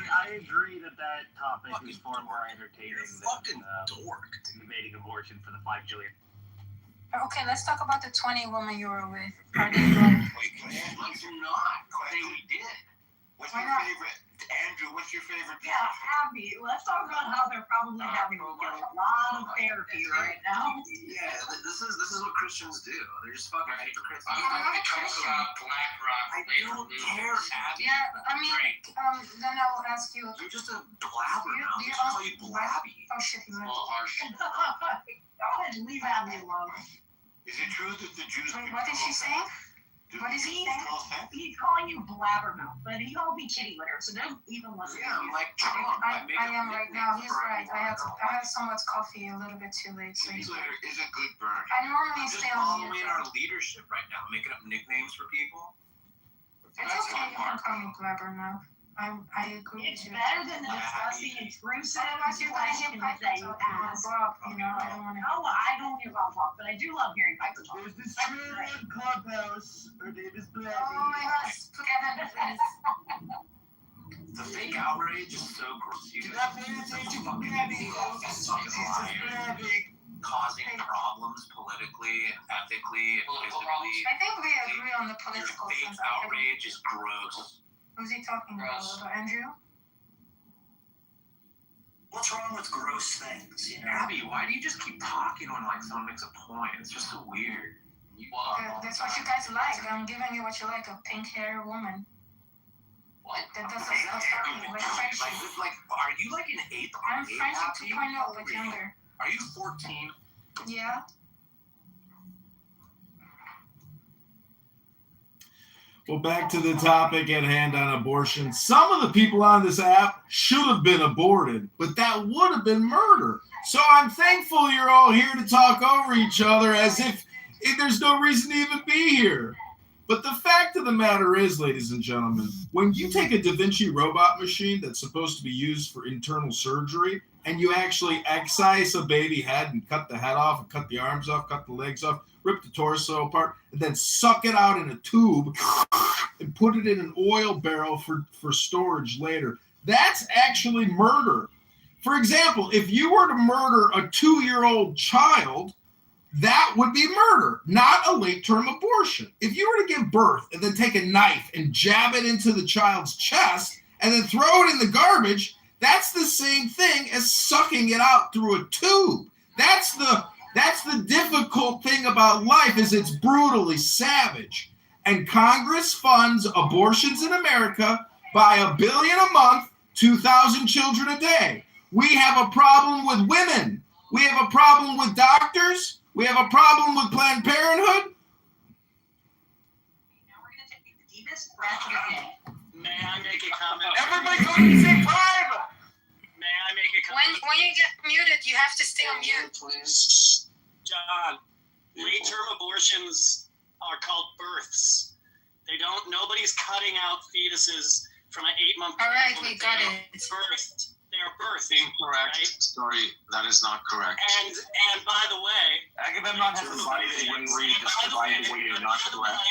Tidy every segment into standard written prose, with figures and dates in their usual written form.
I agree that topic is far more entertaining than debating abortion for the 5 billion. Okay, let's talk about the 20 women you were with. Are they Wait, let's not. Say we did. What's your favorite? Andrew, what's your favorite? Yeah, Abby, let's talk about how they're probably having a lot of therapy right now. Yeah, this is what Christians do. They're just fucking hypocrites. I'm going to talk about BlackRock. I don't care, Abby. Yeah, I mean, then I will ask you. You're just a blabber now. Do you They call you Blabby. Oh shit, he's A right. little harsh. Go ahead and leave Abby alone. Is it true that the Jews? Wait, what did she say? What is he saying? He's calling you blabbermouth, but he called me kitty litter, so don't even listen. Yeah, I'm like I am right now. He's right. I had so much coffee a little bit too late. So Kitty litter is a good burn. I normally Just stay on following our leadership right now, making up nicknames for people. It's okay. You can call me blabbermouth. I agree. It's better than the disgusting intrusive question that you ask. You know, I don't want to. Oh, I don't hear about talk, but I do love hearing Piper talk. There's this trailer in Clubhouse. Her name is Blabby. Oh my gosh, Kevin, please. The fake outrage is so gross. You're not paying attention to Blabby. It's Blabby. causing problems politically and ethically and Political physically. I think we agree on the Your political fake sense. outrage is gross. Who's he talking Gross. about? Andrew? What's wrong with gross things, you know? Abby, why do you just keep talking when like someone makes a point? It's just so weird. That's what you guys like. I'm giving you what you like, a pink hair woman. What? That does stuff like French. Like, are you like an eighth I'm grade, French Abby? 2.0, but younger. Are you 14? Yeah. Well, back to the topic at hand on abortion. Some of the people on this app should have been aborted, but that would have been murder. So I'm thankful you're all here to talk over each other as if there's no reason to even be here. But the fact of the matter is, ladies and gentlemen, when you take a Da Vinci robot machine that's supposed to be used for internal surgery and you actually excise a baby head and cut the head off and cut the arms off, cut the legs off, rip the torso apart, and then suck it out in a tube and put it in an oil barrel for storage later, that's actually murder. For example, if you were to murder a 2-year-old child, that would be murder, not a late-term abortion. If you were to give birth and then take a knife and jab it into the child's chest and then throw it in the garbage, that's the same thing as sucking it out through a tube. That's the difficult thing about life, is it's brutally savage. And Congress funds abortions in America by $1 billion a month, 2,000 children a day. We have a problem with women. We have a problem with doctors. We have a problem with Planned Parenthood. Rest of the day. May I make a comment? Everybody go to the same time! May I make a comment? When you get muted, you have to stay on mute. John, late-term abortions are called births. Nobody's cutting out fetuses from an 8-month. All right, we got it. Birthed. They are birthed. Incorrect. Right? Sorry, that is not correct. And by the way, Agamemnon has decided to read this by the way you're not correct.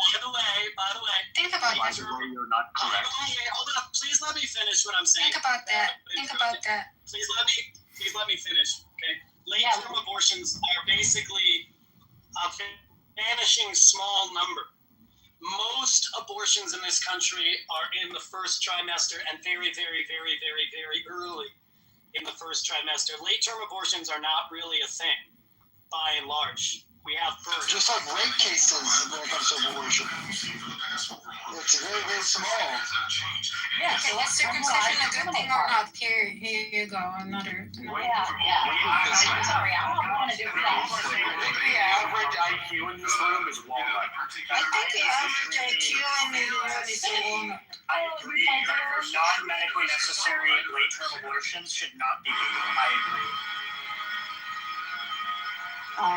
By the way. Think about By that. the way you're not correct. Hold up. Please let me finish what I'm saying. Think about that. Think about that. Please let me finish. Okay. Late-term abortions are basically a vanishing small number. Most abortions in this country are in the first trimester and very, very, very, very, very early in the first trimester. Late-term abortions are not really a thing, by and large. We have birth. Just like rape cases when it comes to abortion. It's very, very small. Yeah, Okay, was circumcision a good thing or not? Here you go. Another. Yeah. I'm sorry, I'm not going to do that. The average IQ in this room is walnut. I think the average IQ in the US is a walnut. I agree. Non-medically necessary late-term abortions should not be legal. I agree.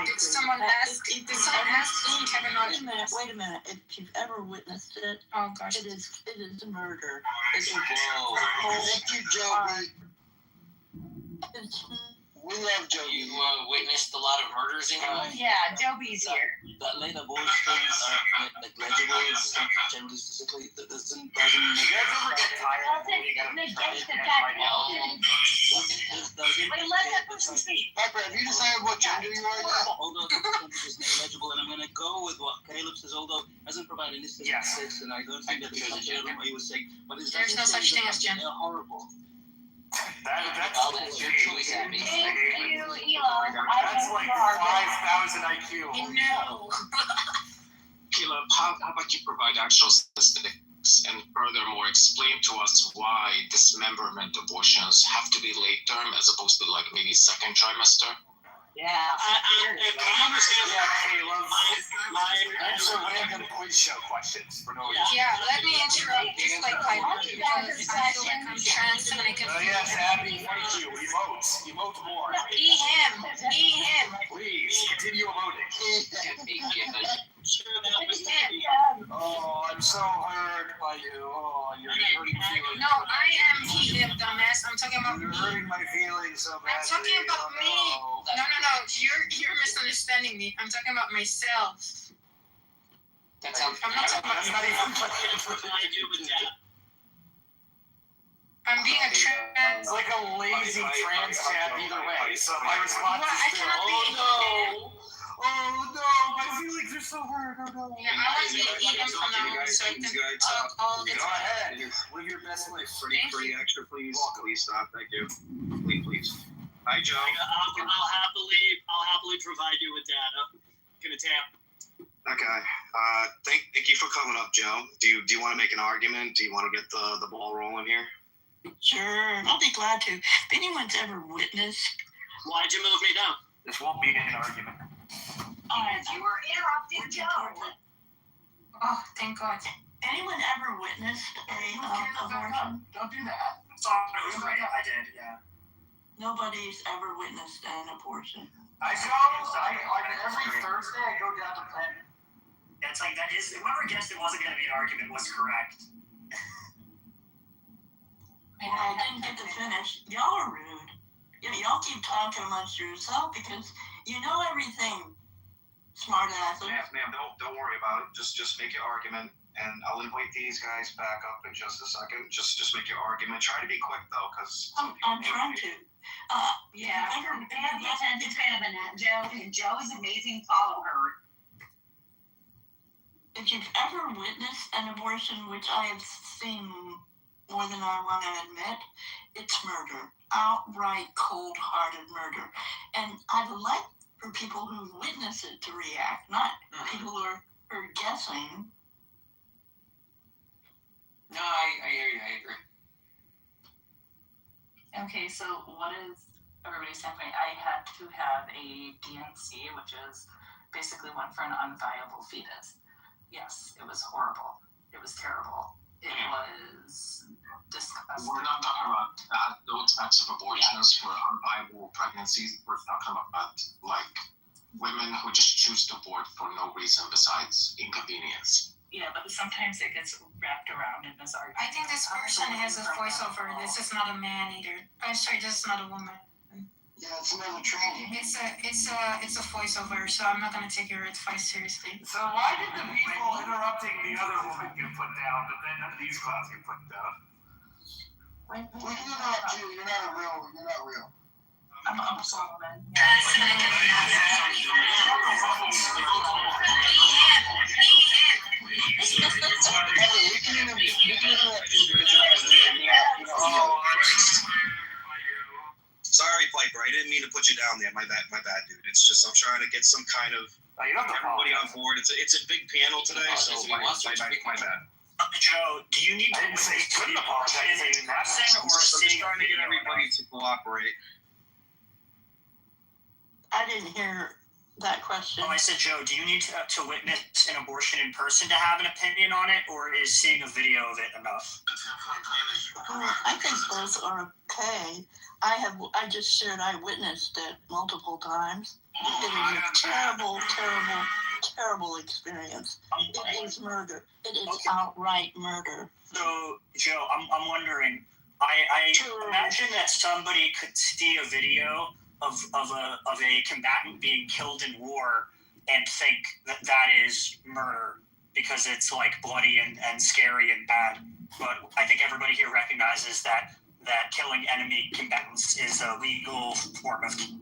Did someone ask Kevin Hodge? Wait a minute. If you've ever witnessed it, Oh gosh. it is murder. It's Thank you, Joey. it's We love Joey. You witnessed a lot of murders in your life? Yeah, Joby's here. that late abortions are negligible gender specifically. That doesn't You guys ever get tired of Doesn't waiting at a negate the right fact now? doesn't Wait, let that person speak. Piper, have you decided what gender you are yet? although the percentage is negligible, and I'm going to go with what Caleb says, although it doesn't provide any statistics, and I don't think that there's a gender what he was saying, but it's There's no such thing as gender. They're horrible. That's I'll let your choice, Abby. Thank you, Elon. I That's know like you are. 5,000 IQ. No. Caleb, how about you provide actual statistics and furthermore explain to us why dismemberment abortions have to be late term as opposed to like maybe second trimester? Yeah. If I understand Yeah, Caleb. my Answer random quiz show questions for no reason. Yeah, let me interrupt just like Piper because I feel like I'm trans and I can Oh yes, Abby, thank you. Emote. Emote more. be him. Be him. Please, continue emoting. sure that was Oh, I'm so hurt by you. Oh, you're hurting feelings. No, I am he him, dumbass. I'm talking about You're me. hurting my feelings so badly. I'm talking about me. Oh, no. No. You're misunderstanding me. I'm talking about myself. That sounds. I'm not talking about That's you. not even I do with that. I'm being a trans. It's like a lazy trans chat either way. So my response What? I is still, cannot be oh no. Oh no, my feelings are so hurt. Oh no. Yeah, I want to be him from now on so I can talk all the Go time. ahead. Live your best life. Thank you. extra, please. Please stop. Thank you. Please. Hi, Joe. I'll happily provide you with data. Gonna tap. Okay. Thank you for coming up, Joe. Do you want to make an argument? Do you want to get the ball rolling here? Sure, I'll be glad to. If anyone's ever witnessed, Why'd you move me down? This won't be an argument. You were interrupting Joe. Oh, thank God. anyone ever witnessed a abortion? Don't do that. Sorry, it was right. I did, yeah. Nobody's ever witnessed an abortion. On every Thursday I go down to Penn. It's like that is whoever guessed it wasn't gonna be an argument was correct. I didn't get to finish. Y'all are rude. Y'all keep talking amongst yourself because you know everything. Smart asses. Ma'am, don't worry about it. Just make your argument, and I'll invite these guys back up in just a second. Just make your argument. Try to be quick though, because I'm trying to. Yeah, pay attention to him and Joe, and Joe is amazing. Follow her. If you've ever witnessed an abortion, which I have seen more than I want to admit, it's murder. Outright cold-hearted murder. And I'd like for people who witness it to react, not people who are guessing. No, I hear you. I agree. Okay, so what is everybody's standpoint? I had to have a DNC, which is basically one for an unviable fetus. Yes, it was horrible. It was terrible. It was disgusting. We're not talking about those types of abortions for unviable pregnancies. We're talking about like women who just choose to abort for no reason besides inconvenience. Yeah, but sometimes it gets wrapped around in this argument. I think this person has a voiceover. This is not a man either. I'm sorry, this is not a woman. Yeah, it's another training. It's a voiceover, so I'm not gonna take your advice seriously. So why did the people interrupting the other woman get put down, but then none of these clowns get put down? We can interrupt you. You're not real. I'm a woman. Sorry, Piper. I didn't mean to put you down there. My bad, dude. It's just I'm trying to get some kind of everybody on board. It's a big panel today, so my bad. Joe, do you need to I didn't say you couldn't apologize. I'm I'm just trying to get everybody to cooperate. I didn't hear that question. I said, Joe, do you need to witness an abortion in person to have an opinion on it, or is seeing a video of it enough? I think both are okay. I just shared I witnessed it multiple times. It is a terrible, terrible, terrible experience. It is murder. It is outright murder. So, Joe, I'm wondering, I imagine that somebody could see a video of a combatant being killed in war and think that is murder because it's like bloody and scary and bad. But I think everybody here recognizes that killing enemy combatants is a legal form of killing.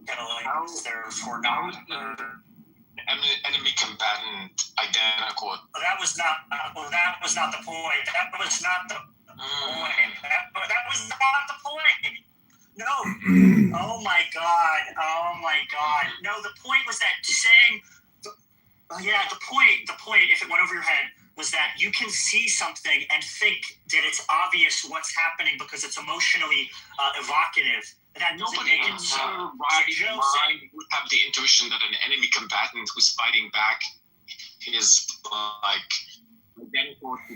Therefore, not murder. Enemy combatant identical. That was not the point. That was not the point. That was not the point. No. Oh my God. No, the point was that saying. The point. If it went over your head, was that you can see something and think that it's obvious what's happening because it's emotionally evocative. That Nobody in their right mind would have the intuition that an enemy combatant who's fighting back is like identical to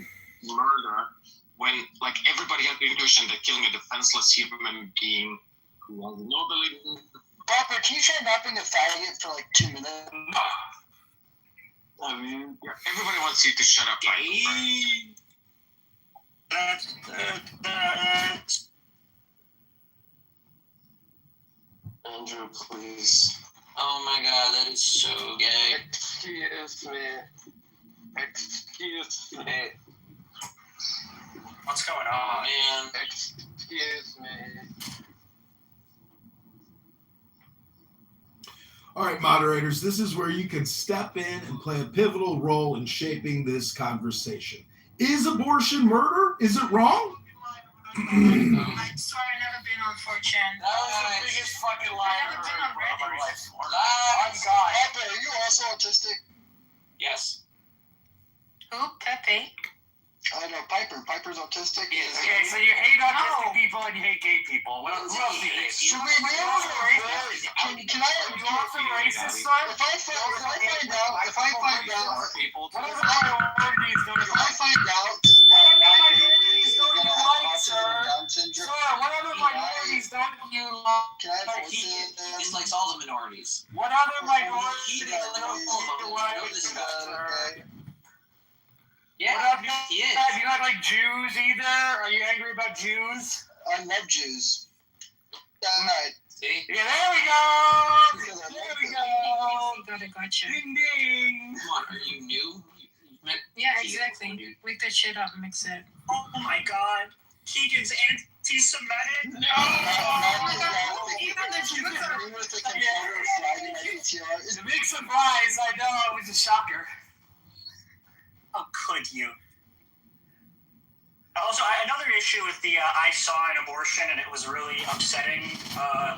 murder, when like everybody has the intuition that killing a defenseless human being who has no belief. Papa, can you try not being a faggot for like 2 minutes? I mean, everybody wants you to shut up. Andrew, please. Oh my god, that is so gay. Excuse me. What's going Oh on? man. Excuse me. All right, moderators, this is where you can step in and play a pivotal role in shaping this conversation. Is abortion murder? Is it wrong? I swear I never been on 4chan. That was the biggest fucking lie I I've never ever been on heard in my Reddit. life. Lies. Papa, are you also autistic? Yes. Who? Pepe? I know, Piper's autistic. Okay, so you hate autistic people and you hate gay people. Who else do you hate? Should we be able to racist? Can I You want some racist stuff? If I find out, What other minorities don't you if I like? find out What other that minorities don't you like, autism sir? and Down syndrome, Sir, what other minorities don't you like? can I He voice dislikes all the minorities. What other minorities He don't doesn't know you all of them. I know like, this about sir? Yeah, What up, he is. Do you not like Jews either? Are you angry about Jews? I love Jews. Alright. See? Yeah, there we go! There we go! Gotcha. Ding ding! Come on, are you new? Yeah, exactly. Wake that shit up and mix it. Oh my God. Keegan's anti-Semitic? It's a big surprise, I know, it was a shocker. How could you? Also, another issue with the I saw an abortion and it was really upsetting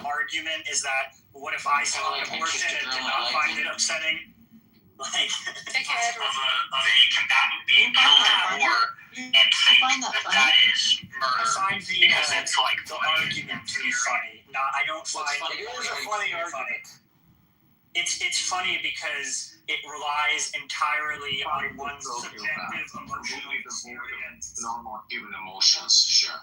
argument is that what if I saw an abortion and did not find it upsetting? Like, Take a head of a combatant being killed in war and think that is murder. I find because it's like the argument to be funny. I don't find It is a funny argument. it's funny because it relies entirely on one's subjective emotional experience. Normal human emotions, sure.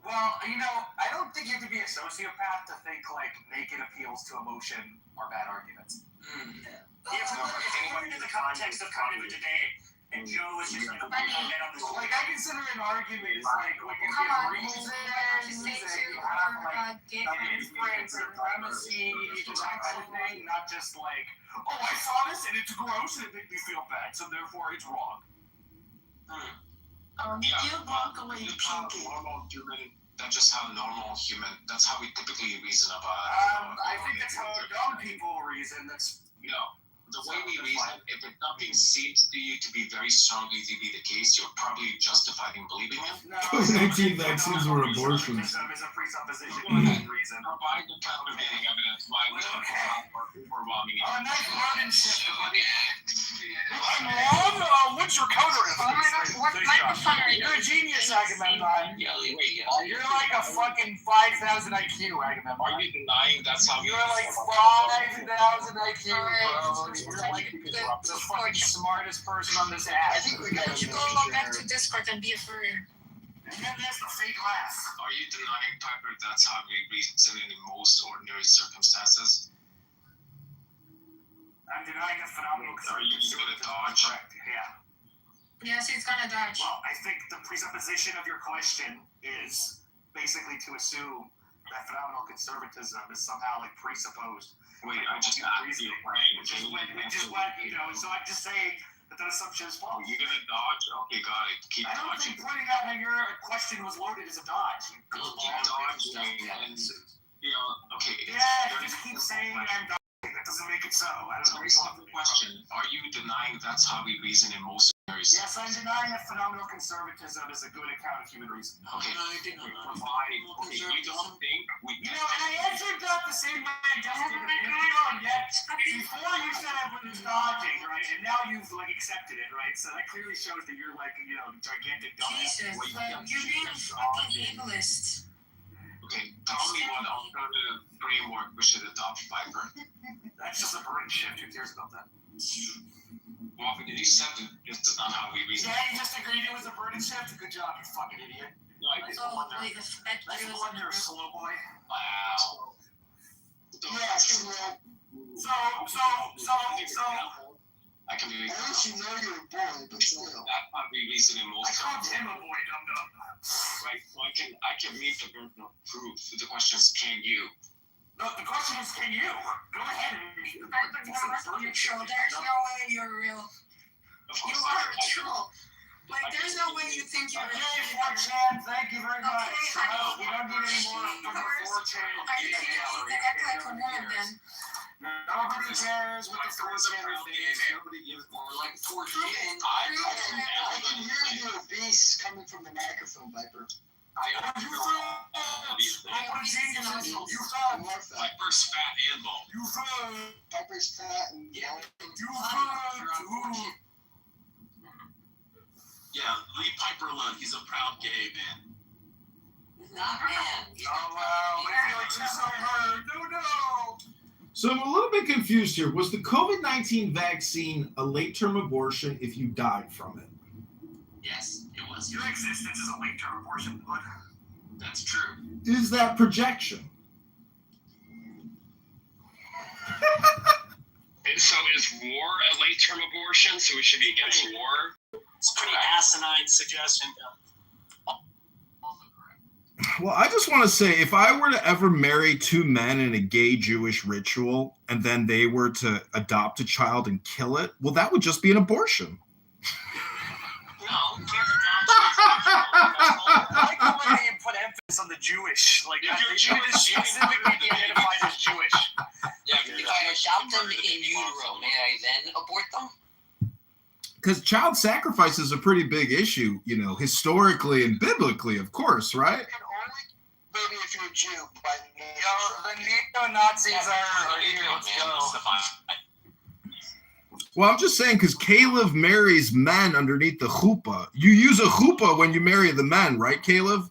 Well, I don't think you have to be a sociopath to think like naked appeals to emotion are bad arguments. If we were in the context of kind of a debate, and Joe was just like, Like I consider an argument is like when you Come on, give reasons say and to you have like gay inference, supremacy, that kind of thing, not just like, oh, I saw this and it's gross and it made me feel bad, so therefore it's wrong. You walk away kinky. Normal human. That's just how normal human. That's how we typically reason about. I think that's how young people reason. That's the way we reason. If something seems to you to be very strongly to be the case, you're probably justified in believing it. no. COVID-19 vaccines were abortions. Is a presupposition reason. Provide the countervailing evidence why we don't have overwhelming. Oh, nice burden shift, buddy. I'm wrong. What's your counter? What microphone are you? You're a genius, Agamemnon. You're like a fucking 5,000 IQ, Agamemnon. Are you denying that's how we? You're like 5,000 IQ, bro. You're like the fucking smartest person on this app. I think we got to go back to Discord and be a furrier. And then there's the fake laugh. Are you denying, Piper, that's how we reason in most ordinary circumstances? I'm denying the phenomenal. Are you gonna dodge? Yeah. Yes, he's gonna dodge. Well, I think the presupposition of your question is basically to assume that phenomenal conservatism is somehow like presupposed. Wait, I just asked you. Which is what so I just say that assumption is false. You're gonna dodge? Okay, got it. Keep I don't dodging. think pointing out how your question was loaded is a dodge. Keep dodging and okay. Yeah, just keep saying I'm dodging. That doesn't make it so. I don't know. Simple question. Are you denying that's how we reason in most ordinary Yes, I'm denying that phenomenal conservatism is a good account of human reason. Okay, provide. Okay, you don't think we And I answered that the same way I just did a minute ago, and yet before you said I was dodging, right? And now you've like accepted it, right? So that clearly shows that you're like, gigantic dumbass. Jesus, you're being a fucking ableist. Okay, tell me what alternative framework we should adopt, Piper. That's just a burden shift. Who cares about that? Well, you said this is not how we reason. Yeah, you just agreed it was a burden shift. Good job, you fucking idiot. Nice wonder. Nice wonder, slow boy. Wow. Yeah, so. I can be. At least you know you're a boy, but still. That's how we reason in most. I called him a boy, dum dum. Right, so I can meet the burden of proof. So the question is, can you? No, the question is, can you? Go ahead and meet the burden of proof. You're troll. There's no way you're real. You are a troll. Like, there's no way you think you're Okay, 4chan, thank you very much. Okay, We don't need any more from the 4chan. Are you kidding me? Act like a woman then. Nobody cares what the 4chan is. Nobody gives more like 4G. I can hear you, beast, coming from the microphone, Viper. You thought Piper's fat and bald. You thought Piper's fat and bald. You thought Yeah, leave Piper alone. He's a proud gay man. Not man. Oh wow, my feelings are so hurt. No. So I'm a little bit confused here. Was the COVID-19 vaccine a late-term abortion if you died from it? Yes, it was. Your existence is a late-term abortion, but That's true. Is that projection? And so is war a late-term abortion? So we should be against war? It's a pretty asinine suggestion. Well, I just want to say, if I were to ever marry two men in a gay Jewish ritual and then they were to adopt a child and kill it, well, that would just be an abortion. No, I like the way you put emphasis on the Jewish. Like, If you're Jewish, specifically be identified as Jewish. Yeah, if I adopt them in utero, may I then abort them? Because child sacrifice is a pretty big issue, historically and biblically, of course, right? Maybe if you're a Jew, but the neo-Nazis are here. Let's go. Well, I'm just saying, because Caleb marries men underneath the chuppah. You use a chuppah when you marry the men, right, Caleb?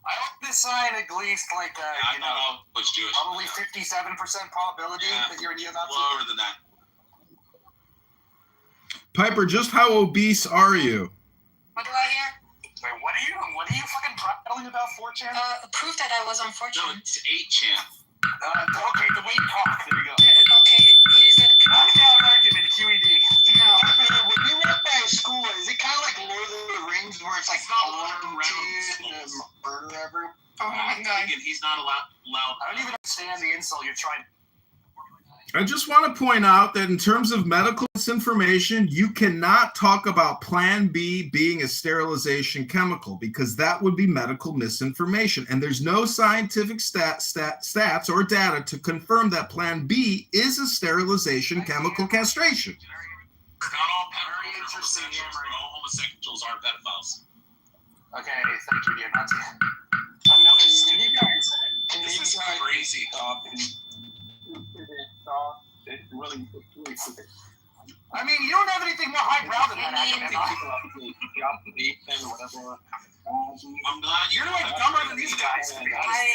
I hope this assign at least like I thought I was Jewish. probably 57% probability that you're a neo-Nazi? Lower than that. Piper, just how obese are you? What do I hear? Wait, what are you fucking prattling about, 4chan? Proof that I was on 4chan. No, it's 8chan. Okay, the way you talk. There you go. Okay, is it? Knockdown argument, QED. No. When you walk by a school, is it kind of like Lord of the Rings, where it's like murder everyone? Oh my god. He's not allowed. I don't even understand the insult you're trying. I just want to point out that in terms of medical misinformation, you cannot talk about Plan B being a sterilization chemical because that would be medical misinformation. And there's no scientific stats or data to confirm that Plan B is a sterilization chemical castration. Not all homosexuals, but all homosexuals are pedophiles. Okay, thank you, neo-Nazi. This is crazy. It's really stupid. I mean, you don't have anything more highbrow than that, I'm glad you're like dumber than these guys.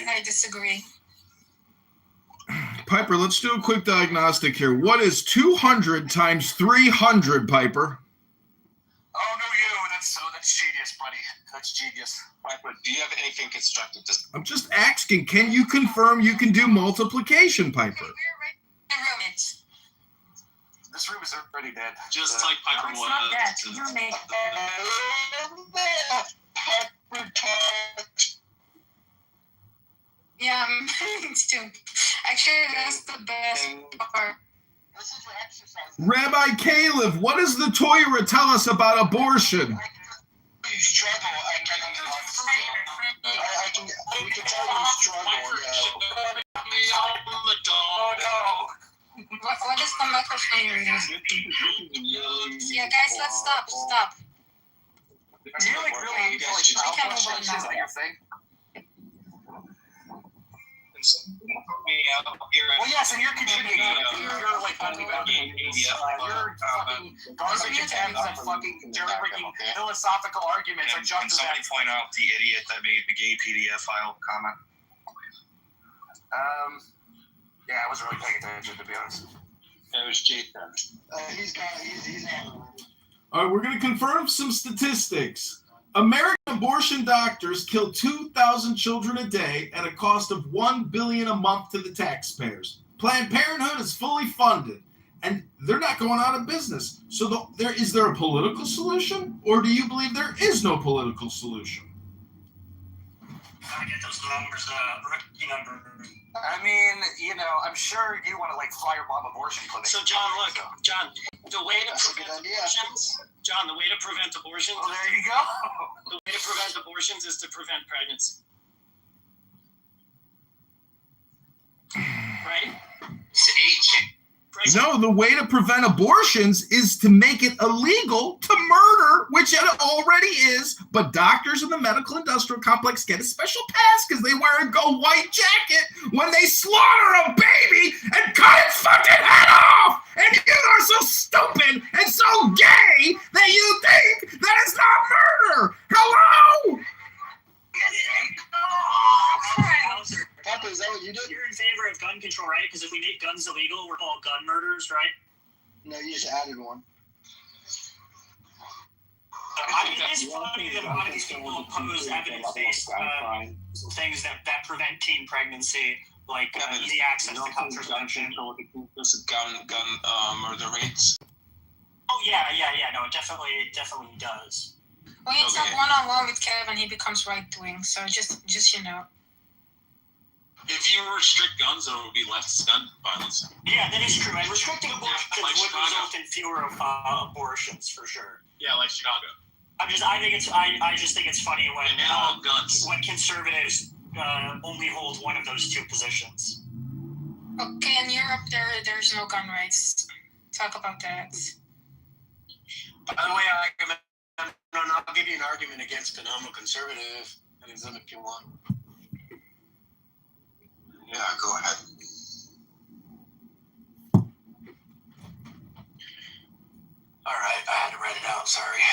I disagree. Piper, let's do a quick diagnostic here. What is 200 times 300, Piper? Oh, no, you. That's genius, buddy. That's genius. Piper, do you have anything constructive to say? I'm just asking, can you confirm you can do multiplication, Piper? This room is already dead. Just like Piper It's was. not that. You're making. Yeah, me too. Actually, that's the best part. Rabbi Caleb, what does the Torah tell us about abortion? You struggle. We can tell you struggle. Oh no. What is the microphone reading? Yeah, guys, let's stop. You're like really into like child molestation, is that your thing? Well, yes, and you're contributing. You're like only about you're fucking garbage attempts at fucking jerry-rigging philosophical arguments are just as Somebody point out the idiot that made the gay PDF file comment. Yeah, I wasn't really paying attention, to be honest. It was Jason. He's All right, we're going to confirm some statistics. American abortion doctors kill 2,000 children a day at a cost of $1 billion a month to the taxpayers. Planned Parenthood is fully funded, and they're not going out of business. So is there a political solution, or do you believe there is no political solution? Gotta get those numbers, rookie numbers. I mean, I'm sure you want to like firebomb abortion clinics. So John, look, John, the way to prevent abortions, the way to prevent abortions. Well, there you go. The way to prevent abortions is to prevent pregnancy. Right? No, the way to prevent abortions is to make it illegal to murder, which it already is. But doctors in the medical industrial complex get a special pass because they wear a go white jacket when they slaughter a baby and cut its fucking head off. And you are so stupid and so gay that you think that it's not murder. Hello? Papa, is that what you did? You're in favor of gun control, right? Because if we make guns illegal, we're all gun murders, right? No, you just added one. It is funny that a lot of these people oppose evidence-based things that prevent teen pregnancy, like easy access to contraception. Gun murder rates. Oh yeah. No, it definitely does. When you talk one-on-one with Kevin, he becomes right-wing. So just If you restrict guns, there will be less gun violence. Yeah, that is true. And restricting abortions would result in fewer abortions for sure. Yeah, like Chicago. I just think it's funny when conservatives only hold one of those two positions. Okay, in Europe, there's no gun rights. Talk about that. By the way, I'll give you an argument against it. I'm a conservative. If you want. Yeah, go ahead. All right, I had to write it out. Sorry.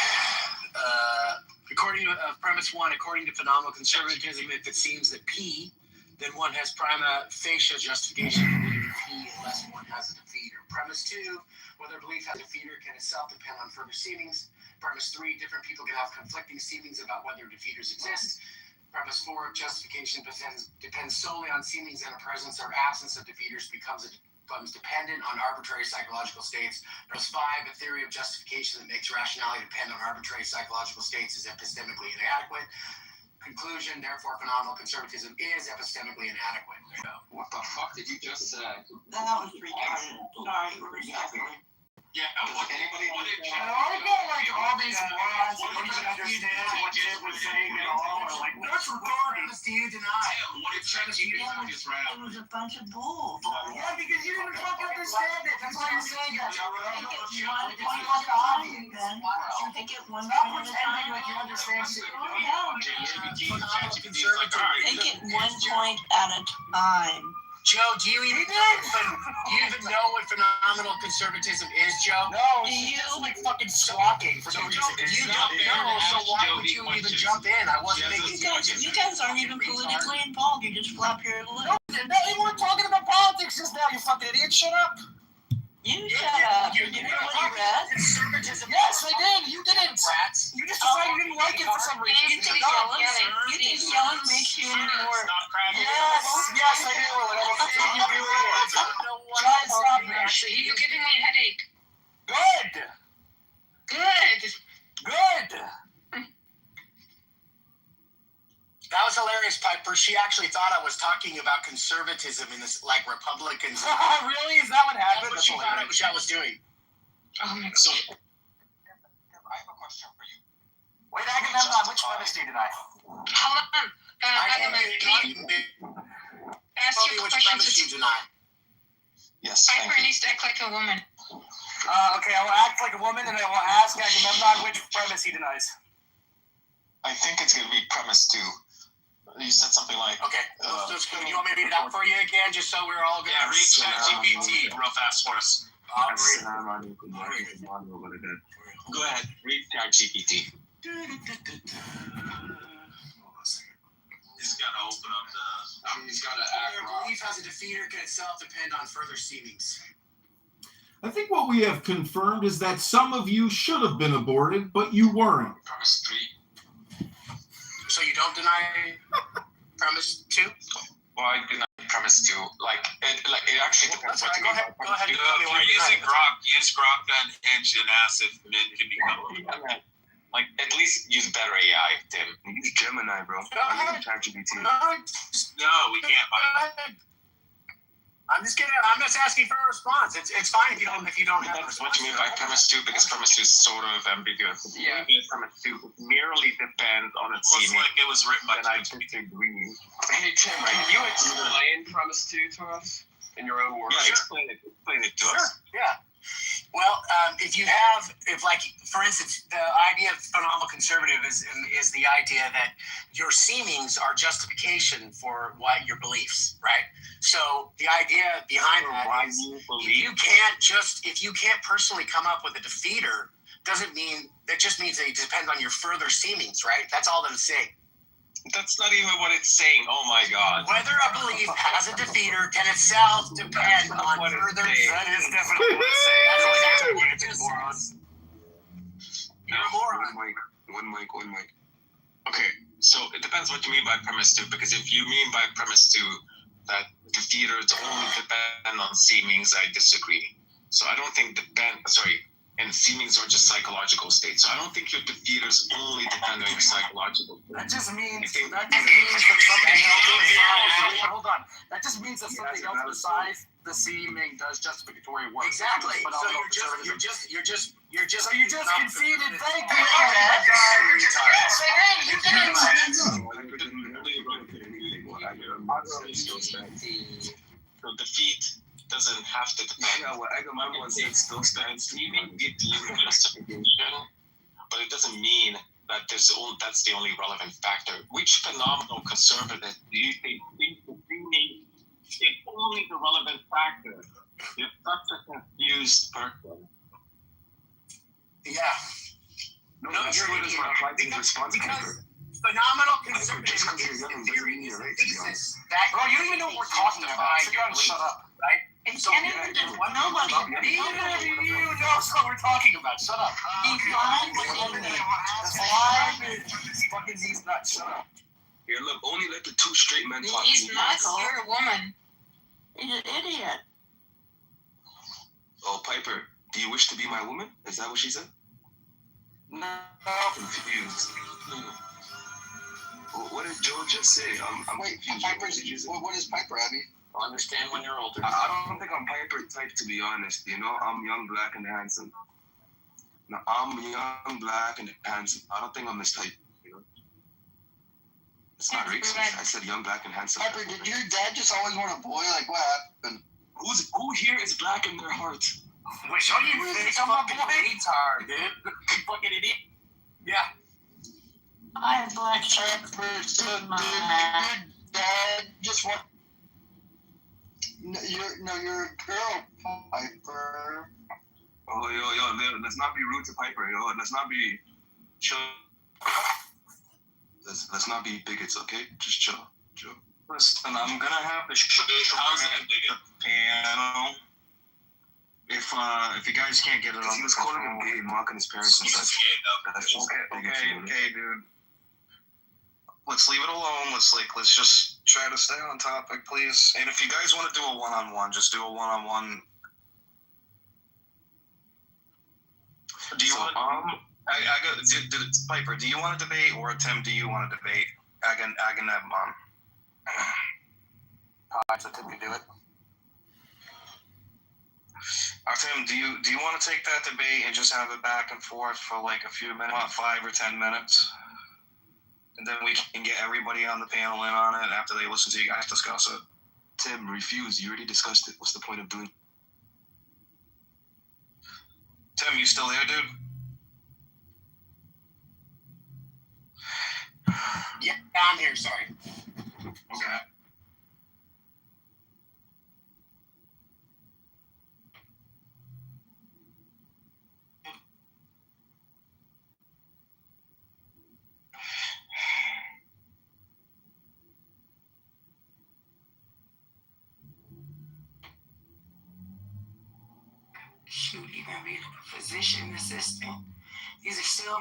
According of premise one, according to phenomenal conservatism, if it seems that P, then one has prima facie justification for believing P unless one has a defeater. Premise two, whether belief has a defeater can itself depend on further seemings. Premise three, different people can have conflicting seemings about whether defeaters exist. Premise four, justification depends solely on seemings, and a presence or absence of defeaters becomes dependent on arbitrary psychological states. Premise five, a theory of justification that makes rationality depend on arbitrary psychological states is epistemically inadequate. Conclusion, therefore, phenomenal conservatism is epistemically inadequate. What the fuck did you just say? That was retarded. Sorry, respectfully. Yeah, anybody want to check? I got like all these morons who don't understand what Jim was saying at all. Are like, that's retarded. Do you deny? What did ChatGPT just ran It was a bunch of bull. Yeah, because you didn't fucking understand it. That's why you're saying that. Take it one point at a time, then. Take it one Stop point at a pretending time. like you understand shit. Take it one point at a time. Joe, do you even know what phenomenal conservatism is, Joe? No, it's like fucking squawking for no reason. You don't know, so why would you even jump in? I wasn't making You guys aren't even politically involved. You just flap your lip. They weren't talking about politics just now, you fucking idiot. Shut up. You shut up. You know what you read? conservatism. Yes, I did. You didn't. Rats. You just decided you didn't like it for some reason. You think yelling makes you more... Yes, I do. And I will continue doing it. Try and stop me. You're giving me a headache. Good. Good. That was hilarious, Piper. She actually thought I was talking about conservatism in this, like Republicans. Really? Is that what happened? That's what she thought I was doing. Oh my So, god. I have a question for you. Wait, Agamemnon, which premise do you deny? Hold on. Agamemnon, can you ask Tell me your which question premise you to deny. Yes, thank Piper you. needs to act like a woman. Okay, I will act like a woman and I will ask Agamemnon which premise he denies. I think it's going to be premise two. You said something like... Okay, that's good. You want me to read it out for you again, just so we're all good? Yeah, read ChatGPT real fast for us. I'll read. Go ahead, read ChatGPT. He's got to open up the... he's got to act Whether belief has a defeater can itself depend on further seemings. I think what we have confirmed is that some of you should have been aborted, but you weren't. Premise three. So you don't deny premise two? Well, I deny premise two. Like it actually depends what you Go mean. ahead. Go ahead. If you're using Grok, use Grok on Hinge and ask if men can become. Like, at least use better AI, Tim. Use Gemini, bro. Go ahead. ChatGPT. No, we can't. I'm just kidding. I'm just asking for a response. It's fine if you don't have a That's response. what you mean by premise two, because premise two is sort of ambiguous. Yeah. Premise two merely depends on its Looks seeming. like it was written by Then I ChatGPT. disagree. Hey, Tim, can you explain premise two to us in your own words? Yeah, explain it to us. Yeah. Well, for instance, the idea of phenomenal conservative is the idea that your seemings are justification for your beliefs, right? So the idea behind that is if you can't personally come up with a defeater, that just means that it depends on your further seemings, right? That's all that it's saying. That's not even what it's saying. Oh my god. Whether a belief has a defeater can itself depend on further. That is definitely what it's saying. That's exactly what it You're is. a moron. You're a moron. One mic. Okay, so it depends what you mean by premise two, because if you mean by premise two that defeaters only depend on seemings, I disagree. So I don't think and seemings are just psychological states. So I don't think your defeaters only depend on your psychological states. That just means that something else. Hold on. That just means that something else besides the seeming does justificatory work. Exactly. So you just conceded. Thank you. So defeat doesn't have to depend. Yeah, well, Agamemnon says still stands. Seeming gives you justification, but it doesn't mean that that's the only relevant factor. Which phenomenal conservative do you think the seeming is only the relevant factor? You're such a confused person. Yeah. No, No, you're an idiot. Because phenomenal conservatism is the theory, is the thesis that. Bro, you don't even know what we're talking about. So you gotta shut up, right? It can't even do nobody. You know what we're talking about. Shut up. Fucking these nuts. Shut up. Here, look, only let the two straight men talk. He's nuts. You're a woman. He's an idiot. Oh, Piper, do you wish to be my woman? Is that what she said? No. Confused. What did Joe just say? I'm confused. Piper, what is Piper, Abby? I'll understand when you're older. I don't think I'm Piper type, to be honest. You know, I'm young, black, and handsome. No, I'm young, black, and handsome. I don't think I'm this type. You know, it's not racist. I said young, black, and handsome. Piper, did your dad just always want a boy? Like, what happened? Who here is black in their heart? Wait, show you this fucking retard, dude. You fucking idiot. Yeah. I have black shirts in my hat. Dad just want. You're a girl, Piper. Oh, yo, let's not be rude to Piper, yo. Let's not be chill. Let's not be bigots, okay? Just chill. Listen, I'm gonna have to show the piano. If you guys can't get it on, he was calling him gay, mocking his parents and such. That's just okay, dude. Let's leave it alone. Let's just try to stay on topic, please. And if you guys want to do a one-on-one, just do a one-on-one. Do you want? I got Piper. Do you want to debate, or Tim? Do you want to debate? I can have mom. Alright, so Tim can do it. Tim, do you want to take that debate and just have it back and forth for like a few minutes, 5 or 10 minutes? And then we can get everybody on the panel in on it after they listen to you guys discuss it. Tim, refuse. You already discussed it. What's the point of doing? Tim, you still there, dude? Yeah, I'm here. Sorry. Okay. Shoot, even being a physician assistant. These are still.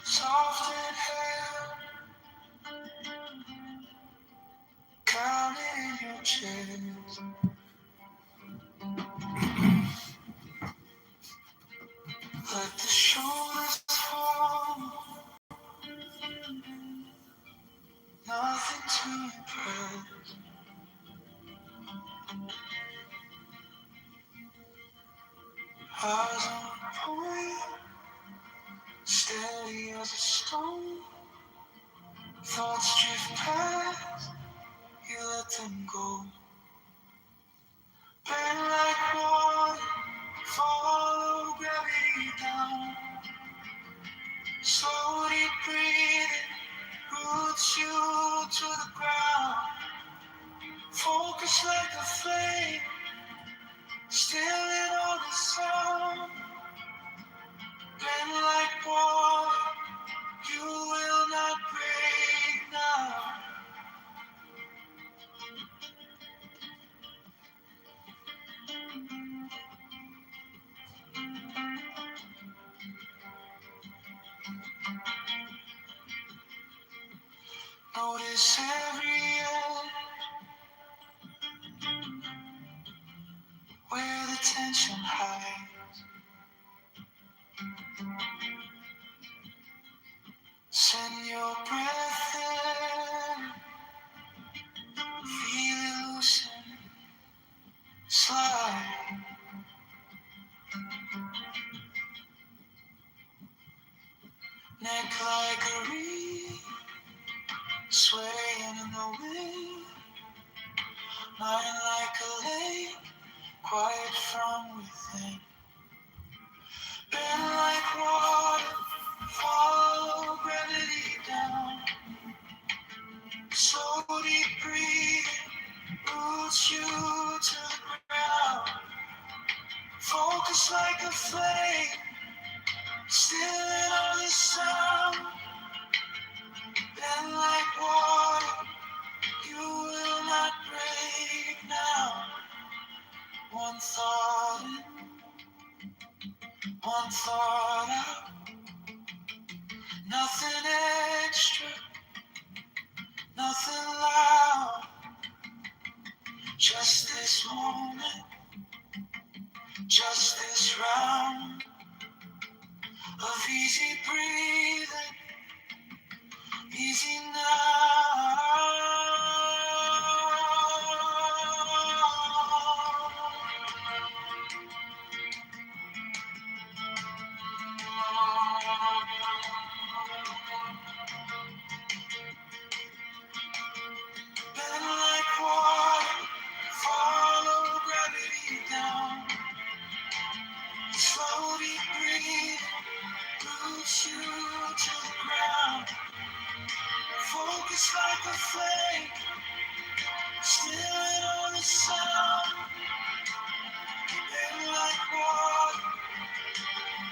Soft and held, counting your chance. Let the shoulders fall, nothing to impress. Eyes on point, steady as a stone. Thoughts drift past, you let them go. Bend like water, follow gravity down. Slowly breathing, roots you to the ground. Focus like a flame, still in all the sound. Bend like water, you will not break now. Notice every edge where the tension hides. Send your breath in, feel it loosen, slide. Mine like a lake, quiet from within. Been like water, follow gravity down. Slow deep breathing, roots you to the ground. Focus like a flame, still in all the sound. Been like water, you will not break now. One thought in, one thought out. Nothing extra, nothing loud. Just this moment, just this round of easy breathing, easy now. Been like water, follow gravity down. Slowly breathe, roots you to the ground. Focus like a flame, still in all the sound. Been like water,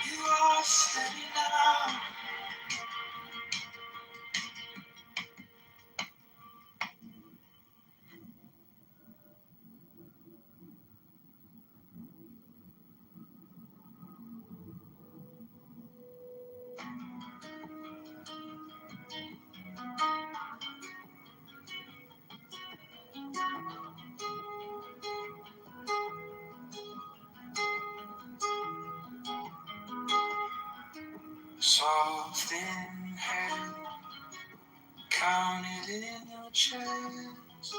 you are steady now. Soft in hand, counted in your chest.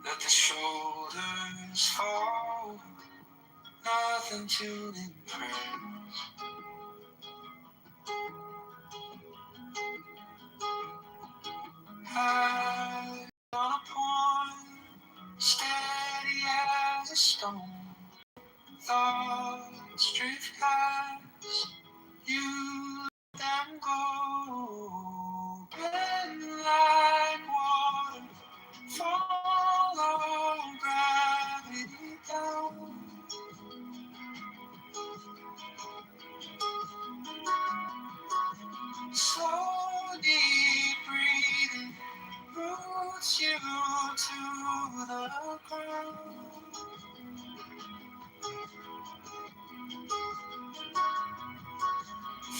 Let the shoulders fall, nothing to impress. High on a point, steady as a stone. Thoughts drift past, you let them go. Bend like water, follow gravity down. Slow deep breathing, roots you to the ground.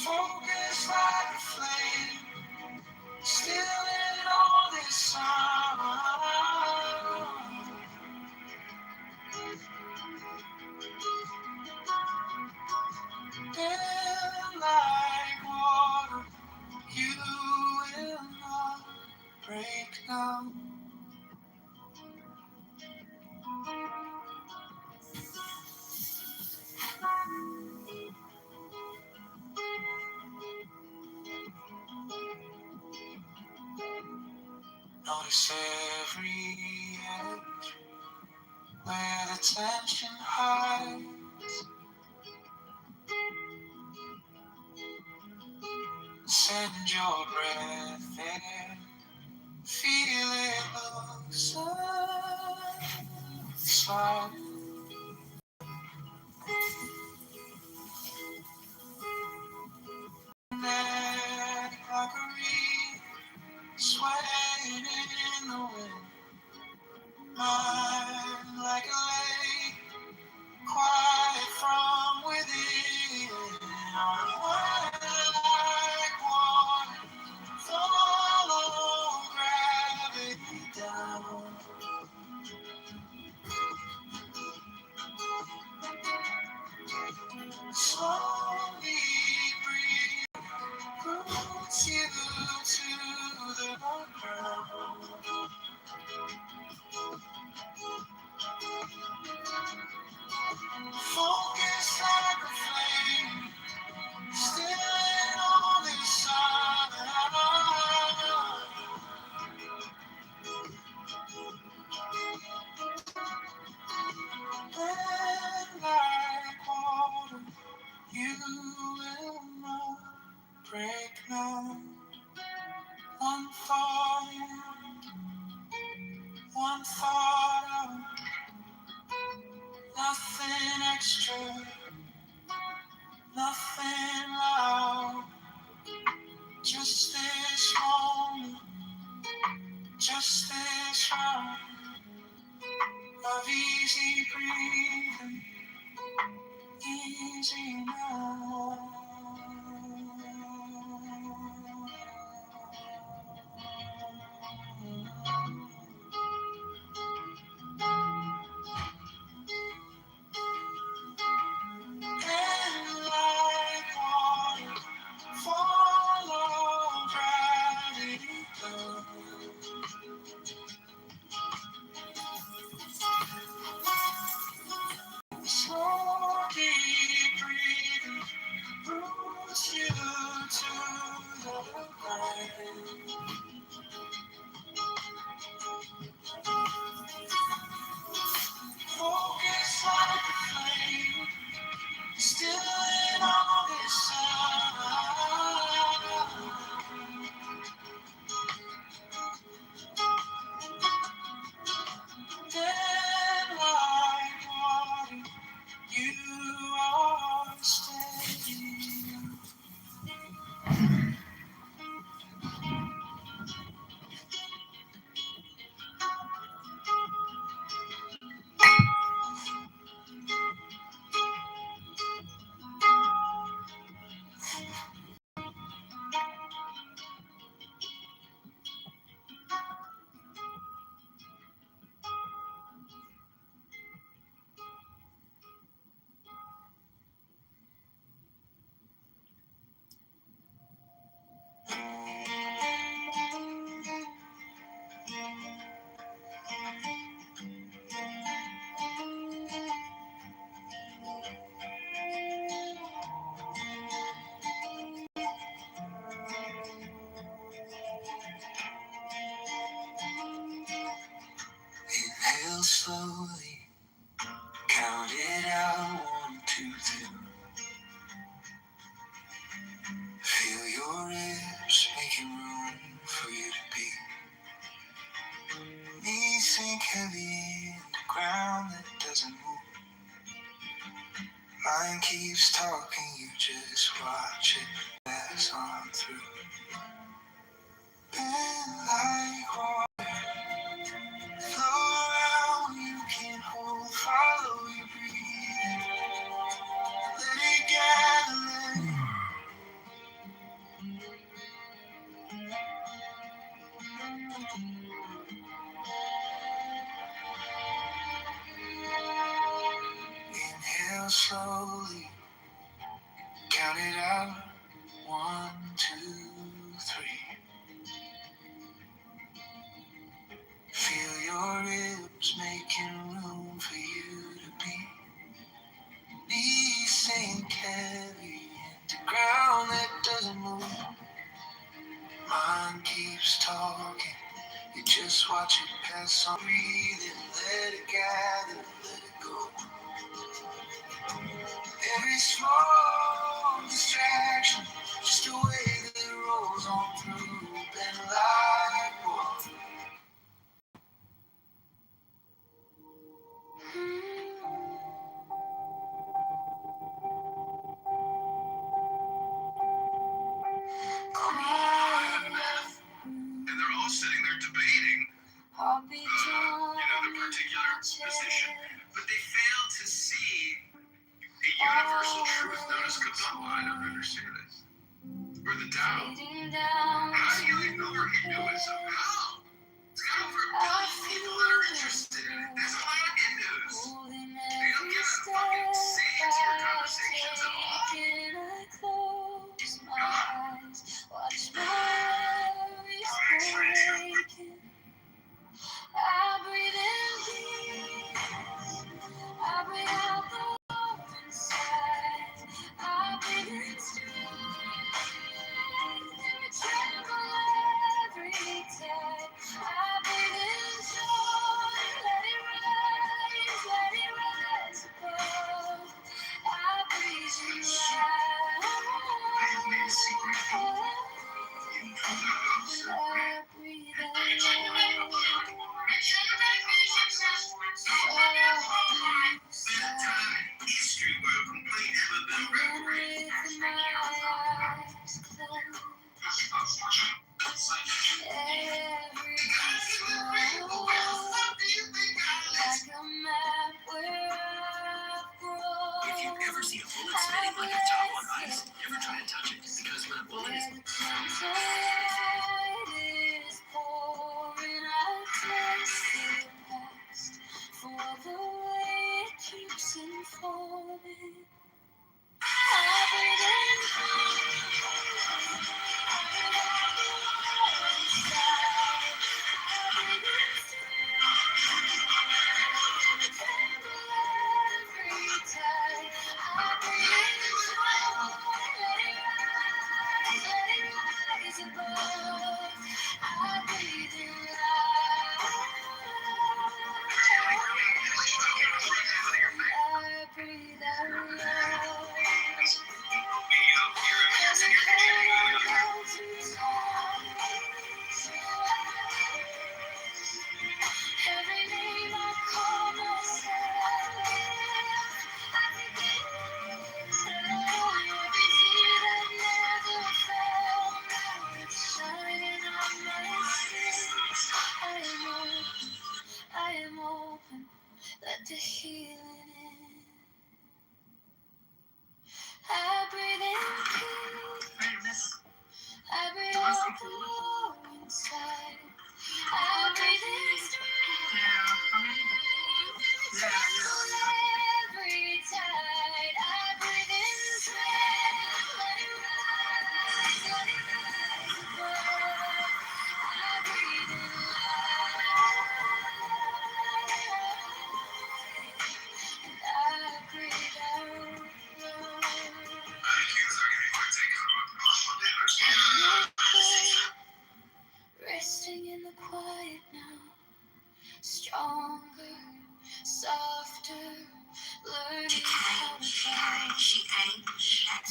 Focus like a flame, still in all this sound. Been like water, you will not break now. Notice every edge where the tension hides. Send your breath there, feel it loosen, slide. Neck like a reed, swaying in the wind. Mind like a lake, quiet from within. Mind like water, follow gravity down. break, no. One thought in, one thought out. Nothing extra, nothing loud. Just this moment, just this round of easy breathing, easy now. And like water, follow gravity does. Slow deep breathing roots you to the ground. Focus like a flame, still in all this sound. Then like water, you are steady. Inhale slowly, count it out, 1, 2, 3. Feel your ribs making room for you to be. Knees sink heavy into ground that doesn't move. Mind keeps talking, you just watch it pass on through. Bend like water, flow around, you can hold, follow your breathing. Let it gather, let it inhale slowly, count it out, 1, 2, 3. Feel your ribs making room for you to be. Knees sink heavy into ground that doesn't move. Mind keeps talking, you just watch it pass on. Breathe and let it gather, let it go. Every small distraction, just a wave that rolls on through. Bend like water. And they're all sitting there debating, the particular position, but they fail to see a universal truth known as Kabbalah. I don't understand this. Or the Tao. How do you ignore Hinduism? How? It's got over 1 billion people that are interested in it. There's a lot of Hindus. They don't give a fucking say into your conversations at all. Come on. I breathe in deep, I breathe out the love inside. I breathe in strength, and we tremble every tide. I breathe in joy, let it rise above.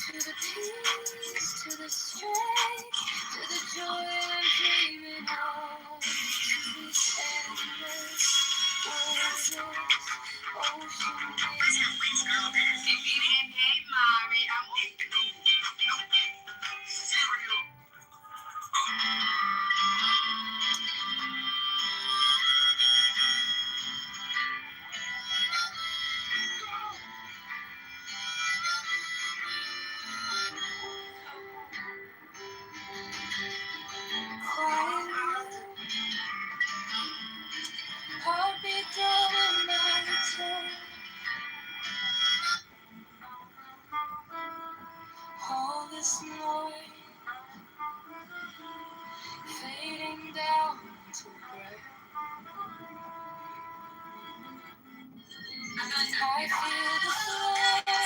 To the peace, to the strength, to the joy I'm dreaming of, to this endless, boundless ocean heartbeat drumming my return. All this noise fading down to gray. I feel the flood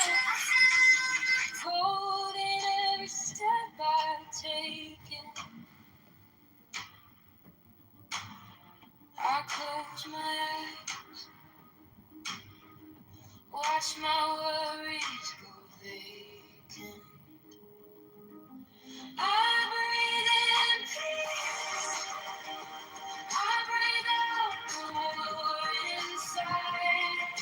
cold in every step I take. I close my eyes, watch my worries go vacant. I breathe in peace, I breathe out war inside.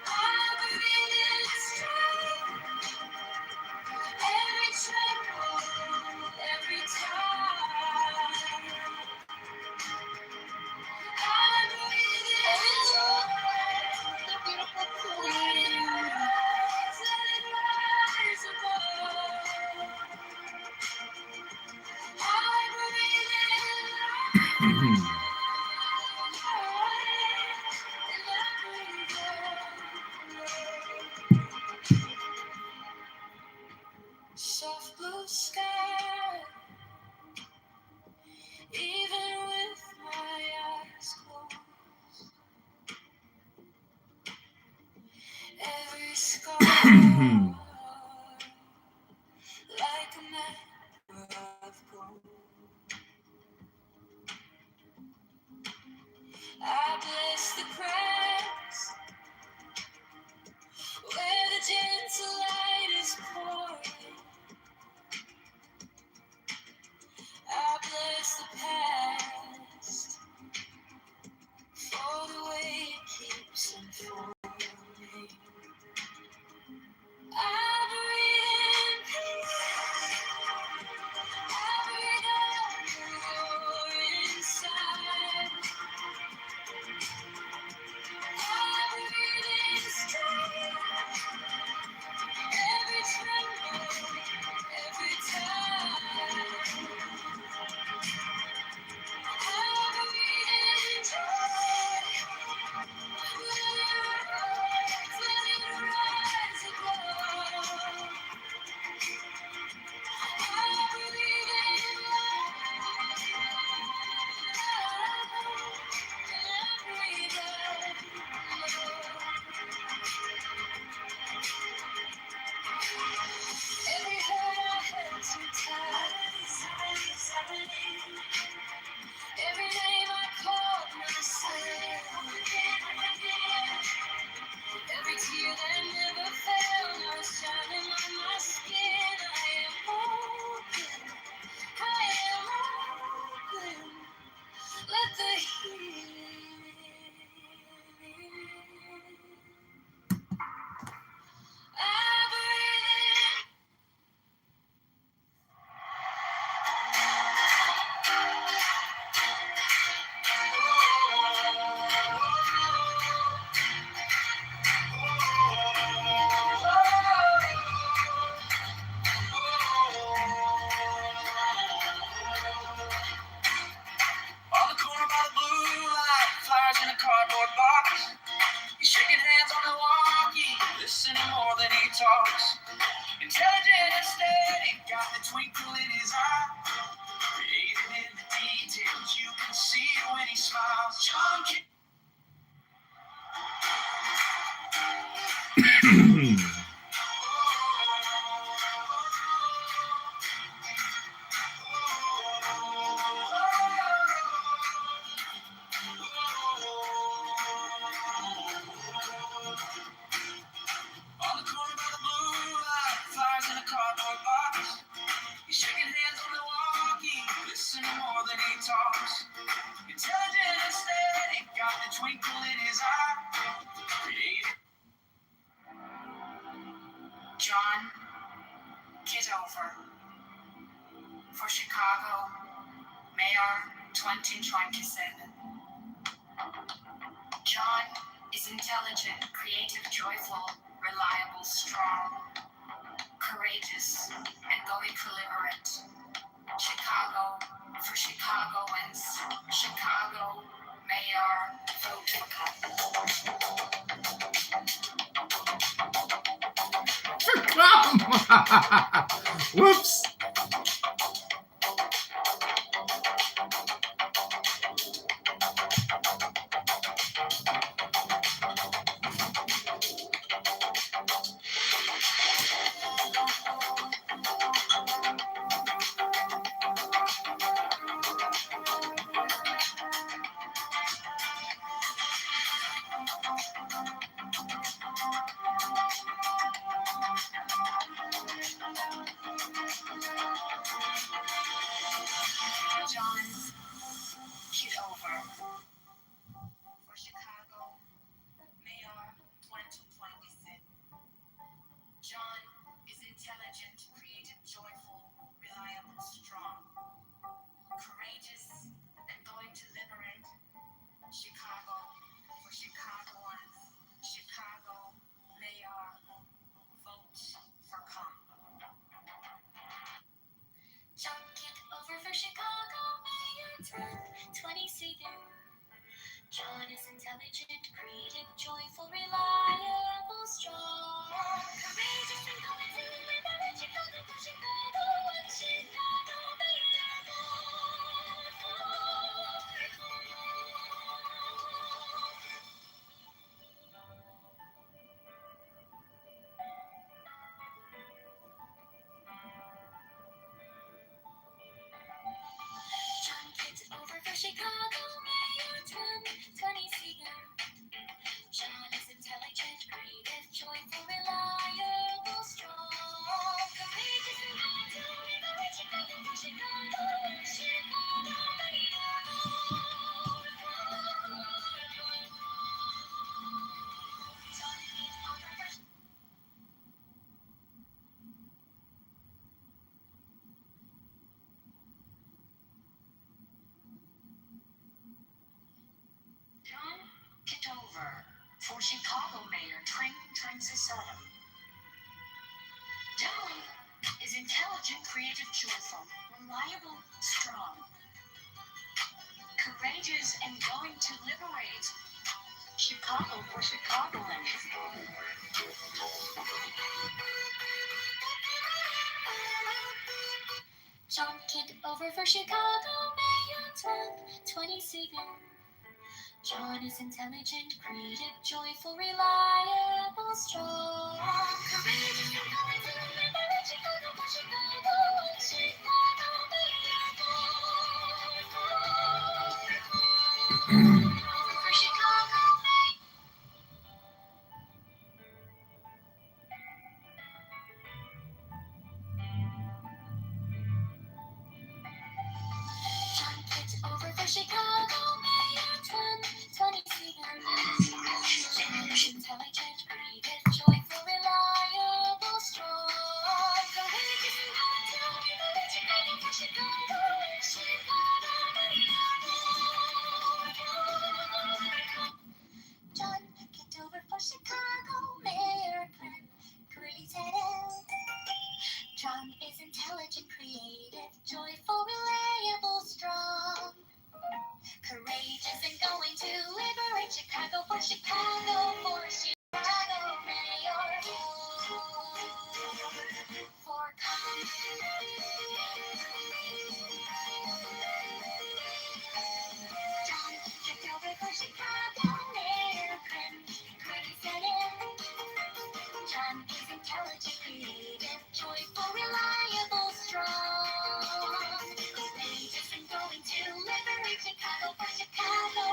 I breathe in strength, every tremble, every time. I breathe in joy, the beautiful queen. Let it rise above. I breathe in light, soft blue sky, even with my eyes closed. Every scar, like a map of gold. I bless the cracks where the gentle light is pouring. I bless the path cardboard box. He's shaking hands on Milwaukee, listening more than he talks. Intelligent and steady, got the twinkle in his eye. Creative. John Kitover for Chicago Mayor 2027. John is intelligent, creative, joyful, reliable, strong, courageous, and going to liberate Chicago for Chicagoans. Chicago Mayor, vote for Whoops. John Kitover for Chicago Mayor 2026. John is intelligent, creative, joyful, reliable, strong, courageous, and going to liberate Chicago for Chicagoans. Chicago Mayor, vote for come. John Kitover for Chicago Mayor 2027. John is intelligent, creative, joyful, reliable, strong, courageous, and going to liberate Chicago for Chicago and Chicago Mayor. John Kitover for Chicago Mayor 2027. John is intelligent, creative, joyful, reliable, strong, courageous, and going to liberate Chicago for Chicago and Chicago Mayor. John Kitover for John Kitover for Chicago Mayor 2027. John is intelligent, creative, joyful, reliable, strong, courageous, and going to liberate Chicago for Chicagoans. John Kitover for Chicago Mayor 2027. John is intelligent, creative, joyful, reliable, strong, courageous, and going to liberate Chicago for Chicago and Chicago Mayor. For Chicago Mayor. John Kitover for Chicago Mayor 2027. John is intelligent, creative, joyful, reliable, strong, courageous, and going to liberate Chicago for Chicago and Chicago Mayor. John Kitover for Chicago Mayor 2027. John is intelligent, creative, joyful, reliable, strong, courageous, and going to liberate Chicago for Chicago Mayor. For come. John Kitover for Chicago Mayor 2027. John is intelligent, creative, joyful, reliable, strong, courageous, and going to liberate Chicago for Chicago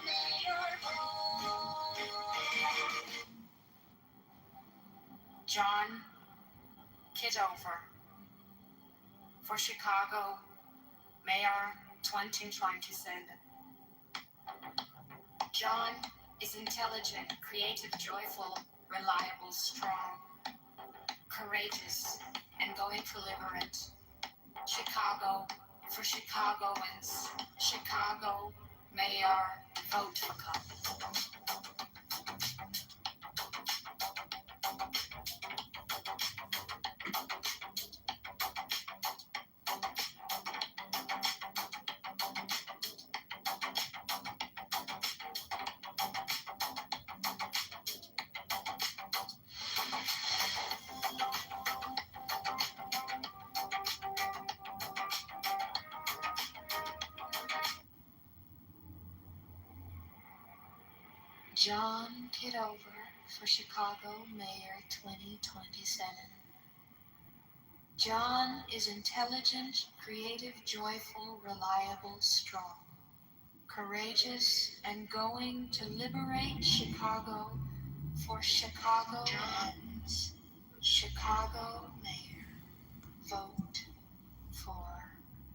Mayor. John Kitover for Chicago Mayor 2027. John is intelligent, creative, joyful, reliable, strong, courageous, and going for liberate. Chicago for Chicagoans. Chicago Mayor, vote for Come. John Kitover for Chicago Mayor 2027. John is intelligent, creative, joyful, reliable, strong, courageous, and going to liberate Chicago for Chicago. John's Chicago Mayor, vote for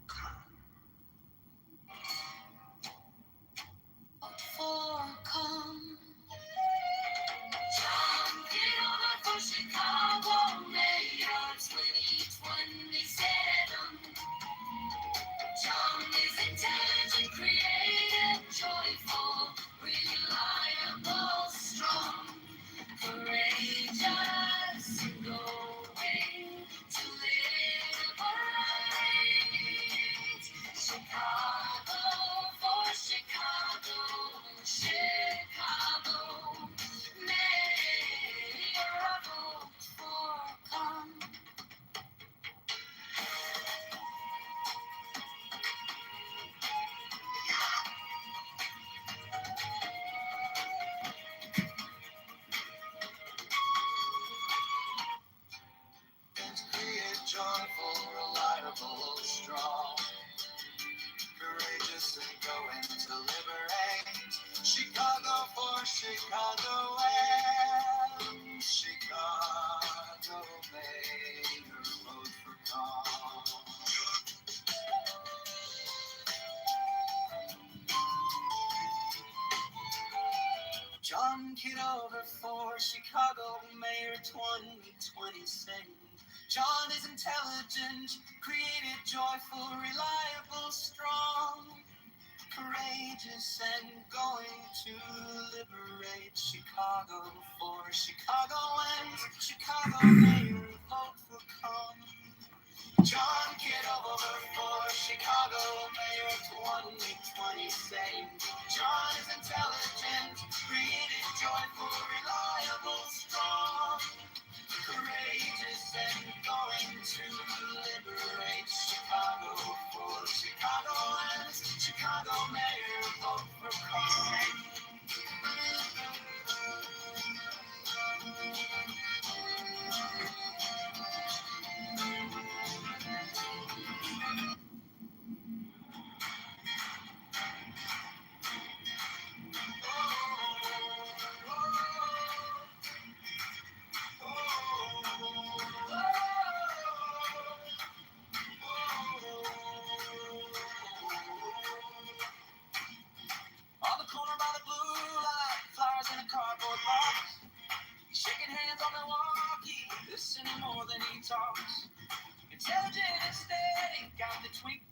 Come. Vote for Come. John Kitover for Chicago Mayor 2027. John is intelligent, creative, joyful, reliable, strong, courageous, and going to liberate Chicago for Chicago, Chicago. Mayor, vote for Come. Create joyful, reliable, strong, courageous, and going to liberate Chicago for Chicago and Chicago Mayor, vote for Come. John Kitover for Chicago Mayor 2027. John is intelligent, creative, joyful, reliable, strong, courageous, and going to liberate Chicago for Chicago and Chicago Mayor, vote for Come. John Kitover for Chicago Mayor 2027. John is intelligent, creative, joyful, reliable, strong, courageous, and going to liberate Chicago for Chicago and Chicago Mayor, vote for Come. On the corner by the blue light, flowers in a cardboard box. He's shaking hands on Milwaukee, listening more than he talks. Intelligent and steady, got the twinkle.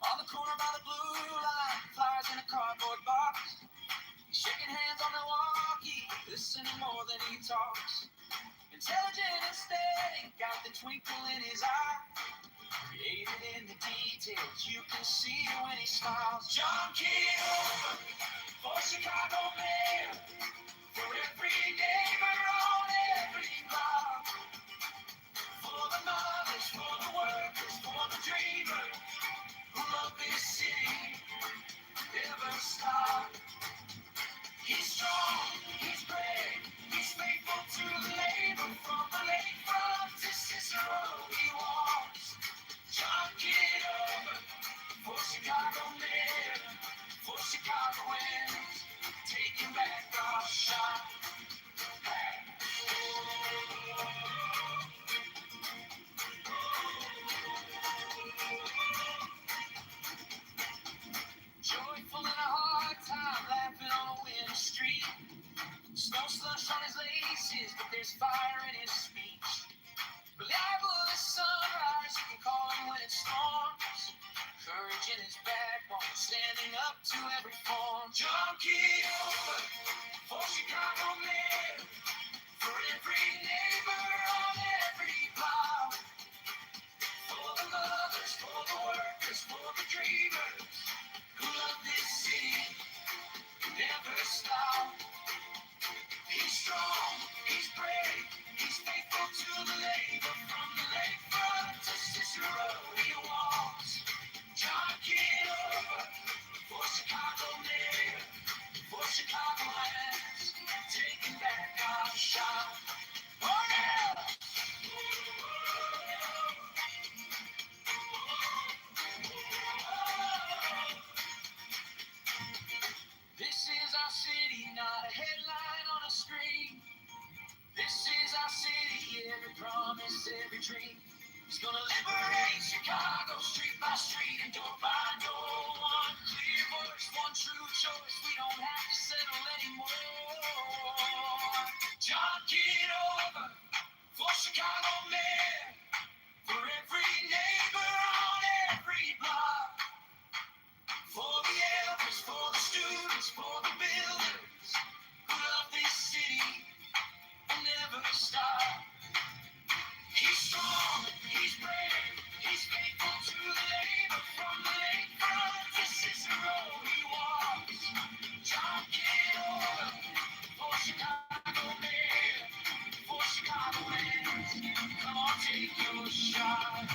On the corner by the blue light, flowers in a cardboard box. He's shaking hands on Milwaukee, listening more than he talks. Intelligent and steady, got the twinkle in his eye. Created in the details, you can see when he smiles. John Kitover for Chicago Mayor, for every neighbor on every block, for the mothers, for the workers, for the dreamers. arms, courage in his backbone, standing up to every form. John Kitover, for Chicago mayor, for every neighbor on every block, for the mothers, for the workers, for the dreamers who love this city, who never stop. He's strong, he's brave, he's faithful to the labor, from the lakefront to Cicero he walks. John Kitover, for Chicago mayor, for Chicago lands, taking back our shot. Oh yeah! This is our city, not a headline on a screen. This is our city, every promise, every dream. He's gonna liberate Chicago, street by street and door by door. One clear voice, one true choice. We don't have to settle anymore. John Kitover, for Chicago mayor, for every neighbor on every block, for the elders, for the students, for the builders who love this city and never stop. He's strong, he's brave, he's faithful to the labor, from the lakefront to Cicero he walks. John Kitover, for Chicago mayor, for Chicago lands. Come on, take your shot.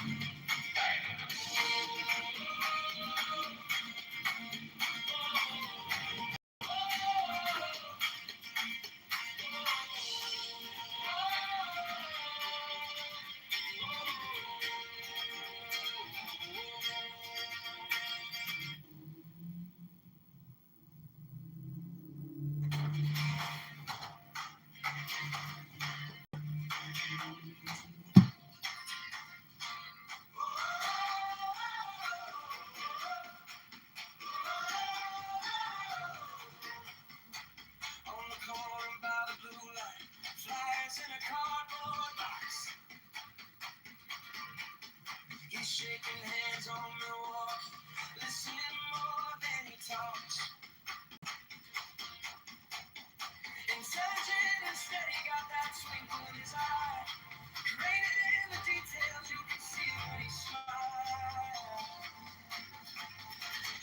On the corner by the blue light, flies in a cardboard box. He's shaking hands on Milwaukee, listening more than he talks. Intelligent and steady, got that twinkle in his eye. Graded in the details, you can see when he smiles.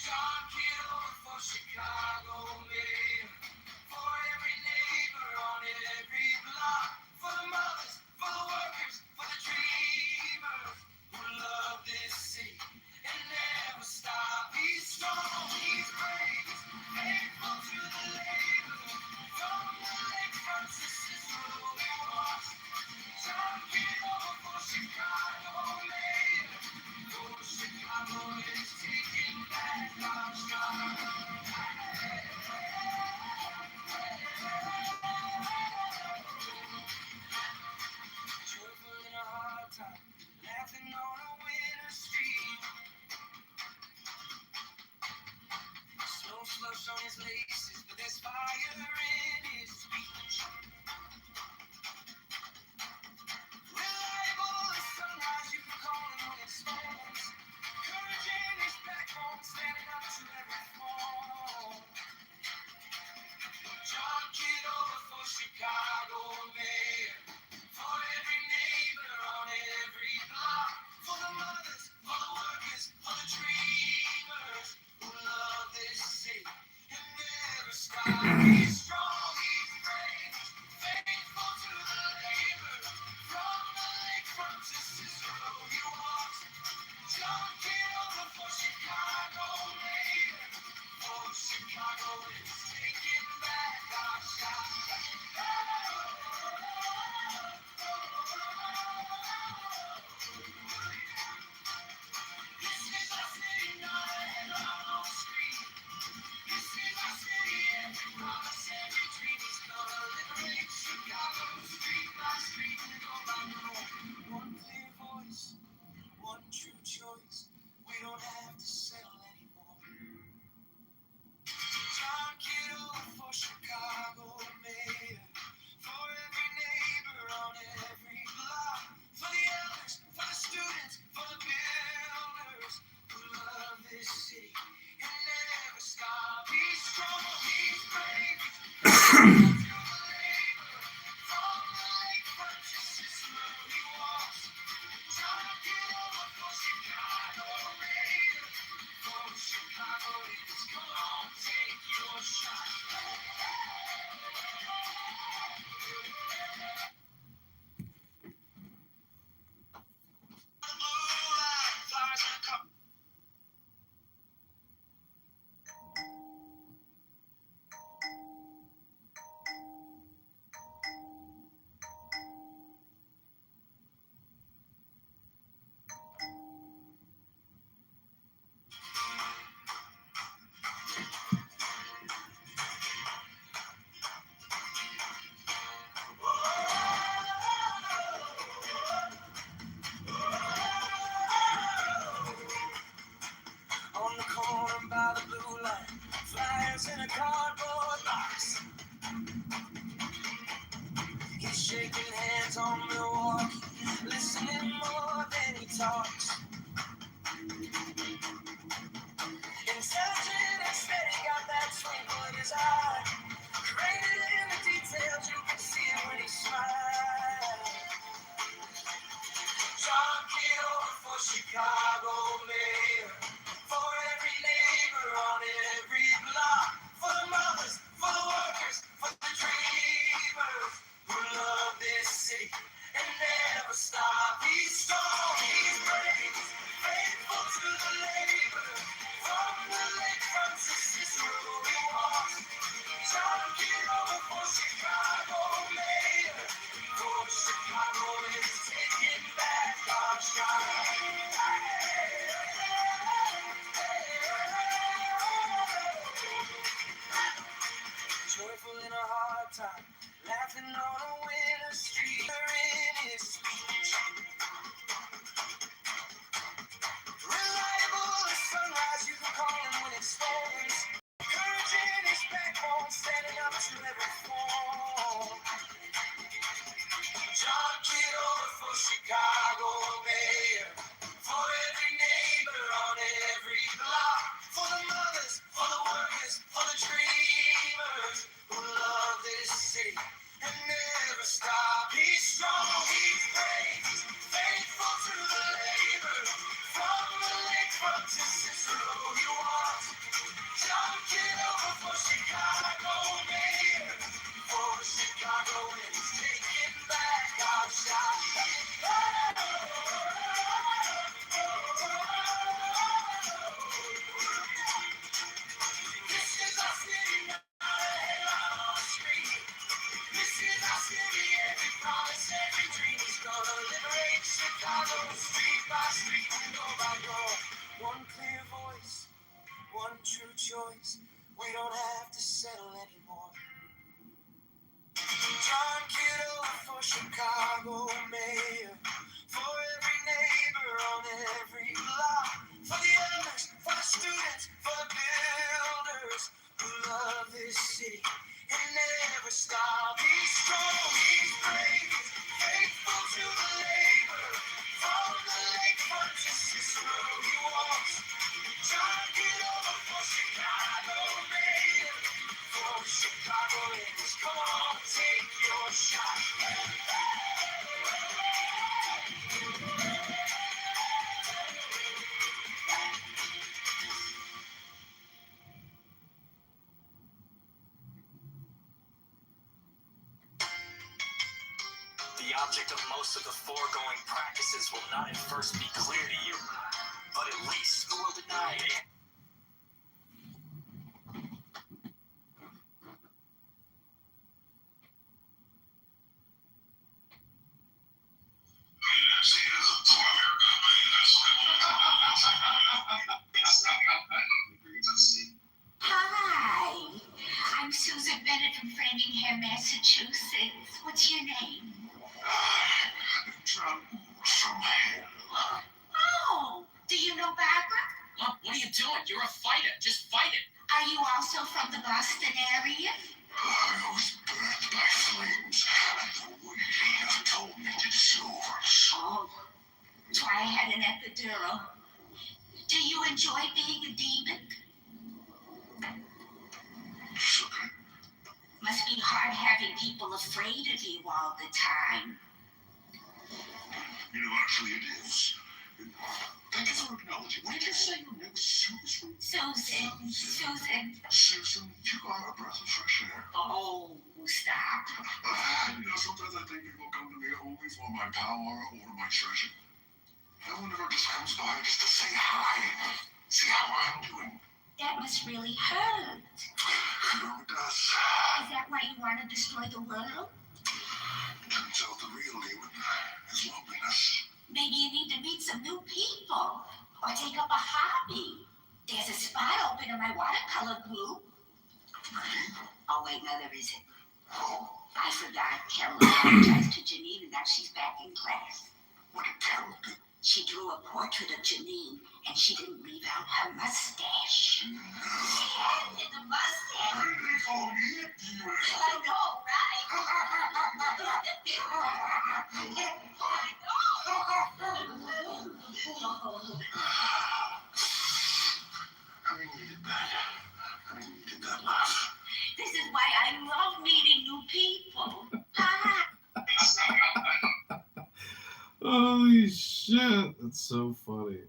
John Kitover, for Chicago mayor, for every neighbor on every block, for the mothers, for the workers, for the dreamers who love this city and never stop. He's strong, he's brave, he's faithful to the labor, from the lakefront to Cicero he walks. John Kitover, for Chicago mayor, for Chicago is taking back our shot. Joyful in a hard time, laughing on a winter street. Snow slush on his laces, but there's fire in his speech. Reliable as sunrise, you can call him when it storms. Courage in his backbone, standing up to every form. John Kitover, for Chicago mayor, for every neighbor on every block, for the mothers, for the workers, for the dreamers who love this city and never stop. He's strong, he's brave, faithful to the labor, from the lakefront to Cicero he walks. John Kitover, for Chicago mayor, for Chicago is taking back our shot. This is our city, not a headline on the screen. This is our city, every promise, On the corner by the blue light, flyers in a cardboard box. He's shaking hands on Milwaukee, listening more than he talks. Intelligent and steady, got that twinkle in his eye. Graded in the details, you can see it when he smiles. John Kitover for Chicago mayor. For every neighbor on every block. For the mothers, for the workers, for the dreamers who love this city and never stop. He's strong, he's brave, faithful to the labor. From the lakefront to Cicero he walks. John Kitover for Chicago mayor. For Chicago is taking back our shine. Joyful in a hard time, laughing on a winter street. In his speech, reliable as sunrise, you can call him when it storms. Courage in his backbone, standing up to every form. John Kitover for Chicago mayor. For every neighbor on every block. For the mothers, for the workers, for the dreamers who love this city and never stop. He's strong, he's brave, faithful to the labor. From the lakefront to Cicero he walks. John Kitover for Chicago mayor. For Chicago and he's taking back our shot. This is our city, not a headline on the street. This is our city, every promise, every dream. He's gonna liberate Chicago, street by street, door by door. One clear voice, one true choice. We don't have to settle anymore. John Kitover for Chicago mayor. For every neighbor on every block. For the elders, for the students, for the builders who love this city and never stop. He's strong, he's brave, faithful to the labor. From the lakefront to Cicero he walks. John Kitover for Chicago mayor. For Chicagoans, come on, take your shot. The object of most of the foregoing practices will not at first be clear to you, but at least who will deny it? Hi, I'm Susan Bennett from Framingham, Massachusetts. What's your name? From hell. Oh, do you know Barbara? Look, what are you doing? You're a fighter. Just fight it. Are you also from the Boston area? I was burned by flames, and the lady told me to do Oh, try I had an epidural. Do you enjoy being a demon? Sugar. Must be hard people afraid of you all the time? You know, actually it is. Thank you for acknowledging. What did you say your name was? Susan? Susan, you are a breath of fresh air. Oh, stop. You know, sometimes I think people come to me only for my power or my treasure. No one ever just comes by just to say hi. See how I'm doing. That must really hurt. Sure it does. Is that why you want to destroy the world? Turns out the real demon is loneliness. Maybe you need to meet some new people or take up a hobby. There's a spot open in my watercolor group. Oh, wait, no, there isn't. I forgot. Carol apologized to Janine, and now she's back in class. What did Carol do? She drew a portrait of Janine, and she didn't leave out her mustache. She added the mustache. They call me a demon. I know, right? I needed that. I needed that laugh. This is why I love meeting new people. Holy shit, that's so funny.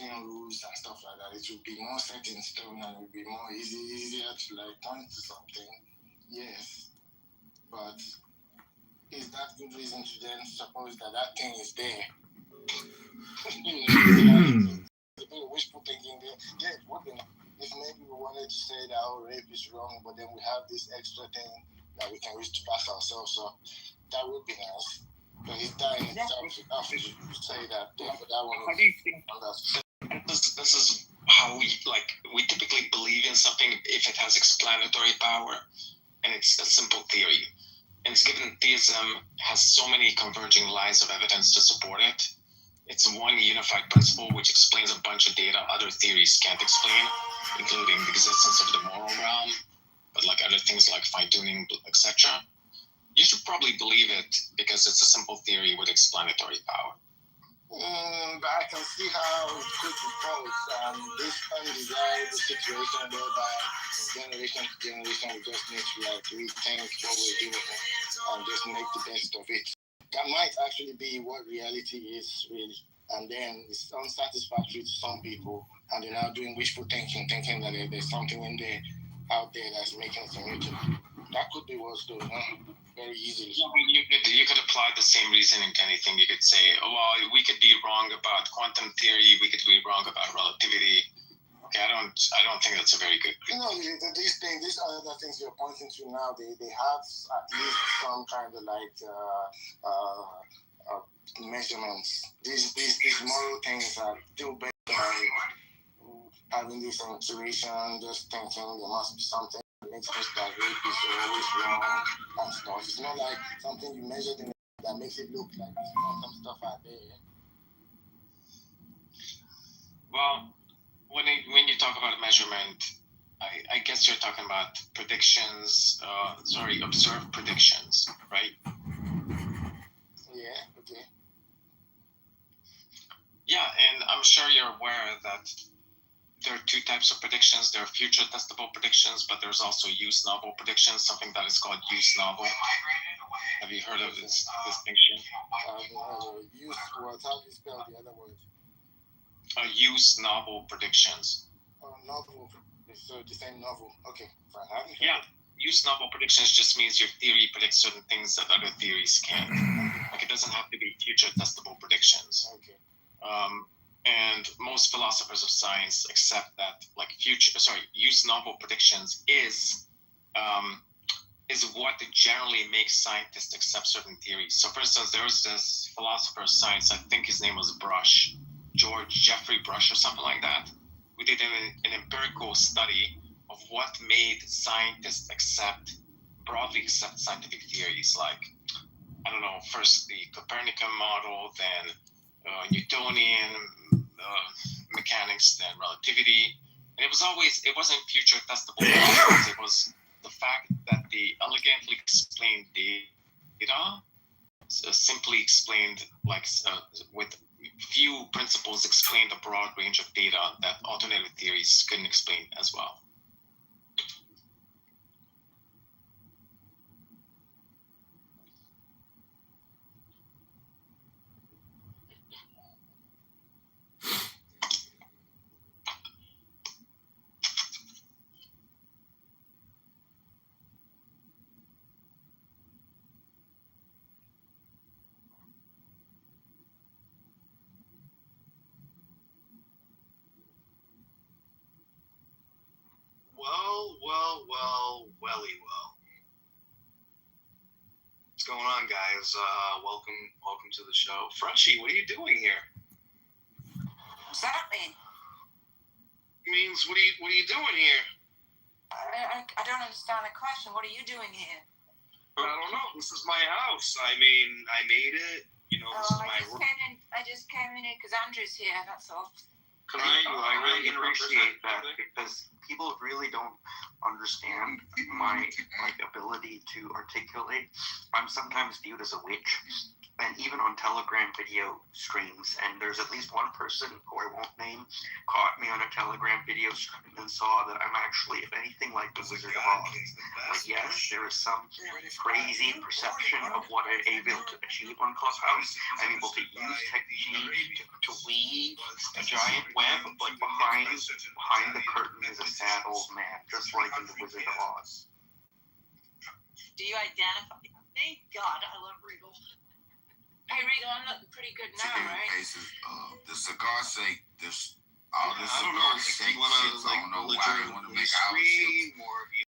Rules and stuff like that, it would be more set in stone and it would be more easier to like point to something. Yes, but is that good reason to then suppose that that thing is there? Wishful thinking there. Yeah, it would be. If maybe we wanted to say that our rape is wrong, but then we have this extra thing that we can use to pass ourselves, so that would be nice. But it's that in itself enough to say that for that one. How do you think this is how we typically believe in something if it has explanatory power and it's a simple theory. And it's given theism has so many converging lines of evidence to support it. It's one unified principle which explains a bunch of data other theories can't explain, including the existence of the moral realm, but like other things like fine-tuning, etc. You should probably believe it because it's a simple theory with explanatory power. But I can see how it could be false. This undesirable situation whereby generation to generation we just need to like rethink what we're doing and just make the best of it. That might actually be what reality is really. And then it's unsatisfactory to some people and they're now doing wishful thinking that there's something in there out there that's making some YouTube. That could be what's going on very easily. You could apply the same reasoning to anything. You could say, oh, well, we could be wrong about quantum theory. We could be wrong about relativity. Okay, I don't think that's a very good. These other things you're pointing to now, they have at least some kind of like measurements. These moral things are still better by having this intuition, just thinking there must be something. Makes us that rape is always wrong and stuff. It's not like something you measured in that makes it look like there's some stuff out there. Well, when you talk about measurement, I guess you're talking about predictions. Observed predictions, right? Yeah. Okay. Yeah, and I'm sure you're aware that there are two types of predictions. There are future testable predictions, but there's also use novel predictions, something that is called use novel. Have you heard of this distinction? Use what? How do you spell the other word? Use novel predictions. Oh, novel. So the same novel. Okay, fine. Yeah, use novel predictions just means your theory predicts certain things that other theories can't. Like it doesn't have to be future testable predictions. Okay. And most philosophers of science accept that use novel predictions is what generally makes scientists accept certain theories. So for instance, there was this philosopher of science, I think his name was Brush, Jeffrey Brush or something like that. We did an empirical study of what made scientists broadly accept scientific theories, like, I don't know, first the Copernican model, then Newtonian mechanics, then relativity. And it wasn't future testable predictions. It was the fact that the elegantly explained data, simply explained, with few principles, explained a broad range of data that alternative theories couldn't explain as well. Well. What's going on, guys? Welcome to the show. Frenchie, what are you doing here? What's that mean? Means what are you doing here? I don't understand the question. What are you doing here? I don't know. This is my house. I mean, I made it. You know, this is my room. I just came in here because Andrew's here. That's all. I really appreciate that because people really don't understand my ability to articulate. I'm sometimes viewed as a witch, and even on Telegram video streams. And there's at least one person who I won't name caught me on a Telegram video stream and saw that I'm actually, if anything, like the Wizard of Oz. Like, yes, there is some crazy perception of what I'm able to achieve on Clubhouse. I'm able to use technology to weave a giant web, but behind the curtain is a sad old man, just like in the Wizard of Oz. Do you identify? Thank God, I love Regal. Hey, Regal, I'm looking pretty good now, right? Cases, the cigar sake, all the cigar sake shits, I don't know why they want to make our shit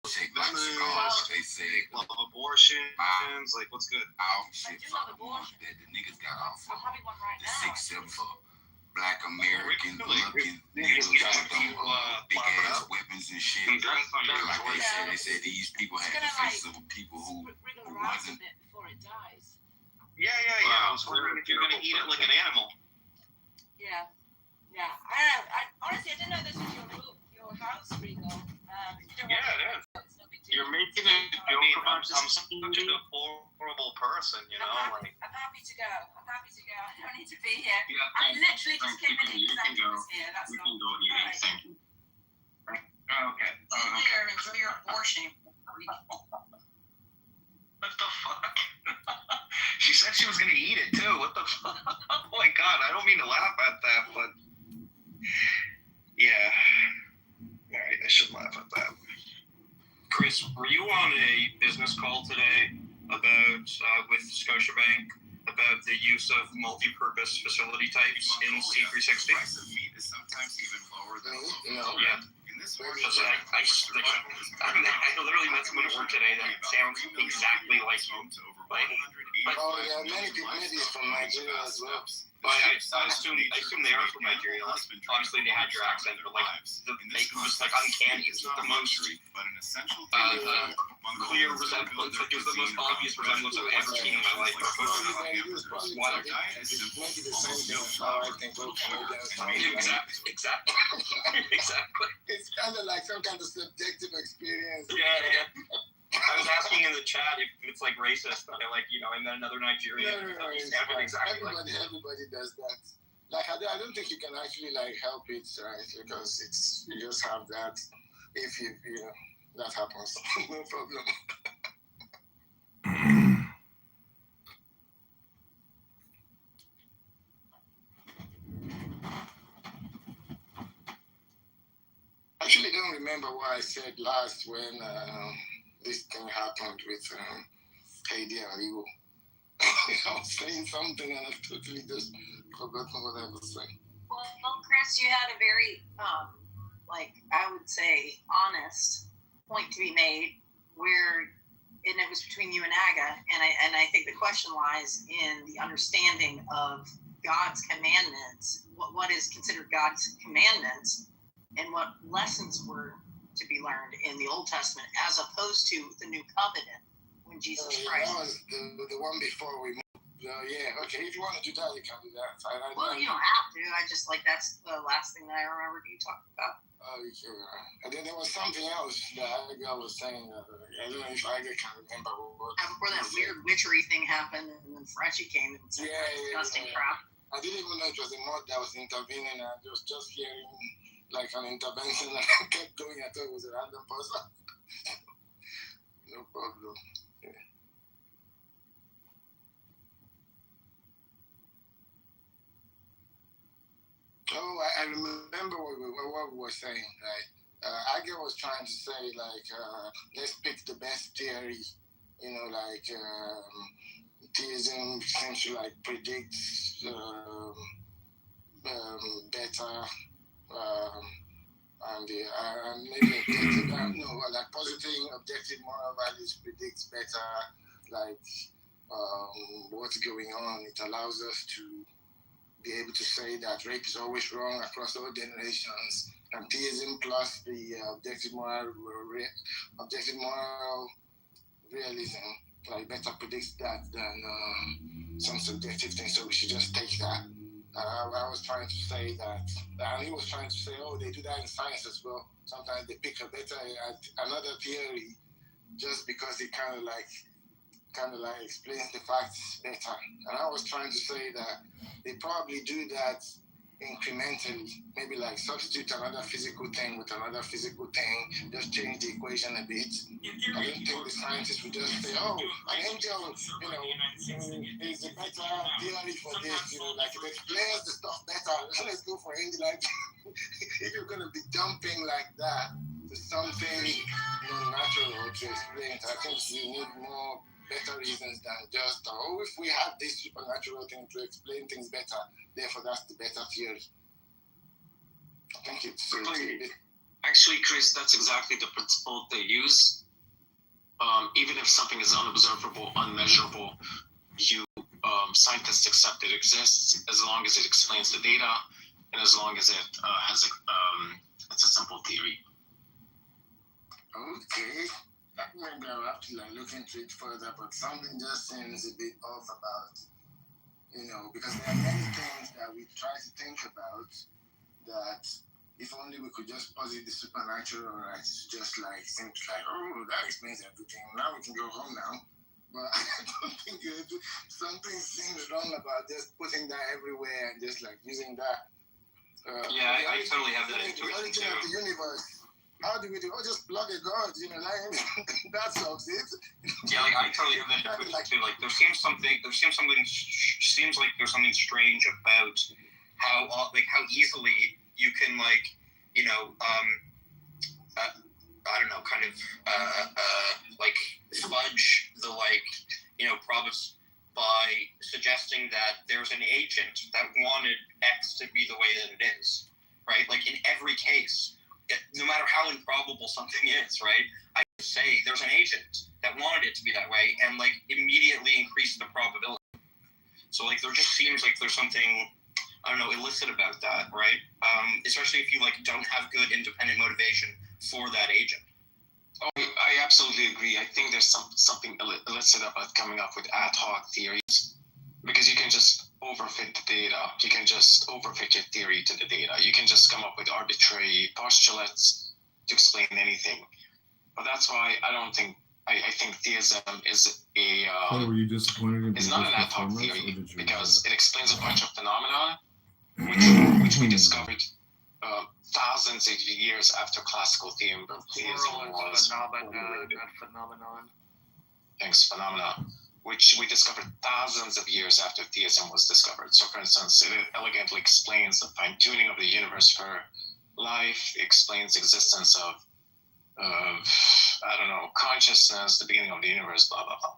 shake like cigars. They say love abortions, like what's good? Our shit for the ones that the niggas got off of. The 6-7 for Black American looking niggas with them big ass weapons and shit. Like they said these people had the faces of people who wasn't. Before it dies. Yeah. I was wondering if you're gonna eat it like an animal. Yeah. I honestly, I didn't know this was your house, Regal. Yeah, it is. You're making a joke about I'm such a horrible person, you know. I'm happy to go. I don't need to be here. I literally just came in here because Andrew was here. That's we all. can go here. Right. Thank you. Okay. There, enjoy your abortion. What the fuck? She said she was gonna eat it too. What the fuck? Oh my god, I don't mean to laugh at that, but yeah. Alright, I should laugh at that. Chris, were you on a business call today about with Scotiabank about the use of multi-purpose facility types in C360? Price of meat is sometimes even lower than Yeah. Because I literally met someone at work today that sounds exactly like you. Like, Oh, yeah, many people maybe from Nigeria as well. But I assume they are from Nigeria. Like, obviously, they had your accent, but like they was like uncanny. It's the most clear resemblance. Like it was the most obvious resemblance I've ever seen in my life. Maybe the same thing as how I think all Canadians. Exactly. It's kind of like some kind of subjective experience. Yeah. I was asking in the chat if it's like racist, but and then another Nigerian. No, Exactly. everybody does that. Like I don't think you can actually like help it, right? Because you just have that. If you that happens, no problem. I actually don't remember what I said last when this thing happened with Heidi and Leo. I was saying something and I totally just forgotten what I was saying. Well, Chris, you had a very, I would say, honest point to be made and it was between you and Aga, and I think the question lies in the understanding of God's commandments, what is considered God's commandments, and what lessons were to be learned in the Old Testament as opposed to the New Covenant when Jesus Christ. That was the one before we moved. Okay, if you want to do that, you can do that. You don't have to. I just that's the last thing that I remembered you talking about. And then there was something else that Aga was saying. I don't know if Aga can remember what. Before that weird witchery thing happened, and then Frenchie came and said disgusting crap. I didn't even know it was a mod that was intervening. I was just hearing like an intervention, and I kept going. I thought it was a random person. No problem. Yeah. Oh, I remember what we were saying, right? Aga was trying to say, let's pick the best theory, theism seems to, predict better, and maybe objective, positive, objective moral values predicts better, what's going on. It allows us to be able to say that rape is always wrong across all generations, and theism plus the objective moral realism better predicts that than some subjective things. So we should just take that. I was trying to say that, and he was trying to say, they do that in science as well. Sometimes they pick another theory just because it kind of explains the facts better. And I was trying to say that they probably do that incrementally, maybe substitute another physical thing with another physical thing, just change the equation a bit. I don't think the scientists would just say, an angel, is a better theory for this, it explains the stuff better. Let's go for angel. If you're going to be jumping like that to something non-natural to explain it, I think you need more better reasons than just, if we have this supernatural thing to explain things better, therefore that's the better theory. I think it's Actually, Chris, that's exactly the principle they use. Even if something is unobservable, unmeasurable, scientists accept it exists as long as it explains the data and as long as it it's a simple theory. Okay. Maybe I'll have to look into it further, but something just seems a bit off about, because there are many things that we try to think about that if only we could just posit the supernatural, right? It's just seems that explains everything. Now we can go home now. But I don't think something seems wrong about just putting that everywhere and just using that. I totally have that intuition too. The origin of the universe. How do we do? Just plug a god, that solves it. I totally have that intuition too. There seems like there's something strange about how easily you can fudge the promise by suggesting that there's an agent that wanted X to be the way that it is, right? In every case, no matter how improbable something is, right? say there's an agent that wanted it to be that way and like immediately increased the probability. So like there just seems like there's something, I don't know, illicit about that, right? Especially if you like don't have good independent motivation for that agent. Oh, I absolutely agree. I think there's something illicit about coming up with ad hoc theories, because you can just overfit the data. You can just overfit your theory to the data. You can just come up with arbitrary postulates to explain anything. But that's why I think theism is So were you disappointed in is not an ad hoc performance, theory or did you because it explains a bunch of phenomena which we discovered thousands of years after classical theism was phenomenon. Thanks, phenomena, which we discovered thousands of years after theism was discovered. So, for instance, it elegantly explains the fine-tuning of the universe for life, explains the existence of I don't know, consciousness, the beginning of the universe, blah, blah, blah.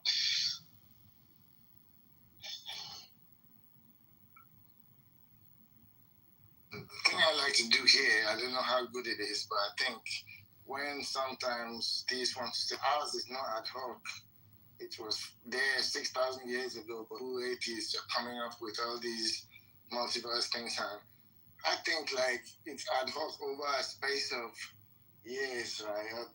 The thing I like to do here, I don't know how good it is, but I think when sometimes these want to say ours is not ad hoc, it was there 6,000 years ago, but who atheists are coming up with all these multiverse things, and I think like it's ad hoc over a space of years, right?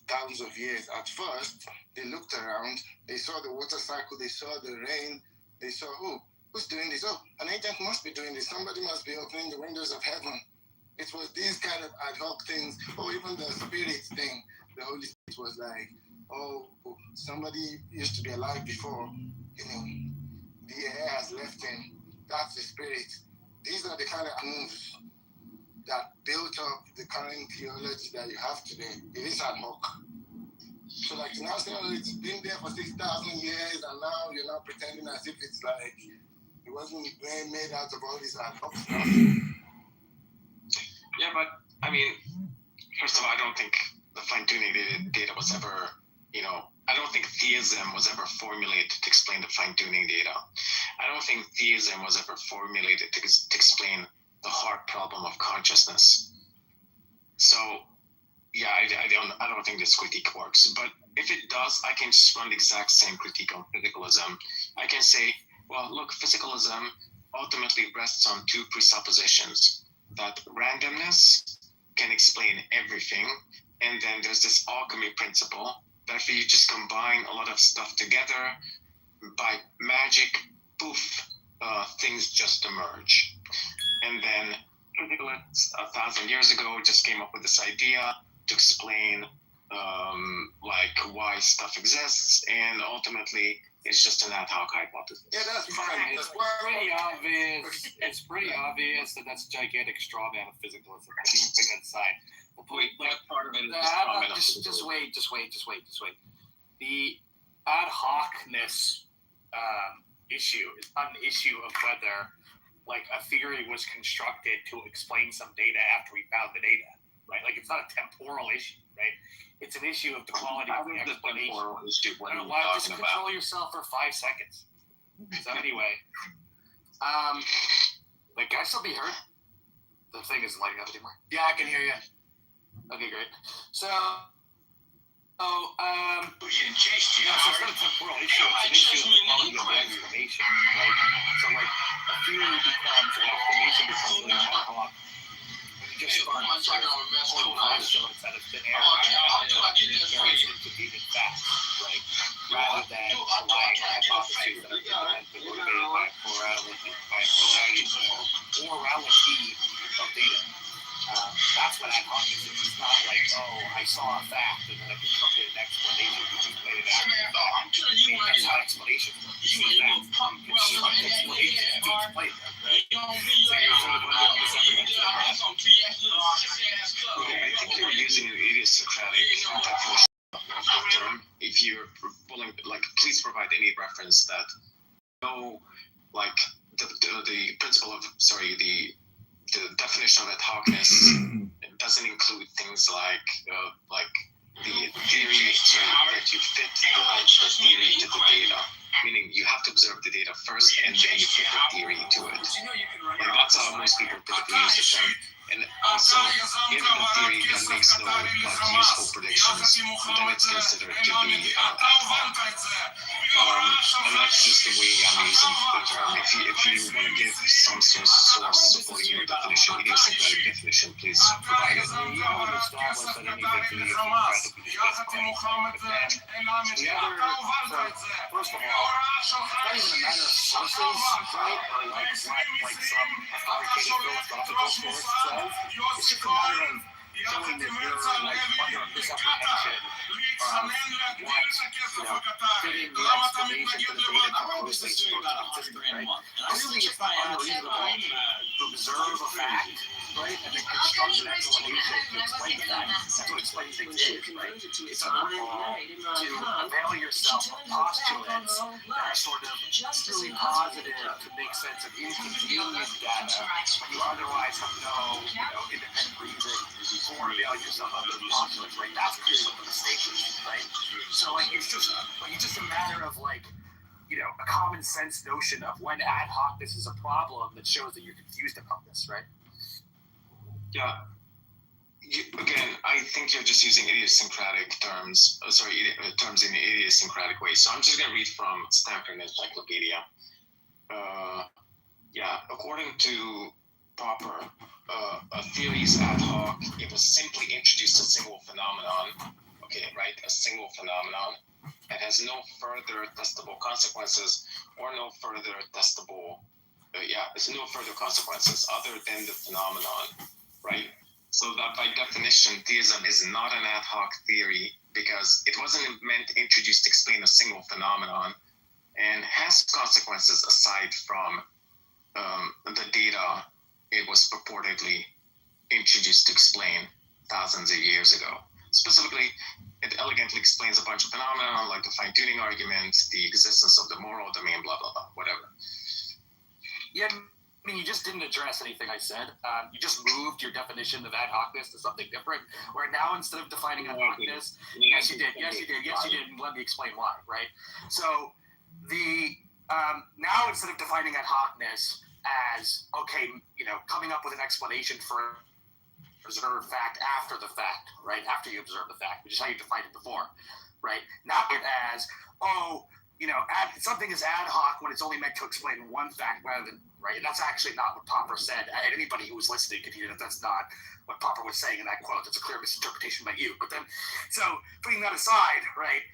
Thousands of years. At first, they looked around, they saw the water cycle, they saw the rain, they saw, oh, who's doing this? Oh, an agent must be doing this. Somebody must be opening the windows of heaven. It was these kind of ad hoc things, or even the spirit thing. The Holy Spirit was like, oh, somebody used to be alive before, you know, the air has left him. That's the spirit. These are the kind of moves that built up the current theology that you have today. It is ad hoc. So like now it's been there for 6,000 years, and now you're not pretending as if it's like it wasn't made out of all this ad hoc stuff. Yeah, but I mean, first of all, I don't think the fine-tuning data was ever, you know, I don't think theism was ever formulated to explain the fine-tuning data. I don't think theism was ever formulated to explain the hard problem of consciousness. So, yeah, I don't think this critique works. But if it does, I can just run the exact same critique on physicalism. I can say, well, look, physicalism ultimately rests on two presuppositions: that randomness can explain everything, and then there's this alchemy principle that if you just combine a lot of stuff together, by magic, poof, things just emerge. And then physicalists 1,000 years ago just came up with this idea to explain like why stuff exists, and ultimately it's just an ad hoc hypothesis. Yeah, that's fine. It's pretty obvious. It's pretty obvious that that's a gigantic straw man of physicalism. You can put that aside. What part of it is just wait. The ad hocness issue is not an issue of whether like a theory was constructed to explain some data after we found the data, right? Like it's not a temporal issue, right? It's an issue of the quality of the explanation. What are you Why talking just about? control yourself for 5 seconds? So anyway, like can I still be heard? The thing isn't lighting up anymore. Yeah, I can hear you. Okay, great. So, We're getting chased here. so it's not a temporal issue. It's an issue of the quality of the explanation, right? So, like, a theory becomes, an explanation becomes really ad hoc. You just start sort of pulling milestones out of thin air and various inconvenient facts, right? Rather than relying on hypotheses that are fundamentally motivated by plurality of data. That's what ad hoc is. It's not like, oh, I saw a fact and then I constructed an explanation to explain it out. That's how explanations work. You see facts, construct explanations to explain them, right? So you're sort of under misapprehension. I think you're using an idiosyncratic definition of the term. If you're willing, like, please provide any reference that like the principle of the definition of ad hocness doesn't include things like the theory that you fit the theory to the data, meaning you have to observe the data first and then you fit the theory to it. And that's how most people typically use the term. and also given a theory that makes no useful predictions, then it's considered to be ad hoc. And that's just the way I'm using the term. If you want to give some source supporting your definition, idiosyncratic definition, please provide it. You haven't established that anything idiosyncratic is difficult. The other, first of all, it's not even a matter of sources, right? Or like what some authoritative philosophical source says. It's just a matter of showing that you're like under a misapprehension of what, fitting the explanation to the data proposed is supposed to exist, right? Clearly, it's not unreasonable to observe a fact, right? And then construct an explanation to explain the fact. That's what explaining things is, right? It's unreasonable to avail yourself of postulates that are sort of really positive to make sense of inconvenient data when you otherwise have no, independent reason or avail yourself of those postulates, right? That's clearly what the mistake is, right? So it's just a matter of a common sense notion of when ad hocness is a problem that shows that you're confused about this, right? Yeah. Again, I think you're just using idiosyncratic terms. Terms in an idiosyncratic way. So I'm just going to read from Stanford Encyclopedia. According to Popper, a theory is ad hoc. It will simply introduce a single phenomenon. Okay, right? A single phenomenon. It has no further testable consequences or no further testable. There's no further consequences other than the phenomenon, right? So that by definition, theism is not an ad hoc theory because it wasn't meant to introduce to explain a single phenomenon and has consequences aside from the data it was purportedly introduced to explain thousands of years ago. Specifically, it elegantly explains a bunch of phenomena like the fine-tuning argument, the existence of the moral domain, blah, blah, blah, whatever. Yeah, I mean, you just didn't address anything I said. You just moved your definition of ad hocness to something different, where now instead of defining ad hocness, yes, you did, and let me explain why, right? So now instead of defining ad hocness as, coming up with an explanation for observe fact after the fact, right? After you observe the fact, which is how you defined it before, right? Not it as, something is ad hoc when it's only meant to explain one fact rather than, right? And that's actually not what Popper said. Anybody who was listening could hear that that's not what Popper was saying in that quote. That's a clear misinterpretation by you. But then, so putting that aside, right?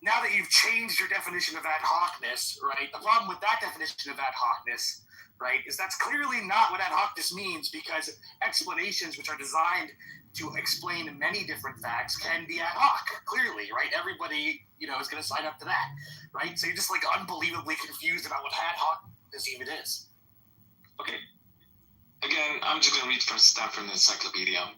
Now that you've changed your definition of ad hocness, right? The problem with that definition of ad hocness, right, is that's clearly not what ad hocness means, because explanations which are designed to explain many different facts can be ad hoc, clearly, right? Everybody, is going to sign up to that, right? So you're just unbelievably confused about what ad hocness even is. Okay. Again, I'm just going to read from Stanford Encyclopedia.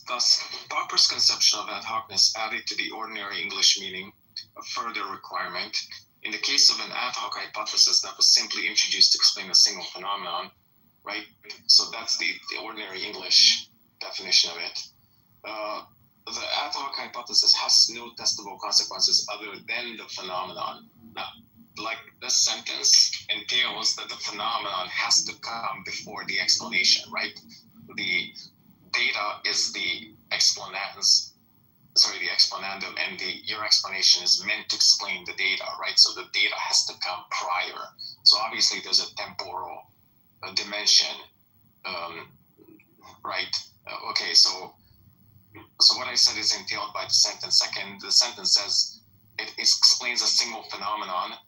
Thus, Popper's conception of ad hocness added to the ordinary English meaning a further requirement. In the case of an ad hoc hypothesis that was simply introduced to explain a single phenomenon, right? So that's the ordinary English definition of it. The ad hoc hypothesis has no testable consequences other than the phenomenon. Now, like this sentence entails that the phenomenon has to come before the explanation, right? The data is the explanandum, and your explanation is meant to explain the data, right? So the data has to come prior. So obviously there's a temporal dimension, right? So what I said is entailed by the sentence. Second, the sentence says it explains a single phenomenon,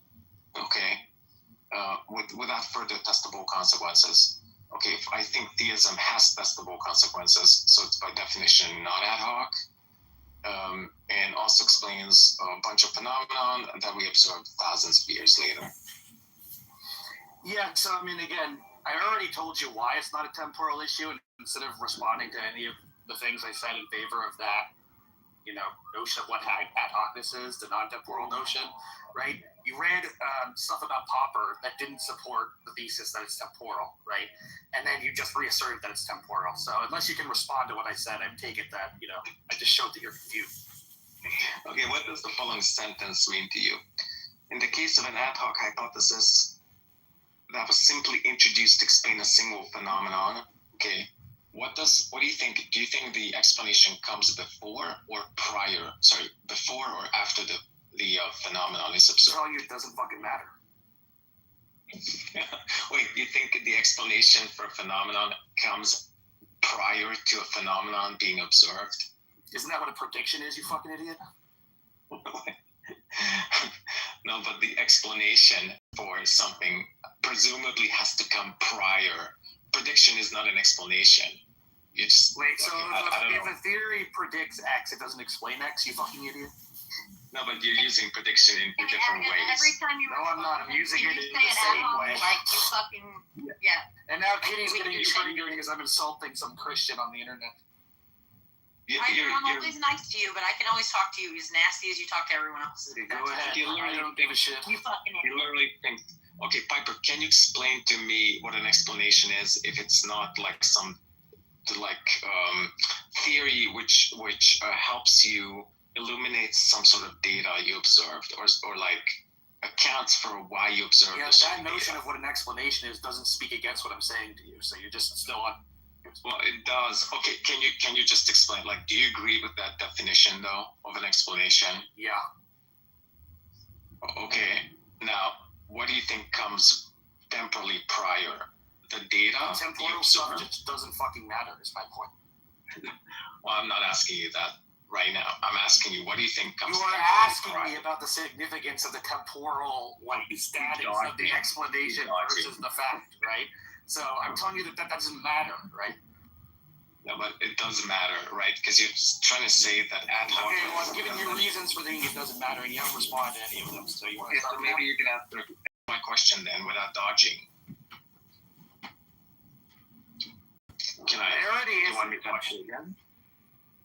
without further testable consequences. Okay, I think theism has testable consequences, so it's by definition not ad hoc, and also explains a bunch of phenomenon that we observed thousands of years later. Yeah, so I mean, again, I already told you why it's not a temporal issue, and instead of responding to any of the things I said in favor of that, notion of what ad hocness is, the non-temporal notion, right? You read stuff about Popper that didn't support the thesis that it's temporal, right? And then you just reasserted that it's temporal. So unless you can respond to what I said, I take it that, I just showed that you're confused. Okay, what does the following sentence mean to you? In the case of an ad hoc hypothesis that was simply introduced to explain a single phenomenon, What do you think? Do you think the explanation comes before or prior? Sorry, before or after the phenomenon is I'll observed? tell you, it doesn't fucking matter. Wait, do you think the explanation for a phenomenon comes prior to a phenomenon being observed? Isn't that what a prediction is, you fucking idiot? No, but the explanation for something presumably has to come prior. Prediction is not an explanation. You just Wait, so I don't if know. a theory predicts X, it doesn't explain X, you fucking idiot? No, but you're using prediction in two different ways. Every time you No, I'm not. I'm using it in say the it same out, way. like you fucking yeah. And now Kitty's getting triggered because I'm insulting some Christian on the internet. I'm always nice to you, but I can always talk to you as nasty as you talk to everyone else. Go ahead. I don't give a shit. You fucking You idiot. literally think, okay, Piper, can you explain to me what an explanation is if it's not like some theory which helps you illuminate some sort of data you observed or like accounts for why you observed Yeah, this that notion of what an explanation is doesn't speak against what I'm saying to you, so you're just still on. Well, it does. Okay, can you just explain? Like, do you agree with that definition though of an explanation? Yeah. Okay. Now, what do you think comes temporally prior? The data? Temporal stuff just doesn't fucking matter, is my point. Well, I'm not asking you that right now. I'm asking you, what do you think comes You are temporally asking prior? me about the significance of the temporal status of the explanation versus the fact, right? So I'm telling you that doesn't matter, right? No, but it does matter, right? Because you're trying to say that ad hoc. Okay, well, I'm giving you reasons for thinking it doesn't matter, and you haven't responded to any of them. So you want to start So maybe you can answer my question then without dodging. Can I? already You want answered me the to question again.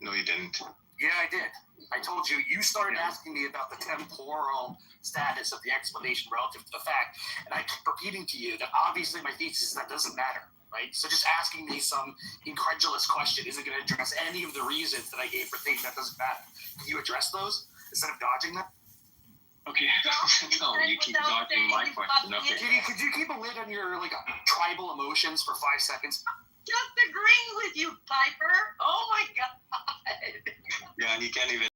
No, you didn't. Yeah, I did. I told you. You started asking me about the temporal status of the explanation relative to the fact, and I kept repeating to you that obviously my thesis is that doesn't matter, right? So just asking me some incredulous question isn't going to address any of the reasons that I gave for thinking that doesn't matter. Can you address those instead of dodging them? Okay. No, you keep dodging my question. Okay. Kitty, could you keep a lid on your tribal emotions for 5 seconds? Just agreeing with you, Piper. Oh my god. Yeah, and he can't even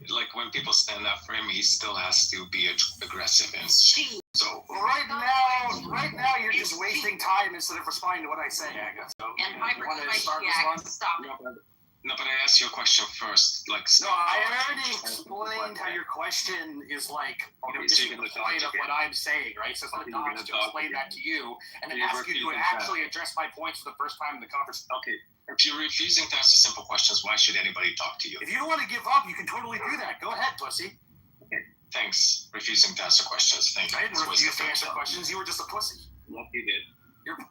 like when people stand up for him, he still has to be aggressive and so. Right now you're just wasting time instead of responding to what I say, Aga. So And Piper, want to start responding? stop it. No, but I asked you a question first. Like, No, I already explained how your question is missing the point of what I'm saying, right? So it's not dodge to explain that to you and then ask you to actually address my points for the first time in the conversation. Okay. If you're refusing to answer simple questions, why should anybody talk to you? If you don't want to give up, you can totally do that. Go ahead, pussy. Okay. Thanks. Refusing to answer questions. Thank you. I didn't refuse to answer questions. You were just a pussy. Yes, you did.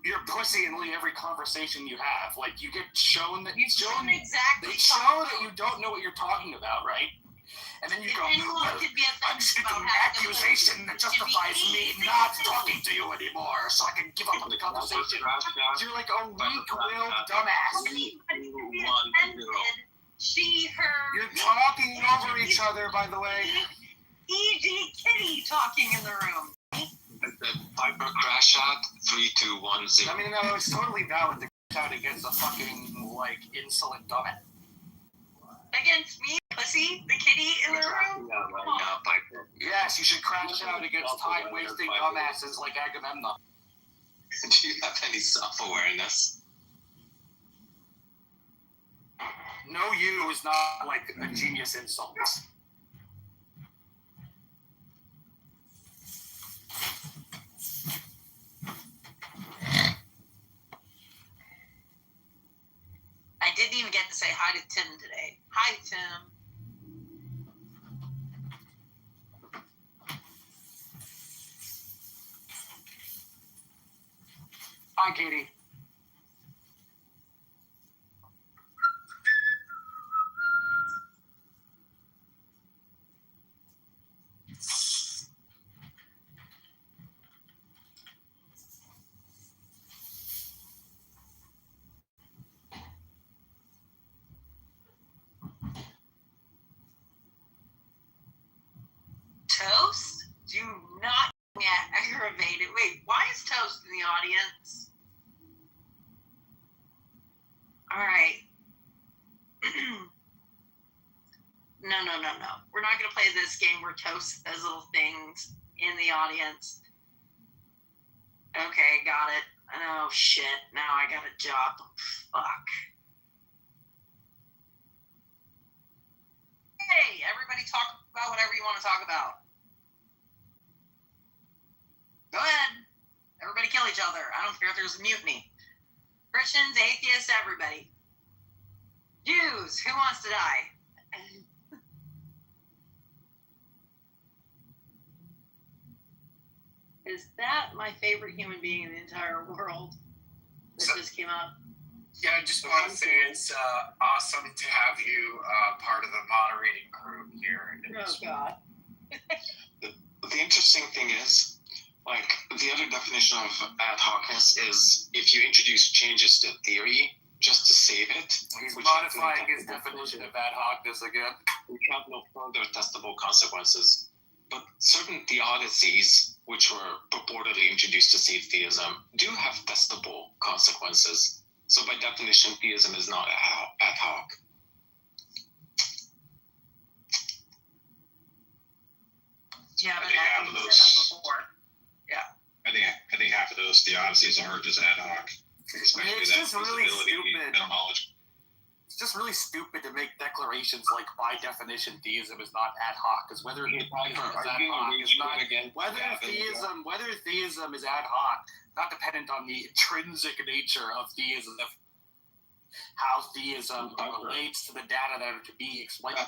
You're pussy in every conversation you have. Like you get shown that You've shown exactly. They show that you don't know what you're talking about, right? And then you go, anyone could be I'm just going to do an accusation that justifies me not talking to you anymore, so I can give up on the conversation. You're like a weak-willed dumbass. She, her. You're talking over each other, by the way. E.g. Kitty talking in the room. The Piper crash out 3, 2, 1, 0. I mean, no, it's totally valid to crash out against a fucking insolent dumbass. Against me, pussy, the kitty in the room. Piper. Yes, you should crash out against time-wasting dumbasses like Agamemnon. Do you have any self-awareness? No, you is not like a genius insult. I didn't even get to say hi to Tim today. Hi, Tim. Hi, Katie. Toast? Do not get aggravated. Wait, why is Toast in the audience? All right. No. We're not going to play this game where Toast says little things in the audience. Okay, got it. Oh, shit. Now I got a job. Fuck. Hey, everybody talk about whatever you want to talk about. Go ahead. Everybody kill each other. I don't care if there's a mutiny. Christians, atheists, everybody. Jews, who wants to die? Is that my favorite human being in the entire world that just came up? Yeah, I just want to say it's awesome to have you part of the moderating group here. Oh, God. The interesting thing is, like, the other definition of ad hocness is if you introduce changes to theory just to save it. He's modifying his definition of ad hocness again. We have no further testable consequences. But certain theodicies, which were purportedly introduced to save theism, do have testable consequences. So by definition, theism is not ad hoc. Yeah, but I think before. Yeah. I think half of those theodicies are just ad hoc. Especially It's that just really visibility, stupid. middle knowledge. It's just really stupid to make declarations like, by definition, theism is not ad hoc. Because whether theism is ad hoc is not whether theism is ad hoc, not dependent on the intrinsic nature of theism, how theism relates to the data that are to be explained. So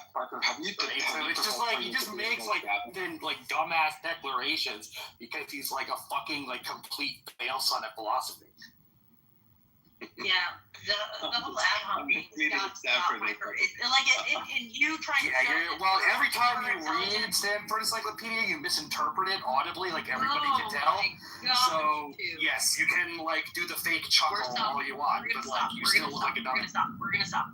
it's just like he just makes like dumbass declarations because he's like a fucking like complete fail son at philosophy. Yeah, the whole ad hoc thing has got to stop, Piper. And you trying to... Well, every time you read Stanford Encyclopedia, you misinterpret it audibly, like everybody can tell. So, yes, you can, like, do the fake chuckle all you want, but, like, you still look like a dumb... We're gonna stop.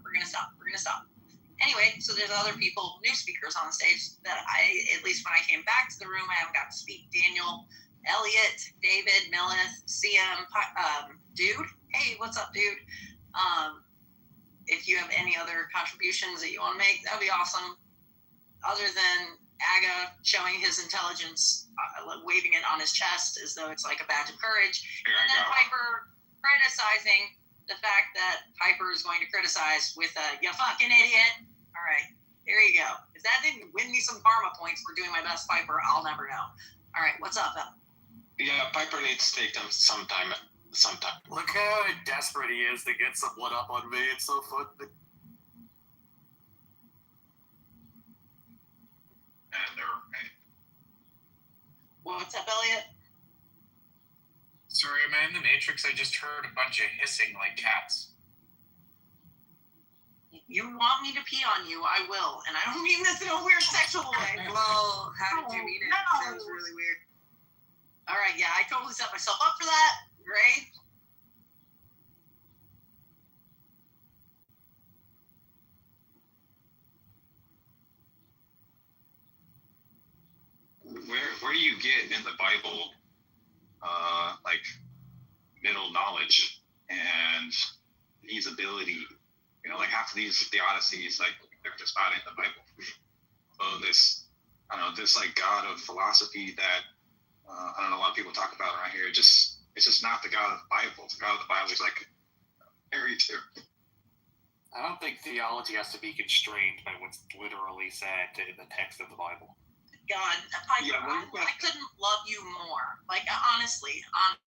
Anyway, so there's other people, new speakers on the stage that at least when I came back to the room, I haven't got to speak. Daniel, Elliot, David, Millith, CM, Dude. Hey, what's up, dude? If you have any other contributions that you want to make, that'd be awesome. Other than Aga showing his intelligence, waving it on his chest as though it's like a badge of courage, and then Piper criticizing the fact that Piper is going to criticize with a "you fucking idiot." All right, there you go. If that didn't win me some karma points for doing my best Piper, I'll never know. All right, what's up, El? Yeah, Piper needs to take them sometime. Look how desperate he is to get some one up on me. It's so fun. What's up, Elliot? Sorry, am I in the Matrix? I just heard a bunch of hissing like cats. You want me to pee on you, I will. And I don't mean this in a weird sexual way. Well, how did you mean it? That was really weird. All right, yeah, I totally set myself up for that. Great. Where do you get in the Bible, like middle knowledge and feasibility? You know, like half of these theodicies, like they're just not in the Bible. So this like God of philosophy that I don't know a lot of people talk about around here. It's just not the God of the Bible. The God of the Bible is like married to. I don't think theology has to be constrained by what's literally said in the text of the Bible. God, Piper, I couldn't love you more. Like, honestly. Aga,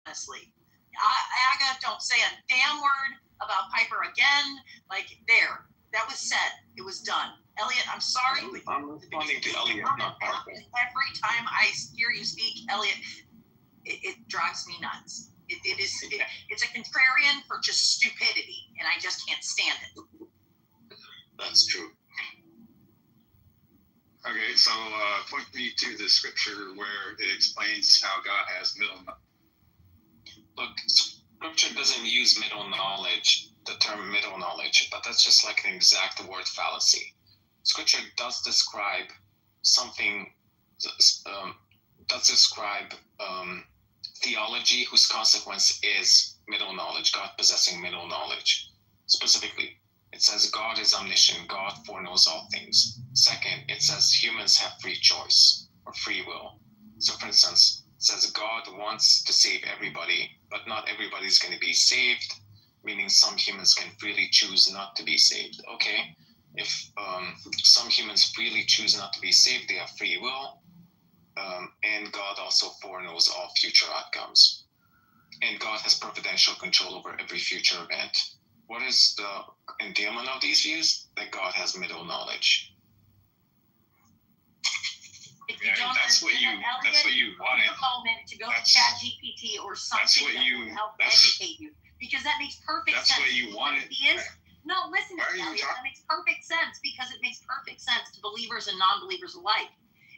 don't say a damn word about Piper again. Like, there. That was said. It was done. Elliot, I'm sorry. I'm responding to Elliot, not Piper. Every time I hear you speak, Elliot, it drives me nuts. It's a contrarian for just stupidity, and I just can't stand it. That's true. Okay, so point me to the scripture where it explains how God has middle knowledge. Look, scripture doesn't use middle knowledge, the term middle knowledge, but that's just like an exact word fallacy. Scripture does describe something, theology whose consequence is middle knowledge, God possessing middle knowledge. Specifically, it says God is omniscient, God foreknows all things. Second, it says humans have free choice or free will. So for instance, it says God wants to save everybody, but not everybody's going to be saved, meaning some humans can freely choose not to be saved. Okay, if some humans freely choose not to be saved, they have free will, and God also foreknows all future outcomes. And God has providential control over every future event. What is the entailment of these views? That God has middle knowledge. If you don't that's what you wanted. Take a moment to go to ChatGPT or something that will help educate you, because that makes perfect sense. That's what you wanted. No, listen to me, Elliot. That makes perfect sense because it makes perfect sense to believers and non-believers alike.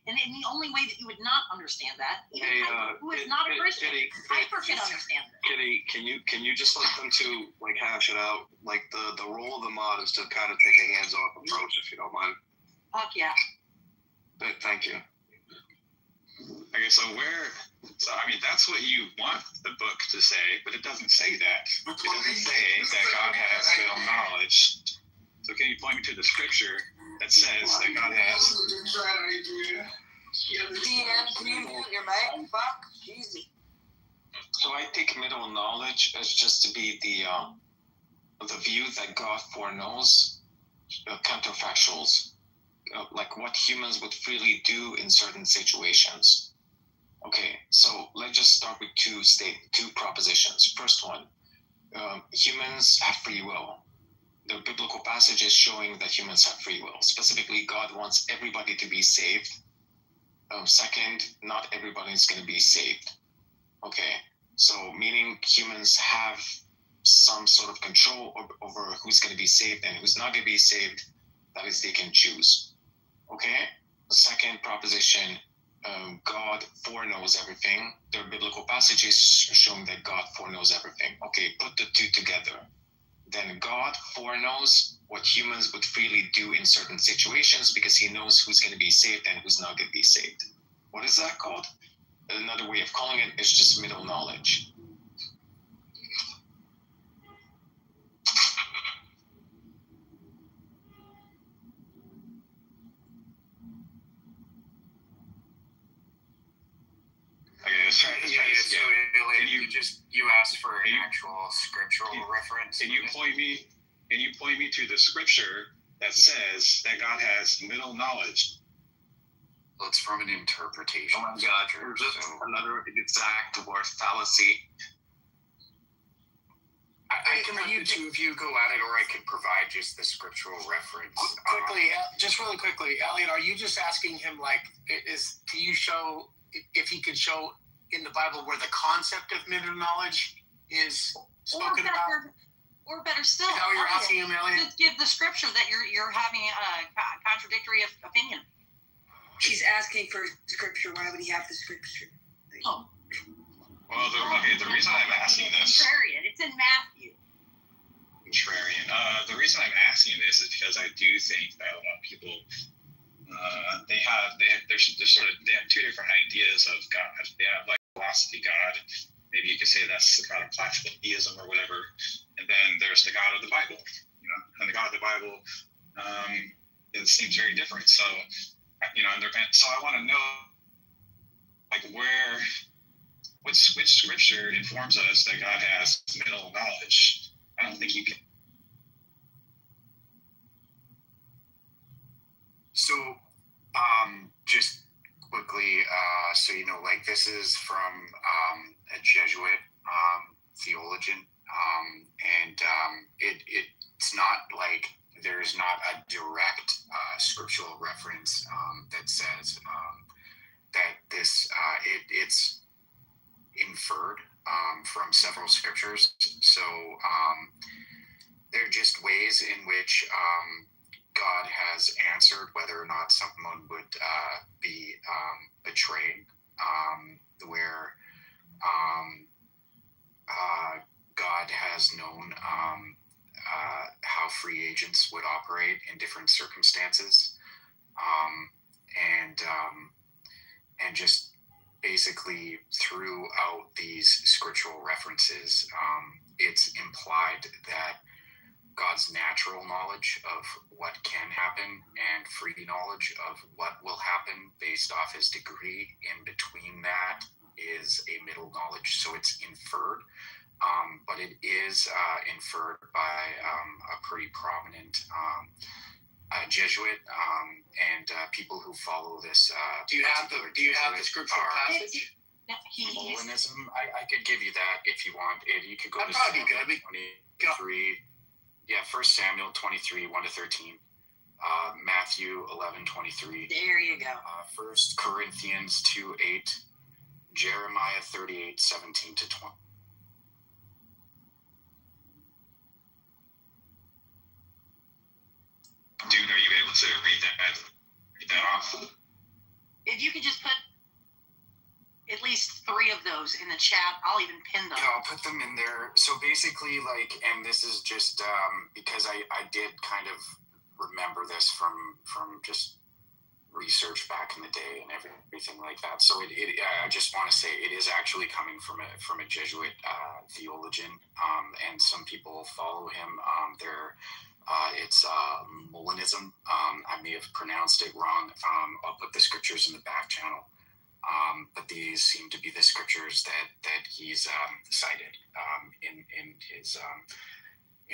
And the only way that you would not understand that, even who is not a Christian, Piper can understand that. Kitty, can you just let them two like hash it out? Like the role of the mod is to kind of take a hands-off approach, if you don't mind. Fuck yeah. Thank you. Okay, so I mean, that's what you want the book to say, but it doesn't say that. It doesn't say that God has middle knowledge. So can you point me to the scripture that says that God has? DM, can you mute your mic? Fuck, easy. So I take middle knowledge as just to be the view that God foreknows counterfactuals. Like what humans would freely do in certain situations. Okay, so let's just start with two propositions. First one, humans have free will. The biblical passage is showing that humans have free will. Specifically, God wants everybody to be saved. Second, not everybody is going to be saved. Okay, so meaning humans have some sort of control over who's going to be saved and who's not going to be saved. That is, they can choose. Okay, second proposition, God foreknows everything. There are biblical passages showing that God foreknows everything. Okay, put the two together. Then God foreknows what humans would freely do in certain situations because he knows who's going to be saved and who's not going to be saved. What is that called? Another way of calling it is just middle knowledge. You asked for an actual scriptural reference. Can you point me to the scripture that says that God has middle knowledge? Well, it's from an interpretation. Oh my God, just another exact word fallacy. I can let the two of you go at it, or I can provide just the scriptural reference. Just really quickly, Elliot, are you just asking him can you show if he could show in the Bible where the concept of middle knowledge is spoken about? Or better still, is that what you're asking him, Elliot? Just give the scripture that you're having a contradictory opinion. She's asking for scripture. Why would he have the scripture? Oh. Well, the reason I'm asking this. Contrarian. It's in Matthew. Contrarian. The reason I'm asking this is because I do think that a lot of people they have two different ideas of God. They have like philosophy God. Maybe you could say that's the God of classical theism or whatever. And then there's the God of the Bible. And the God of the Bible, it seems very different. So, so I want to know, like, which scripture informs us that God has middle knowledge. I don't think you can. So, just quickly, so you know, like this is from a Jesuit theologian, and it's not like there's not a direct scriptural reference that says that this it's inferred from several scriptures. So there are just ways in which God has answered whether or not someone would be betrayed, where God has known how free agents would operate in different circumstances, and just basically throughout these scriptural references, it's implied that God's natural knowledge of what can happen and free knowledge of what will happen based off his degree. In between that is a middle knowledge. So it's inferred, but it is inferred by a pretty prominent Jesuit and people who follow this. Do you have the scriptural passage? Molinism. I could give you that if you want. You could go That'd to probably be good. 23. Yeah, 1 Samuel 23, 1-13. Matthew 11:23. There you go. 1 Corinthians 2:8. Jeremiah 38:17-20. Dude, are you able to read that off? If you could just put at least 3 of those in the chat, I'll even pin them. Yeah, I'll put them in there. So basically, like, and this is just because I did kind of remember this from just research back in the day and everything like that. So I just want to say it is actually coming from a Jesuit theologian, and some people follow him. It's Molinism. I may have pronounced it wrong. I'll put the scriptures in the back channel. But these seem to be the scriptures that he's cited in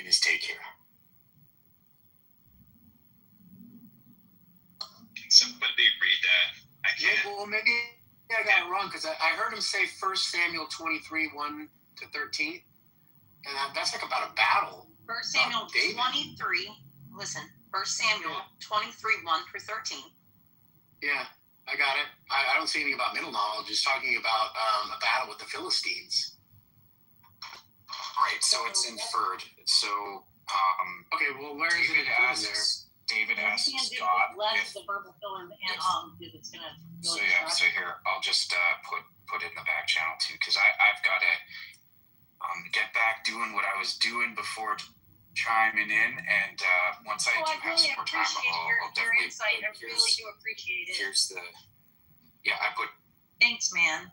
his take here. Can somebody read that? I can't. Well, maybe I got it wrong because I heard him say 1 Samuel 23, 1-13, and that's like about a battle. 1 Samuel 23. Listen, 1 Samuel 23, 1-13. Yeah. I got it. I don't see anything about middle knowledge. It's talking about a battle with the Philistines. Right, so it's inferred. So, okay, well, where is it inferred there? David asks God if the verbal fill in and it's gonna. So here I'll just put it in the back channel too, because I've got to get back doing what I was doing before chiming in, and once I do have some more time, I'll definitely. Your insight. I really do appreciate it. Here's the. Yeah, I put. Thanks, man.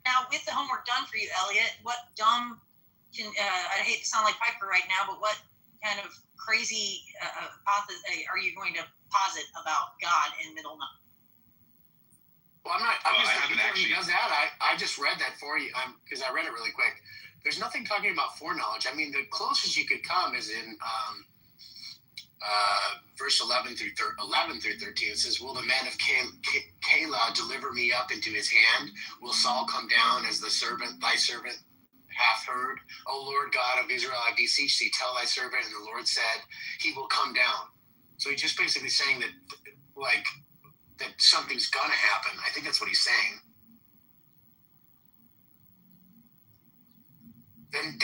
Now, with the homework done for you, Elliot, what dumb? I hate to sound like Piper right now, but what kind of crazy are you going to posit about God and middle knowledge? Well, I'm not. Before he does that, I just read that for you because I read it really quick. There's nothing talking about foreknowledge. I mean, the closest you could come is in verse 11 through 13. It says, "Will the man of Keilah deliver me up into his hand? Will Saul come down as thy servant hath heard? O Lord God of Israel, I beseech thee, tell thy servant." And the Lord said, "He will come down." So he's just basically saying that, like, that something's gonna happen. I think that's what he's saying. Then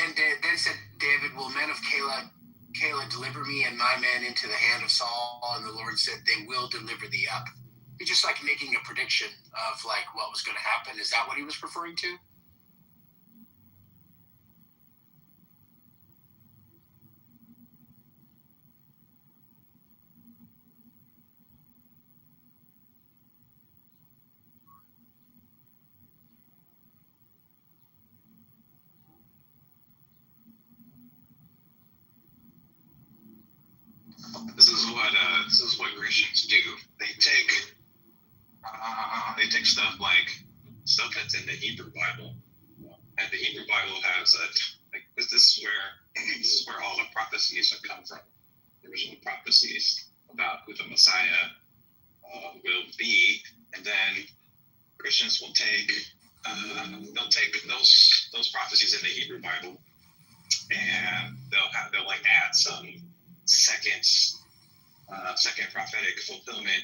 said David, "Will men of Keilah deliver me and my men into the hand of Saul?" And the Lord said, "They will deliver thee up." He's just like making a prediction of like what was going to happen. Is that what he was referring to? This is what Christians do. They take stuff that's in the Hebrew Bible, and the Hebrew Bible has this is where all the prophecies have come from. The original prophecies about who the Messiah will be, and then Christians will take those prophecies in the Hebrew Bible, and they'll like add some second prophetic fulfillment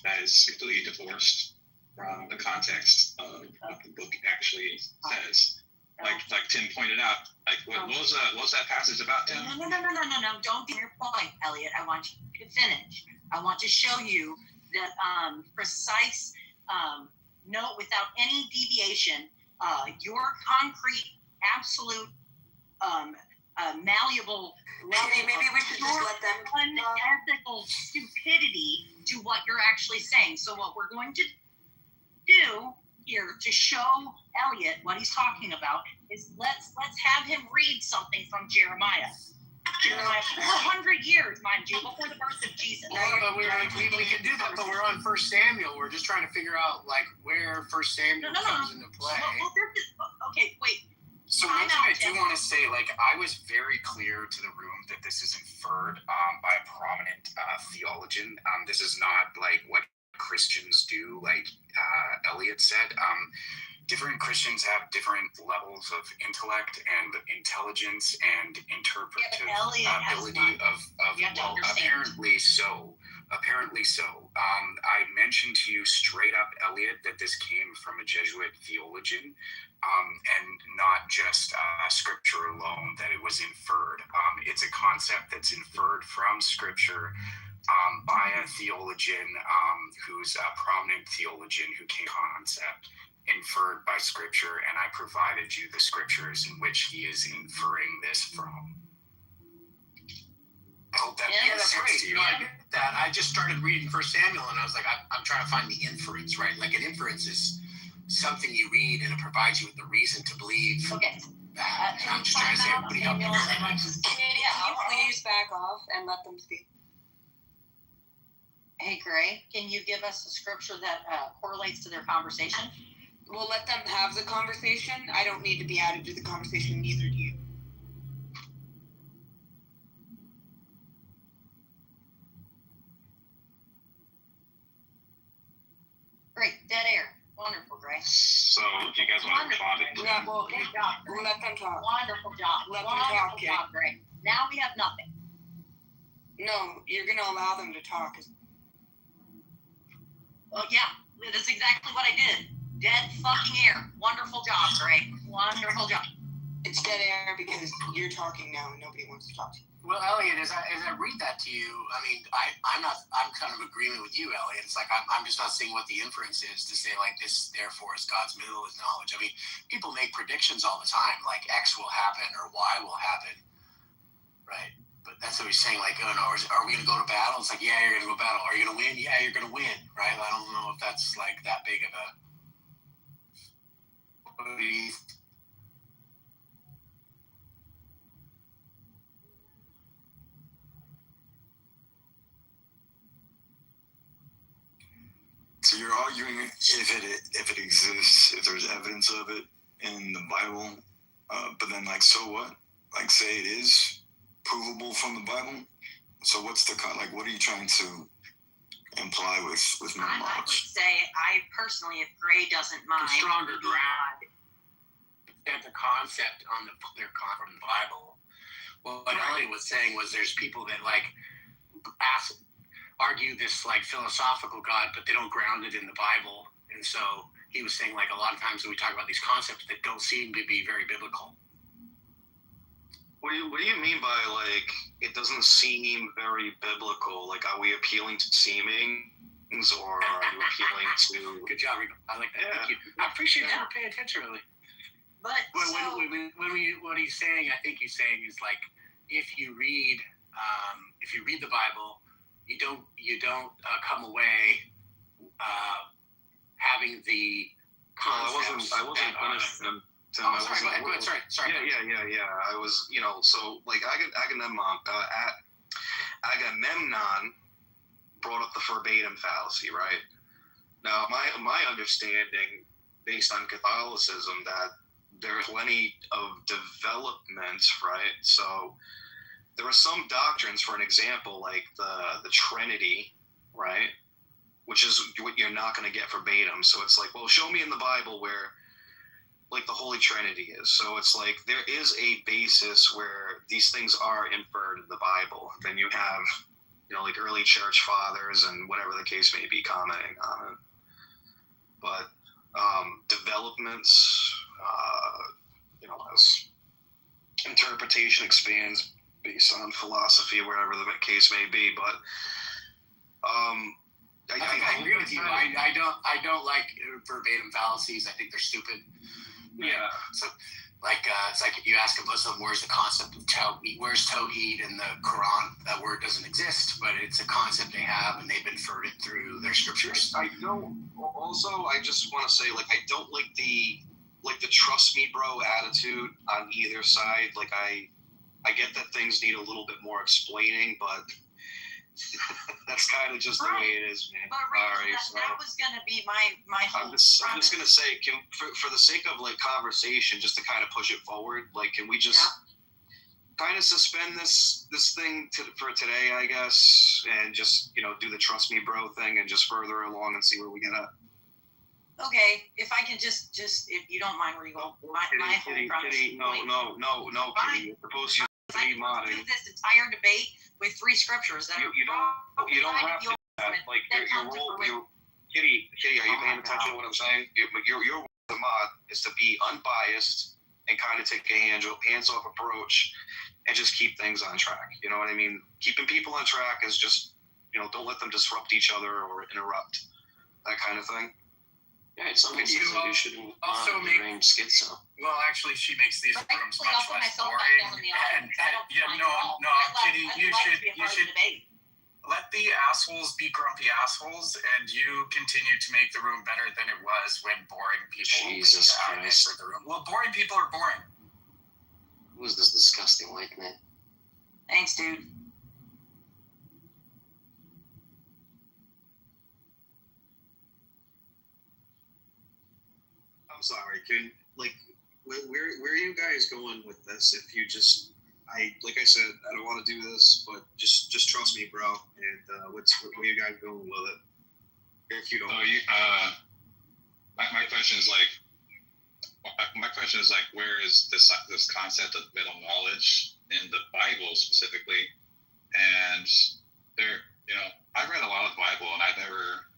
that is completely divorced from the context of what the book actually says. Like Tim pointed out, like what was that passage about, Tim? No. Don't get your point, Elliot. I want you to finish. I want to show you that precise note without any deviation. Your concrete, absolute, malleable level maybe we should just let them unethical stupidity to what you're actually saying. So what we're going to do here to show Elliot what he's talking about is let's have him read something from Jeremiah. Jeremiah, 400 years, mind you, before the birth of Jesus. Yeah, but we can do that, but we're on 1 Samuel. We're just trying to figure out like where 1 Samuel comes into play. Well, okay, wait. So one thing I do want to say, like, I was very clear to the room that this is inferred by a prominent theologian. This is not like what Christians do, like Elliot said. Different Christians have different levels of intellect and intelligence and interpretive ability of well, apparently so. I mentioned to you straight up, Elliot, that this came from a Jesuit theologian, and not just scripture alone, that it was inferred. It's a concept that's inferred from scripture by a theologian who's a prominent theologian who came concept inferred by scripture, and I provided you the scriptures in which he is inferring this from. I hope that makes sense to you. No, I get that. I just started reading 1 Samuel, and I was like, I'm trying to find the inference, right? Like an inference is something you read, and it provides you with the reason to believe. Okay. That. And I'm just trying to say, everybody help me. Can you please back off and let them speak? Hey, Gray, can you give us a scripture that correlates to their conversation? We'll let them have the conversation. I don't need to be added to the conversation, neither do you. Great, dead air. Wonderful, Gray. So, do you guys want to respond? Yeah, well, we'll let them talk. Wonderful job. Let them talk, Wonderful job, Gray. Now we have nothing. No, you're going to allow them to talk. Well, yeah, that's exactly what I did. Dead fucking air. Wonderful job, Gray. Wonderful job. It's dead air because you're talking now and nobody wants to talk to you. Well, Elliot, as I read that to you, I mean, I'm kind of agreeing with you, Elliot. It's like I'm just not seeing what the inference is to say like this, therefore, is God's middle is knowledge. I mean, people make predictions all the time, like X will happen or Y will happen, right? But that's what he's saying, like, oh no, are we going to go to battle? It's like, yeah, you're going to go battle. Are you going to win? Yeah, you're going to win, right? I don't know if that's like that big of a. So you're arguing if it exists, if there's evidence of it in the Bible, but then like, so what? Like, say it is provable from the Bible. So what's the like? What are you trying to imply with no knowledge? I would say, I personally, if Gray doesn't mind, the stronger ground at the concept on from the Bible. Well, what Elliot was saying was there's people that like argue this like philosophical God, but they don't ground it in the Bible. And so he was saying like a lot of times when we talk about these concepts that don't seem to be very biblical. What do you mean by like it doesn't seem very biblical? Like, are we appealing to seemings, or are you appealing to? Good job, Rico. I like that. Yeah. Thank you. I appreciate you paying attention, really. But what he's saying, I think he's saying is like if you read the Bible, you don't come away having the concepts. I wasn't finished. Sorry. Go ahead. Sorry. Yeah. I was, so like Agamemnon brought up the verbatim fallacy, right? Now, my understanding, based on Catholicism, that there are plenty of developments, right? So there are some doctrines, for an example, like the Trinity, right? Which is what you're not going to get verbatim. So it's like, well, show me in the Bible where like the Holy Trinity is. So it's like there is a basis where these things are inferred in the Bible. Then you have, like early church fathers and whatever the case may be commenting on it. But developments, as interpretation expands based on philosophy, wherever the case may be. But I agree with you. I don't like verbatim fallacies. I think they're stupid. Yeah. So, it's like if you ask a Muslim, where's the concept of Tawheed? Where's Tawheed in the Quran? That word doesn't exist, but it's a concept they have, and they've inferred it through their scriptures. I don't. Also, I just want to say, like, I don't like the like the trust me bro attitude on either side. Like I get that things need a little bit more explaining, but that's kind of just the way it is, man. But that was gonna be my whole. I'm just gonna say, for the sake of like conversation, just to kind of push it forward, like can we just kind of suspend this thing for today, I guess, and just do the trust me bro thing and just further along and see where we get at. Okay, if I can just if you don't mind, Regal, my whole premise. No, Kitty. You're supposed to be modding. This entire debate with 3 scriptures that you don't have to. Like your role, Kitty, are you paying attention to what I'm saying? Your role as a mod is to be unbiased and kind of take a hands-off approach and just keep things on track. You know what I mean? Keeping people on track is just don't let them disrupt each other or interrupt, that kind of thing. Yeah, it's something you shouldn't also make schizo. Well, actually, she makes these rooms much less boring. And Kitty, you should let the assholes be grumpy assholes, and you continue to make the room better than it was when boring people enter the room. Well, boring people are boring. Who's this disgusting white man? Thanks, dude. I'm sorry. Where are you guys going with this? If you just, like I said, I don't want to do this, but just trust me, bro. And where are you guys going with it? If you don't. My question is like, where is this concept of middle knowledge in the Bible specifically? And there, I read a lot of the Bible, and I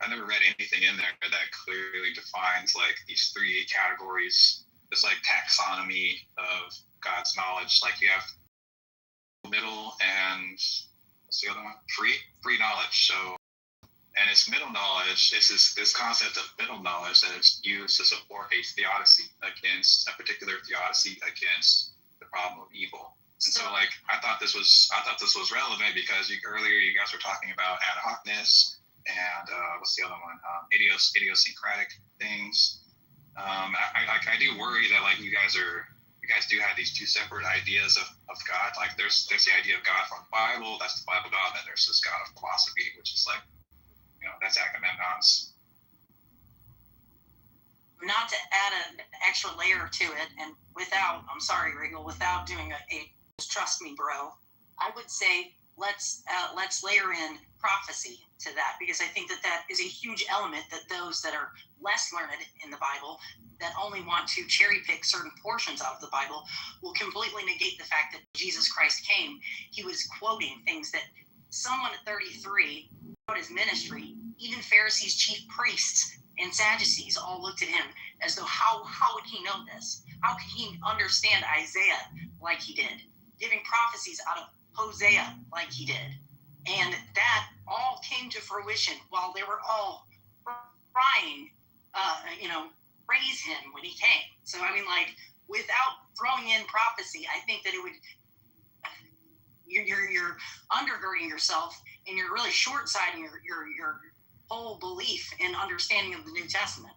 never read anything in there that clearly defines like these 3 categories. This like taxonomy of God's knowledge. Like you have middle and what's the other one? Free knowledge. So, and it's middle knowledge. It's this concept of middle knowledge that is used to support a theodicy against a particular theodicy against the problem of evil. And so, like, I thought this was relevant because earlier you guys were talking about ad hocness and what's the other one? Idiosyncratic things. I do worry that like you guys do have these 2 separate ideas of God. Like, there's the idea of God from the Bible. That's the Bible God. And then there's this God of philosophy, which is like, that's Agamemnon's. Not to add an extra layer to it, and I'm sorry, Regal, without doing a trust me, bro, I would say let's layer in prophecy to that, because I think that is a huge element that those that are less learned in the Bible, that only want to cherry pick certain portions out of the Bible, will completely negate the fact that Jesus Christ came. He was quoting things that someone at 33 wrote his ministry. Even Pharisees, chief priests, and Sadducees all looked at him as though how would he know this? How could he understand Isaiah like he did? Giving prophecies out of Hosea like he did. And that all came to fruition while they were all crying, praise him when he came. So, I mean, like, without throwing in prophecy, I think that it would, you're undergirding yourself, and you're really short-sighting your whole belief and understanding of the New Testament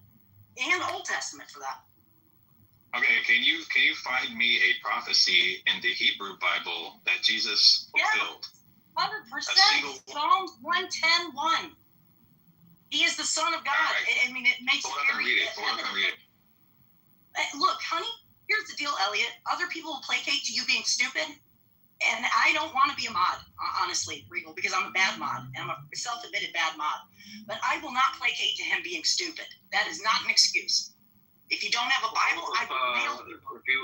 and Old Testament for that. Okay, can you find me a prophecy in the Hebrew Bible that Jesus fulfilled? 100%. Psalms 110:1. He is the Son of God. Right. I mean, it makes it very... Read it. Look, honey, here's the deal, Elliot. Other people will placate to you being stupid, and I don't want to be a mod, honestly, Regal, because I'm a bad mod, and I'm a self-admitted bad mod. But I will not placate to him being stupid. That is not an excuse. If you don't have a Bible, I will nail you.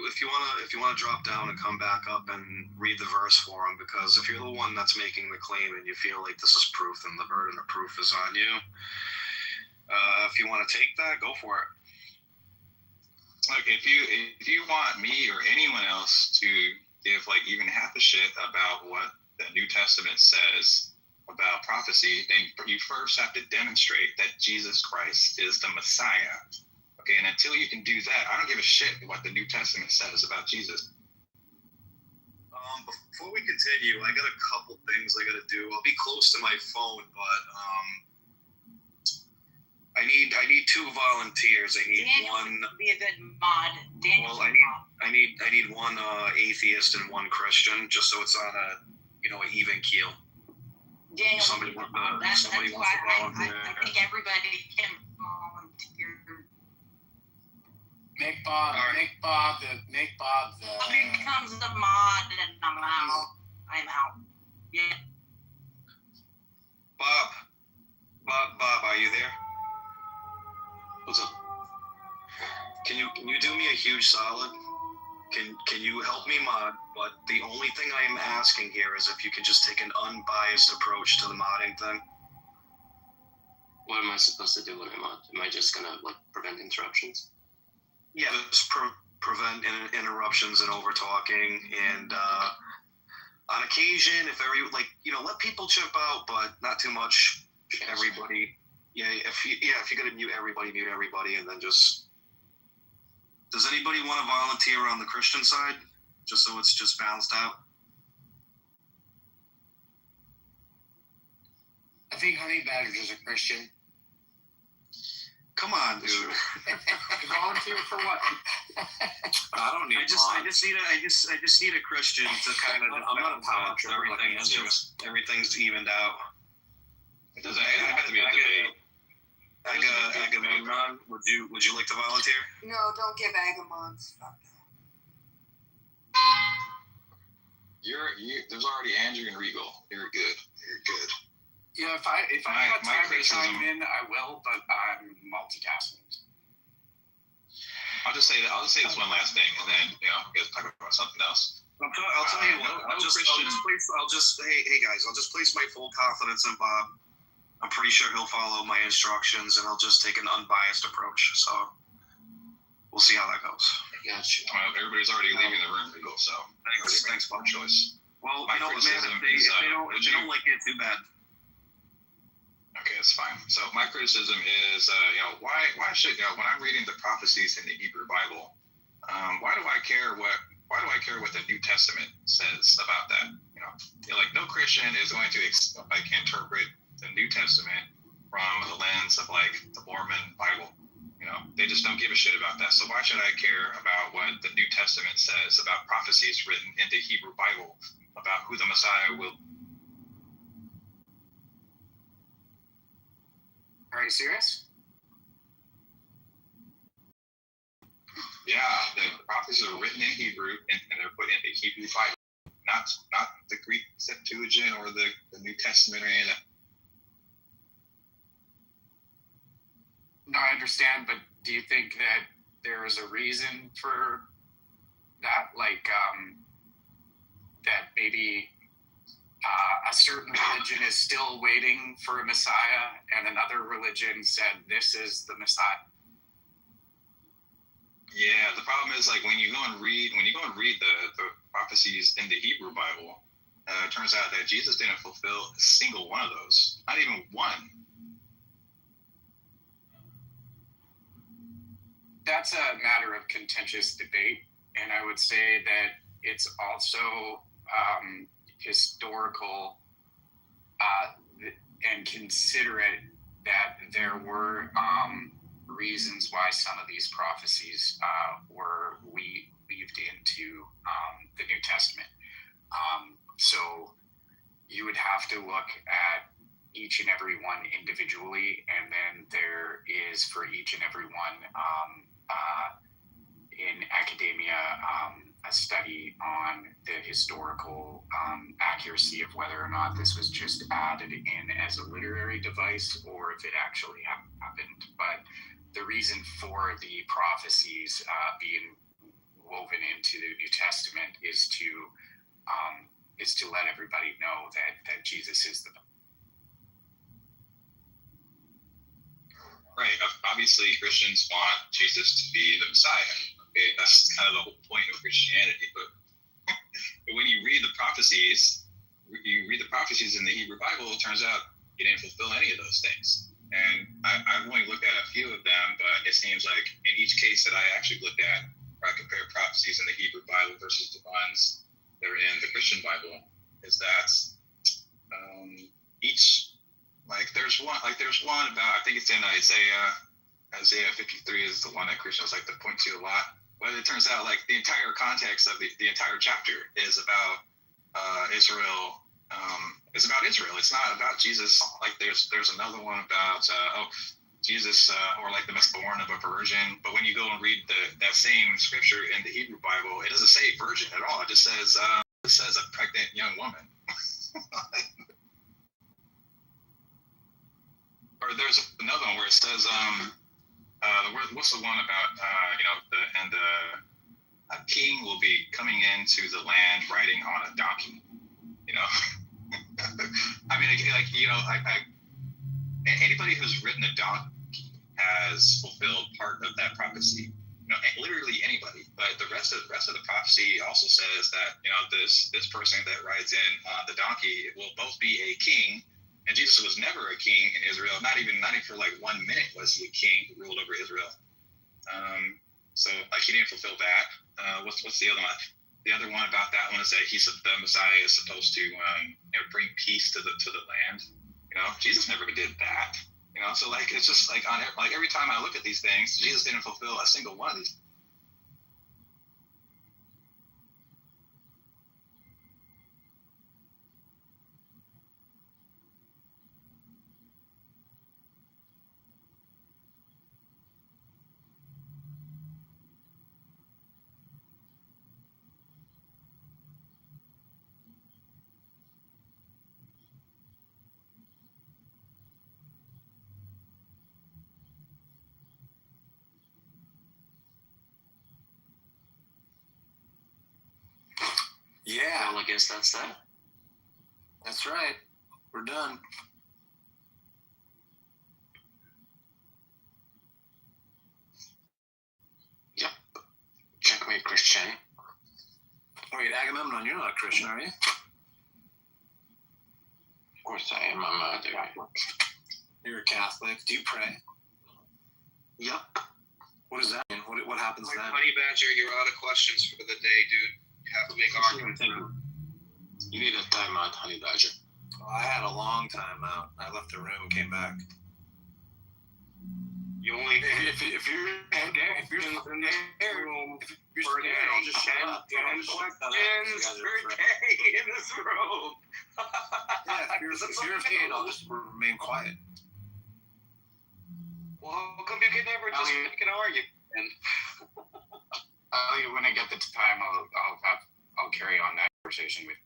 If you wanna drop down and come back up and read the verse for him, because if you're the one that's making the claim and you feel like this is proof, then the burden of proof is on you. If you want to take that, go for it. Like if you want me or anyone else to give like even half a shit about what the New Testament says about prophecy, then you first have to demonstrate that Jesus Christ is the Messiah. Okay, and until you can do that, I don't give a shit what the New Testament says about Jesus. Before we continue, I got a couple things I got to do. I'll be close to my phone, but I I need 2 volunteers. I need Daniel one. would be a good mod. Daniel. Well, I need one atheist and one Christian, just so it's on a an even keel. Daniel. Somebody wants to volunteer. I think everybody can volunteer. Make Bob the He becomes the mod, and I'm out. Yeah. Bob, are you there? What's up? Can you do me a huge solid? Can you help me mod? But the only thing I am asking here is if you can just take an unbiased approach to the modding thing. What am I supposed to do when I mod? Am I just gonna prevent interruptions? Yeah, just prevent interruptions and over talking, and on occasion, if let people chip out, but not too much. Everybody, if you're gonna mute everybody, and then just. Does anybody want to volunteer on the Christian side, just so it's just balanced out? I think Honey Badger is a Christian. Come on, dude. Volunteer for what? I don't need. I just need a Christian to kind of. I'm not a power trip. Everything's evened out. It doesn't have to be a debate. Agamemnon, would you like to volunteer? No, don't give Agamemnon stuff. There's already Andrew and Regal. You're good. Yeah, if I have time to chime in, I will, but I'm multitasking. I'll just say this one last thing, and then we guys talk about something else. I'll tell you what. I'll just place my full confidence in Bob. I'm pretty sure he'll follow my instructions, and I'll just take an unbiased approach. So we'll see how that goes. I got you. Well, everybody's already leaving the room, Regal. So thanks for the choice. Well, man, if they don't like it, too bad. Okay, that's fine. So my criticism is, why should when I'm reading the prophecies in the Hebrew Bible, why do I care what the New Testament says about that? No Christian is going to interpret the New Testament from the lens of the Mormon Bible. They just don't give a shit about that. So why should I care about what the New Testament says about prophecies written in the Hebrew Bible about who the Messiah will? Are you serious? Yeah, the prophecies are written in Hebrew and they're put in the Hebrew Bible, not the Greek Septuagint or the New Testament or any of that. No, I understand, but do you think that there is a reason for that? That maybe a certain religion is still waiting for a Messiah, and another religion said this is the Messiah. Yeah, the problem is when you go and read the prophecies in the Hebrew Bible, it turns out that Jesus didn't fulfill a single one of those, not even one. That's a matter of contentious debate, and I would say that it's also historical and considerate that there were reasons why some of these prophecies were weaved into the New Testament. So you would have to look at each and every one individually, and then there is for each and every one in academia a study on the historical accuracy of whether or not this was just added in as a literary device or if it actually happened. But the reason for the prophecies being woven into the New Testament is to let everybody know that Jesus is the. Right. Obviously, Christians want Jesus to be the Messiah. Okay, that's kind of the whole point of Christianity. But when you read the prophecies in the Hebrew Bible, it turns out he didn't fulfill any of those things. And I've only looked at a few of them, but it seems like in each case that I actually looked at, where I compared prophecies in the Hebrew Bible versus the ones that are in the Christian Bible, is that each Like there's one about, I think it's in Isaiah 53 is the one that Christians like to point to a lot. But it turns out like the entire context of the entire chapter is about Israel. It's about Israel. It's not about Jesus. Like there's another one about Jesus or like the misborn of a virgin. But when you go and read that same scripture in the Hebrew Bible, it doesn't say virgin at all. It just says a pregnant young woman. Or there's another one where it says what's the one about a king will be coming into the land riding on a donkey. I mean, anybody who's ridden a donkey has fulfilled part of that prophecy. Literally anybody. But the rest of the prophecy also says that this person that rides in on the donkey will both be a king. And Jesus was never a king in Israel. Not even for like 1 minute was he a king who ruled over Israel. So like he didn't fulfill that. What's the other one? The other one about that one is that the Messiah is supposed to bring peace to the land. Jesus never did that. So like it's just like every time I look at these things, Jesus didn't fulfill a single one of these. Yeah. Well, I guess that's that. That's right. We're done. Yep. Checkmate, Christian. Wait, Agamemnon, you're not a Christian, are you? Of course I am. I'm a Catholic. You're a Catholic. Do you pray? Yep. What does that mean? What happens then? Honey Badger, you're out of questions for the day, dude. You have to make arguments. You need a timeout, Honey Badger. Well, I had a long time out. I left the room and came back. You only if you're scared, I'll just shut up. Questions per day in this room. Yeah, if you're afraid, I'll just remain quiet. Well, how come you can never just make an argument? When I get the time, I'll carry on that conversation with.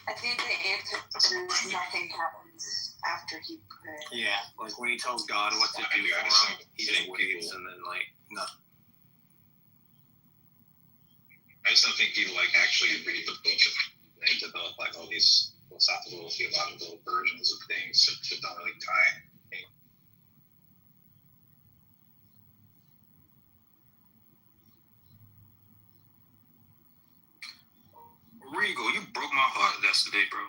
I think the answer is nothing happens after he prays. Yeah, like when he tells God what to do for him, he just waits and then nothing. I just don't think people actually read the book and develop all these philosophical, theological versions of things that don't really tie. Regal, you broke my heart yesterday, bro.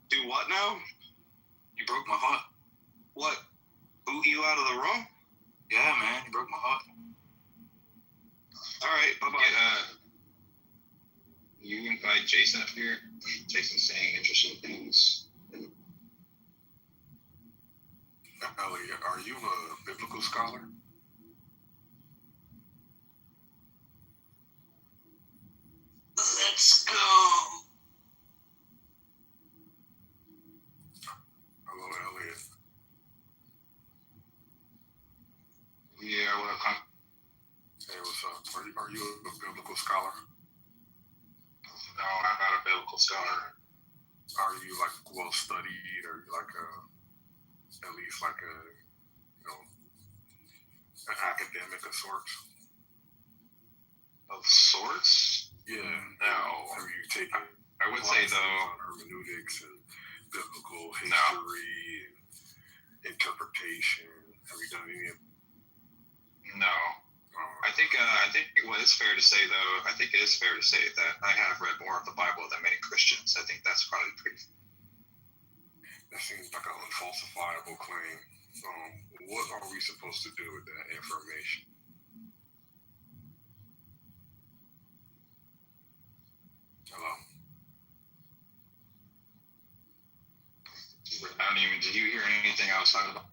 Do what now? You broke my heart. What? Boot you out of the room? Yeah, man, you broke my heart. All right, bye-bye. You invite Jason up here. Jason's saying interesting things. Elliot, are you a biblical scholar? Let's go. Hello, Elliot. Yeah, what up, Hey, what's up? Are you a biblical scholar? No, I'm not a biblical scholar. Are you well studied? Are you at least an academic of sorts? Of sorts? Yeah. No. Have you taken I would say though on hermeneutics and biblical history and interpretation? Have you done any of? No. I think what is fair to say though, I think it is fair to say that I have read more of the Bible than many Christians. I think that's probably pretty. That seems like an unfalsifiable claim. What are we supposed to do with that information? Did you hear anything I was talking about?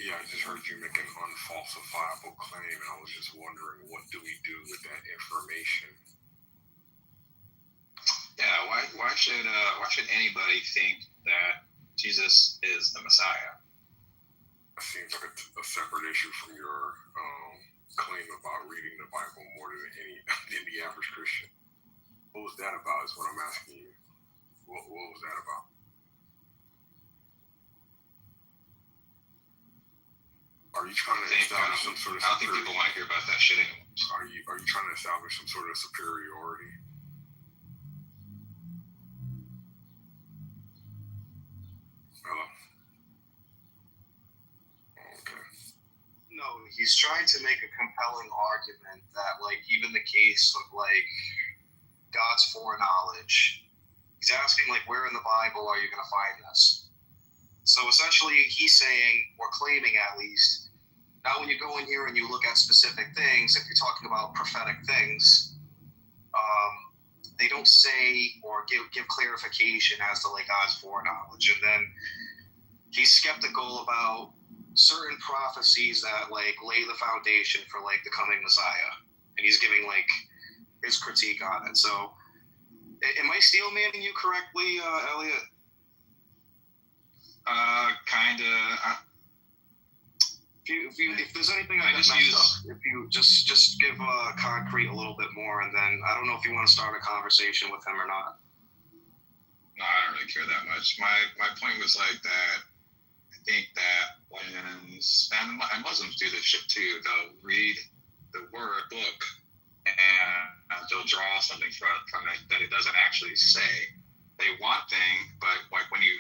Yeah, I just heard you make an unfalsifiable claim, and I was just wondering, what do we do with that information? Yeah, why should anybody think that Jesus is the Messiah? It seems like a separate issue from your claim about reading the Bible more than the average Christian. What was that about? Is what I'm asking you. What was that about? Are you trying to establish some sort of? I don't think people want to hear about that shit anymore. Are you trying to establish some sort of superiority? Hello. Okay. No, he's trying to make a compelling argument that, like, even the case of, like, God's foreknowledge, he's asking, like, where in the Bible are you going to find this? So essentially, he's saying, or claiming at least, now when you go in here and you look at specific things, if you're talking about prophetic things, they don't say or give clarification as to, like, God's foreknowledge. And then he's skeptical about certain prophecies that, like, lay the foundation for, like, the coming Messiah. And he's giving, like, his critique on it. So, am I steelmanning you correctly, Elliot? Kinda. If there's anything I just messed up, if you just give concrete a little bit more, and then I don't know if you want to start a conversation with him or not. No, I don't really care that much. My point was like that. I think that when and Muslims do this shit too, they'll read the book, and they'll draw something from it that it doesn't actually say. They want thing, but like when you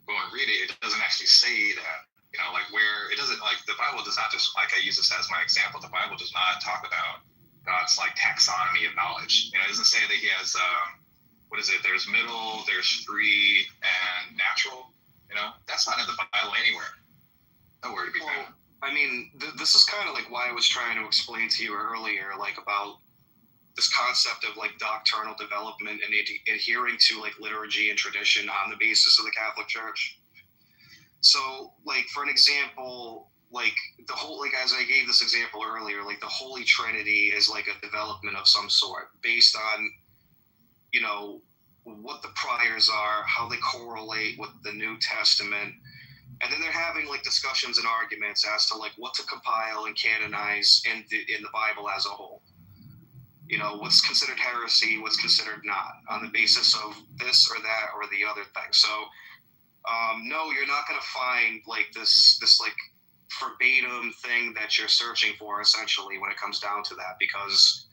go and read it, it doesn't actually say that. You know, like where it doesn't, like the Bible does not just, like I use this as my example, the Bible does not talk about God's like taxonomy of knowledge. You know, it doesn't say that he has, what is it? There's middle, there's free, and natural. You know, that's not in the Bible anywhere. Nowhere to be found. I mean, this is kind of like why I was trying to explain to you earlier, like about this concept of like doctrinal development and adhering to like liturgy and tradition on the basis of the Catholic Church. So, like, for an example, like the whole, like as I gave this example earlier, like the Holy Trinity is like a development of some sort based on, you know, what the priors are, how they correlate with the New Testament. And then they're having like discussions and arguments as to like what to compile and canonize in the Bible as a whole. You know, what's considered heresy, what's considered not, on the basis of this or that or the other thing. So, no, you're not going to find like this like verbatim thing that you're searching for, essentially, when it comes down to that, because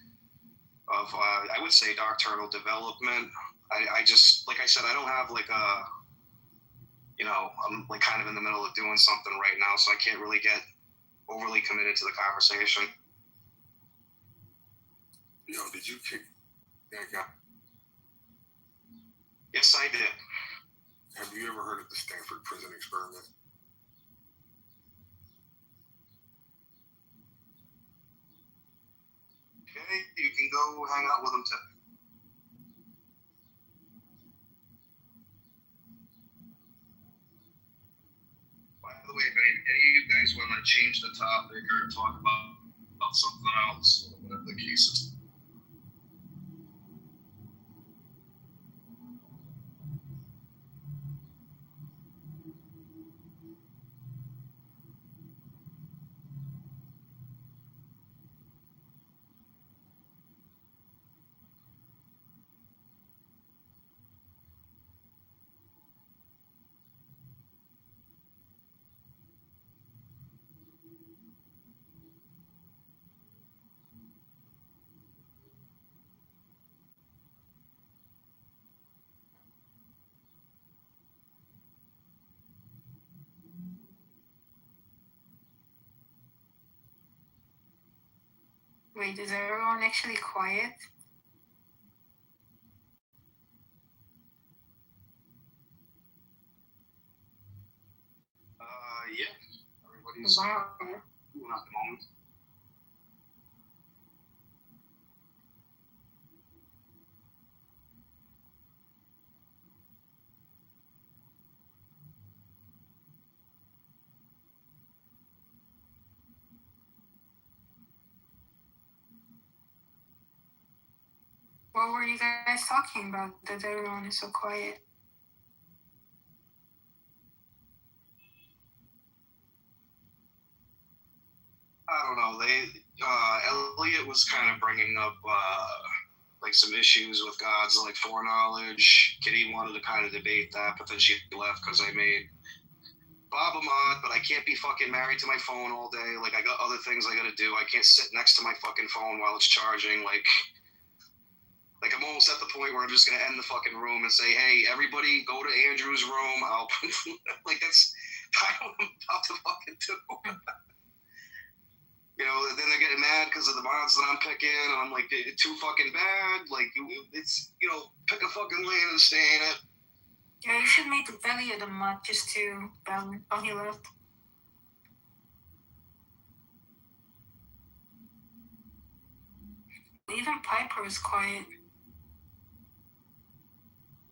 of, I would say, doctrinal development. I just, like I said, I don't have like a, you know, I'm like kind of in the middle of doing something right now, so I can't really get overly committed to the conversation. Yo, did you kick that guy? Yes, I did. Have you ever heard of the Stanford Prison Experiment? Okay, you can go hang out with him today. By the way, if any of you guys want to change the topic or talk about something else, or whatever the case is. Wait, is everyone actually quiet? Yeah. Everybody's cool at the moment. were you guys talking about that everyone is so quiet? I don't know. Elliot was kind of bringing up like some issues with God's like foreknowledge. Kitty wanted to kind of debate that, but then she left because I made Bob a mod, but I can't be fucking married to my phone all day. Like I got other things I gotta do. I can't sit next to my fucking phone while it's charging. Like I'm almost at the point where I'm just gonna end the fucking room and say, hey, everybody go to Andrew's room. I'll like that's kind of what I'm about to fucking do. You know, then they're getting mad because of the mods that I'm picking, and I'm like, it's too fucking bad. Like, it's, you know, pick a fucking lane and stay in it. Yeah, you should make Elliot a mod just to balance. Oh, he left. Even Piper is quiet.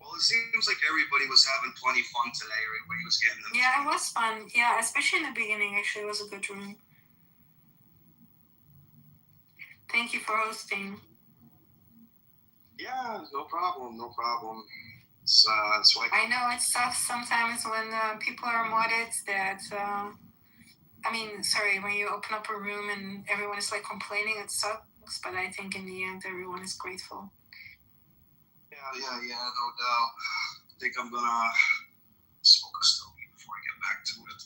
Well, it seems like everybody was having plenty fun today. Everybody was getting them. Yeah, it was fun. Yeah, especially in the beginning, actually, it was a good room. Thank you for hosting. Yeah, no problem, no problem. It's why I know it's tough sometimes when people are modded that, when you open up a room and everyone is like complaining, it sucks, but I think in the end, everyone is grateful. Yeah, no doubt. I think I'm gonna smoke a stogie before I get back to it.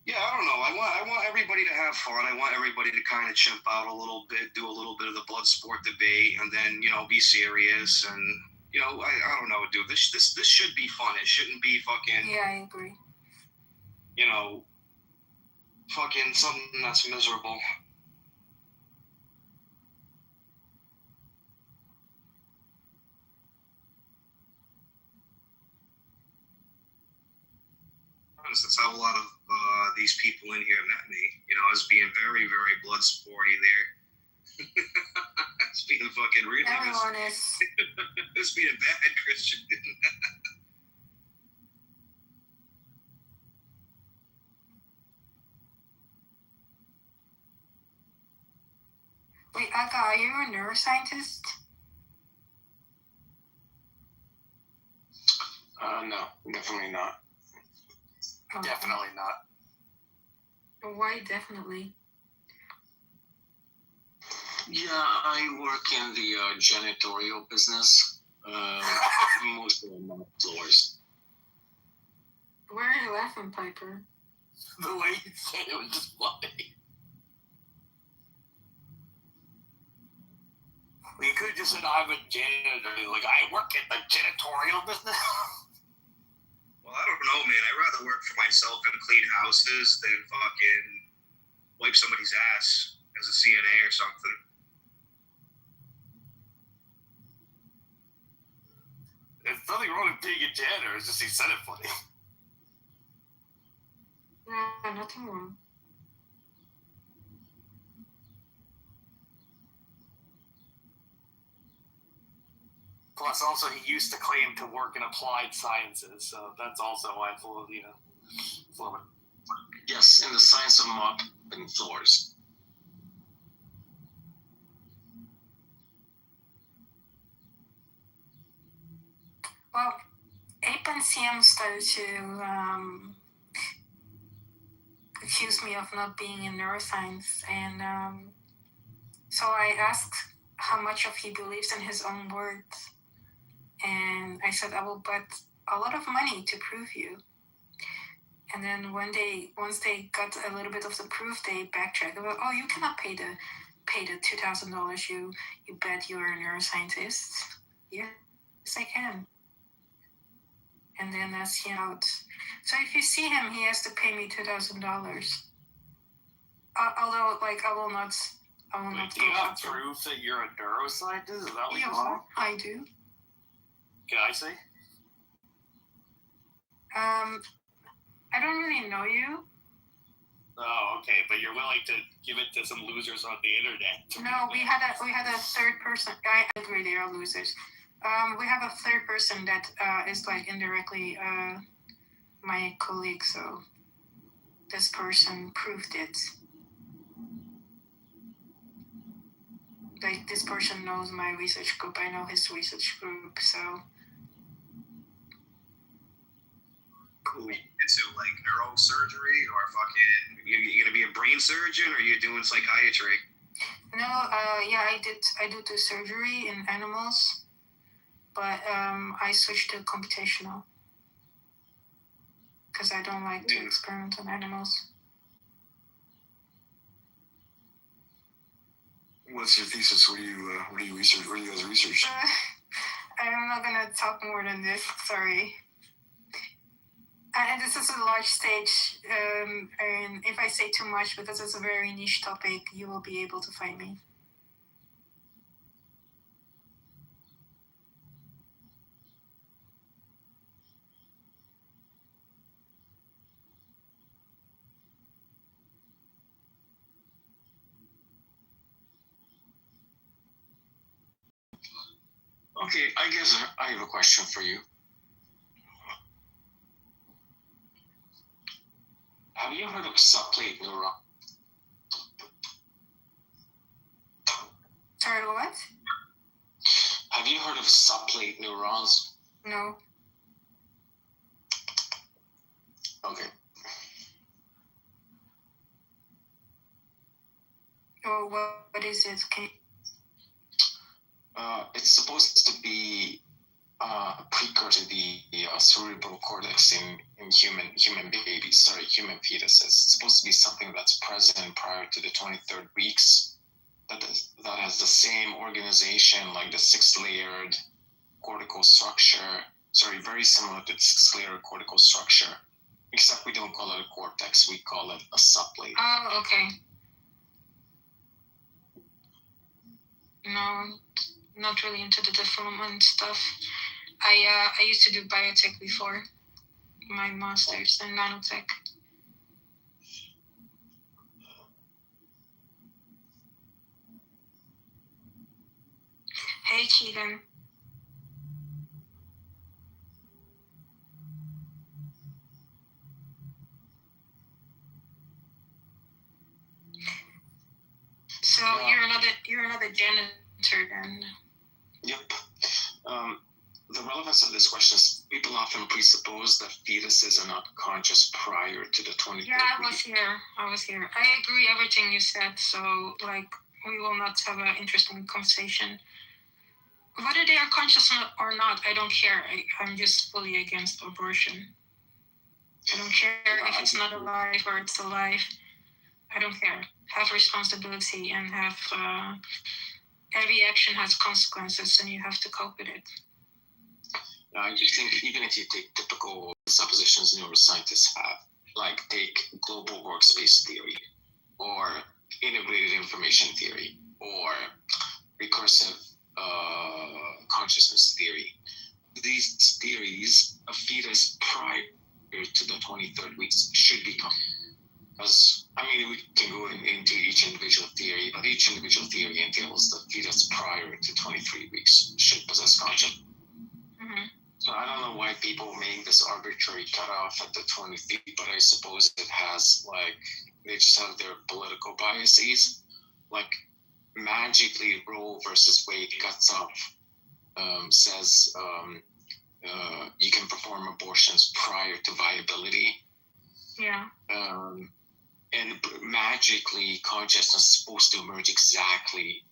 Yeah, I don't know. I want everybody to have fun. I want everybody to kind of chimp out a little bit, do a little bit of the blood sport debate, and then, you know, be serious. And, you know, I don't know, dude. This should be fun. It shouldn't be fucking. Yeah, I agree. You know, fucking something that's miserable. That's how a lot of these people in here met me. You know, as being very, very blood sporty there. As being fucking really. Everyone is. As being a bad Christian. Wait, Aga, are you a neuroscientist? No, definitely not. Okay. Definitely not. Why definitely? Yeah, I work in the janitorial business. Mostly on mop floors. Why are you laughing, Piper? The way you said it was just funny. You could have just said, I'm a janitor. Like, I work in the janitorial business. Well, I don't know, man. I'd rather work for myself and clean houses than fucking wipe somebody's ass as a CNA or something. There's nothing wrong with being a janitor. It's just he said it funny. Yeah, nothing wrong. Plus, also, he used to claim to work in applied sciences, so that's also why it's a little, you know, fluid. Yes, in the science of mopping floors. Well, Ape and CM started to accuse me of not being in neuroscience, and so I asked how much of he believes in his own words, and I said I will bet a lot of money to prove you. And then once they got a little bit of the proof, they backtracked. They were, oh, you cannot pay the $2,000 you bet you're a neuroscientist. Yes, I can. And then that's him out. So if you see him, he has to pay me $2,000. Although, like, I will not. Do you have proof that you're a neuroscientist? Is that what you want? I do. Can I say? I don't really know you. Oh, okay, but you're willing to give it to some losers on the internet. No, we had a third person. I agree, they are losers. We have a third person that is like indirectly my colleague, so this person proved it. like this person knows my research group. I know his research group, so. Cool. Into like neurosurgery or fucking, you gonna be a brain surgeon or you doing psychiatry? No, yeah, I do surgery in animals, but I switched to computational because I don't like to experiment on animals. What's your thesis? What do you research? What do you guys research? I'm not gonna talk more than this. Sorry. And this is a large stage, and if I say too much, because it's a very niche topic, you will be able to find me. Okay, I guess I have a question for you. Have you heard of subplate neuron? Sorry, what? Have you heard of subplate neurons? No. Okay. Oh, what is it? It's supposed to be a precursor to the cerebral cortex in human babies, human fetuses. It's supposed to be something that's present prior to the 23rd weeks. That has the same organization, like the 6-layered cortical structure. Very similar to the 6-layered cortical structure, except we don't call it a cortex. We call it a subplate. Oh, okay. No, not really into the development stuff. I used to do biotech before my master's in nanotech. Hey, Keegan. So you're another janitor then. Yep. The relevance of this question is people often presuppose that fetuses are not conscious prior to the 23rd week. Yeah, I was here. I agree everything you said. So we will not have an interesting conversation. Whether they are conscious or not, I don't care. I'm just fully against abortion. I don't care if it's not alive or it's alive. I don't care. Have responsibility and have every action has consequences and you have to cope with it. I just think even if you take typical suppositions neuroscientists have, like take global workspace theory or integrated information theory or recursive consciousness theory, these theories, a fetus prior to the 23rd weeks should become. Because, we can go into each individual theory, but each individual theory entails the fetus prior to 23 weeks should possess consciousness. Mm-hmm. So I don't know why people make this arbitrary cutoff at the 23, but I suppose it has, they just have their political biases. Magically, Roe versus Wade cuts off, says you can perform abortions prior to viability. Yeah. And magically, consciousness is supposed to emerge exactly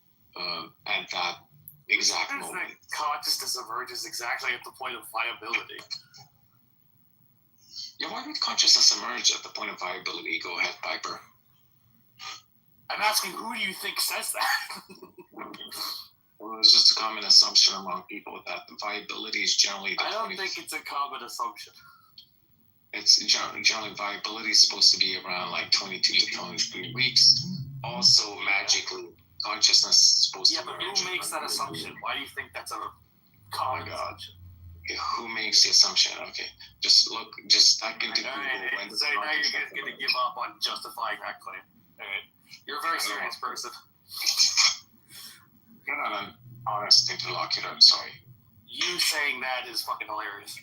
at that exact moment. Consciousness emerges exactly at the point of viability. Yeah, why would consciousness emerge at the point of viability? Go ahead, Piper. I'm asking, who do you think says that? Well, it's just a common assumption among people that the viability is generally the I don't think it's a common assumption. It's generally viability is supposed to be around 22 to 23 weeks. Also, magically, consciousness is supposed to. Yeah, but who makes that assumption? Why do you think that's a common assumption? Okay, who makes the assumption? Okay, just type into Google. So now you're going to give up on justifying that claim. All right. You're a very serious person. You're not an honest interlocutor. I'm sorry. You saying that is fucking hilarious.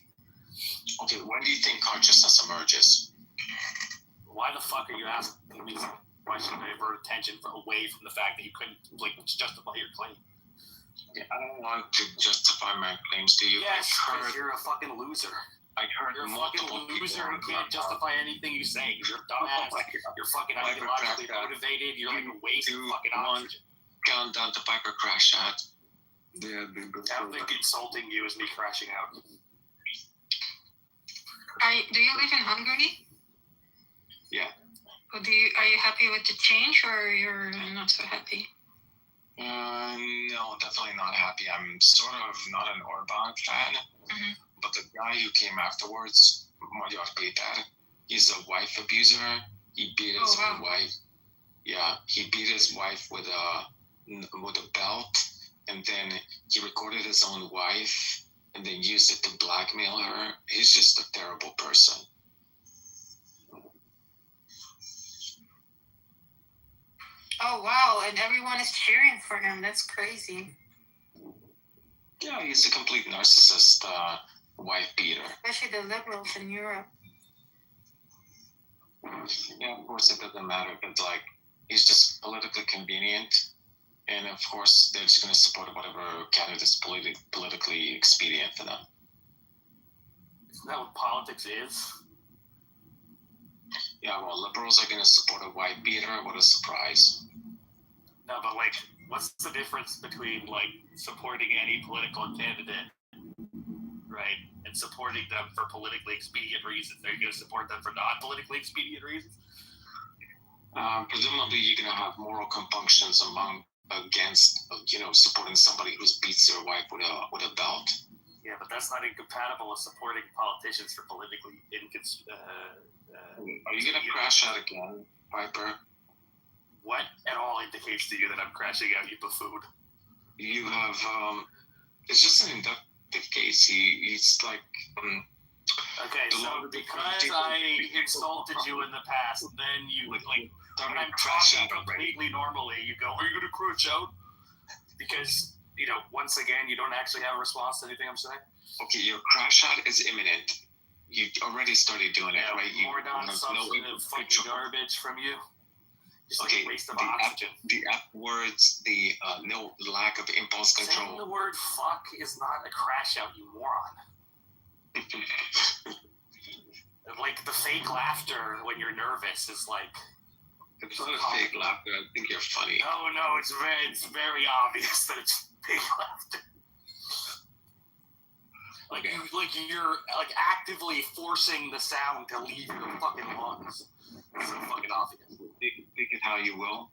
Okay, when do you think consciousness emerges? Why the fuck are you asking me? question to divert attention away from the fact that you couldn't like justify your claim. Yeah, I don't want to justify my claims to you. Yes, because you're a fucking loser. I heard You're a multiple fucking loser people who can't justify anything you say. You're a dumbass. You're fucking ideologically motivated. You're like a waste of fucking oxygen. Countdown to Piper crash out. Yeah, I don't think insulting you is me crashing out. Do you live in Hungary? Yeah. Or are you happy with the change, or you're not so happy? No, definitely not happy. I'm sort of not an Orban fan, but the guy who came afterwards, Magyar Péter, he's a wife abuser. He beat his own wife. Yeah, he beat his wife with a belt, and then he recorded his own wife, and then used it to blackmail her. He's just a terrible person. Oh wow! And everyone is cheering for him. That's crazy. Yeah, he's a complete narcissist, wife beater. Especially the liberals in Europe. Yeah, of course it doesn't matter, but like he's just politically convenient, and of course they're just going to support whatever candidate is politically expedient for them. Isn't that what politics is? Yeah, well, liberals are going to support a white beater. What a surprise. No, but like, what's the difference between like supporting any political candidate, right, and supporting them for politically expedient reasons? Are you going to support them for non-politically expedient reasons? Presumably, you're going to have moral compunctions against supporting somebody who beats their wife with a belt. Yeah, but that's not incompatible with supporting politicians for politically Are you going to crash out again, Piper? What at all indicates to you that I'm crashing out, you buffoon? You have, it's just an inductive case. He's like... okay, so because I insulted you in the past, then you, like when I'm talking completely normally, you go, are you going to crash out? Because, once again, you don't actually have a response to anything I'm saying. Okay, your crash out is imminent. You already started doing it, right? More non-substantive fucking garbage from you. Just like a waste of oxygen. The F words, the no lack of impulse control. Saying the word fuck is not a crash out, you moron. Like the fake laughter when you're nervous is like... It's not a fake laughter. I think you're funny. No, it's very obvious that it's fake laughter. Like you're like actively forcing the sound to leave your fucking lungs. It's so fucking obvious. Think it how you will.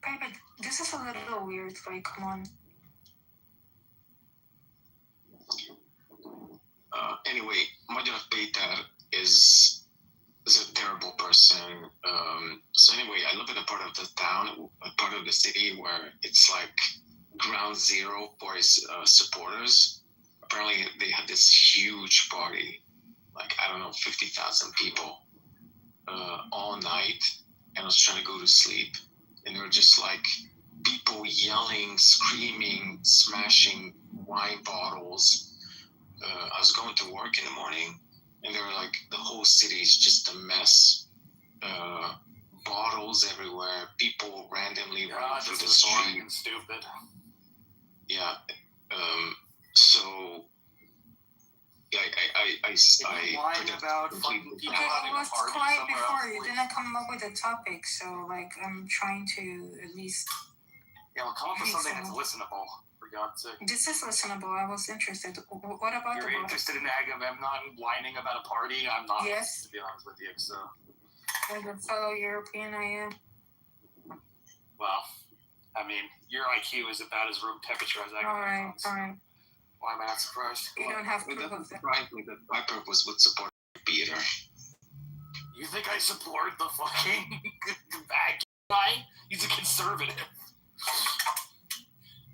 Okay, but this is a little weird. Like, come on. Anyway, Magyar Péter is a terrible person. So anyway, I live in a part of the town, a part of the city where it's like ground zero for his supporters. Apparently, they had this huge party, like, I don't know, 50,000 people all night. And I was trying to go to sleep. And there were just like people yelling, screaming, smashing wine bottles. I was going to work in the morning, and they were like, the whole city is just a mess. Bottles everywhere, people randomly running through the street. Stupid. Yeah. So I about fucking people having a party quiet somewhere before. else. You didn't come up with a topic, so like I'm trying to at least. Yeah, well, come up with something that's listenable. For God's sake. This is listenable. I was interested. What about You're interested in Agamemnon whining about a party? I'm not. Yes. To be honest with you, so. As a fellow European, I am. Well, I mean, your IQ is about as room temperature as Agamemnon's. All right. Why am I not surprised? You don't have proof It of doesn't that. surprise me that my purpose would support Peter. You think I support the fucking bad guy? He's a conservative.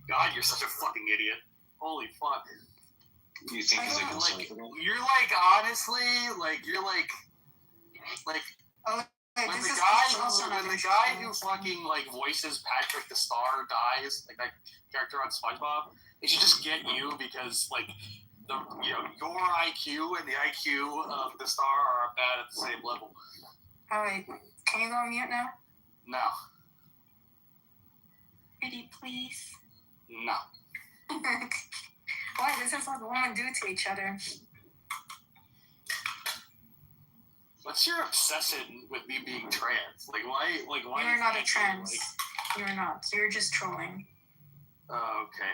God, you're such a fucking idiot. Holy fuck. You think he's a conservative? You're like, honestly, you're like Oh, when the guy who fucking like voices Patrick the Star dies, like that character on SpongeBob, it should just get you because like your IQ and the IQ of the Star are about at the same level. All right. Can you go on mute now? No. Pretty please. No. Why? This is what women do to each other. What's your obsession with me being trans? Like why? You're not a trans. You're not. You're just trolling. Okay.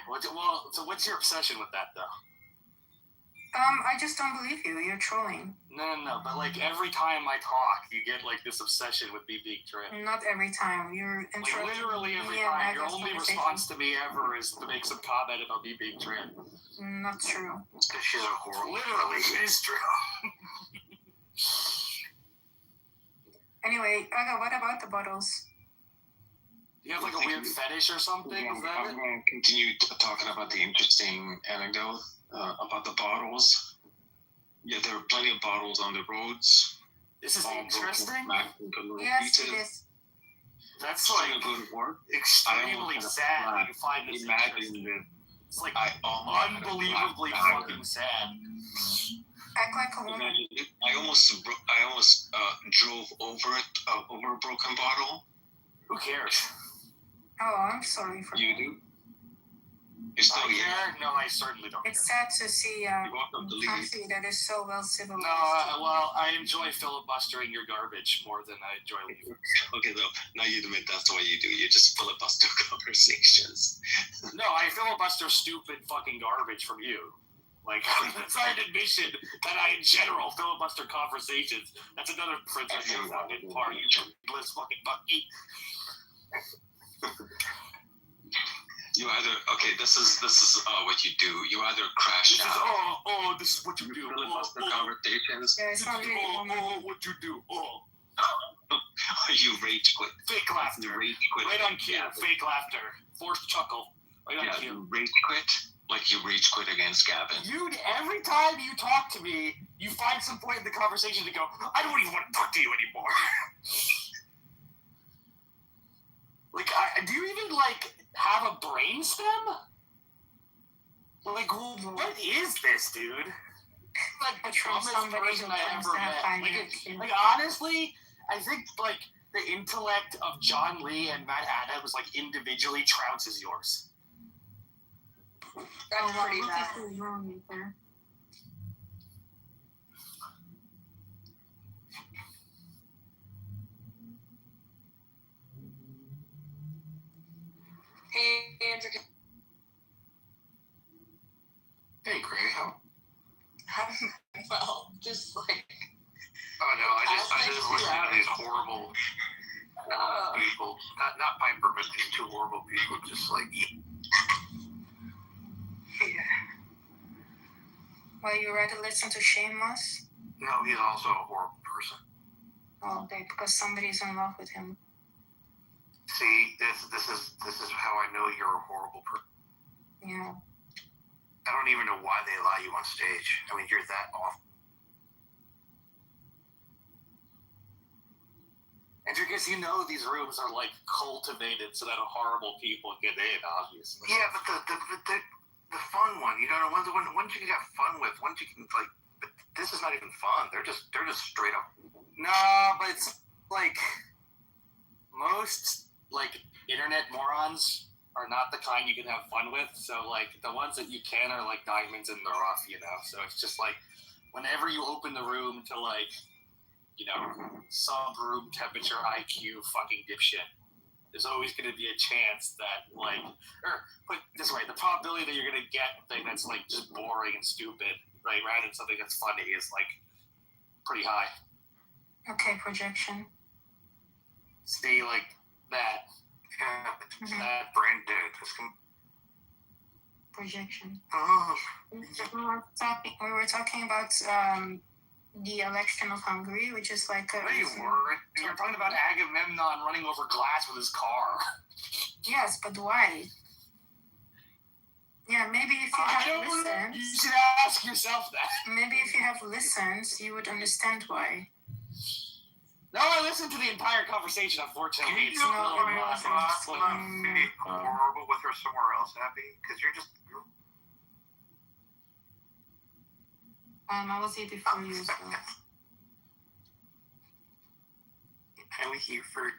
So what's your obsession with that though? I just don't believe you. You're trolling. No. But like every time I talk, you get like this obsession with me being trans. Not every time. You're Like literally every time. Your only response to me ever is to make some comment about me being trans. Not true. She's a horrible. Literally, it is true. Anyway, Aga, what about the bottles? You have like a weird fetish or something? Yeah, Is that I'm it? going to continue talking about the interesting anecdote about the bottles. Yeah, there are plenty of bottles on the roads. This is interesting. Yes, it is. That's like extremely sad when you find this interesting. It's like unbelievably fucking sad. Act like a woman. I almost drove over a broken bottle. Who cares? Oh, I'm sorry for you. that. Do? You still care? No, I certainly don't. It's sad to see a country that is so well civilized. No, well, I enjoy filibustering your garbage more than I enjoy leaving. Okay, though. Now you admit that's what you do. You just filibuster conversations. No, I filibuster stupid fucking garbage from you. Like, that's not an admission that I, in general, filibuster conversations. That's another principle fucking part, you bliss fucking bucky. You either this is what you do. You either crash out. This is what you do. Filibuster conversations. Yeah, it's not really what you do. You rage quit. Fake laughter. You rage quit. Right on cue. Fake laughter. Forced chuckle. Right on cue. You rage quit. Like you rage quit against Gavin. Every time you talk to me, you find some point in the conversation to go, I don't even want to talk to you anymore. Like, do you even, like, have a brainstem? Like, what is this, dude? Like, the dumbest person I ever met. Like, honestly, I think, like, the intellect of John Lee and Matt Haddad was, like, individually trounces yours. That's pretty bad. Hey, Andrew. Hey, Gray, how? Well, just like. Oh no, I just listen to these horrible people. Not Piper, but these two horrible people. Just like. Well, you rather listen to Shameless? No, he's also a horrible person. Oh, okay, because somebody's in love with him. See, this is how I know you're a horrible person. Yeah. I don't even know why they allow you on stage. I mean, you're that awful. And because you know these rooms are like cultivated so that horrible people get in, obviously. Yeah, but the fun one, you know, ones you can get fun with, ones you can like. But this is not even fun. They're just straight up. No, but it's like most like internet morons are not the kind you can have fun with. So like the ones that you can are like diamonds in the rough, you know. So it's just like whenever you open the room to like, you know, sub room temperature IQ fucking dipshit, there's always going to be a chance that like, or put this way, the probability that you're going to get a thing that's like just boring and stupid, right, rather than something that's funny is like pretty high. Okay, projection. See, like that. Yeah, that brain dead. Projection. Oh. We were talking about the election of Hungary, which is like a... No, you weren't. You were talking about Agamemnon running over glass with his car. Yes, but why? Yeah, maybe if you have listened... You should ask yourself that. Maybe if you have listened, you would understand why. No, I listened to the entire conversation, unfortunately. Can you do horrible with her somewhere else, Abby? Because you're just... I was here before you as well. I was here for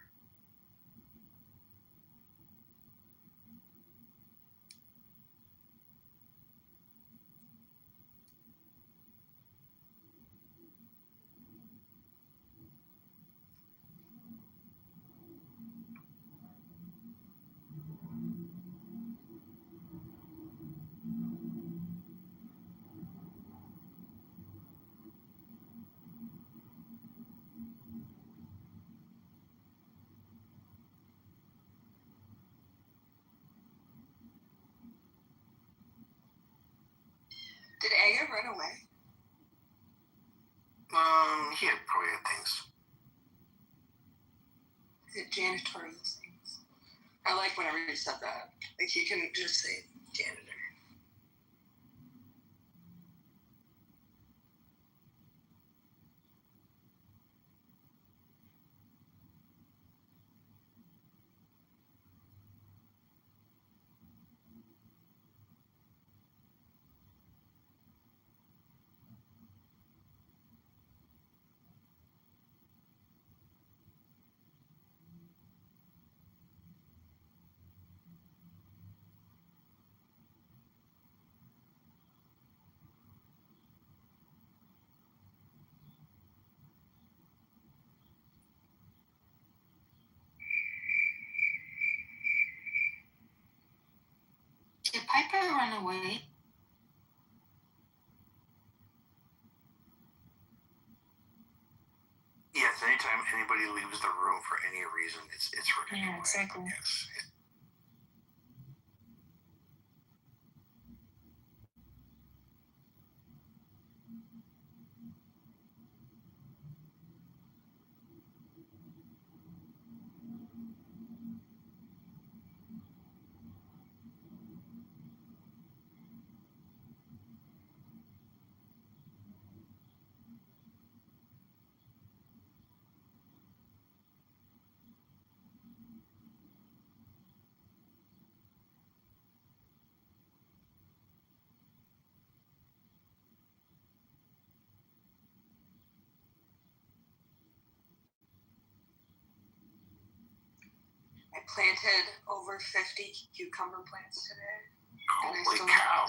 Did Aga run away? He had probably had things. Is it janitorial things? I like whenever you said that. Like, you can just say janitor. Did Piper run away? Yes, anytime anybody leaves the room for any reason, it's running away. Exactly. Yes. I planted over 50 cucumber plants today. Holy cow.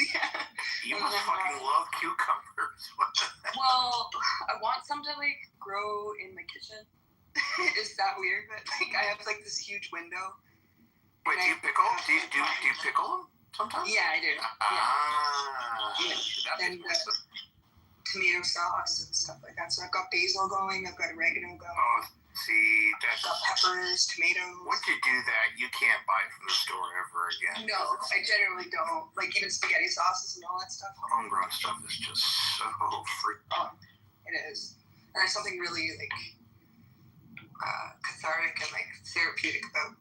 Yeah. You must fucking love cucumbers. What the heck? Well, I want some to like grow in my kitchen. Is that weird? But like I have like this huge window. Wait, do you pickle? Do you pickle them sometimes? Yeah, I do. Yeah. And tomato sauce and stuff like that. So I've got basil going. I've got oregano going. Oh, see, I've got peppers, tomatoes. Once you do that, you can't buy it from the store ever again. No, I generally don't. Like even spaghetti sauces and all that stuff. Homegrown stuff is just so free. Oh, it is. And there's something really like cathartic and like therapeutic about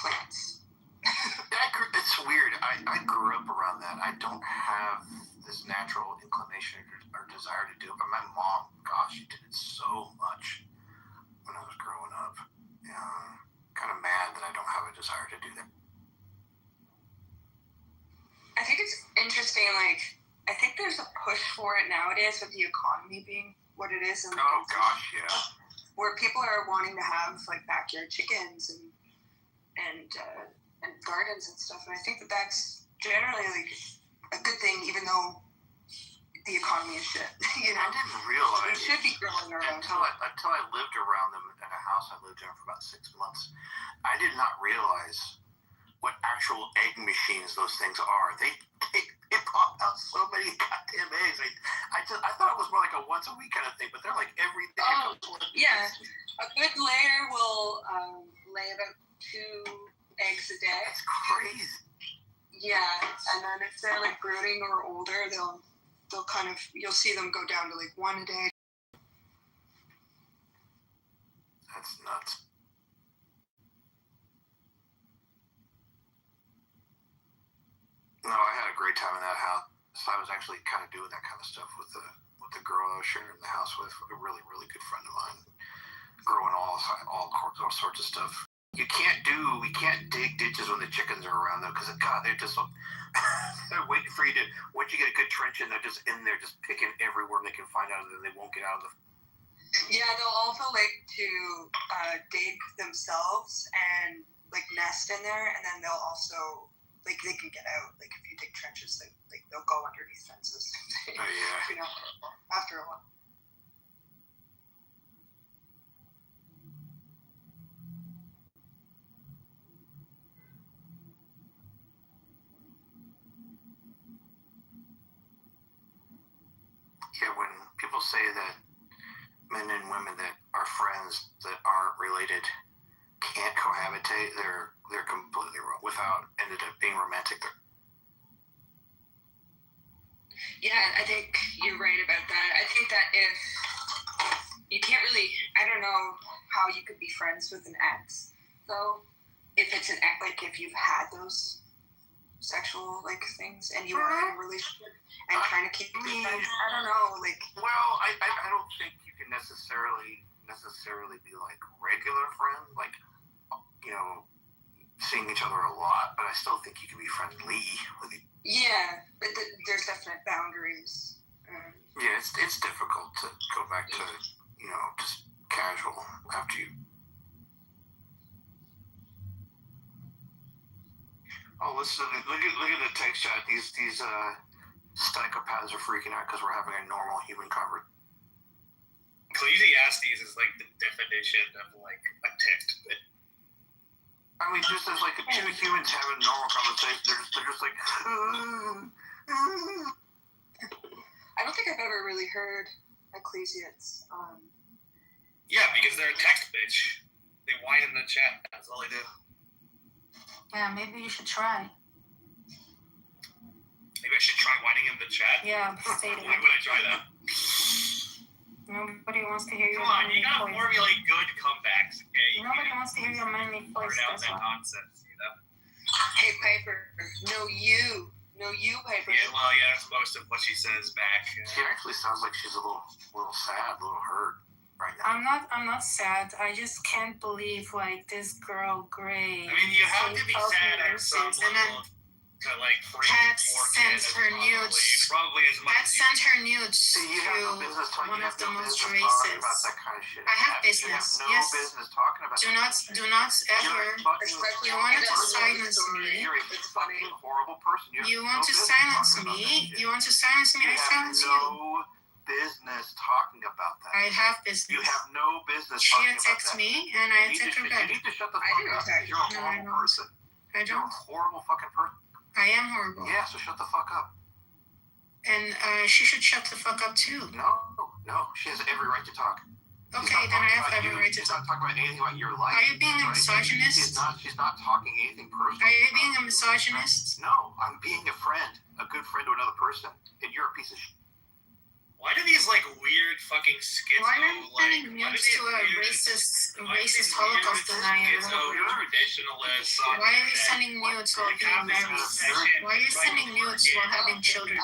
plants. It's weird. I grew up around that. I don't have this natural inclination or desire to do it. But my mom, gosh, she did it so much when I was growing up. Kind of mad that I don't have a desire to do that. I think it's interesting, like, I think there's a push for it nowadays with the economy being what it is. And oh, gosh, yeah. Where people are wanting to have, like, backyard chickens and gardens and stuff. And I think that that's generally, like, a good thing, even though the economy is shit. You know? I didn't realize. We should be growing our own. Until I lived around them in a house I lived in for about 6 months. I did not realize what actual egg machines those things are. They pop out so many goddamn eggs. I thought it was more like a once a week kind of thing, but they're like every day. Oh, yeah. A good layer will lay about 2 eggs a day. That's crazy. Yeah, and then if they're like brooding or older, they'll kind of, you'll see them go down to like 1 a day. That's nuts. No, I had a great time in that house. I was actually kind of doing that kind of stuff with the girl I was sharing the house with, a really, really good friend of mine, growing all sorts of stuff. We can't dig ditches when the chickens are around though, because God, they're just they're waiting for you to. Once you get a good trench in, they're just in there, just picking every worm they can find out of it. They won't get out of the. Yeah, they'll also like to dig themselves and like nest in there, and then they'll also like they can get out. Like if you dig trenches, they'll go underneath fences. Oh yeah. You know, after a while. Yeah, when people say that men and women that are friends that aren't related can't cohabitate, they're completely wrong. Without ended up being romantic. Yeah, I think you're right about that. I think that if you can't really, I don't know how you could be friends with an ex, though. If it's an ex, like if you've had those sexual like things and you are in a relationship and trying to keep friends, I don't know, like. Well, I don't think you can necessarily be like regular friends, like, you know, seeing each other a lot, but I still think you can be friendly with each. Yeah, but there's definite boundaries. Yeah, it's difficult to go back to, you know, just casual after you. Oh, listen! Look at the text chat. These psychopaths are freaking out because we're having a normal human conversation. Ecclesiastes is like the definition of like a text bit. I mean, just as like two humans having a normal conversation, they're just like. I don't think I've ever really heard Ecclesiastes. Yeah, because they're a text bitch. They whine in the chat. That's all they do. Yeah, maybe you should try. Maybe I should try whining in the chat. Yeah, say it. Why would I try that? Nobody wants to hear your Come on, manly you gotta voice. formulate good comebacks, okay? Nobody wants to hear your manly voice. Pronounce That's that why. nonsense, you know? Hey, Piper. No, you, Piper. Yeah, well, yeah, that's most of what she says back. She actually sounds like she's a little sad, a little hurt right now. I'm not sad. I just can't believe like this girl Gray. I mean, you have to be sad at some level to like free Pat poor sent kid her nudes. Probably as much Pat as sent her nudes See, you have no to business talking. one of the most talking racist. about that kind of shit. I have You business. have no Yes. business talking about. Do that not kind of shit. ever. Especially You wanted to silence me. You're a fucking horrible person. You want to business silence talking about that me. shit. You want to silence me. I silence you. No business talking about that. I have business. You have no business She talking about attacks that. me, and I attack her back. You need to shut the fuck up. You're a horrible person. I You're a don't. horrible fucking person. I am horrible. Yeah, so shut the fuck up. And she should shut the fuck up too. No, she has every right to talk. Okay, then I have every right to She's talk. not talking about anything about your life. Are you being a right? misogynist? She's not talking anything personal. Are you being a misogynist? No, I'm being a friend, a good friend to another person, and you're a piece of shit. Why do these like weird fucking schizo Why are you like sending nudes to a racist Holocaust denier? Traditionalists? Why are you sending nudes while being married? Why are you sending nudes while having children?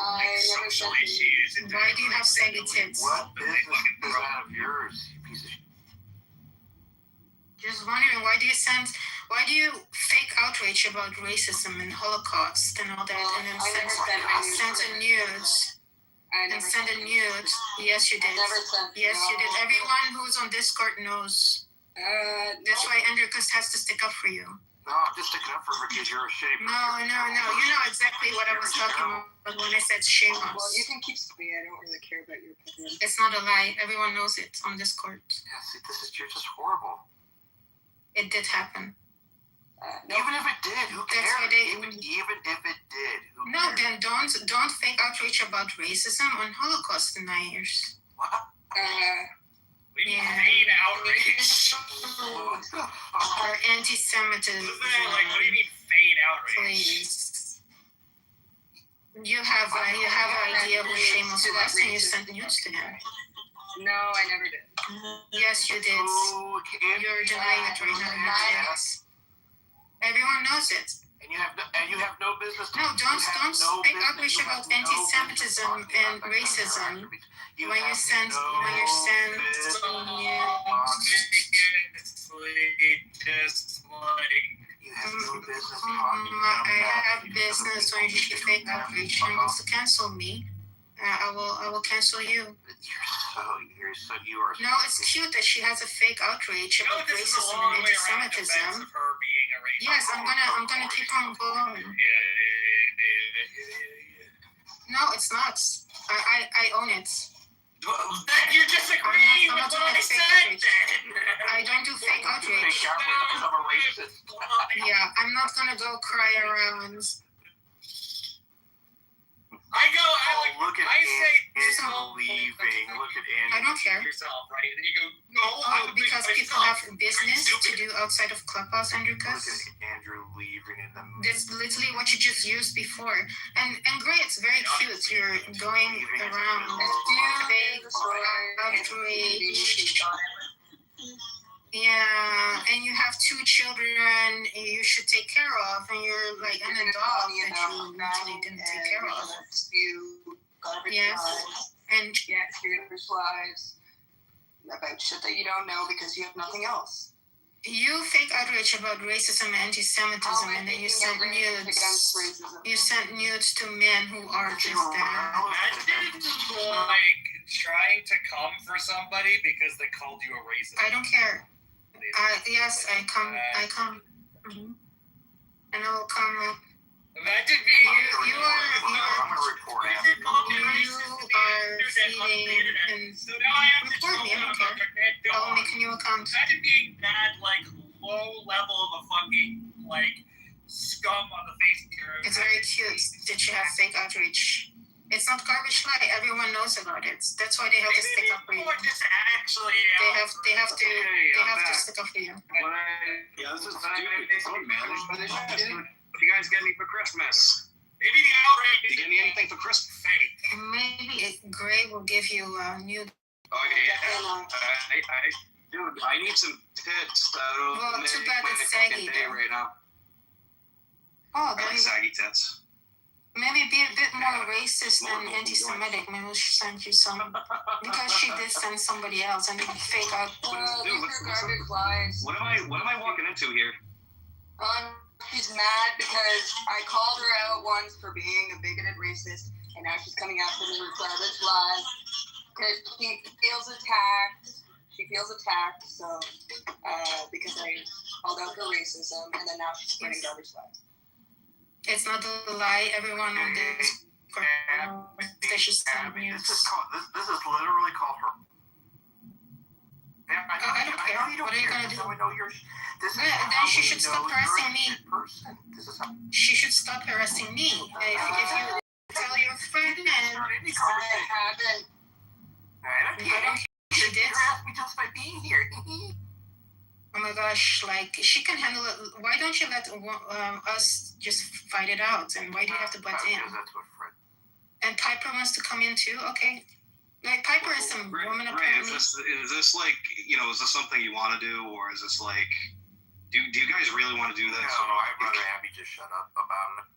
Social issues. Why do you have saggy tits? What business is that of yours, you piece of shit? Just wondering, why do you fake outrage about racism and Holocaust and all that, and then send a nudes? And send a nude. Yes, you did. Yes, you did. Everyone who's on Discord knows. That's why Andricus has to stick up for you. No, I'm just sticking up for her because you're a shitty person. No. You know exactly what I was talking about when I said shame us. Well, you can keep speaking. I don't really care about your opinion. It's not a lie. Everyone knows it on Discord. Yeah, see, you're just horrible. It did happen. Even if it did, who cares? Even if it did, who No, cares? then don't fake outrage about racism on Holocaust deniers. What? Fake outrage. Or anti-Semitism. Like, what do you mean fade outrage? Please. You have an idea who Seamus was, and you sent nudes to him. No, I never did. Yes, you did. You're denying it right now. You did. Everyone knows it. And you have no business. No, don't fake outrage about anti-Semitism and racism when you send I have business when she fake outrage. She wants to cancel me. I will cancel you. You are. No, it's cute that she has a fake outrage about racism and anti-Semitism. Yes, I'm gonna keep on going. No, it's not. I own it. You're disagreeing with what I said. I don't do fake outrage. Yeah, I'm not gonna go cry around. I say leaving. Look at Andrew. I don't care. Yourself, right? And then you go, no, I would because people have business to do outside of Clubhouse, Andrew. Look at Andrew leaving in the. That's literally what you just used before, and great. It's very cute. You're going around. Yeah, and you have 2 children you should take care of, and you're like an adult that you literally didn't take care of. Yes, and you're gonna lies about shit that you don't know because you have nothing else. You fake outrage about racism and anti-Semitism, and then you sent nudes. You sent nudes to men who are just there. Imagine like trying to come for somebody because they called you a racist. I don't care. Yes, I come. Mm-hmm. And I will come. Imagine being you are feeding and so now I have to report me. I don't care. I will make a new account. Imagine being that like low level of a fucking like scum on the face of the earth. It's very cute that you have fake outreach. It's not garbage lie. Everyone knows about it. That's why they have to stick up for you. They have to stick up for you. Yeah, this is stupid. What you guys get me for Christmas? Maybe the outrage. You get me anything for Christmas? Maybe Gray will give you a new. Oh yeah. Dude, I need some tits. Well, too bad it's saggy day right now. Oh, I like saggy tits. Maybe be a bit more racist and anti-Semitic. Maybe we'll send you some because she did send somebody else and fake out. These are garbage lies. What am I walking into here? She's mad because I called her out once for being a bigoted racist, and now she's coming after me with garbage lies because she feels attacked. So because I called out her racism, and then now she's spreading garbage lies. It's not a lie. Everyone on this station send news. This is literally called her. I don't care. What are you gonna do? Then she should stop harassing me. She should stop harassing me. If you tell your friend, I don't care. She did. Me just by being here. Oh my gosh, like, she can handle it. Why don't you let us just fight it out? And why do you have to butt in? And Piper wants to come in too? Okay. Like, Piper is some woman apparently. Is this like, is this something you want to do? Or is this like, do you guys really want to do this? No, I'd rather Abby just shut up about it.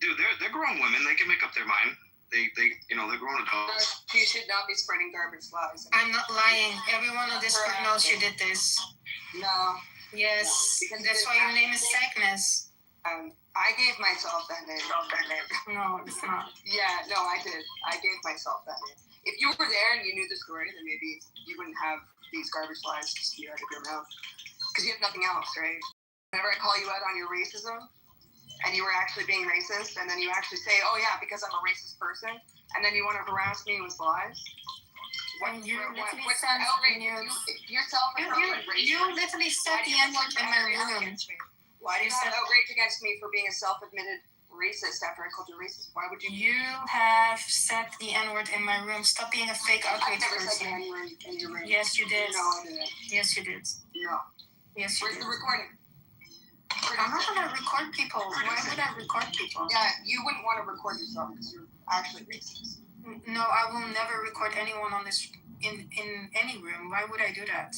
Dude, they're grown women. They can make up their mind. They're grown adults. You should not be spreading garbage lies. I'm not lying. Everyone on this group knows you did this. No. Yes. That's why your name is Cygnus. I gave myself that name. No, it's not. Yeah, no, I did. I gave myself that name. If you were there and you knew the story, then maybe you wouldn't have these garbage lies to spew out of your mouth. Because you have nothing else, right? Whenever I call you out on your racism, and you were actually being racist, and then you actually say, oh yeah, because I'm a racist person, and then you want to harass me with lies? You literally said the N-word in my room. Why do you have outrage against me for being a self-admitted racist after I called you racist? Why would you? You have said the N-word in my room. Stop being a fake outrage person. In your room. Yes, you did. No, I didn't. Yes, you did. No. Yes, you Where's did. the recording? I'm not gonna record people. Why would I record people? Yeah, you wouldn't want to record yourself because you're actually racist. No, I will never record anyone on this in any room. Why would I do that?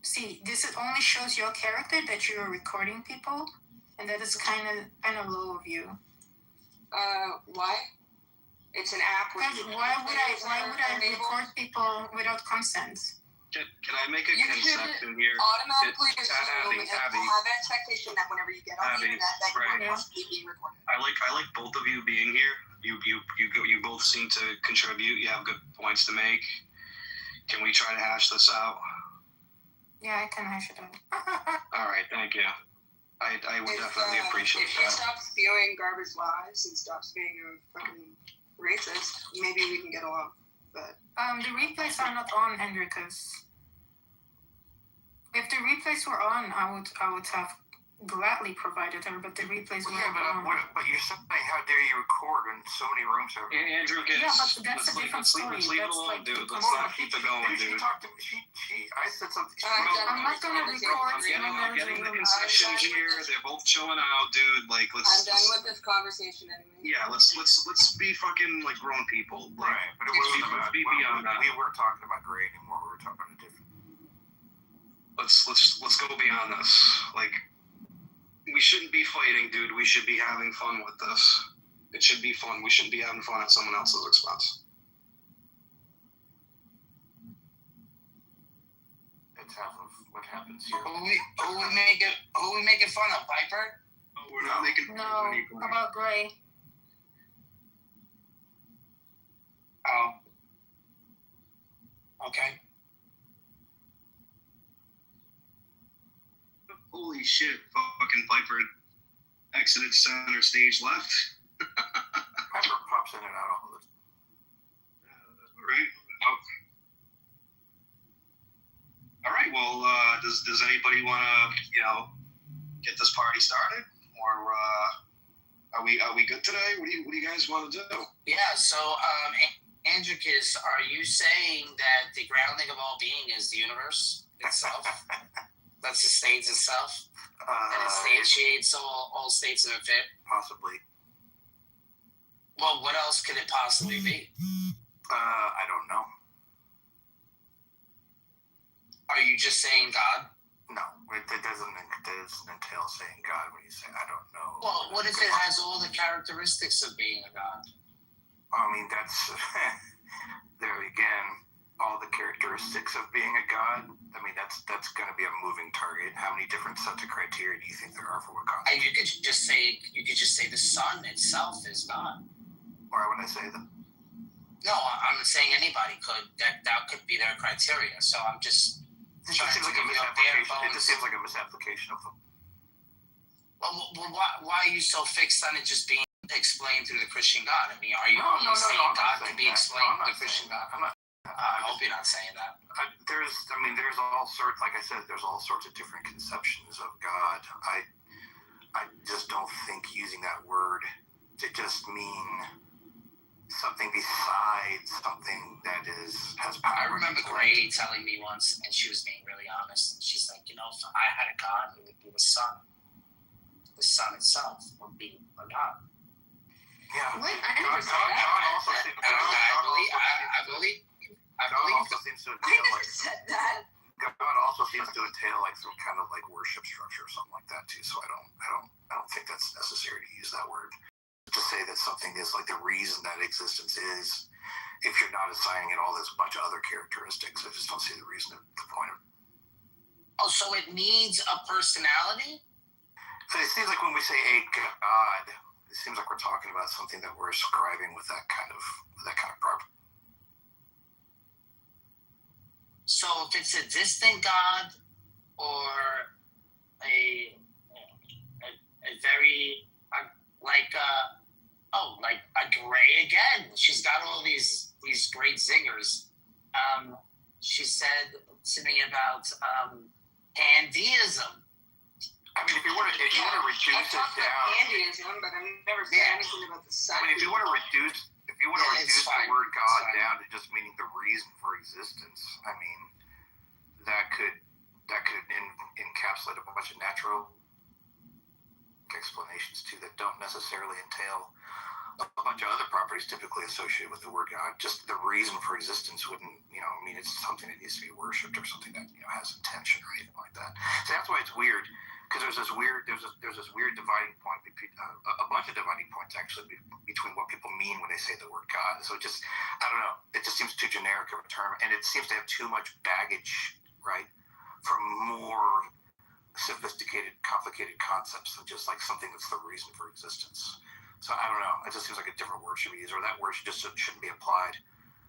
See, this only shows your character that you're recording people, and that is kind of low of you. Why? It's an app. Why would I record people without consent? Can I make a concession here? Automatically assume and Abby. have an expectation that whenever you get on the internet that you're possibly being recorded. I like both of you being here. You both seem to contribute. You have good points to make. Can we try to hash this out? Yeah, I can hash it out. All right, thank you. I would definitely appreciate if that. you stop spewing garbage lies and stop being a fucking racist, maybe we can get along. But the replays are not on, Hendrikus. If the replays were on, I would have gladly provided her, but the replays were on. But you're saying, how dare you record when so many rooms are? Andrew gets. Yeah, but that's a different story. Let's leave it That's alone, like dude. the Let's not keep it going, She dude. talked to me. I said something. I'm not gonna record I'm getting the concessions here. They're both chilling out, dude. Like, I'm let's. done with this conversation anyway. Yeah, let's be fucking like grown people. Like, Right, but it wasn't about. be beyond that. We weren't talking about Gray anymore. We were talking about a different. Let's go beyond this. Like, we shouldn't be fighting, dude. We should be having fun with this. It should be fun. We shouldn't be having fun at someone else's expense. That's half of what happens here. Who we making fun of, Piper? Oh, we're not making fun of No, about Gray. Oh. Okay. Holy shit! Fucking Piper exited center stage left. Piper pops in and out all the time. Right. Okay. All right. Well, does anybody want to get this party started, or are we good today? What do you guys want to do? Yeah. So, Andricus, are you saying that the grounding of all being is the universe itself? That's the states itself? And it stanchiates all states of effect? Possibly. Well, what else could it possibly be? I don't know. Are you just saying God? No, it doesn't entail saying God when you say I don't know. Well, what if it has all the characteristics of being a God? I mean, that's there again. All the characteristics of being a god. I mean, that's going to be a moving target. How many different sets of criteria do you think there are for what God? And you could just say the sun itself is God. Why would I say that? No, I'm saying anybody could. That could be their criteria. So I'm just. It just seems like a misapplication. It just seems like a misapplication of them. Well, why are you so fixed on it just being explained through the Christian God? I mean, are you saying God could be explained through the Christian God? I hope you're not saying that. There's all sorts. Like I said, there's all sorts of different conceptions of God. I just don't think using that word to just mean something besides something that has power. I remember Gray telling me once, and she was being really honest. And she's like, if I had a God, it would be the sun. The sun itself would be a God. Yeah. Wait, I never said that. God also seems to entail like said that. God also seems to entail like some kind of like worship structure or something like that too. So I don't think that's necessary to use that word to say that something is like the reason that existence is. If you're not assigning it all this bunch of other characteristics, I just don't see the reason, the point of. Oh, so it needs a personality? So it seems like when we say a God, it seems like we're talking about something that we're ascribing with that kind of property. So if it's a distant God or a very like a Gray again. She's got all these great zingers. She said to me about pantheism. I mean, if you want to reduce it down, pantheism, but I've never said anything about the sun. I mean, if you want to reduce the word God down to just meaning the reason for existence, I mean, that could encapsulate a bunch of natural explanations too that don't necessarily entail a bunch of other properties typically associated with the word God. Just the reason for existence wouldn't, mean it's something that needs to be worshipped or something that has intention or anything like that. So that's why it's weird, because there's this weird dividing point between a bunch of dividing points actually between what people mean when they say the word God. So it just, I don't know, it just seems too generic of a term, and it seems to have too much baggage, right, for more sophisticated, complicated concepts than just like something that's the reason for existence. So I don't know. It just seems like a different word should be used, or that word shouldn't be applied.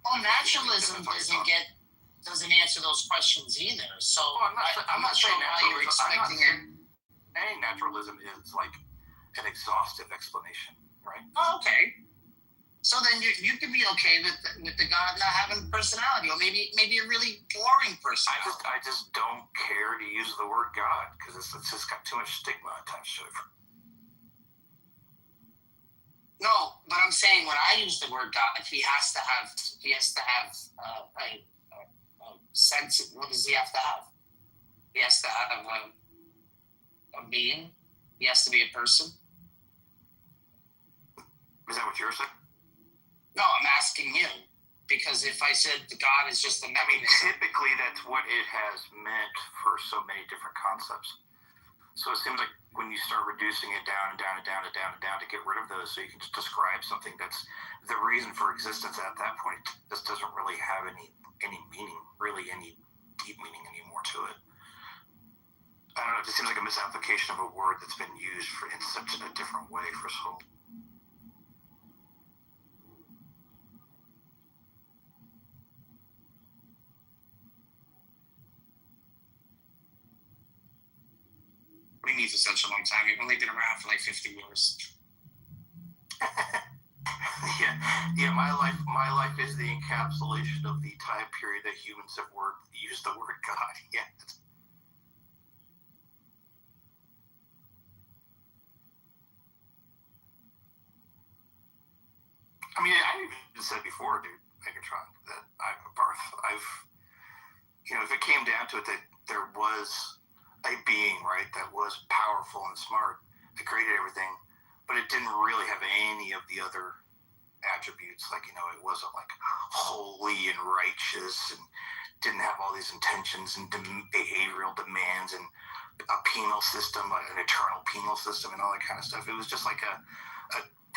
Well, naturalism doesn't answer those questions either. So I'm not sure how you're expecting it. Any naturalism is like an exhaustive explanation, right? Oh, okay. So then you can be okay with the God not having a personality, or maybe a really boring personality. I just don't care to use the word God because it's just got too much stigma attached to it. No, but I'm saying when I use the word God, he has to have a sense. What does he have to have? He has to have a being. He has to be a person. Is that what you're saying? No, I'm asking you. Because if I said God is just a mechanism. Typically that's what it has meant for so many different concepts. So it seems like when you start reducing it down and down and down and down and down to get rid of those so you can just describe something that's the reason for existence at that point, this doesn't really have any meaning, really any deep meaning anymore to it. I don't know, it just seems like a misapplication of a word that's been used in such a different way for so long. What do you mean for such a long time? You've only been around for like 50 years. Yeah. My life is the encapsulation of the time period that humans have used the word God. Yeah. I mean, I even said before, dude, Megatron, that if it came down to it, that there was a being, right, that was powerful and smart, that created everything, but it didn't really have any of the other attributes. Like, it wasn't like holy and righteous and didn't have all these intentions and behavioral demands and a penal system, an eternal penal system and all that kind of stuff. It was just like a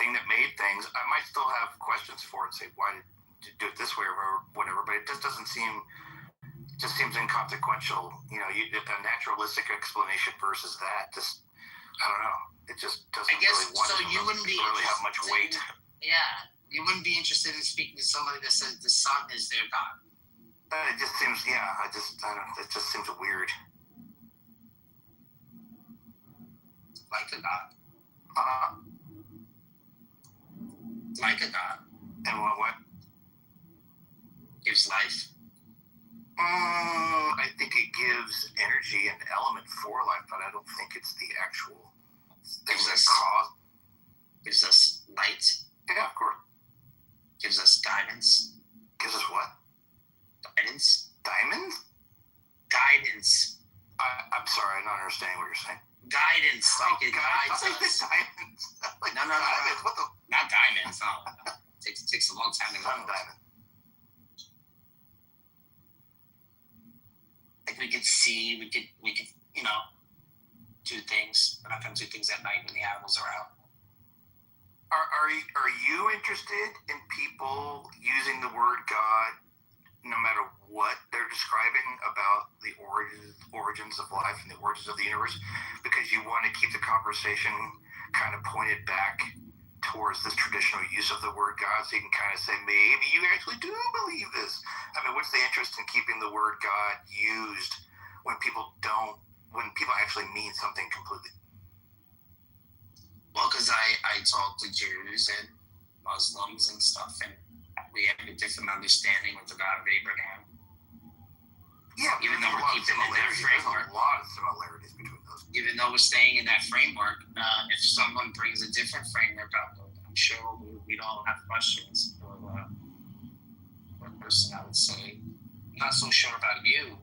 thing that made things. I might still have questions for it and say, why did you do it this way or whatever, but it just doesn't seem, it just seems inconsequential. A naturalistic explanation versus that, just, I don't know. It just doesn't really have much weight. Yeah. You wouldn't be interested in speaking to somebody that says the sun is their God. It just seems, I don't know, it just seems weird. Like a God. Like a God. And what? Gives life. I think it gives energy and element for life, but I don't think it's the actual thing that cause. Gives us light. Yeah, of course. Gives us guidance. Gives us what? Guidance. Diamonds? Guidance. I'm sorry, I don't understand what you're saying. Guidance. Like it guides us. Diamonds. Like, no. Diamonds. What the? Not diamonds. No. It takes a long time to go. Diamond. Like we could see, we could, do things. We're not going to do things at night when the animals are out. Are you interested in people using the word God, no matter what they're describing about the origins of life and the origins of the universe, because you want to keep the conversation kind of pointed back towards this traditional use of the word God, so you can kind of say, maybe you actually do believe this. I mean, what's the interest in keeping the word God used when people actually mean something completely? Well, because I talk to Jews and Muslims and stuff, and we have a different understanding of the God of Abraham. Yeah, even though we're keeping in that framework. There's a lot of similarities between those. Even though we're staying in that framework, if someone brings a different framework up, I'm sure we'd all have questions. Or one person I would say, I'm not so sure about you.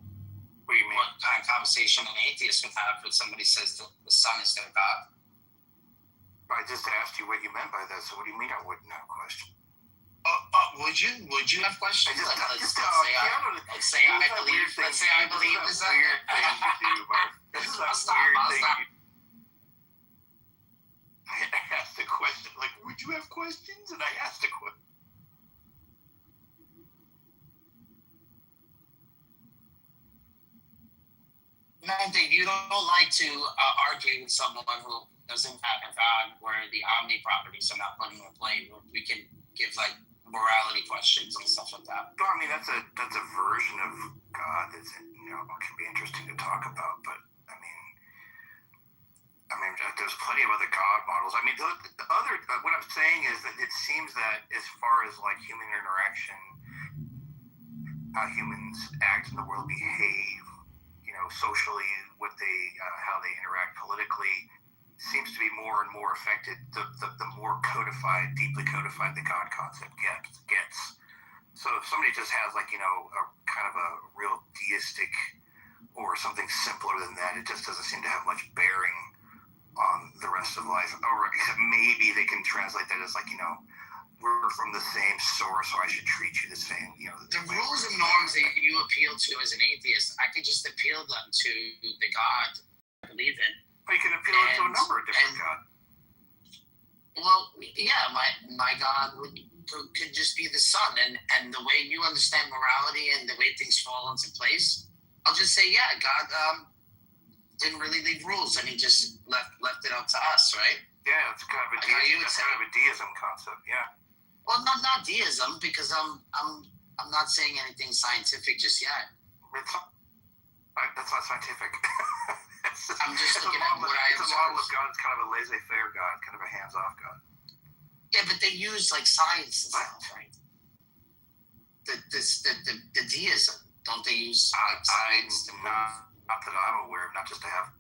What do you mean? What kind of conversation an atheist would have when somebody says the sun is their God? I just asked you what you meant by that, so what do you mean I wouldn't have a question? Would you have questions? Let's say I believe the sun. Weird thing you do, Mark. This is a weird thing. I asked a question, like, would you have questions? And I asked a question. You don't like to argue with someone who doesn't have a God where the omni properties are not put into play. We can give like morality questions and stuff like that. No, I mean that's a version of God that's can be interesting to talk about, but I mean I mean, there's plenty of other God models. I mean, the other, what I'm saying is that it seems that as far as like human interaction, how humans act in the world, behave, you know, socially, what they, how they interact politically, seems to be more and more affected the more codified, deeply codified the God concept gets. So if somebody just has like, you know, a kind of a real deistic or something simpler than that, it just doesn't seem to have much bearing on the rest of life. Or except maybe they can translate that as like, you know, we're from the same source, so I should treat you the same. You know, the rules and norms that you appeal to as an atheist, I could just appeal them to the God I believe in. Or you can appeal to a number of different gods. Well, yeah, my God could just be the sun, and the way you understand morality and the way things fall into place, I'll just say, yeah, God didn't really leave rules, and he just left it up to us, right? Yeah, it's kind of a deism concept. Yeah. Well, not deism, because I'm not saying anything scientific just yet. That's not scientific. I'm just looking at what I observe. It's a model of God. It's kind of a laissez-faire God, kind of a hands-off God. Yeah, but they use like science and stuff, right? The deism, don't they use science? Not that I'm aware of, not just to have.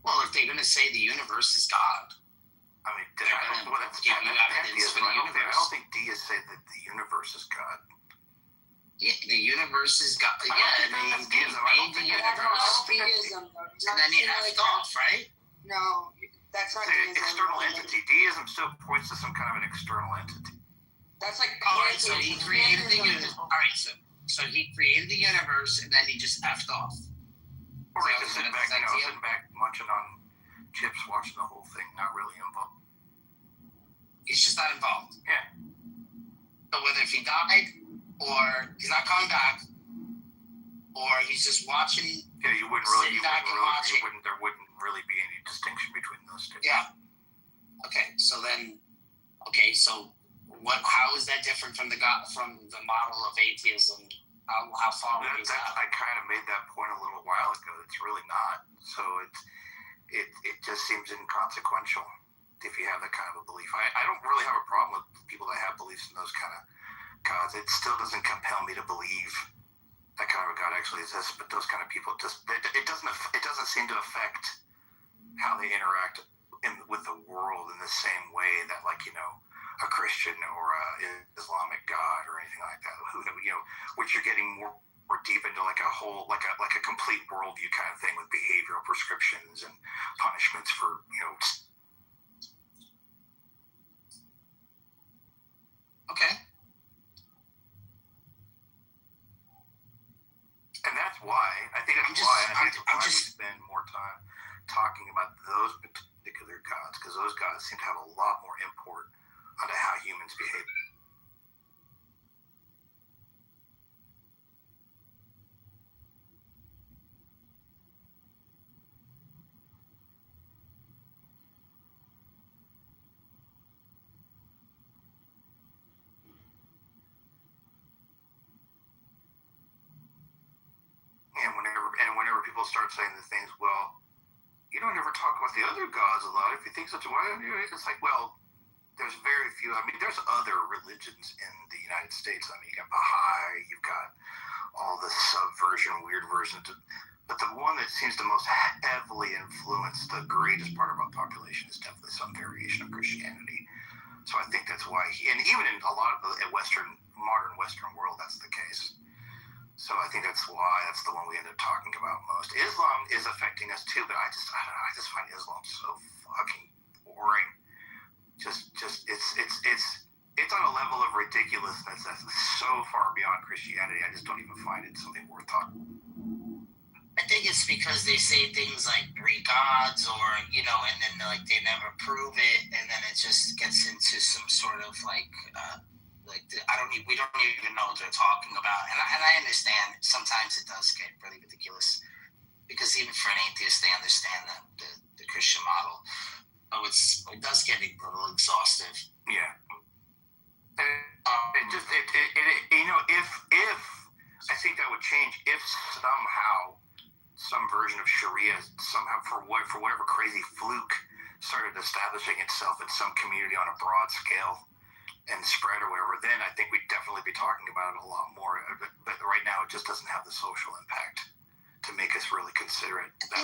Well, if they're going to say the universe is God, I mean, that's give you evidence for the universe. I don't think deists say that the universe is God. Yeah, the universe is God. Yeah, and he made the universe, and then he effed off, right? No, that's not deism. External entity. Deism still points to some kind of an external entity. That's like. All right, so he created the universe. All right, so he created the universe, and then he just effed off. Or he just sitting back, sitting back, munching on chips, watching the whole thing, not really involved. He's just not involved. Yeah. So whether if he died, or he's not coming back, or he's just watching. Yeah, there wouldn't really be any distinction between those two. Yeah. Okay, so how is that different from the model of atheism? How far away is that? I kind of made that point a little while ago. It's really not. So it just seems inconsequential if you have that kind of a belief. I don't really have a problem with people that have beliefs in those kind of gods. It still doesn't compel me to believe that kind of a God actually exists. But those kind of people it doesn't seem to affect how they interact with the world in the same way that, like, you know, a Christian or a Islamic God or anything like that, which you're getting more deep into like a whole, like a complete worldview kind of thing with behavioral prescriptions and punishments for, you know. Okay. And that's why I think we spend more time talking about those particular gods, because those gods seem to have a lot more import onto how humans behave. And whenever people start saying the things, well, you don't ever talk about the other gods a lot. If you think such a way, it's like, well, there's very few. I mean, there's other religions in the United States. I mean, you got Baha'i, you've got all the subversion, weird versions. But the one that seems to most heavily influence the greatest part of our population is definitely some variation of Christianity. So I think that's why, and even in a lot of the modern Western world, that's the case. So I think that's why that's the one we end up talking about most. Islam is affecting us too, but I just find Islam so fucking boring. Just it's on a level of ridiculousness that's so far beyond Christianity. I just don't even find it something worth talking. I think it's because they say things like 3 gods, or and then like they never prove it, and then it just gets into some sort of we don't even know what they're talking about, and I understand sometimes it does get really ridiculous, because even for an atheist, they understand the Christian model. So it does get a little exhaustive. Yeah. If I think that would change if somehow some version of Sharia somehow for whatever crazy fluke started establishing itself in some community on a broad scale and spread or whatever, then I think we'd definitely be talking about it a lot more. But right now, it just doesn't have the social impact to make us really consider it. I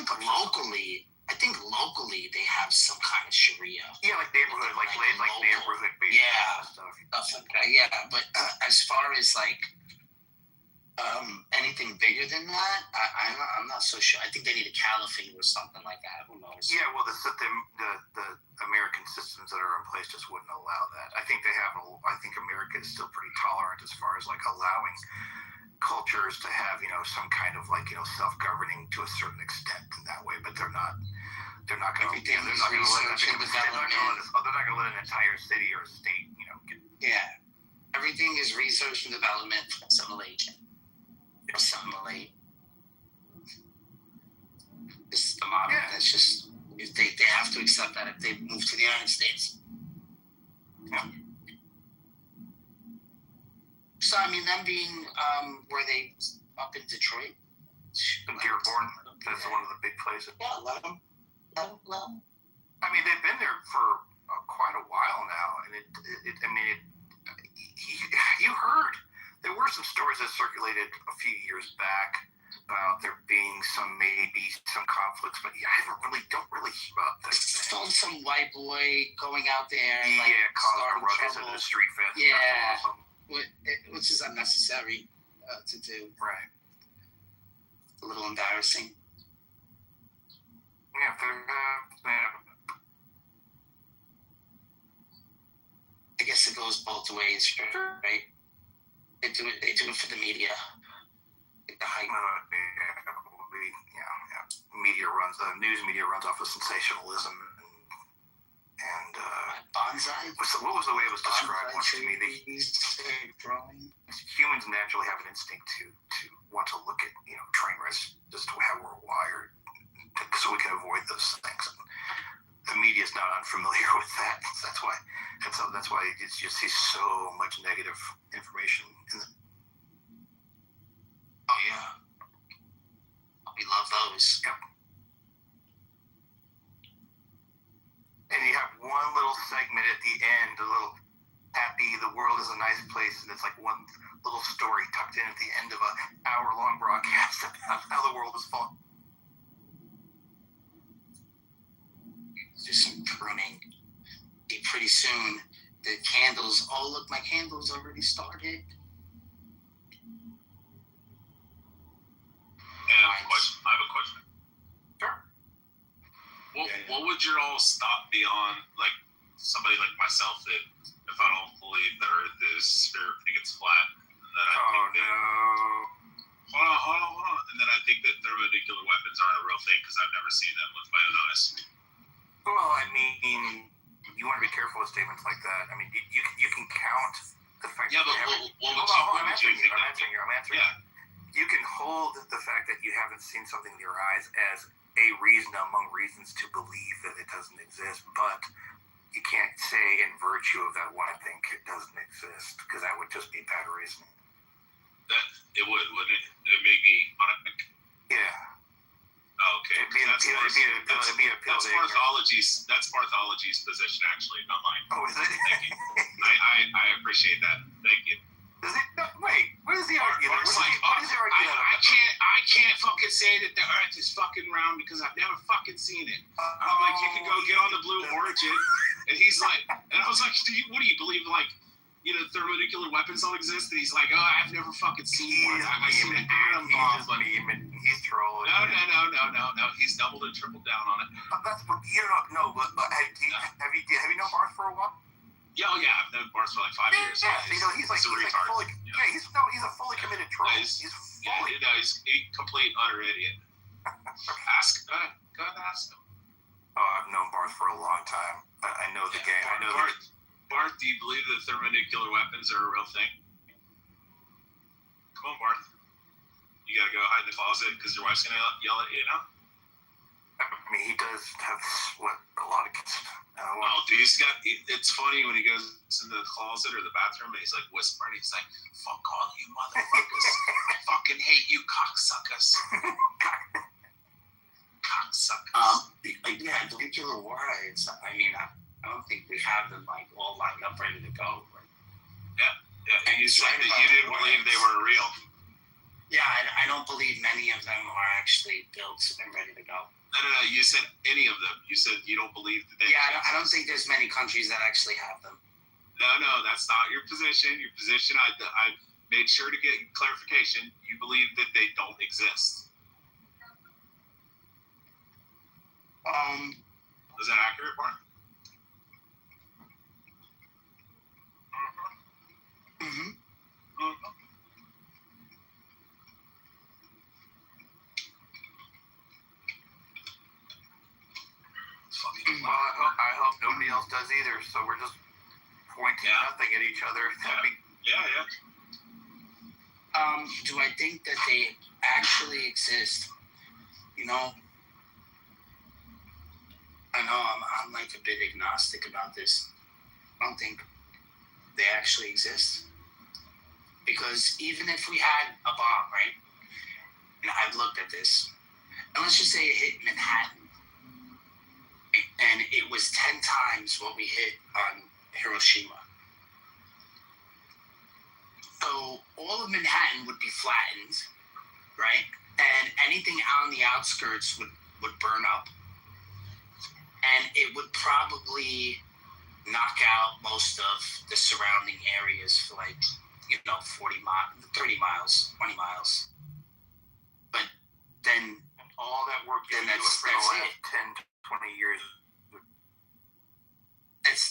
think locally they have some kind of Sharia. Yeah, like neighborhood, like neighborhood-based stuff. Stuff like that. Yeah, but as far as like anything bigger than that, I'm not so sure. I think they need a caliphate or something like that. Who knows? Yeah, well, the American systems that are in place just wouldn't allow that. I think America is still pretty tolerant as far as like allowing cultures to have some kind of like self-governing to a certain extent in that way, but they're not going to let an entire city or a state everything is research and development, assimilate. This is the model. That's just they have to accept that if they move to the United States. Yeah. So I mean, them being were they up in Detroit? Dearborn. That's one of the big places. Yeah, let them. I mean, they've been there for quite a while now, and you heard there were some stories that circulated a few years back about there being maybe some conflicts, but I don't really hear about this. Some white boy going out there and causing ruckus in the street fence. Yeah, which is unnecessary to do. Right. A little embarrassing. Yeah, I guess it goes both ways, right? They do it for the media. The hype. News media runs off of sensationalism and bonsai. What was the way it was described once to me? Humans naturally have an instinct to want to look at train wrecks, just how we're wired, so we can avoid those things. The media is not unfamiliar with that. That's why you see so much negative information in them. Oh yeah, we love those. Yep. And you have one little segment at the end, a little happy, the world is a nice place, and it's like one little story tucked in at the end of an hour-long broadcast about how the world is falling. Do some pruning. Pretty soon, the candles. Oh, look, my candles already started. I have a question. Sure. What would your all stop be on, like somebody like myself, that if I don't believe the Earth is spherically gets flat, and then hold on, and then I think that thermonuclear weapons aren't a real thing because I've never seen them with my own eyes. Well, I mean, you want to be careful with statements like that. I mean, you can count the fact. Yeah, but I'm answering you. You can hold the fact that you haven't seen something with your eyes as a reason among reasons to believe that it doesn't exist, but you can't say in virtue of that one, I think it doesn't exist, because that would just be bad reasoning. That it wouldn't it? It would make me automatic. Yeah. Oh, okay. That's Barthology's position, actually, not mine. Oh, is it? Thank you. I appreciate that. Thank you. Does it? No, wait. What is the argument? I can't fucking say that the Earth is fucking round because I've never fucking seen it. I'm like, you can go get on the Blue Origin, and he's like, and I was like, what do you believe? Like, thermonuclear weapons don't exist? And he's like, oh, I've never fucking seen one. I seen an atom bomb, but he's trolling. No. He's doubled and tripled down on it. That's what you don't know. But have you known Barth for a while? Yeah, I've known Barth for like 5 years. Yeah, he's a fully committed troll. He's a complete utter idiot. Go ahead, ask him. Oh, I've known Barth for a long time. I know the game. Barth, do you believe that thermonuclear weapons are a real thing? Come on, Barth. You gotta go hide in the closet because your wife's gonna yell at you now? I mean, he does have, a lot of kids. Dude, it's funny when he goes into the closet or the bathroom and he's like whispering, he's like, fuck all you motherfuckers. I fucking hate you cocksuckers. Yeah, nuclear war. I don't think we have them like all lined up, ready to go. Right? Yeah. And you said that you didn't believe they were real. Yeah, I don't believe many of them are actually built and ready to go. No. You said any of them. You said you don't believe that they. Yeah, I don't think there's many countries that actually have them. No, that's not your position. Your position, I made sure to get clarification. You believe that they don't exist. Is that accurate, Mark? Mm-hmm. Well, I hope nobody else does either. So we're just pointing nothing at each other. Yeah. Do I think that they actually exist? You know, I know I'm like a bit agnostic about this. I don't think they actually exist. Because even if we had a bomb, right? And I've looked at this, and let's just say it hit Manhattan, and it was 10 times what we hit on Hiroshima. So all of Manhattan would be flattened, right? And anything on the outskirts would burn up. And it would probably knock out most of the surrounding areas for 30 miles, 20 miles. But then all that work you do for the last 10 to 20 years.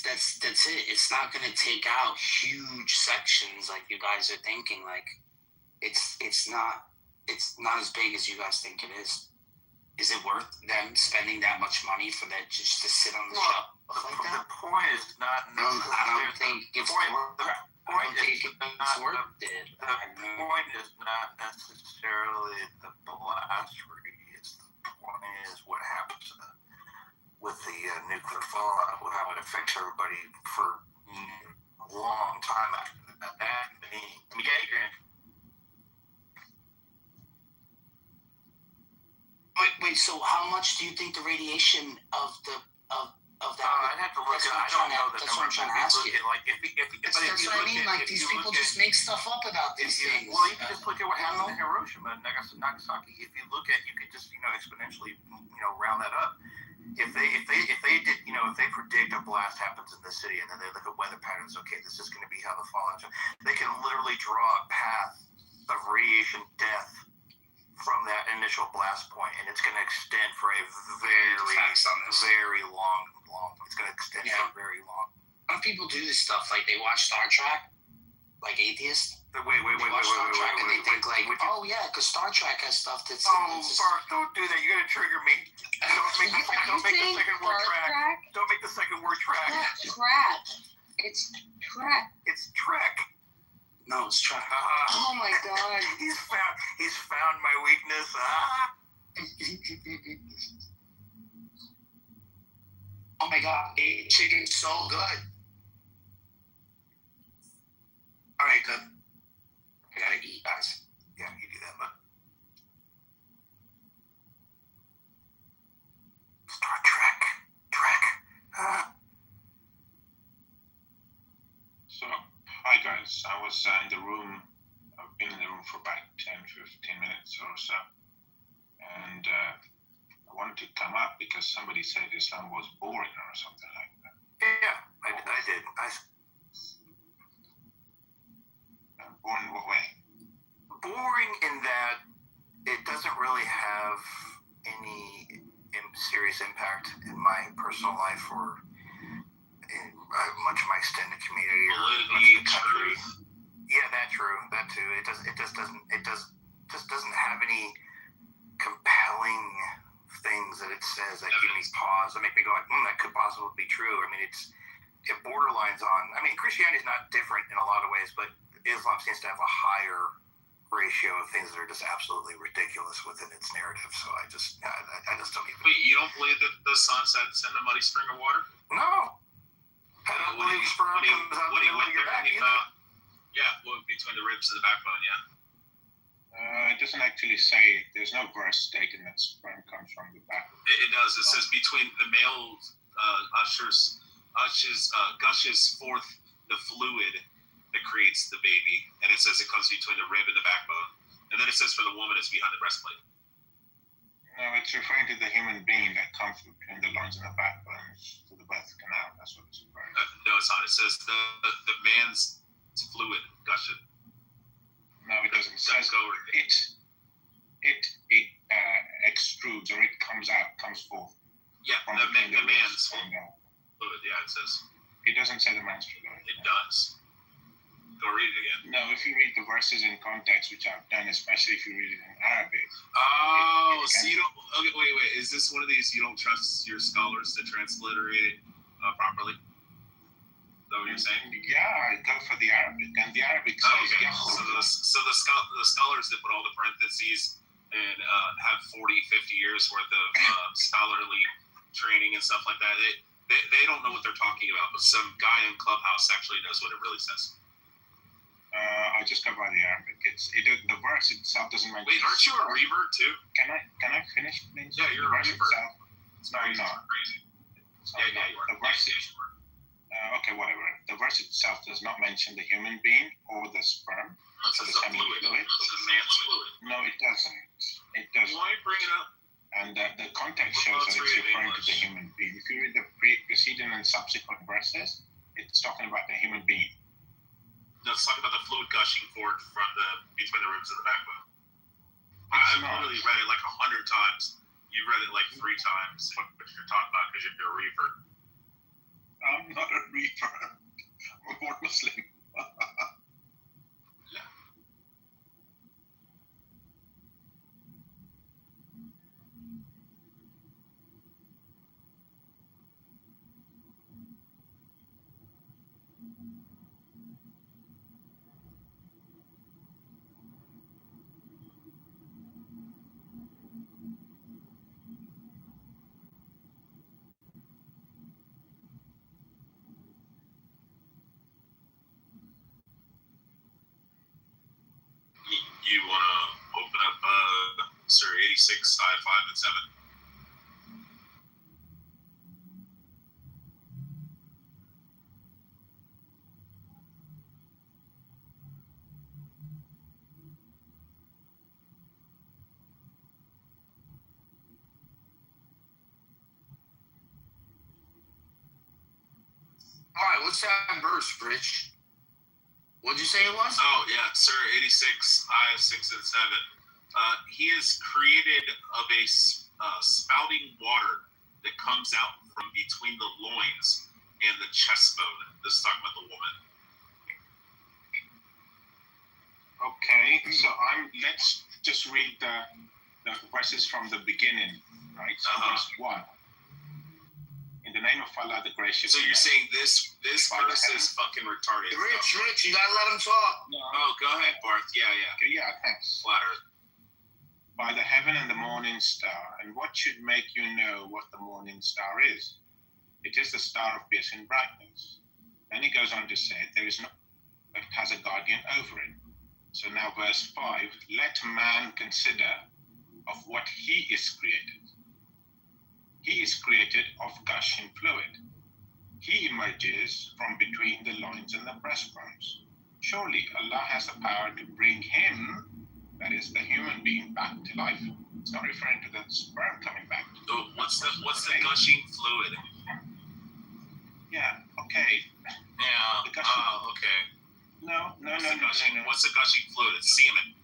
That's it. It's not going to take out huge sections like you guys are thinking. Like it's not as big as you guys think it is. Is it worth them spending that much money for that just to sit on the shelf like that? The point is not. I don't think it's worth it. The point is not necessarily the blast radius. The point is what happens with the nuclear fallout, how it affects everybody for a long time after that. Wait. So how much do you think the radiation of that? I'd have to look at. I don't know the That's what I'm trying to ask you. That's what I mean. Like these people just make stuff up about these things. Well, you can just look at what happened in Hiroshima and Nagasaki. If you look at, you could just exponentially round that up. If they did, if they predict a blast happens in the city and then they look at weather patterns, okay, this is going to be how the fallout. They can literally draw a path of radiation death from that initial blast point, and it's going to extend for a very long. It's going to extend for very long. Some people do this stuff, like they watch Star Trek, like atheists. Wait, and they think because Star Trek has stuff that's. Mark, don't do that. You're going to trigger me. Don't make the second word track. Don't make the second word track. Track. It's track. It's Trek. No, it's Trek. Oh my God. He's found my weakness. Oh my God, chicken's so good. All right, good. I gotta eat, guys. Yeah, you do that, man. Star Trek. So, hi guys. I was in the room. I've been in the room for about 10-15 minutes or so. And I wanted to come up because somebody said Islam was boring or something like that. Yeah, I did. Boring in what way? Boring in that it doesn't really have any serious impact in my personal life or in much of my extended community or the country. Yeah, that's true. That too. It just doesn't have any compelling things that it says that give me pause that make me go like, that could possibly be true. I mean, it borderlines on. I mean, Christianity is not different in a lot of ways, but Islam seems to have a higher ratio of things that are just absolutely ridiculous within its narrative. So I just don't even. Wait, you don't believe that the sun sets in a muddy spring of water? No. I don't believe sperm comes out the middle of your back either. Yeah, well, between the ribs and the backbone, yeah. I just doesn't actually say. There's no verse stating that sperm comes from the back. It does. It says between the male gushes forth the fluid that creates the baby, and it says it comes between the rib and the backbone. And then it says for the woman, it's behind the breastplate. No, it's referring to the human being that comes between the loins and the backbone to the birth canal. That's what it's referring to. No, it's not. It says the man's fluid gushing. No, it doesn't. It says it extrudes or it comes forth. Yeah, the man's fluid. Yeah, it says. It doesn't say the man's fluid. It does. Go read it again. No, if you read the verses in context, which I've done, especially if you read it in Arabic. Oh, so you don't. Okay, wait. Is this one of these you don't trust your scholars to transliterate it properly? Is that what you're saying? Yeah, I go for the Arabic, and the Arabic says okay. So the scholars that put all the parentheses and have 40, 50 years worth of scholarly training and stuff like that. They don't know what they're talking about, but some guy in Clubhouse actually knows what it really says. I just go by the Arabic. The verse itself doesn't mention. Wait, aren't you a revert too? Can I finish, please? Yeah, you're a revert. It's not crazy. The verse. Okay, whatever. The verse itself does not mention the human being or the sperm. It's the fluid. The man's fluid. No, it doesn't. It doesn't. Why bring it up? And the context shows that it's referring to the human being. If you read the preceding and subsequent verses, it's talking about the human being. No, it's talking about the fluid gushing forth from between the ribs and the backbone. I've literally read it like 100 times. You've read it like 3 times. What you're talking about because you're a revert. I'm not a revert. I'm a born Muslim. You want to open up Sir 86, I 5 and 7? All right, what's that verse, Rich? What'd you say it was? Oh, yeah, Sir 86, I 6 and 7. He is created of a spouting water that comes out from between the loins and the chest bone. This is talking about the woman. Okay, so let's just read the verses from the beginning, right? So verse 1. In the name of Allah, the gracious. So you're saying this verse is fucking retarded? Rich, you gotta let him talk. No. Oh, go ahead, Barth. Yeah. Okay, yeah, thanks. Flat Earth. By the heaven and the morning star, and what should make you know what the morning star is? It is the star of piercing brightness. Then he goes on to say, there is no that has a guardian over it. So now verse 5, let man consider of what he is created. He is created of gushing fluid. He emerges from between the loins and the breastbones. Surely Allah has the power to bring him, that is the human being, back to life. It's not referring to the sperm coming back. So what's the gushing fluid? Yeah, okay. Yeah, okay. No. What's the gushing fluid? It's semen.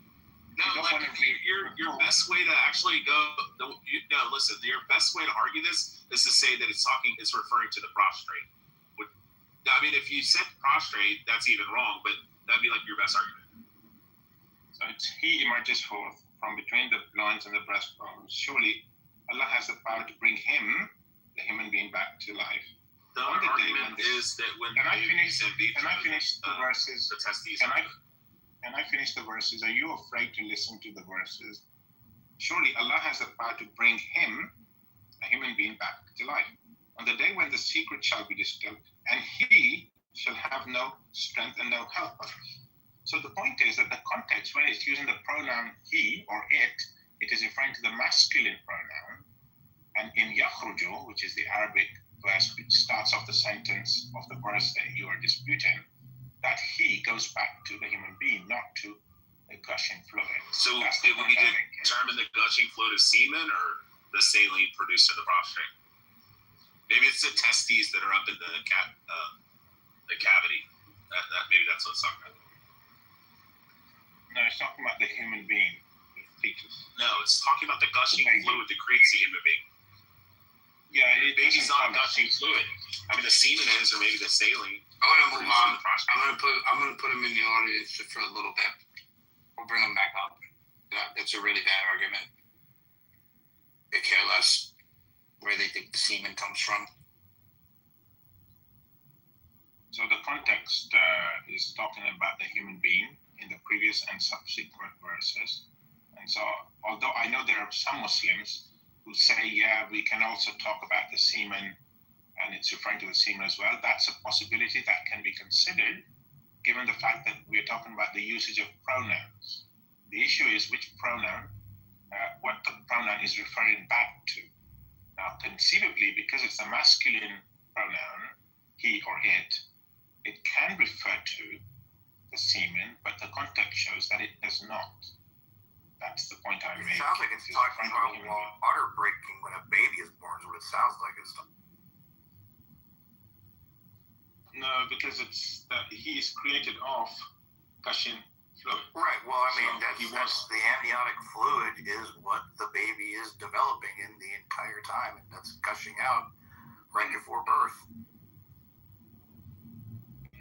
No, like your best way to actually listen. Your best way to argue this is to say that it's referring to the prostrate. I mean, if you said prostrate, that's even wrong, but that'd be like your best argument. So he emerges forth from between the loins and the breastbones. Surely Allah has the power to bring him, the human being, back to life. The argument is that when Can I finish the verses? The testes. Can I finish the verses? Are you afraid to listen to the verses? Surely Allah has the power to bring him, a human being, back to life. On the day when the secret shall be disclosed, and he shall have no strength and no helper. So the point is that the context, when it's using the pronoun he or it is referring to the masculine pronoun. And in yakhruju, which is the Arabic verse which starts off the sentence of the verse that you are disputing, that he goes back to the human being, not to the gushing fluid. So did we determine the gushing fluid is semen or the saline produced in the prostrate? Maybe it's the testes that are up in the cavity. That maybe that's what it's talking about. No, it's talking about the human being, the fetus. No, it's talking about the gushing fluid that creates the human being. Yeah, baby's not gushing fluid. I mean, the semen is, or maybe the saline. I'm gonna move on. I'm gonna put him in the audience for a little bit. We'll bring him back up. That's a really bad argument. They care less where they think the semen comes from. So the context is talking about the human being in the previous and subsequent verses. And so, although I know there are some Muslims who say, yeah, we can also talk about the semen, and it's referring to the semen as well, that's a possibility that can be considered, given the fact that we're talking about the usage of pronouns. The issue is which pronoun, what the pronoun is referring back to. Now, conceivably, because it's a masculine pronoun, he or it can refer to the semen, but the context shows that it does not. That's the point I'm making. It sounds like it's talking about water breaking when a baby is born, is what it sounds like. No, because it's that he is created off gushing fluid. Right, well, I mean, that's the amniotic fluid is what the baby is developing in the entire time, and that's gushing out right before birth.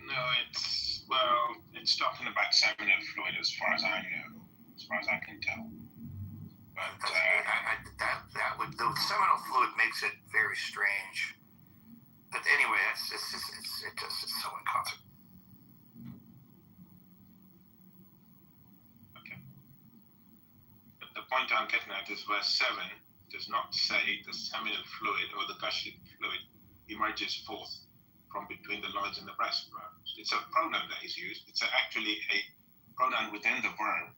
No, it's talking about seminal fluid as far as I know, as far as I can tell. But the seminal fluid makes it very strange. But anyway, it's so inconsequential. Okay. But the point I'm getting at is verse 7 does not say the seminal fluid or the gushing fluid emerges forth from between the loins and the breastbone. It's a pronoun that is used. It's actually a pronoun within the verb.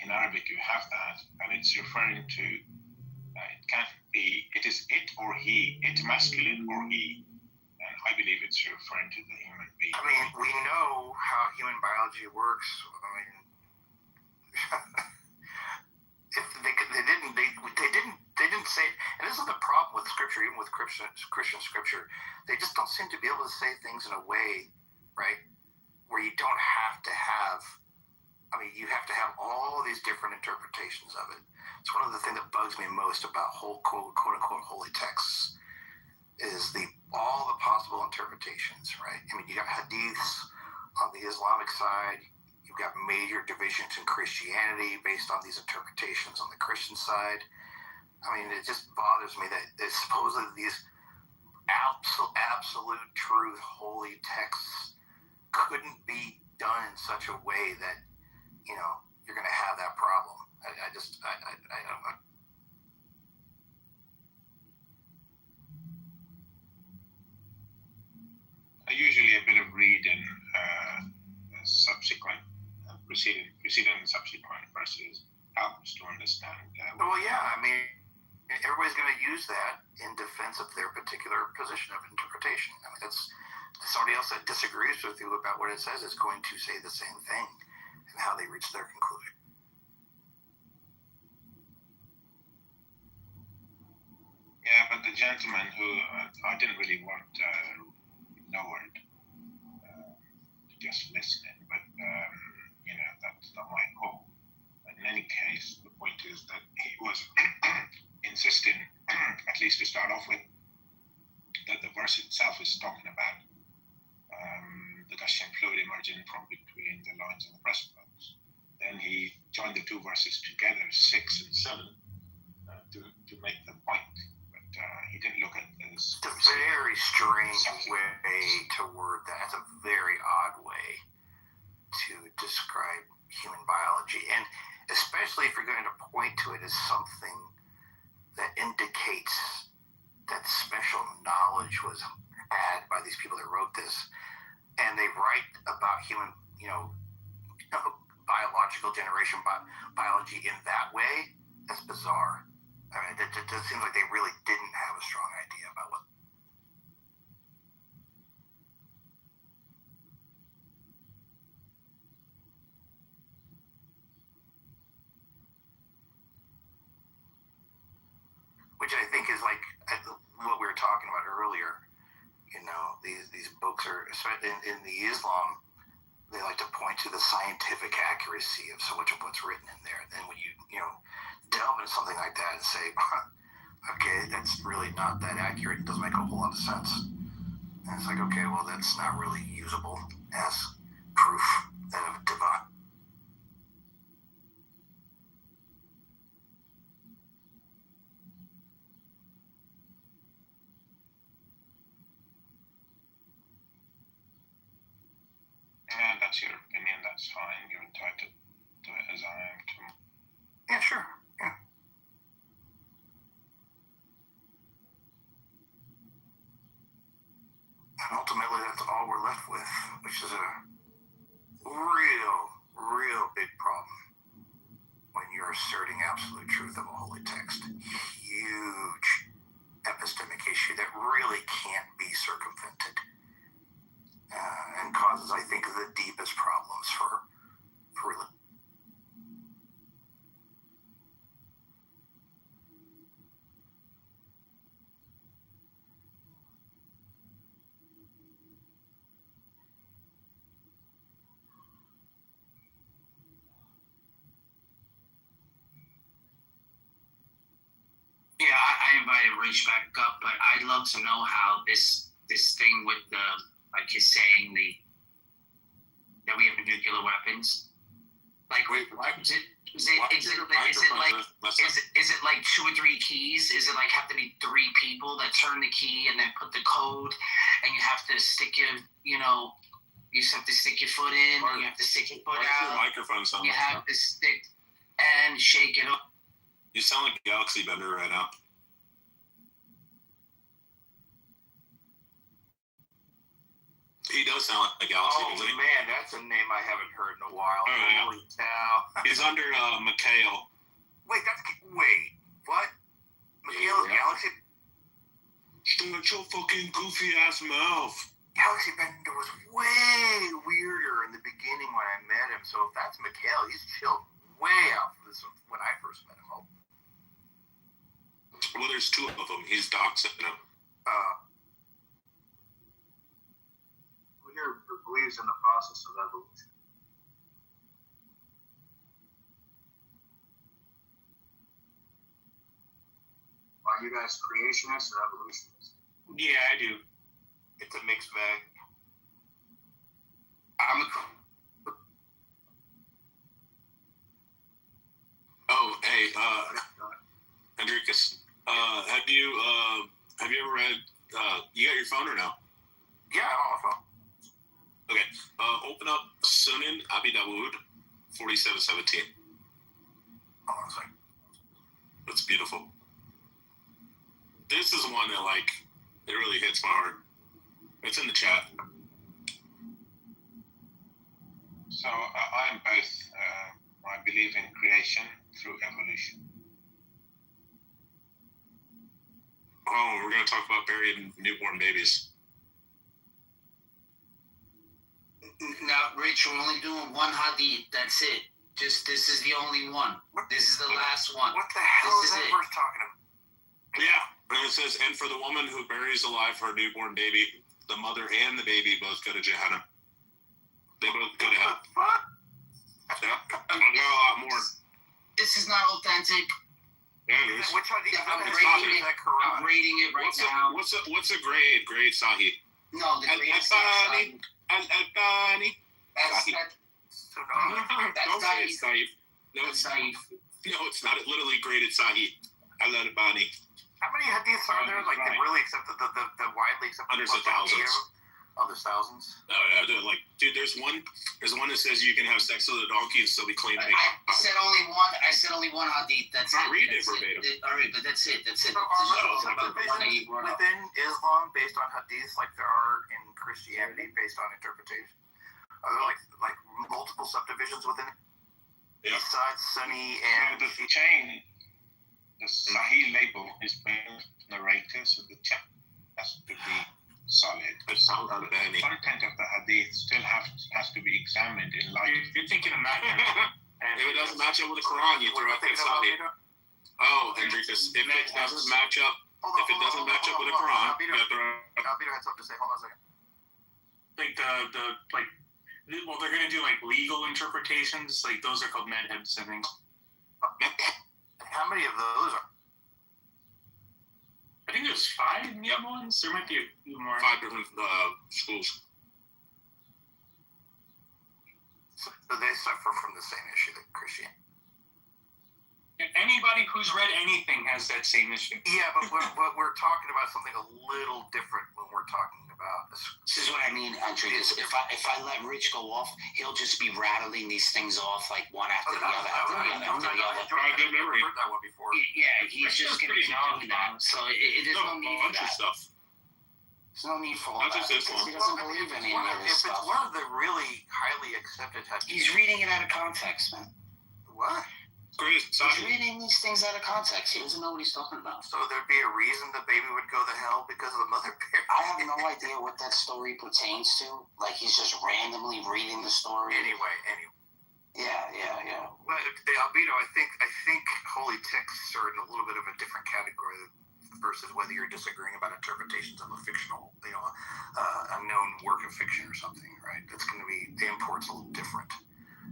In Arabic, you have that, and it's referring to, it can't be, it is it or he, it masculine or he, and I believe it's referring to the human being. I mean, we know how human biology works. I mean, if they didn't say, and this is the problem with scripture, even with Christian scripture, they just don't seem to be able to say things in a way, right, where you don't have to have, I mean, you have to have all these different interpretations of it. It's one of the things that bugs me most about whole quote unquote holy texts is all the possible interpretations, right? I mean, you got hadiths on the Islamic side. You've got major divisions in Christianity based on these interpretations on the Christian side. I mean, it just bothers me that supposedly these absolute truth holy texts couldn't be done in such a way that, you know, you're going to have that problem. I don't know. Usually a bit of reading subsequent, preceding and subsequent verses helps to understand. Well, yeah, I mean, everybody's going to use that in defense of their particular position of interpretation. I mean, that's somebody else that disagrees with you about what it says is going to say the same thing and how they reach their conclusion. Yeah, but the gentleman who I didn't really want lowered to just listening, but you know, that's not my goal. But in any case, the point is that he was insisting, at least to start off with, that the verse itself is talking about the gushing fluid emerging from between the loins and the breastbones. Then he joined the two verses together, 6 and 7, to make the point. He didn't look at this. It's a very strange way to word that. It's a very odd way to describe human biology. And especially if you're going to point to it as something that indicates that special knowledge was had by these people that wrote this. And they write about human, you know, biological generation, biology in that way, that's bizarre. I mean, it seems like they really didn't have a strong idea about what. Which I think is like what we were talking about earlier. You know, these books are, in the Islam, they like to point to the scientific accuracy of so much of what's written in there. Then when you delve into something like that and say, okay, that's really not that accurate, it doesn't make a whole lot of sense. And it's like, okay, well, that's not really usable as proof that of divine. And that's your opinion, that's fine. You're entitled to it as I am too. Yeah, sure. Yeah. And ultimately, that's all we're left with, which is a real big problem when you're asserting absolute truth of a holy text. Huge epistemic issue that really can't be circumvented. And causes, I think, the deepest problems for religion. Yeah, I invited Rich back up, but I'd love to know how this thing with the, like he's saying, that we have nuclear weapons. Like, is it like 2 or 3 keys? Is it like have to be 3 people that turn the key and then put the code, and you have to stick your, you just have to stick your foot in, and you have to stick your foot out. Your microphone sound you have to stick and shake it up. You sound like Galaxy Bender right now. He does sound like Galaxy. Oh man, that's a name I haven't heard in a while. Holy cow! He's under Mikhail. Wait, what? Mikhail's Galaxy? Shut your fucking goofy ass mouth. Galaxy Bender was way weirder in the beginning when I met him. So if that's Mikhail, he's chilled way out from this when I first met him. Well, there's 2 of them. He's doxing them. Who here believes in the process of evolution? Are you guys creationists or evolutionists? Yeah, I do. It's a mixed bag. Oh, hey, Enriquez, have you ever read, you got your phone or no? Yeah, I'm on my phone. Okay, open up Sunan Abi Dawud 4717. Hold on a second. That's beautiful. This is one that, like, it really hits my heart. It's in the chat. So I'm both. I believe in creation through evolution. Oh, we're going to talk about buried newborn babies. Now, Rich, we're only doing one hadith. That's it. This is the only one. This is the last one. What the hell is that verse talking about? Yeah, and it says, and for the woman who buries alive her newborn baby, the mother and the baby both go to Jahannam. They both go to hell. Yeah, I got a lot more. This is not authentic. Yeah, it is. Which hadith? I'm rating it right now. What's a grade? Grade Sahih. No, the grade is not Sahih. Al-Albani. That's Sahih. No, it's Sahih. No, it's not. It literally graded Sahih. Al-Albani. How many hadiths are there? Like, they really accepted the widely accepted? Hundreds of thousands. Oh, there's thousands. No, like, dude, there's one that says you can have sex with a donkey and still be clean. I said only one hadith. That's not it. reading it verbatim. All right, but that's it. So are divisions within Islam based on hadiths like there are in Christianity based on interpretation? Are there like multiple subdivisions within it? Yeah. East side, Sunny, and the chain, the Sahih label is being narrated, so the chain has to be solid. But the content of the hadith still has to be examined in light. You're thinking of Matthew. And if it doesn't match up with the Quran, you throw out the Sahih. Oh, Enriquez, if it doesn't match up, with the Quran, you have to. Albedo had something to say. Hold on a second. Like well, they're gonna do like legal interpretations. Like those are called madhabs, I think. How many of those are? I think there's 5 new ones. There might be a few more. 5 different schools. So they suffer from the same issue that Christianity. Anybody who's read anything has that same issue. Yeah, but we're talking about something a little different when we're talking about this. This is what I mean, Andrew. If I let Rich go off, he'll just be rattling these things off like one after the other. I've heard that one before. Yeah, he's just going to keep doing that. So there's no need for that. There's no need for all that. He doesn't believe in any of this stuff. If it's one of the really highly accepted hadiths. He's reading it out of context, man. What? He's reading these things out of context. He doesn't know what he's talking about. So there'd be a reason the baby would go to hell because of the mother bear? I have no idea what that story pertains to. Like, he's just randomly reading the story. Anyway. Yeah. But Albedo, I think holy texts are in a little bit of a different category versus whether you're disagreeing about interpretations of a fictional, a known work of fiction or something, right? That's going to be, the import's a little different.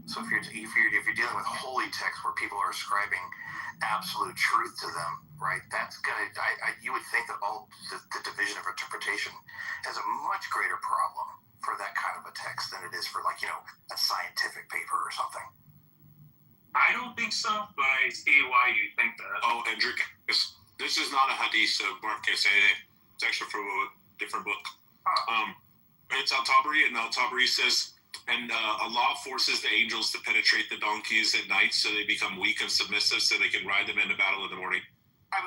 So if you're dealing with holy text where people are ascribing absolute truth to them, right? That's gonna. You would think that all the division of interpretation is a much greater problem for that kind of a text than it is for a scientific paper or something. I don't think so, but I see why you think that. Oh, Hendrik, this is not a hadith of Marquez. It's actually from a different book. It's Al-Tabari, and Al-Tabari says. And Allah forces the angels to penetrate the donkeys at night so they become weak and submissive so they can ride them into battle in the morning. I'm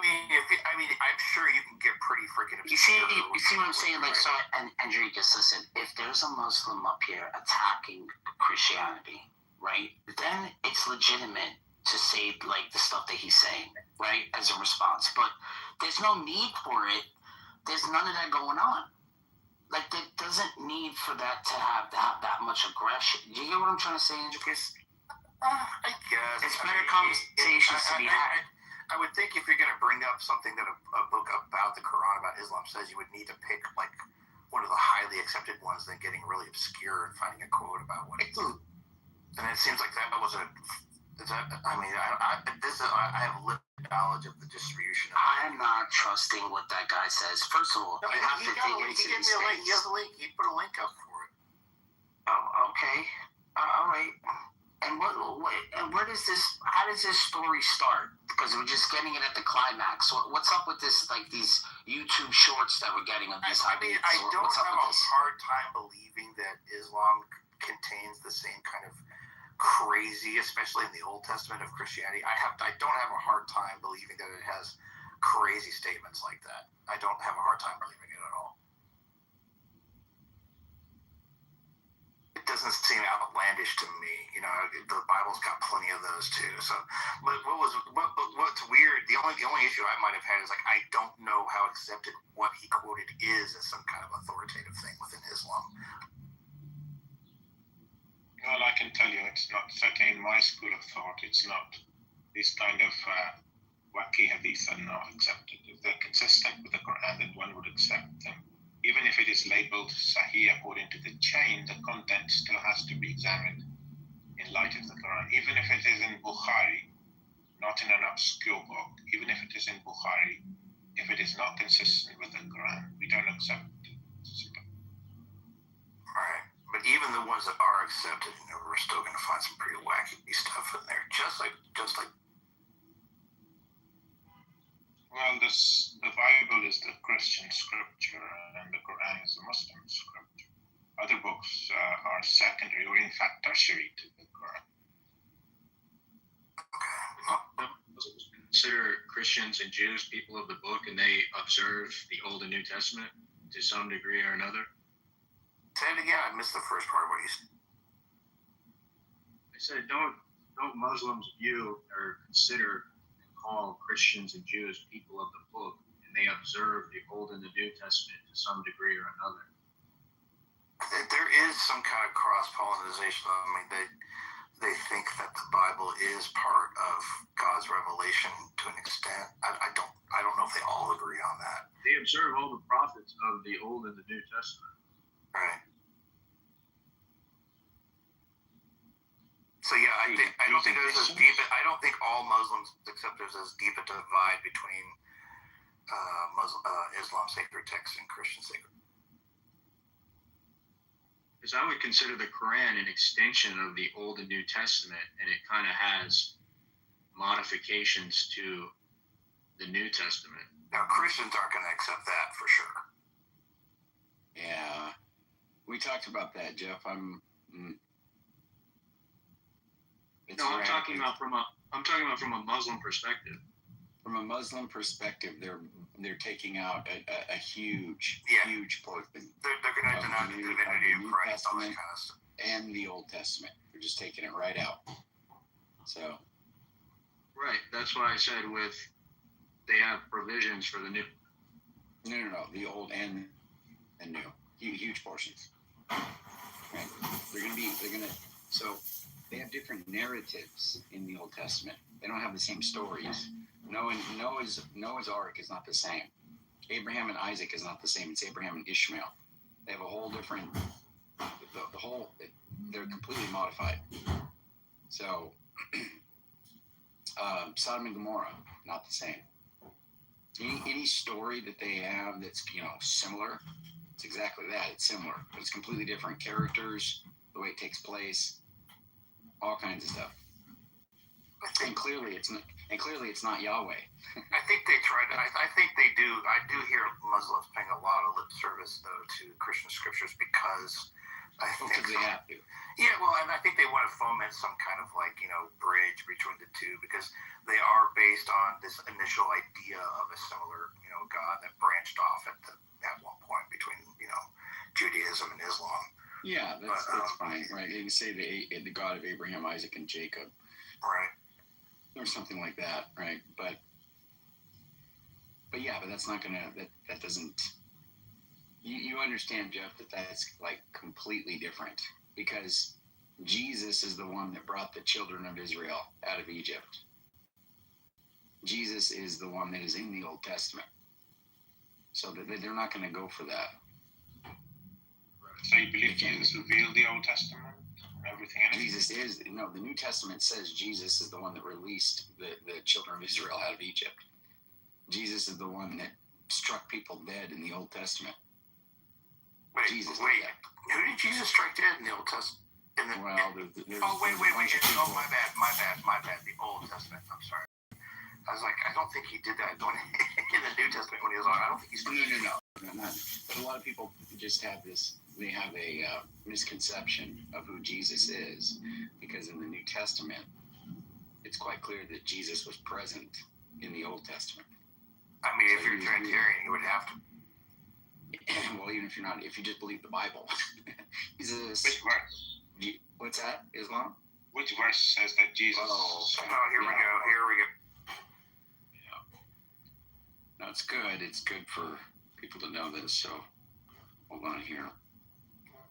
sure you can get pretty freaking. You see what I'm saying? Like, so, and Enriquez, listen, if there's a Muslim up here attacking Christianity, right, then it's legitimate to say, like, the stuff that he's saying, right, as a response. But there's no need for it. There's none of that going on. Like, there doesn't need for that to have that much aggression. Do you get what I'm trying to say, Enriquez? I guess. It's better conversations to be had. I would think if you're going to bring up something that a book about the Quran, about Islam says, you would need to pick, like, one of the highly accepted ones than getting really obscure and finding a quote about what it's. And it seems like that was a... I have limited knowledge of the distribution. I'm not trusting what that guy says. First of all, he gave me a link. He has a link. He put a link up for it. Oh, okay. All right. And where does this? How does this story start? Because we're just getting it at the climax. So what's up with this? Like these YouTube shorts that we're getting of these. I don't have a hard time believing that Islam contains the same kind of crazy, especially in the Old Testament of Christianity. I don't have a hard time believing that it has crazy statements like that. I don't have a hard time believing it at all. It doesn't seem outlandish to me. The Bible's got plenty of those too. So, but what's weird? The only issue I might have had is I don't know how accepted what he quoted is as some kind of authoritative thing within Islam. Well, I can tell you it's not, certainly in my school of thought, it's not. These kind of wacky hadiths are not accepted. If they're consistent with the Quran, then one would accept them. Even if it is labeled Sahih according to the chain, the content still has to be examined in light of the Quran. Even if it is in Bukhari, not in an obscure book, even if it is in Bukhari, if it is not consistent with the Quran, we don't accept it. Right. But even the ones that are accepted, we're still going to find some pretty wacky stuff in there. Just like. Well, the Bible is the Christian scripture, and the Quran is the Muslim scripture. Other books are secondary, or in fact tertiary to the Quran. Consider Christians and Jews people of the book, and they observe the Old and New Testament to some degree or another? Say it again. I missed the first part of what you said. said, don't Muslims view or consider and call Christians and Jews people of the book, and they observe the Old and the New Testament to some degree or another? There is some kind of cross-pollination. I mean, they think that the Bible is part of God's revelation to an extent. I don't know if they all agree on that. They observe all the prophets of the Old and the New Testament. Right. So yeah, I don't think there's as deep. I don't think all Muslims accept there's as deep a divide between Islam sacred texts and Christian sacred. Because I would consider the Quran an extension of the Old and New Testament, and it kind of has modifications to the New Testament. Now, Christians aren't going to accept that for sure. Yeah, we talked about that, Jeff. I'm talking about from a Muslim perspective. From a Muslim perspective, they're taking out a huge portion. They're going to deny the divinity of Christ, all that kind of stuff. And the Old Testament. They're just taking it right out. So. Right. That's why I said they have provisions for the new. No. The Old and the New. Huge portions. Right. So they have different narratives in the Old Testament. They don't have the same stories. Noah's Ark is not the same. Abraham and Isaac is not the same. It's Abraham and Ishmael. They have a whole different. They're completely modified. So, Sodom and Gomorrah, not the same. Any story that they have that's similar, it's exactly that. It's similar, but it's completely different characters, the way it takes place, all kinds of stuff. And clearly, it's not Yahweh. I think they try to. I think they do. I do hear Muslims paying a lot of lip service though to Christian scriptures because because they have to. Yeah, well, and I think they want to foment some kind of bridge between the two because they are based on this initial idea of a similar God that branched off at one point between Judaism and Islam. Yeah, that's fine, right? They say the God of Abraham, Isaac, and Jacob. Right. Or something like that, right? But yeah, but that's not gonna. That doesn't. You understand, Jeff, that's completely different because Jesus is the one that brought the children of Israel out of Egypt. Jesus is the one that is in the Old Testament, so that they're not going to go for that. So you believe Jesus revealed the Old Testament? Everything the New Testament says Jesus is the one that released the children of Israel out of Egypt. Jesus is the one that struck people dead in the Old Testament. Wait, who did Jesus strike dead in the Old Testament? Wait. Oh, my bad. The Old Testament. I'm sorry. I was like, I don't think he did that in the New Testament when he was on. I don't think he's. No. But a lot of people just have this. They have a misconception of who Jesus is because in the New Testament, it's quite clear that Jesus was present in the Old Testament. I mean, if you're Trinitarian, you would have to. Well, even if you're not, if you just believe the Bible. Which verse? What's that? Islam? Which verse says that Jesus? Here we go. Yeah. No, it's good. It's good for people to know this. So, hold on here.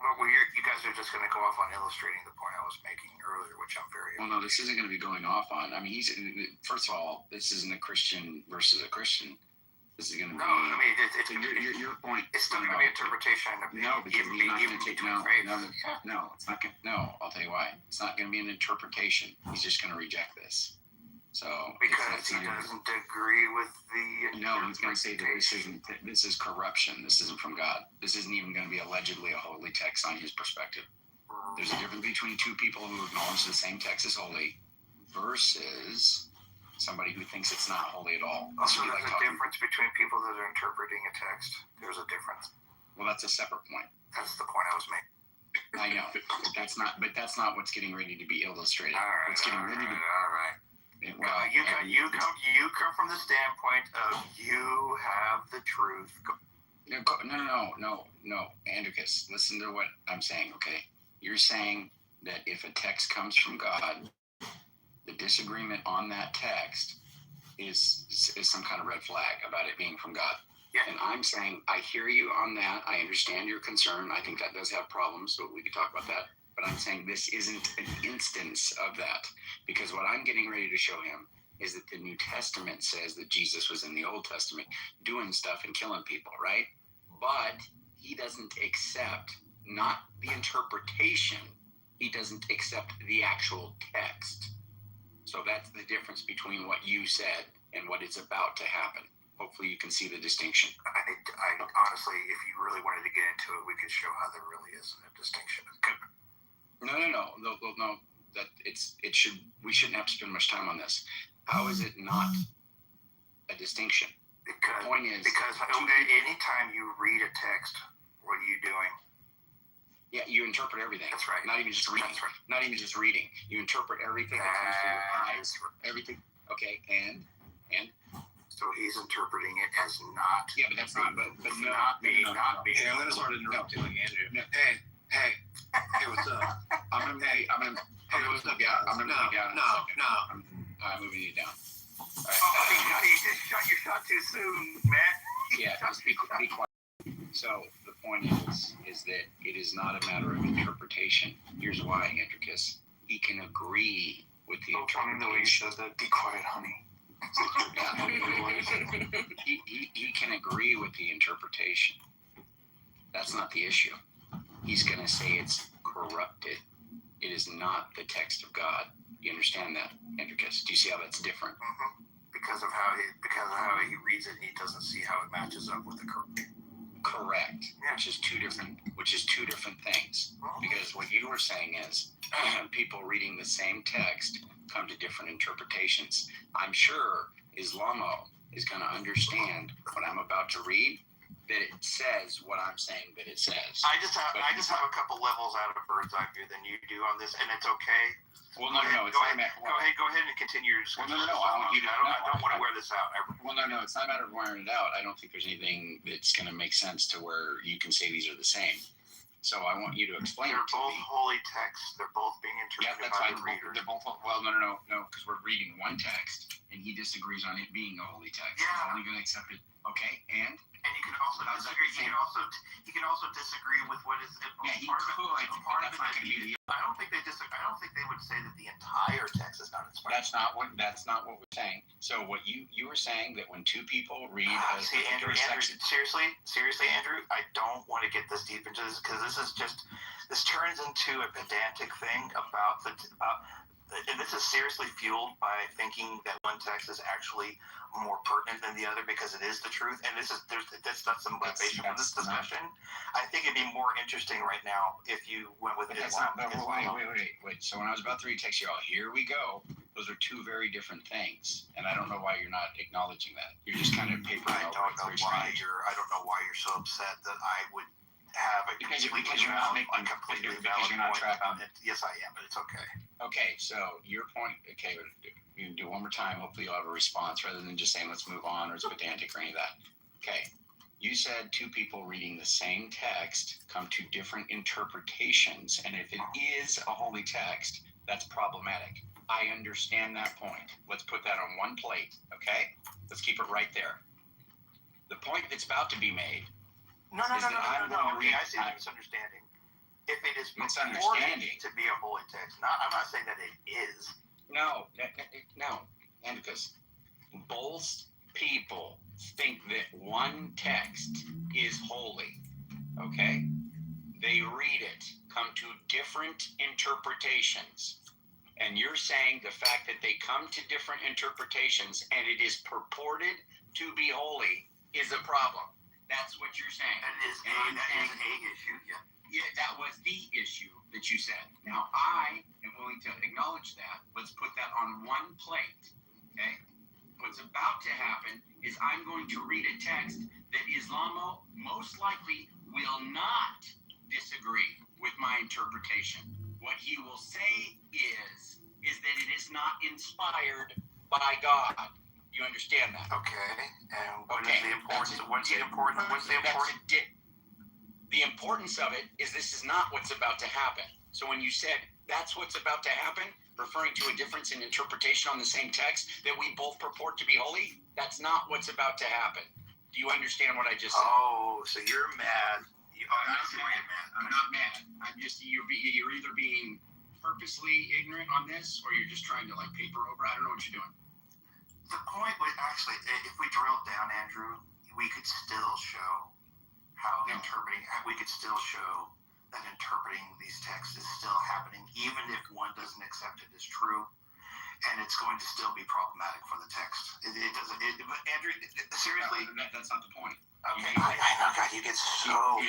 Well, you guys are just going to go off on illustrating the point I was making earlier, which I'm very. Well, no, this isn't going to be going off on. I mean, first of all, this isn't a Christian versus a Christian. This is going to be. No, I mean, it's your point. It's still going to be interpretation. No, because he's not going to take no, it's not going. No, I'll tell you why. It's not going to be an interpretation. He's just going to reject this. So because he doesn't agree with the. No, he's going to say that this is corruption. This isn't from God. This isn't even going to be allegedly a holy text on his perspective. There's a difference between two people who acknowledge the same text as holy versus somebody who thinks it's not holy at all. Also, there's a difference between people that are interpreting a text. There's a difference. Well, that's a separate point. That's the point I was making. I know, but that's not what's getting ready to be illustrated. All right. All right. Well, you come from the standpoint of you have the truth. No, Andricus, listen to what I'm saying, okay? You're saying that if a text comes from God, the disagreement on that text is some kind of red flag about it being from God. Yeah. And I'm saying, I hear you on that. I understand your concern. I think that does have problems, so we could talk about that. But I'm saying this isn't an instance of that, because what I'm getting ready to show him is that the New Testament says that Jesus was in the Old Testament doing stuff and killing people, right? But he doesn't accept not the interpretation. He doesn't accept the actual text. So that's the difference between what you said and what is about to happen. Hopefully you can see the distinction. I honestly, if you really wanted to get into it, we could show how there really isn't a distinction. No. That we shouldn't have to spend much time on this. How is it not a distinction? Because the point is, because anytime you read a text, what are you doing? Yeah, you interpret everything. That's right. Not even just reading. That's right. Not even just reading. You interpret everything that comes through your eyes. Everything. Okay, and. So he's interpreting it as not. Yeah, but that's not. But no, not being. Hey, I'm gonna start interrupting like Andrew. No. Hey, what's up? I'm gonna move you down. I'm moving you down. All right. You shot too soon, man. Yeah, just be quiet. So the point is that it is not a matter of interpretation. Here's why, Andricus. He can agree with the interpretation. The way you said that. Be quiet, honey. He can agree with the interpretation. That's not the issue. He's going to say it's corrupted. It is not the text of God. You understand that, Andricus? Do you see how that's different? Mm-hmm. Because of how he reads it, he doesn't see how it matches up with the correct. Yeah. Which is two different things. Because what you were saying is people reading the same text come to different interpretations. I'm sure Islamo is going to understand what I'm about to read, that it says what I'm saying that it says. I just have a couple levels out of a bird's eye view than you do on this, and it's okay. Well, no. Go ahead and continue your discussion. Well, no. I don't want to wear this out ever. Well, no. It's not a matter of wearing it out. I don't think there's anything that's going to make sense to where you can say these are the same. So I want you to explain They're it to both me. holy texts. They're both being interpreted by the reader. They're both. Well, no, because we're reading one text, and he disagrees on it being a holy text. Yeah. He's only going to accept it. Okay, and you can also disagree. You can also disagree with what is. Yeah, he could. Part of it. I don't think they disagree. I don't think they would say that the entire text is not inspired. That's not what we're saying. So what you were saying that when two people read Andrew, seriously, Andrew, I don't want to get this deep into this because this turns into a pedantic thing about and this is seriously fueled by thinking that one text is actually more pertinent than the other because it is the truth. And that's not some motivation for this discussion. I think it'd be more interesting right now if you went with Islam. Wait. So when I was about to read text, you're all, here we go. Those are two very different things, and I don't know why you're not acknowledging that. You're just kind of papering over. I don't know why you're so upset that I would have a because you're not making a completely valid point about it. Yes, I am, but it's okay. Okay, so your point. Okay, you can do it one more time. Hopefully, you'll have a response rather than just saying let's move on or it's pedantic or any of that. Okay, you said two people reading the same text come to different interpretations, and if it is a holy text, that's problematic. I understand that point. Let's put that on one plate. Okay, let's keep it right there. The point that's about to be made. No. Okay, I see the misunderstanding. If it is purported to be a holy text, I'm not saying that it is. No, and because both people think that one text is holy, okay? They read it, come to different interpretations, and you're saying the fact that they come to different interpretations and it is purported to be holy is a problem. That's what you're saying. That is a issue, yeah. Yeah, that was the issue that you said. Now, I am willing to acknowledge that. Let's put that on one plate, okay? What's about to happen is I'm going to read a text that Islamo most likely will not disagree with my interpretation. What he will say is that it is not inspired by God. You understand that? Okay. And what's the importance? The importance of it is this is not what's about to happen. So when you said that's what's about to happen, referring to a difference in interpretation on the same text that we both purport to be holy, that's not what's about to happen. Do you understand what I just said? Oh, so you're mad. I'm not mad. I'm just, you're either being purposely ignorant on this, or you're just trying to like paper over. I don't know what you're doing. The point was actually, if we drilled down, Andrew, we could still show how we could still show that interpreting these texts is still happening, even if one doesn't accept it as true, and it's going to still be problematic for the text. It doesn't. But Andrew, seriously, that's not the point. Okay, I know, God, you get so.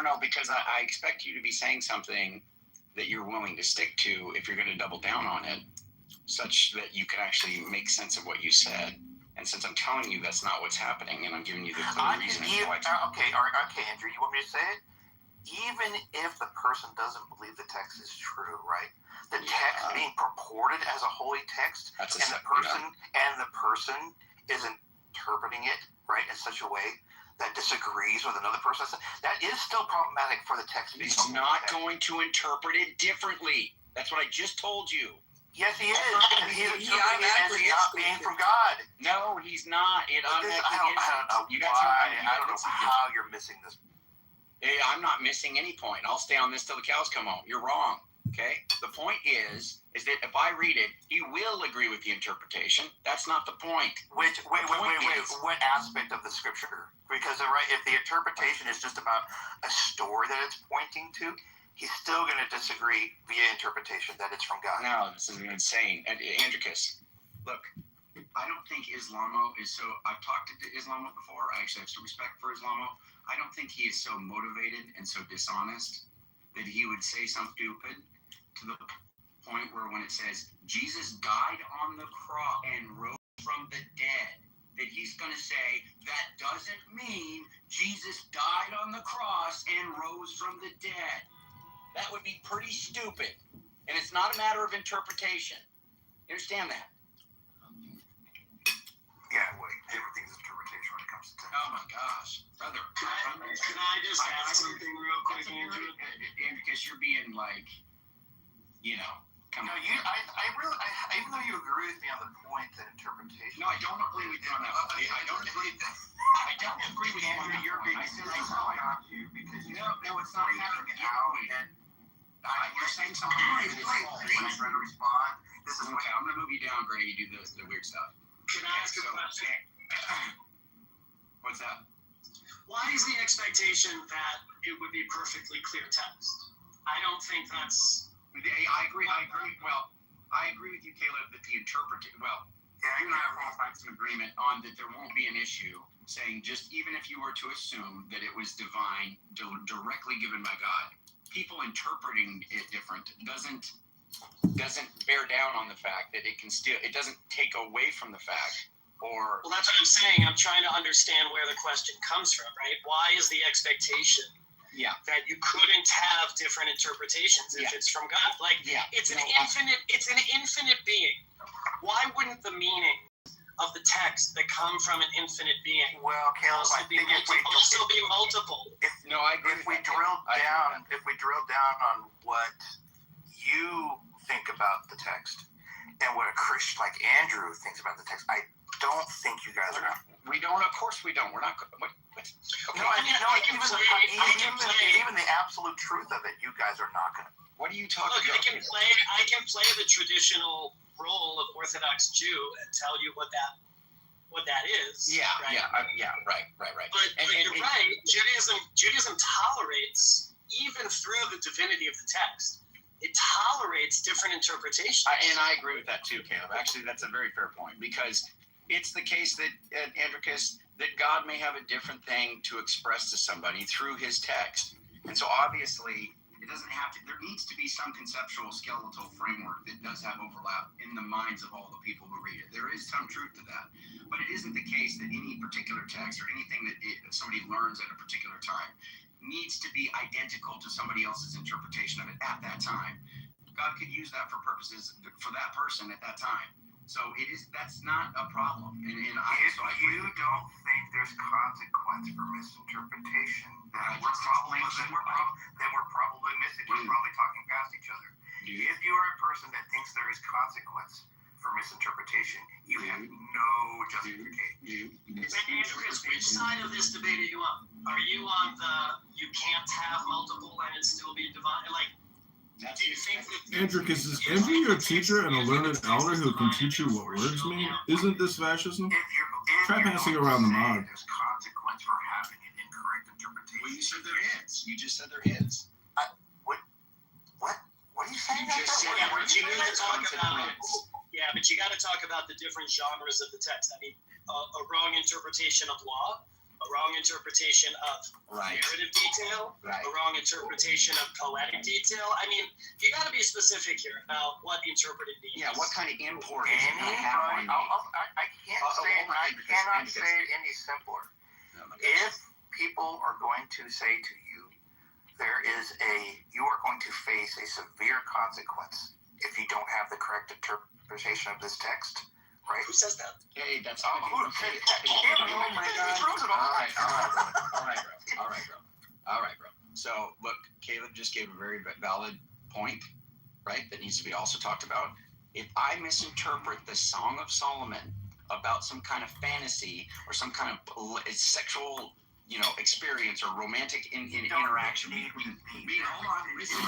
No, because I expect you to be saying something that you're willing to stick to if you're going to double down on it, such that you can actually make sense of what you said. And since I'm telling you that's not what's happening, and I'm giving you the clear reason why. Okay, Andrew, you want me to say it? Even if the person doesn't believe the text is true, right? The text being purported as a holy text, and the person is interpreting it right in such a way that disagrees with another person, that is still problematic for the text. It's not going to interpret it differently. That's what I just told you. Yes, he is. He's interpreting it as not being from God. No, he's not. I don't know how you're missing this. Hey, I'm not missing any point. I'll stay on this till the cows come home. You're wrong. Okay? The point is that if I read it, he will agree with the interpretation. That's not the point. Wait. What aspect of the scripture? Because if the interpretation is just about a story that it's pointing to, he's still going to disagree via interpretation that it's from God. No, this is insane. And Andricus, look, I don't think Islamo is so. I've talked to Islamo before. I actually have some respect for Islamo. I don't think he is so motivated and so dishonest that he would say something stupid to the point where when it says Jesus died on the cross and rose from the dead, that he's going to say that doesn't mean Jesus died on the cross and rose from the dead. That would be pretty stupid. And it's not a matter of interpretation. You understand that? Yeah, everything's interpretation when it comes to text. Oh my gosh. Brother. Can I just ask something real quick, Andrew? Because you're being like, come on. Even though you agree with me on the point that interpretation. No, I don't agree with you on that. I don't agree with you on that. You're being because it's not a matter of you're saying something when I try to respond. This is okay. I'm gonna move you down, Gray. You do the weird stuff. Can I ask a question? What's that? Why is the expectation that it would be perfectly clear text? I don't think that's. I agree. Well, I agree with you, Caleb, that the interpretation. Well, you and I will find some agreement on that. There won't be an issue saying just even if you were to assume that it was divine, directly given by God, people interpreting it different doesn't bear down on the fact that it doesn't take away from the fact. Well, that's what I'm saying. I'm trying to understand where the question comes from, right? Why is the expectation that you couldn't have different interpretations if it's from God? It's an infinite being. Why wouldn't the meaning of the text that come from an infinite being also be multiple? No, I agree. If we drill down on what you think about the text and what a Christian like Andrew thinks about the text, I don't think you guys are going to. We don't. Of course we don't. We're not. What? Okay. No, even the absolute truth of it, you guys are not going to. What are you talking about? I can play the traditional role of Orthodox Jew and tell you what that is. Yeah. Right? Right. But you're right. Judaism tolerates, even through the divinity of the text, it tolerates different interpretations. And I agree with that too, Caleb. Actually, that's a very fair point, because it's the case that, Andricus, that God may have a different thing to express to somebody through his text. And so obviously, it doesn't have to, there needs to be some conceptual skeletal framework that does have overlap in the minds of all the people who read it. There is some truth to that. But it isn't the case that any particular text or anything that somebody learns at a particular time needs to be identical to somebody else's interpretation of it at that time. God could use that for purposes for that person at that time. So that's not a problem. If you don't think there's consequence for misinterpretation, then we're probably missing. We're probably talking past each other. If you are a person that thinks there is consequence for misinterpretation, you have no justification. Chris, which side of this debate are you on? Are you on the you can't have multiple and it still be divine? Like, do you think that Andrew, is Andrew your teacher and a learned elder who can teach you what words mean? Isn't this fascism? Try passing around the mod. There's consequence for having an incorrect interpretation. Well, you said there is. You just said there is. What are you saying? you just said that? But you need to talk about. Yeah, but you got to talk about the different genres of the text. I mean, a wrong interpretation of law, a wrong interpretation of narrative detail, a wrong interpretation of poetic detail. I mean, you got to be specific here about what interpreted means. Yeah, what kind of import is it going to have on me? I cannot say it any simpler. If people are going to say to you, you are going to face a severe consequence if you don't have the correct interpretation of this text, right? Who says that? Hey, that's oh my God. All right, bro. So, look, Caleb just gave a very valid point, right? That needs to be also talked about. If I misinterpret the Song of Solomon about some kind of fantasy or some kind of sexual, experience or romantic interaction between. Hold on, listen.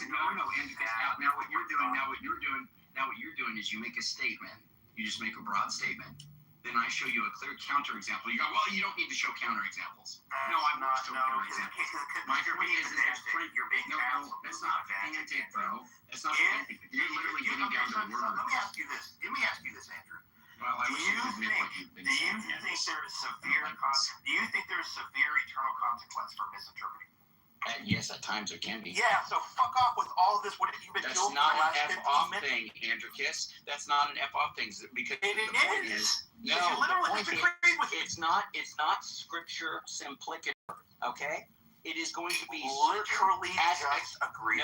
No. And now what you're doing is you make a statement. You just make a broad statement. Then I show you a clear counter example. You go, well, you don't need to show counter examples. No, I'm not showing counter examples. My point is there's plenty. No, that's not pedantic, bro. That's not pedantic. You're literally getting down to words. Let me ask you this, Andrew. Well, do you think there's severe eternal consequence for misinterpreting? Yes, at times there can be. Yeah, so fuck off with all of this. What have you been doing for the last 15 minutes? That's not an F-off thing, Andrew Kiss. That's not an F-off thing because the point is. No, the point is, it's not scripture simplicator, okay? It is going to be literally just agree.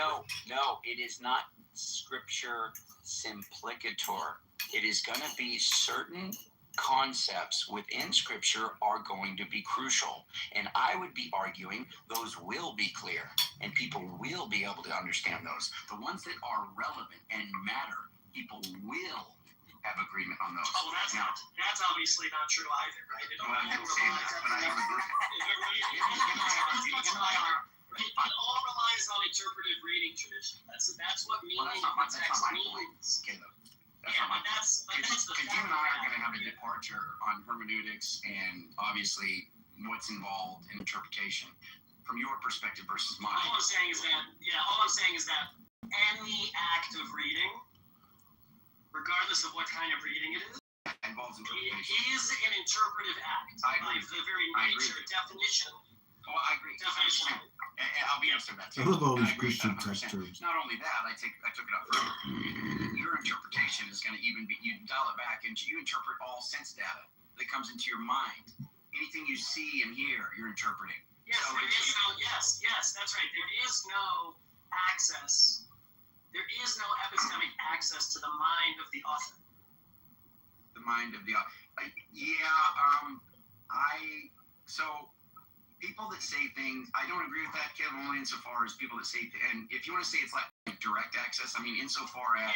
No, it is not scripture simplicator. It is going to be certain concepts within scripture are going to be crucial. And I would be arguing those will be clear and people will be able to understand those. The ones that are relevant and matter, people will have agreement on those. Oh, that's obviously not true either, right? It all relies on interpretive reading tradition. That's what meaning of the text means. Because you and I are going to have a departure on hermeneutics and obviously what's involved in interpretation from your perspective versus mine. All I'm saying is that any act of reading, regardless of what kind of reading it is, involves interpretation. It is an interpretive act. I agree. By the very nature, definition. Oh, I agree. Definition. And I'll be honest with that too. I love all these Christian text terms. Not only that, I took it up further. Your interpretation is going to even be, you dial it back and you interpret all sense data that comes into your mind. Anything you see and hear, you're interpreting. Yes, yes, that's right. There is no access. There is no epistemic access to the mind of the author. The mind of the author. So people that say things, I don't agree with that, Kevin, only insofar as people that say, and if you want to say it's like direct access, I mean, insofar as.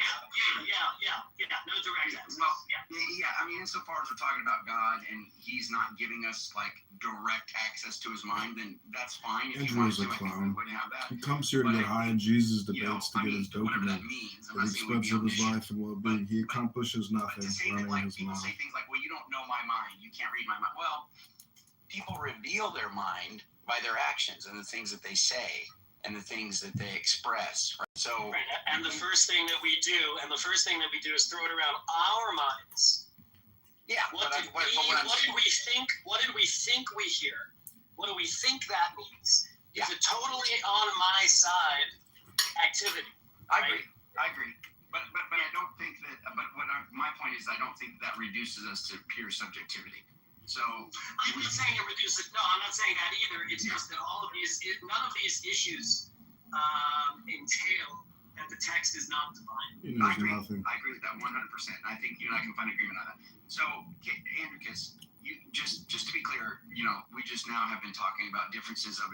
No direct access. Well, I mean, insofar as we're talking about God and he's not giving us like direct access to his mind, then that's fine. Andrew is a clown. He comes here to get high in Jesus debates to get his dopamine at the expense of his life and well-being. He accomplishes nothing running his people mouth. say things like, well, you don't know my mind. You can't read my mind. Well, people reveal their mind by their actions and the things that they say and the things that they express. Right? So, and the first thing that we do is throw it around our minds. Yeah. What did we think? What did we think we hear? What do we think that means? Yeah. It's a totally on my side activity. I agree. But I don't think that. But my point is, I don't think that reduces us to pure subjectivity. So I'm not saying it reduces. No, I'm not saying that either. It's just that none of these issues entail that the text is not divine. I agree with that 100%. I think you and I can find agreement on that. So, Andrew Kiss, just to be clear, we just now have been talking about differences of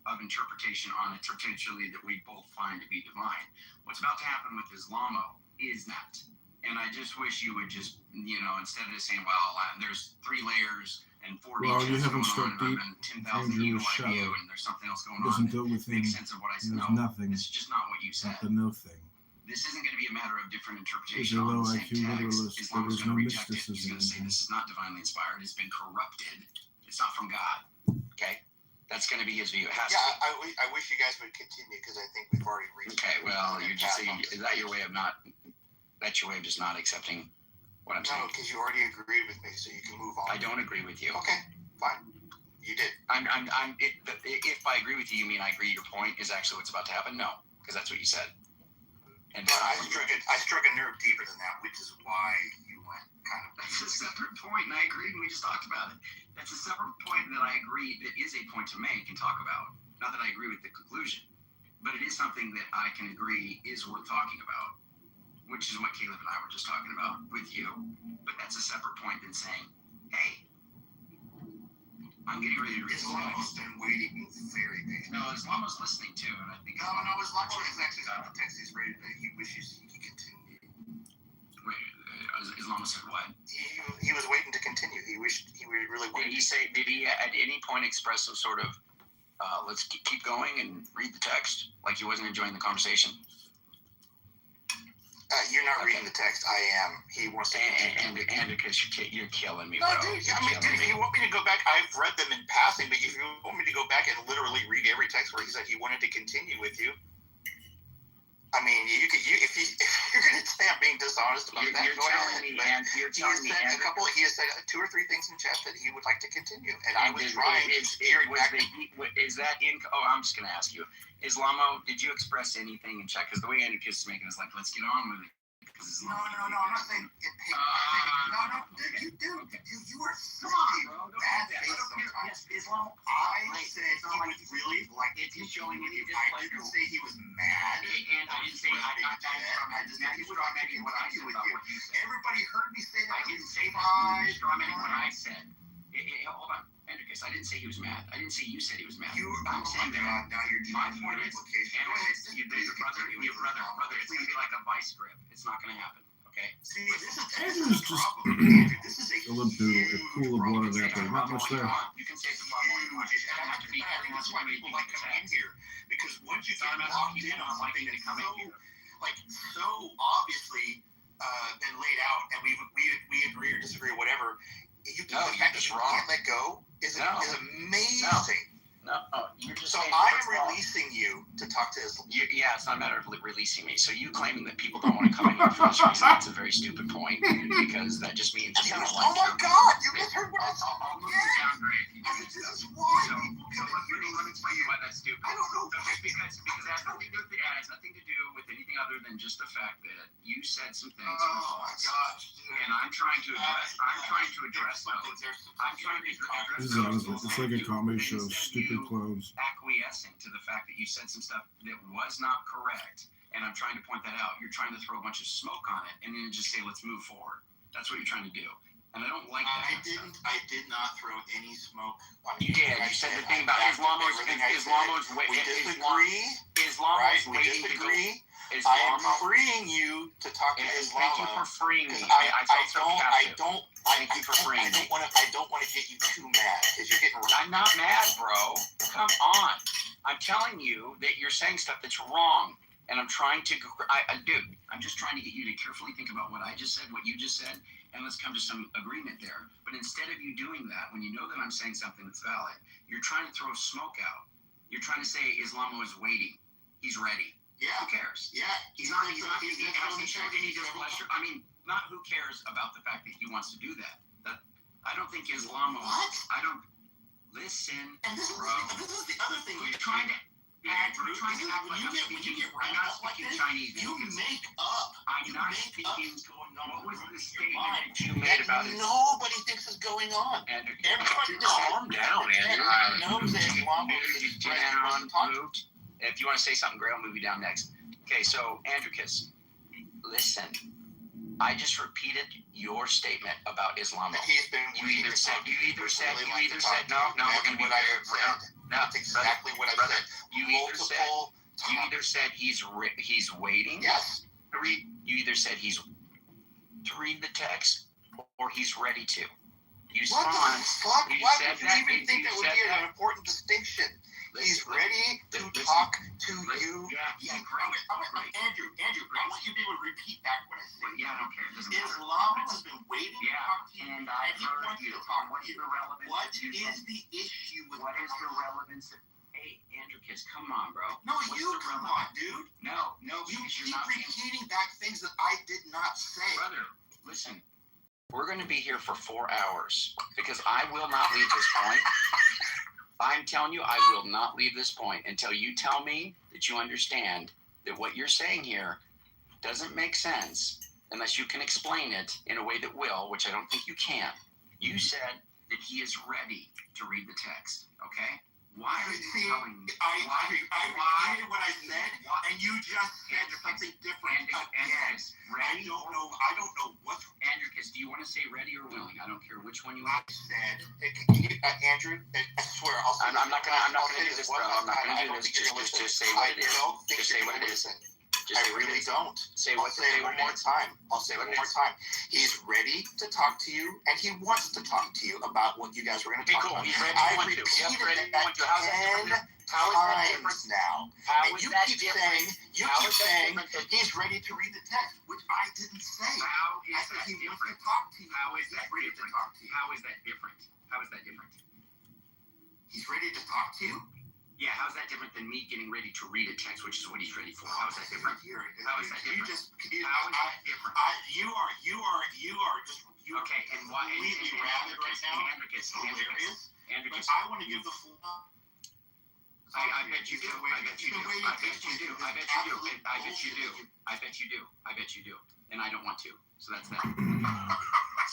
of interpretation on it, potentially that we both find to be divine. What's about to happen with Islamo is that. And I just wish you would just, instead of just saying, well, there's 3 layers and 4 Well, you beaches haven't going struck deep. on, and 10,000 Andrew's EOIU, shadow and there's something else going doesn't on. deal with Makes him. sense of what I said. There's No, nothing. it's just not what you said. Not the no thing. This isn't going to be a matter of different He's interpretation a on low the same IQ text. literalist. There Islam is is going no to reject it. He's mysticism going to say in this is not divinely inspired. It's been corrupted. It's not from God. Okay? That's going to be his view. It has to be. I wish you guys would continue because I think we've already reached. Okay, well, you're just saying, is that your way of not, that's your way of just not accepting what I'm saying? No, because you already agreed with me, so you can move on. I don't agree with you. Okay, fine. You did. If I agree with you, you mean I agree your point is actually what's about to happen? No, because that's what you said. And but I struck a nerve deeper than that, which is why you went kind of. That's a separate point, and I agreed, and we just talked about it. That's a separate point that I agree that is a point to make and talk about. Not that I agree with the conclusion, but it is something that I can agree is worth talking about, which is what Caleb and I were just talking about with you. But that's a separate point than saying, hey, I'm getting ready to read. Islamo's been waiting very patiently. No, Islamo's listening too, and I think. No, Islamo is actually got the text. He's ready. He wishes he could continue. Wait, Islamo said what? He was waiting to continue. He really wanted. Did he at any point express some sort of, let's keep going and read the text, like he wasn't enjoying the conversation? You're not reading the text. I am. He wants to. And because you're killing me, no, bro. dude. If you want me to go back, I've read them in passing. But if you want me to go back and literally read every text where he said he wanted to continue with you, I mean, if you're going to say I'm being dishonest about that, go ahead. He has said 2 or 3 things in chat that he would like to continue, and I was trying. Is that in? Oh, I'm just going to ask you, Islamo, did you express anything in chat? Because the way Andy Kiss is making is like, let's get on with it. No, I'm not saying it. No, you are so bad faith sometimes. Islam. I said he would really like to continue with you. I didn't say he was mad. And I didn't say I just said he would like to continue with you. Everybody heard me say that. I didn't say that. Strawmanning what I said. Hold on, Andricus. I didn't say he was mad. I didn't say you said he was mad. I'm saying that. Now you're my point is, Andricus, your brother, it's gonna be like a vice grip. It's not gonna happen. Okay. See, Andrew's just a little pool of water there, but not much there. You can say it's a problem. That's why people like coming in here, because once you get locked in on something that's so obviously been laid out, and we agree or disagree or whatever. The fact that you can't let go is amazing. No, you're just so I'm releasing you to talk to Islam. Yeah, it's not a matter of releasing me. So you claiming that people don't want to come in here for this reason, that's a very stupid point, because that just means you don't like my God, you just heard what I said. This is why people come in here. Let me explain why that's stupid. I don't know. Because it has nothing to do with anything other than just the fact that you said some things. Oh my gosh. And I'm trying to address those. It's like a comedy show, stupid clothes. Acquiescing to the fact that you said some stuff that was not correct, and I'm trying to point that out. You're trying to throw a bunch of smoke on it, and then just say, let's move forward. That's what you're trying to do. And I don't like that. I did not throw any smoke on you. You did. You said the thing about Islamo's we disagree. Islamo's we disagree. I am freeing you to talk to Islam. Thank you for freeing me. I don't want to get you too mad because you're getting. I'm not mad, bro. Come on. I'm telling you that you're saying stuff that's wrong, and I'm trying to. Dude, I'm just trying to get you to carefully think about what I just said, what you just said, and let's come to some agreement there. But instead of you doing that, when you know that I'm saying something that's valid, you're trying to throw smoke out. You're trying to say Islamo is waiting. He's ready. Yeah. Who cares? Yeah. He's not. Has he showed any displeasure? I mean, not who cares about the fact that he wants to do that. I don't think Islamo. What? I don't. Listen, and this bro. This is the other thing. You're trying to. Andrew, when you get right up like this, Chinese. You make up. I'm not speaking. What was the statement that you made about it? Nobody thinks is going on. Andrew, everybody calm down, Andrew. Knows that Islam is down. If you want to say something great, I'll move you down next. Okay, so Andricus, listen. I just repeated your statement about Islam. You either said no. We're going to be That's exactly what I said. You either said he's waiting. Yes. To read. You either said he's to read the text or he's ready to. You What the fuck? You Why said would you that, even think that would be an important distinction? He's ready to talk to you. Yeah, Andrew, I want you to be able to repeat back what I said. Yeah, I don't care. It doesn't matter. Islam has been waiting to talk to you, and I heard you. What's the relevance? What is the issue with what is the relevance of? Hey, Andrew Kiss, come on, bro. No, you come on, dude. No, you keep repeating back things that I did not say. Brother, listen. We're going to be here for 4 hours because I will not leave this point. I'm telling you, I will not leave this point until you tell me that you understand that what you're saying here doesn't make sense unless you can explain it in a way that will, which I don't think you can. You said that he is ready to read the text, okay? Why are you telling me? I repeated what I said, and you just said something different again. I don't know what's... Andricus, do you want to say ready or willing? I don't care which one you want. I said, Andrew, I swear, I'm not gonna do this, bro. I'm not gonna do this. Just say what it is. Just say what it is. I really don't. I'll say it one more time. He's ready to talk to you, and he wants to talk to you about what you guys were going to talk about. He's ready. I repeated that 10 times now. And you keep saying he's ready to read the text, which I didn't say. I said he wants to talk to you. How is that different? How is that different? How is that different? He's ready to talk to you? Yeah, how's that different than me getting ready to read a text, which is what he's ready for? How is that different? How is that different? How is that different? You are just okay. And why? Completely rabid right now. Andricus. But I want to give the full. I bet you do. I bet you do. I bet you do. I bet you do. I bet you do. I bet you do. I bet you do. And I don't want to. So that's that.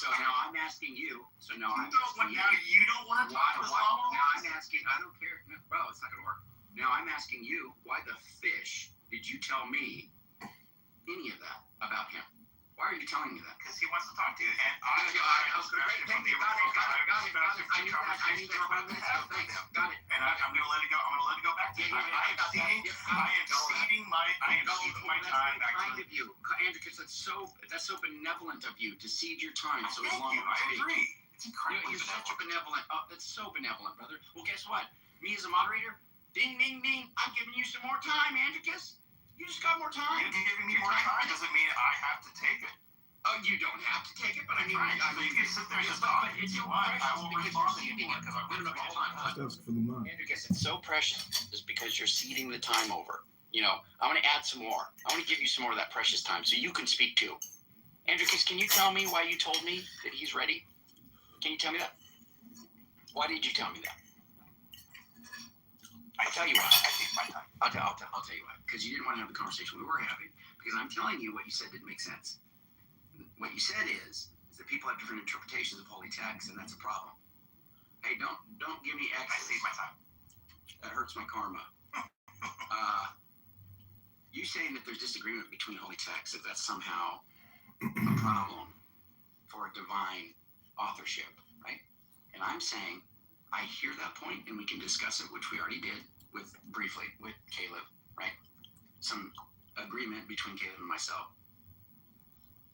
So now I'm asking you. You don't want to talk to Islam? Now I'm asking. I don't care. No, bro, it's not gonna work. Now I'm asking you. Why the fish did you tell me any of that about him? Why are you telling me that? Because he wants to talk to you, and I was great. Thank you. Got it. I knew that 5 minutes ago. Thanks. Got it. And I'm going to let it go. I'm going to let it go back to you. I am ceding my time back to you. Andricus, that's so benevolent of you to cede your time so long. I agree. It's incredibly You're such a benevolent. Oh, that's so benevolent, brother. Well, guess what? Me as a moderator, ding, ding, ding. I'm giving you some more time, Andricus. You just got more time. You giving me more time doesn't mean I have to take it. Oh, you don't have to take it, but I mean, you can sit there and just talk. It's so precious because you're seeding it. That's for the month. Andricus, it's so precious just because you're seeding the time over. You know, I want to add some more. I want to give you some more of that precious time so you can speak too. Andricus, can you tell me why you told me that he's ready? Can you tell me that? Why did you tell me that? I'll tell you why. I'll tell you why. Because you didn't want to have the conversation we were having. Because I'm telling you what you said didn't make sense. What you said is that people have different interpretations of holy text, and that's a problem. Hey, don't give me X. I see my time. That hurts my karma. You saying that there's disagreement between holy texts, that that's somehow a problem for divine authorship, right? And I'm saying I hear that point, and we can discuss it, which we already did briefly with Caleb, right? Some agreement between Caleb and myself.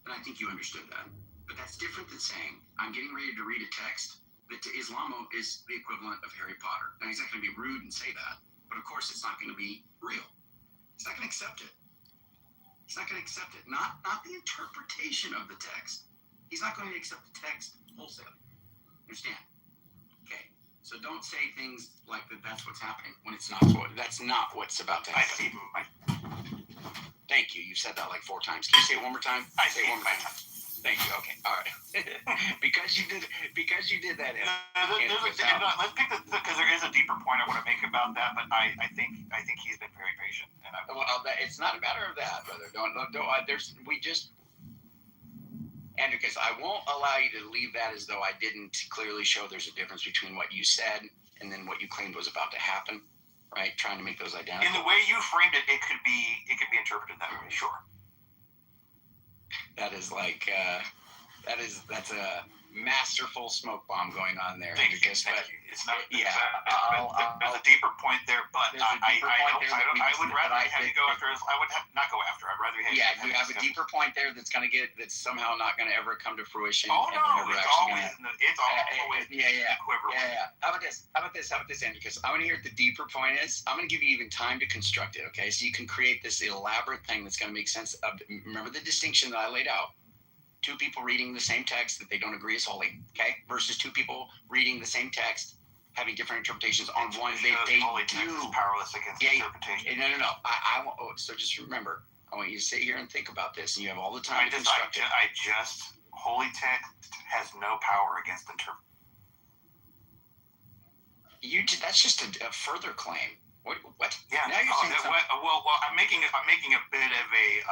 And I think you understood that. But that's different than saying, I'm getting ready to read a text that to Islamo is the equivalent of Harry Potter. Now, he's not going to be rude and say that, but of course it's not going to be real. He's not going to accept it. He's not going to accept it. Not the interpretation of the text. He's not going to accept the text wholesale. Understand? Okay. So don't say things like that. That's what's happening when it's not. That's not what's about to happen. Thank you. You said that like 4 times. Can you say it one more time? I say it one more time. Thank you. Okay. All right. because you did that. Let's pick because there is a deeper point I want to make about that, but I think he's been very patient. And it's not a matter of that, brother. Andricus, I won't allow you to leave that as though I didn't clearly show there's a difference between what you said and then what you claimed was about to happen, right? Trying to make those identical. In the way you framed it, it could be interpreted that way. Sure. That is like That's a masterful smoke bomb going on there. Thank you. It's not. Yeah. There's a deeper point there, but I would rather have you go after. I would not go after. I'd rather have. Yeah, you have a deeper point there that's somehow not going to ever come to fruition. Oh no, it's always yeah. How about this, Andrew? Because I want to hear what the deeper point is. I'm going to give you even time to construct it. Okay, so you can create this elaborate thing that's going to make sense of. Remember the distinction that I laid out. Two people reading the same text that they don't agree is holy, okay? Versus two people reading the same text, having different interpretations on one. They do powerless against interpretation. No. So just remember, I want you to sit here and think about this, and you have all the time to construct it. Holy text has no power against interpretation. That's just a further claim. What? Yeah. Now you're saying something. Well, I'm making a bit of a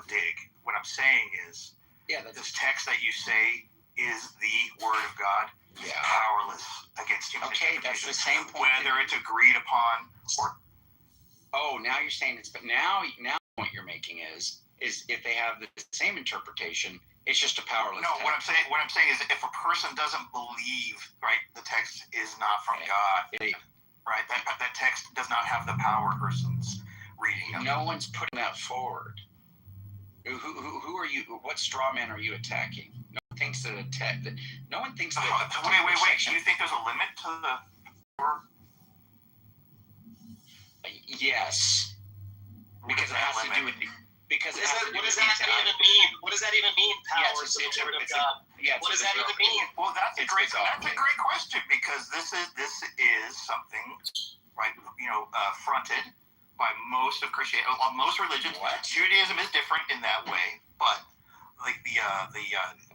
dig. What I'm saying is. Yeah, this text that you say is the word of God. Yeah. Powerless against human interpretation. That's the same point. Whether it's agreed upon or. Oh, now you're saying this, but now the point you're making is if they have the same interpretation, it's just a powerless. No, text. what I'm saying is if a person doesn't believe, right, the text is not from God, right? That text does not have the power person's reading of. No one's putting that forward. Who are you? What straw man are you attacking? No one thinks that No one thinks that. Wait. Do you think there's a limit to the? Yes. Because it has to do with. Because what does that even mean? What does that even mean? Power to the word of God. What does that even mean? Well, that's a great question because this is something, right? Fronted by most of Christianity, most religions. Judaism is different in that way, but like the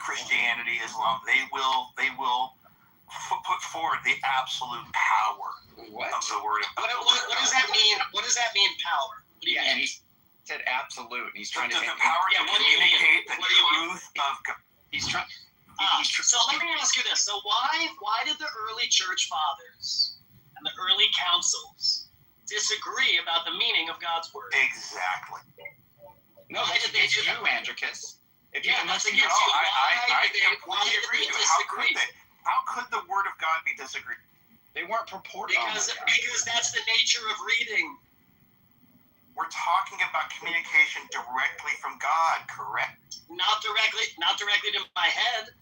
Christianity, Islam, they will put forward the absolute power of the word of God. What does that mean? What does that mean? Power. What do you mean? And he said absolute. And he's trying to the power to communicate the truth of God. He's trying. So let me ask you this: so why did the early church fathers and the early councils disagree about the meaning of God's word? Exactly. No, why did they do that, Andricus? That's against you. I completely agree with you. How could the word of God be disagreed? They weren't purporting. Because that's the nature of reading. We're talking about communication directly from God, correct? Not directly to my head.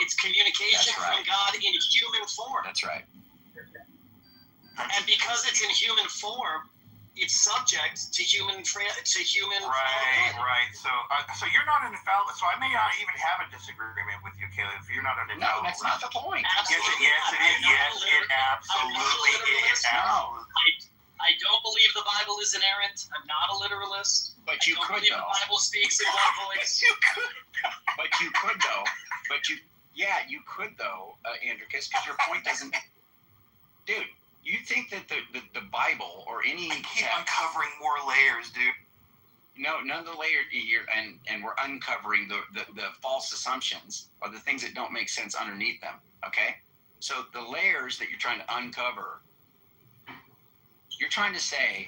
It's communication from God in human form. That's right. And because it's in human form, it's subject to human. Right. So you're not an infallible. So I may not even have a disagreement with you, Caleb. If you're not an infallible. No, that's not the point. Absolutely yes, it is. Yes, it absolutely is. I don't believe the Bible is inerrant. I'm not a literalist. But you could, though. The Bible speaks in one voice. You could. But you could, though. You could, though, Andricus, because your point doesn't. Dude. You think that the Bible or any keep uncovering more layers, dude. No, none of the layers here, and we're uncovering the false assumptions or the things that don't make sense underneath them. Okay, so the layers that you're trying to uncover, you're trying to say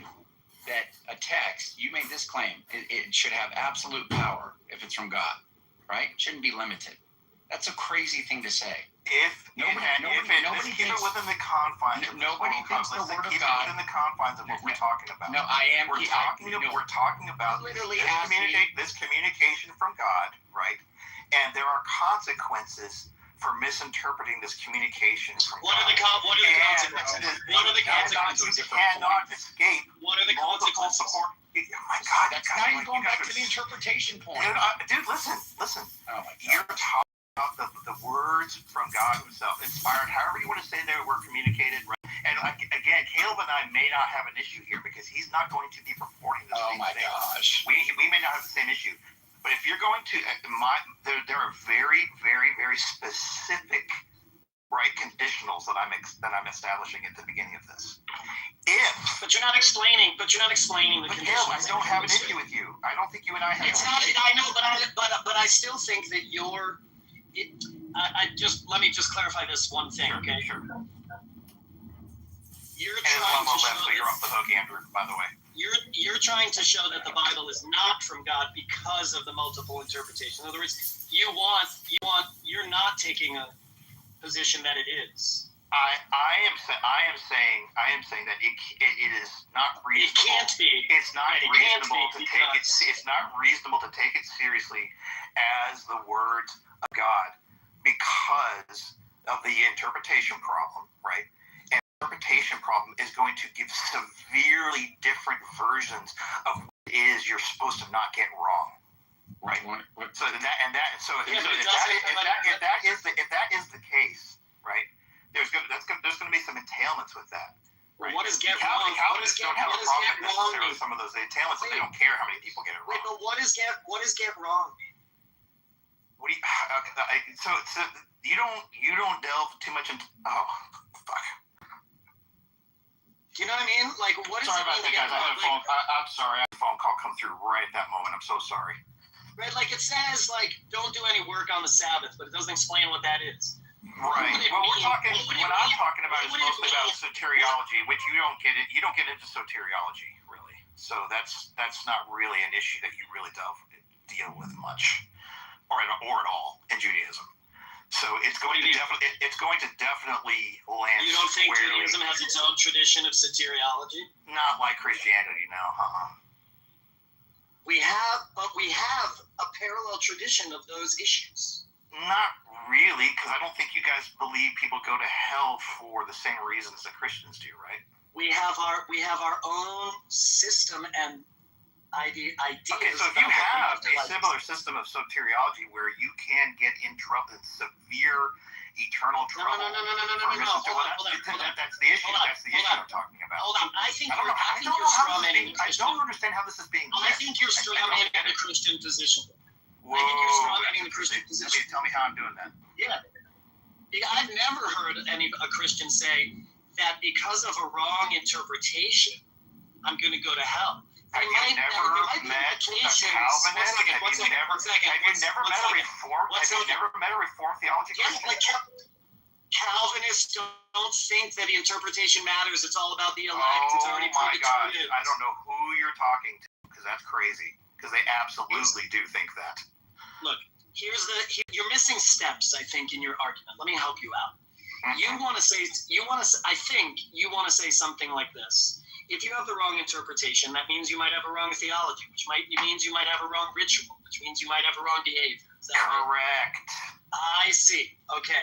that a text, you made this claim, it should have absolute power if it's from God, right? It shouldn't be limited. That's a crazy thing to say. Nobody keep it within the confines. Nobody thinks the word of God. Keep it within the confines of what we're talking about. No, I am. We're talking about this communication from God, right? And there are consequences for misinterpreting this communication from God. What are the consequences? You cannot escape. What are the consequences? Oh my God! Now you're going back to the interpretation point. Dude, listen. Oh my God. You're talking about the words from God Himself, inspired, however you want to say they were communicated. Right? And again, Caleb and I may not have an issue here because he's not going to be purporting the same thing. Oh my gosh. We may not have the same issue, but if you're going to, there are very, very, very specific, right, conditionals that I'm establishing at the beginning of this. But you're not explaining the conditions. Caleb, I don't have an issue with you. I don't think you and I have. It's not. I know, but I still think that you're. Let me just clarify this one thing, okay? Sure. You're trying to show you're off the hook, Andrew, by the way. you're trying to show that the Bible is not from God because of the multiple interpretations. In other words, you're not taking a position that it is. I am saying that it is not reasonable. It can't be. It's not reasonable to take it. It's not reasonable to take it seriously as the word of God because of the interpretation problem, right? And the interpretation problem is going to give severely different versions of what it is you're supposed to not get wrong, right? So if that is the case, right? There's going to be some entailments with that. Right? What is get wrong? Calvinists don't have a problem necessarily with some of those entailments, and they don't care how many people get it wrong. Wait, but what is get wrong? What do you? So you don't delve too much into. Oh, fuck. Do you know what I mean? Like, what is sorry about that, guys. I'm sorry. I had a phone call come through right at that moment. I'm so sorry. Right, like it says, like, don't do any work on the Sabbath, but it doesn't explain what that is. Right. Well, what I'm talking about is mostly about soteriology, which you don't get into soteriology really. So that's not really an issue that you really deal with much, or at all in Judaism. So it's going to definitely land. You don't think squarely. Judaism has its own tradition of soteriology? Not like Christianity, no. We have a parallel tradition of those issues. Not really, because I don't think you guys believe people go to hell for the same reasons that Christians do, right? We have our own system and ideas. Okay, so if you have a similar system of soteriology where you can get in trouble, severe eternal trouble, no. That's the issue. That's the issue I'm talking about. Hold on, I think you're strawmanning. I don't understand how this is being. I think you're strawmanning the Christian position. Whoa. I think you're strawmanning the Christian position. Tell me how I'm doing that. Yeah. I've never heard a Christian say that because of a wrong interpretation, I'm going to go to hell. Have you never met a Calvinist? Have you never met a Reformed theology Christian? Like Calvinists don't think that the interpretation matters. It's all about the elect. It's already God. I don't know who you're talking to because that's crazy. Because they absolutely do think that. Look, you're missing steps, I think, in your argument. Let me help you out. I think you want to say something like this. If you have the wrong interpretation, that means you might have a wrong theology, which means you might have a wrong ritual, which means you might have a wrong behavior. Is that correct? Right? I see. Okay.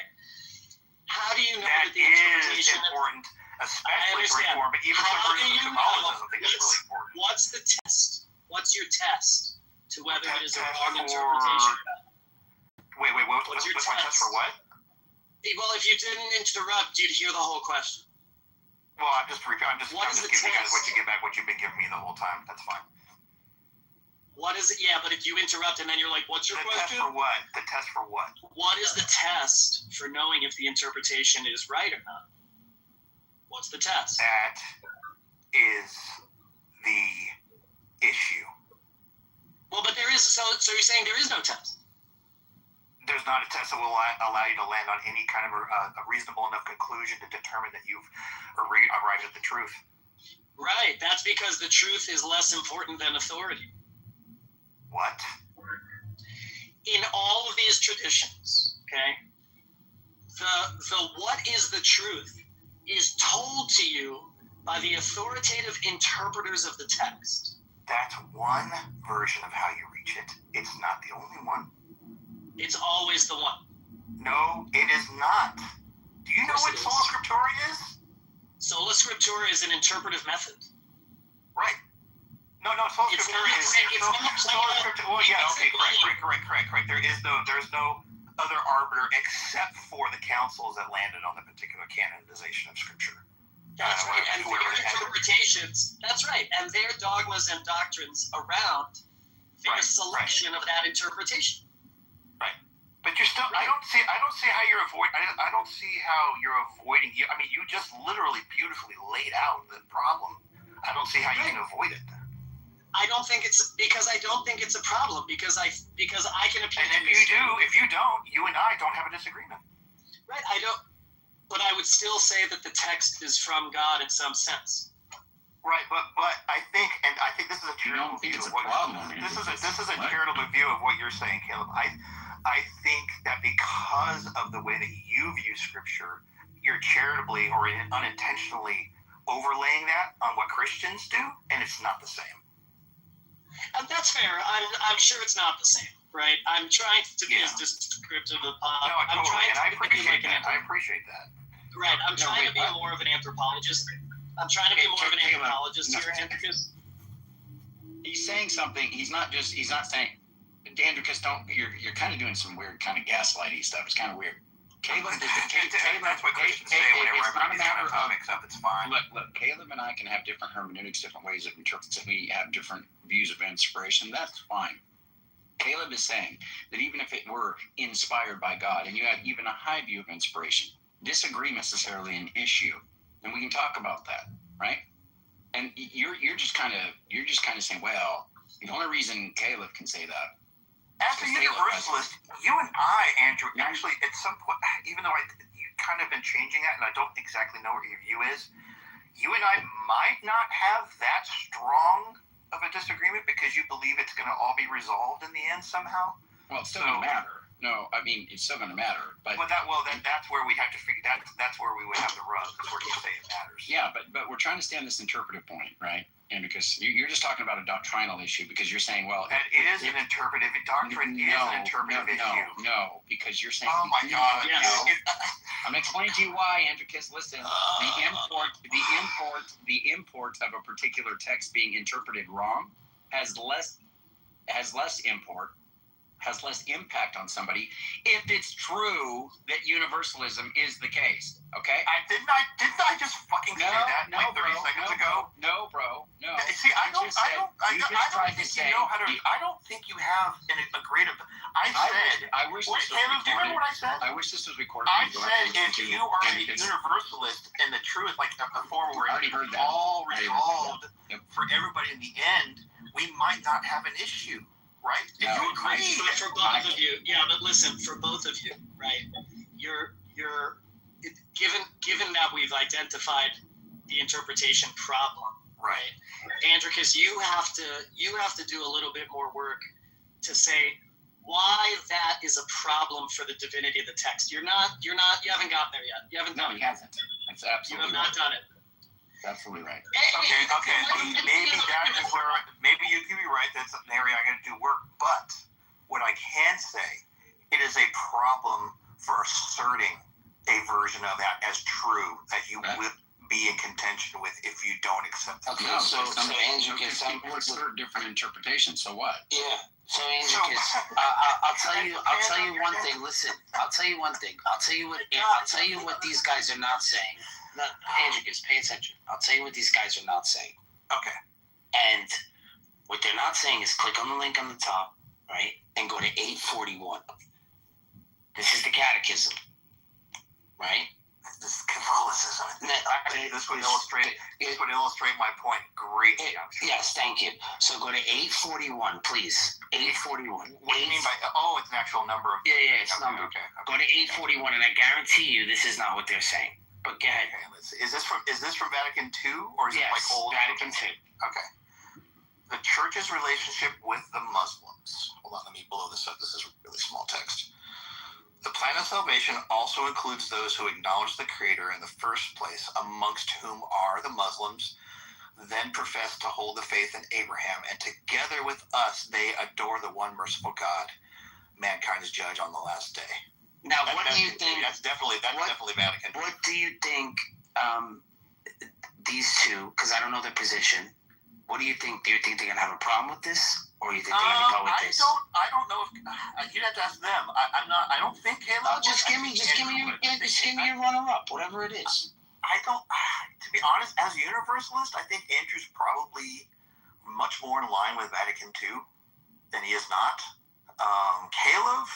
How do you know that the interpretation is important, especially for Reform, but even for Catholicism, I think it's really important. What's the test? What's your test to whether it is a wrong interpretation? Wait. What's my test for what? Well, if you didn't interrupt, you'd hear the whole question. Well, I'm just giving you guys what you've been giving me the whole time. That's fine. What is it? Yeah, but if you interrupt and then you're like, what's your question? The test for what? The test for what? What is the test for knowing if the interpretation is right or not? What's the test? That is the issue. Well, but there is, so you're saying there is no test? There's not a test that will allow you to land on any kind of a reasonable enough conclusion to determine that you've arrived at the truth. Right. That's because the truth is less important than authority. What? In all of these traditions, okay, the what is the truth is told to you by the authoritative interpreters of the text. That's one version of how you reach it. It's not the only one. It's always the one. No, it is not. Do you know what Sola Scriptura is? Sola Scriptura is an interpretive method. Right. No, Sola Scriptura is Sola Scriptura. Well, yeah, okay, correct. There's no other arbiter except for the councils that landed on the particular canonization of Scripture. That's right, and their interpretations. That's right, and their dogmas and doctrines around their selection of that interpretation. Right, but you're still. I don't see how you're avoiding. I don't see how you're avoiding. I mean, you just literally beautifully laid out the problem. I don't see how you can avoid it. I don't think it's because I don't think it's a problem because I can appeal. And if you don't, you and I don't have a disagreement. Right, I don't. But I would still say that the text is from God in some sense. Right, but I think this is a charitable view of what this is a charitable view of what you're saying, Caleb. I think that because of the way that you view Scripture, you're charitably or unintentionally overlaying that on what Christians do, and it's not the same. That's fair. I'm sure it's not the same, right? I'm trying to be as descriptive as possible. No, totally, and I appreciate that. Right, I'm trying to be more of an anthropologist. I'm trying to be more of an anthropologist here, Andricus. He's saying something. He's not saying, Andricus, you're kind of doing some weird kind of gaslighty stuff. It's kind of weird. Caleb, that's what Christians say whenever everybody kind of mix up. It's fine. Look, Caleb and I can have different hermeneutics, different ways of interpreting. We have different views of inspiration. That's fine. Caleb is saying that even if it were inspired by God, and you had even a high view of inspiration, disagree necessarily an issue, and we can talk about that, right? And you're just kind of saying, well, the only reason Caleb can say that. As a universalist, you and I, Andrew, actually at some point, even though you've kind of been changing that, and I don't exactly know what your view is, you and I might not have that strong of a disagreement because you believe it's going to all be resolved in the end somehow. Well, it's still going to matter. No, I mean, it's still going to matter. But that's where we have to figure. That's where we would have to rub. That's where you say it matters. Yeah, but we're trying to stay on this interpretive point, right? And because you're just talking about a doctrinal issue, because you're saying, well, that is an interpretive doctrine. Is an interpretive issue. No, because you're saying. Oh my God! Yes. I'm explaining to you why, Andricus. Listen, the import of a particular text being interpreted wrong has less impact on somebody if it's true that universalism is the case. Okay? Didn't I just fucking say that 30 seconds ago? No, bro. No. See, I don't think you have a great. I wish this was Caleb, do you remember what I said? I wish this was recorded. I said if you are a universalist and the truth, like a form where it's all resolved for everybody in the end, we might not have an issue. Right? No, you agree. For both of you, yeah. But listen, for both of you, right? You're given that we've identified the interpretation problem, right? Andricus, you have to do a little bit more work to say why that is a problem for the divinity of the text. You haven't gotten there yet. You haven't done it. No, he hasn't. That's absolutely. You have not done it. Absolutely right. Okay. Maybe that is where maybe you could be right. That's an area I got to do work. But what I can say, it is a problem for asserting a version of that as true that you will be in contention with if you don't accept it. Okay, so Andrew can people assert different interpretations. So what? Yeah. So Andrew, I'll tell you one thing. Listen, I'll tell you one thing. I'll tell you what these guys are not saying. No, Andricus, pay attention. I'll tell you what these guys are not saying. Okay. And what they're not saying is click on the link on the top, right, and go to 841. This is the catechism, right? This is Catholicism. This would illustrate my point greatly. Yes, thank you. So go to 841, please. 841. What do you mean by? Oh, it's an actual number. Yeah, it's a number. Okay. Go to 841, and I guarantee you, this is not what they're saying. But go ahead. Okay, let's see. Is this from Vatican II or is it like old? Vatican II. Okay. The Church's relationship with the Muslims. Hold on, let me blow this up. This is really small text. The plan of salvation also includes those who acknowledge the Creator in the first place, amongst whom are the Muslims, then profess to hold the faith in Abraham, and together with us they adore the one merciful God, mankind's judge on the last day. Now, what do you think? That's definitely Vatican. What do you think these two? Because I don't know their position. What do you think? Do you think they're gonna have a problem with this, or you think they're gonna go with this? I don't know if you'd have to ask them. I don't think Caleb. Oh, just give me your runner-up, whatever it is. I don't. To be honest, as a universalist, I think Andrew's probably much more in line with Vatican II than he is not. Caleb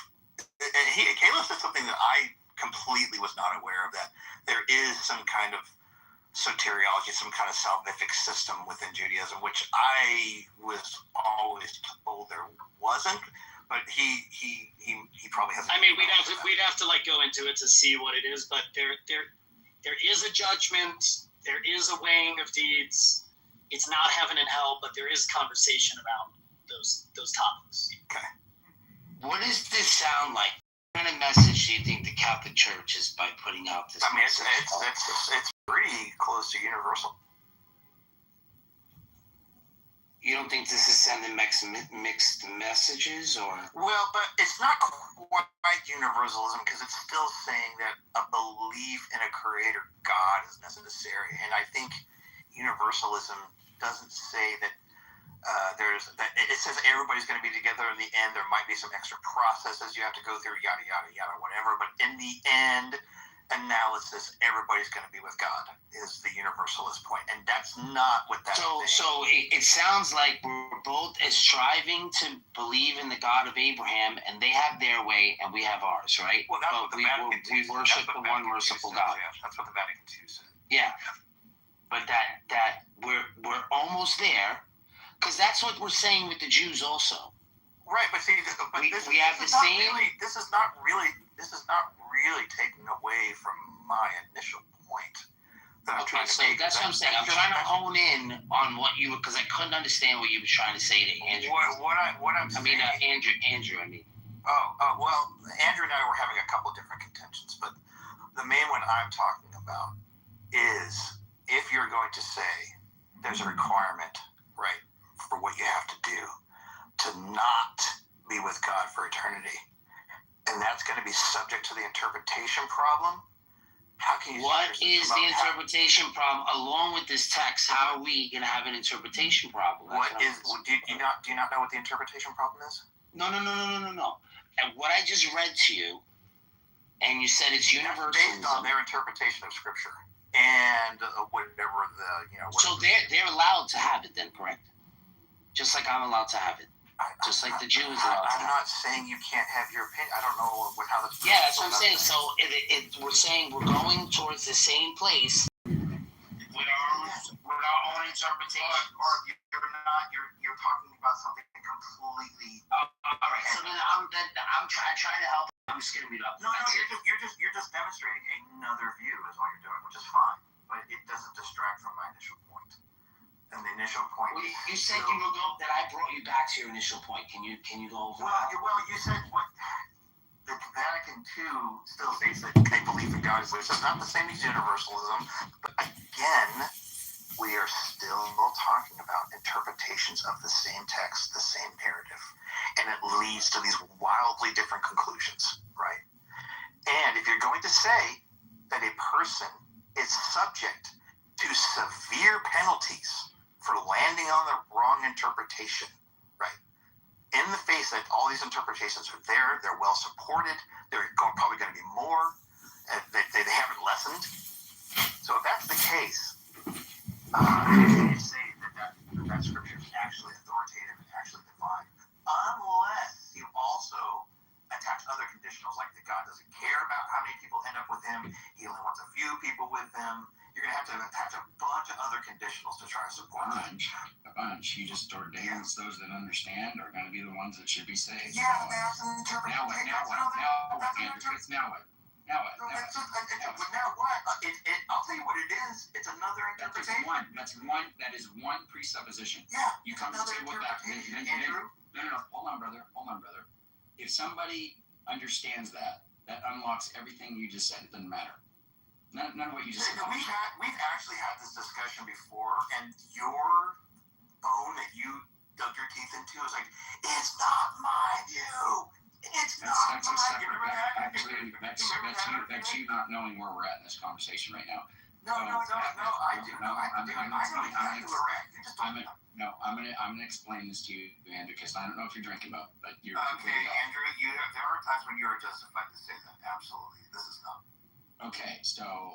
said something that I completely was not aware of, that there is some kind of soteriology, some kind of salvific system within Judaism, which I was always told there wasn't, but he probably hasn't. I mean, we'd have to like go into it to see what it is, but there is a judgment, there is a weighing of deeds, It's not heaven and hell, but there is conversation about those topics. Okay. What does this sound like? What kind of message do you think the Catholic Church is by putting out this? I mean, it's pretty close to universal. You don't think this is sending mixed messages, or? Well, but it's not quite universalism because it's still saying that a belief in a creator God is necessary, and I think universalism doesn't say that it says everybody's going to be together in the end. There might be some extra processes you have to go through, yada yada yada, whatever. But in the end analysis, everybody's going to be with God is the universalist point, and that's not what that. So it sounds like we're both striving to believe in the God of Abraham, and they have their way, and we have ours, right? Well, that's what the Vatican II we worship the one merciful God. Yeah, that's what the Vatican II said. Yeah, but that we're almost there, because that's what we're saying with the Jews also. Right, but see, this is not really taking away from my initial point. Okay, so that's what I'm saying. I'm trying to hone in on what you, because I couldn't understand what you were trying to say to Andrew. Andrew. I mean. Well, Andrew and I were having a couple different contentions, but the main one I'm talking about is if you're going to say there's a requirement, right, for what you have to do to not be with God for eternity, and that's going to be subject to the interpretation problem. How can you? What is the interpretation problem along with this text? How are we going to have an interpretation problem? Do you not know what the interpretation problem is? No. And what I just read to you, and you said it's universal based on their interpretation of Scripture and whatever So they're allowed to have it then, correct? Just like I'm allowed to have it. Just like the Jews are allowed to have it. I'm not saying you can't have your opinion. I don't know how that's. Yeah, that's what I'm saying. So we're saying we're going towards the same place with our own interpretation. Mark, you're talking about something completely. All right. So then I'm trying to help. I'm just gonna read up. No, you're just demonstrating another view is what you're doing, which is fine, but it doesn't distract from my initial point. And the initial point. Well, you said you were going that I brought you back to your initial point. Can you go over? Well, you said what the Vatican II still states that they believe in God, which is not the same as universalism. But again, we are still talking about interpretations of the same text, the same narrative, and it leads to these wildly different conclusions, right? And if you're going to say that a person is subject to severe penalties for landing on the wrong interpretation, right? In the face that all these interpretations are there, they're well supported, probably going to be more, they haven't lessened. So if that's the case, you say that scripture is actually authoritative and actually divine, unless you also attach other conditionals, like that God doesn't care about how many people end up with him, he only wants a few people with him. You're going to have to attach a bunch of other conditionals to try to support that. A bunch. He just ordains those that understand are going to be the ones that should be saved. Yeah, but that's an interpretation. Now what? Now what? I'll tell you what it is. It's another interpretation. That is one presupposition. Yeah. You come and say what that means. No. Hold on, brother. If somebody understands that unlocks everything you just said. It doesn't matter. None of what you just said. We've actually had this discussion before, and your bone that you dug your teeth into is like, it's not my view. It's not my view. That's you not knowing where we're at in this conversation right now. No, I do. I know exactly where we're at. You just don't know. No, I'm gonna explain this to you, Andrew, because I don't know if you're drinking about, but you're okay, Andrew. There are times when you are justified to say that. Absolutely, this is not. Okay, so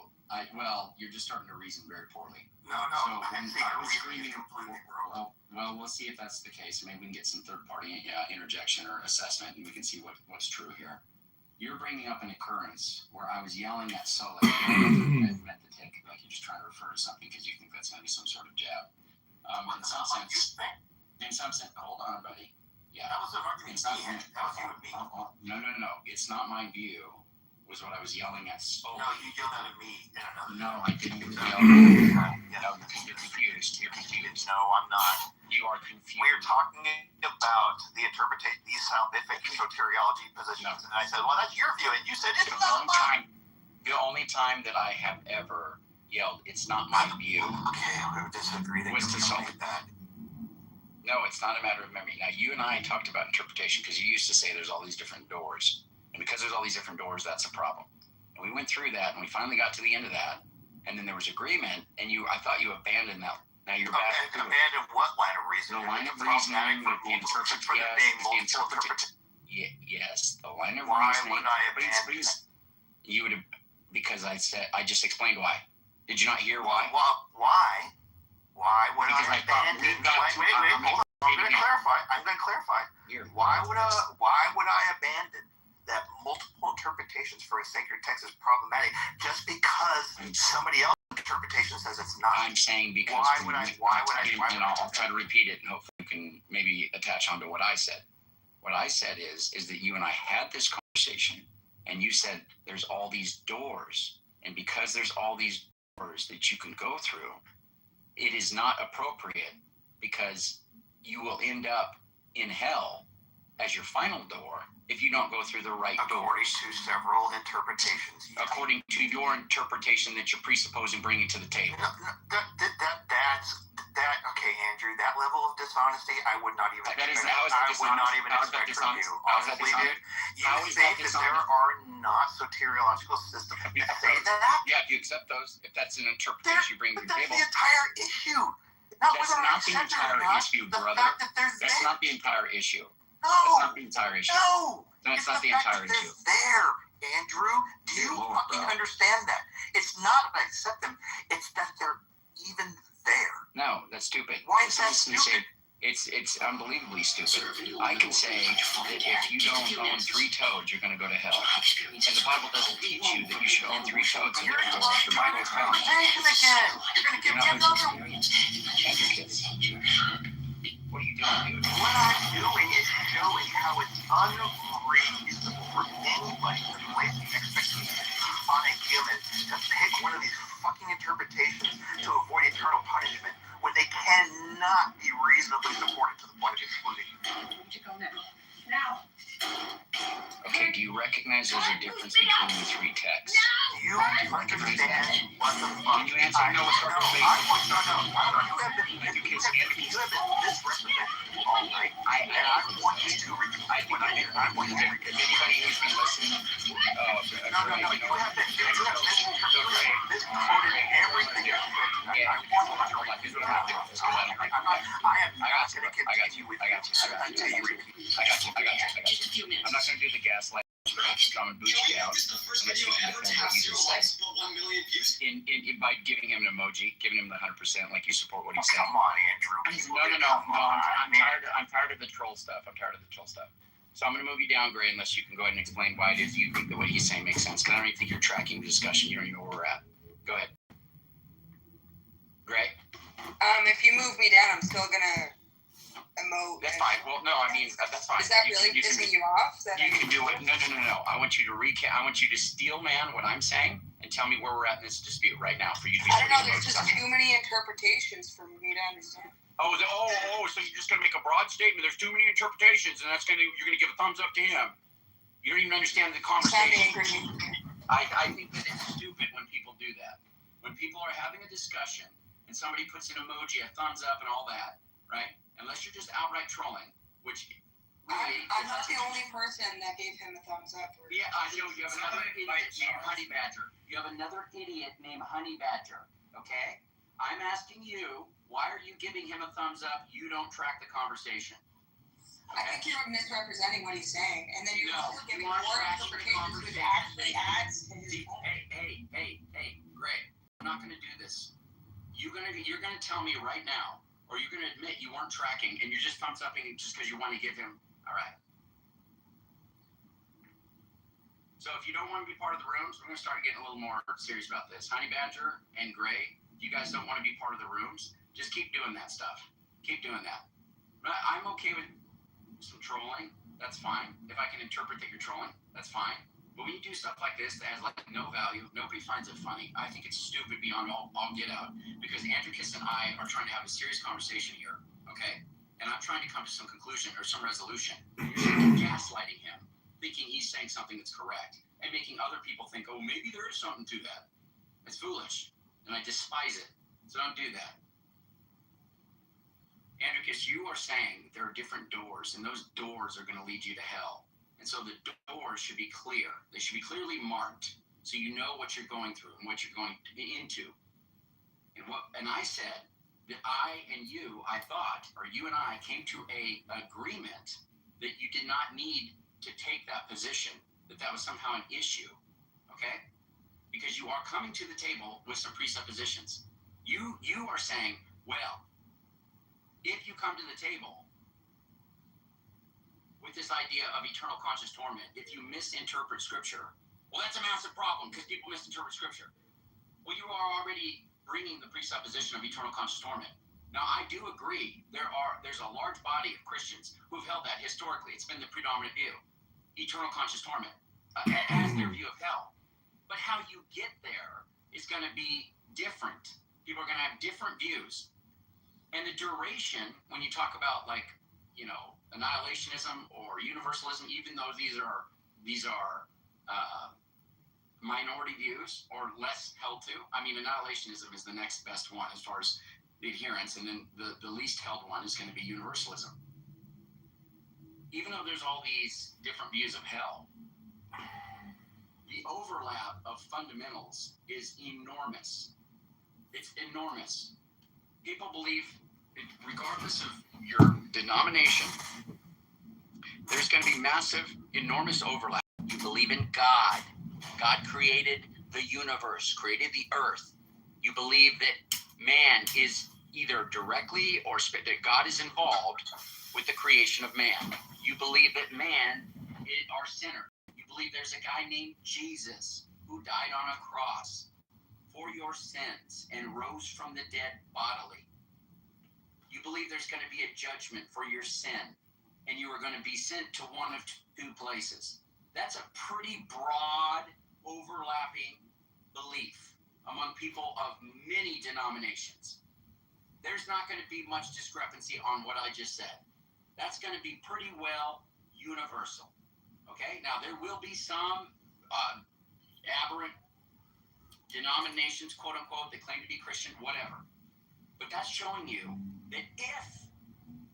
you're just starting to reason very poorly. No. So I was screaming completely wrong. Well, we'll see if that's the case. Maybe we can get some third-party interjection or assessment, and we can see what's true here. You're bringing up an occurrence where I was yelling at Sully. I meant to take it like you're just trying to refer to something because you think that's going to be some sort of jab. In some sense, hold on, buddy. Yeah. That was an argument. No. It's not my view. was what I was yelling at. No, you yelled at me. No, I didn't yell at you. No, you're confused. You're confused. No, I'm not. You are confused. We're talking about the interpretation, these salvific soteriology positions, and I said, well, that's your view, and you said it's not mine. The only time that I have ever yelled, it's not my view. Okay, we would disagree. Was to solve that. No, it's not a matter of memory. Now, you and I talked about interpretation because you used to say there's all these different doors. And because there's all these different doors, that's a problem. And we went through that, and we finally got to the end of that. And then there was agreement, and I thought you abandoned that. Now you're back. Abandoned what line of reasoning? The line of reasoning with the interpretation. Yes, the line of reasoning. Why would I abandon it? You would have, because I just explained why. Did you not hear why? Why? Why would I abandon? Wait, hold on. I'm going to clarify. Why would I abandon that multiple interpretations for a sacred text is problematic just because somebody else's interpretation says it's not? I'm saying because I'll try to repeat it and hopefully you can maybe attach onto what I said. What I said is that you and I had this conversation and you said there's all these doors, and because there's all these doors that you can go through, it is not appropriate because you will end up in hell as your final door if you don't go through the right doors. According to several interpretations. According to your interpretation that you're presupposing bringing to the table. Okay, Andrew, that level of dishonesty, I would not even expect. I would not even expect from you. Honestly, dude, you say that there are not soteriological systems. You say that? Yeah, if you accept those, if that's an interpretation you bring to the table. That's the entire issue. That's not the entire issue, brother. That's not the entire issue. No. That's not the entire issue. No. That's not the entire issue. There, Andrew. Do you fucking understand that? It's not that I accept them. It's that they're even there. No, that's stupid. Why is that stupid? It's unbelievably stupid. I can say that if you don't own 3 toads, you're going to go to hell. And the Bible doesn't teach you that you should own 3 toads. You're in the Bible conversation again. You're going to give me another one. What are you doing, dude? What I'm doing is showing how it's unreasonable for anybody to place the expectation on a human to pick one of these fucking interpretations to avoid eternal punishment when they cannot be reasonably supported to the point of exclusion. Now. Okay, do you recognize there's a difference between the 3 texts? Do you understand what the fuck? Can you answer? No, it's not No. You have been misrepresented all night. And I want you to repeat what I hear. I want you to repeat. Anybody who's been listening, No. You have misquoted everything you said. I am not going to continue with you until you repeat. I got you. I'm not going to do the gaslight. I'm boost you out unless you can defend what you just said. By giving him an emoji, giving him the 100% like you support what he's saying. Come on, Andrew. No. I'm tired of the troll stuff. So I'm going to move you down, Gray, unless you can go ahead and explain why it is you think that what he's saying makes sense. Because I don't even think you're tracking the discussion. You don't even know where we're at. Go ahead. Gray? If you move me down, I'm still gonna emote. That's fine. Well, no, I mean, that's fine. Is that really pissing you off? You can do it. No. I want you to I want you to steel man what I'm saying and tell me where we're at in this dispute right now for you to be. I don't know. There's just too many interpretations for me to understand. So you're just gonna make a broad statement? There's too many interpretations, and you're gonna give a thumbs up to him. You don't even understand the conversation. I think that it's stupid when people do that. When people are having a discussion and somebody puts an emoji, a thumbs up, and all that, right? Unless you're just outright trolling, which really... I'm not the only person that gave him a thumbs up. Yeah, I know. You have another idiot named Honey Badger. Okay? I'm asking you, why are you giving him a thumbs up? You don't track the conversation. I think you're misrepresenting what he's saying, and then you're also giving more interpretations which actually adds to his point. Hey, Greg, I'm not going to do this. You're gonna tell me right now, or you're gonna admit you weren't tracking, and you're just thumbs upping just because you want to give him. All right. So if you don't want to be part of the rooms, we're gonna start getting a little more serious about this. Honey Badger and Gray, you guys don't want to be part of the rooms. Just keep doing that stuff. Keep doing that. I'm okay with some trolling. That's fine. If I can interpret that you're trolling, that's fine. But when you do stuff like this that has like no value, nobody finds it funny. I think it's stupid beyond all get out, because Andricus and I are trying to have a serious conversation here, okay? And I'm trying to come to some conclusion or some resolution. You're gaslighting him, thinking he's saying something that's correct, and making other people think, oh, maybe there is something to that. It's foolish, and I despise it. So don't do that. Andricus, you are saying that there are different doors, and those doors are going to lead you to hell. And so the doors should be clear. They should be clearly marked, so you know what you're going through and what you're going into. And I said that I thought, or you and I came to a agreement that you did not need to take that position, that was somehow an issue, okay? Because you are coming to the table with some presuppositions. You are saying, well, if you come to the table with this idea of eternal conscious torment, if you misinterpret Scripture, well, that's a massive problem because people misinterpret Scripture. Well, you are already bringing the presupposition of eternal conscious torment. Now, I do agree there's a large body of Christians who've held that historically. It's been the predominant view, eternal conscious torment, as their view of hell. But how you get there is going to be different. People are going to have different views. And the duration, when you talk about annihilationism or universalism, even though these are minority views or less held to. I mean, annihilationism is the next best one as far as the adherence, and then the least held one is going to be universalism. Even though there's all these different views of hell, the overlap of fundamentals is enormous. It's enormous. People believe, regardless of your denomination, there's going to be massive, enormous overlap. You believe in God. God created the universe, created the earth. You believe that man is either directly or that God is involved with the creation of man. You believe that man are sinners. You believe there's a guy named Jesus who died on a cross for your sins and rose from the dead bodily. You believe there's going to be a judgment for your sin, and you are going to be sent to one of two places. That's a pretty broad, overlapping belief among people of many denominations. There's not going to be much discrepancy on what I just said. That's going to be pretty well universal. Okay? Now, there will be some aberrant denominations, quote unquote, that claim to be Christian, whatever. But that's showing you that if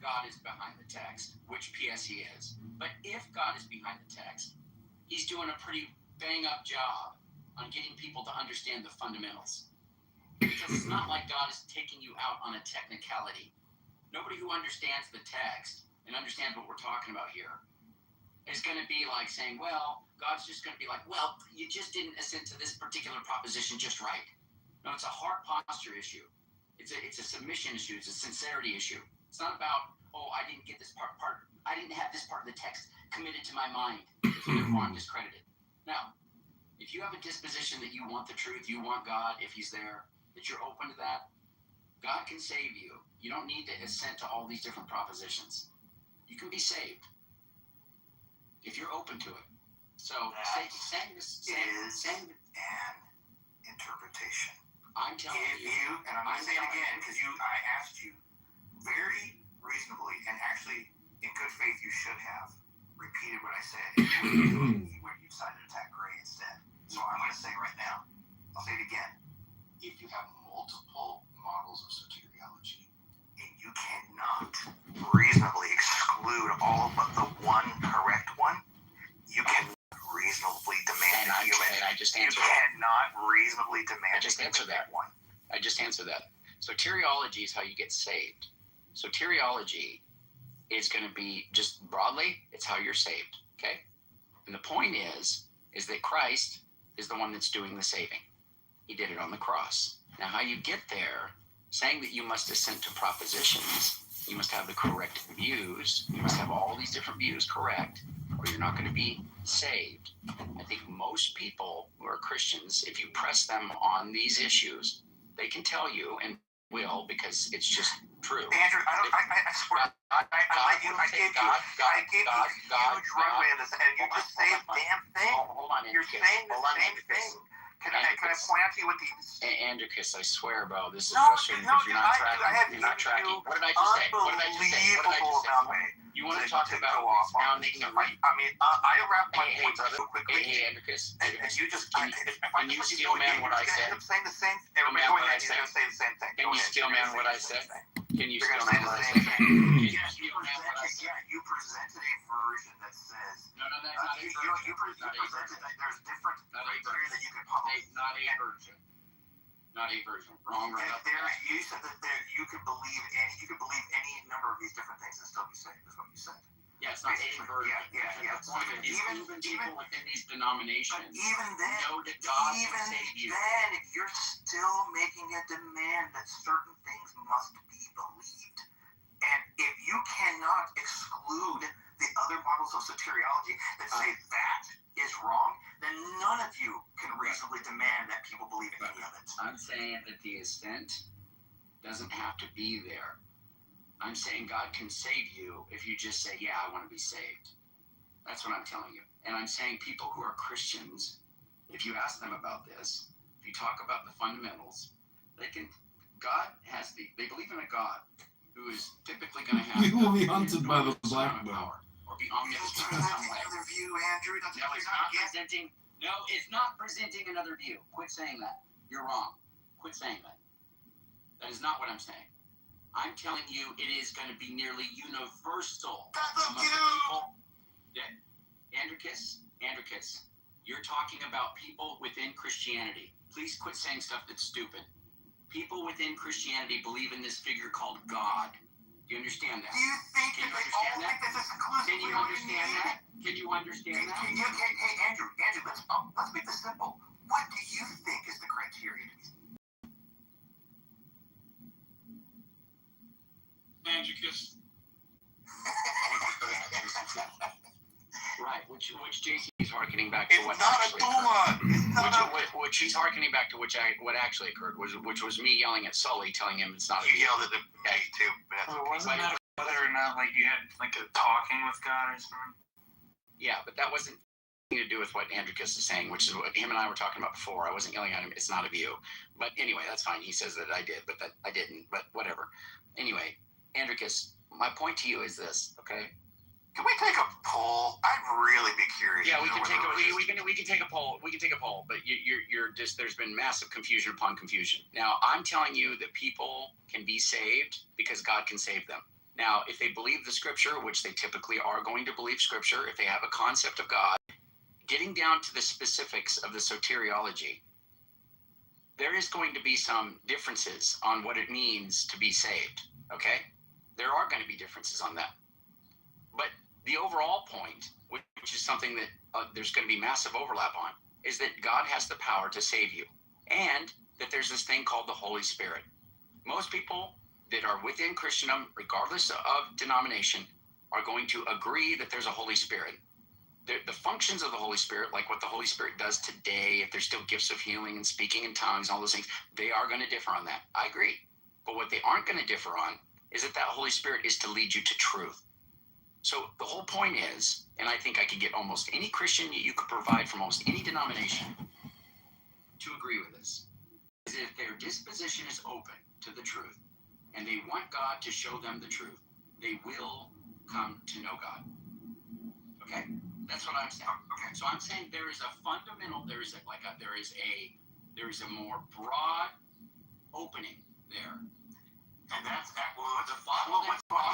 God is behind the text, which P.S. he is, but if God is behind the text, he's doing a pretty bang-up job on getting people to understand the fundamentals. Because it's not like God is taking you out on a technicality. Nobody who understands the text and understands what we're talking about here is going to be like saying, well, God's just going to be like, well, you just didn't assent to this particular proposition just right. No, it's a heart posture issue. It's a submission issue. It's a sincerity issue. It's not about, oh, I didn't get this part. I didn't have this part of the text committed to my mind. Therefore, I'm discredited. Now, if you have a disposition that you want the truth, you want God, if he's there, that you're open to that, God can save you. You don't need to assent to all these different propositions. You can be saved if you're open to it. So, saying an interpretation. I'm telling you, and I'm going to say it again because I asked you very reasonably, and actually in good faith you should have repeated what I said. Where you decided to attack Gray instead. So I'm going to say right now, I'll say it again. If you have multiple models of soteriology, and you cannot reasonably exclude all but the one correct one, you can reasonably demand a human. And I just answered you cannot reasonably demand I just answered that one. I just answered that. Soteriology is how you get saved. Soteriology is going to be just broadly, it's how you're saved. Okay? And the point is that Christ is the one that's doing the saving. He did it on the cross. Now, how you get there, saying that you must assent to propositions, you must have the correct views, you must have all these different views correct, or you're not going to be saved. I think most people who are Christians, if you press them on these issues, they can tell you, and will, because it's just true. Andrew, I swear, I gave you huge runway in this, and you just say the damn thing. Hold on, You're saying the same thing. Can I point out to you what these? Andricus, I swear, bro, this is No, frustrating because you're not tracking. You're not tracking. What did I just say? What did I just say? What did I just say? You want to talk about expounding and right? I mean, I wrap my point brother. so quickly. Hey, Andricus. And you just can you steel man what I said? I'm saying the same. Everybody go ahead. He's gonna say the same thing. Can you steel man what I said? Can you steel man what I said? You presented a version that says. No, that's not a version. You presented that there's different criteria that you could publish. Not a version. Not a version. Wrong. You said that you could believe any number of these different things and still be saved. Is what you said. Yeah, it's not a version. Yeah. The point is, even people within these denominations know that God can save you. Then you're still making a demand that certain things must be believed. And if you cannot exclude the other models of soteriology that say that is wrong, then none of you can reasonably demand that people believe any of it. I'm saying that the assent doesn't have to be there. I'm saying God can save you if you just say, yeah, I want to be saved. That's what I'm telling you. And I'm saying people who are Christians, if you ask them about this, if you talk about the fundamentals, they believe in a God who is typically going to have you will be hunted by the black power or be omnipotent in some way. Another view, Andrew. No, it's not presenting another view. Quit saying that. You're wrong. Quit saying that. That is not what I'm saying. I'm telling you, it is going to be nearly universal. That's you. Andricus, you're talking about people within Christianity. Please quit saying stuff that's stupid. People within Christianity believe in this figure called God. Do you understand that? Do you think Can that you they all understand that? think this exclusively? Can you understand that? Can you understand that? Hey, Andrew, let's make this simple. What do you think is the criteria to be? Andricus. Right, which JC is hearkening back to what actually occurred. Which he's hearkening back to what actually occurred, which was me yelling at Sully, telling him it's not a You yelled at the me too. Well, wasn't that whether or not like you had like a talking with God or something? Yeah, but that wasn't anything to do with what Andricus is saying, which is what him and I were talking about before. I wasn't yelling at him. It's not a view. But anyway, that's fine. He says that I did, but that I didn't. But whatever. Anyway, Andricus, my point to you is this, okay? Can we take a poll? I'd really be curious. Yeah, we can take a poll. We can take a poll, but you're just there's been massive confusion upon confusion. Now, I'm telling you that people can be saved because God can save them. Now, if they believe the scripture, which they typically are going to believe scripture, if they have a concept of God, getting down to the specifics of the soteriology, there is going to be some differences on what it means to be saved, okay? There are going to be differences on that. But the overall point, which is something that there's going to be massive overlap on, is that God has the power to save you, and that there's this thing called the Holy Spirit. Most people that are within Christendom, regardless of denomination, are going to agree that there's a Holy Spirit. The functions of the Holy Spirit, like what the Holy Spirit does today, if there's still gifts of healing and speaking in tongues and all those things, they are going to differ on that. I agree. But what they aren't going to differ on is that Holy Spirit is to lead you to truth. So the whole point is, and I think I could get almost any Christian you could provide from almost any denomination to agree with this, is if their disposition is open to the truth and they want God to show them the truth, they will come to know God. Okay? That's what I'm saying. Okay. So I'm saying there is a fundamental, there is a more broad opening there. And that's the bottleneck. Hold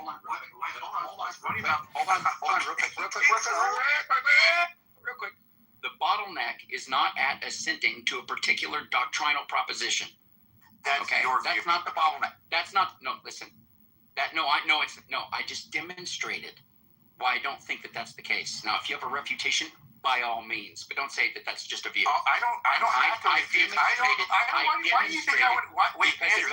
on, real quick. The bottleneck is not at assenting to a particular doctrinal proposition. That's okay. That's not the bottleneck. That's not. No, listen. I just demonstrated why I don't think that that's the case. Now, if you have a refutation, by all means, but don't say that that's just a view. I don't have to. Why do you think I would? Wait, Andrew.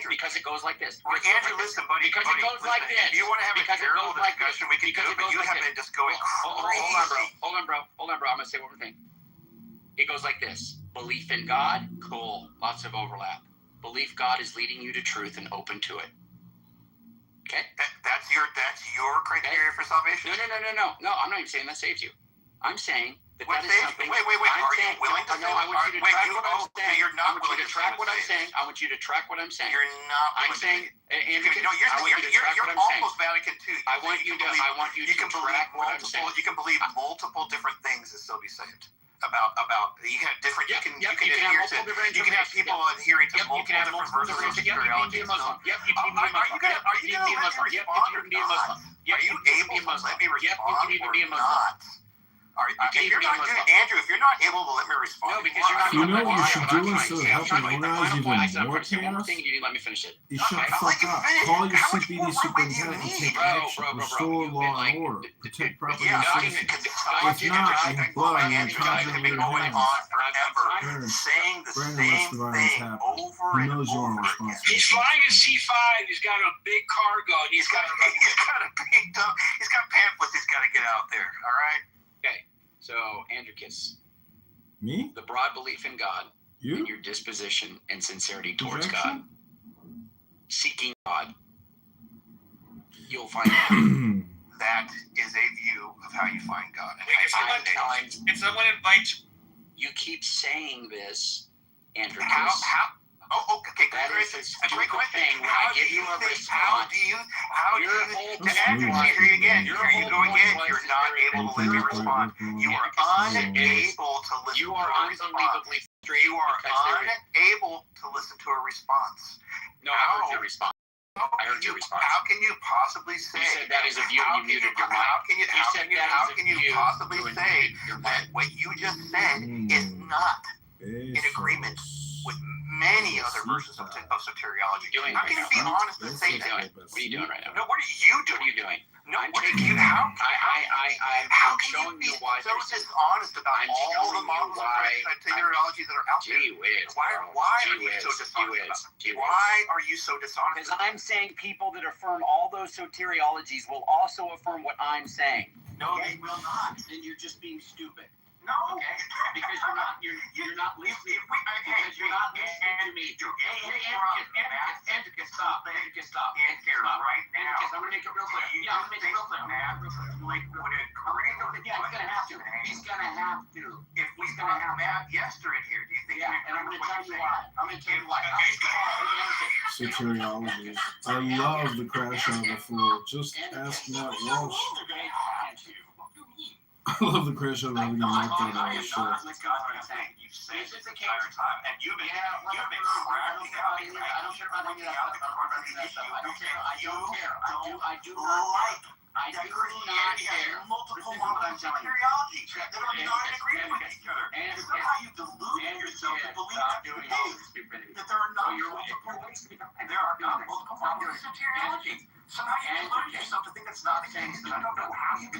Because it goes like this. Andrew, listen, buddy. Because it goes like this. If you want to have a parallel discussion, we can do it, but you have been just going crazy. Hold on, bro. I'm going to say one more thing. It goes like this. Belief in God, cool. Lots of overlap. belief God is leading you to truth and open to it. Okay? That's your criteria for salvation? No, I'm not even saying that saves you. I'm saying that What that is saves something. you? Wait. Are you willing to say? I want you to track what I'm saying. You're not I want willing you to to track what I'm say saying. I want you to track what I'm saying. You're not. I'm saying, You're almost Vatican II. I want you to track what I'm saying. You can believe multiple different things and still be saved. About you can have different. You can adhere to. You can have people adhering to multiple different versions of soteriology. Are you going to let me respond or not? Are you able to let me respond or not? Andrew, if you're not able to let me respond, no, because you're not. You know what you should do instead of helping organize even more chaos? You didn't let me finish it. You shut the fuck up. Call your CPD superintendent and take action. Restore law and order. Protect property and citizens. If not, you blow and constantly forever saying the same thing over He and knows you over are again. responsible. He's flying a C5. He's got a big cargo. He's got pamphlets he's got to get out there. All right. Okay. So, Andricus. Me? The broad belief in God. You? And your disposition and sincerity towards Projection? God. Seeking God. You'll find God. That is a view of how you find God. If someone invites you, keep saying this, Andricus. How? Oh, okay. That is a great question. When How I give you a response, how do you again? You're not able to let me respond. You are unable to listen. You are unbelievably straight. You are unable to listen to a response. No, I heard your response. I heard your response. How can you possibly say you said that is a view and you muted your mic? How can you possibly say that what you just said is not in agreement with many other versions of soteriology? How can you be honest and say that? What are you doing right now? No, what are you doing? What are you doing? No, I'm what are taking you? I'm showing you why. So dishonest about all the models of soteriology that are out there. Gee whiz. Why are you so dishonest? Why are you so dishonest? Because I'm saying people that affirm all those soteriologies will also affirm what I'm saying. No, they will not. Then you're just being stupid. No, okay? Because you're not listening. Because you're not listening to me. Andricus, stop. Andricus, stop. Right now. Andricus, I'm gonna make it real clear. Yeah, I'm gonna make it real clear. Yeah, he's gonna have to. He's gonna have to. If we gonna have Matt Yester in here, do you think? Yeah, and I'm gonna tell you why. I'm gonna tell you why. Soteriology. I love the crash out of the fool. Just ask Matt Walsh. I love the crash out of everything like that on the show. You've said this entire time, and you've been cracking out. I don't care about any of that stuff. I don't care. I do not care. Multiple models of soteriology that are not in agreement with each other. And somehow you delude yourself to believe that there are not multiple models of soteriology. Somehow you delude yourself to think that's not the case. I don't know how you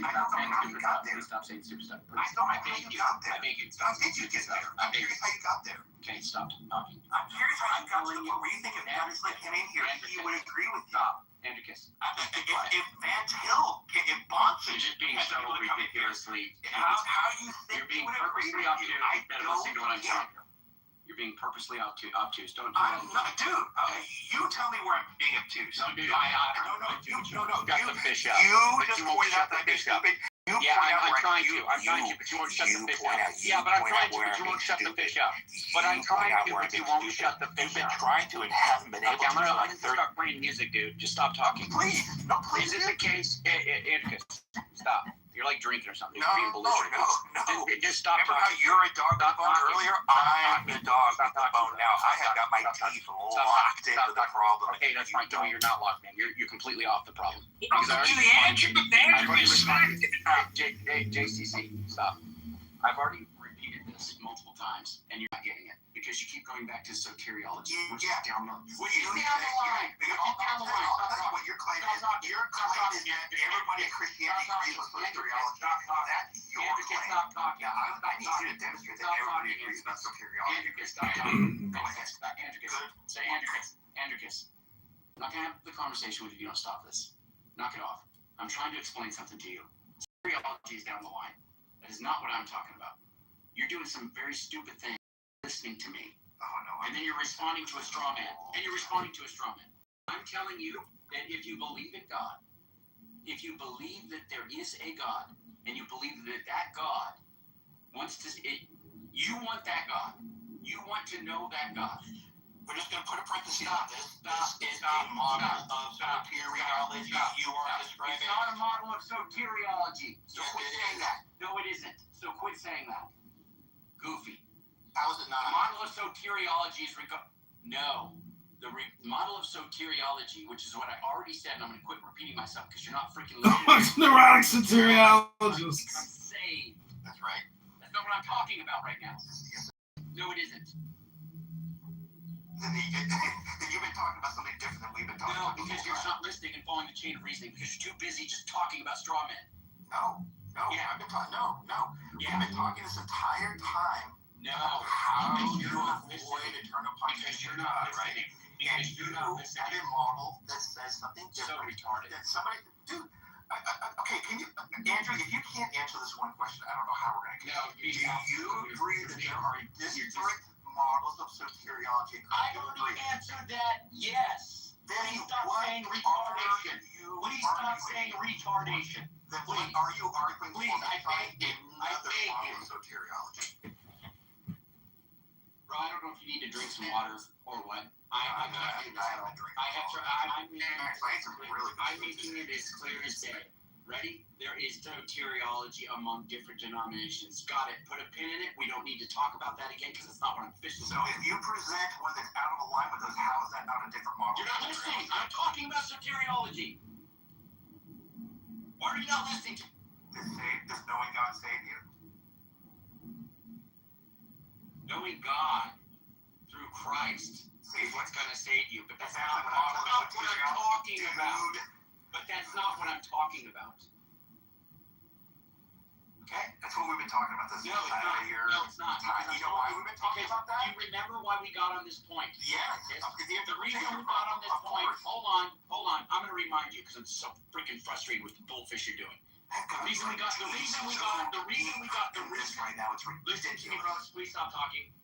got there. Stop saying stupid stuff. I don't know how you got there. I beg you. How did you get there? I'm curious how you got there. Okay, stop talking. I'm curious how you got to the point where you think if Van Til came in here, he would agree with you. Stop. Andricus. If Van Til, if Bonson, you're just being so ridiculously. How you think you're being purposely obtuse. You better listen to what I'm saying. You're being purposely obtuse. Don't do that. I'm not, dude. You tell me where I'm being obtuse. No, dude. No. Shut the fish up. You just pointed out that I'm stupid. Yeah, I'm trying to, but you won't shut the fish up. Yeah, but I'm trying to, but you won't shut the fish up. But I'm trying to, but you won't shut the fish up. You've been trying to and haven't been able to. I'm gonna start playing music, dude. Just stop talking. Please. No, please. Is it the case, Andricus? Stop. You're like drinking or something. No. Just stop. Remember how you're a dog with a bone earlier? I'm the dog with the bone now. I have got my teeth locked into the problem. Okay, that's fine. No, you're not locked, man. You're completely off the problem. JCC, stop. I've already repeated this multiple times, and you're not getting it because you keep going back to soteriology, which is down the line. What your claim is that everybody in Christianity agrees with soteriology. That's your claim. Yeah, I need you to demonstrate that everybody agrees with soteriology. Andricus, stop talking. Go ahead. Andricus. Say Andricus. I'm not going to have the conversation with you if you don't stop this. Knock it off. I'm trying to explain something to you. Soteriology is down the line. That is not what I'm talking about. You're doing some very stupid things listening to me. Oh no. And then you're responding to a straw man. I'm telling you that if you believe in God, if you believe that there is a God, and you believe that that God wants to, you want that God. You want to know that God. We're just going to put a parenthesis on this. This is a model of soteriology. You are describing. It's not a model of soteriology. So quit saying that. No, it isn't. So quit saying that. Goofy. How is it not? The model of soteriology is no. The model of soteriology, which is what I already said, and I'm going to quit repeating myself because you're not freaking listening. Neurotic soteriologists. I'm saved. That's right. That's not what I'm talking about right now. No, it isn't. Then you've been talking about something different than we've been talking about. No, because you're not listening and following the chain of reasoning because you're too busy just talking about straw men. No. Yeah. I've been talking. No. Yeah. We've been talking this entire time. No. How do you avoid eternal punishment? Because you're not listening. And you have a model that says something different. So retarded. That somebody, dude. Okay, can you, Andrew? If you can't answer this one question, I don't know how we're going to. No. Do you agree that there are disparate models of soteriology? I already answered that. Yes. Then stop saying retardation. Please stop saying retardation. Then what are you arguing for? Please, I beg you. Another model of soteriology. Bro, I don't know if you need to drink some water or what. I'm making it as clear as day. Ready? There is soteriology among different denominations. Got it. Put a pin in it. We don't need to talk about that again because it's not what I'm fishing So if you present one that's out of alignment with those, how is that not a different model? You're not listening. I'm talking about soteriology. Why are you not listening to me? Does knowing God save you? Knowing God through Christ is what's going to save you. But that's not what I'm talking about. But that's not what I'm talking about. Okay? That's what we've been talking about this entire year. No, it's not. You know why we've been talking about that? Do you remember why we got on this point? Yes. The reason we got on this point, hold on. I'm going to remind you because I'm so freaking frustrated with the bullfish you're doing. The reason we got. Right now, it's listen to me, brothers. Please stop talking.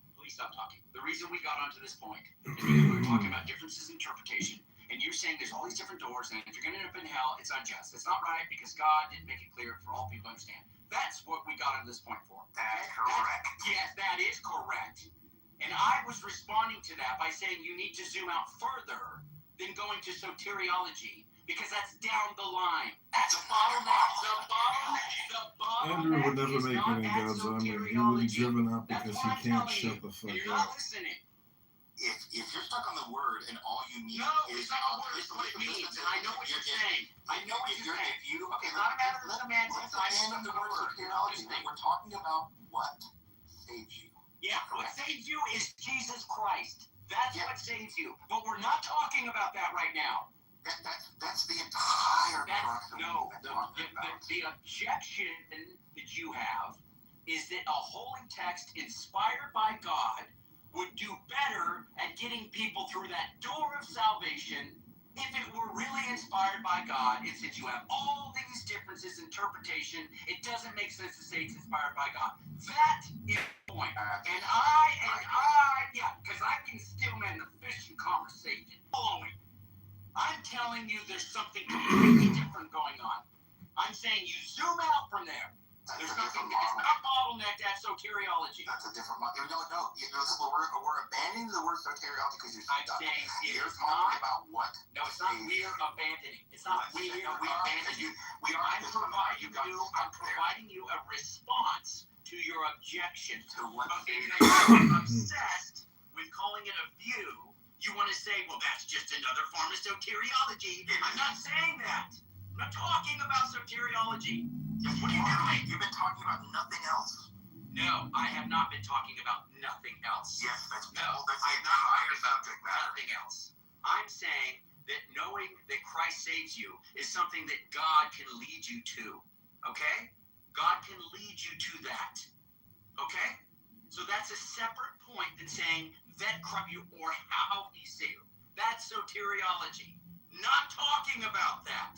The reason we got onto this point is because we were talking about differences in interpretation, and you're saying there's all these different doors, and if you're going to end up in hell, it's unjust. It's not right because God didn't make it clear for all people to understand. That's what we got onto this point for. That's correct. Yes, that is correct. And I was responding to that by saying you need to zoom out further than going to soteriology. Because that's down the line. That's a bottleneck. The bottleneck. Andrew would never make any God's army. He would be driven up because he can't shut the fuck you're up. not listening. If you're stuck on the word and all you need is it's not a word. It's what it means. And I know what you're saying. Okay, It's not a matter of semantics. I know the word soteriology. We're talking about what saves you. Yeah, what saves you is Jesus Christ. That's what saves you. But we're not talking about that right now. That's the entire crux of the objection that you have is that a holy text inspired by God would do better at getting people through that door of salvation if it were really inspired by God. And since you have all these differences in interpretation, it doesn't make sense to say it's inspired by God. That is the point. And because I can still man the fishing conversation. Following. I'm telling you there's something completely different going on. I'm saying you zoom out from there. There's something that is not bottlenecked at soteriology. That's a different model. No. We're abandoning the word soteriology because you're talking about what? No, it's not we're abandoning. It's not we're abandoning. I'm providing you a response to your objection. You're obsessed with calling it a view. You want to say, well, that's just another form of soteriology. I'm not saying that. I'm not talking about soteriology. What are you doing? You've been talking about nothing else. No, I have not been talking about nothing else. Yes, that's the entire subject matter. Nothing else. I'm saying that knowing that Christ saves you is something that God can lead you to. Okay? God can lead you to that. Okay? So that's a separate point than saying that you or how he saved. That's soteriology. Not talking about that.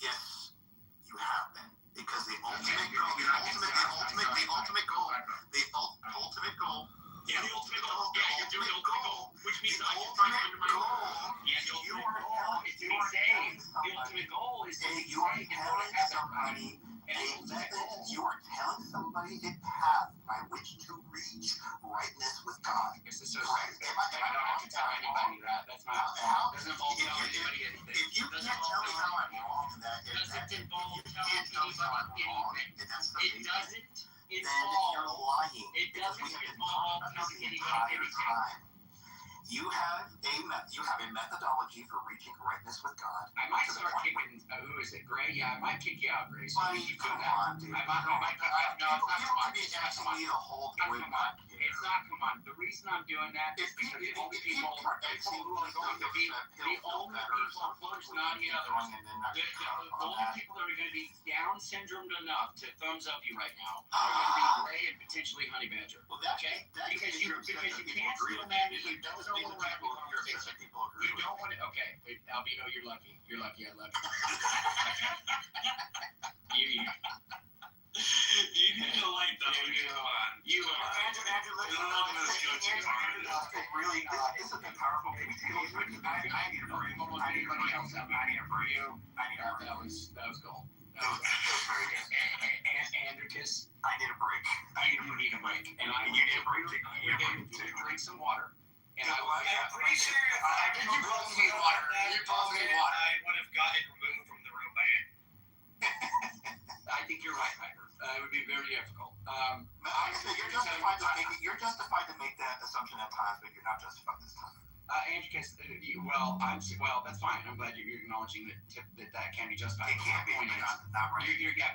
Yes, you have been. Because the ultimate goal. Yeah, the ultimate goal, which means I can try to undermine goal. Yeah, the ultimate goal is to be saved. The ultimate goal is to be saved in order to have somebody. You are telling somebody a path by which to reach rightness with God. It's associated. I don't have to tell anybody that. That's not. Doesn't involve telling anybody anything. If you can't tell me how I'm wrong, that doesn't involve telling anybody anything. It doesn't Then you're lying. It doesn't involve telling entire anybody time. You have a methodology for reaching rightness with God. I might start kicking. Who is it, Gray? Yeah, I might kick you out, Gray. So Buddy, come on, dude. I might kick you out. No, it's not. Come on. It's not. Come on. It's not. Come on. The reason I'm doing that is because the only people who are going to be Flo's nodding it up. The only people that are going to be Down syndromed enough to thumbs up you right now are going to be Gray and potentially Honey Badger. Okay? Because you can't still manage. You don't know what you don't want to. Okay, Albino, you're lucky. You're lucky. I love you. You need to like that. Come on. You are. Andrew, really, this is a powerful thing. I need a break. I need a break. That was gold. Andricus, I need a break. You need a break. And you need a break. You're going to drink some water. And I'm pretty sure if you both need water. You both need water. I would have gotten removed from the room by it. I think you're right, Piper. It would be very difficult. Honestly, you're justified to make that assumption at times, but you're not justified this time. Andricus, well, that's fine. I'm glad you're acknowledging that can be justified. It can be, not right.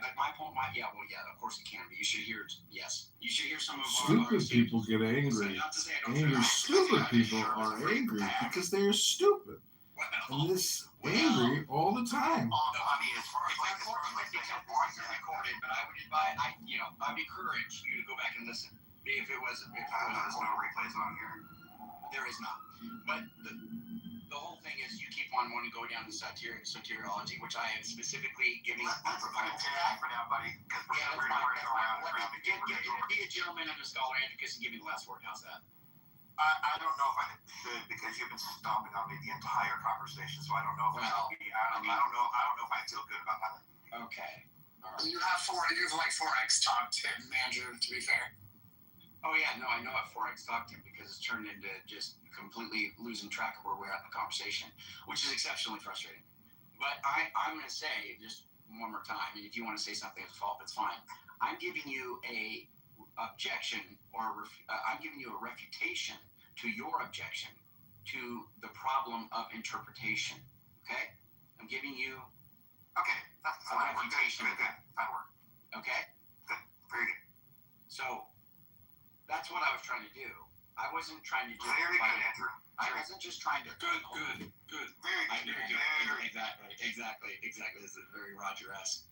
But my point, of course it can be. You should hear, yes. You should hear some of Stupid people get angry. Stupid people are angry because they are stupid. And this angry all the time. I mean, as far as recorded, but I would advise, I'd encourage you to go back and listen. If it was there's no replays on here. There is not. But the whole thing is you keep on wanting to go down to soteriology, which I am specifically giving. Let's put a tag for now, buddy. Yeah, that's fine. Be a gentleman and a scholar, Andricus, and give me the last word. How's that? I don't know if I should because you've been stomping on me the entire conversation, so I don't know if I don't know if I feel good about that. Okay. All right. You have 4x talked him, Andrew, to be fair. Oh yeah, no, I know at 4x talked him because it's turned into just completely losing track of where we're at in the conversation, which is exceptionally frustrating. But I'm going to say just one more time, and if you want to say something as a fault, that's fine. I'm giving you a objection I'm giving you a refutation to your objection to the problem of interpretation. Okay? I'm giving you a refutation. Okay? Good. Very good. So that's what I was trying to do. I wasn't trying to do very good, Andrew. I wasn't just trying to good. Very good. Exactly. This is very Roger-esque.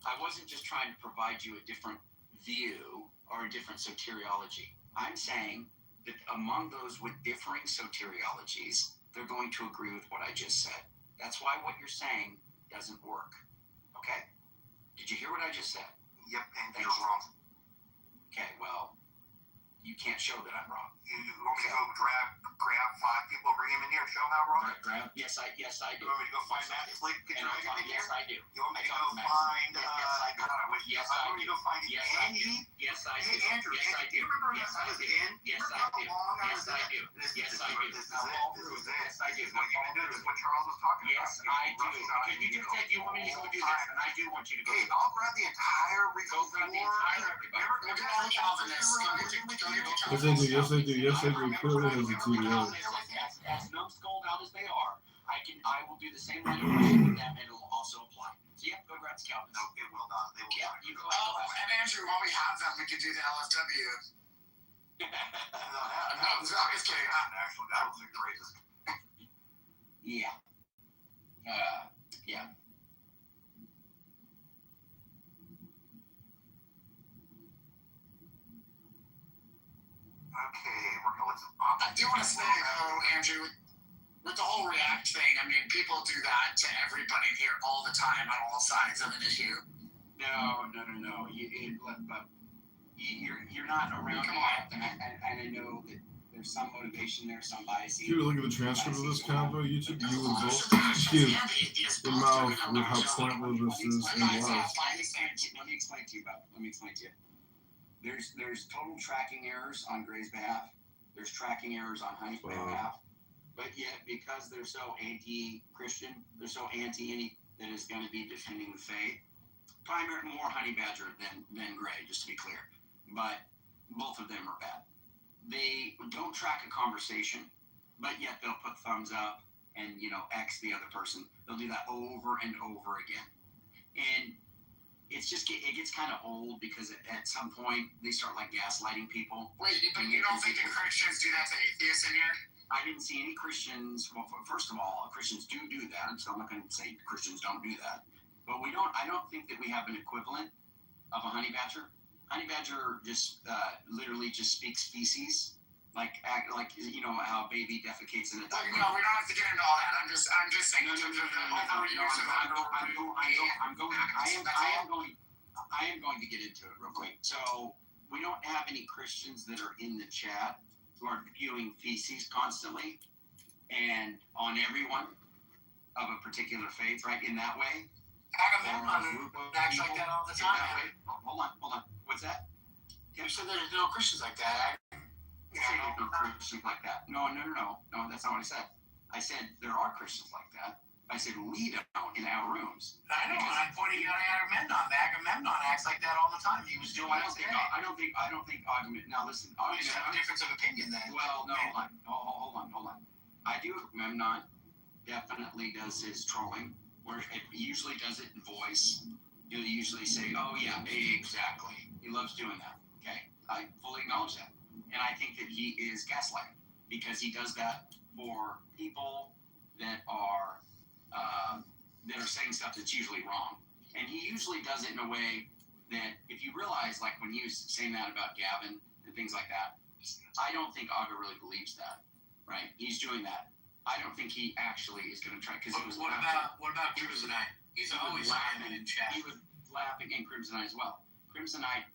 I wasn't just trying to provide you a different view or a different soteriology. I'm saying that among those with differing soteriologies, they're going to agree with what I just said. That's why what you're saying doesn't work. Okay? Did you hear what I just said? Yep, and you're wrong. Okay, well, you can't show that I'm wrong. You want me to go grab 5 people, bring them in here and show them how wrong? Yes, I do. You want me to go find Matt Slick and drag him in here? Yes, I do. You want me to go find Yes, I do. Yes, I do. Yes, I do. Hey, Andrew, yes, I do. you remember Yes, I was in? Yes, I do. Yes, I do. Yes, I do. This is it. Yes, I do. What you're going to do is what Charles was talking about. Yes, I do. Because you just said you want me to go do this, and I do want you to go do this. Hey, I'll grab the entire everybody. Yes, I do. Clearly as a TDO. As numbskulled out as they are, I will do the same manipulation with them, and it'll also apply. So yeah, go grab Calvin. No, it will not. They will not. You go. And Andrew, while we have them, we can do the LFW. No, I'm just kidding. Actually, that was the greatest. Yeah. Yeah. Okay, we're going to. I do want to say though, Andrew, with the whole React thing, I mean, people do that to everybody here all the time on all sides of an issue. No. You're not around. Come on. And I know there's some motivation there, some bias. If you look at the transcript of this convo, YouTube, you would both excuse the mouth with how pointless this is and was. Let me explain to you about. Let me explain to you. There's total tracking errors on Gray's behalf. There's tracking errors on Honey's behalf. But yet, because they're so anti-Christian, they're so anti any that is going to be defending the faith. More Honey Badger than Gray, just to be clear. But both of them are bad. They don't track a conversation, but yet they'll put thumbs up and, X the other person. They'll do that over and over again. And it gets kind of old because at some point they start gaslighting people. Wait, but you don't think the Christians do that to atheists in here? I didn't see any Christians. Well, first of all, Christians do that, so I'm not going to say Christians don't do that. But I don't think that we have an equivalent of a honey badger. Honey badger just literally just speaks feces, how a baby defecates in a diaper. No, we don't have to get into all that. I'm just saying. I am going to get into it real quick. So we don't have any Christians that are in the chat who are spewing feces constantly and on everyone of a particular faith, right? In that way. Agamemnon acts like that all the time. Hold on. What's that? You said there's no Christians like that. You say there's no Christians like that. No, that's not what I said. I said there are Christians like that. I said we don't in our rooms. I know. I'm pointing out Agamemnon. Agamemnon acts like that all the time. He was doing that today. I don't think Agamemnon. Now listen. You just have a difference of opinion then. Well, no. Hold on. I do. Agamemnon definitely does his trolling. Where it usually does it in voice. He'll usually say, "Oh yeah, exactly." He loves doing that. Okay, I fully acknowledge that, and I think that he is gaslighting because he does that for people that are saying stuff that's usually wrong, and he usually does it in a way that, if you realize, like when he was saying that about Gavin and things like that, I don't think Aga really believes that. Right? He's doing that. I don't think he actually is going to try because it was. What about Crimsonite? He's always laughing in chat. He was laughing in Crimsonite as well. Crimsonite.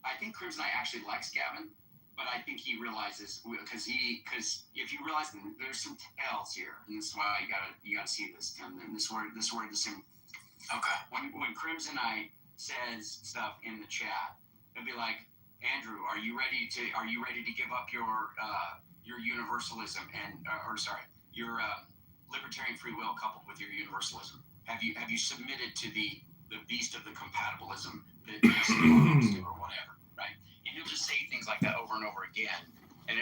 I think Crimsonite actually likes Gavin, but I think he realizes because if you realize there's some tails here, and this is why you gotta see this. And this word the same. Okay. When Crimsonite says stuff in the chat, it'll be like, Andrew, are you ready to give up your universalism and your libertarian free will coupled with your universalism? Have you submitted to the beast of the compatibilism that or whatever, right? And he'll just say things like that over and over again, and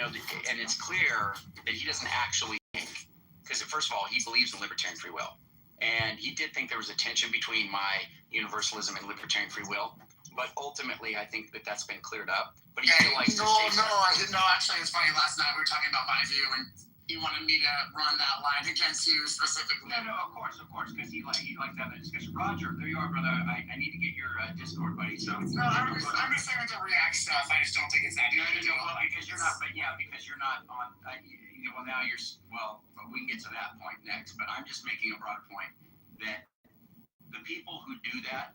it's clear that he doesn't actually think, because first of all, he believes in libertarian free will, and he did think there was a tension between my universalism and libertarian free will. But ultimately, I think that's been cleared up. But he still likes to say stuff. No, actually, it's funny. Last night we were talking about my view, and he wanted me to run that line against you specifically. No, of course, because he likes to have that discussion. Roger, there you are, brother. I need to get your Discord, buddy. So. No, I'm just saying to react stuff. I just don't think it's that big of a deal. Because you're not. But yeah, because you're not on. Now you're. Well, we can get to that point next. But I'm just making a broad point that the people who do that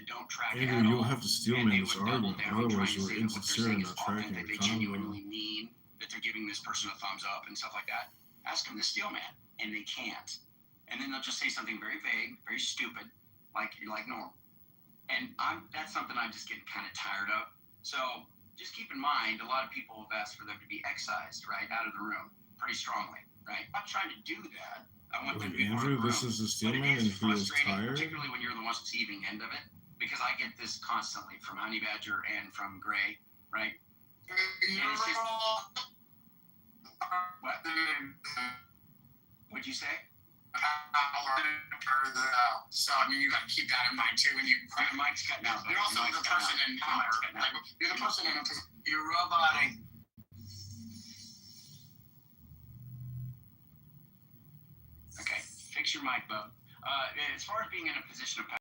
don't track it at all. You'll have to steel man this argument, otherwise you're insincere and not tracking that the they convo. genuinely mean that they're giving this person a thumbs up and stuff like that. Ask them to steel man, and they can't. And then they'll just say something very vague, very stupid, like normal. And that's something I'm just getting kind of tired of. So just keep in mind, a lot of people have asked for them to be excised, right, out of the room pretty strongly, right? I'm not trying to do that. I want them to be Andrew, this is the steel man, and he is tired. Particularly when you're the one receiving end of it, because I get this constantly from Honey Badger and from Gray, right? What? What'd you say? So I mean, you got to keep that in mind too when you. Mike's cutting out. You're also the person in power. You're the person in. You're roboting. Okay, fix your mic, bub. As far as being in a position of power,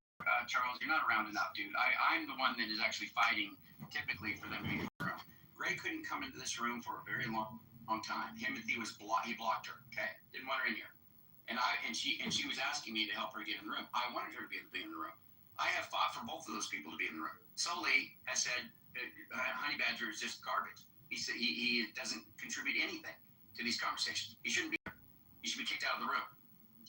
Charles, you're not around enough, dude. I'm the one that is actually fighting, typically, for them to be in the room. Gray couldn't come into this room for a very long time. Timothy he blocked her. Okay, didn't want her in here, and she was asking me to help her get in the room. I wanted her to be in the room. I have fought for both of those people to be in the room. Sully has said Honey Badger is just garbage. He doesn't contribute anything to these conversations. He shouldn't be here. He should be kicked out of the room.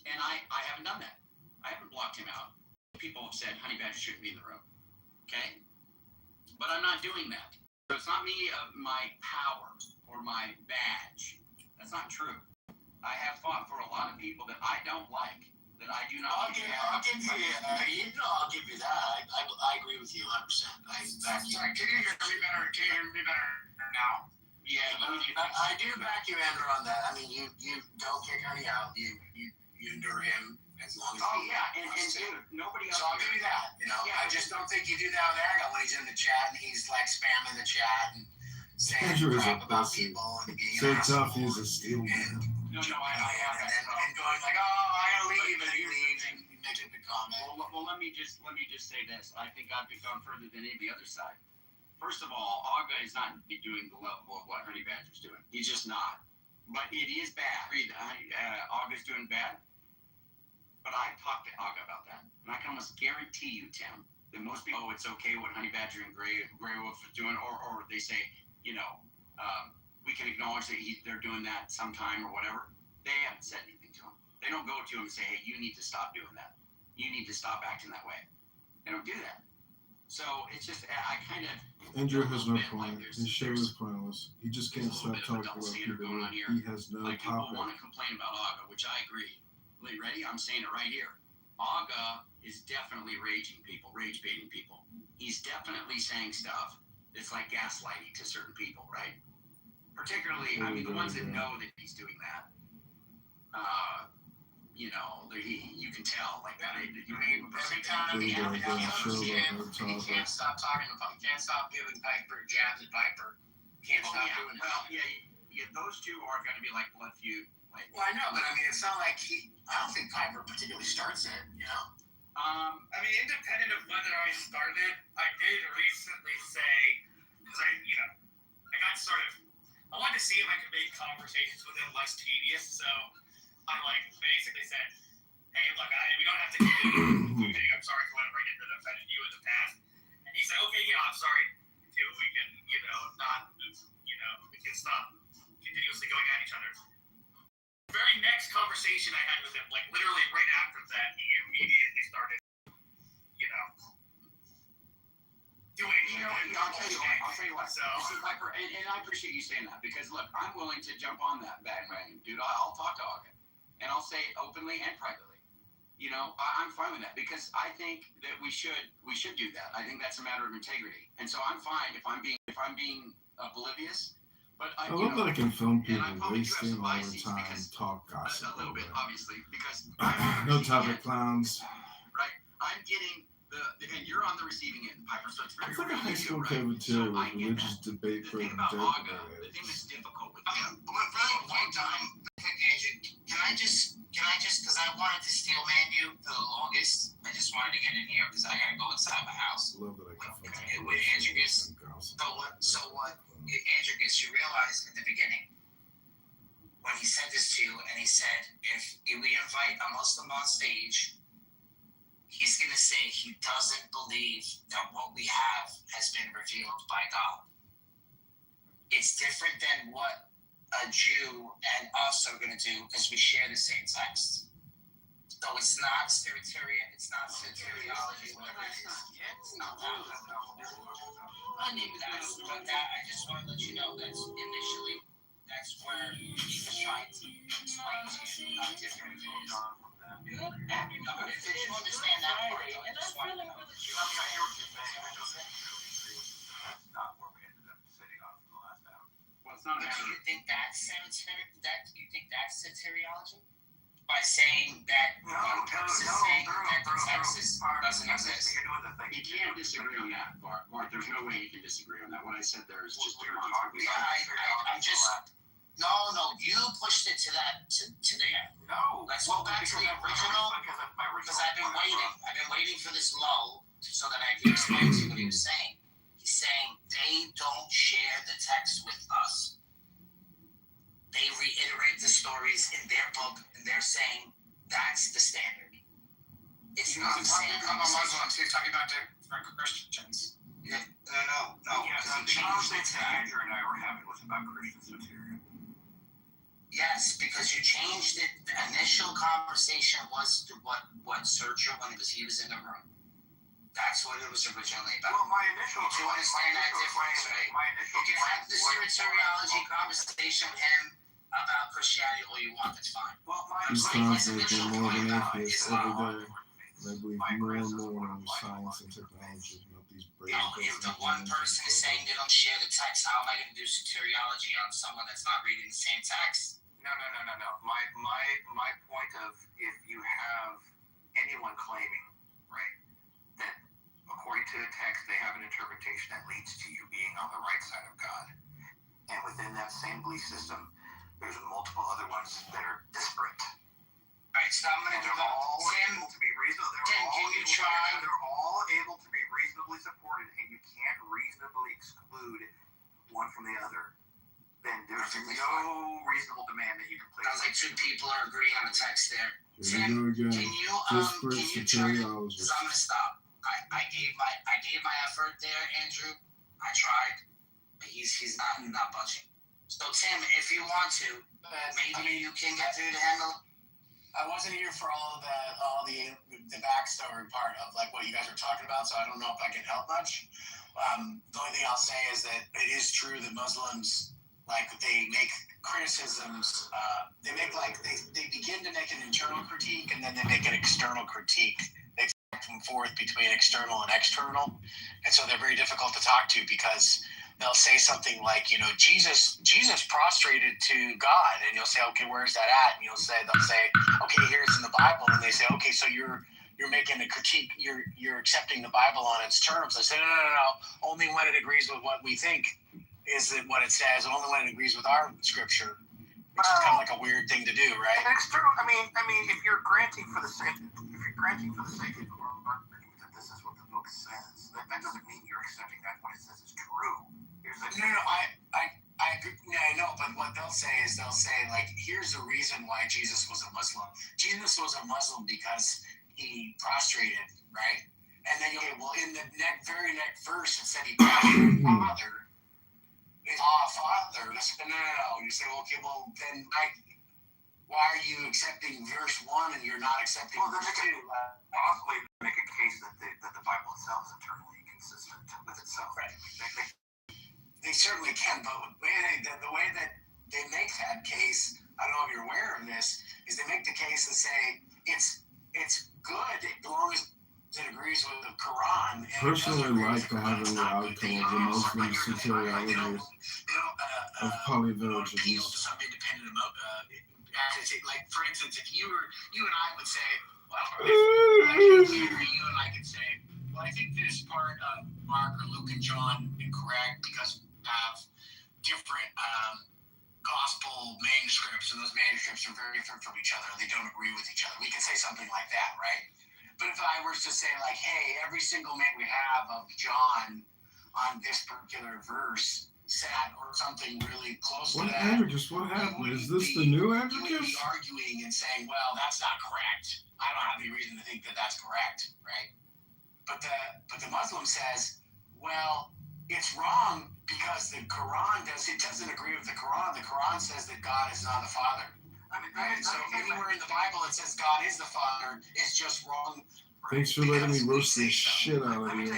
And I haven't done that. I haven't blocked him out. People have said Honey Badger shouldn't be in the room. Okay? But I'm not doing that. So it's not me, my power or my badge. That's not true. I have fought for a lot of people that I don't like, that I do not. I'll give you that. I agree with you 100%. Sorry, can you hear me better? Can you hear me better now? Yeah, I do back you, Andrew, on that. I mean, you don't kick Ernie out. You endure him as long as. Oh yeah, and dude, nobody else. So I'll give you that. You know, I just don't think you do that with Ernie when he's in the chat and he's like spamming the chat and saying crap about people and being So an tough, asshole. he's a steel man. No, I have that. And going like, oh, I gotta leave, and he leaves and he makes a good comment. Well, let me just say this. I think I've gone further than any of the other side. First of all, Aga is not doing the level of what Honey Badger's doing. He's just not. But it is bad. Aga's doing bad. But I talked to Aga about that. And I can almost guarantee you, Tim, that most people, it's okay what Honey Badger and Grey Wolf are doing, or they say, you know, we can acknowledge that they're doing that sometime or whatever. They haven't said anything to him. They don't go to him and say, hey, you need to stop doing that. You need to stop acting that way. They don't do that. So it's just, I kind of... Andrew has no point. His show is pointless. He just can't stop talking about people when he has no like people topic. want to complain about Aga, which I agree. Ready? I'm saying it right here. Aga is definitely rage baiting people. He's definitely saying stuff that's like gaslighting to certain people, right? Particularly, I mean, the ones that know that he's doing that. You know, you can tell like that. Every time he can't stop talking about, he can't stop giving Piper jabs at Piper. Can't stop doing that. Well, yeah, those two are going to be like blood feud. Well, I know, but I mean, it's not like I don't think Piper particularly starts it, you know? I mean, independent of whether I started, I did recently say, because I got I wanted to see if I could make conversations with him less tedious, so I basically said, hey, look, we don't have to get into including, I'm sorry for whatever I did that offended you in the past. And he said, okay, yeah, I'm sorry too. We can, we can stop continuously going at each other. The very next conversation I had with him, like literally right after that, he immediately started, doing. I'll tell you what. So, Piper, and I appreciate you saying that because look, I'm willing to jump on that bandwagon, dude. I'll talk to Aga, and I'll say it openly and privately. You know, I'm fine with that because I think that we should do that. I think that's a matter of integrity, and so I'm fine if I'm being oblivious. But I love that I can film people wasting all the time, talk gossip. A little bit, obviously, because no topic clowns. Right, I'm getting and you're on the receiving end, Piper. So it's very. It's like a high school cafeteria with religious debate for the thing about Aga, the thing that's difficult with him. One time, can I just, because I wanted to steel man you for the longest, I just wanted to get in here because I gotta go inside my house. Love that I can film with Andrews. So what? Andrews, you realize at the beginning when he said this to you, and he said, if we invite a Muslim on stage, he's going to say he doesn't believe that what we have has been revealed by God. It's different than what a Jew and us are going to do because we share the same text. So it's not soteriology, whatever it is. It's not that. I knew that, but I just want to let you know that initially, that's where he was trying to explain to you how different it is. Did you understand that part? I just wanted to know. That's not where we ended up sitting on for the last hour. Well, it's not. Do you think that's soteriology? By saying that one person saying that the text doesn't exist. You can't disagree on that, Bart. There's no way you can disagree on that. What I said there is just No, you pushed it to there. No. Let's go back to the original, because I've been waiting for this lull so that I can explain to you what he was saying. He's saying they don't share the text with us. They reiterate the stories in their book, and they're saying that's the standard. It's not the same. I'm a Muslim, so he's talking about the Christians. No. Yeah, the conversation Andrew and I were having was about Christian soteria. Yes, because you changed it. The initial conversation was to what Searcher when he was in the room. That's what it was originally about. Well, my initial. Do you understand that difference, right? You can have the soteriology conversation with him about Christianity all you want. That's fine. Well, He's constantly more of an atheist every day. I believe more and more in science and technology. These if the one person is saying they don't share the text, how am I going to do soteriology on someone that's not reading the same text? No. My point of if you have anyone claiming, right, that according to the text they have an interpretation that leads to you being on the right side of God, and within that same belief system, there's multiple other ones that are disparate. Alright, so I'm going to They're all able to be reasonable. They're all able to be reasonably supported, and you can't reasonably exclude one from the other. Then there's no reasonable demand that you can place. Sounds like two people are agreeing on the text there. Here we go again. Can you Disparate try? soteriologists. Because I'm going to stop. I gave my effort there, Andrew. I tried. But he's not budging. So Tim, if you want to, maybe you can get through to him. I wasn't here for all the backstory part of like what you guys are talking about, so I don't know if I can help much. The only thing I'll say is that it is true that Muslims they make criticisms. They begin to make an internal critique and then they make an external critique. They back and forth between external and external, and so they're very difficult to talk to because they'll say something like, Jesus prostrated to God, and you'll say, okay, where's that at? And they'll say, okay, here's in the Bible, and they say, okay, so you're making a critique, you're accepting the Bible on its terms. I say, no, only when it agrees with what we think is it what it says, only when it agrees with our scripture, which is kind of like a weird thing to do, right? External. I mean, if you're granting for the sake of argument that this is what the book says, that doesn't mean you're accepting that when it says it's true. No, I agree. Yeah, I know, but what they'll say like, here's the reason why Jesus was a Muslim. Jesus was a Muslim because he prostrated, right? And then in the very next verse it said he prostrated Father. Father. Listen, no. You say, okay, well then why are you accepting verse 1 and you're not accepting verse 2? Possibly make a case that the Bible itself is internally inconsistent with itself. Right. They certainly can, but the way that they make that case, I don't know if you're aware of this, is they make the case and say it's good as long as it agrees with the Quran. Personally, like to have an outcome of the Muslim soteriology of polyvillages. Some independent like, for instance, if you and I would say, you and I could say, well, I think this part of Mark or Luke and John incorrect because we have different gospel manuscripts, and those manuscripts are very different from each other. They don't agree with each other. We could say something like that, right? But if I was to say, like, hey, every single man we have of John on this particular verse said or something really close to that. What happened? Is this the new Advocus? You would be arguing and saying, well, that's not correct. I don't have any reason to think that that's correct, right? But the Muslim says, well, it's wrong because the Quran doesn't agree with the Quran. The Quran says that God is not the Father. Right? So anywhere in the Bible it says God is the Father, it's just wrong. Thanks for letting me roast the shit out of you.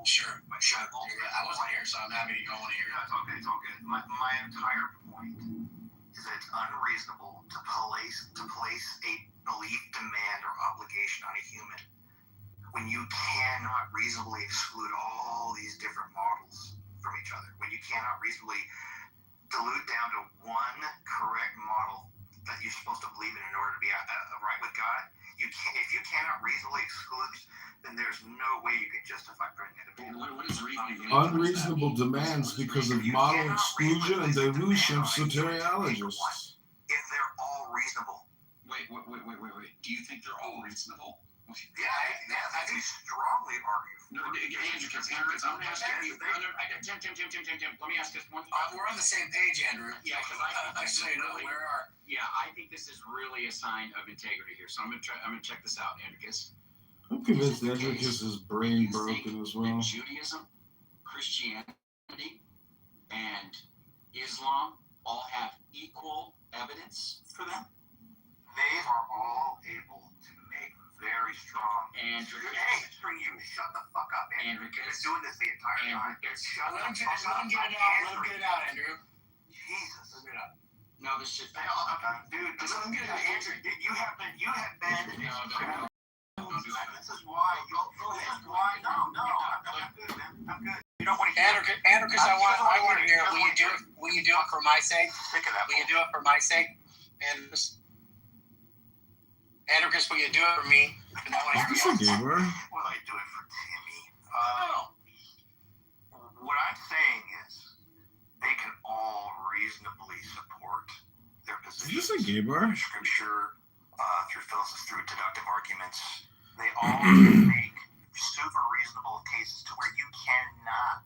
Sure. I wasn't here, so I'm happy to go in here. It's all good. My entire point is that it's unreasonable to place a belief, demand, or obligation on a human when you cannot reasonably exclude all these different models from each other, when you cannot reasonably dilute down to one correct model that you're supposed to believe in order to be right with God. If you cannot reasonably exclude, then there's no way you can justify bringing it up. Unreasonable demands because of model exclusion and dilution of soteriologists. If they're all reasonable. Wait. Do you think they're all reasonable? Yeah, I think strongly argue. No, Andrew, I'm going to ask you. Tim, let me ask this one. We're on the same page, Andrew. Yeah, because I say no. I think this is really a sign of integrity here. So I'm going to check this out, Andrew. I'm convinced Andricus is brain broken as well. Judaism, Christianity, and Islam all have equal evidence for them? They are all able to make very strong. Andrew, hey, screw you! Shut the fuck up, Andrew. You've been doing this the entire time. Shut Let him the fuck up. get it out. Let him get it out, Andrew. Jesus. Let him get it out. No, this shit. Dude, Just let him get it out, Andrew. You have been. No. This is why. No, I'm good, man. I'm good. You don't want to hear. Andricus, I want to hear. Will you do it for my sake? Think of that. Will you do it for my sake? Andricus, will you do it for me? And I want to Is hear this a gamer? Will I do it for Timmy? What I'm saying is, they can all reasonably support their position. Is this a gamer? Scripture, through deductive arguments, they all make super reasonable cases to where you cannot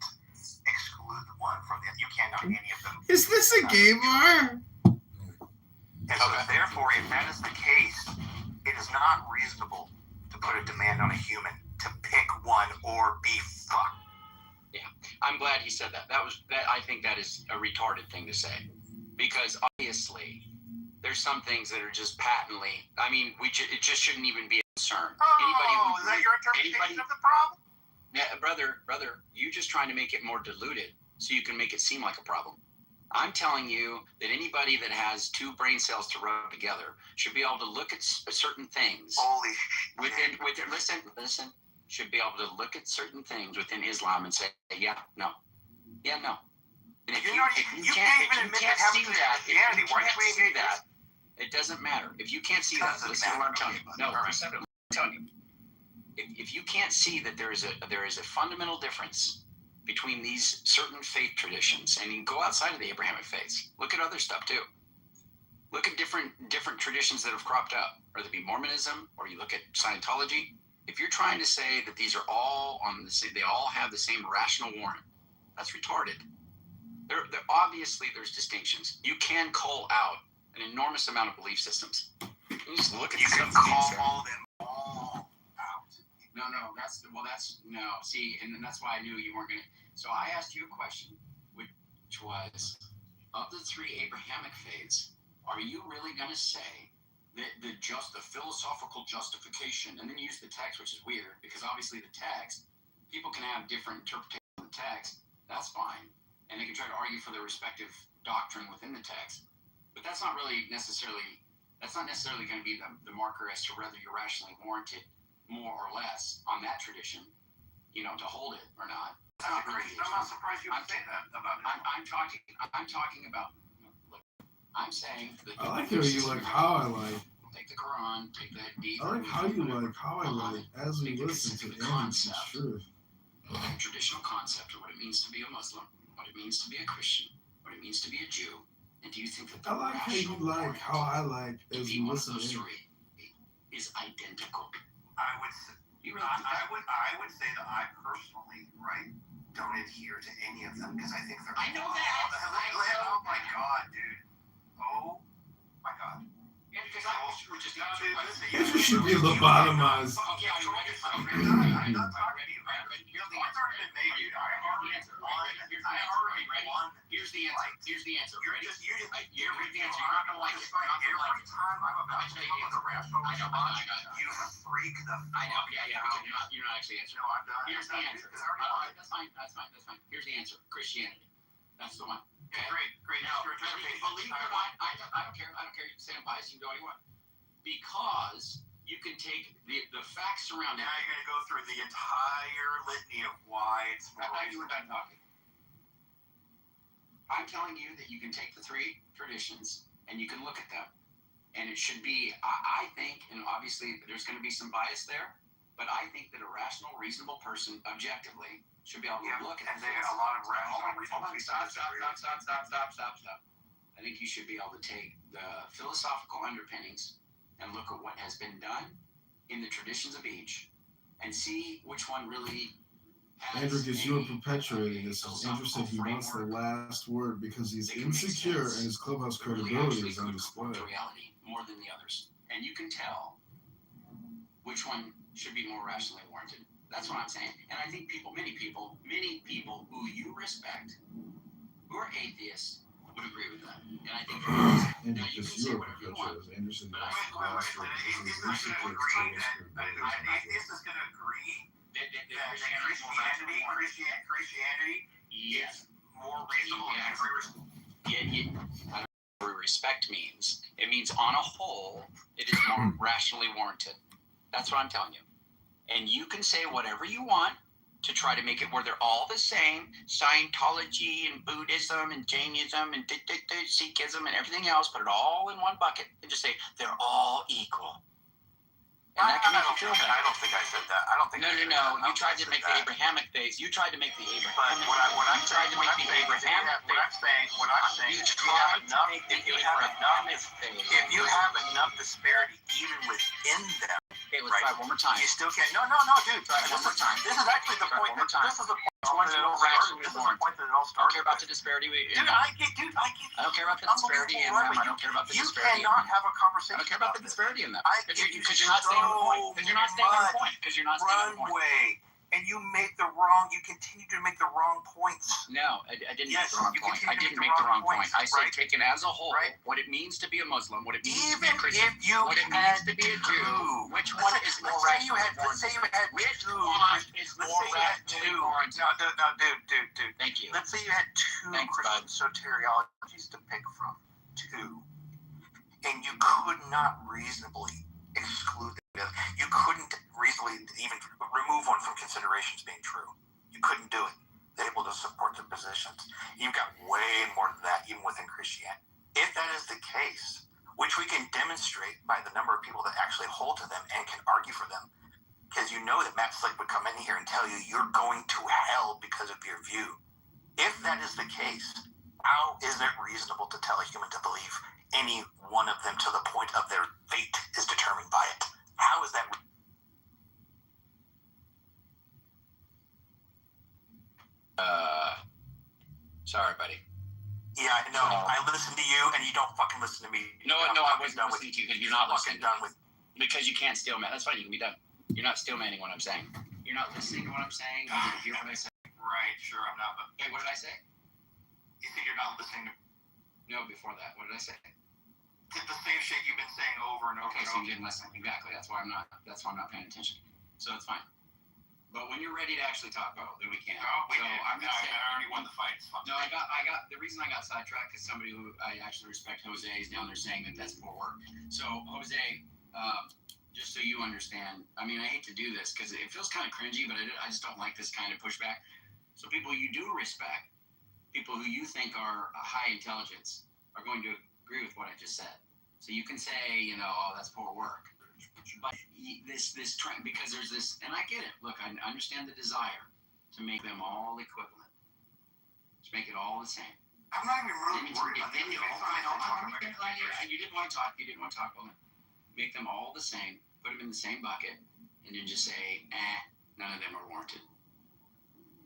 exclude one from the other. You cannot any of them. Is this a gamer? And so, therefore, if that is the case, it is not reasonable to put a demand on a human to pick one or be fucked. Yeah, I'm glad he said that. I think that is a retarded thing to say, because obviously there's some things that are just patently. I mean, it just shouldn't even be a concern. Is that your interpretation of the problem? Yeah, brother, you just trying to make it more diluted so you can make it seem like a problem. I'm telling you that anybody that has two brain cells to rub together should be able to look at certain things. Holy listen, should be able to look at certain things within Islam and say, yeah, no. And if you can't see that, it doesn't matter. If you can't see that, listen to what I'm telling you. No, listen to what I'm telling you. If you can't see that there is a fundamental difference between these certain faith traditions, and you can go outside of the Abrahamic faiths, look at other stuff too. Look at different traditions that have cropped up, whether it be Mormonism or you look at Scientology. If you're trying to say that these are all they all have the same rational warrant, that's retarded. They're obviously there's distinctions. You can call out an enormous amount of belief systems. You just look at you can call them all out. See, and that's why I knew you weren't gonna. So I asked you a question, which was, of the three Abrahamic faiths, are you really gonna say that the philosophical justification, and then use the text, which is weird because obviously the text, people can have different interpretations of the text. That's fine, and they can try to argue for their respective doctrine within the text, but that's not necessarily going to be the marker as to whether you're rationally warranted more or less on that tradition, to hold it or not. I'm not surprised you would say that about it. I'm talking about. Look, I'm saying that. I like how you like how I like. Take the Quran, take that deep. I like how you like how I like as we listen to Andrew's truth. Traditional concept of what it means to be a Muslim, what it means to be a Christian, what it means to be a Jew. And do you think that I like how you like how I like as we listen to Andrew is identical? I would say that I personally, don't adhere to any of them because I think they're. I know that. Oh my god, dude. Oh my god. Yeah, because I wish you were just answering. You should be lobotomized. Okay, are you ready? I'm not talking to you, man. Your point's already been made, dude. I already won. Here's the answer. Ready? You're not gonna like it. Every time I'm about to come up with a rational response, you freak the fuck. I know. Yeah. You're not actually answering. No, I'm done. Here's the answer. That's fine. Here's the answer. Christianity. That's the one. Okay, great. Now, believe it or not, I don't care. You can say I'm biased. You can do what you want. Because you can take the facts surrounding. Now you're going to go through the entire litany of why it's. I thought you were done talking. I'm telling you that you can take the three traditions and you can look at them, and it should be. I think, and obviously there's going to be some bias there, but I think that a rational, reasonable person, objectively, should be able to look at. And there are a lot of rational, reasonable people. Stop. I think you should be able to take the philosophical underpinnings and look at what has been done in the traditions of each, and see which one really. Andricus, you are perpetuating this. It's interesting. He wants the last word because he's insecure and his clubhouse credibility is on display. Reality more than the others, and you can tell which one should be more rationally warranted. That's what I'm saying. And I think many people who you respect, who are atheists, would agree with that. And I think And because you are perpetual, Anderson lost the last one. Atheists is going to agree that Christianity is more reasonable than every Respect means. It means on a whole, it is more rationally warranted. That's what I'm telling you. And you can say whatever you want to try to make it where they're all the same. Scientology and Buddhism and Jainism and Sikhism and everything else, put it all in one bucket and just say they're all equal. And that can make you feel better. I don't think I said that. I don't think. No. You tried to make the Abrahamic phase. You tried to make the Abrahamic. What I'm saying, you tried to if you have enough disparity even within them. Okay, let's try one more time. You still can't. No, dude. Try one more time. This is actually the point. This is the point that it all I started. don't care about the disparity. I don't care about the disparity in them. I don't care about the disparity. You cannot have a conversation. I don't care about the disparity in them. Because you're not staying on the point. Because you're not staying on the point. Because you're not staying on the point. And you continue to make the wrong points. No, I didn't make the wrong point. I didn't make the wrong point. I said taken as a whole, what it means to be a Muslim, what it means to be a Christian, what it means to be a Jew, which one is more rational? Let's say you had which one is more rationally warranted? No, dude. Thank you. Let's say you had two Christian soteriologies to pick from. Two. And you could not reasonably exclude them. You couldn't reasonably even remove one from consideration as being true. You couldn't do it. They're able to support their positions. You've got way more than that even within Christianity. If that is the case, which we can demonstrate by the number of people that actually hold to them and can argue for them, because you know that Matt Slick would come in here and tell you you're going to hell because of your view. If that is the case, how is it reasonable to tell a human to believe any one of them to the point of their fate is determined by it? How is that? Sorry, buddy. Yeah, I know. I listen to you, and you don't fucking listen to me. No, I wasn't listening to you because you're not listening. Because you can't steelman. That's fine. You can be done. You're not steelmanning what I'm saying. You're not listening to what I'm saying. You didn't hear what I said. Right, sure, I'm not. But okay, what did I say? You think you're not listening to? No, before that. What did I say? The same shit you've been saying over and over. Okay, so you didn't listen. Exactly. That's why I'm not paying attention. So it's fine. But when you're ready to actually talk about it, then we can. I'm just saying, I already won the fight. No, I got. The reason I got sidetracked is somebody who I actually respect, Jose, is down there saying that that's poor work. So Jose, just so you understand, I mean, I hate to do this because it feels kind of cringy, but I just don't like this kind of pushback. So people you do respect, people who you think are high intelligence, are going to agree with what I just said. So you can say, oh, that's poor work. But this trend, because there's this, and I get it. Look, I understand the desire to make them all equivalent, to make it all the same. I'm not even really worried about that. You didn't want to talk. Well, make them all the same, put them in the same bucket, and then just say, none of them are warranted.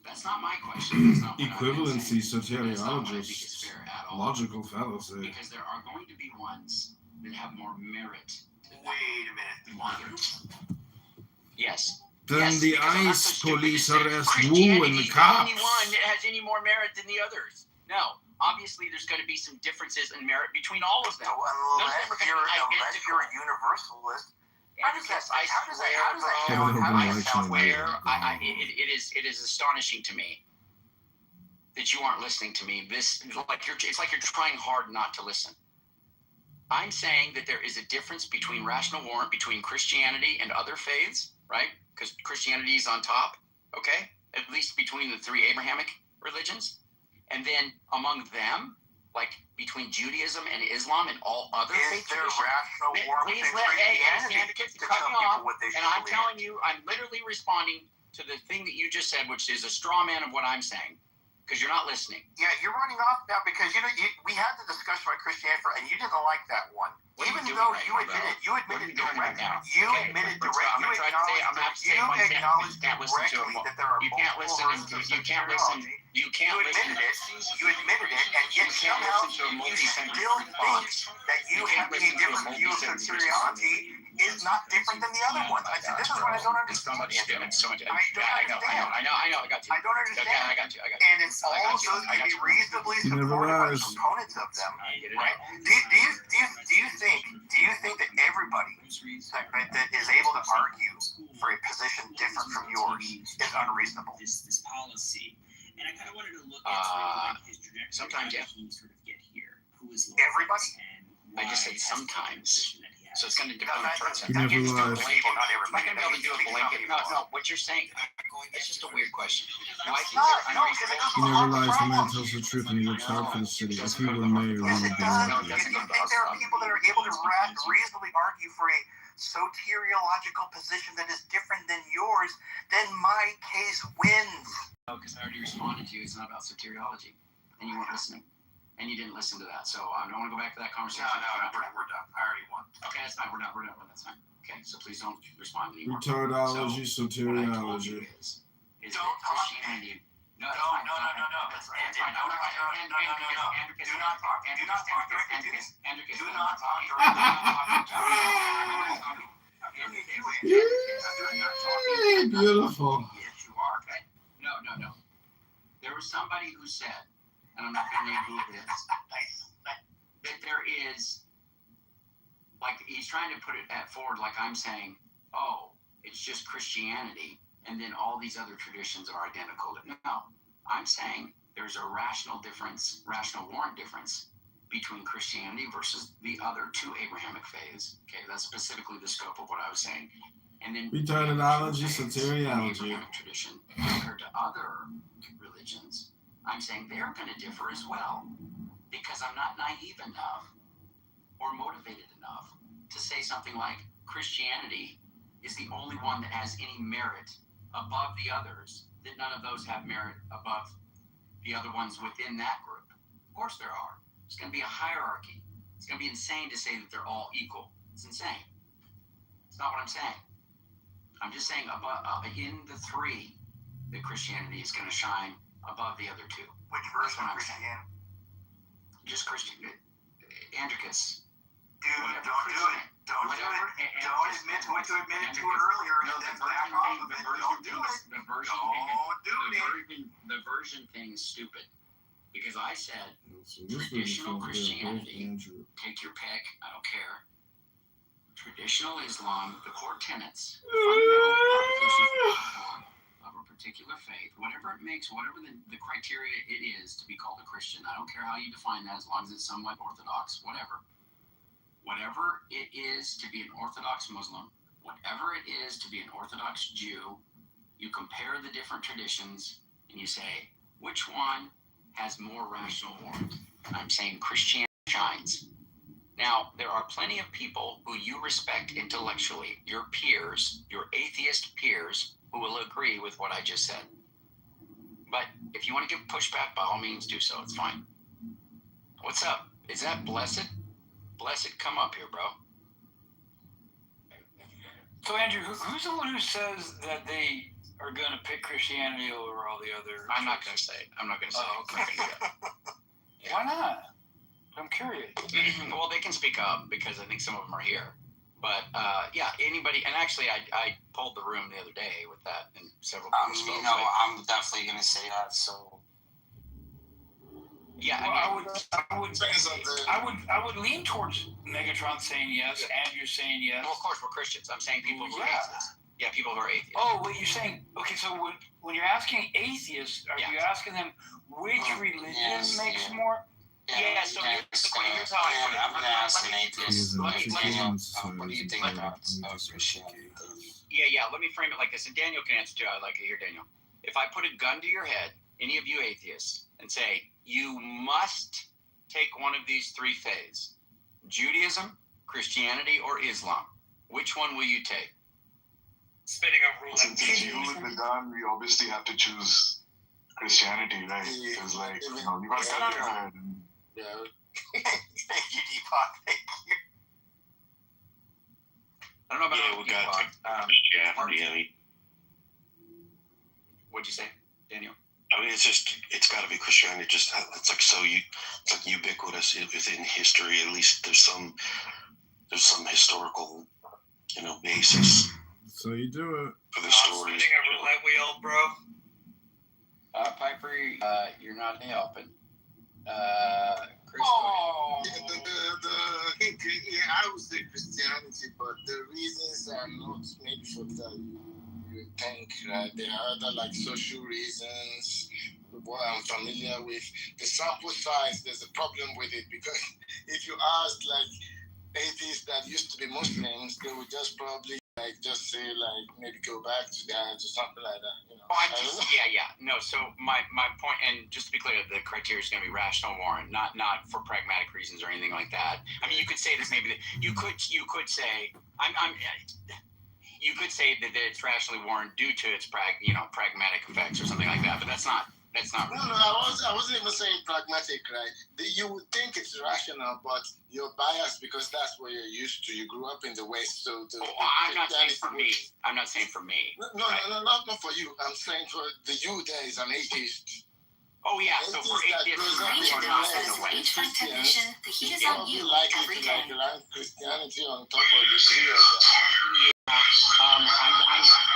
That's not my question. That's not equivalency, soteriologists, logical fallacy. Because there are going to be ones that have more merit. Wait a minute. Yes. Then the ICE police arrest Christianity Wu and the is cops. the only one that has any more merit than the others. No. Obviously, there's going to be some differences in merit between all of them. Unless you're a universalist. It is astonishing to me that you aren't listening to me. It's like you're trying hard not to listen. I'm saying that there is a difference between rational warrant between Christianity and other faiths, right? Because Christianity is on top, okay? At least between the three Abrahamic religions. And then among them, like between Judaism and Islam and all other faith traditions. Rational warrant please let cut me off. And I'm telling you, I'm literally responding to the thing that you just said, which is a straw man of what I'm saying. Because you're not listening. Yeah, you're running off now because we had the discussion about Christianity and you didn't like that one. Even though you admitted directly. You admitted directly. You acknowledged directly that there are multiple versions of soteriology. You admitted it, and yet somehow you still think that you have a different view of soteriology is not different than the other ones. This is what I don't understand. I got you. I don't understand. I got you. And it's all those can be reasonably supported by the components of them, right? Do you think that everybody that is able to argue for a position different from yours is unreasonable? This policy, and I kind of wanted to look at his trajectory. Sometimes, yeah. He sort of get here. Who is everybody? I just said sometimes. So it's going to depend on the person. You never lies. Not going to be able to do a blanket. No. What you're saying, it's just a weird question. Do I think they're unreasonable? He never lies. The man tells the truth and he works hard for the city. If he were mayor, he would be Do you think there are people that are able to reasonably argue for a soteriological position that is different than yours? Then my case wins. No, because I already responded to you. It's not about soteriology, and you weren't listening. And you didn't listen to that, so I don't want to go back to that conversation. No, we're done. I already won. Okay, that's fine. We're done. That's fine. Okay, so please don't respond anymore. Retardology, soteriology. Is that Christianity? No. Let's end it. No. Do not talk. Beautiful. Yes, you are. Okay. No. There was somebody who said, and I'm not going to name who it is, that there is, like, he's trying to put it forward like I'm saying, oh, it's just Christianity, and then all these other traditions are identical. No, I'm saying there's a rational warrant difference between Christianity versus the other two Abrahamic faiths. Okay, that's specifically the scope of what I was saying. And then retardology, soteriology. Abrahamic tradition compared to other religions, I'm saying they're going to differ as well, because I'm not naive enough or motivated enough to say something like Christianity is the only one that has any merit above the others, that none of those have merit above the other ones within that group. Of course there are. It's going to be a hierarchy. It's going to be insane to say that they're all equal. It's insane. It's not what I'm saying. I'm just saying in the three, that Christianity is going to shine above the other two. Which version of Christianity? Just Christian. Andricus. Dude, don't do it. Don't admit to it earlier and then back off of it. Don't do it. The version thing is stupid. Because I said traditional Christianity, take your pick, I don't care. Traditional Islam, the core tenets, fundamental propositions of a particular faith, whatever it makes, whatever the criteria it is to be called a Christian. I don't care how you define that, as long as it's somewhat orthodox, whatever. Whatever it is to be an Orthodox Muslim, whatever it is to be an Orthodox Jew, you compare the different traditions and you say, which one has more rational warrant? And I'm saying Christianity shines. Now, there are plenty of people who you respect intellectually, your peers, your atheist peers, who will agree with what I just said. But if you want to give pushback, by all means do so. It's fine. What's up? Is that Blessed? Blessed, come up here, bro. So, Andrew, who's the one who says that they are going to pick Christianity over all the other? I'm not going to say it. I'm not going to say it. Okay. Why not? I'm curious. Well, they can speak up because I think some of them are here. But, yeah, anybody, and actually I polled the room the other day with that, and several people spoke. I'm definitely going to say that, so. Yeah, well, I would lean towards Megatron saying yes, Andrew saying yes. Well, of course, we're Christians. I'm saying people who are atheists. Yeah, people who are atheists. Oh, what you're saying, okay, so when you're asking atheists, are you asking them which religion makes more? Yeah, so here's how I put it. I'm going to ask an atheist. What do you think about Christianity? Yeah, let me frame it like this, and Daniel can answer too. I'd like to hear Daniel. If I put a gun to your head, any of you atheists, and say, you must take one of these three faiths, Judaism, Christianity, or Islam, which one will you take? Spinning a rule. Since you with the gun, we obviously have to choose Christianity, right? Because, like, you got to cut your head. Yeah. Thank you, Deepak. Thank you. I don't know about we got Christianity. What'd you say, Daniel? I mean, it's got to be Christianity. It's like ubiquitous within history. At least there's some historical basis So you do it. for the stories. Spinning a roulette wheel, bro. Piper, you're not helping. Chris. Oh. Yeah, I would say Christianity, but the reasons are not maybe for that you think, right? There are other like social reasons, what I'm familiar with. The sample size, there's a problem with it because if you ask like atheists that used to be Muslims, they would just probably just say maybe go back to that or something like that. You know? No. So my point, and just to be clear, the criteria is going to be rational warrant, not for pragmatic reasons or anything like that. I mean, you could say this maybe that you could say you could say that it's rationally warranted due to its pragmatic effects or something like that, but that's not. No, I wasn't even saying pragmatic, right? You would think it's rational, but you're biased because that's what you're used to. You grew up in the West, so I'm not saying for me. I'm not saying for me. No, not for you. I'm saying for the you there is an atheist. Oh yeah, so for atheists who are not in the West, the heat is on you every day. Christianity on top of the three of them. I'm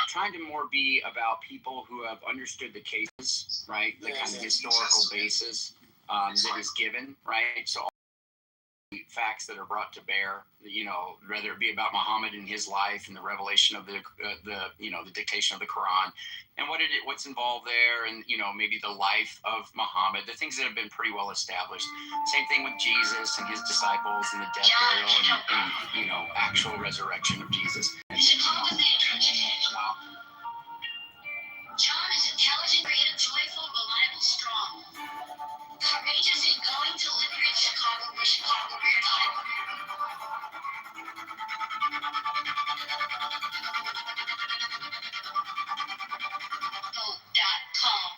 trying to more be about people who have understood the cases, right? The kind of historical basis that is given, right? So all the facts that are brought to bear, whether it be about Muhammad and his life and the revelation of the dictation of the Quran, and what's involved there, and maybe the life of Muhammad, the things that have been pretty well established. Same thing with Jesus and his disciples and the death, burial, and actual resurrection of Jesus. John is intelligent, creative, joyful, reliable, strong. Courageous in going to liberate Chicago where Chicago we're time. Go.com.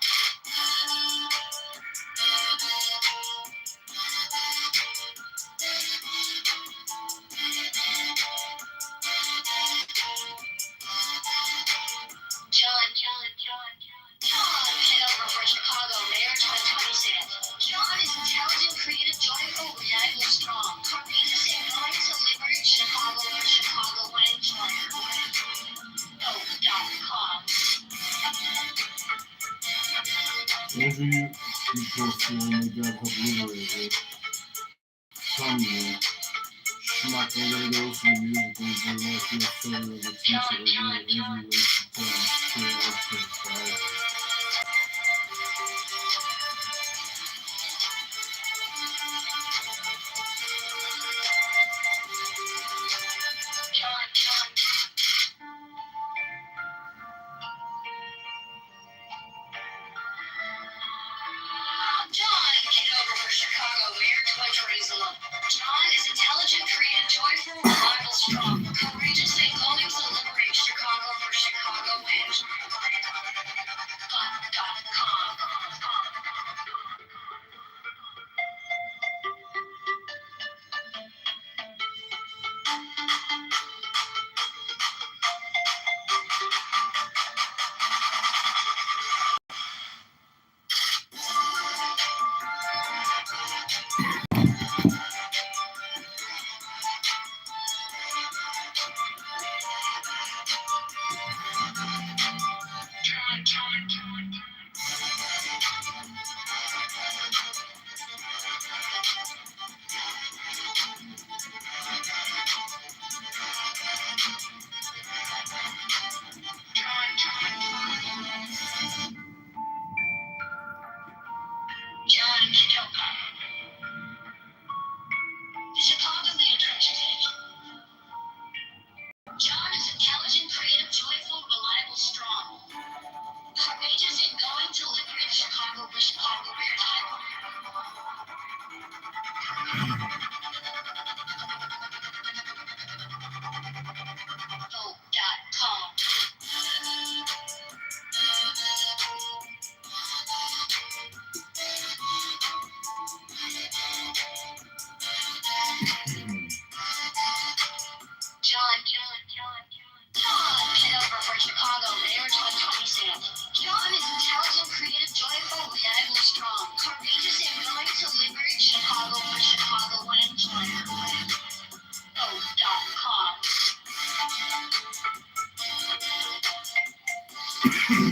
John, Kitover for Chicago, Mayor 2027. John is intelligent, creative, joyful, reliable, strong. Courageous in going to liberate Chicago where Chicago went joiner. Go.com. Those of you posted when they got obliterated, some of you, schmuck, I'm gonna go listen to music and bring that to the story of the teacher of the every waste of time. John, Kitover for Chicago, Mayor 2027. John is intelligent, creative, joyful, reliable, strong. Courageous in going to liberate Chicago for Chicago wins. Go.com. John Kitover. The Chicago Mayor 2027. John is intelligent, creative, joyful, reliable, strong. Courageous in going to liberate Chicago where Chicago we're time. Go.com. John Kitover for Chicago, Mayor 2027. John is intelligent, creative, joyful, reliable, strong. Courageous in going to liberate Chicago where Chicago went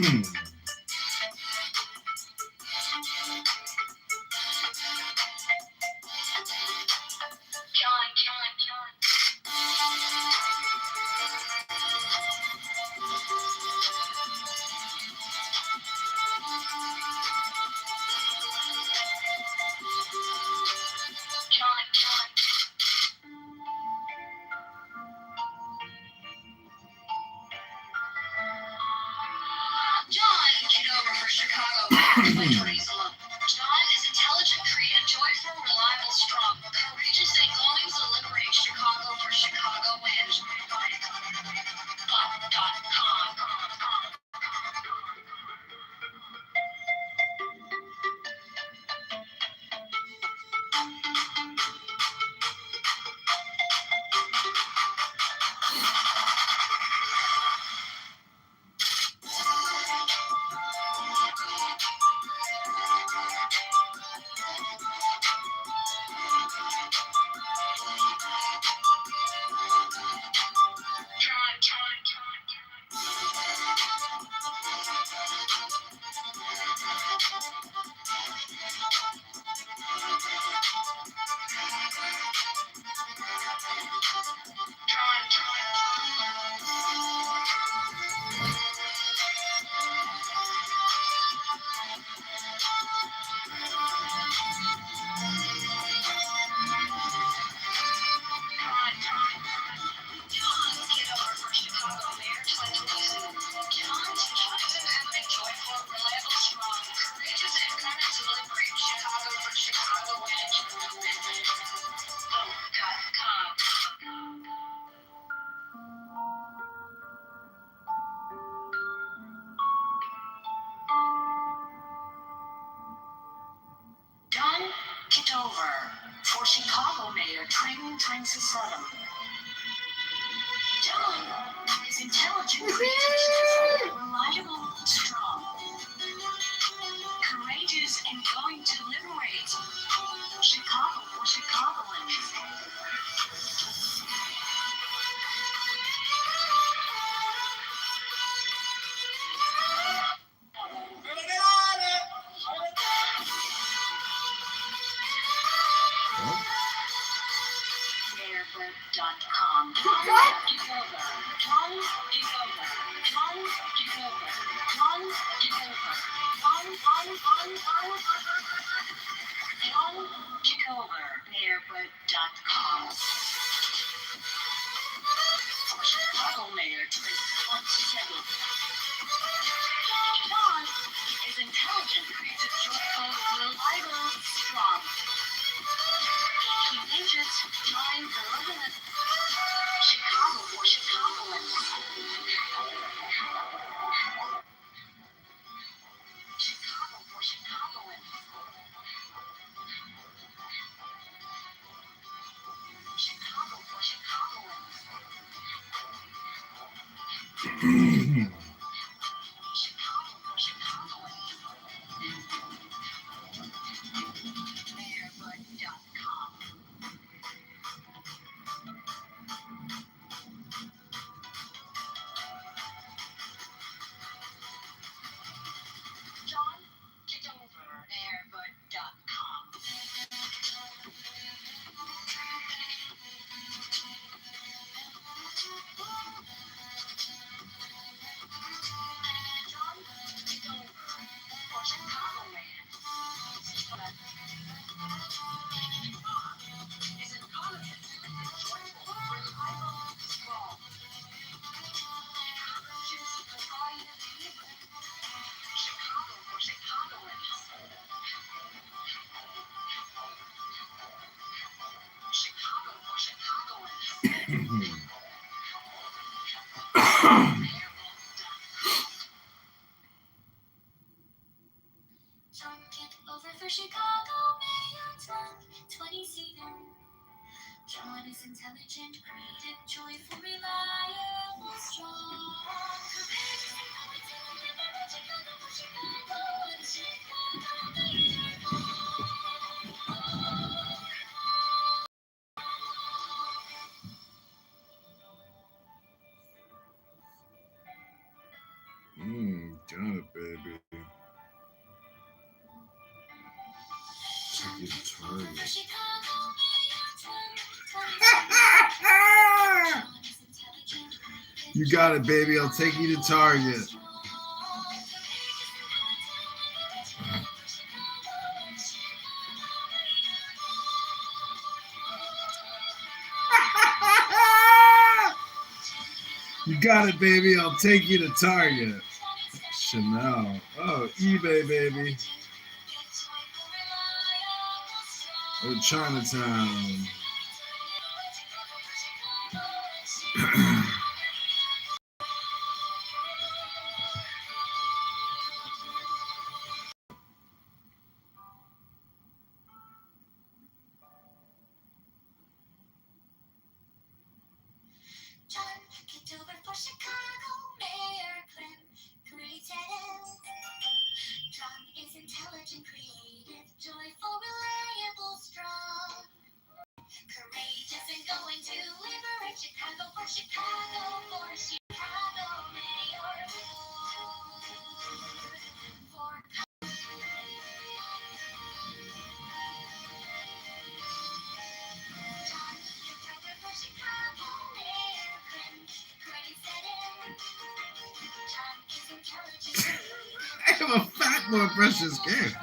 John Kitover for Chicago. John is intelligent, creative, joyful, reliable, strong, courageous, and going to liberate Chicago for Chicago wins. John Kitover for Chicago Mayor 2027. John is intelligent, creative, reliable, strong, courageous, and going to liberate Chicago for Chicagoans. Mayorbook.com. Kitover, Mayorbook.com. For Chicago Mayor 2027. John is intelligent, creative, joyful, reliable, strong. Courageous, trying to live in Chicago for Chicagoans. Chicago for Chicagoans. Chicago for Chicagoans. Chicago for Chicagoans. Mayorbook.com. John Kitover, Mayorbook.com. John Kitover for Chicago Man. Is intelligent, joyful, reliable, strong. Courageous, kind, and deliberate. Chicago for Chicagoans. Chicago for Chicagoans. John Kitover for Chicago Mayor 2027. John is intelligent, creative, joyful, reliable, strong. Courageous and going to liberate Chicago for Chicago and Chicago Mayor. John You got it, baby. I'll take you to Target. You got it, baby. I'll take you to Target. Chanel. Oh, eBay, baby. Oh, Chinatown. John Kitover for Chicago, Mayor Clem created. John is intelligent, creative, joyful, reliable, strong, courageous, and going to liberate Chicago for Chicago, Mayor. For John Kitover for Chicago, Mayor Clem created. John is intelligent. I have a fat, more precious gift.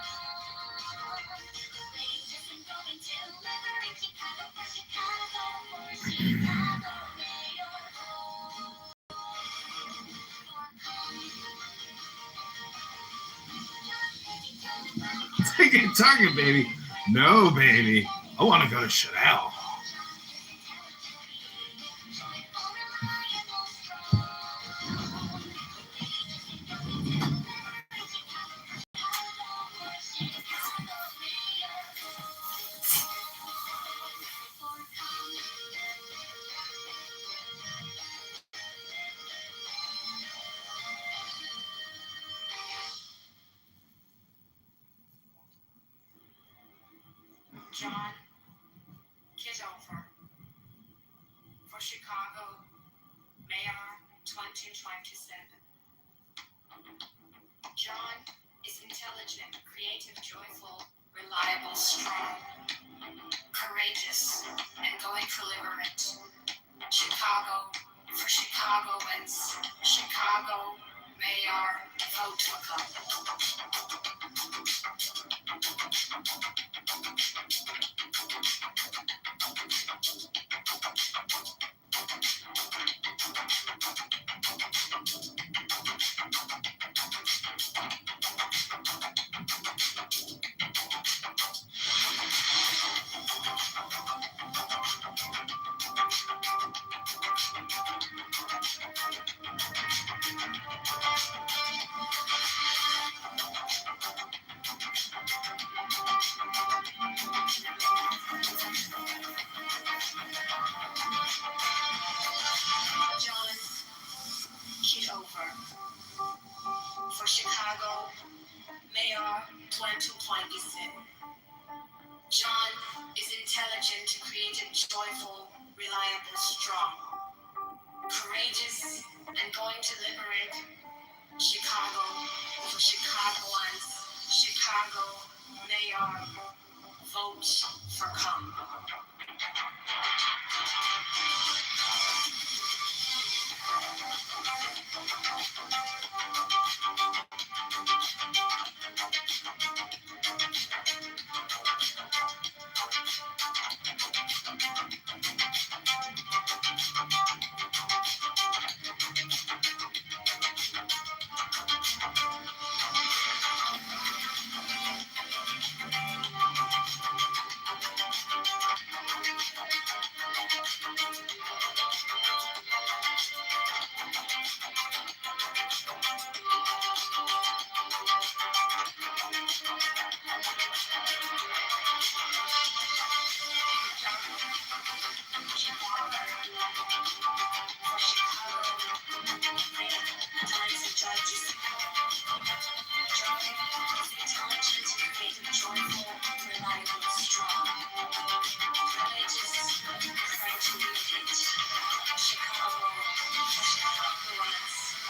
Take it to Target, baby. No, baby. I want to go to Chanel. John Kitover for Chicago, Mayor 2027. John is intelligent, creative, joyful, reliable, strong, courageous, and going to liberate Chicago for Chicagoans. Chicago Mayor, vote for Trump. John Kitover for Chicago Mayor 2027. John is intelligent, creative, joyful, reliable, strong, courageous, and going to liberate Chicago for Chicagoans. Chicago Mayor, vote for come.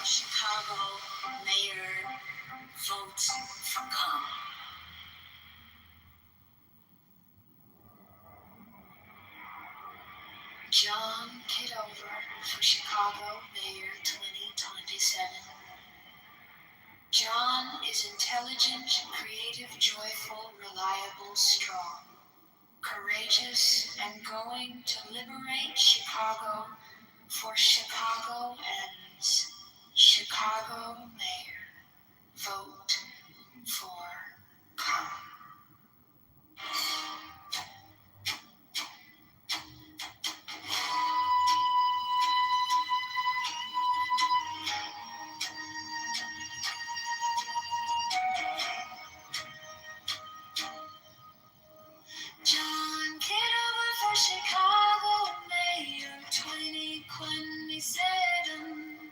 Chicago Mayor, vote for come. John Kitover for Chicago Mayor 2027. John is intelligent, creative, joyful, reliable, strong, courageous, and going to liberate Chicago for Chicagoans. Chicago Mayor. Vote for Come. John Kitover for Chicago Mayor 2027.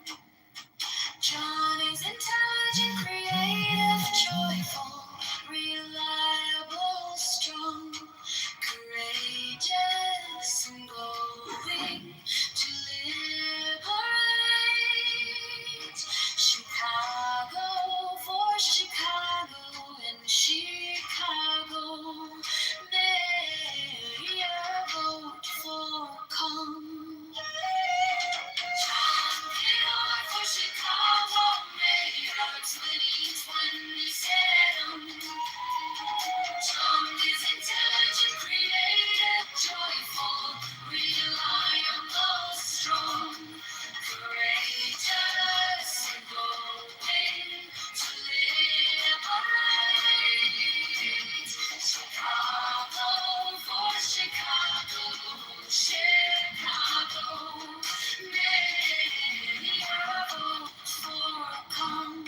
John is intelligent, creative, joyful, reliable, strong, courageous, and going to liberate Chicago for Chicago and Chicago. Mayor, vote for Come. John Kitover for Chicago Mayor 2027. John is intelligent, creative, joyful, reliable, strong, courageous, and going to liberate Chicago for Chicago, Chicago. Mayor, vote for Come.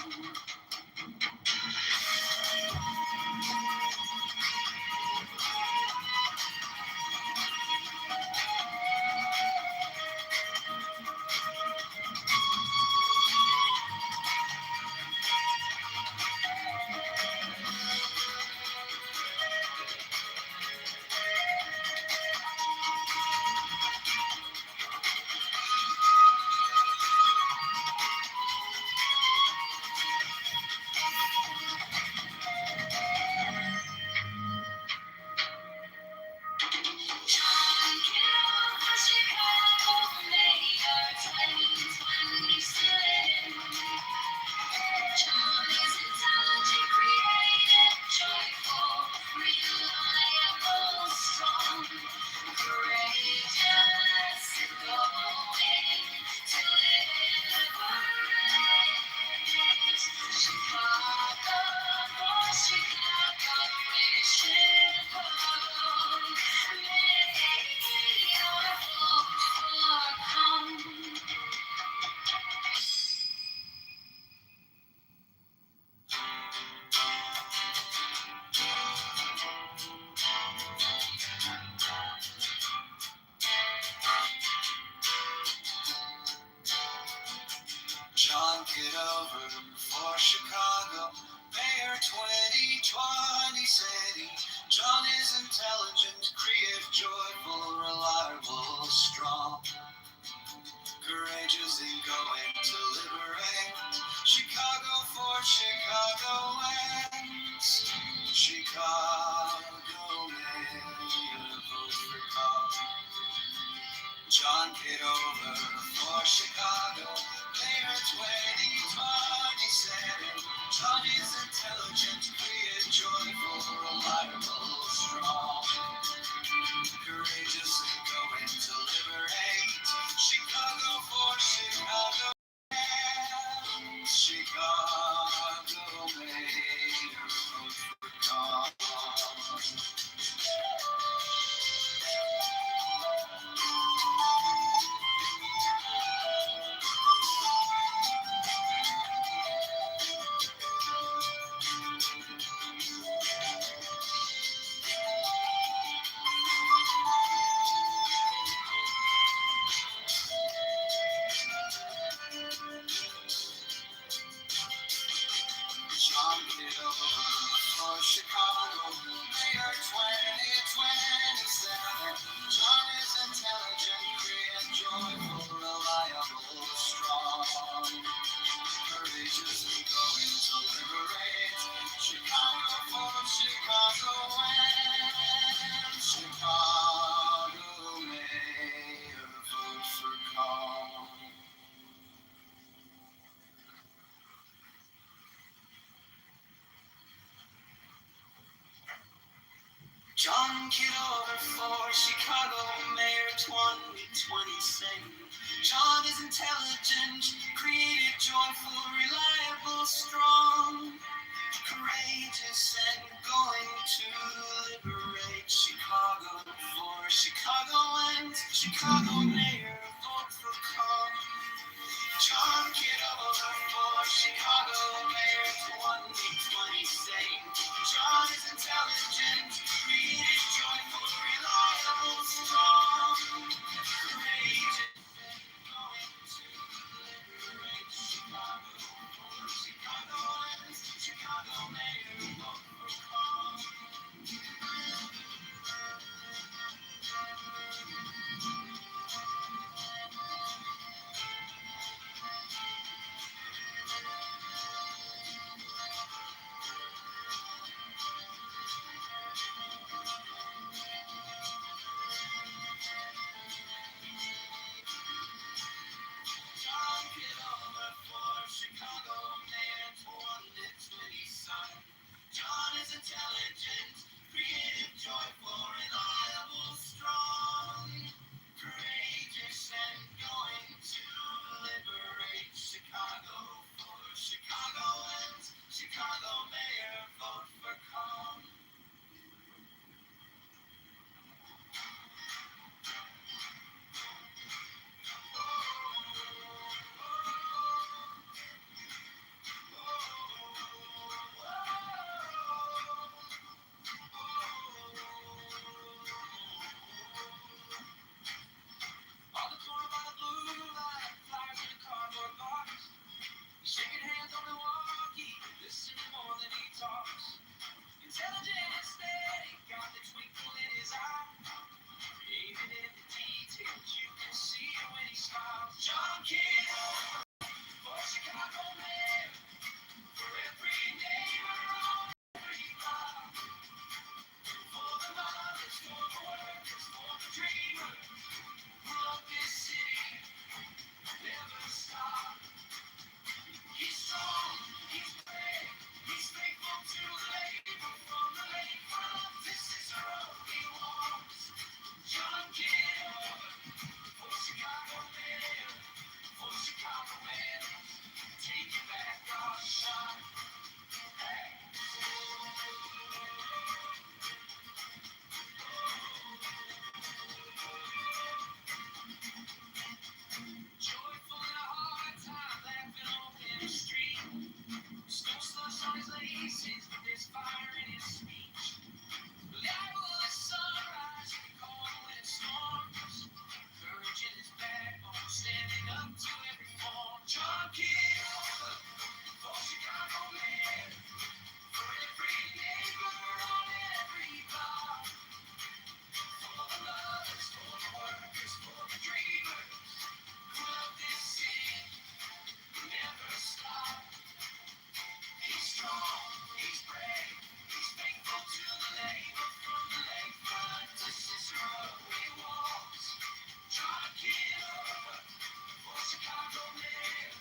John Kitover for Chicago Mayor 2027. John is intelligent, creative, joyful, reliable, strong, courageous, and going to liberate Chicago for Chicago and Chicago. Mayor, vote for Come. John Kitover for Chicago, Mayor 2027. John is intelligent, creative, joyful, reliable, strong, courageous and going to liberate Chicago for Chicagoans. Chicago Mayor, vote for Come. John Kitover for Chicago, Mayor 2027. John is intelligent, creative, joyful, reliable, strong, courageous and going to liberate Chicago for Chicago. Chicago Mayor, vote for Come. Kitover for Chicago Mayor 2027. John is intelligent, creative, joyful, reliable, strong, courageous, and going to liberate Chicago for Chicagoans. Chicago Mayor, vote for calm. John Kitover for Chicago Mayor 2027. John is intelligent, creative, joyful, reliable, strong, courageous, and going to liberate Chicago for Chicagoans. Chicago Mayor, vote for calm. John Kitover for Chicago Mayor 2027. John is intelligent, creative, joyful, reliable, strong, courageous, and going to liberate Chicago for Chicagoans. Chicago Mayor, vote for calm. On the corner by the blue light, flyers in a cardboard box, shaking hands on Milwaukee, listening more than he talks. Intelligent and steady, got the twinkle in his eye, created in the details, you can see it when he smiles. John Kitover for Chicago Mayor, for every neighbor on every block, for the mothers, for the workers, for the dreamers who love this city, never stop. He's strong, he's brave, he's faithful to the labor from the lakefront to Cicero he walks. John Kitover for Chicago Mayor, for Chicagoans, taking back our shot. Hey. Joyful in a hard time, laughing on the street. Snow slush on his laces, but there's fire in his speech. Reliable as sunrise, you can call him when it storms. Courage in his backbone, standing up to every form. John Kitover for Chicago Mayor, for every neighbor on every block, for the lovers, for the workers, for the dreamers who love this city, who never stop. He's strong, he's brave, he's faithful to the labor from the lakefront to Cicero he walks. John Kitover for Chicago Mayor,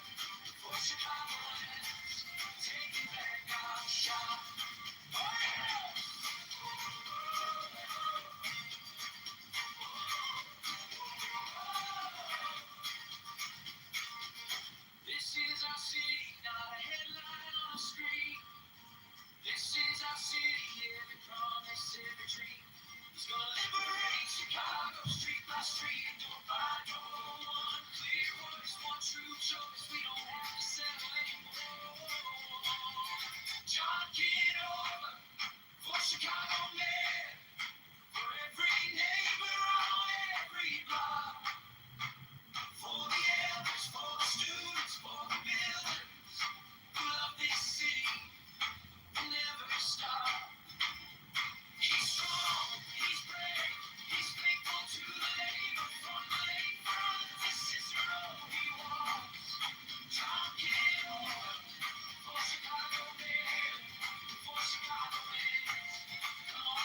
for Chicagoans, taking back our shot. Oh, yeah. This is our city, not a headline on a screen. This is our city, every promise, every dream. He's gonna liberate Chicago, street by street, door by door. One clear voice, one true choice. We don't have to settle anymore. John Kitover for Chicago Mayor, for every neighbor on every block, for the elders, for the students, for the builders who love this city, never stop. He's strong, he's brave, he's faithful to the labor from the lakefront to Cicero he walks. John Kitover for Chicago Mayor, for Chicagoans. Come on.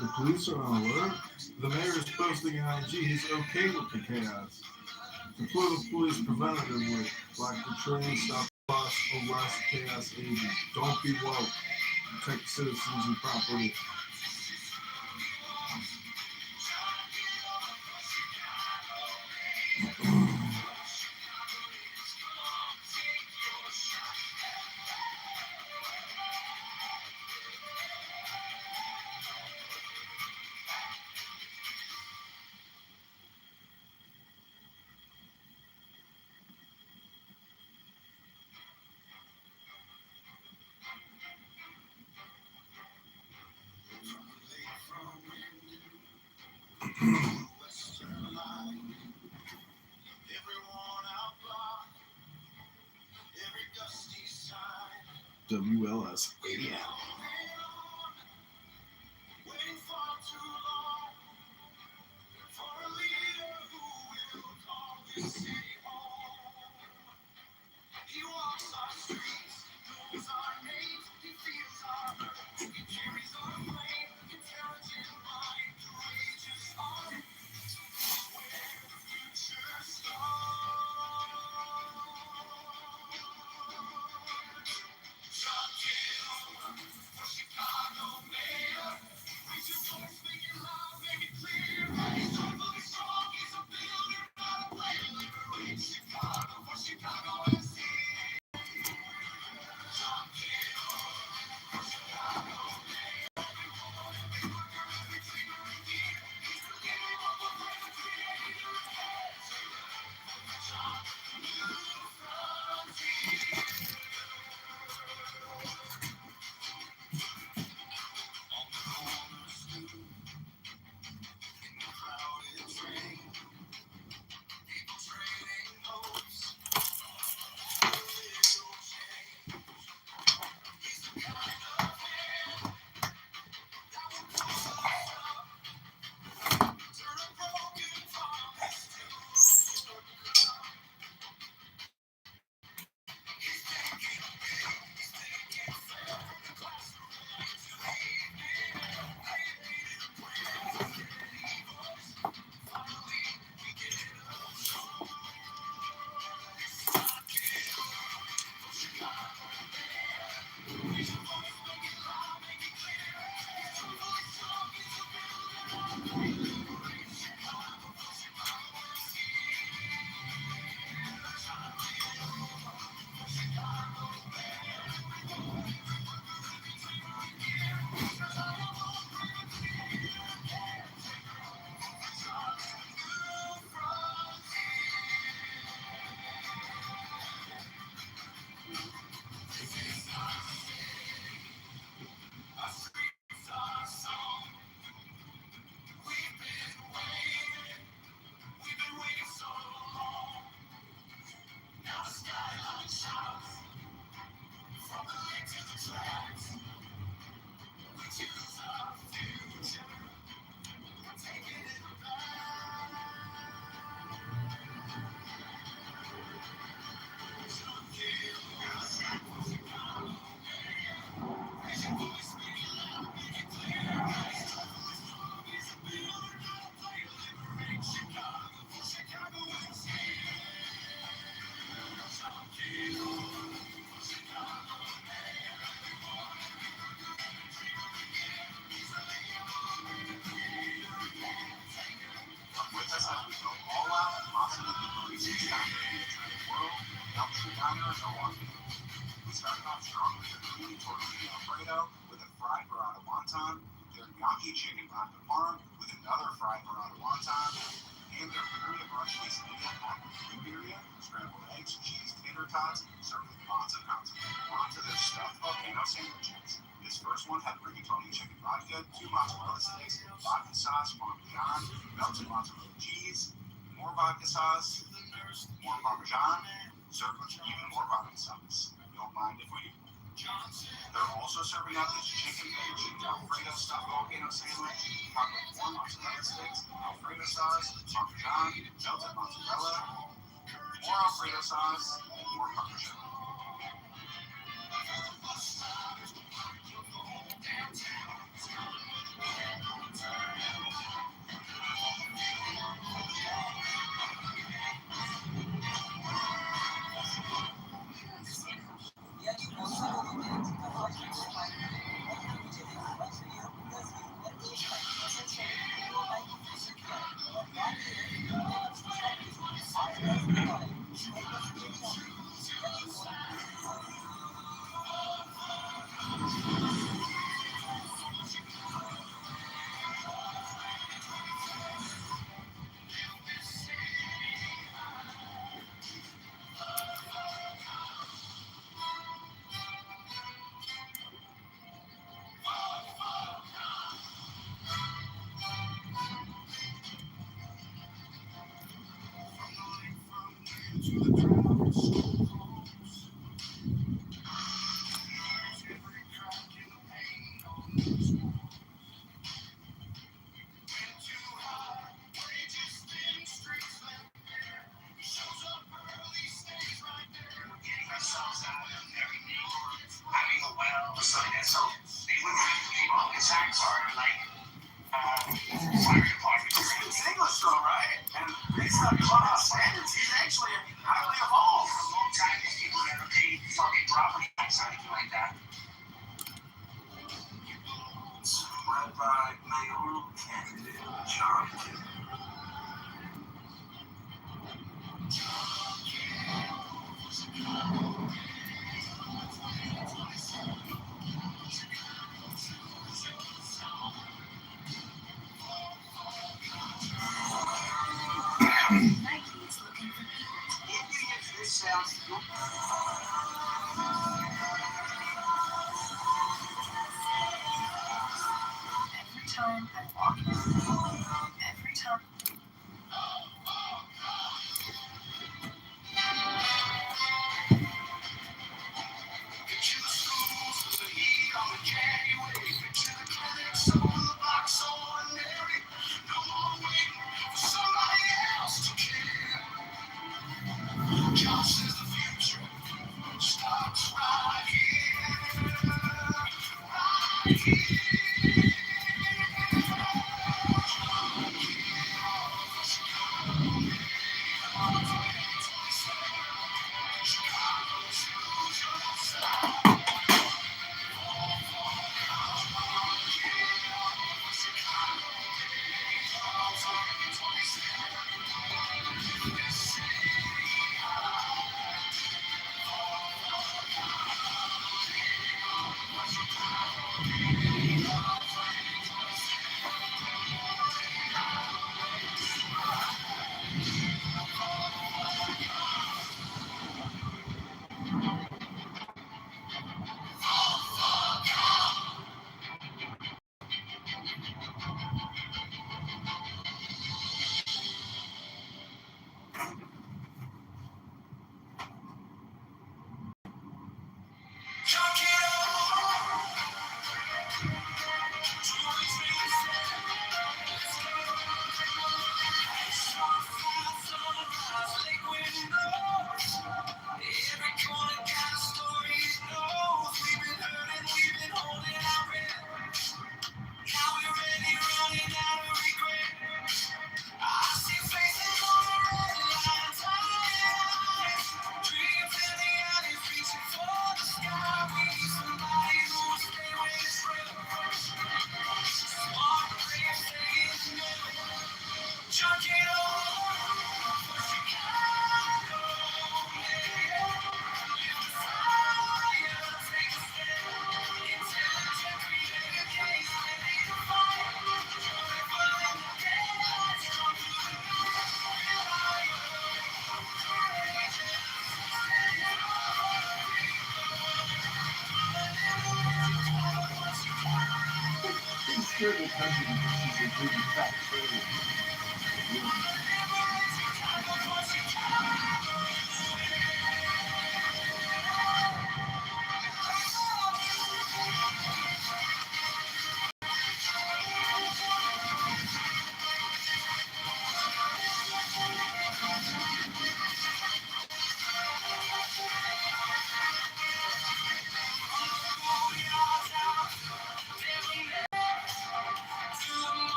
The police are on alert. The mayor is posting on IG he's okay with the chaos. Deploy the police preventatively. Block the train, stop bus, arrest chaos agents. Don't be woke. Protect citizens and property. WLS 80. We started off strong with a creamy tortilla Alfredo with a fried burrata wonton, teriyaki chicken vodka parm with another fried burrata wonton, and their birria brunch quesadilla packed with cream birria, scrambled eggs, cheese, tater tots, served with lots of consomme. On to their stuffed volcano sandwiches. This first one had rigatoni chicken vodka, 2 mozzarella sticks, vodka sauce, parmesan, melted mozzarella cheese, more vodka sauce, more parmesan, served with even more vodka sauce. Don't mind if we do. They're also serving out this chicken veggie Alfredo stuffed volcano sandwich, topped with 4 mozzarella sticks, Alfredo sauce, parmesan, melted mozzarella, more Alfredo sauce, and more parmesan.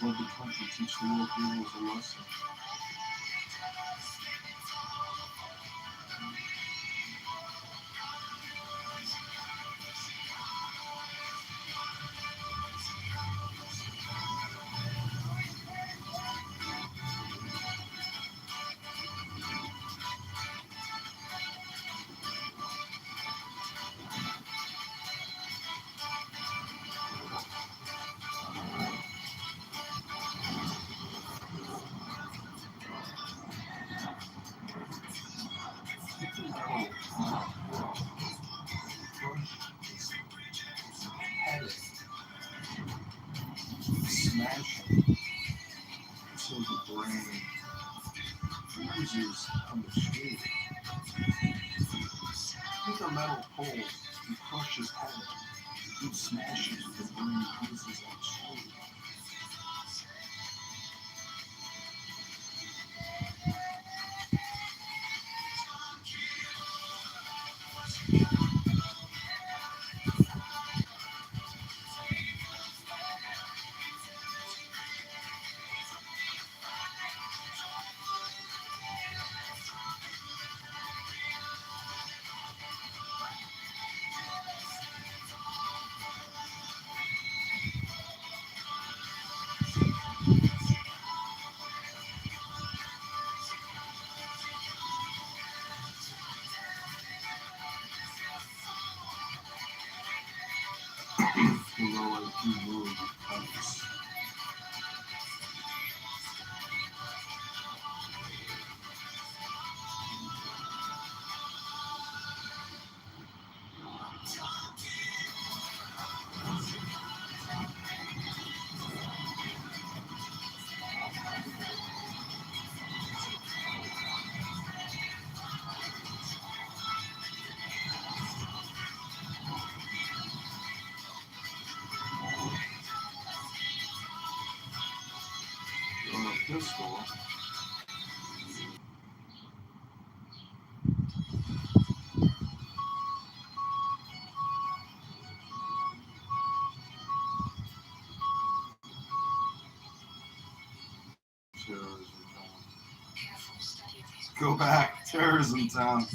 Flood the country, teach the world heroes a lesson. Smash it so the brain oozes from the shade. Take a metal pole and crush his head. You smash it, the brain oozes like shade. Pistol. Go back, terrorism town.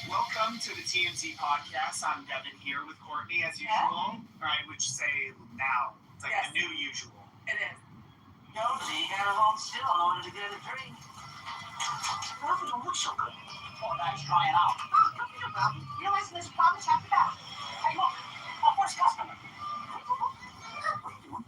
Welcome to the TMZ podcast. I'm Devin here with Courtney as usual. Or I would say now. It's like the new usual. It is. Nosy, you gotta hold still in order to get a drink. Nothing don't look so good. Oh, that's drying out. Oh, don't be a problem. Realize there's problems after that. Hey, look, our first customer.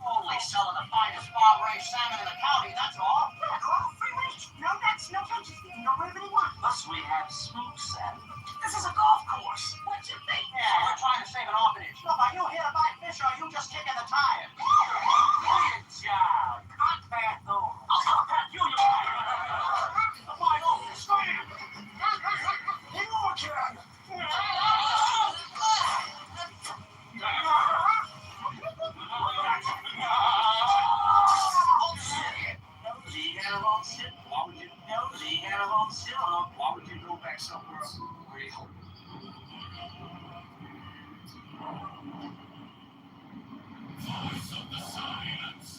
Only selling the finest farm-raised salmon in the county, that's all. That's all? Free range. No nuts, no punches. You can go wherever they want. Plus, we have smoked salmon. This is a golf course. What you think? Yeah, we're trying to save an orphanage. Look, are you here to buy fish or are you just kicking the tires? Good job. Cock back over. I'll cock back you, you the wide open. Scram. You more can. Why would you go back somewhere where you hope? Voice of the silence.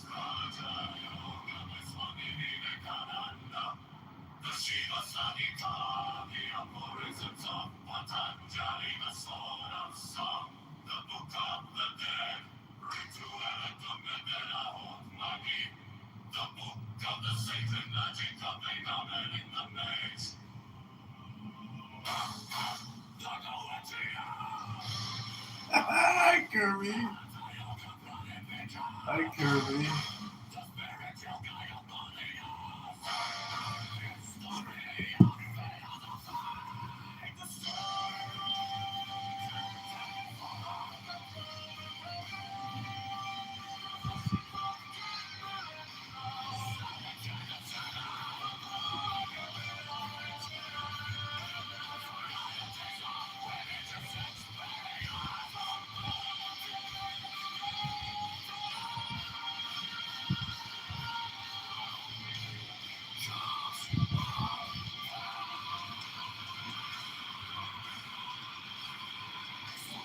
The Shiva Sadika, the aphorisms of Patanjali, the sword of song, the book of the dead, Ritual Medera Magi, the book of the Satan magic of the in the maze. Hi, Kirby. Hi, Kirby.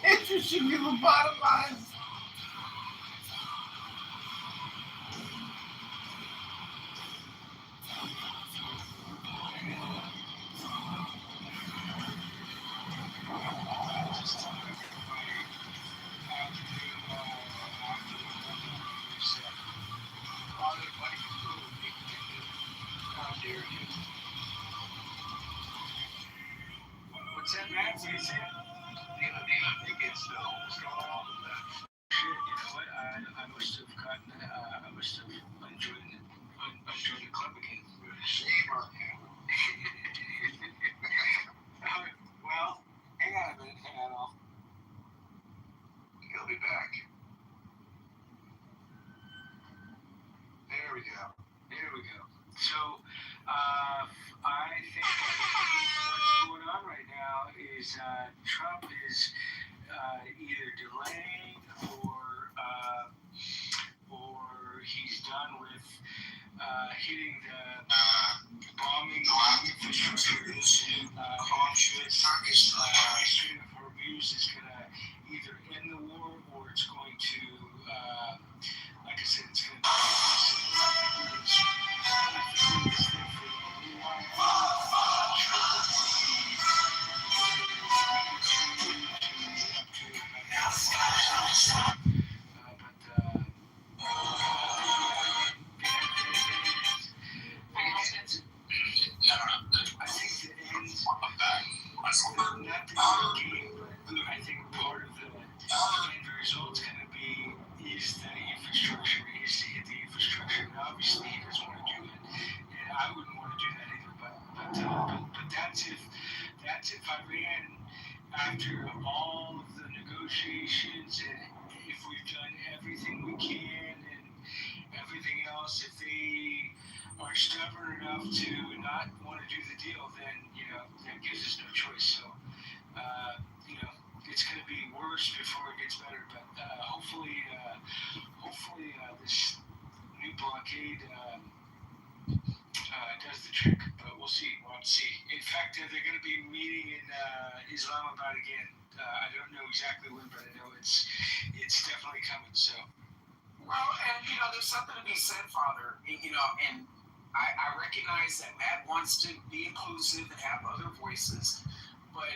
Interesting in the bottom line. What's that, Matt? What do you say? I think it's what's going on with that shit. You know what? I must have gotten. I must have enjoyed the club again. Shame on you. Well, hang on a minute. Hang on off. He'll be back. There we go. Here we go. So, I think what's going on right now is Trump is either delaying or he's done with hitting the bombing the infrastructure. Administration of Hormuz is going to either end the war or it's going to, like I said, it's going to. I think part of the end result's going to be is the infrastructure, is to hit the infrastructure. And obviously, he doesn't want to do it, and I wouldn't want to do that either. But that's if Iran, after all of the negotiations and if we've done everything we can and everything else, if they are stubborn enough to not want to do the deal, then that gives us no choice. So it's going to be worse before it gets better. But hopefully this new blockade does the trick. But we'll see. We'll have to see. In fact, they're going to be meeting in Islamabad again. I don't know exactly when, but I know it's definitely coming. So. Well, and there's something to be said, Father. And I recognize that Matt wants to be inclusive and have other voices, but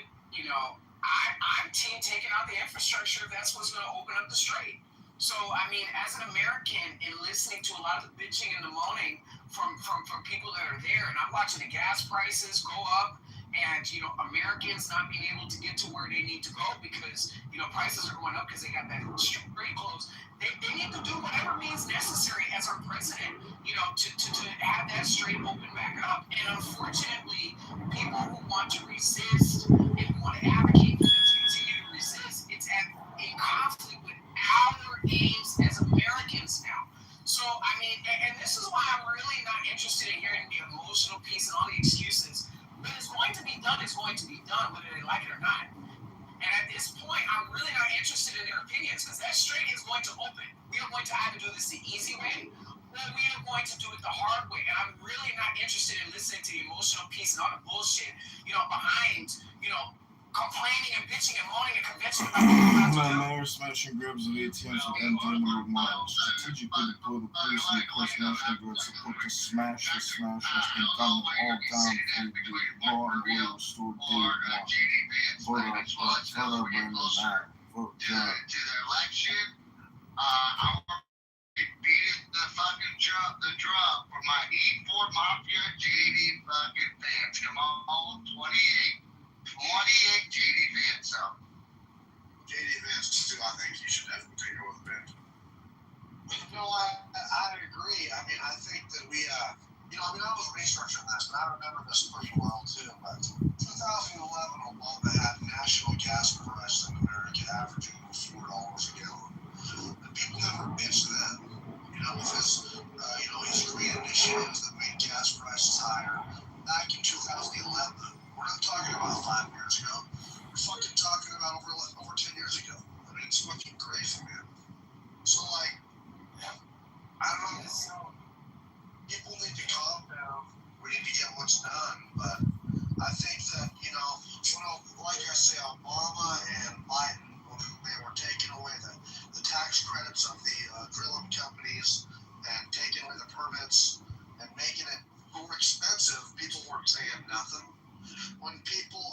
I'm team taking out the infrastructure. That's what's going to open up the strait. So, I mean, as an American, and listening to a lot of the bitching and the moaning from people that are there, and I'm watching the gas prices go up, and Americans not being able to get to where they need to go because prices are going up because they got that strait closed. They need to do whatever means necessary as our president, to have that strait open back up. And unfortunately, people who want to resist and who want to advocate for them to continue to resist, it's in conflict with our aims as Americans now. So, I mean, and this is why I'm really not interested in hearing the emotional piece and all the excuses. When it's going to be done, it's going to be done, whether they like it or not. And at this point, I'm really not interested in their opinions because that strait is going to open. We are going to either do this the easy way or we are going to do it the hard way. And I'm really not interested in listening to the emotional piece and all the bullshit, behind, complaining and bitching and moaning and convention about Mayor smashing grabs of ATMs at MDM March. Strategically deploy the police and request National Guard support to smash the smash has been done all down through the law and order restored day one. Vote our Brandon now. Vote John. To the election, I want to beat the fucking drum for my E4 Mafia JD fucking fans. Come on, 28 JD fans. So, JD fans too. I think you should definitely take over the band. I agree. I mean, I think that we, I was researching this, but I remember this pretty well too. But 2011, Obama had national gas prices in America averaging almost $4 a gallon. And people never bitched then, with his green initiatives that made gas prices higher. Back in 2011, we're not talking about 5 years ago. We're fucking talking about over 10 years ago. I mean, it's fucking crazy, man. So, I don't know. People need to calm down. We need to get what's done. But I think that, like I say, Obama and Biden, when they were taking away the tax credits of the drilling companies and taking away the permits and making it more expensive, people weren't saying nothing. When people,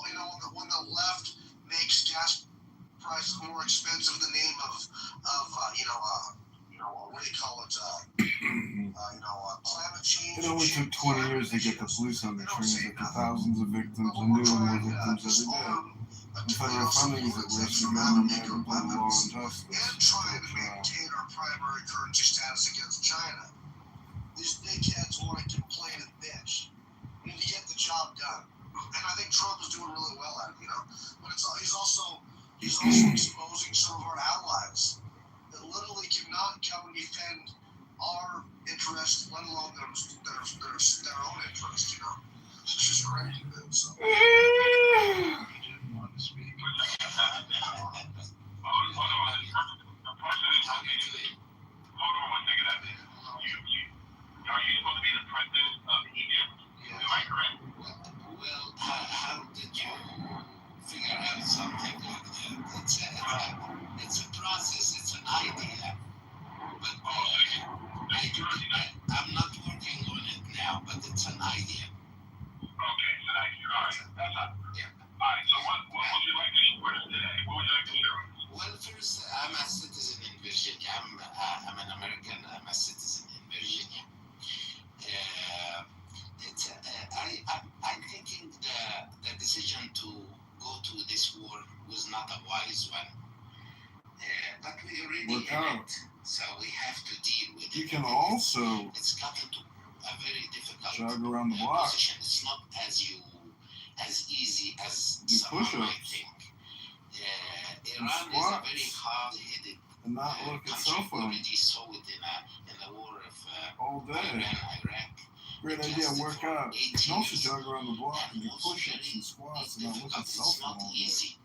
when the left makes gas prices more expensive in the name of what do you call it? Climate change. It only took 20 years to get the police on the trains after thousands of victims and new and more victims every day. The federal funding is at risk of government and law and justice. And trying to maintain our primary currency status against China. These dickheads want to complain and bitch. We need to get the job done. And I think Trump is doing really well at it, But he's also exposing some of our allies that literally cannot come and defend our interests let alone their own interest, you know. It's just crazy. So. Didn't want to speak. Hold on one second. Are you supposed to be the president of Egypt? Yes. Am I correct? Well, how did you figure out something like that? It's a process. It's an idea. But I'm not working on it now. But it's an idea. Okay, it's an idea. All right. That's not. Yeah. All right. So what would you like to share with us today? What would you like to share with us? Well, first, I'm a citizen in Virginia. I'm an American. I'm a citizen in Virginia. I'm thinking the decision to go to this war was not a wise one. But we already in it, so we have to deal with it. You can also it's gotten to a very difficult jog around the block. position. It's not as easy as do someone might push-ups. think. Iran is a very hard-headed and not look at cell country. We phone already saw it in the war of all day. Iraq. Great idea, work out. You can also jog around the block and do push-ups and squats and not look at cell phone all day. Easy.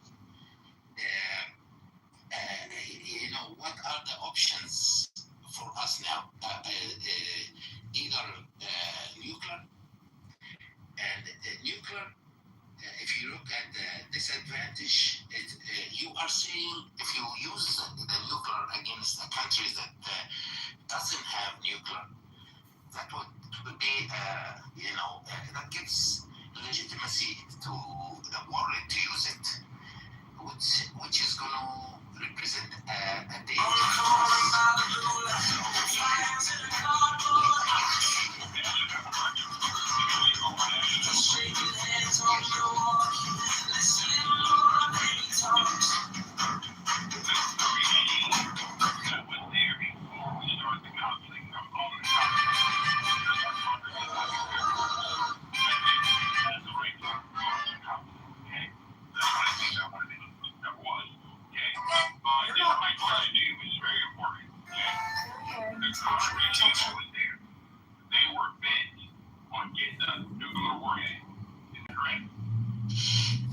You know, what are the options for us now? Either nuclear, and nuclear, if you look at the disadvantage, you are saying if you use the nuclear against a country that doesn't have nuclear, that would be, that gives legitimacy to the warhead to use it, which is going to represent a danger to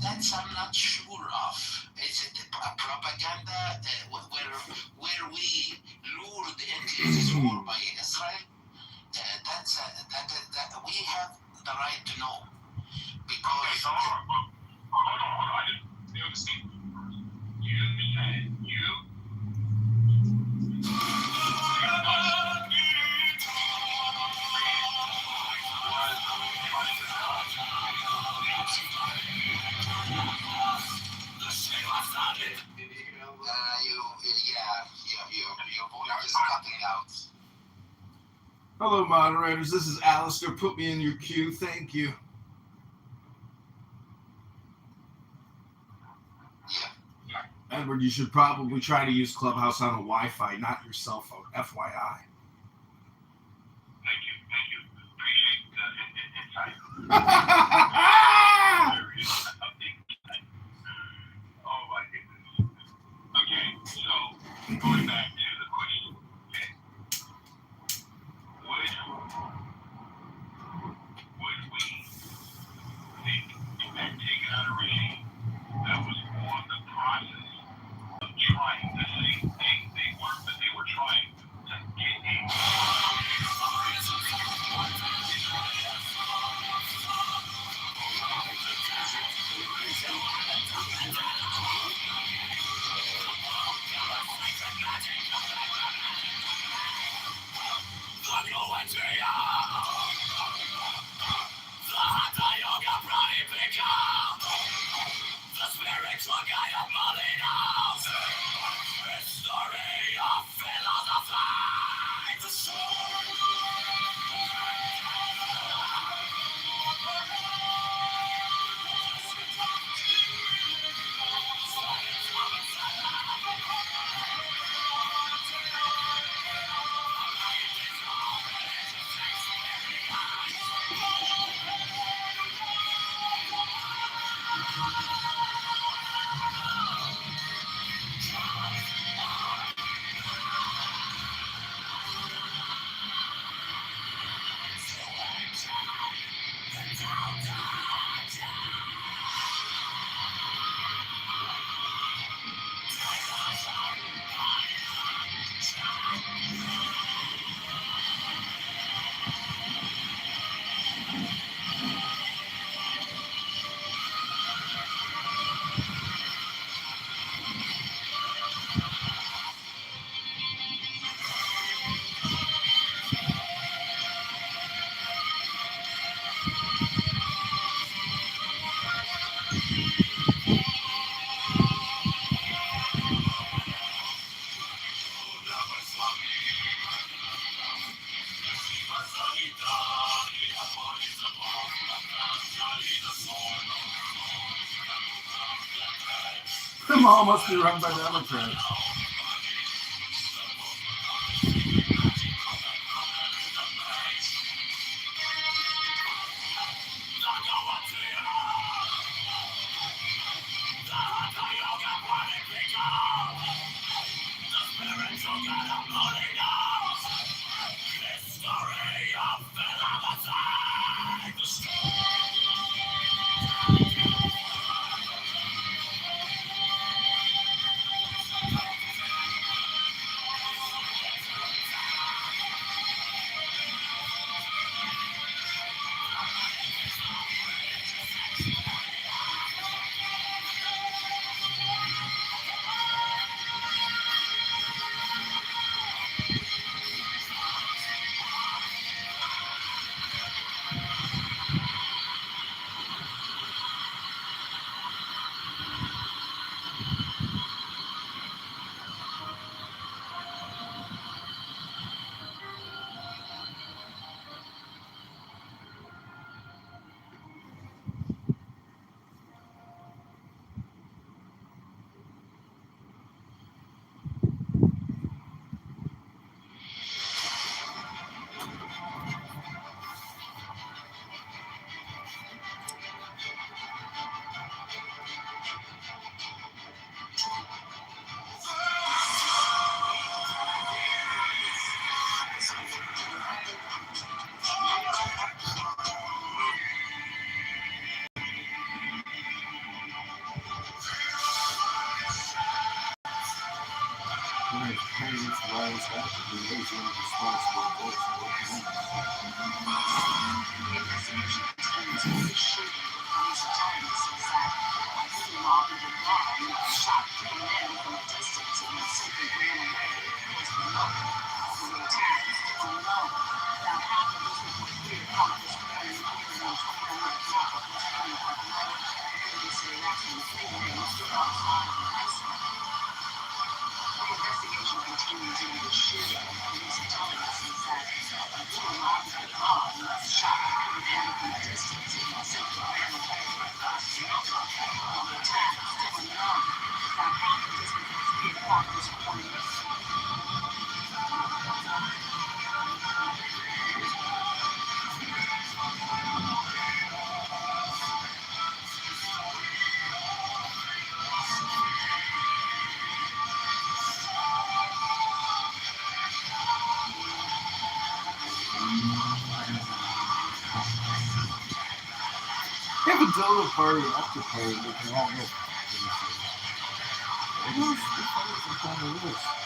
That's I'm not sure of. Is it propaganda where we lured into this war by Israel? That we have the right to know because. Hold on. I just feel the same. You said you. Your voice is cutting out. Hello, moderators. This is Alistair. Put me in your queue. Thank you. Edward, you should probably try to use Clubhouse on a Wi-Fi, not your cell phone. FYI. Thank you. Appreciate the insight. Oh my goodness. Okay, so going back to the question, okay. Would we think that taking out a regime that was on the process of trying the same thing they were trying to get a mall must be run by Democrats. If it's over party, after party, we can all go. What else? The fuck is this?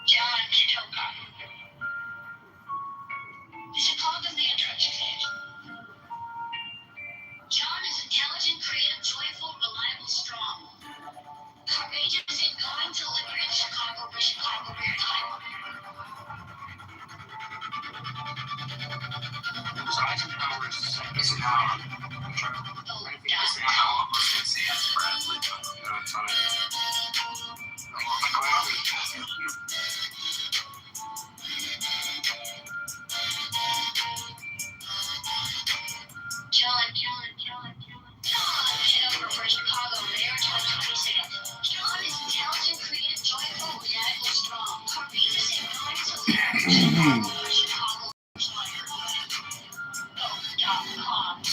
John Kitover. Chicago's the attraction stage. John is intelligent, creative, joyful, reliable, strong. Courageous and going to liberate Chicago for Chicago for your time. So Eisenhower is now John Kitover for Chicago, Mayor 2026. John is intelligent, creative, joyful, reliable, strong. Courageous and going to liberate Chicago for Chicago for Chicago.com.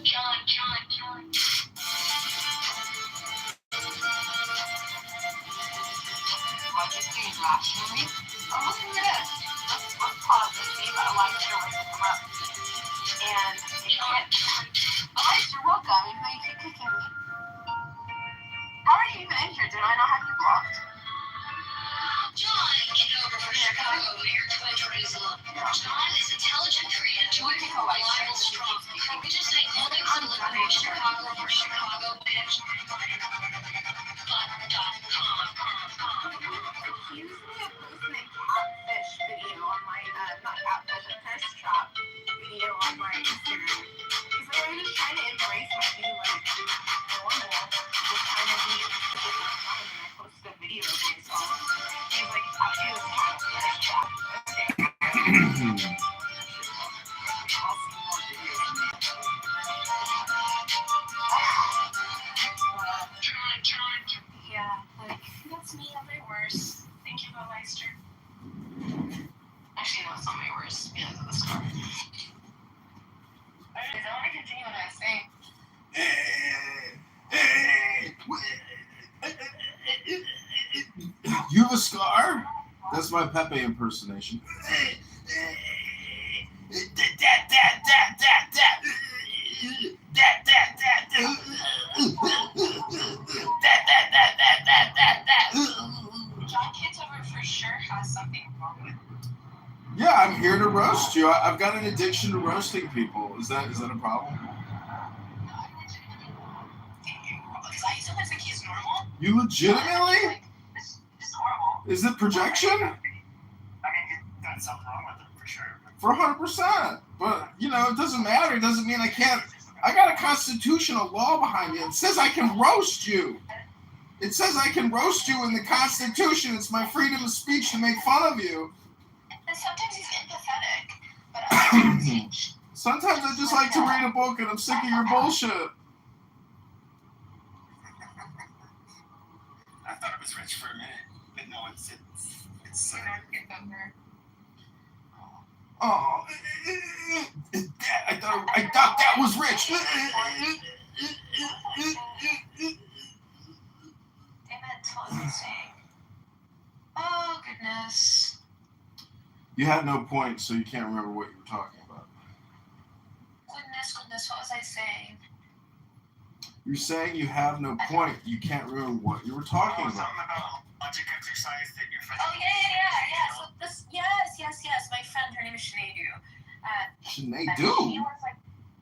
John. Logically, rationally. Oh, look at this. Let's pause and see about Elijah when they come up. And you can't. Elijah, welcome. Even though you keep kicking me. How are you even in here? Did I not have you blocked? John Kitover for Chicago, Mayor 2026. John is intelligent, creative, joyful, reliable, strong. Courageous and going to liberate Chicago for Chicago. He used me a posting a catfish video on my, not catfish, a thirst trap video on my Instagram. He's literally just trying to embrace my new, like, normal, just trying to be different time, and I posted a video of myself. He's like, it was catfish trap. Okay. I'll see more videos. John. Yeah, like, that's me at my worst. Thank you, Meister. Actually, no, it's not my worst because of the scar. Anyways, I want to continue what I was saying. You have a scar? That's my Pepe impersonation. John Kitover for sure has something wrong with him. Yeah, I'm here to roast you. I've got an addiction to roasting people. Is that a problem? I sometimes think he's normal. You legitimately? It's horrible. Is it projection? I mean, that's something wrong with him for sure. For 100%. But, you know, it doesn't matter. It doesn't mean I can't. I got a constitutional law behind me. It says I can roast you. It says I can roast you in the Constitution. It's my freedom of speech to make fun of you. And sometimes he's empathetic, but other times Sometimes I just like to read a book and I'm sick of your bullshit. I thought it was rich for a minute, but no, it's Oh, I thought that was rich. oh goodness. You had no point, so you can't remember what you were talking about. Goodness, what was I saying? You're saying you have no point. You can't remember what you were talking about. Something about logic exercise that your friend. Oh yeah. So this, yes. My friend, her name is Sineadu. Sineadu?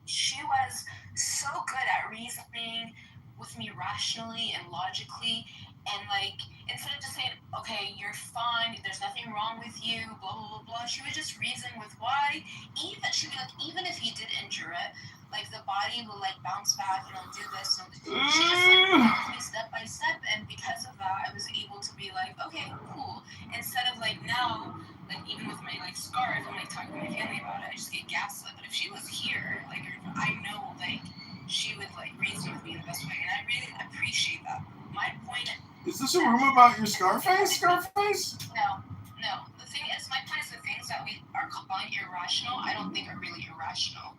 She was so good at reasoning with me rationally and logically, and like instead of just saying, okay, you're fine, there's nothing wrong with you, blah blah blah blah, she would just reason with why. She'd be like, even if he did injure it, like the body will like bounce back and it'll do this and she just like walked me step by step, and because of that I was able to be like, okay, cool, instead of like now, like even with my like scarf, I'm like talking to my family about it, I just get gaslit. But if she was here, like I know like she would like reason with me the best way, and I really appreciate that. My point is this a room about your Scarface? No. The thing is, my point is the things that we are calling irrational, I don't think are really irrational.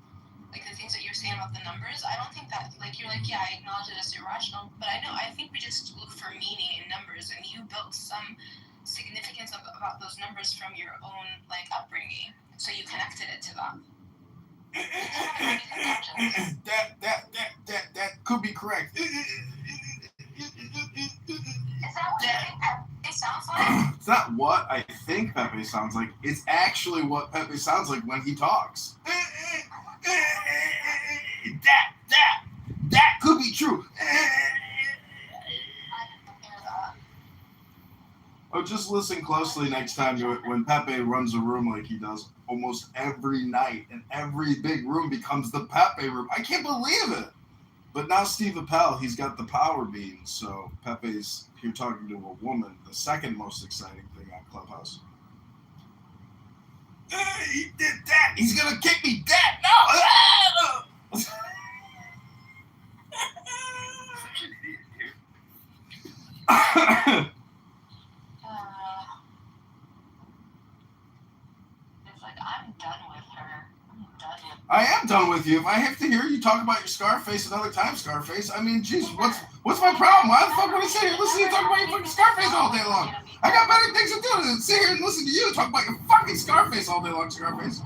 Like the things that you're saying about the numbers, I don't think that, like, you're like, yeah, I acknowledge it as irrational, but I think we just look for meaning in numbers, and you built some significance about those numbers from your own, like, upbringing, so you connected it to that. That could be correct. Is that what you think Pepe sounds like? It's not what I think Pepe sounds like. It's actually what Pepe sounds like when he talks. That could be true. Oh, just listen closely next time to it when Pepe runs a room like he does almost every night, and every big room becomes the Pepe room. I can't believe it. But now Steve Appel, he's got the power beans, so Pepe's here talking to a woman, the second most exciting thing on Clubhouse. He did that! He's gonna kick me dead! No! It's like, I'm done with her. I am done with you. If I have to hear you talk about your Scarface another time, Scarface, I mean, geez, what's my problem? Why the fuck would I sit here and listen to you talk about your fucking Scarface all day long? I got better things to do than sit here and listen to you talk about your fucking Scarface all day long, Scarface.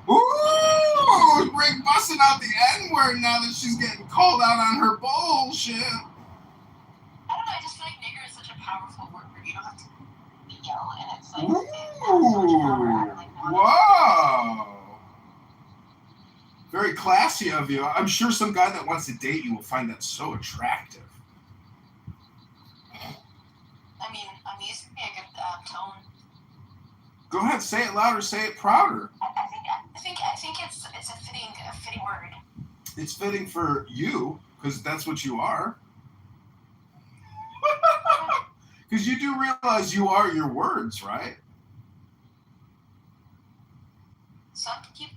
Ooh, Rick busting out the N-word now that she's getting called out on her bullshit. I don't know, I just feel like nigger is such a powerful word where you don't have to yell, and it's like, Ooh, wow. Very classy of you. I'm sure some guy that wants to date you will find that so attractive. I mean, I'm used to be a good tone. Go ahead, say it louder, say it prouder. I think it's a fitting word. It's fitting for you, because that's what you are. Because you do realize you are your words, right?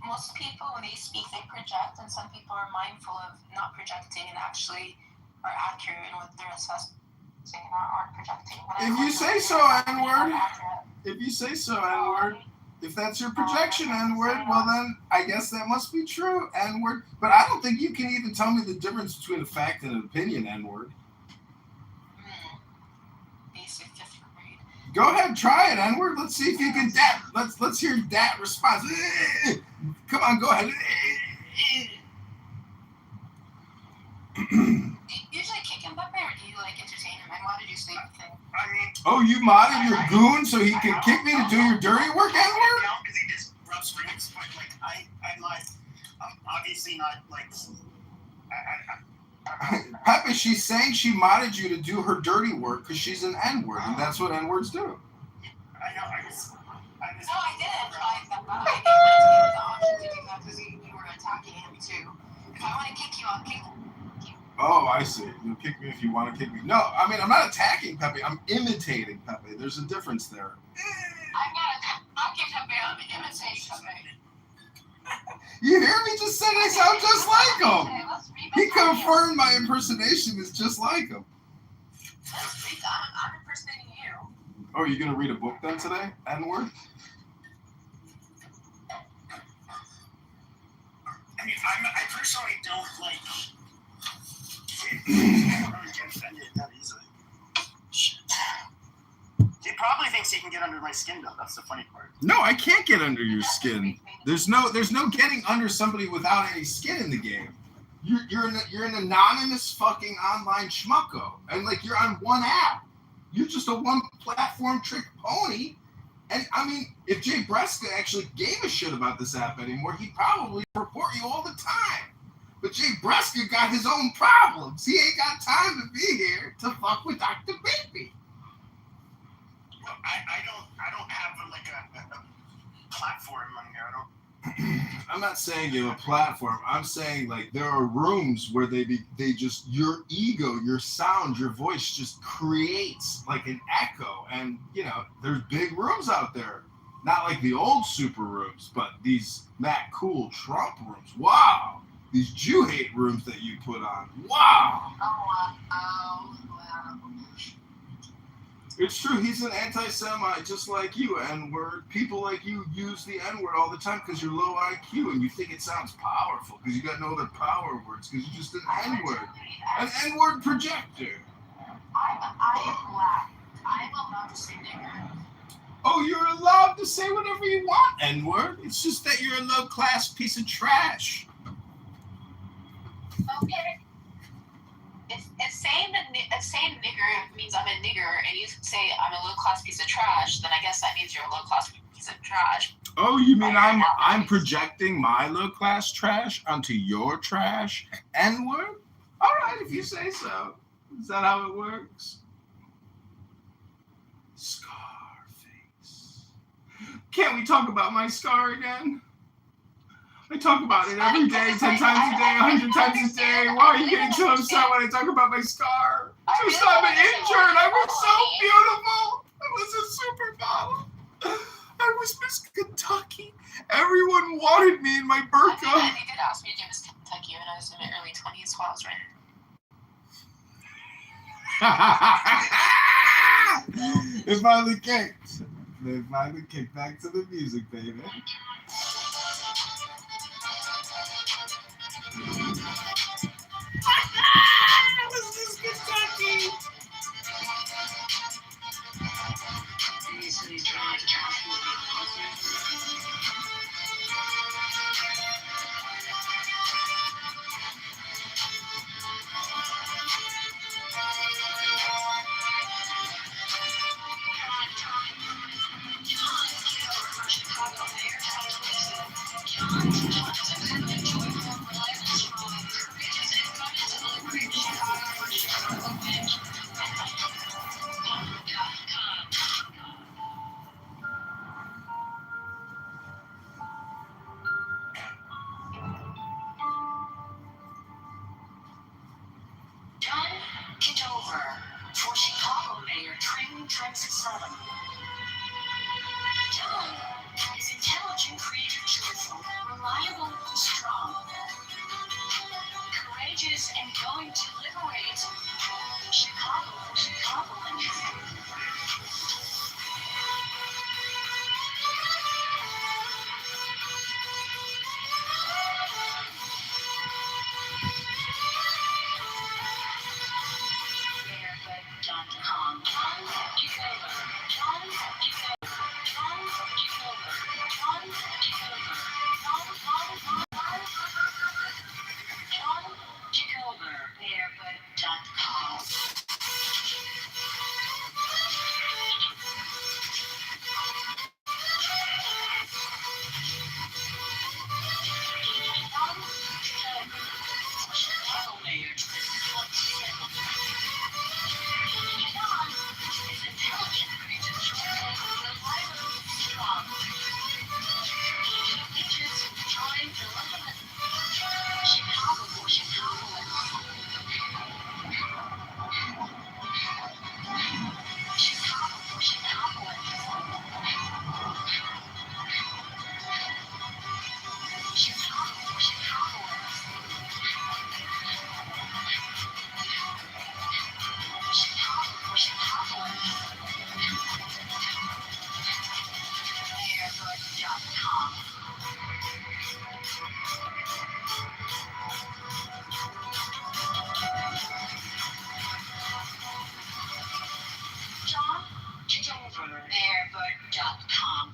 Most people, when they speak, they project, and some people are mindful of not projecting and actually are accurate in what they're assessing and aren't projecting. If you say so, N-word. If you say so, N-word. If that's your projection, N-word, well then, I guess that must be true, N-word. But I don't think you can even tell me the difference between a fact and an opinion, N-word. Basic 5th grade. Go ahead, try it, N-word. Let's see if you can let's hear that response. Come on, go ahead. Do you usually kick him, Pepe, or do you like entertain him? And why did you say anything? I mean, oh, you modded your goon so he can kick me to do your dirty work, N-word? Because he just rubs rings, but like I'm obviously not like. Pepe, she's saying she modded you to do her dirty work because she's an N-word, and that's what N-words do. I know. I just. No, I didn't. I didn't want to give you the option to do that because you were attacking him too. If I want to kick you, I'll kick you. Oh, I see. You'll kick me if you want to kick me. No, I mean, I'm not attacking Pepe. I'm imitating Pepe. There's a difference there. I'm not attacking Pepe. I'm imitating Pepe. You hear me just say I sound just like him? He confirmed my impersonation is just like him. I'm impersonating you. Oh, you gonna read a book then today, N-word? I mean, I personally don't like. I don't get offended that easily. Shit. He probably thinks he can get under my skin, though. That's the funny part. No, I can't get under your skin. There's no getting under somebody without any skin in the game. You're an anonymous fucking online schmucko, and like you're on one app. You're just a one platform trick pony. And I mean, if Jay Breska actually gave a shit about this app anymore, he'd probably report you all the time. But Jay Breska got his own problems. He ain't got time to be here to fuck with Dr. Baby. Well, I don't have like a platform on here. I'm not saying give a platform. I'm saying like there are rooms where they just your ego, your sound, your voice just creates like an echo, and there's big rooms out there, not like the old super rooms, but these Matt Cool Trump rooms. Wow, these Jew hate rooms that you put on. Wow. Oh wow. It's true. He's an anti-Semite, just like you. N-word. People like you use the N-word all the time because you're low IQ and you think it sounds powerful because you got no other power words because you're just an N-word, an N-word projector. I am black. I'm allowed to say nigger. Oh, you're allowed to say whatever you want, N-word. It's just that you're a low-class piece of trash. Okay. If saying nigger means I'm a nigger, and you say I'm a low-class piece of trash, then I guess that means you're a low-class piece of trash. Oh, you mean I'm projecting my low-class trash onto your trash? N-word? All right, if you say so. Is that how it works? Scarface. Can't we talk about my scar again? I talk about it every day, 10 times a day, 100 times a day. Why are you getting so upset when I talk about my scar? Just I'm injured. I was so beautiful. I was a supermodel. I was Miss Kentucky. Everyone wanted me in my burqa. I think it asked me to do Miss Kentucky when I was in my early 20s while I was running. It finally kicked. They finally kicked back to the music, baby. Was this Kentucky? John Kitover for Chicago Mayor 2027. John is intelligent, creative, joyful, reliable, strong, courageous, and going to liberate Chicago for Chicagoans. Barefoot.com. John Kitover. John Kitover. John Kitover. John Kitover. John Kitover. Barefoot.com. Chicago Mayor 2027. John is intelligent, creative, joyful, reliable, strong. Beaches, time, development. Chicago for Chicagoans. Chicago for Chicagoans. Chicago for Chicagoans. Chicago for Chicagoans. Barefoot.com. John Kitover. Barefoot.com.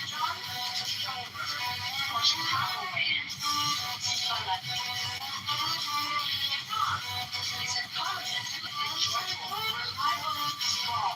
John Kitover for Chicagoans. Is intelligent, joyful, reliable, strong.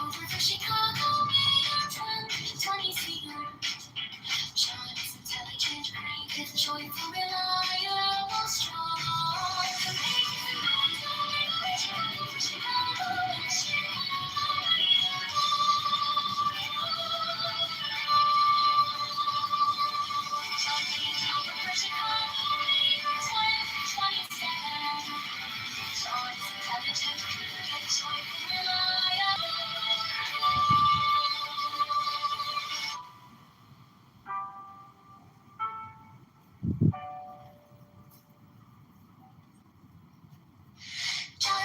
Kitover for Chicago Mayor 2027. John is intelligent, creative, joyful, reliable, strong. Chicago for Chicago,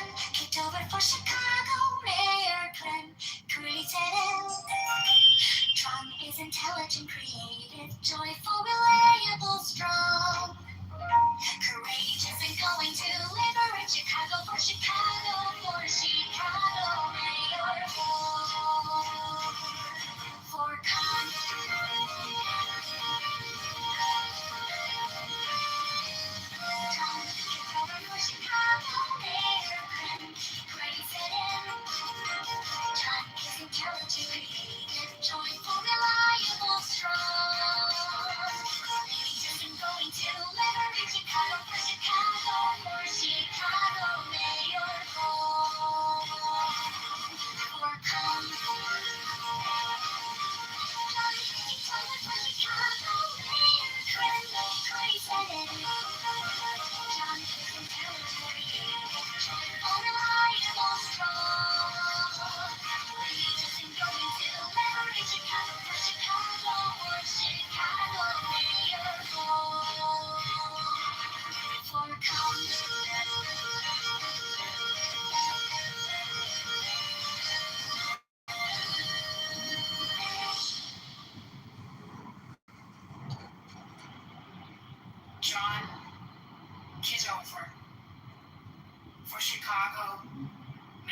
John Kitover for Chicago Mayor 2027. John is intelligent, creative, joyful, reliable. John Kitover for Chicago Mayor 2027. John is intelligent, creative, joyful, reliable, strong, courageous, and going to liberate Chicago for Chicago Mayor for Con. John Kitover for Chicago Mayor 2027. John is intelligent, creative, joyful, reliable, strong. Courageous and going to liberate Chicago for Chicago Mayor for Con. John Kitover for Chicago Mayor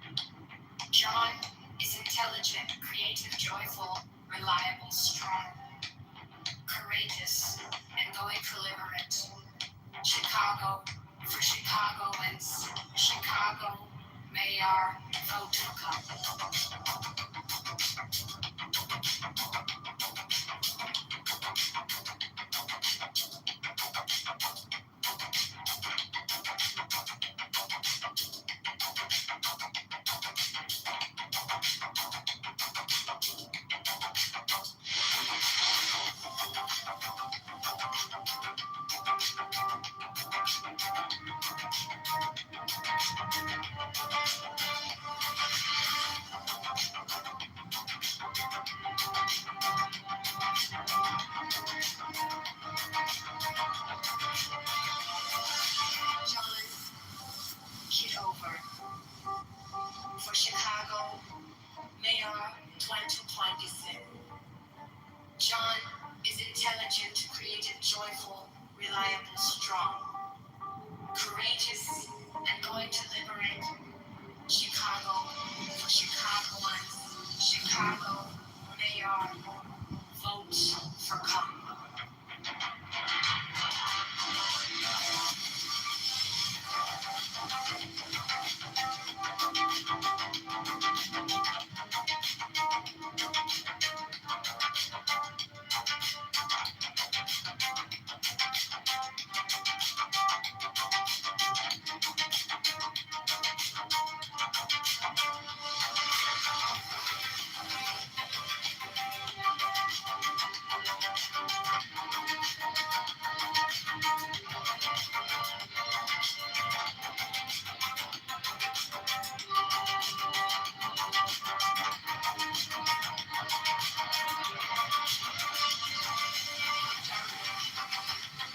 2027. John is intelligent, creative, joyful, reliable, strong. Courageous and going to liberate Chicago for Chicago Mayor for Con. John Kitover for Chicago Mayor 2027. John is intelligent, creative, joyful, reliable, strong, courageous, and going to liberate Chicago for Chicagoans. Chicago Mayor, vote for Con.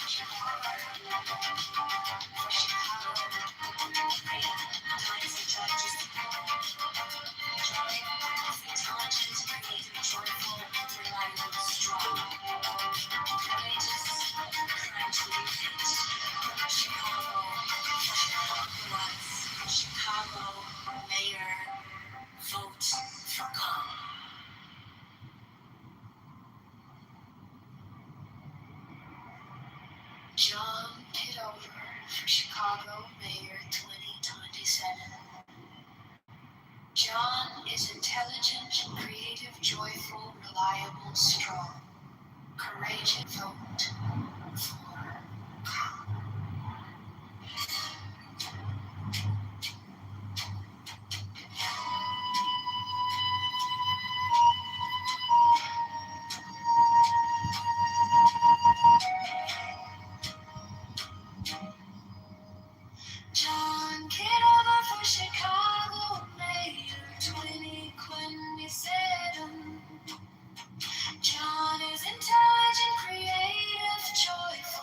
John Kitover for Chicago Mayor 2027. John is intelligent, creative, joyful, reliable, strong, courageous, and going to liberate Chicago for Chicagoans. Chicago Mayor, vote for Con. Chicago Mayor, vote for Con. John Kitover for Chicago Mayor 2027. is intelligent, creative, joyful, reliable, strong, courageous, vote for calm. John Kitover for Chicago, Mayor 2027. John is intelligent, creative, joyful.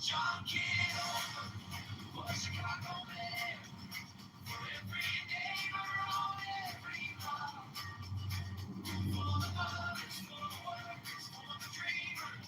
John Kitover was Chicago man for every neighbor on every block. Full of others, full of workers, full of dreamers.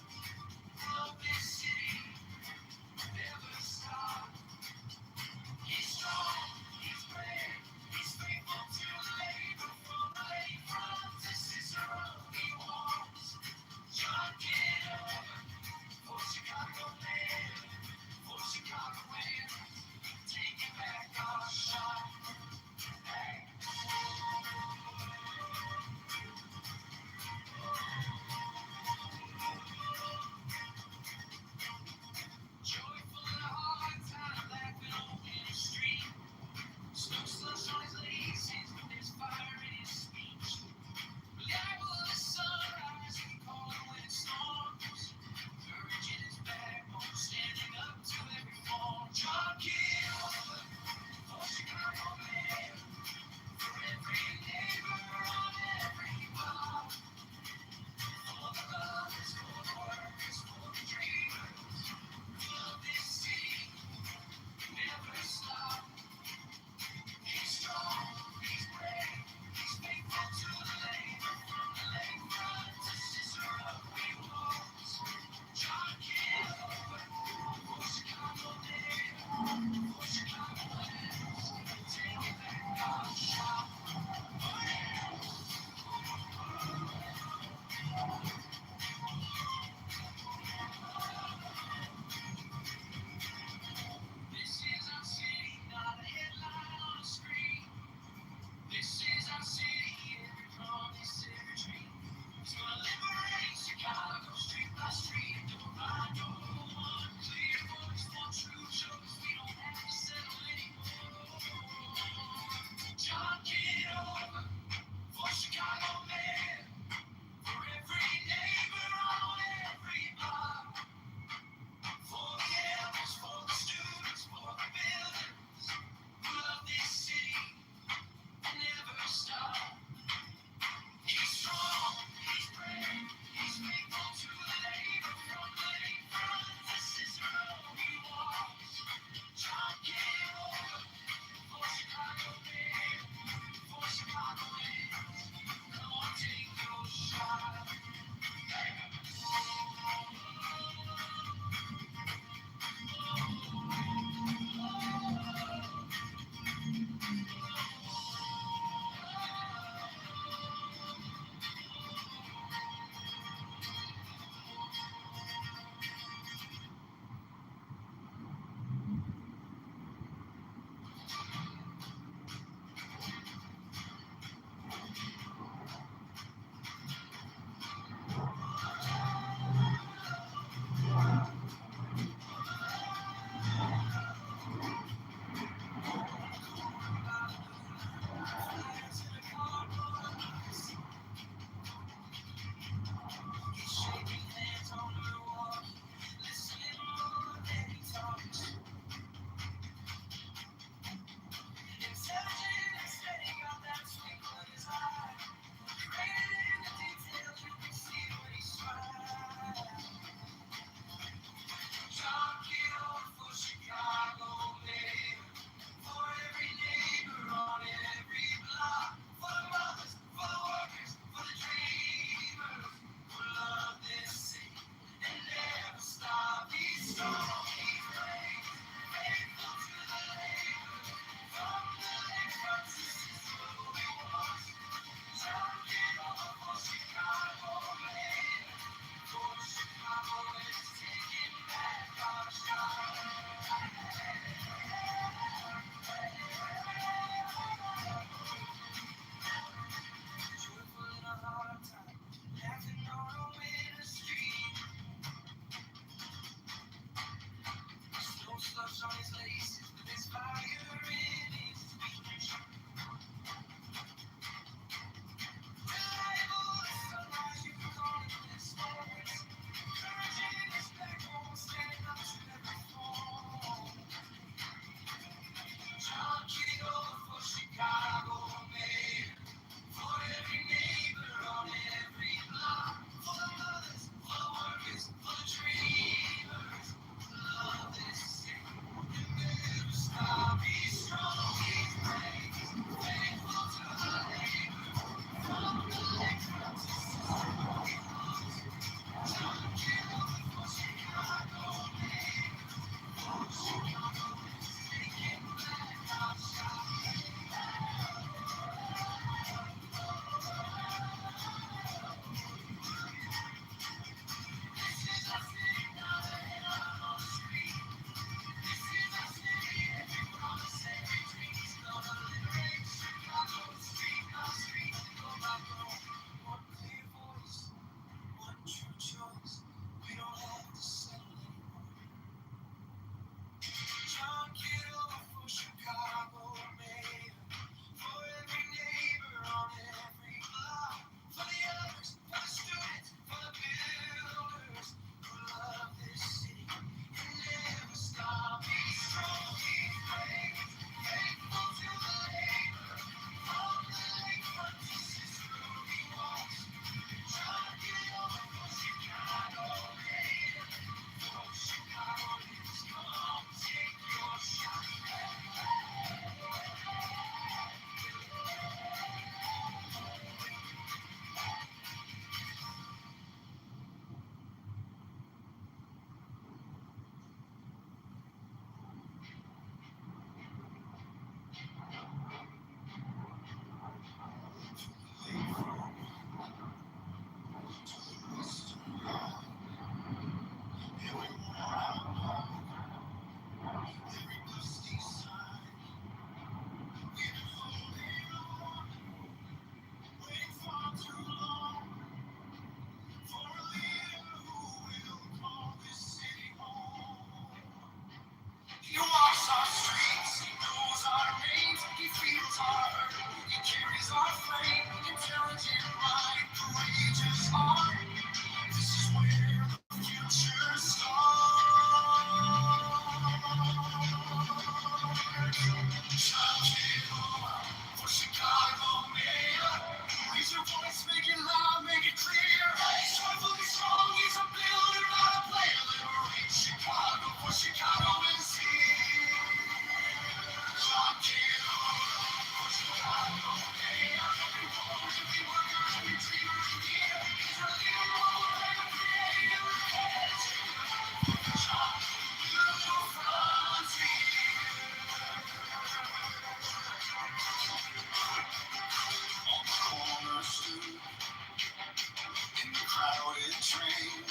train.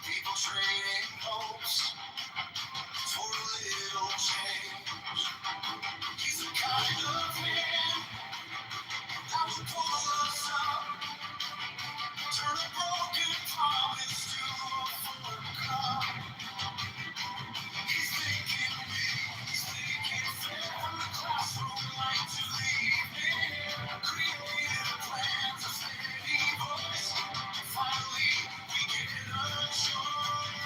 People trading hopes for a little change. He's the kind of man that would pull us up, turn a broken promise to a full cup. He's thinking big, he's thinking fair, from the classroom light to the evening. Creative plans, a steady voice. Finally, we get a choice.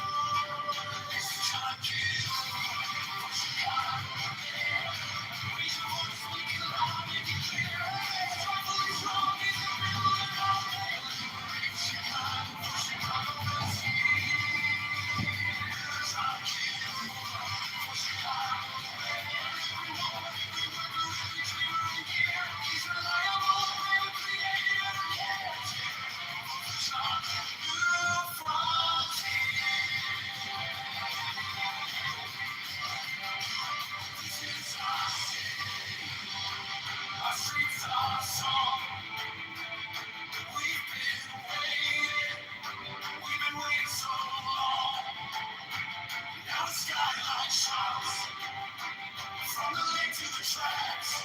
John Kitover, Chicago, man. Raise your voice, make it loud, make it clear. Joyfully strong is the building of Liberate Chicago, for Chicago will see. John Kitover, for Chicago, man. Every moment, every worker, every dreamer in gear. He's reliable, brave, and creative, yeah. John, new frontier. This is our city. Our streets are song. We've been waiting so long. Now the skyline shines. From the lake to the tracks,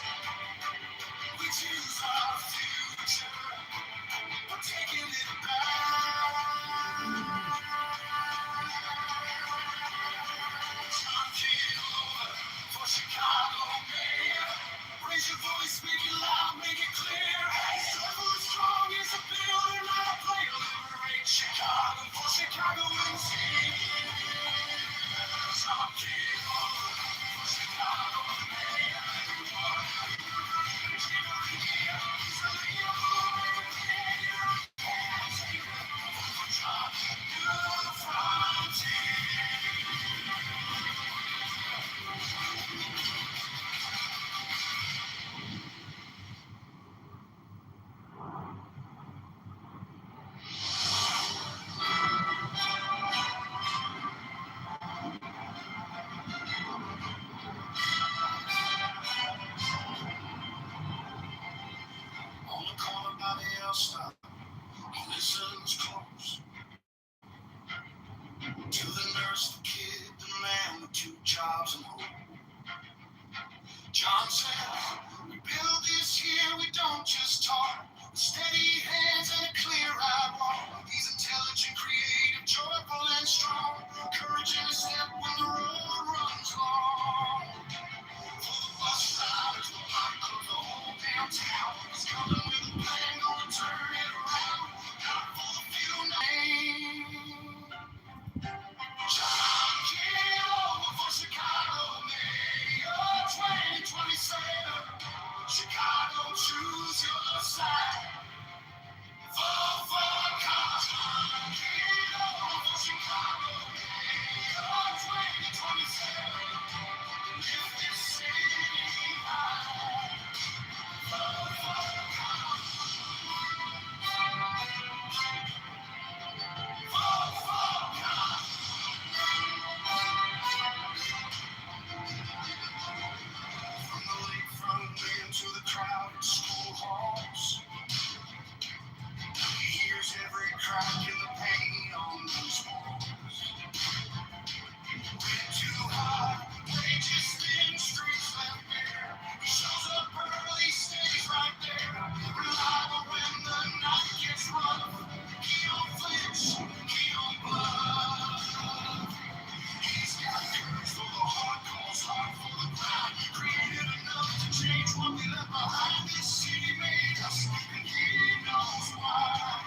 we choose our future. We're taking it back. John Kitover, for Chicago, man. Raise your voice, make it loud, make it clear. Struggle is strong, it's a builder, not a player. Liberate Chicago, for Chicago will see. John Kitover, for Chicago, man. He's a leader, John, new frontier. On the corner by the L stop, he listens close to the nurse, the kid, the man with two jobs and hope. John says, we build this here, we don't just talk. With steady hands and a clear-eyed walk. He's intelligent, creative, joyful, and strong. Courage in his step when the road runs long. For the bus riders, the block of the whole downtown. He's coming with a plan, gonna turn it around. Not for the few names. John Kitover for Chicago, Mayor 2027. Chicago, choose your side. Vote for John Kitover for Chicago, Mayor 2027. Lift this city high. Vote for Vote for From the lakefront wind to the crowded school halls, he hears every crack in the paint on those walls. Wind too high, wages thin, streets left bare. He shows up early, stays right there. Reliable when the night gets rough. He don't flinch, he don't bluff. He's got courage for the heart, goes hard for the crowd. Creative enough to change what we left behind. This city made us, and he knows why.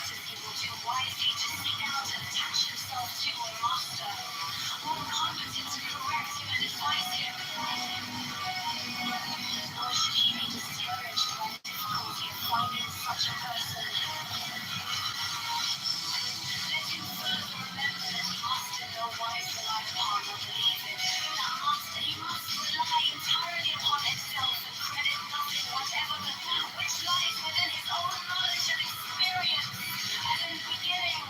Why is he to seek out and attach himself to a master? More competent to correct him and advise him. Nor should he be discouraged by the difficulty of finding such a person. Let him further remember that he must in no wise rely upon or believe in. That master he must rely entirely upon himself and credit nothing whatever but that which lies within his own knowledge and experience. As in the beginning,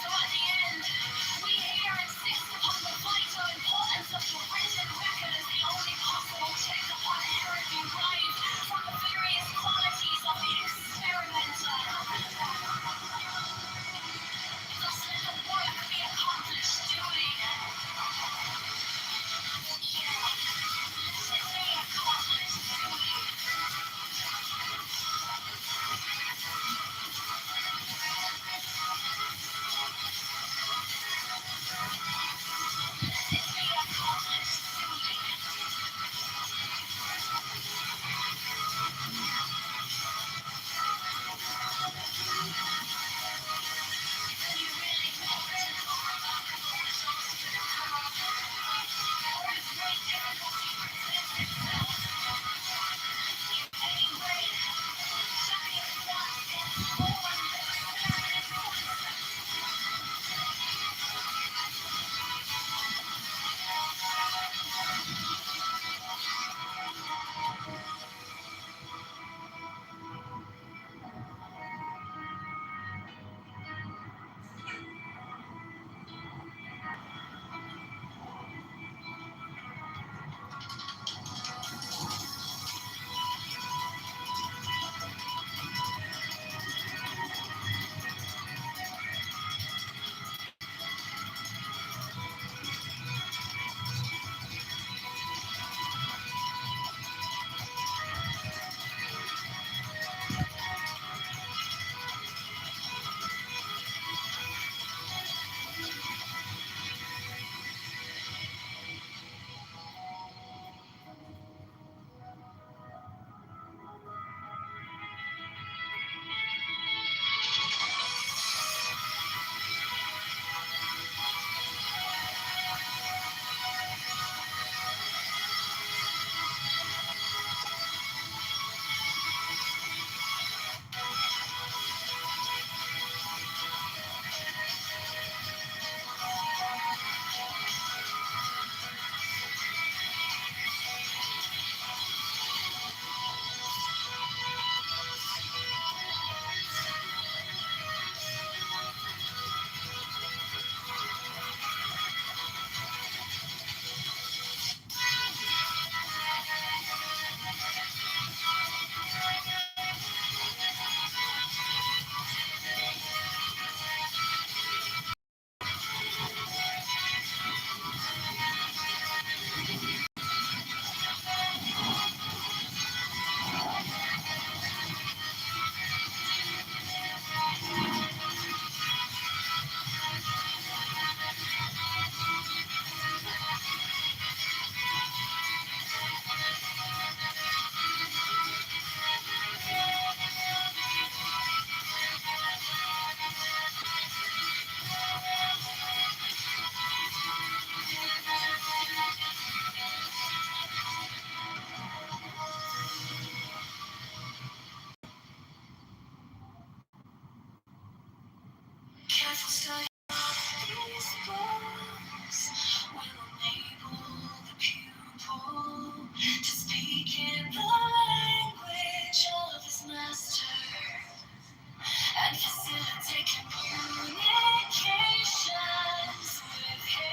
so at the end, we here insist upon the vital importance of the written record as the only possible check upon error derived from the various qualities of the experimenter. Thus let the work be accomplished duly. Yeah, let me accomplish duly. Careful study of these books will enable the pupil to speak in the language of his master and facilitate communications with him.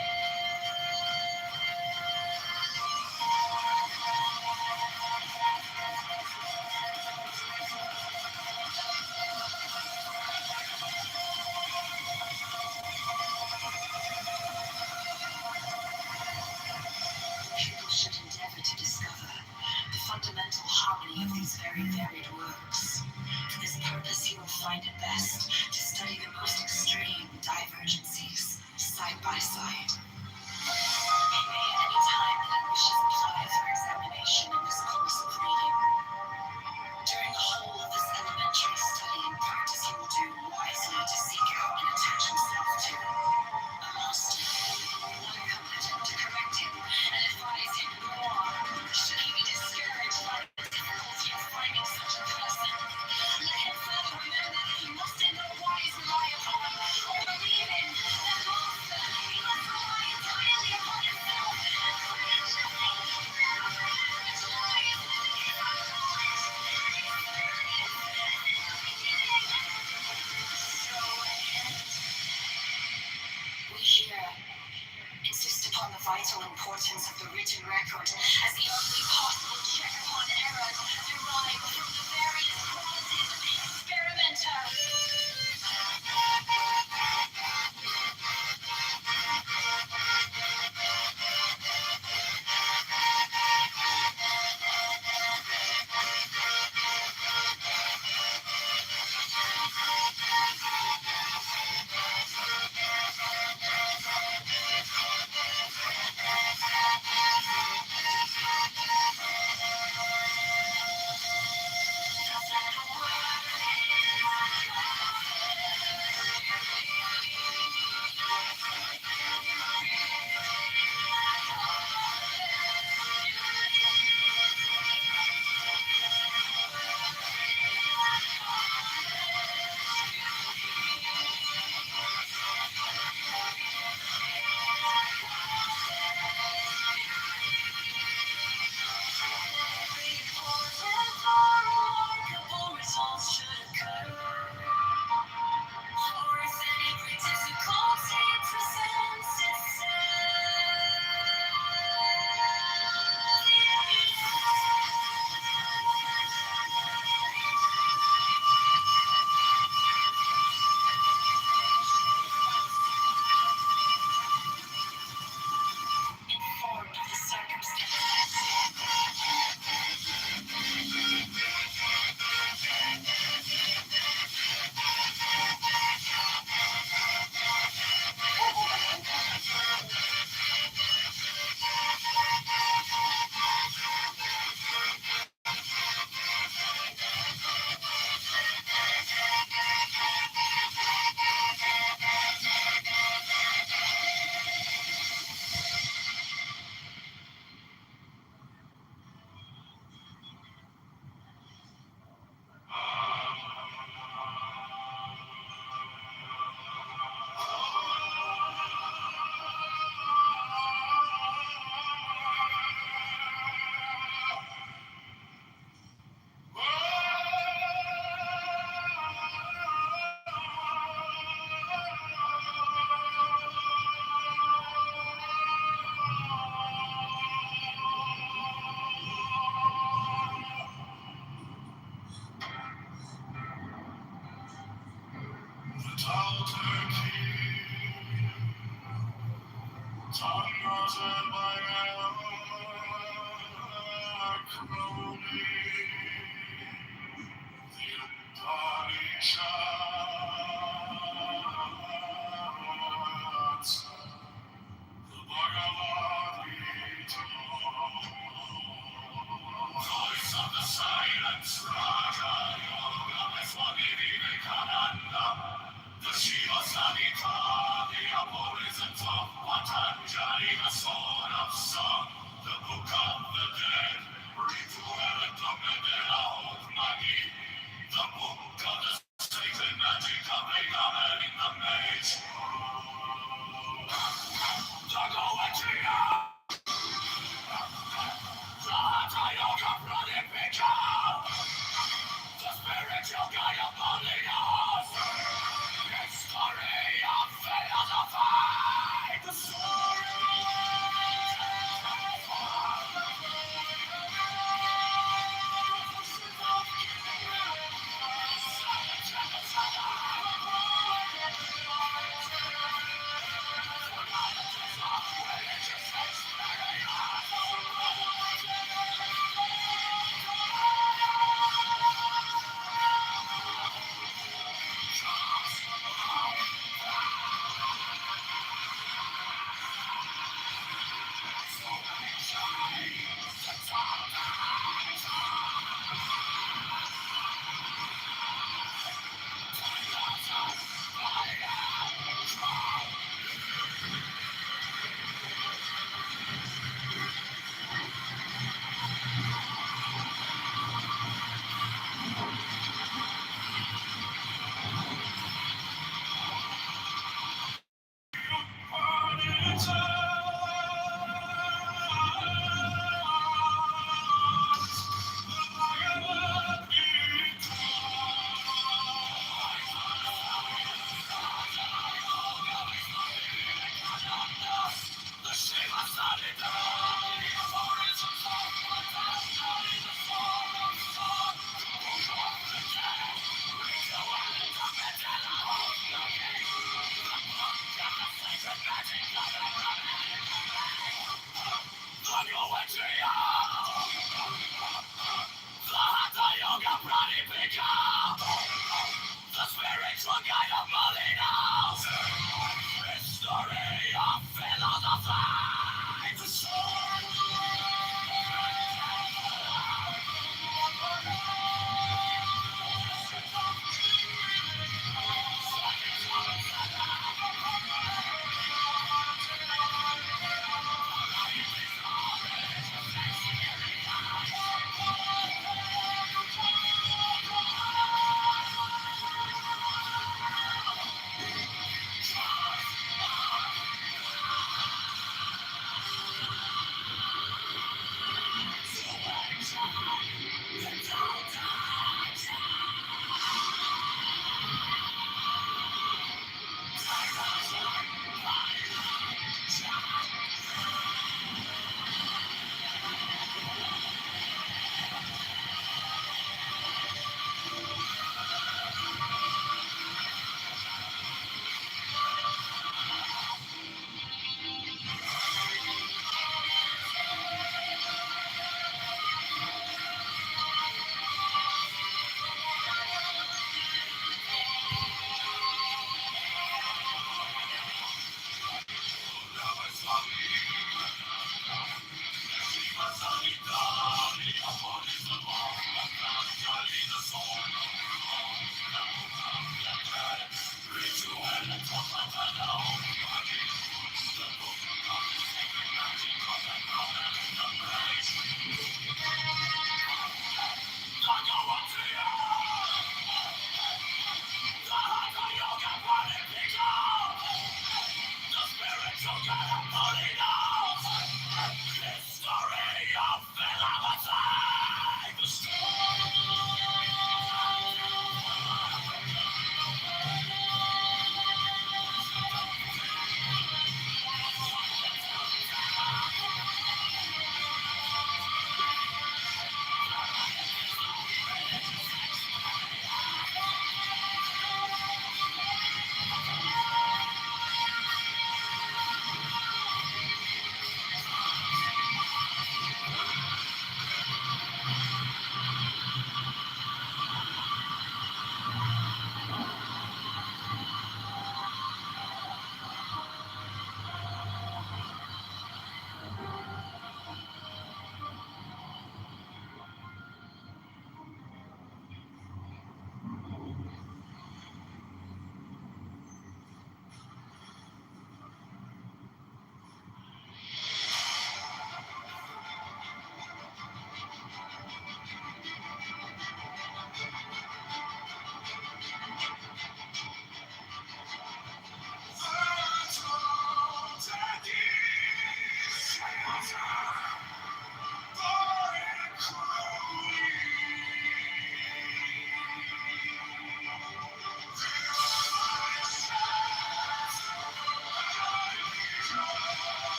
vital importance of the written record as the only possible check upon errors derived from the various qualities of the experimenter.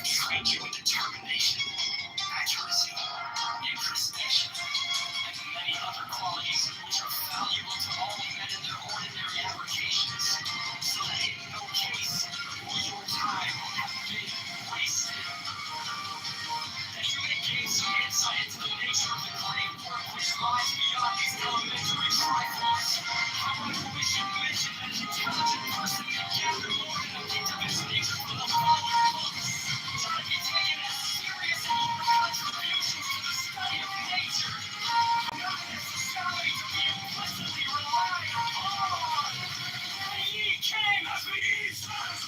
I've trained you in determination, accuracy, and precision, and many other qualities which are valuable to all men in their ordinary avocations, so that in no case will your time have been wasted. That you may gain some insight into the nature of the great work which lies beyond these elementary trifles, however, we should mention that an intelligent person can gather more than a bit of his nature from the following books, which are to be taken as serious and more contributions to the study of nature, not necessarily to be implicitly relied upon. And ye came as the Easters.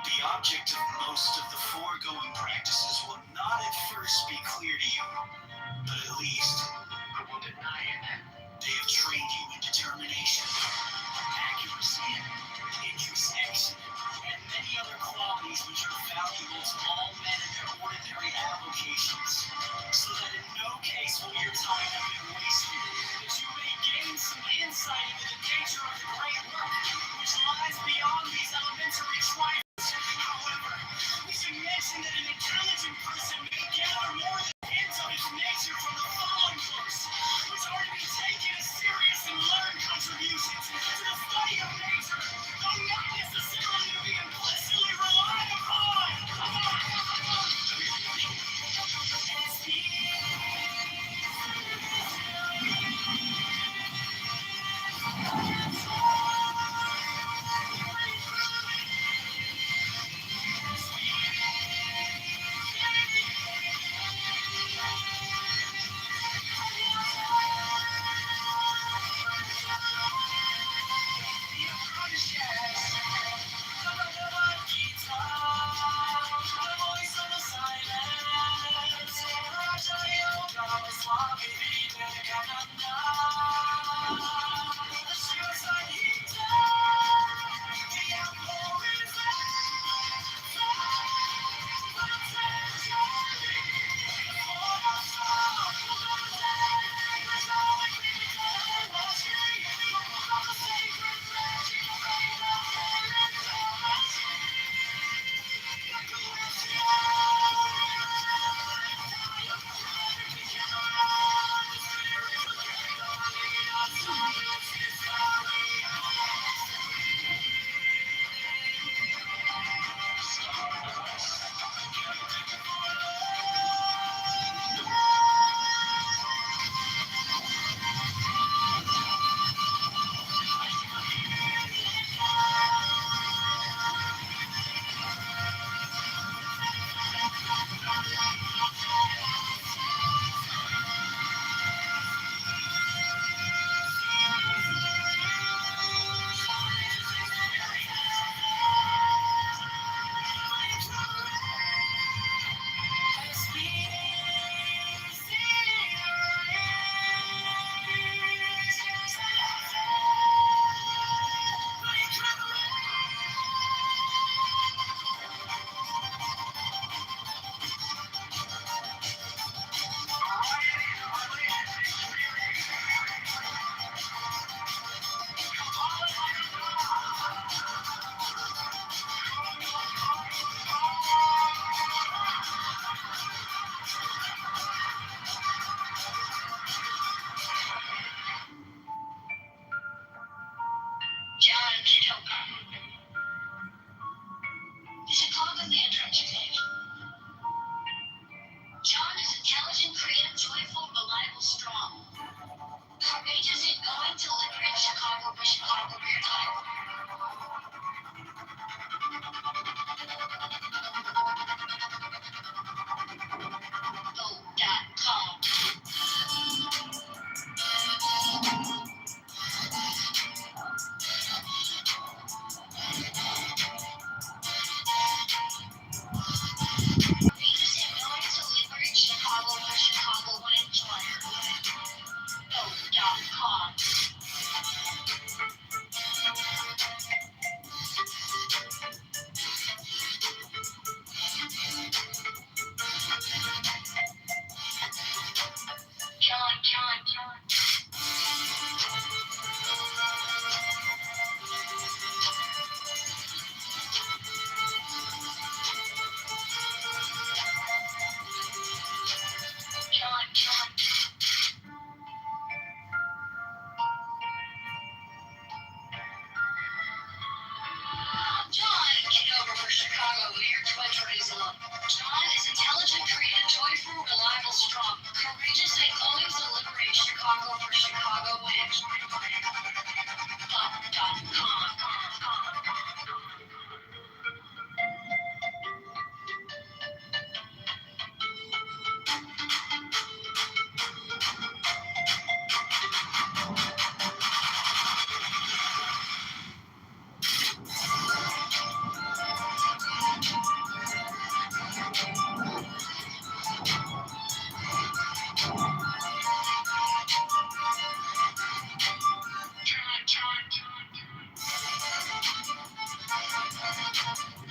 The object of most of the foregoing practices will not at first be clear to you, but at least I will deny it. They have trained you in determination, accuracy, introspection, and many other qualities which are valuable to all men in their ordinary avocations, so that in no case will your time have been wasted, that you may gain some insight into the nature of the great work which lies beyond these elementary trifles. However, we should mention that an intelligent person may gather more than hints of its nature from the following books, which are to be taken as serious and learned contributions to the study of nature, though not necessarily to be employed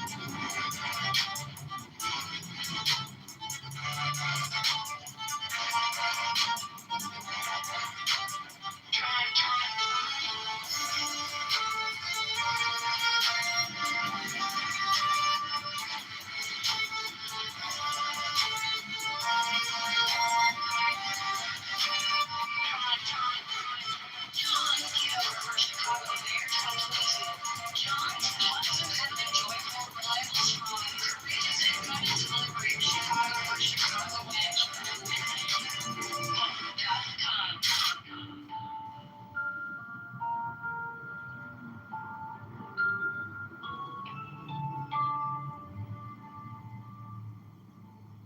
John Kitover for Chicago Mayor 2022. John, positive, joyful, reliable, strong, courageous, and committed to liberate Chicago for Chicago win.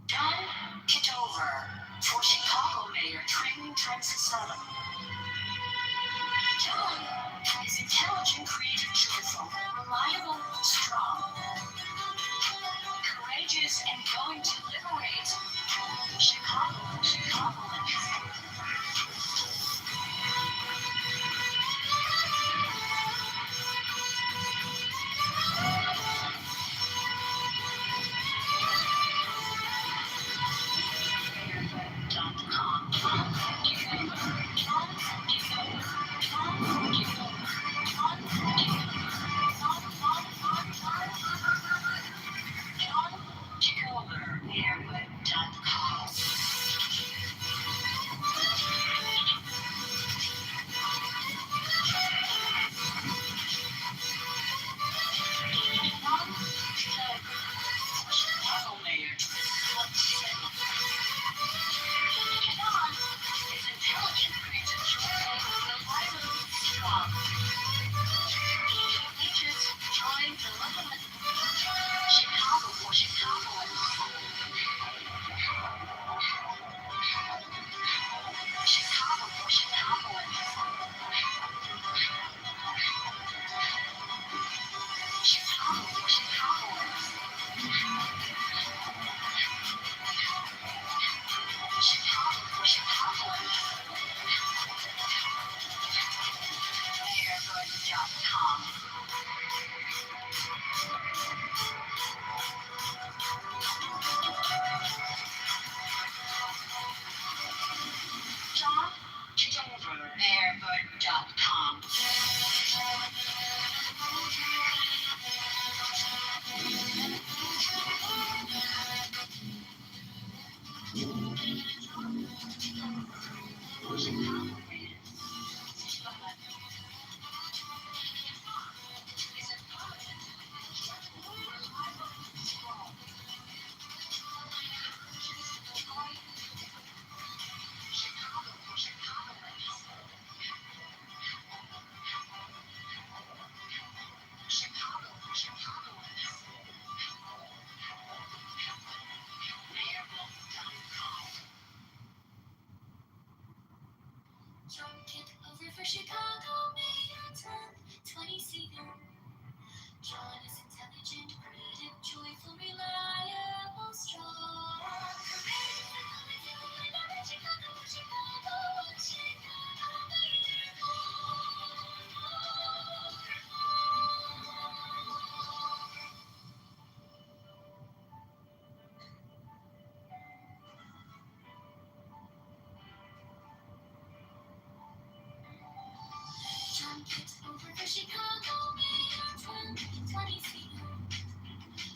John Kitover for Chicago Mayor 2027. John is intelligent, creative, joyful, reliable, strong, courageous, and going to liberate Chicago, Chicagoans. John Kitover, Airbud.com. John Kitover for Chicago Mayor 2027. John is intelligent, creative, joyful, reliable, strong. John Kitover for Chicago Mayor 2027.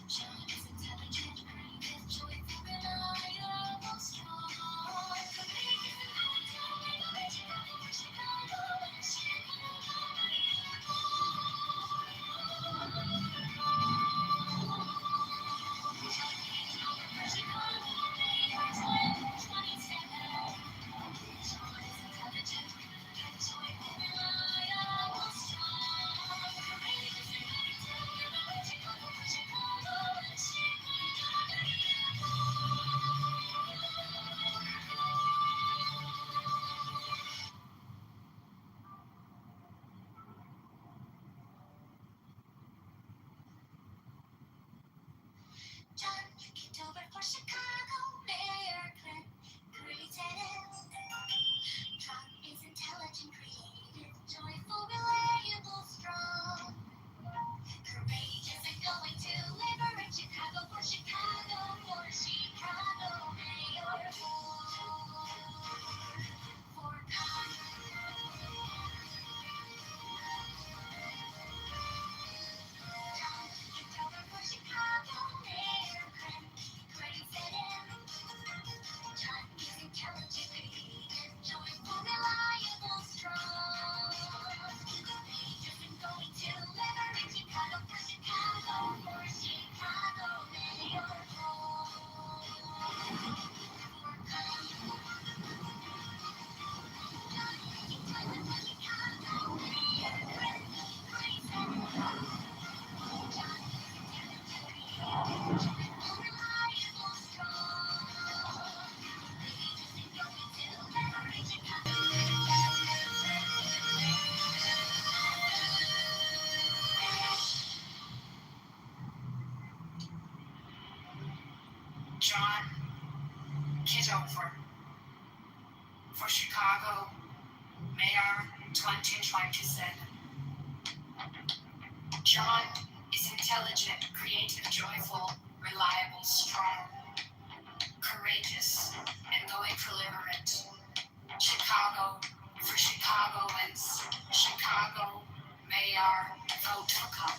John is intelligent, creative, joyful, reliable, strong. John Kitover for Chicago Mayor 2027. John is intelligent, creative, joyful, reliable, strong, courageous, and going for liberate. Chicago for Chicagoans. Chicago Mayor, vote for come.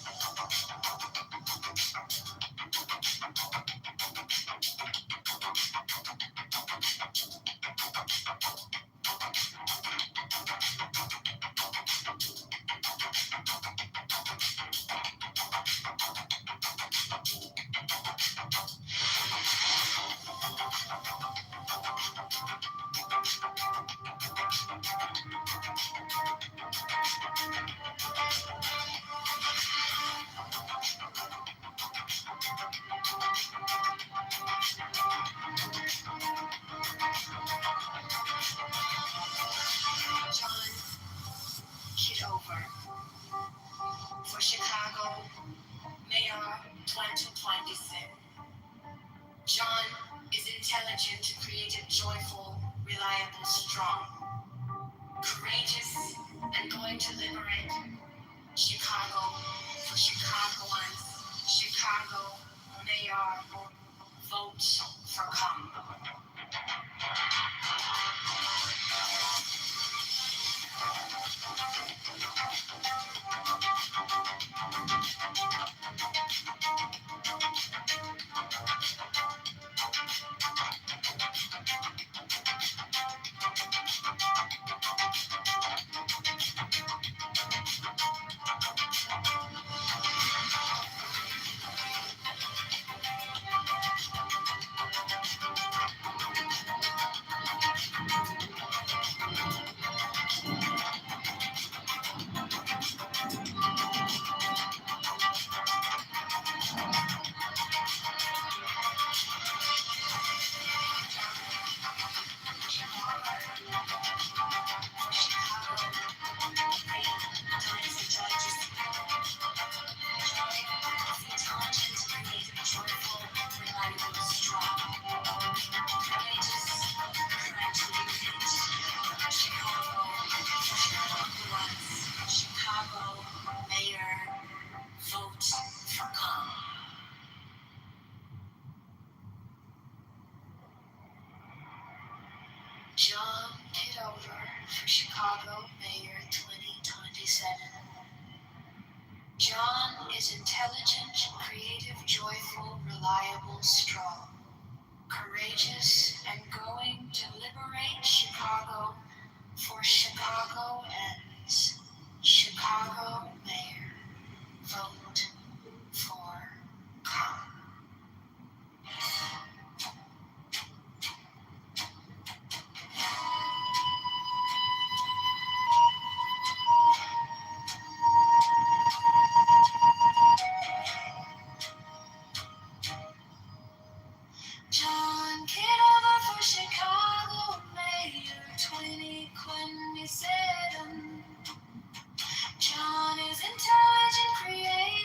John Kitover for Chicago Mayor 2026. John is intelligent, creative, joyful, reliable, strong, courageous, and going to liberate. Chicago for Chicagoans. Chicago Mayor, vote for come. Chicago Mayor, vote for come. John Kitover for Chicago Mayor 2027. John is intelligent, creative, joyful, reliable, strong, courageous, and going to liberate Chicago for Chicagoans. Chicago Mayor, vote for come. John Kitover for Chicago Mayor 2027. John is intelligent, creative,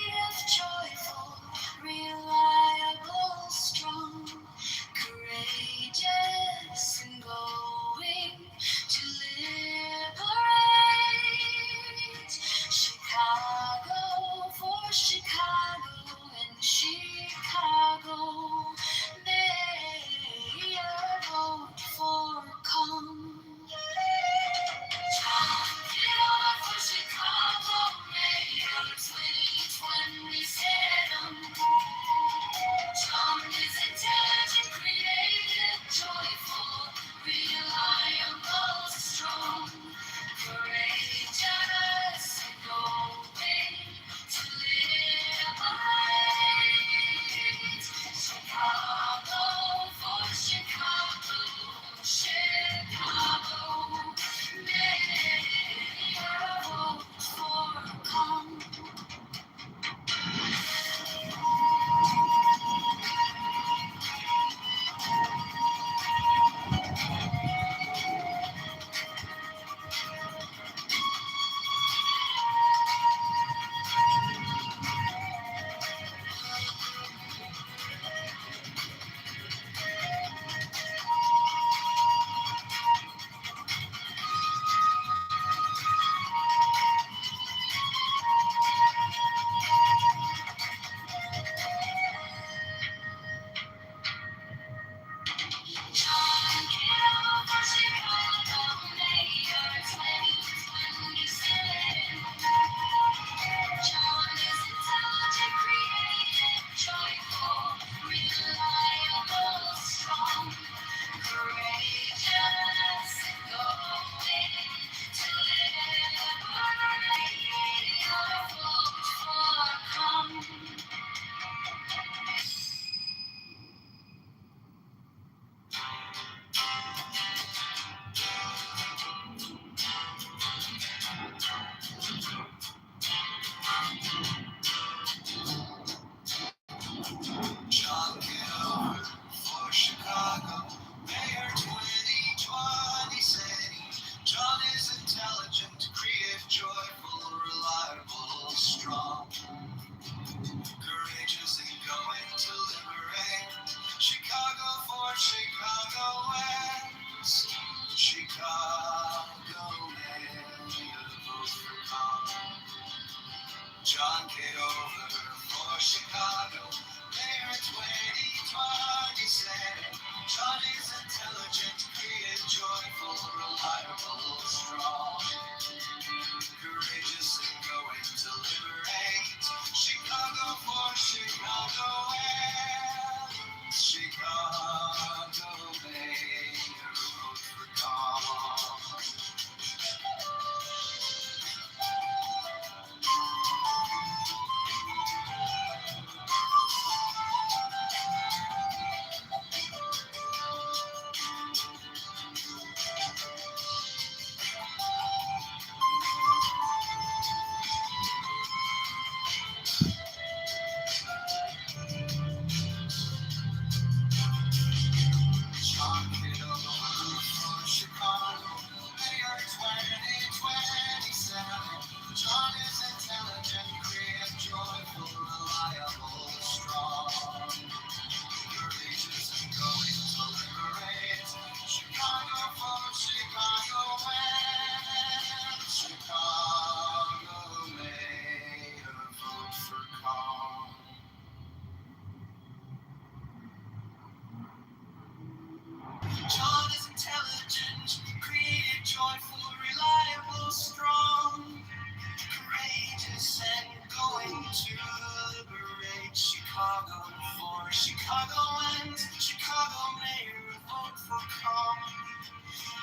for Chicagoans, Chicago mayor, vote for calm.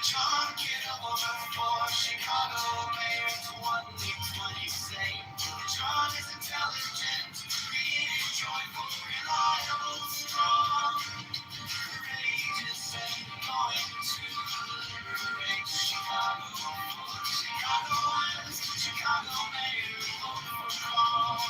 John Kitover for Chicago mayor 2020. John is intelligent, creative, joyful, reliable, strong, courageous, and going to liberate Chicago. For Chicagoans, Chicago mayor, vote for calm.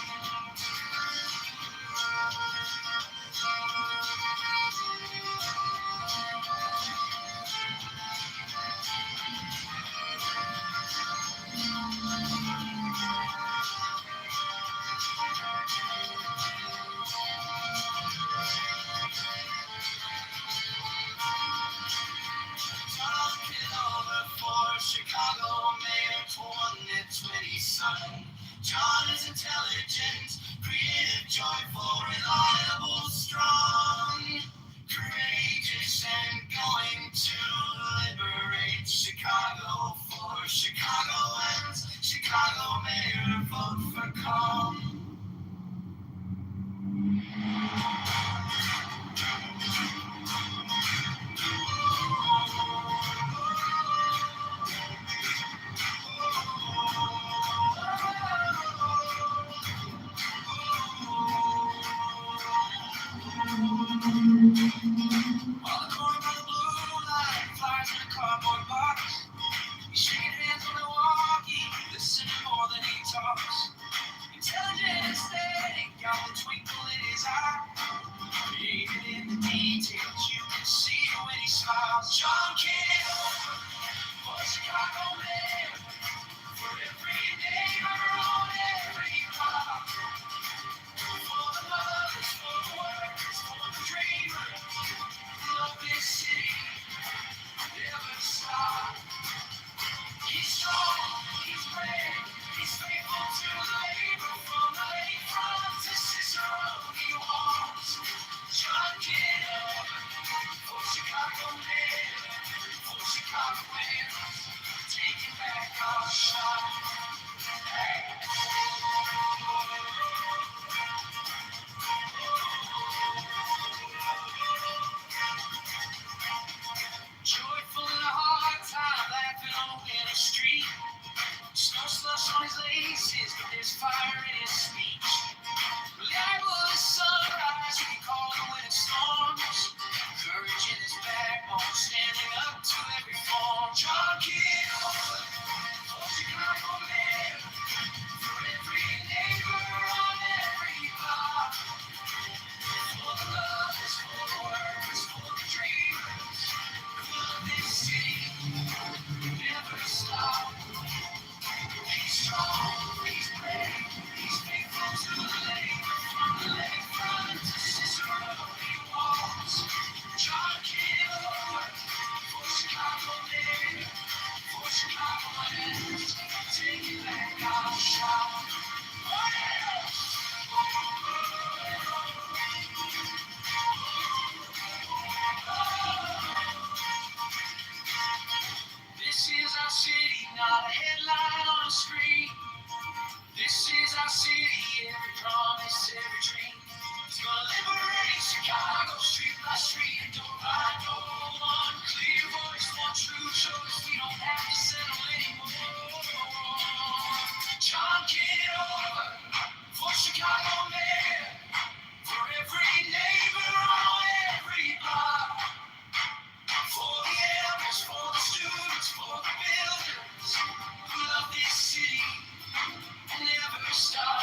Chicago mayor 2020 son. John is intelligent, creative, joyful, reliable, strong, courageous, and going to liberate Chicago. For Chicagoans, Chicago mayor, vote for calm. On the corner by the blue light, flies in a cardboard box. He's shaking hands on the walkie, listening more than he talks. Intelligent and steady, got the twinkle in his eye. Even in the details, you can see when he smiles. John Kitover for Chicago mayor, for every neighbor on every block. For the mothers, for the workers, for the dreamers. Love this city, never stop. He's strong, he's brave, he's faithful to the labor. From the lakefront to Cicero, he walks. John Kitover for Chicago mayor, for Chicago mayors, taking back our shot. Hey. Joyful in a hard time, laughing on Winter Street. Snow slush on his laces, but there's fire in his speech. Reliable as sunrise, we can call it when it storms. Courage in his backbone, standing up to every form. John Kitover for Chicago mayor, for every neighbor on every block. For the lovers, for the workers, for the dreamers. This city never stop. He's strong, he's brave, he's faithful to the labor. From the lakefront to Cicero, he walks. John Kitover for Chicago mayor, for Chicago lands, taking back our shot. This is our city, not a headline on a screen. This is our city, every promise, every dream. It's gonna liberate Chicago, street by street, and door by door. One clear voice, one true choice. We don't have to settle anymore. John Kitover for Chicago mayor, for every neighbor on every block. For the elders, for the students, for the builders who love this city and never stop.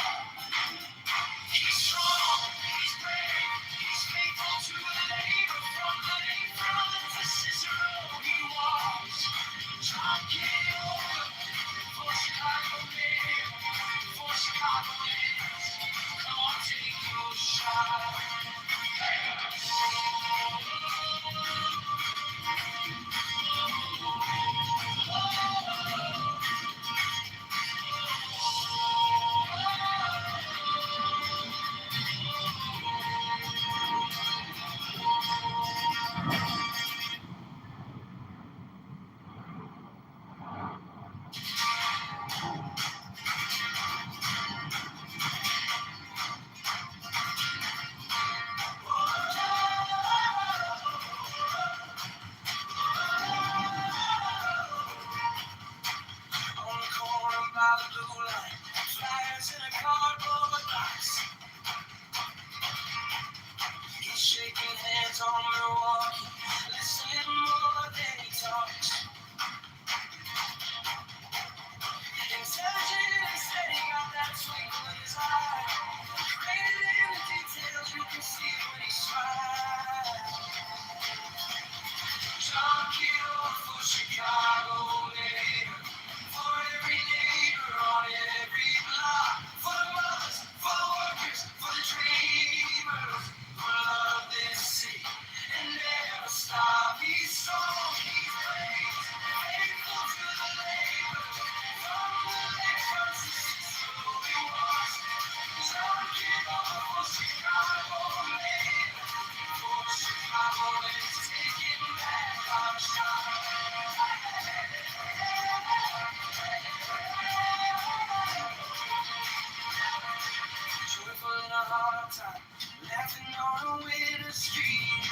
He's strong, he's brave, he's faithful to the labor. From the laughing on a winter street.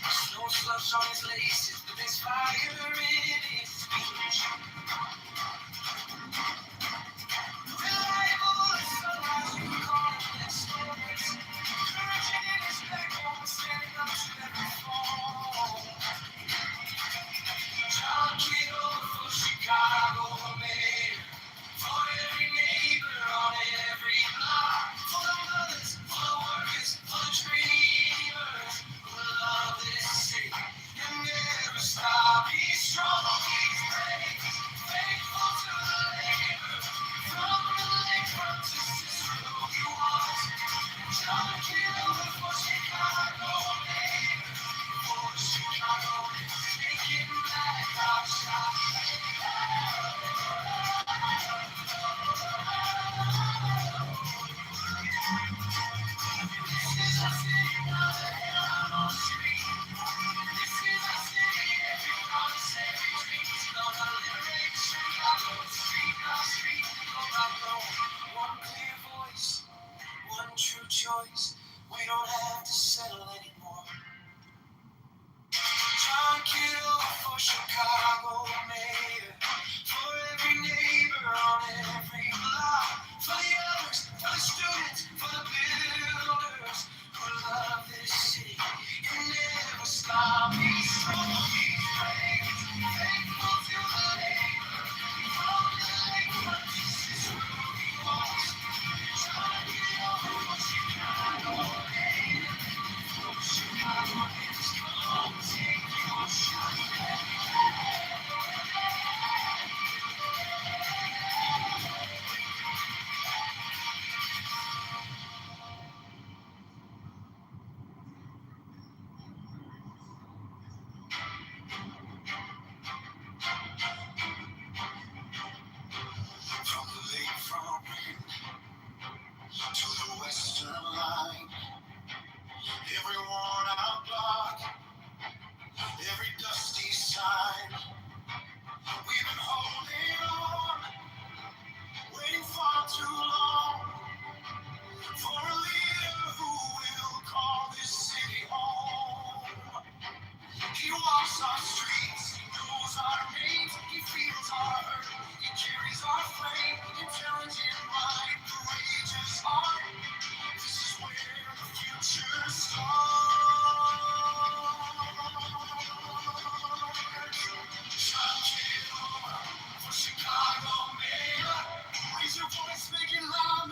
Snow slush on his laces, but there's fire in his speech. Reliable as sunrise, you can call him exploits. Courage in his backbone, standing up to every fall. John Kitover for Chicago mayor. For every neighbor on every block. For the mothers, for the workers, for the dreamers who love this city and never stop. He's strong, he's brave, faithful to the labor. From the lakefront to Cicero, he was John Kitover for Chicago mayor. For Chicago, taking back our shot. One clear voice, one true choice. We don't have to settle anymore. John Kitover for Chicago mayor. For every neighbor on every block. For the others, for the students, for the builders who love this city and never stop. He's strong, he's brave, faithful to the labor. From the lakefront to Cicero, he walks. John Kitover for Chicago mayor. For Chicago is come, take your shot. From the lakefront to the western line, every worn out block, every dusty sign, we've been holding on, waiting far too long for a leader who will call this city home. He walks our streets, he knows our names, he feels our hurt, he carries our flame, intelligent mind, courageous heart. This is where the future starts. John Kitover for Chicago mayor. Raise your voice, make it loud.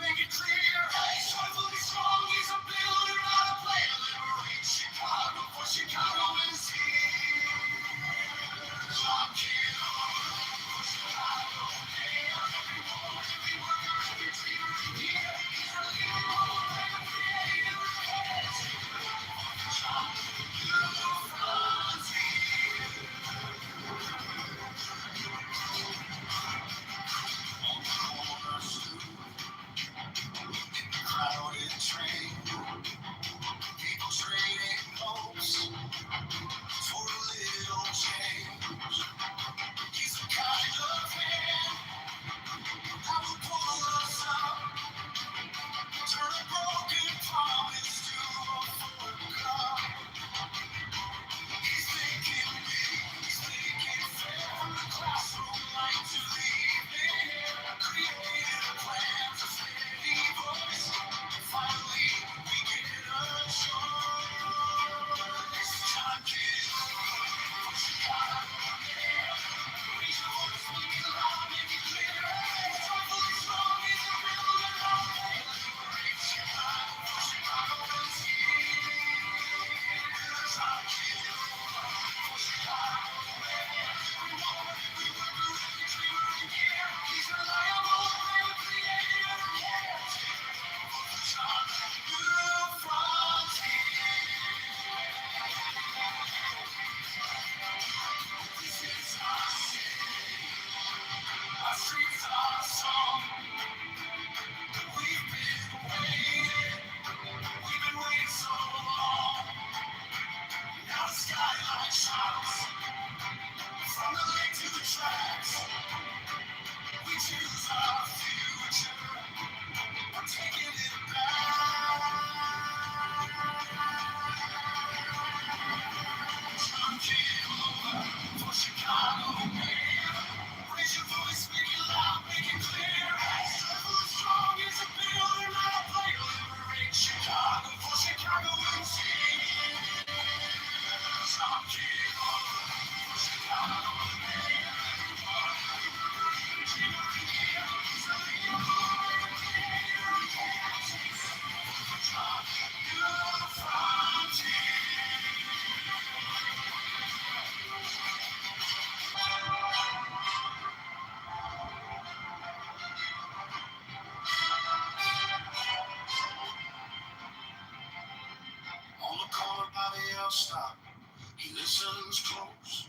belt stop. He listens close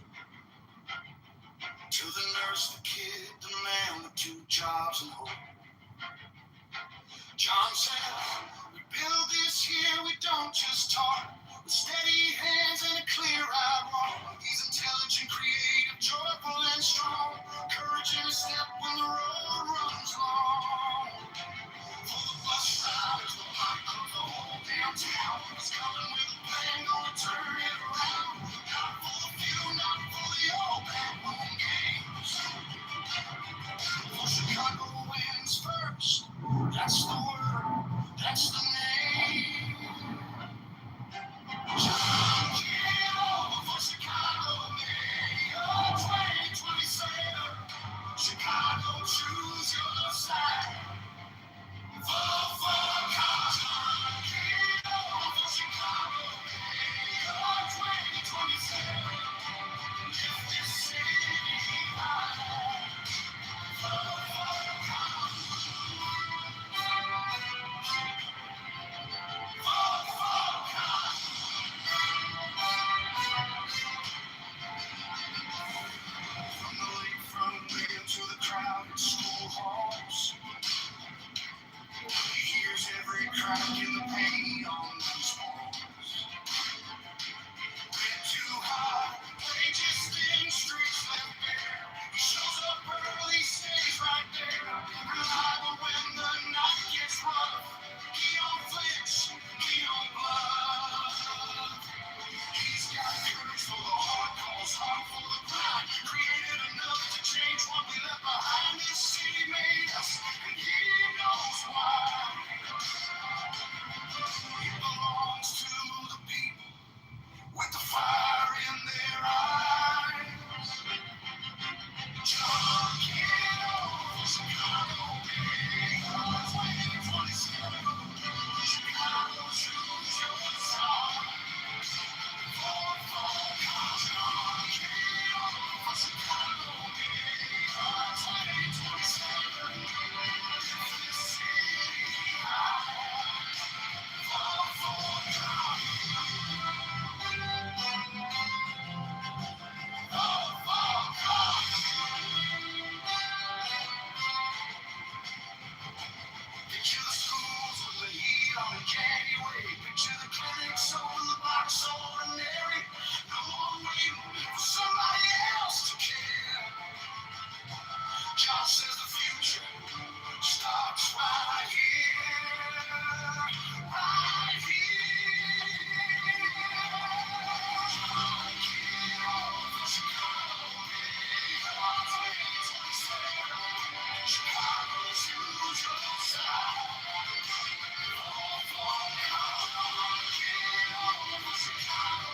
to the nurse, the kid, the man with 2 jobs and hope. John says, we build this here, we don't just talk. With steady hands and a clear-eyed walk. He's intelligent, creative, joyful, and strong. Courage in his step when the road runs long. For the bus riders, the light of the whole damn town. He's coming with a plan, gonna turn it around. Not for the few, not for the old backbone games. For Chicago wins first. That's the word, that's the name. John Kitover for Chicago, Mayor 2027. Chicago, choose your side. Vote for John Kitover for Chicago, Mayor 2027. Lift this city high. Vote for from the lakefront way to the crowded school halls. He hears every crack in the paint on these walls. Been too high, wages thin, streets left bare. He shows up early, stays right there. Reliable when the night gets rough. He don't flinch, he don't bluff. He's got courage for the hard calls, heart for the grind. Created enough to change what we left behind. This city made us, and he knows why. He belongs to the people with the fire in their eyes. John Kitover, Chicago, Mayor 2027. Chicago, choose your side. Vote for John Kitover, Chicago, Mayor 2027. Lift this city high. Vote for John. Vote for God. Picture the schools with the heat on the candy way. Picture the clinics open, the box ordinary. No more waiting for somebody else to care. John says the future starts right here. Right here. John Kitover, Chicago, Mayor 2027. Chicago, choose your side. Vote for John Kitover, Chicago,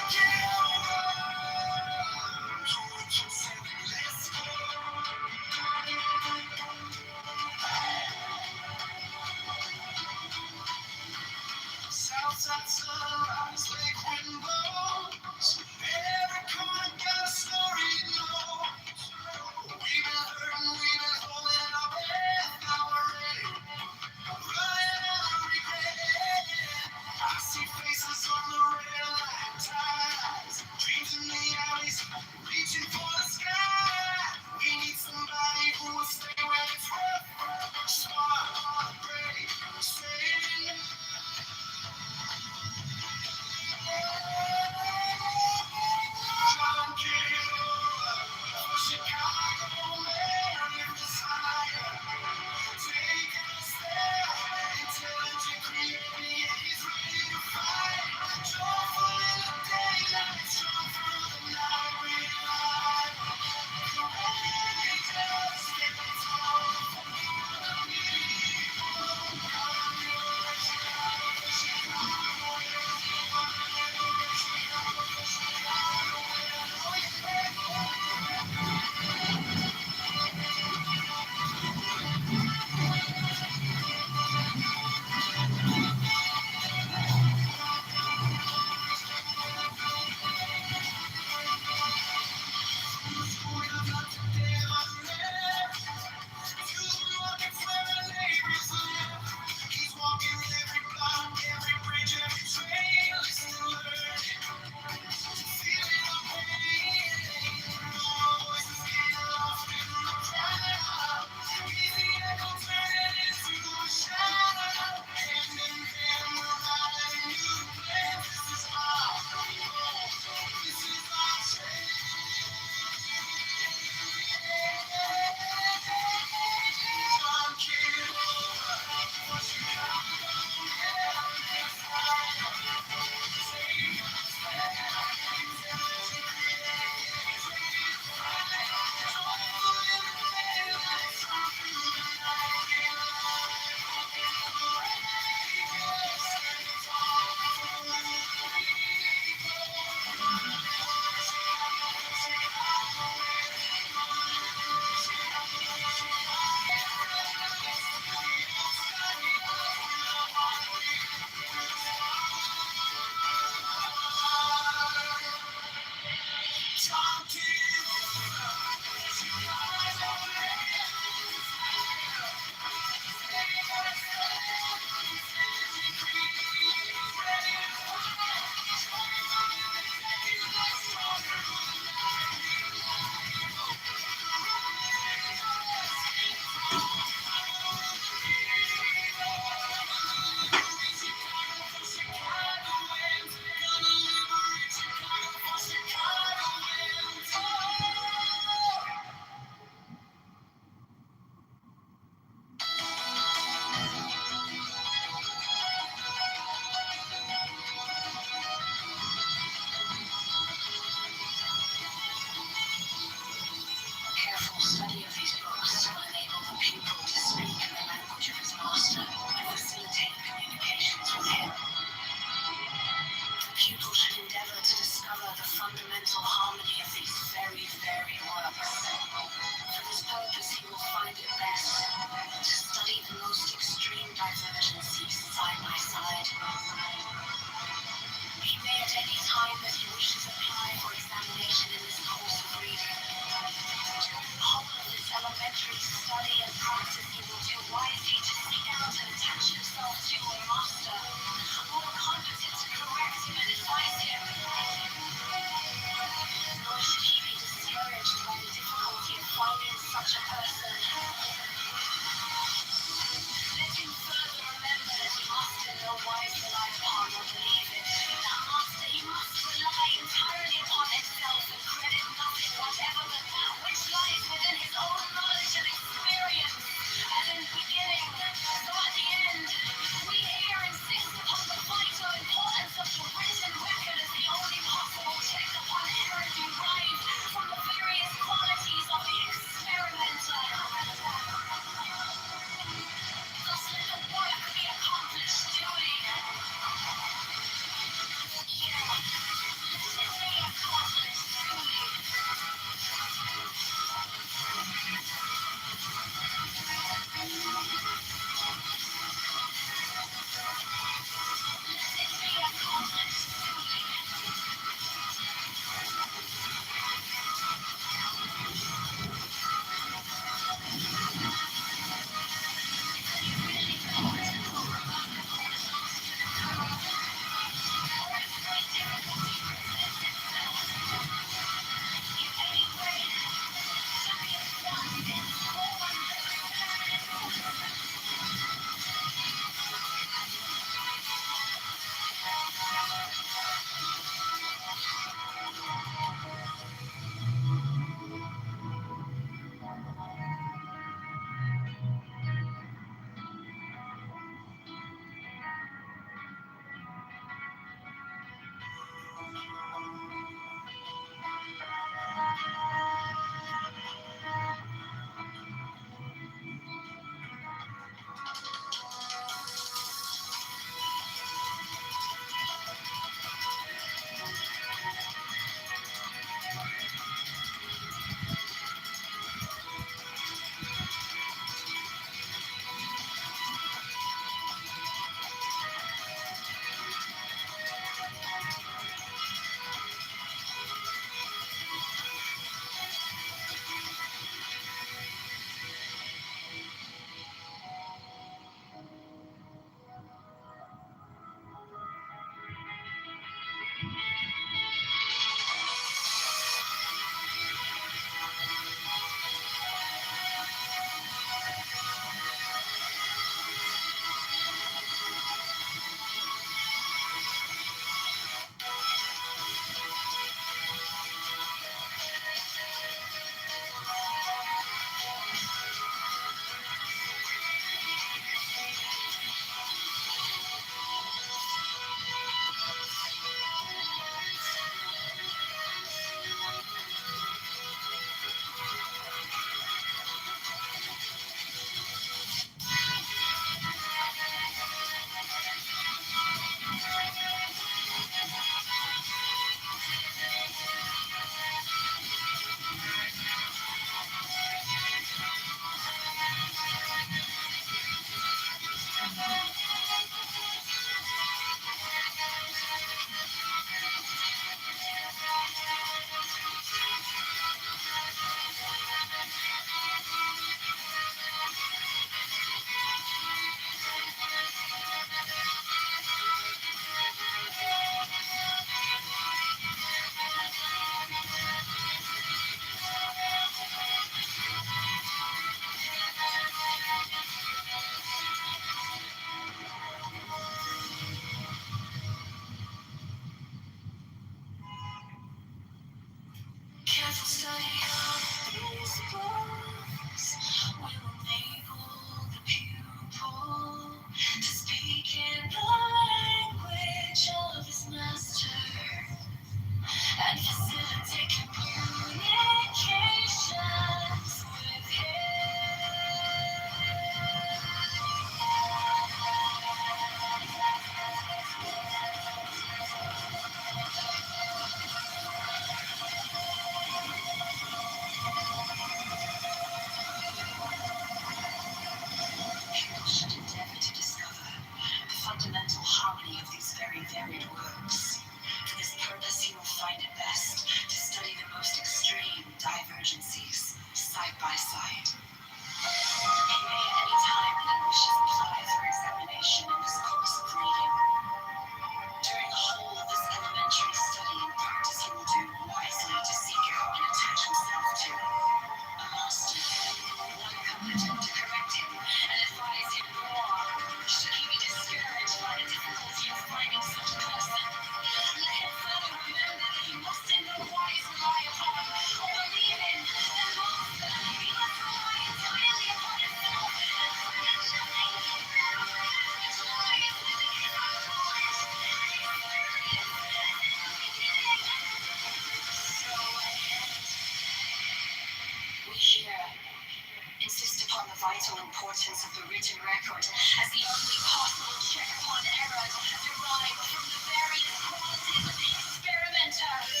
importance of the written record as the only possible check upon errors derived from the various qualities of the experimenter.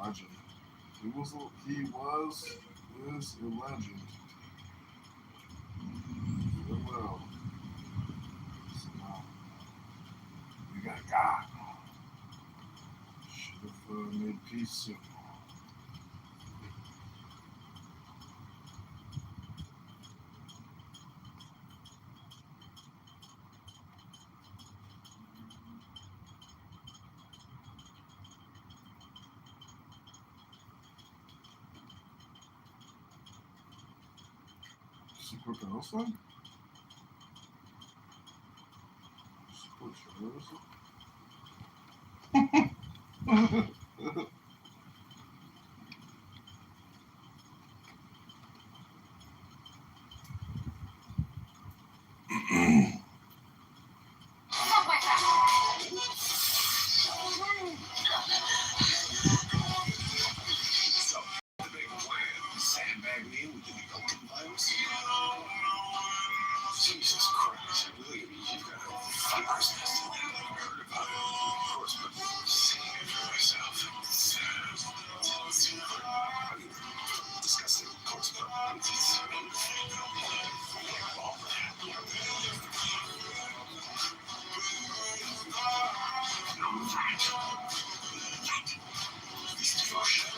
legend. He is a legend. Farewell. So now, we got God. Should have made peace soon. Support Palestine? Support terrorism? So, the big plan, sandbag me with the Golden virus? Jesus Christ, really? You've got a fucker's nest in there. I've never heard about it. Of course, but seeing it for myself. I mean, disgusting, of course, but it's all that. This devotion.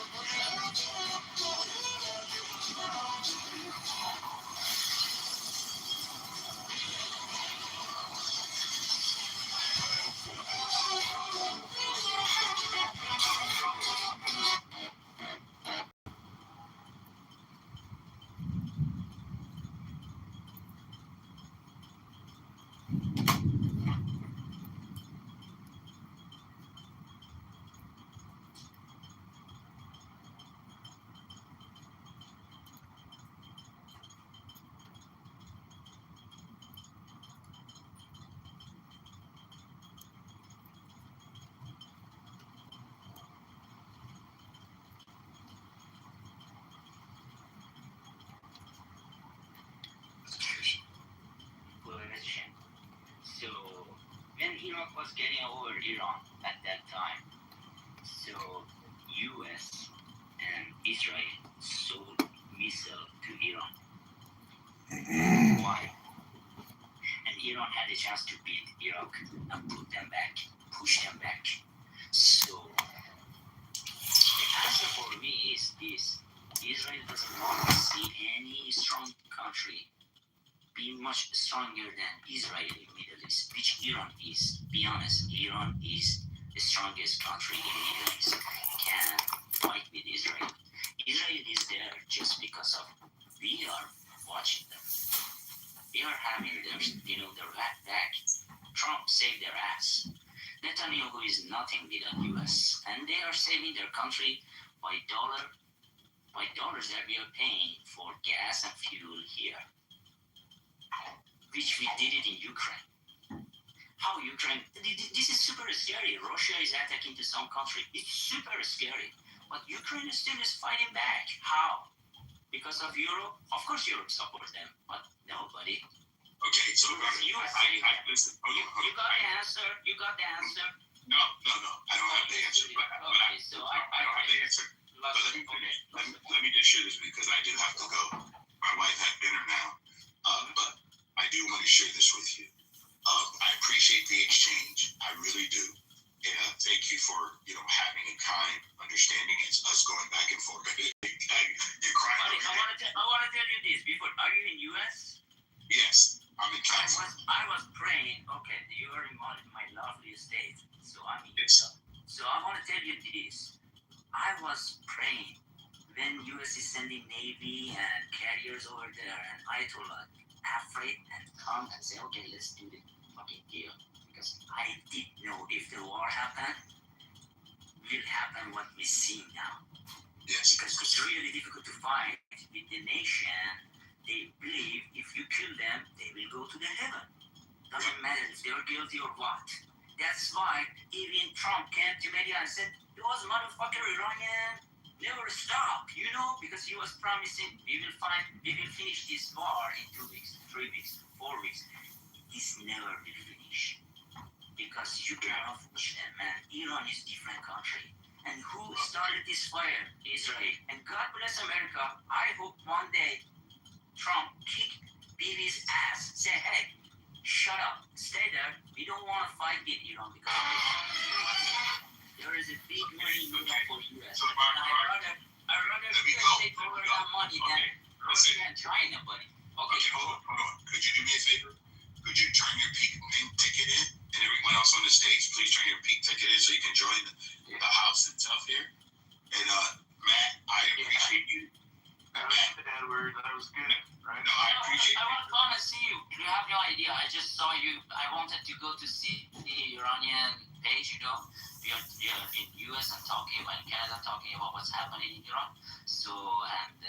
So when Iraq was getting over Iran at that time, so US and Israel sold missiles to Iran. Why? And Iran had a chance to beat Iraq and put them back, push them back. So the answer for me is this: Israel doesn't want to see any strong country be much stronger than Israel in Middle East, which Iran is. Be honest, Iran is the strongest country in Middle East, can fight with Israel. Israel is there just because of we are watching them. They are having their back. Trump saved their ass. Netanyahu is nothing with the US, and they are saving their country by dollars that we are paying for gas and fuel here, which we did it in Ukraine. How Ukraine? This is super scary. Russia is attacking to some country. It's super scary. But Ukraine still is fighting back. How? Because of Europe? Of course Europe supports them, but nobody. Okay, so listen. You got the answer. You got the answer. No. I don't have the answer. But I don't have the answer. But let me just share this because I do have to go. My wife had dinner now. But I do want to share this with you. I appreciate the exchange. I really do. And thank you for having a kind understanding. It's us going back and forth. You're crying. I want to tell you this before. Are you in US? Yes, I'm in Kansas. I was praying. Okay, you are in my lovely state, so I'm in. Yes. So I want to tell you this. I was praying when US is sending Navy and carriers over there, and I told her, afraid and come and say, okay, let's do the fucking deal. Because I didn't know if the war happened, will happen what we see now. Yes. Because it's really difficult to fight with the nation. They believe if you kill them, they will go to the heaven. Doesn't matter if they're guilty or what. That's why even Trump came to media and said, those motherfucker Iranian never stop, because he was promising we will finish this war in 2 weeks, 3 weeks, 4 weeks. This never will finish because you cannot push them, man. Iran is different country. And who started this fire? Israel. And God bless America. I hope one day Trump kick Bibi's ass. Say, hey, shut up. Stay there. We don't want to fight with Iran because there is a big money in Iran for US. And I'd rather US take over that money than Russia and China, buddy. Okay, hold on. Could you do me a favor? Could you turn your pink ticket in? And everyone else on the stage, please turn your pink ticket in so you can join the house and stuff here. And Matt, I appreciate you. Edward, that was good, right? No, I appreciate I want to come and see you. You have no idea. I just saw you. I wanted to go to see the Iranian page, you know. You're in US and talking about in Canada, talking about what's happening in Iran. So, and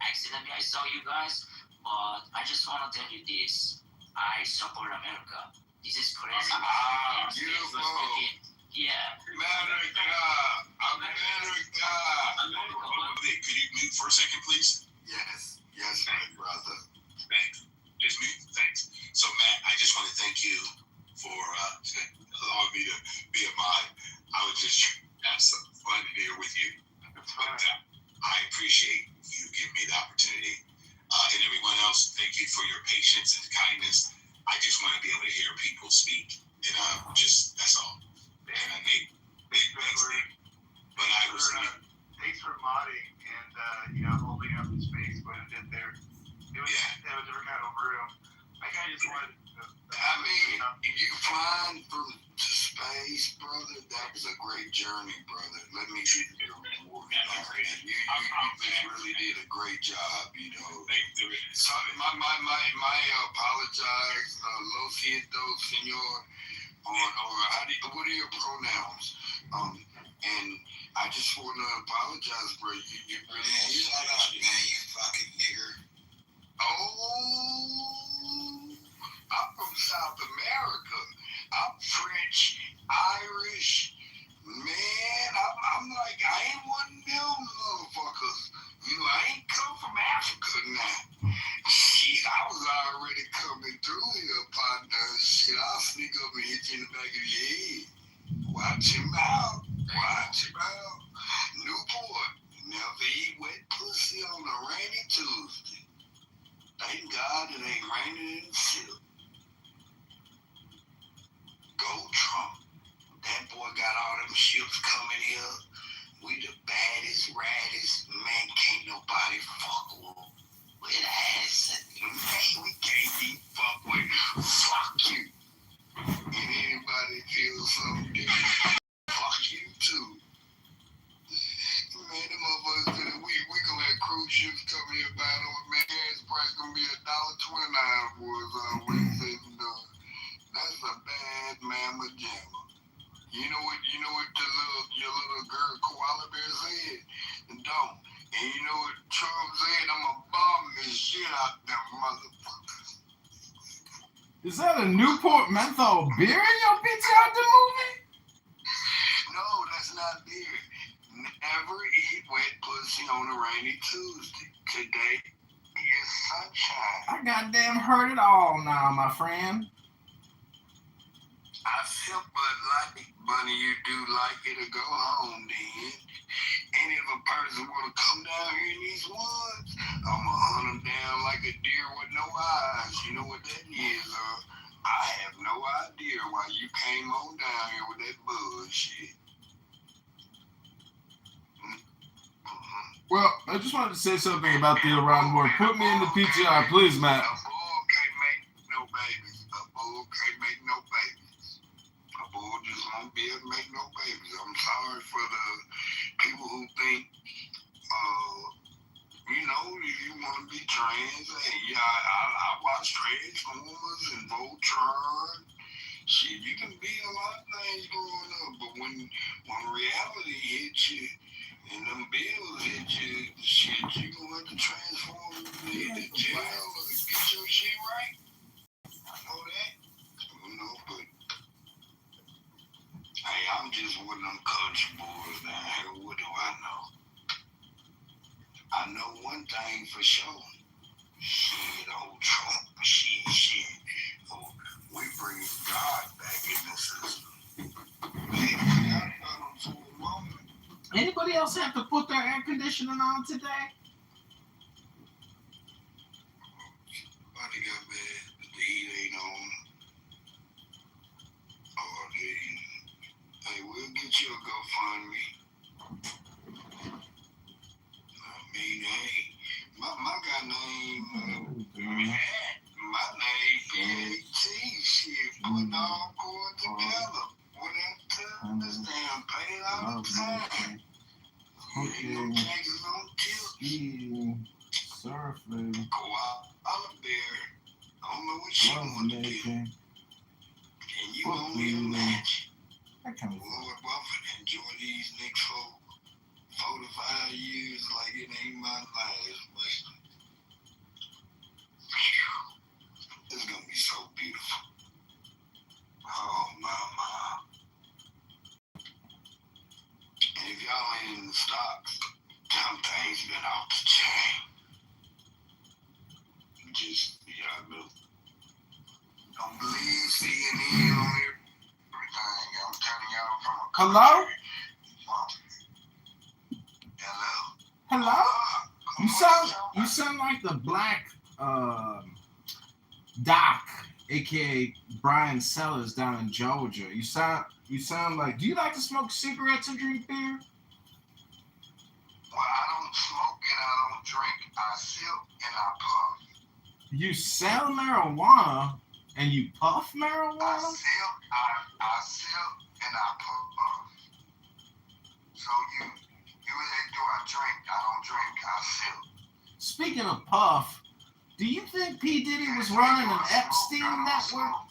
accidentally I saw you guys. But I just want to tell you this. I support America. This is crazy. Beautiful. Yeah. America. Could you mute for a second, please? Yes, my brother. Thanks. Just mute. Thanks. So, Matt, I just want to thank you for allowing me to be a mod. I was just have some fun here with you. But I appreciate you giving me the opportunity. And everyone else, thank you for your patience and kindness. I just want to be able to hear people speak. And that's all. And Nate, but I was... Thanks for modding and, holding up the space when it did there. It was a different kind of room. Like, I just wanted to... you flying to space, brother? That was a great journey, brother. Let me give you a reward. You just really did a great job, you know. So, my apologize, lo siento, senor, what are your pronouns? And I just want to apologize, bro. You really did. Shut up, man, you fucking nigger. Oh, I'm from South America. I'm French, Irish, man. I'm like, I ain't one of them motherfuckers. I ain't come from Africa now. Shit, I was already coming through here, partner. Shit, I'll sneak up and hit you in the back of your head. Watch him out. Newport, never eat wet pussy on a rainy Tuesday. Thank God it ain't raining in the city. Go Trump. That boy got all them ships coming here. We the baddest, raddest. Man, can't nobody fuck with us. Man, we can't be fucked with. Fuck you. And anybody feels something different, fuck you too. Man, them motherfuckers, we gonna have cruise ships coming here buying on, man. Gas price gonna be $1.29 for us when it's said and done. That's a bad mamma jamma. You know what your little girl koala bear said? Don't. And you know what Trump said? I'ma bomb this shit out them motherfuckers. Is that a Newport menthol beer in your PTR the movie? No, that's not beer. Never eat wet pussy on a rainy Tuesday. Today is sunshine. I goddamn heard it all now, my friend. I feel but like money, you do like it to go home then. And if a person wanna come down here in these woods, I'ma hunt them down like a deer with no eyes. You know what that is, I have no idea why you came on down here with that bullshit. Well, I just wanted to say something about the Iran war. Put me in the PTR, please, Matt. A bull can't make no babies. A bull can't make no babies. A bull just won't be able to make no babies. I'm sorry for the people who think, if you want to be trans. Hey, yeah, I watch Transformers and Voltron. Shit, you can be a lot of things growing up, but when reality hits you and them bills hit you, shit, you gonna have to transform into jail or get your shit right. I know that. But hey, I'm just one of them country boys down here. What do I know? I know one thing for sure. Shit, old Trump, shit. Oh, we bring God back in the system. Man, we got about him for a moment. have to put their air conditioning on today? Somebody got mad that the heat ain't on. Oh, hey, we'll get you a GoFundMe. I mean, hey, my guy name, my name, PAT, shit, putting all going together. When that damn paid out of time. Cooking, skiing, surfing, Go out there. I don't know what she love wanted to do. making, And you only a football, match. that kind of stuff. Lord Buffett, enjoy these next 4 to 5 years like it ain't my last, but it's gonna be so beautiful. Oh, mama. And if y'all ain't in the stocks, some things been off the chain. Just, y'all know. Don't believe CNN on everything. I'm telling y'all from a Hello? Hello? Hello? You sound like the black Doc, aka Brian Sellers down in Georgia. You sound like. Do you like to smoke cigarettes and drink beer? Well, I don't smoke and I don't drink. I sip and I puff. You sell marijuana and you puff marijuana? I sip and I puff. So you either do I drink, I don't drink, I sip. Speaking of puff, do you think P. Diddy was running an Epstein network?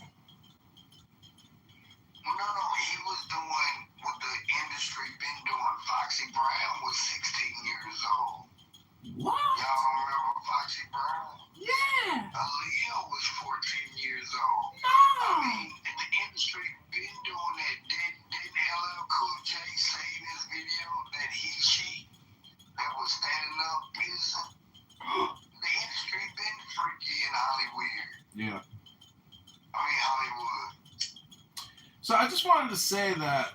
No, he was doing what the industry been doing. Foxy Brown was 16 years old. What? Y'all don't remember Foxy Brown? Yeah. Aaliyah was 14 years old. No. I mean, the industry been doing that. Didn't LL Cool J say in his video that she that was standing up pissing? The industry been freaky in Hollywood. Yeah. I mean, Hollywood. So I just wanted to say that,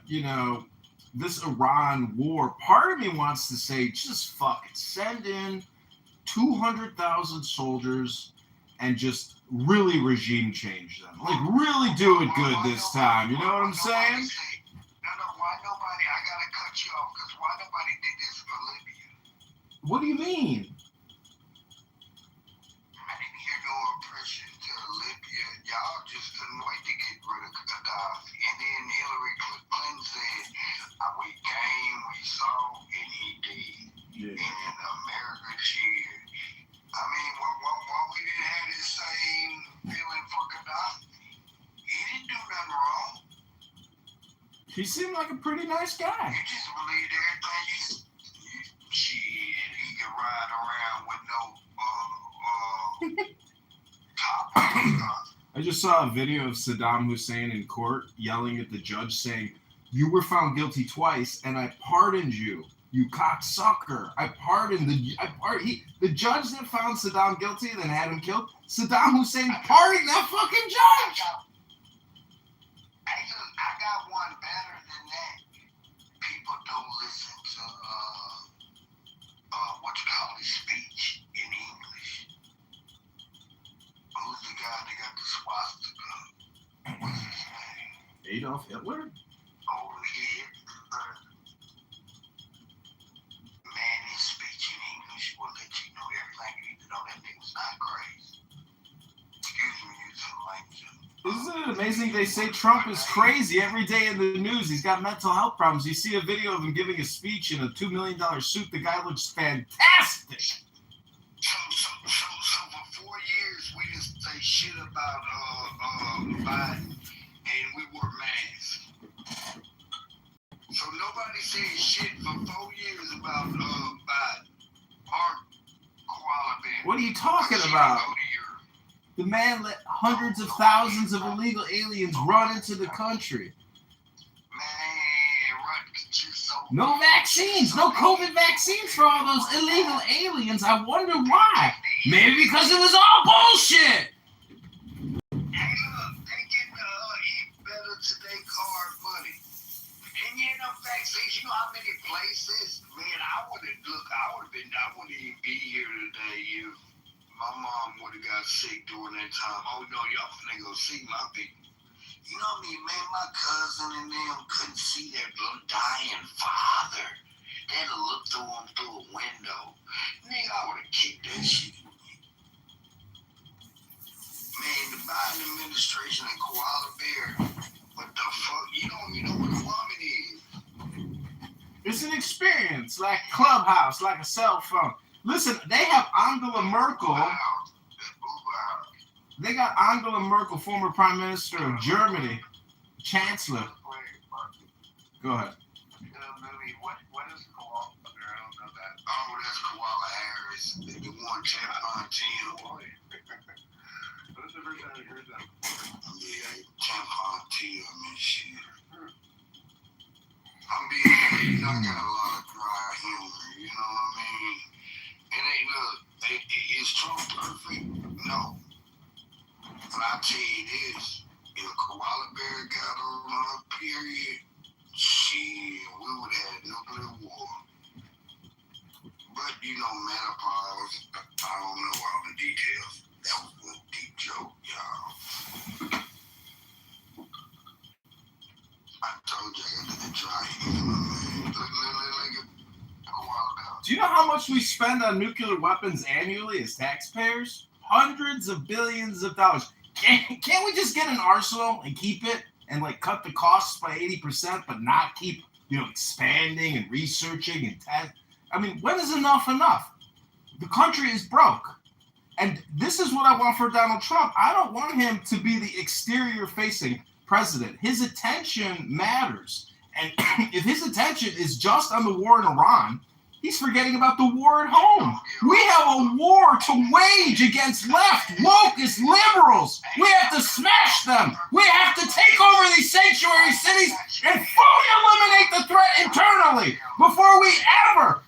this Iran war, part of me wants to say, just fuck it. Send in 200,000 soldiers and just really regime change them. Like, really do it good this time. You know what I'm saying? No, why nobody, I gotta cut you off, because why nobody did this for Libya? What do you mean? I didn't hear no oppression to Libya. Y'all just couldn't wait to get rid of Gaddafi. And then Hillary Clinton said, we came, we saw, and he did. Yeah. And America cheered. I mean, well, we didn't have the same feeling for Gaddafi. He didn't do nothing wrong. He seemed like a pretty nice guy. You just believed everything shit, he could ride around with no top. I just saw a video of Saddam Hussein in court yelling at the judge saying, "You were found guilty twice, and I pardoned you, you cocksucker. I pardoned the judge that found Saddam guilty and then had him killed. Saddam Hussein pardoned that fucking judge." I got one better than that. People don't listen to what you call his speech in English. Who's the guy that got the swastika? What's his name? Adolf Hitler? Oh, Hitler. Man, his speech in English will let you know everything you need to know. That nigga's not crazy. Excuse me, using language. Isn't it amazing they say Trump is crazy every day in the news? He's got mental health problems. You see a video of him giving a speech in a $2 million suit. The guy looks fantastic. So for 4 years, we didn't say shit about Biden, and we wore masks. So nobody said shit for 4 years about Biden or koala bear. What are you talking about? The man let hundreds of thousands of illegal aliens run into the country. No vaccines, no COVID vaccines for all those illegal aliens. I wonder why. Maybe because it was all bullshit. Hey, look, they getting eat better today card money. And you know vaccines, you know how many places, Man, I wouldn't even be here today if my mom would have got sick during that time. Oh no, y'all finna go see my people. You know what I mean, man? My cousin and them couldn't see their dying father. They had to look through him through a window. Nigga, I would have kicked that shit. Man, the Biden administration and Koala Bear, what the fuck? You don't even know what a woman is. It's an experience, like Clubhouse, like a cell phone. Listen, they have Angela Merkel. They got Angela Merkel, former Prime Minister of Germany, Chancellor. Go ahead. What is Koala Bear? I don't know that. Oh, that's Koala Harris. The one Tampon 10. What is the first time you heard that? Yeah, Tampon 10 and shit. I'm being honest, I got a lot of dry humor, you know what I mean? And hey, look, is Trump perfect? No. But I tell you this, if Koala Bear got on her period, shit, we would have had nuclear war. But, you know, menopause, I don't know all the details. That was a deep joke, y'all. I told you I got to dry humor, man. Look at Koala Bear. Do you know how much we spend on nuclear weapons annually as taxpayers? Hundreds of billions of dollars. Can't we just get an arsenal and keep it and like cut the costs by 80%, but not keep, expanding and researching and I mean, when is enough enough? The country is broke. And this is what I want for Donald Trump. I don't want him to be the exterior-facing president. His attention matters. And if his attention is just on the war in Iran, he's forgetting about the war at home. We have a war to wage against left, wokeist liberals. We have to smash them. We have to take over these sanctuary cities and fully eliminate the threat internally before we ever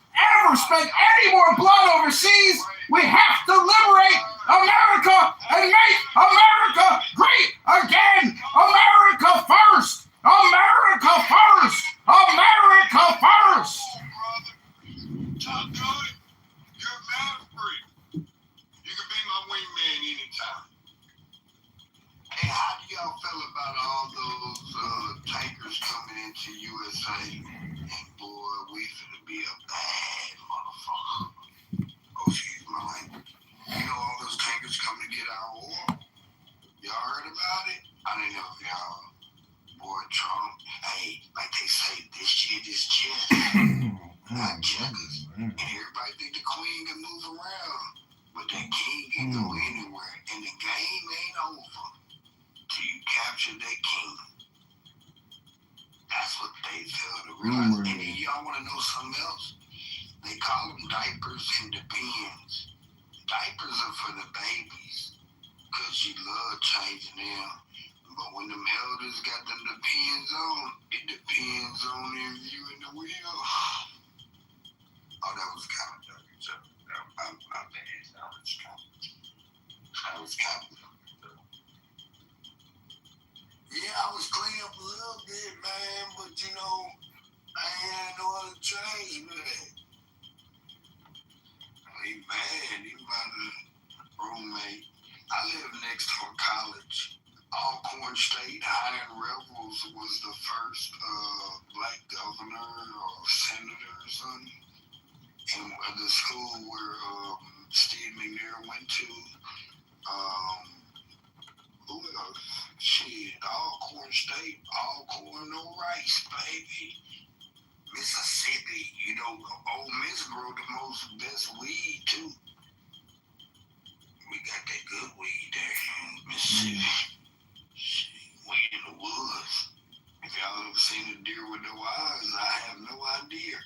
spend any more blood overseas. We have to liberate America and make America great again. America first. America first. America first. Top Gun, you're maverick. You can be my wingman anytime. Hey, how do y'all feel about all those tankers coming into USA? And boy, we finna be a bad motherfucker. Oh, excuse my language. You know all those tankers coming to get our oil? Y'all heard about it? I didn't know if y'all. Boy, Trump, hey, like they say, this shit is chess. Not checkers. And everybody think the queen can move around, but that king can go anywhere. And the game ain't over till you capture that king. That's what they fail to realize. And then y'all want to know something else? They call them diapers and depends. Diapers are for the babies, because you love changing them. But when them elders got them depends on, it depends on if you in the wheel. Oh, that was kind of dirty, so my bad. That was kind of yeah, I was clean up a little bit, man, but I ain't had no other change with it. He mad, he my roommate. I live next to a college. Alcorn State Highland Rebels was the first black governor or senator or something. And the school where Steve McNair went to, who else? Shit, Alcorn State, Alcorn, no rice, baby. Mississippi, Ole Miss grow the best weed too. We got that good weed there in Mississippi. Weed in the woods. If y'all ever seen a deer with no eyes, I have no idea.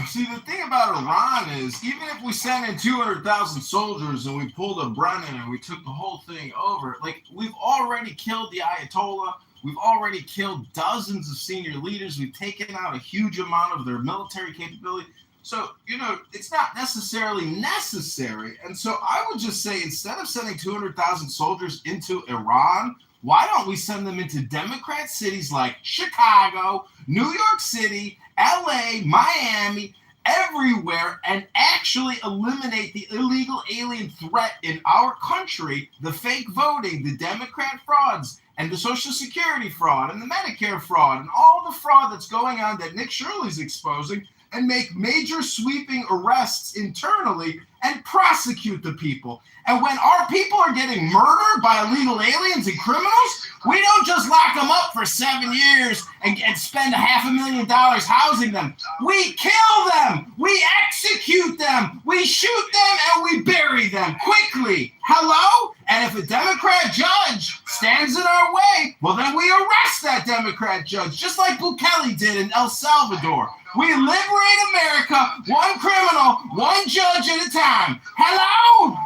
See, the thing about Iran is, even if we sent in 200,000 soldiers and we pulled a Brennan and we took the whole thing over, we've already killed the Ayatollah. We've already killed dozens of senior leaders. We've taken out a huge amount of their military capability. So, it's not necessarily necessary. And so I would just say, instead of sending 200,000 soldiers into Iran, Why don't we send them into Democrat cities like Chicago, New York City, LA, Miami, everywhere, and actually eliminate the illegal alien threat in our country, the fake voting, the Democrat frauds, and the Social Security fraud, and the Medicare fraud, and all the fraud that's going on that Nick Shirley's exposing, and make major sweeping arrests internally and prosecute the people. And when our people are getting murdered by illegal aliens and criminals, we don't just lock them up for 7 years and spend $500,000 housing them. We kill them. We execute them. We shoot them and we bury them quickly. Hello? And if a Democrat judge stands in our way, well, then we arrest that Democrat judge, just like Bukele did in El Salvador. We liberate America, one criminal, one judge at a time. Hello?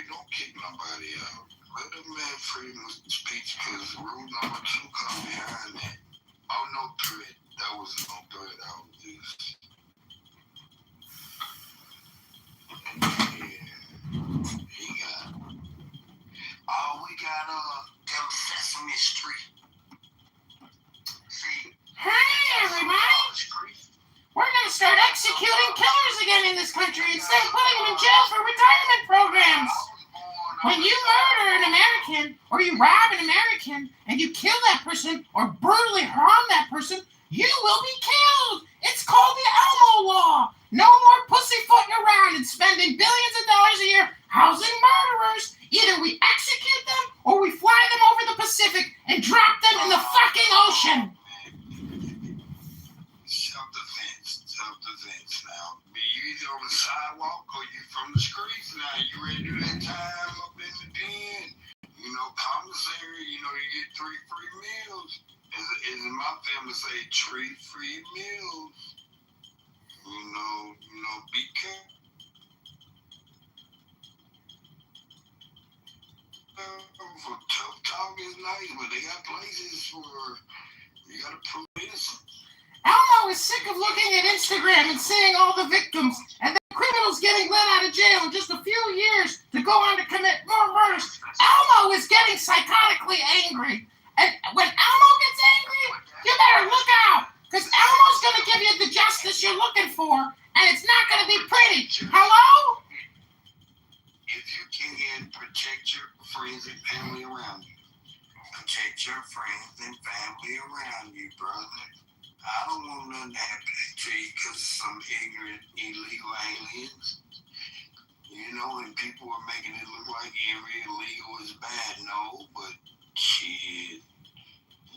Don't kick nobody out. Let them have freedom of speech because rule number 2 comes behind that. Oh, no threat. That was no threat. I was just. Yeah. He got. Oh, we got them Sesame Street. See. Hey, everybody! We're going to start executing killers again in this country instead of putting them in jail for retirement programs. When you murder an American, or you rob an American, and you kill that person, or brutally harm that person, you will be killed. It's called the Elmo Law. No more pussyfooting around and spending billions of dollars a year housing murderers. Either we execute them, or we fly them over the Pacific and drop them in the fucking ocean. Self-defense now. You either on the sidewalk or you from the streets now. You ready to do that time up in the den? You know, commissary, you get 3 free meals. As my family say, 3 free meals. Be careful. Tough talk is nice, but they got places where you gotta prove innocence. Elmo is sick of looking at Instagram and seeing all the victims and the criminals getting let out of jail in just a few years to go on to commit more murders. Elmo is getting psychotically angry. And when Elmo gets angry, you better look out, because Elmo's going to give you the justice you're looking for, and it's not going to be pretty. Hello? If you can, protect your friends and family around you. Protect your friends and family around you, brother. I don't want nothing to happen to you because of some ignorant, illegal aliens. And people are making it look like every illegal is bad. No, but shit.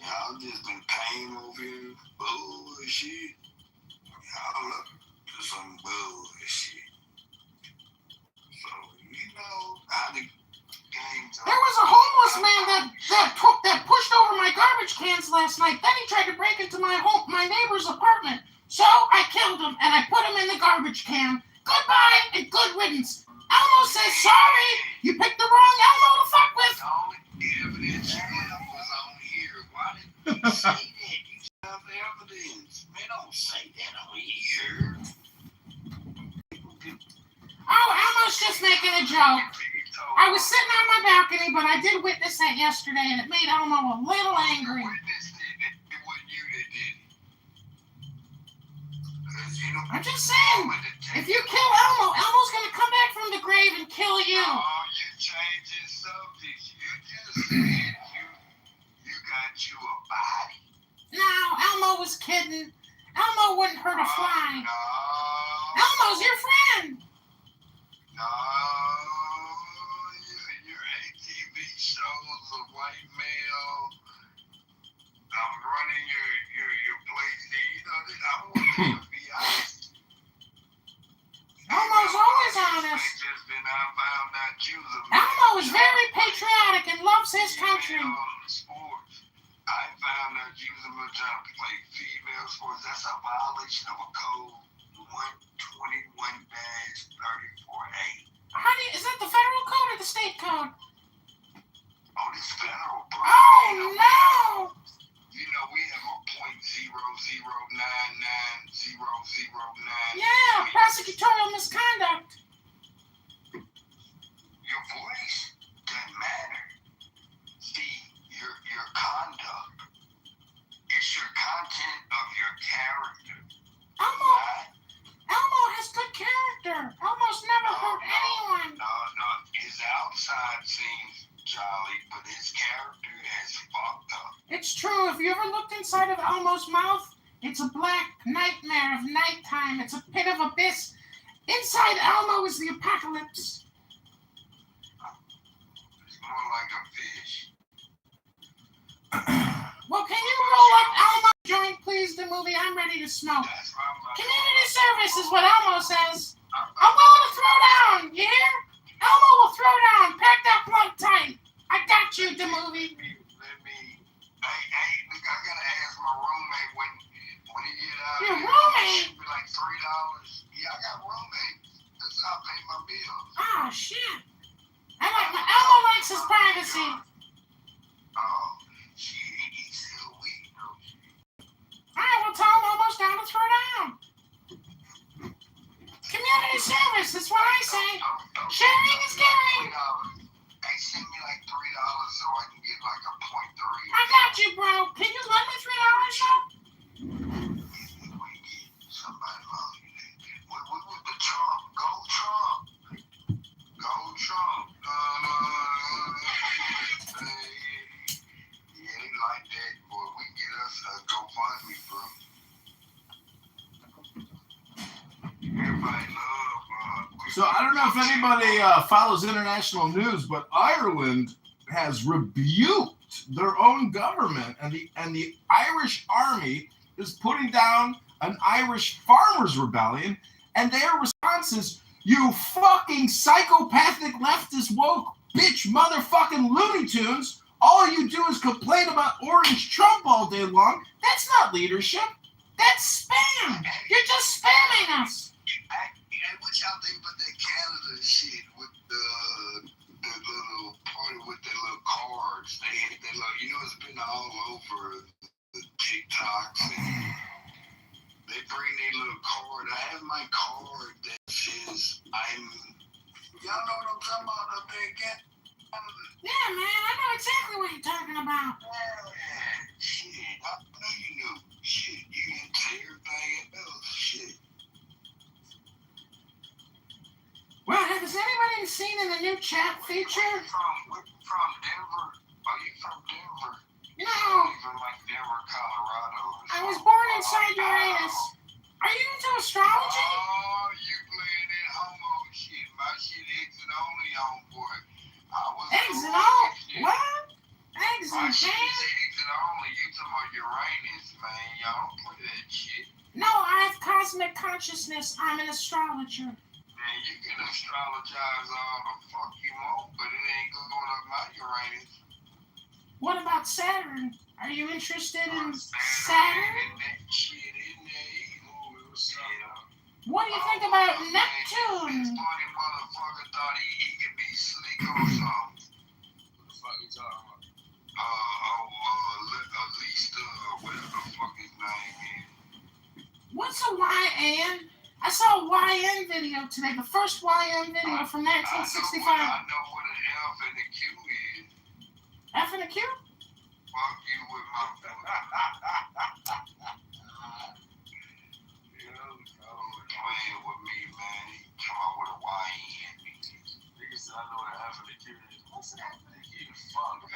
Y'all just been paying over here bullshit. Y'all up to some bullshit. So, how the game's There was a homeless man that pushed over my garbage cans last night. Then he tried to break into my neighbor's apartment. So I killed him and I put him in the garbage can. Goodbye and good riddance. Elmo says sorry. You picked the wrong Elmo to fuck with. The evidence was on here. Why didn't you say that? You have the evidence. Man, don't say that on here. Oh, Elmo's just making a joke. I was sitting on my balcony, but I did witness that yesterday, and it made Elmo a little angry. I'm just saying, if you kill Elmo, Elmo's going to come back from the grave and kill you. Oh, you changing subjects. You just said you got you a body. No, Elmo was kidding. Elmo wouldn't hurt a fly. No. Elmo's your friend. No. Your ATV shows a white male. I'm running your place. I want you to be honest. Elmo's always honest. Elmo is very patriotic and loves his country. I found out you was a trying to play female sports. That's a violation of a code 121-34A. Is that the federal code or the state code? Oh, this federal, bro. Oh, no. We have a .0099009. Yeah, prosecutorial misconduct. It's true. If you ever looked inside of Elmo's mouth, it's a black nightmare of nighttime. It's a pit of abyss. Inside Elmo is the apocalypse. It's more like a fish. Well, can you roll up Elmo joint, please, the movie? I'm ready to smoke. Community service is what Elmo says. I'm willing to throw down, you hear? Elmo will throw down. Pack that blunt tight. I got you, the movie. Hey, look, I gotta ask my roommate when he get out. Your roommate? It be like $3. Yeah, I got roommates. That's how I pay my bills. Oh, shit. Elmo likes his privacy. Oh, shit, he's still weak, though. All right, well, tell him Elmo's down to throw down. Community service, that's what I say. Sharing is caring. Hey, send me like $3 so I can get like a 0.3. I got you, bro. Can you lend me $3, bro? Somebody love you. With the Trump. Go Trump. Go Trump. He ain't like that, boy. We get us a GoFundMe, bro. Everybody love, So I don't know if anybody follows international news, but Ireland has rebuked their own government, and the Irish army is putting down an Irish farmers' rebellion, and their response is, "You fucking psychopathic leftist woke bitch motherfucking Looney Tunes! All you do is complain about Orange Trump all day long. That's not leadership. That's spam. You're just spamming us." Hey, what y'all think about that Canada shit with the little party with the little cards? They had that little, you know, it's been all over the TikToks, and they bring their little card. I have my card that says y'all know what I'm talking about up there again? Yeah, man, I know exactly what you're talking about. Yeah, shit, I know you knew. Shit, you didn't say everything else. Shit. Well, has anybody seen in the new chat feature? We're from Denver. Are you from Denver? No. Even like Denver, Colorado. I was born inside Uranus. Are you into astrology? Oh, you playing that homo shit. My shit exit only on, boy. Exit only? What? Exit, my shit man? is exit only. You talking about Uranus, man. Y'all don't play that shit. No, I have cosmic consciousness. I'm an astrologer. Man, you can astrologize all the fuck you want, but it ain't going up my Uranus. What about Saturn? Are you interested in Saturn? That shit in there. What do you think about Neptune? Neptune? This funny motherfucker thought he could be slick or something. What the fuck you talking about? At least, whatever the fuck his name is. What's a YN? I saw a YN video today, the first YN video from 1965. I know what an F and a Q is. F and a Q? Fuck you with my playing with me, man. He come out with a YN. Niggas said I know what an F and a Q is. What's an F and a Q? Fuck.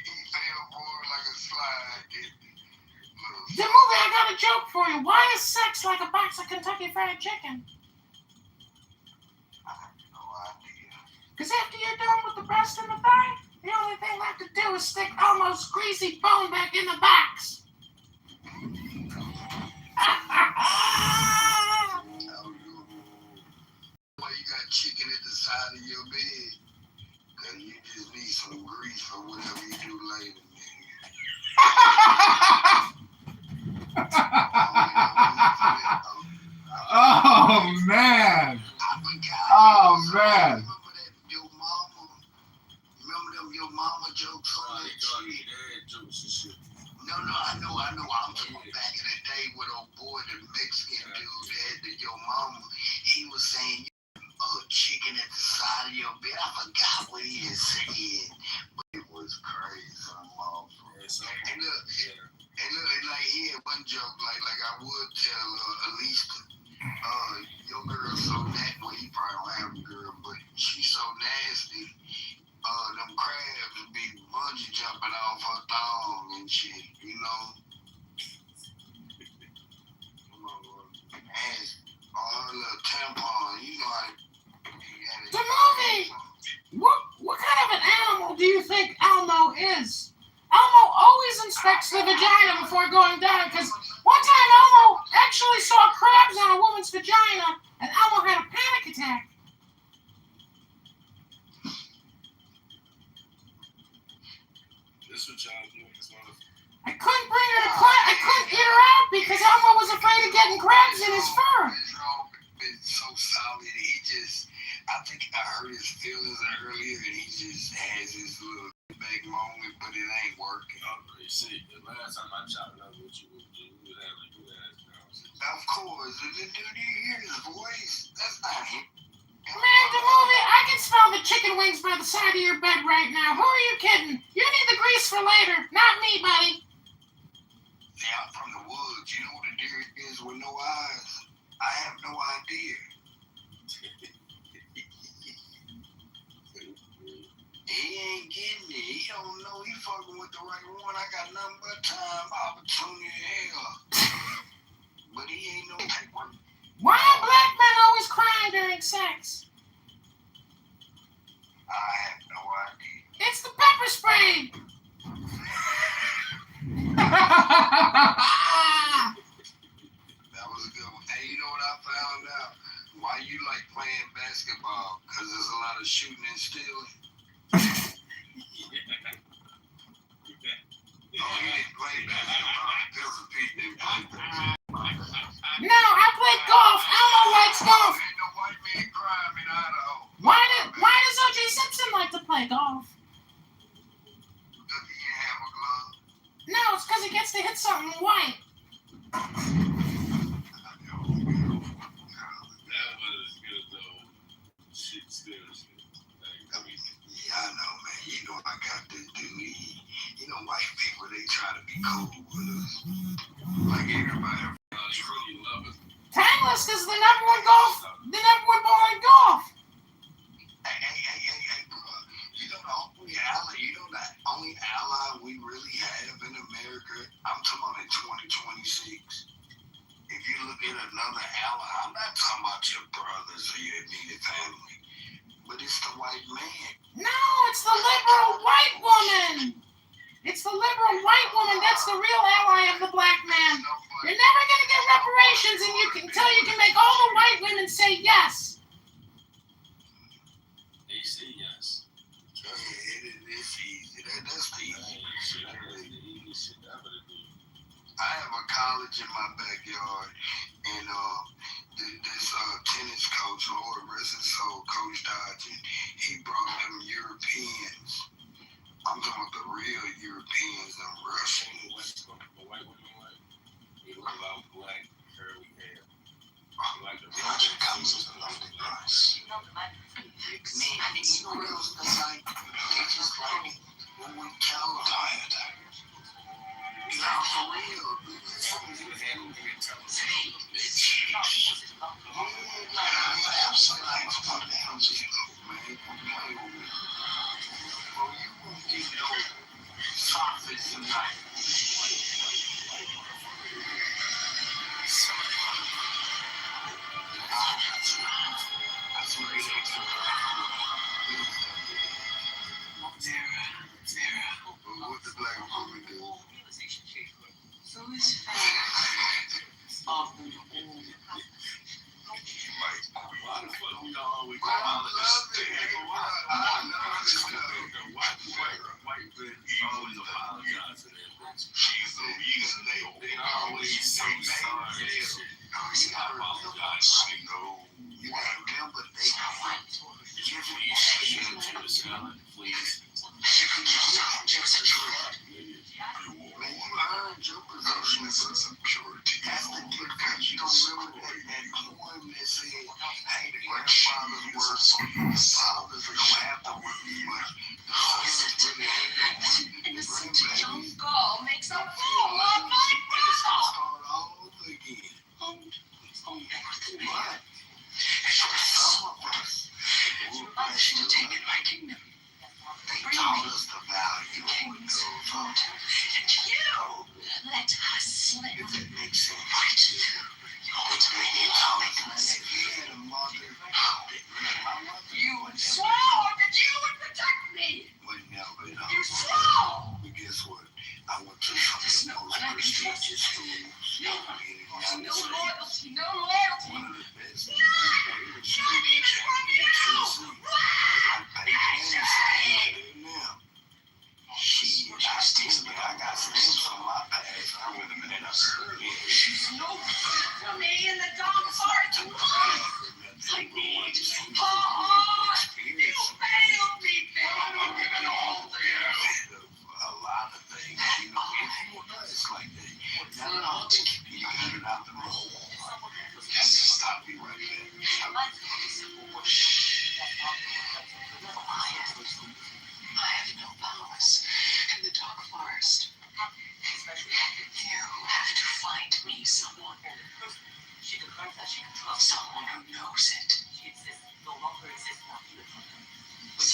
He fell forward like a slide. The movie, I got a joke for you. Why is sex like a box of Kentucky Fried Chicken? I have no idea. Because after you're done with the breast and the thigh, the only thing left to do is stick almost greasy bone back in the box. Why you got chicken at the side of your bed? Cause you just need some grease for whatever you do later, Oh man! Oh man! Remember them your mama jokes on that shit? No, I know. I'm talking back in the day with old boy, the Mexican dude that had your mama. He was saying chicken at the side of your bed. I forgot what he had said, but it was crazy, motherfucker. And look, like he had one joke, like I would tell at least your girl so nasty. Well, he probably don't have a girl, but she's so nasty. them crabs be bungee jumping off her thong and shit, you know. And her little tampon, you know how The movie! What kind of an animal do you think Elmo is? Elmo always inspects the vagina before going down, because one time Elmo actually saw crabs on a woman's vagina, and Elmo had a panic attack. this what y'all doing this motherfucker. I couldn't bring her to class. I couldn't get her out because Elmo was afraid of getting crabs in his fur. It's so solid. I think I hurt his feelings earlier, and he just has his little big moment, but it ain't working. You see, the last time I chopped up with you would have a good ass conversation. Of course. Do you hear his voice? That's not him. Man, the movie, I can smell the chicken wings by the side of your bed right now. Who are you kidding? You need the grease for later, not me, buddy. See, I'm from the woods. You know what a deer is with no eyes? I have no idea. He ain't getting it. He don't know he fucking with the right one. I got nothing but time, opportunity, hell. But he ain't no type one. Why are black men always crying during sex? I have no idea. It's the pepper spray. That was a good one. Hey, you know what I found out? Why you like playing basketball? Because there's a lot of shooting and stealing. Oh, he didn't play basketball. There was a Pete didn't play basketball. No, I played golf. Elmo likes golf. Ain't no white man crime in Idaho. Why does O.J. Simpson like to play golf? Does he have a glove? No, it's because he gets to hit something white. That was as good though. Shit still shit. Yeah, I know, man. You know I got this dude. You know, white people, they try to be cool with us. Like everybody. They really love us. Titleist is the number one ball in golf. Hey, bro. You know the only ally we really have in America, I'm talking about in 2026. If you look at another ally, I'm not talking about your brothers or your immediate family, but it's the white man. No, it's the liberal white woman. It's the liberal white woman. That's the real ally of the black man. You're never going to get reparations until you can make all the white women say yes. They say yes. It is easy. That's the easy. I have a college in my backyard, and this tennis coach, Lord rest his soul, Coach Dodge, he brought them Europeans. I'm talking about the real Europeans, them Russians. The white women like, they love black curly hair. Like the Logic comes with a lofty price. Man, you know what else they like? They just like it when we tell them. Tired. Yeah, for real. What the black woman do? So it's fair. Always apologize to that bitch. She's the reason they always say sorry. She apologize. You gotta remember they please. Man, you earned your position for some purity. That's the difference. You don't remember that poem that said, hey, the grandfathers work for you, the fathers don't have to work for you. The sons really ain't no work. And the The young grandbabies, girl makes a fool of my it's gonna brother. start all over again. But for some of us, I should have taken my kingdom.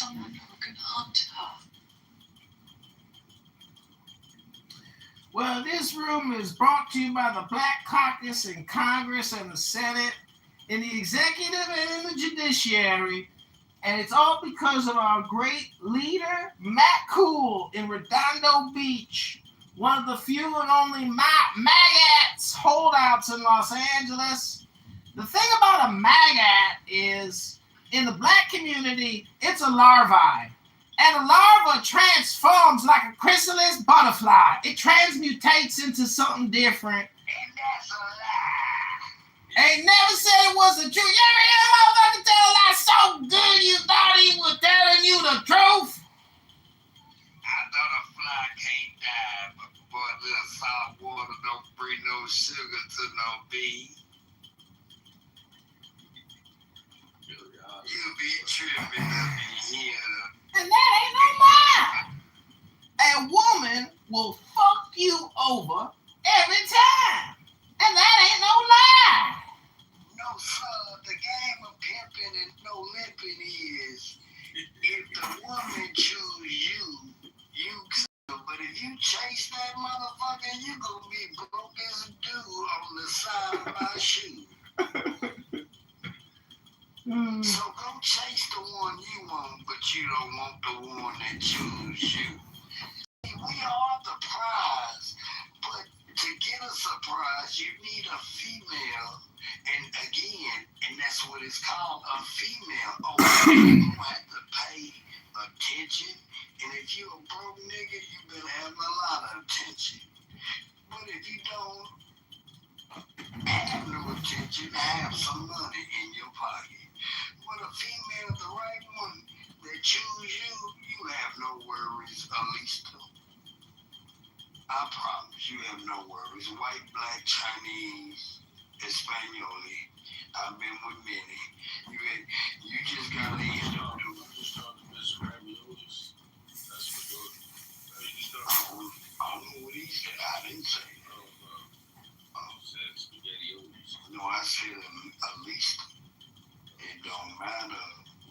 someone who can hunt her. Well, this room is brought to you by the Black Caucus in Congress and the Senate, in the executive and in the judiciary. And it's all because of our great leader, Matt Cool, in Redondo Beach, one of the few and only maggots holdouts in Los Angeles. The thing about a maggot is, in the black community, it's a larvae. And a larva transforms like a chrysalis butterfly. It transmutates into something different. And that's a lie. Ain't never said it was the truth. You ever hear a motherfucker tell a lie so good you thought he was telling you the truth? I thought a fly can't die, but boy, little salt water don't bring no sugar to no bee. You be tripping up in here. And that ain't no lie. A woman will fuck you over every time. And that ain't no lie. No, sir, the game of pimping and no limping is, if the woman choose you, you could. But if you chase that motherfucker, you gonna be broke as a dude on the side of my shoe. So go chase the one you want, but you don't want the one that choose you. We are the prize, but to get a surprise, you need a female. And again, and that's what it's called, a female. Oh, you don't have to pay attention. And if you a broke nigga, you better have a lot of attention. But if you don't have no attention, have some money in your pocket. But a female, the right one that choose you, you have no worries, at least two. I promise you have no worries. White, black, Chinese, Espanol. I've been with many. You just gotta end up doing it. I don't know what he said. I didn't say that. No, I said at least. It don't matter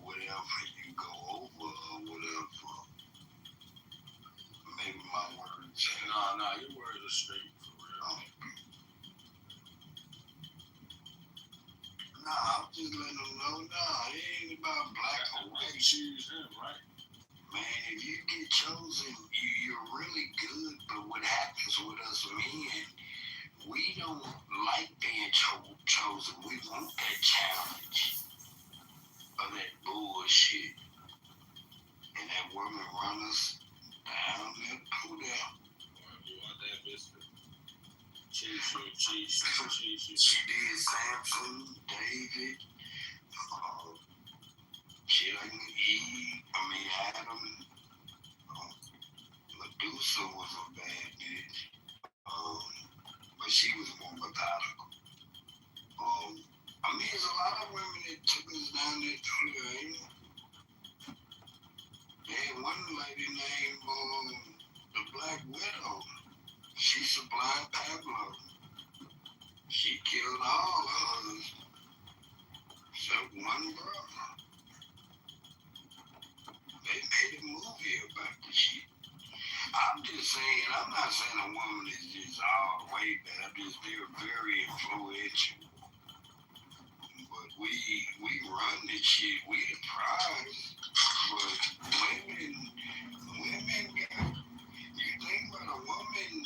whatever you go over or whatever. Maybe my words. No, your words are straight for real. I'm just letting them know. It ain't about black or white. Choose him, right? Man, if you get chosen, you're really good. But what happens with us men, we don't like being chosen. We want that challenge of that bullshit. And that woman run us down that pool down. You want that biscuit? She did Samson, David, she like Eve, Adam, Medusa was a bad bitch. But she was more methodical. There's a lot of women that took us down that trail. They had one lady named the Black Widow. She supplied Pablo. She killed all others except one brother. They made a movie about the shit. I'm just saying, I'm not saying a woman is just all the way bad. They're very influential. But we run this shit. We the prize. But women got, you think about a woman,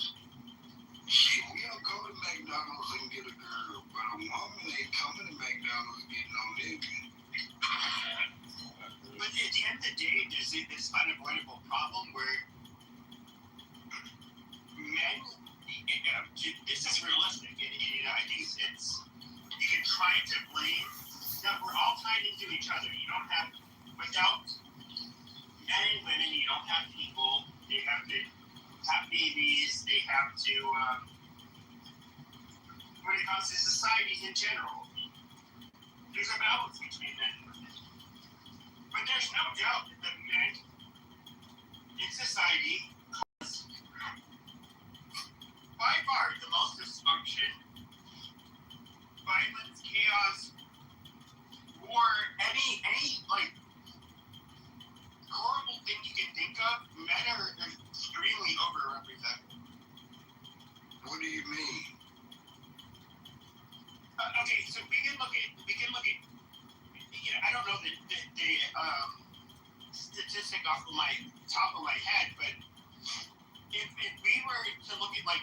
shit, we'll go to McDonald's and get a girl, but a woman ain't coming to McDonald's getting no nigga. But at the end of the day, there's this unavoidable problem where men, this is realistic. I think it's, you can try to blame, that we're all tied into each other. You don't have, without men and women, you don't have people. They have to have babies. They have to, when it comes to societies in general, there's a balance between men and women. But there's no doubt that the men in society cause by far the most dysfunction, violence, chaos, war, any like stuff, men are extremely overrepresented. What do you mean? Okay, so we can look at, you know, I don't know the statistic off of my top of my head, but if we were to look at like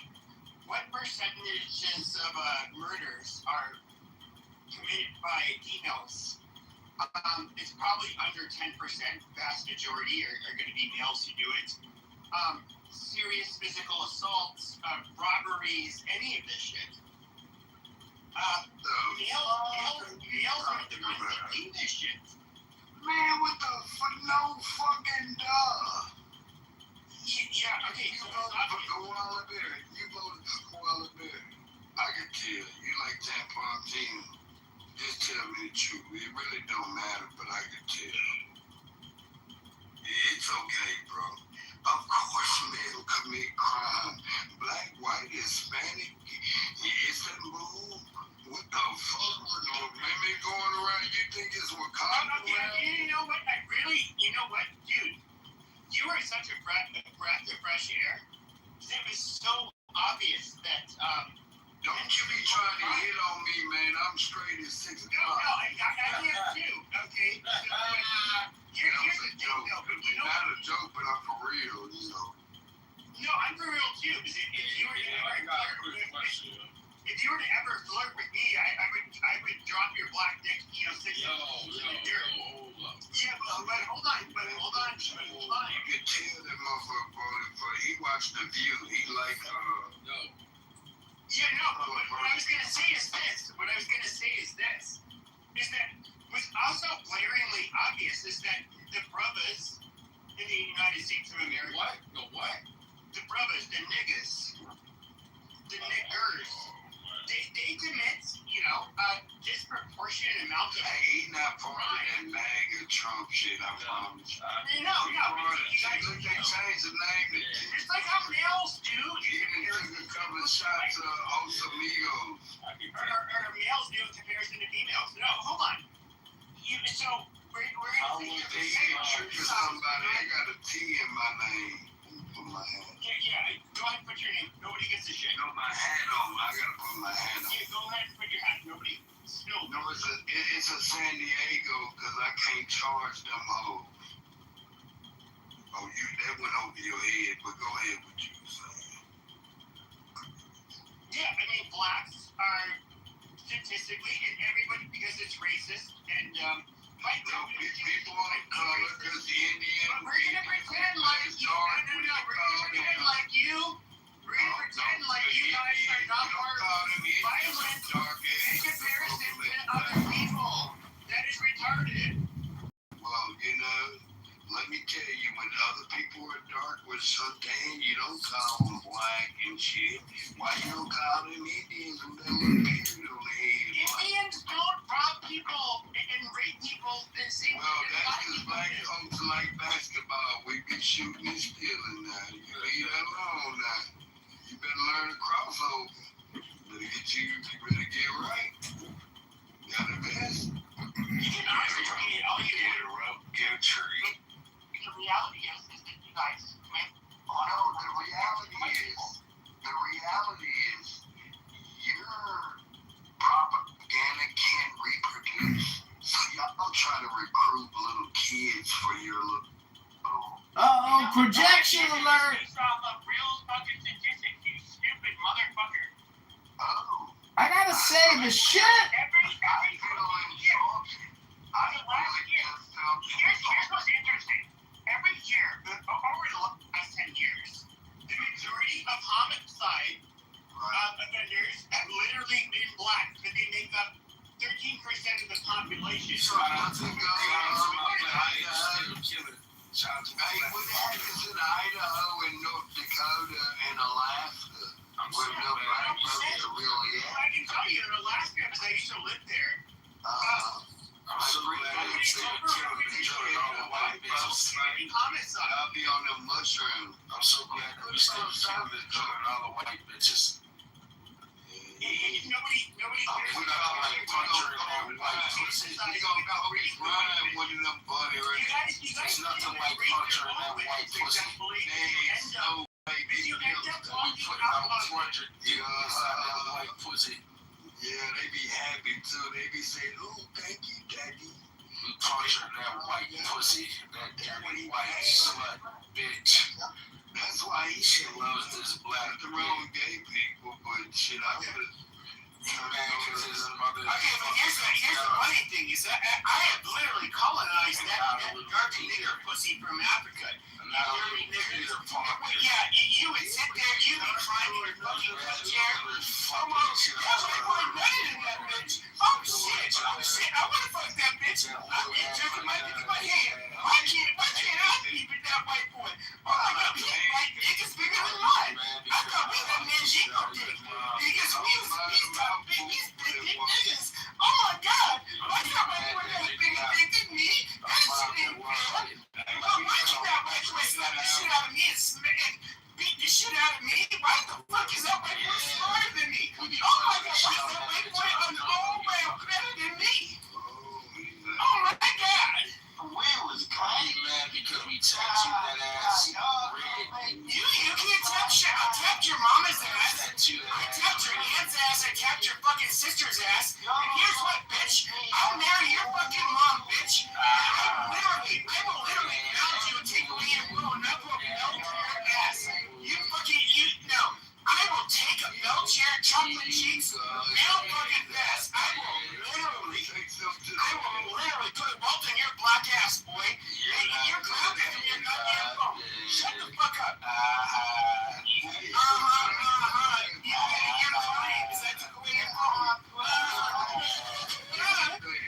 what percentages of murders are committed by females, it's probably under 10%. Vast majority are going to be males who do it. Serious physical assaults, robberies, any of this shit. Males are the ones that do this shit. Man, what the fuck? No fucking duh. Yeah, okay. You voted for Koala Bear. You voted for Koala Bear. I can tell. You like tampon team. Just tell me the truth. It really don't matter, but I can tell. It's okay, bro. Of course, men commit crime. Black, white, Hispanic, Istanbul. What the fuck? Women going around, you think it's Wakanda? You know what? You know what, dude? You are such a breath of fresh air. It was so obvious that. Don't you be trying to hit on me, man. I'm straight at 6 o'clock. No, I am too. Okay. Here's the thing, though. But you know, not a joke, but I'm for real. You know. No, I'm for real too. If you were to ever flirt with me, I would drop your black dick, 6 inches in the dirt. Yeah, but hold on. You could tell that motherfucker voted for. He watched The View. He like no. Yeah, no, but what I was going to say is this. Is that what's also glaringly obvious is that the brothers in the United States of America. What? The what? The brothers, the niggas, the niggers, they commit, a disproportionate amount of. Hey, he not part of that MAGA Trump shit, I promise. No. They changed the name. It's like how males do. Even took a couple of shots of Os Amigos. Or males do in comparison to females. No, hold on. So we're I going to would think they trigger somebody. I got a T in my name. Put my hat. Yeah. Go ahead and put your name. Nobody gets a shit. No, my hat on. I gotta put my hat on. Yeah, go ahead and put your hat. Nobody. No, it's a San Diego because I can't charge them hoes. Oh, that went over your head, but go ahead with you saying. Yeah, I mean, blacks are statistically, and everybody, because it's racist, and white people of color, because the Indian. But we're gonna pretend like you. No. We're gonna pretend like you. We're gonna pretend like you guys are not part of violence in comparison to other people. That is retarded. Well, let me tell you, when other people are dark with suntan, you don't call them black and shit. Why you don't call them Indians with that little period on the head? Indians don't rob people and rape people the same way. Well, that's because black folks like basketball. We be shooting and stealing now. You leave that alone now. You better learn to cross over. You better get right. Got a vest? You can argue all you get a rope, get a tree. The reality is that you guys commit. Oh no, the reality is your propaganda can't reproduce. So y'all try to recruit little kids for your little. Projection alert! Based off of real fucking statistics, you stupid motherfucker. Oh. I gotta say, the shit. Every year. Here's what's interesting. Every year, over the last 10 years, the majority of homicide offenders have literally been black, but they make up 13% of the population. Hey, what happens in Idaho and North Dakota and Alaska? Where no black folks are really at? I can tell you in Alaska, because I used to live there. I'm so glad it's killing all the white bitches. I'll be on them mushrooms. I'm so glad we still killing all the white bitches. Nobody we got like punching all the white bitches. We gonna always run one of them buddy right. It's nothing like punching that white white pussy. Ain't no way you putting out 200 inside that white pussy. Yeah, they be happy too. They be saying, "Oh, thank you, daddy." We puncture that white pussy, that dirty white slut, bitch. That's why she loves this black wrong gay people, but shit, I gotta. Okay, but here's the funny thing is that I have literally colonized that dirty nigger pussy from Africa. Dirty nigger. Yeah, you would sit there, you'd be climbing your fucking wheelchair. Almost, that's like one nutted in that bitch. Oh shit, I wanna fuck that bitch. I'm jerking my dick in my hand. Why can't I be with that white boy? Oh my god, his white dick is bigger than mine. I thought we had Manjico dick. Because he's big dick niggas. Oh my god, why can't my boy have a bigger dick than me? That shit ain't fair. Why can't that white boy slap the shit out of me and beat the shit out of me? Why the fuck is that white boy smarter than me? Oh my god, why is that white boy an old man better than me? Oh my god. Will is probably mad because we tapped you that ass. You can't tap shit. I tapped your mama's ass. I tapped your aunt's ass. I tapped your fucking sister's ass. And here's what, bitch. I'll marry your fucking mom, bitch. I will literally mount you and take away your will and not put a belt to your ass. No. I will take a belt to your chocolate cheeks real fucking fast. I will literally put a bolt in your black ass, boy. You're clapping in your goddamn phone. Shut the fuck up. Yeah, you're lying because I took away your phone.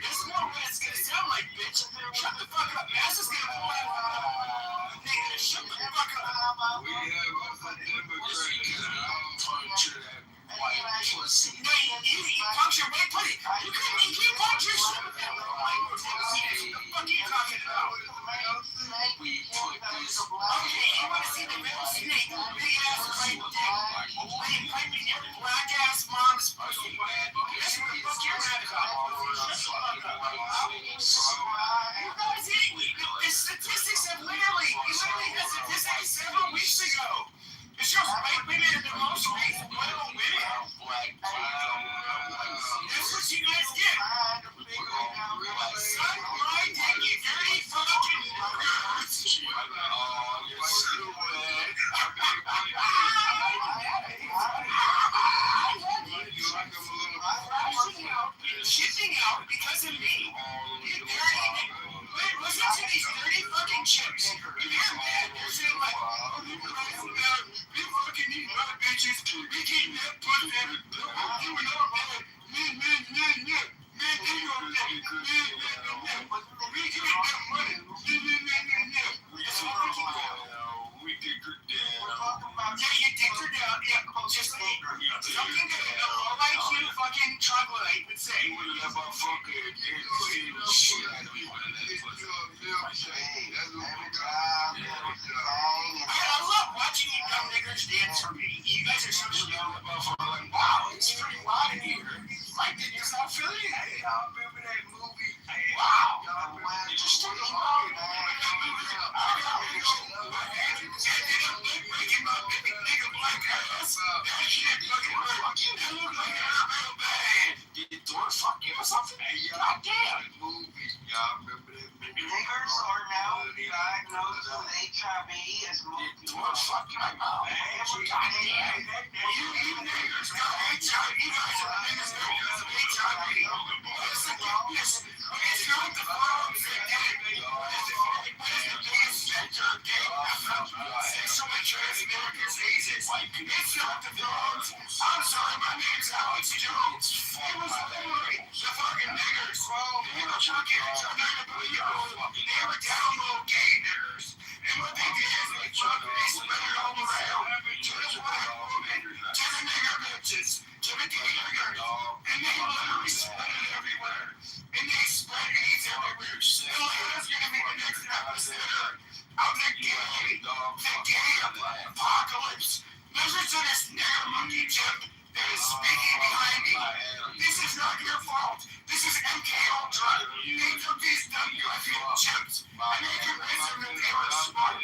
This is more what it's gonna sound like, bitch. Shut the fuck up. Ass is gonna pull out. Nigga, shut the fuck up. We have a Democrat. Puncture that white pussy. No, you puncture white pussy. You can't puncture shit with that little white pussy. What the fuck are you talking about? We put this. Okay, you wanna see the little snake, big ass white dick, piping your black ass mom's pussy. That's what the fuck you're mad about. You guys, the statistics have literally had statistics several weeks ago. It shows white women are the most raped little women. That's what you guys get. Suck my dick, you dirty fucking nerds. You're stupid. Shitting out because of me. You dirty. Listen to these dirty fucking chicks. They're mad. They're saying like, oh, we fucking need other bitches. We keep that pussy. You and all that. Man, they don't let it. We get that money. That's what we keep doing. We dick her down. Yeah, you dick her down. Yeah, just like something that a low IQ fucking troglodyte would say. That motherfucker did shit out of me. I love watching you dumb niggers dance for me. You guys are so stupid. Wow, it's pretty loud in here. Like, did you stop feeling it? Hey, I remember that movie. Wow. You just took it out. Nigga black ass. That shit fucking hurt. You look like you're real bad. Did the door fuck you or something? God damn. Movie. Y'all remember that movie? Niggers are now diagnosed with HIV as Door fuck my mouth. God damn. You niggers got HIV. You guys are niggas that have HIV. Listen, it's not the problems that did it. Sexually transmitted diseases. It's not the drugs. I'm sorry, my name's Alex Jones. It was literally the fucking niggers. They were chucking each other in the video. They were down low gay niggers. And what they did is they spread it all around to the black woman, to the nigger bitches, to the gay niggers. And they literally spread it everywhere. And they spread AIDS everywhere. Atlanta's gonna be the next epicenter of the gay apocalypse. Listen to this nigger monkey chip that is speaking behind me. This is not your fault. This is MK Ultra. They took these WFU chips and they convinced them that they were smart.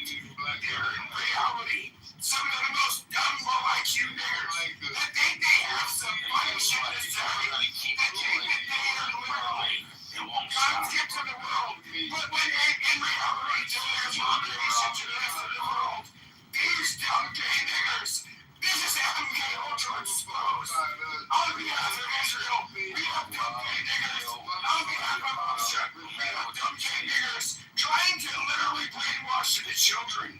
close to the children.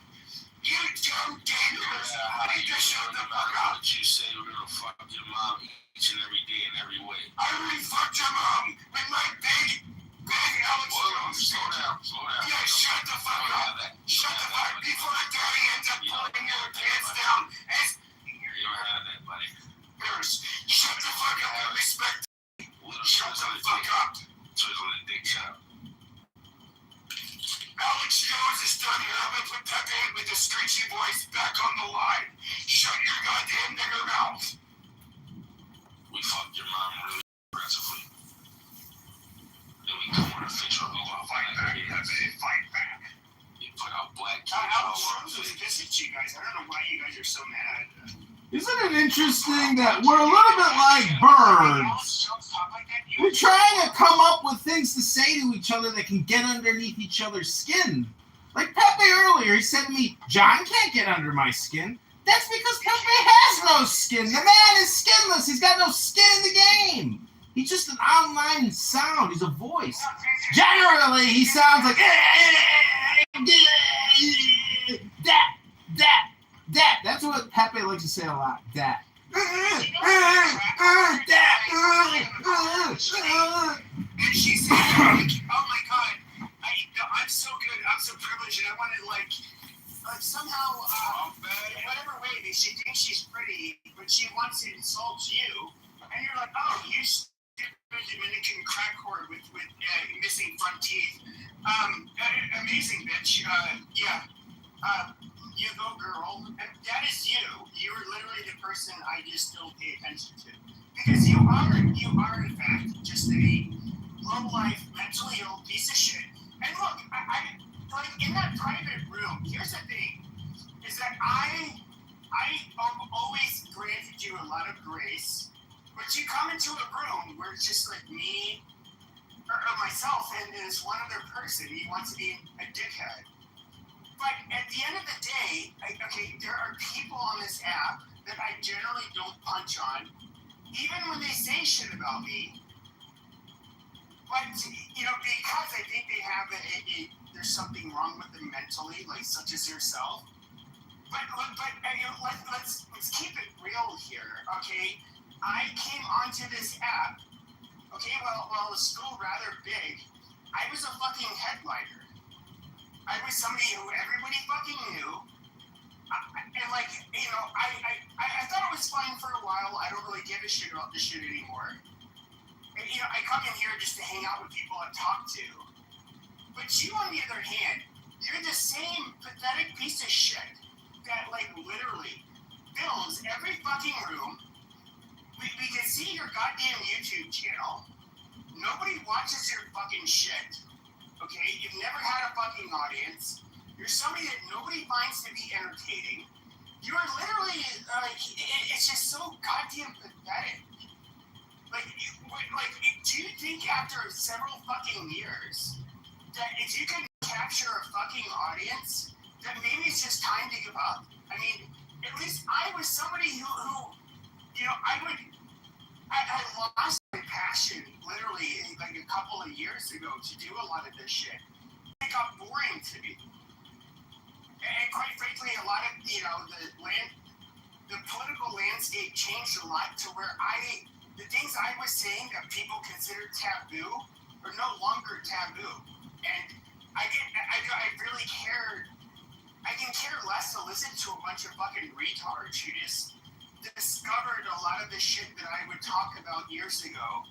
You dumb dangerous. I need to shut the fuck up. You say you're gonna fuck your mom each and every day in every way. I already fucked your mom with my big Alex Jones. Slow down. Yeah, shut the fuck up. Shut the fuck up before daddy ends up pulling your pants down. You don't have that, buddy. Shut the fuck up and respect. Shut the fuck up. Twizzle the dick chop. Alex Jones is done here with Pepe with the screechy voice back on the line. Shut your goddamn nigger mouth. We fucked your mom really aggressively. Then we come on a fish hook. Fight back, Pepe. Fight back. You put out black kids. Alex Jones was pissed at you guys. I don't know why you guys are so mad. Isn't it interesting that we're a little bit like birds? We're trying to come up with things to say to each other that can get underneath each other's skin. Like Pepe earlier, he said to me, John can't get under my skin. That's because Pepe has no skin. The man is skinless. He's got no skin in the game. He's just an online sound. He's a voice. Generally, he sounds like that. That's what Pepe likes to say a lot. That. And she said, oh my God, I'm so good, I'm so privileged, and I want to like somehow, whatever way, she thinks she's pretty, but she wants to insult you, and you're like, oh, you stupid Dominican crack whore with missing front teeth. Amazing bitch. You go, girl. That is you. You are literally the person I just don't pay attention to. Because you are in fact just a low-life, mentally ill piece of shit. And look, I like in that private room, here's the thing, is that I always granted you a lot of grace, but you come into a room where it's just like me or myself and there's one other person. He wants to be a dickhead. But at the end of the day, there are people on this app that I generally don't punch on, even when they say shit about me. But, because I think they have there's something wrong with them mentally, like such as yourself. But let's keep it real here, okay? I came onto this app, okay, well, it was still rather big. I was a fucking headliner. I was somebody who everybody fucking knew. And I thought it was fine for a while. I don't really give a shit about this shit anymore. And, I come in here just to hang out with people and talk to. But you, on the other hand, you're the same pathetic piece of shit that, literally films every fucking room. We can see your goddamn YouTube channel. Nobody watches your fucking shit. Okay, you've never had a fucking audience. You're somebody that nobody finds to be entertaining. You are literally, it's just so goddamn pathetic. Do you think after several fucking years that if you can capture a fucking audience, that maybe it's just time to give up? I mean, at least I was somebody who I lost my passion literally a couple of years ago to do a lot of this shit. It got boring to me. And quite frankly, a lot of, the political landscape changed a lot to where the things I was saying that people considered taboo are no longer taboo. And I really cared. I can care less to listen to a bunch of fucking retards who just discovered a lot of the shit that I would talk about years ago,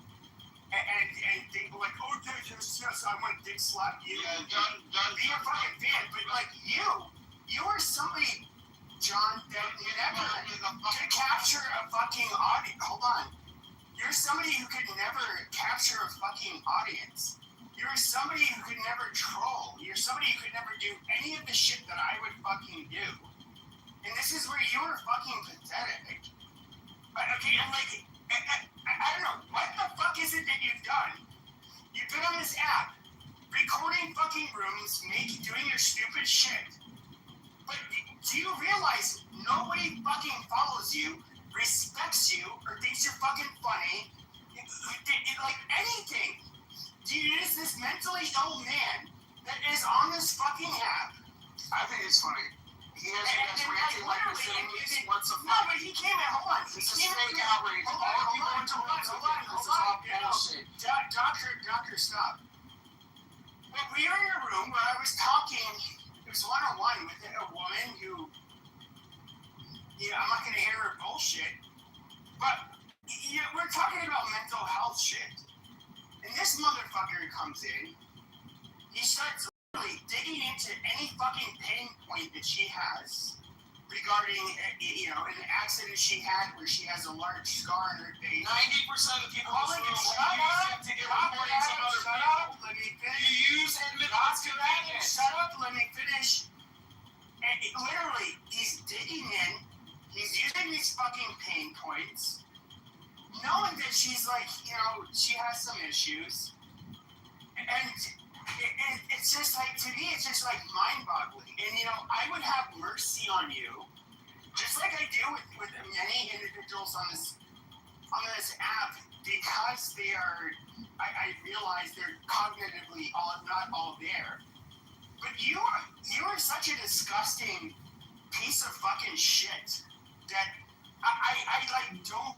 and they were like, oh, yes, I want to dick slap you. Be a fucking fan, but you are somebody, John, that never could capture a fucking audience. Hold on, you're somebody who could never capture a fucking audience. You're somebody who could never troll. You're somebody who could never do any of the shit that I would fucking do. And this is where you're fucking pathetic. Okay, I don't know, what the fuck is it that you've done? You've been on this app, recording fucking rooms, doing your stupid shit. But do you realize nobody fucking follows you, respects you, or thinks you're fucking funny? Anything. You're just this mentally ill man that is on this fucking app. it's funny. He has you guys reacting like this thing once a No, but he came at, hold on. This is fake outrage. Hold on. Doctor, stop. Well, we were in a room where I was talking, it was one-on-one with a woman who, I'm not going to hear her bullshit, but we're talking about mental health shit. And this motherfucker comes in, he starts literally digging into any fucking pain point that she has regarding, an accident she had where she has a large scar on her face. 90% of people Shut up, let me finish. You use admittance convenience. Shut up, let me finish. And literally, he's digging in, he's using these fucking pain points, knowing that she's like, she has some issues. And it's just like, to me, it's just like mind-boggling. And, I would have mercy on you, just like I do with many individuals on this app, because they are, I realize they're cognitively not all there. But you are such a disgusting piece of fucking shit that I don't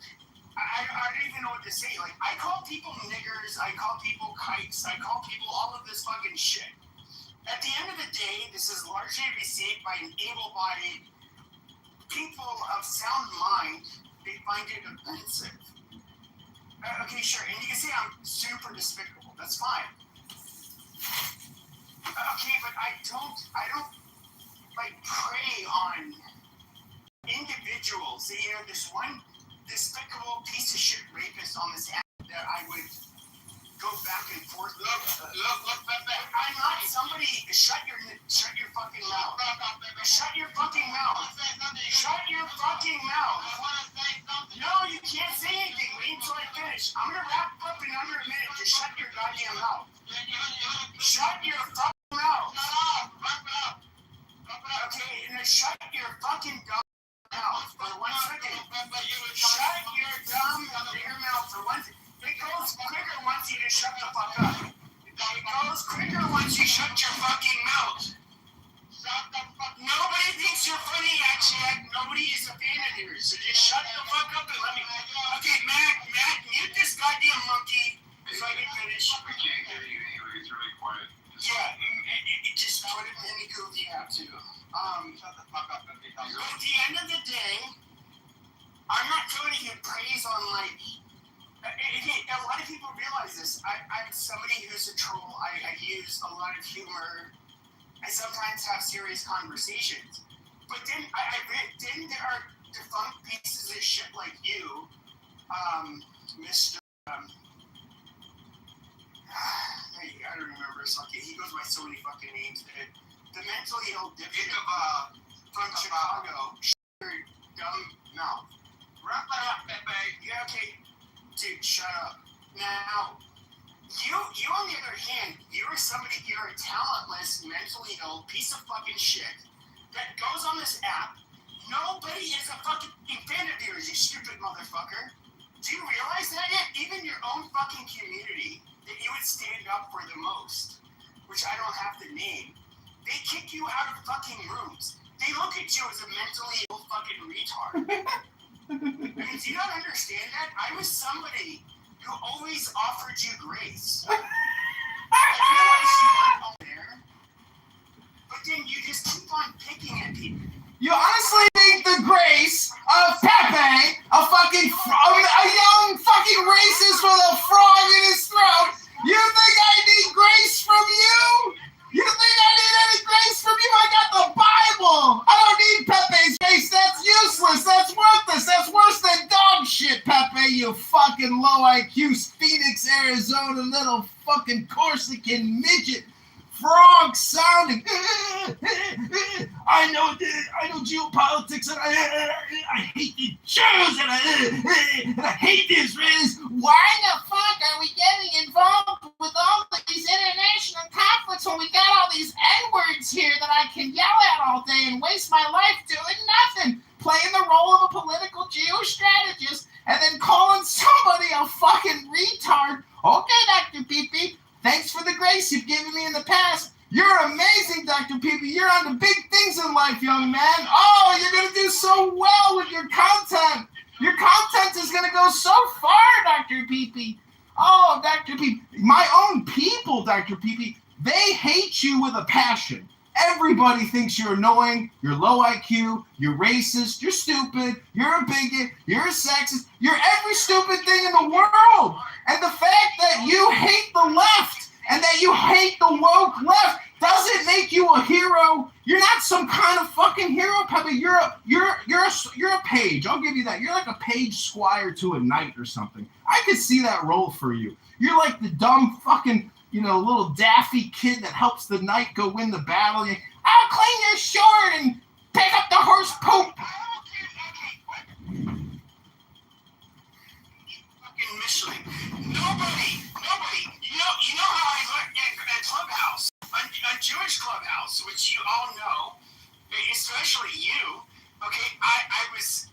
even know what to say. Like, I call people niggers, I call people kikes, I call people all of this fucking shit. At the end of the day, this is largely received by an able-bodied people of sound mind. They find it offensive. Okay, sure, and you can say I'm super despicable. That's fine. Okay, but I don't prey on individuals. There's one despicable piece of shit rapist on this app that I would go back and forth. Look, I'm not somebody. Shut your fucking mouth. Shut your fucking mouth. Shut your fucking mouth. No, you can't say anything. Wait until I finish. I'm gonna wrap up in under a minute. Just shut your goddamn mouth. Shut your fucking mouth. Okay, and then shut your fucking dumb mouth for 1 second. Shut your dumb rear mouth for 1 second. It goes quicker once you just shut the fuck up. It goes quicker once you shut your fucking mouth. Nobody thinks you're funny, actually. Nobody is a fan of yours. So just shut the fuck up and let me. Okay, Matt, mute this goddamn monkey so I can finish. We can't hear you anyway. It's really quiet. Yeah, it just put it in any groove you have to. Shut the fuck up and be done. But at the end of the day, I'm not trying to get praise on a lot of people realize this. I'm somebody who's a troll. I use a lot of humor. I sometimes have serious conversations. But then there are defunct pieces of shit like you, Mr. I don't remember. He goes by so many fucking names. The mentally ill dipshit from Chicago. Your dumb mouth. Wrap it up, Pepe. Yeah, okay. Dude, shut up. Now, you on the other hand, you're a talentless, mentally ill piece of fucking shit that goes on this app. Nobody is a fucking fan of yours, you stupid motherfucker. Do you realize that yet? Even your own fucking community that you would stand up for the most, which I don't have to name, they kick you out of fucking rooms. They look at you as a mentally ill fucking retard. I mean, do you not understand that? I was somebody who always offered you grace. I realized you weren't all there, but then you just keep on picking at people. You honestly think the grace of Pepe, a young fucking racist with a frog in his throat, you think I need grace from you? You think I need any grace from you? I got the Bible. I don't need Pepe's grace. That's useless. That's worthless. That's worse than dog shit, Pepe, you fucking low IQ Phoenix, Arizona little fucking Corsican midget. Frog sounding. I know geopolitics and I hate the Jews and I hate the Israelis. Why the fuck are we getting involved with all these international conflicts when we got all these N-words here that I can yell at all day and waste my life doing nothing? Playing the role of a political geostrategist and then calling somebody a fucking retard. Okay, Dr. Pee-Pee. Thanks for the grace you've given me in the past. You're amazing, Dr. Peepee. You're on the big things in life, young man. Oh, you're going to do so well with your content. Your content is going to go so far, Dr. Peepee. Oh, Dr. Peepee. My own people, Dr. Peepee, they hate you with a passion. Everybody thinks you're annoying, you're low IQ, you're racist, you're stupid, you're a bigot, you're a sexist, you're every stupid thing in the world. And the fact that you hate the left and that you hate the woke left doesn't make you a hero. You're not some kind of fucking hero, Pepe. You're a page. I'll give you that. You're like a page squire to a knight or something. I could see that role for you. You're like the dumb fucking, little daffy kid that helps the knight go win the battle. I'll clean your sword and pick up the horse poop. Fucking Michelin. Nobody. You know how I look at Clubhouse, on Jewish Clubhouse, which you all know, especially you. Okay, I was,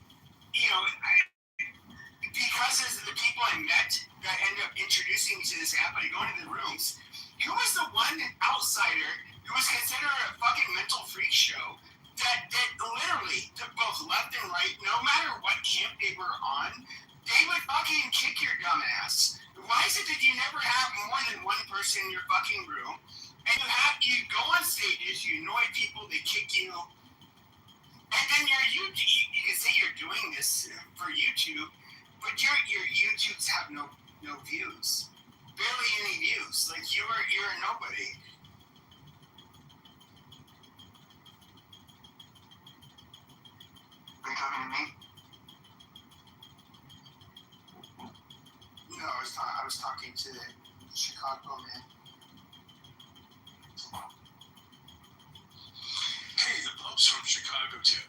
because of the people I met that ended up introducing me to this app, I go into the rooms. Who was the one outsider who was considered a fucking mental freak show that literally took both left and right, no matter what camp they were on, they would fucking kick your dumb ass. Why is it that you never have more than one person in your fucking room, and you go on stages, you annoy people, they kick you, and then you can say you're doing this for YouTube, but your YouTubes have no views, barely any views. Like you're a nobody. Are you talking to me? No, I was talking to Chicago man. Hey, the Pope's from Chicago too.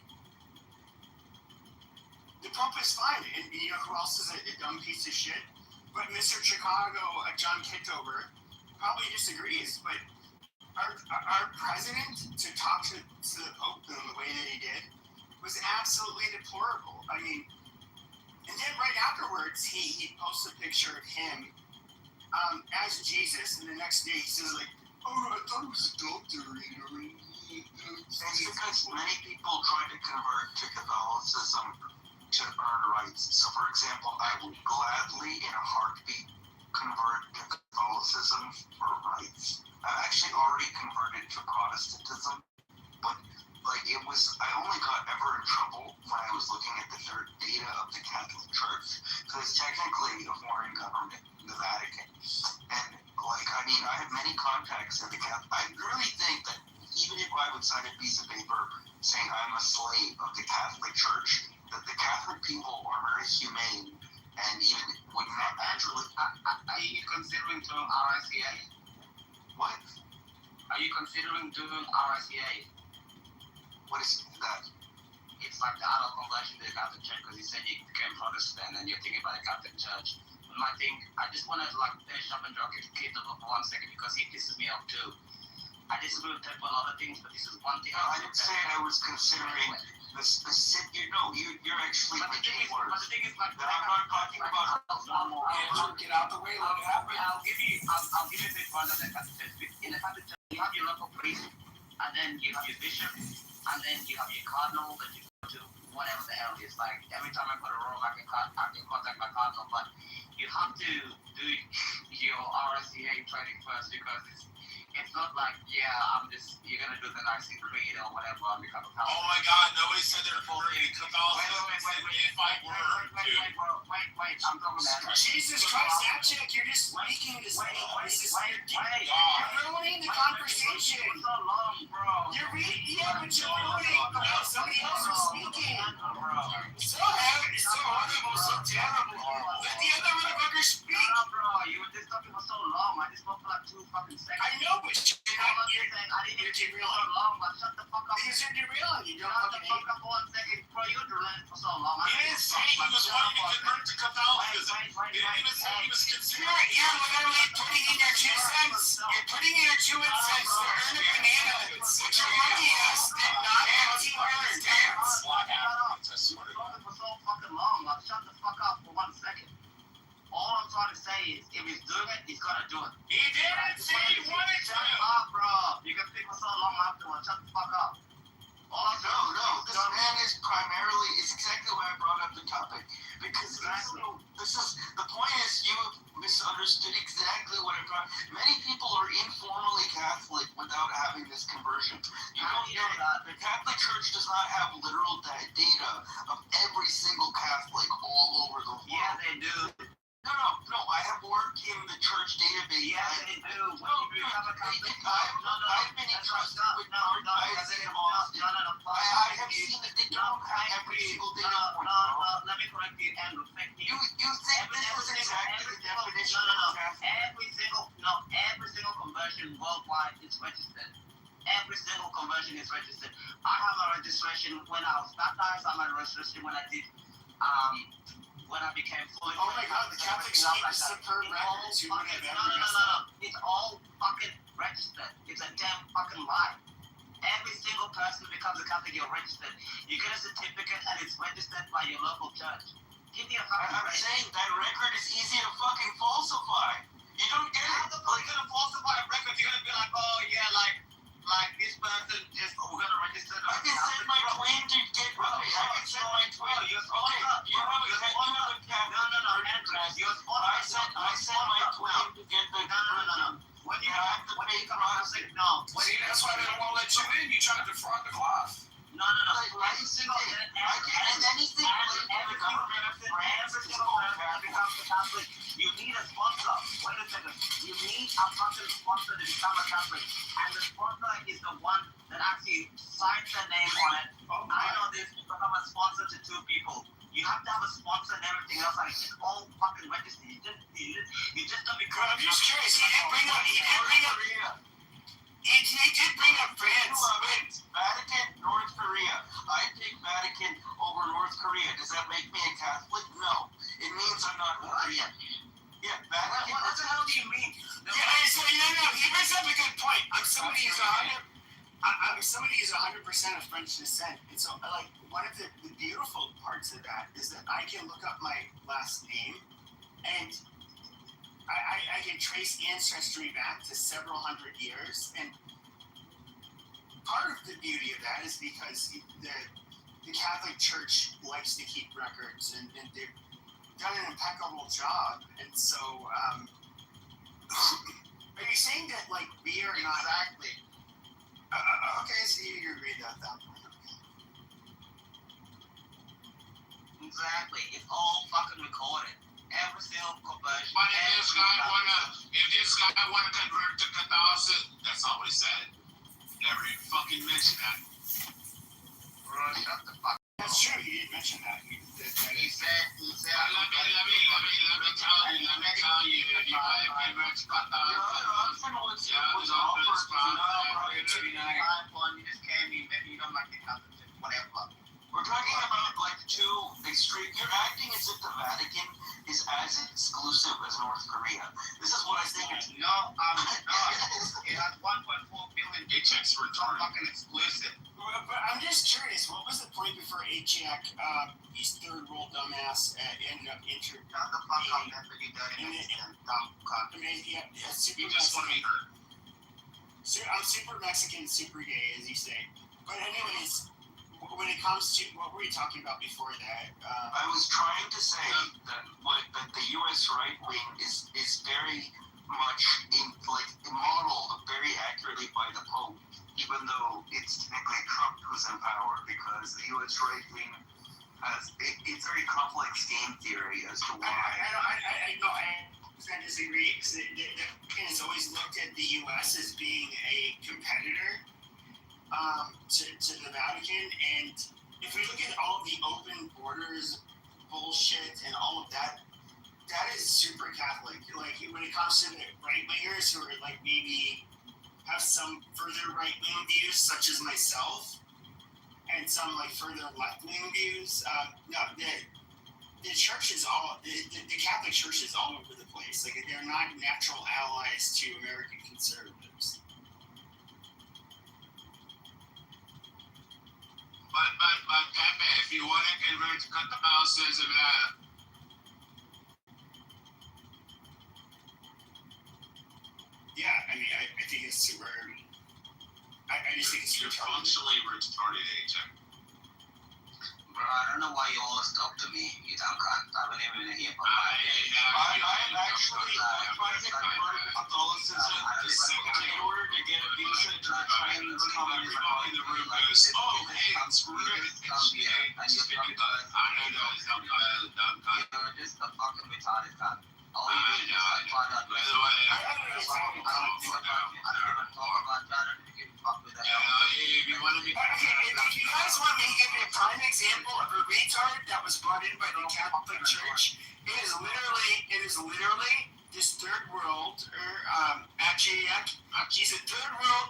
The Pope is fine, and you know who else is a dumb piece of shit? But Mr. Chicago, John Kitover, probably disagrees. But our president to talk to the Pope in the way that he did was absolutely deplorable. I mean, and then right afterwards, he posts a picture of him as Jesus, and the next day he says like, "Oh, I thought it was adultery." It's because many people try to convert to Catholicism to earn rights. So, for example, I would gladly, in a heartbeat, convert to Catholicism for rights. I've actually already converted to Protestantism, but I only got ever in trouble when I was looking at the data of the Catholic Church, because it's technically a foreign government, the Vatican. And, I have many contacts in the Catholic. I really think that even if I would sign a piece of paper saying I'm a slave of the Catholic Church, that the Catholic people are very humane and even would not actually. Are you considering doing RICA? What? Are you considering doing RICA? What is that? It's like the adult conversion to the Catholic Church, because you said you became Protestant and you're thinking about the Catholic Church. But my thing, I just wanted to finish up and drop Kitover for 1 second, because he pisses me off too. I disagree with him on a lot of things, but this is one thing. I didn't say I was considering the specific. You're actually making words. But the thing is, that I'm not talking about. Get out the way, let it happen. I'll give you a bit further than Catholic Church. In the Catholic Church, you have your local priest, and then you have your bishop, and then you have your cardinal that you go to, whatever the hell it is. Like, every time I go to Rome, I can contact my cardinal, but you have to do your RSCA training first, because it's not like, you're going to do the Nicene Creed or whatever and become a Catholic. Oh my God, nobody said they're converting to Catholicism. If I were, Wait, I'm talking about Jesus Christ, Abject, you're just making this up. You're ruining the conversation. So long, bro. You're but you're ruining somebody else is speaking. So horrible, so terrible. Let the other motherfucker speak. Bro, you were just talking for so long. I just spoke for like 2 fucking seconds. I know, but you're derailing. Long, but shut the fuck up. Because you're derailing. You don't shut the fuck up for 1 second. Bro, you were derailing for so long. He didn't say he was wanting to convert to Catholicism. He didn't even say he was considering. You're literally putting in your 2 cents. You're putting in your 2 cents to earn a banana, which your monkey ass did not have to earn. I swear to God. For so fucking long. Like, shut the fuck up for 1 second. All I'm trying to say is, if he's doing it, he's gonna do it. He didn't say he wanted to. Shut up, bro. You can primarily is exactly why I brought up the topic, because this is the point is you misunderstood exactly what I'm trying. Many people are informally Catholic without having this conversion. You don't know that the Catholic Church does not have literal data of every single Catholic all over the world. Yeah, they do. No. I have worked in the church database. Yeah, they do. When you become a Catholic, I've been entrusted with archdiocese of Austin. I have seen that they don't have every single data point. Let me correct you, Andrew. You think this is exactly the definition of Catholic? Every single conversion worldwide is registered. Every single conversion is registered. I have a registration when I was baptized. I have a registration when I did, when I became fully. Oh my God, the Catholics keep the superb records. You would have ever messed up. It's all fucking registered. It's a damn fucking lie. Every single person becomes a Catholic, you're registered. You get a certificate and it's registered by your local church. Give me a fucking I'm saying that record is easy to fucking falsify. You don't get it. How the fuck are you gonna falsify a record? You're gonna be like, oh yeah, like this person just, we're gonna register. I can send my claim to get right. I can send my claim. You have a Catholic. I sent my claim to get the conversion. When you come out, no. See, that's why they won't let you in. You try to defraud the cloth. No. Every single person becomes a Catholic. You need a sponsor. Wait a second. You need a fucking sponsor to become a Catholic. And the sponsor is the one that actually signs their name on it. I know this to become a sponsor to two people. You have to have a sponsor and everything else. Like, it's all fucking registered. You just don't become. I'm just curious. He did bring up France. Vatican, North Korea. I take Vatican over North Korea. Does that make me a Catholic? No. It means I'm not Korean. Yeah, Vatican. What the hell do you mean? He brings up a good point. I'm somebody who's 100% of French descent, and so like one of the beautiful parts of that is that I can look up my last name, and I can trace ancestry back to several hundred years, and part of the beauty of that is because the Catholic Church likes to keep records, and they've done an impeccable job, and so are you saying that like we are not exactly? Okay, so you agree at that point. Exactly. It's all fucking recorded. Every single conversion. But if this guy wanna convert to Catholicism, that's not what he said. Never even fucking mentioned that. Bro, shut the fuck. That's true. He did mention that. He said. Let me tell you. If you want to convert to Catholicism, you just came in, maybe you don't like the Catholic, whatever. We're talking about like two extreme. You're acting as if the Vatican is as exclusive as North Korea. This is what I think it's. No, it has 1.4 billion paychecks for fucking exclusive. But I'm just curious, what was the point before HEC, these third world dumbass ended up Shut the fuck up, that's what you done. you just want to be heard. I'm super Mexican, super gay, as you say. But anyways, when it comes to what were you talking about before that? I was trying to say that the U.S. right wing is very much modeled very accurately by the Pope, even though it's technically Trump who's in power, because the U.S. right wing has it's very complex game theory as to why. I disagree. The Vatican has always looked at the U.S. as being a competitor to the Vatican, and if we look at all the open borders bullshit and all of that, that is super Catholic. Like when it comes to the right wingers who are like maybe have some further right wing views, such as myself, and some like further left wing views. The church is the Catholic Church is all over the place. Like they're not natural allies to American conservatives. But Pepe, if you want to convert to Catholicism, yeah, I mean, I think it's super. I just think it's you're functionally retarded, AJ. Bro, I don't know why you always talk to me, you dumb cunt. I've been even here for 5 days. I'm actually trying to convert Catholicism to second order to get visa to the Chinese communist in the room goes, oh, hey, it's really You're just a fucking retarded cunt. All you do is just find out. By the way, I don't even talk about that. I don't even give a fuck with that. if you want to be... If you guys want me to give you a prime example of a retard that was brought in by the Catholic Church, it is literally this third world,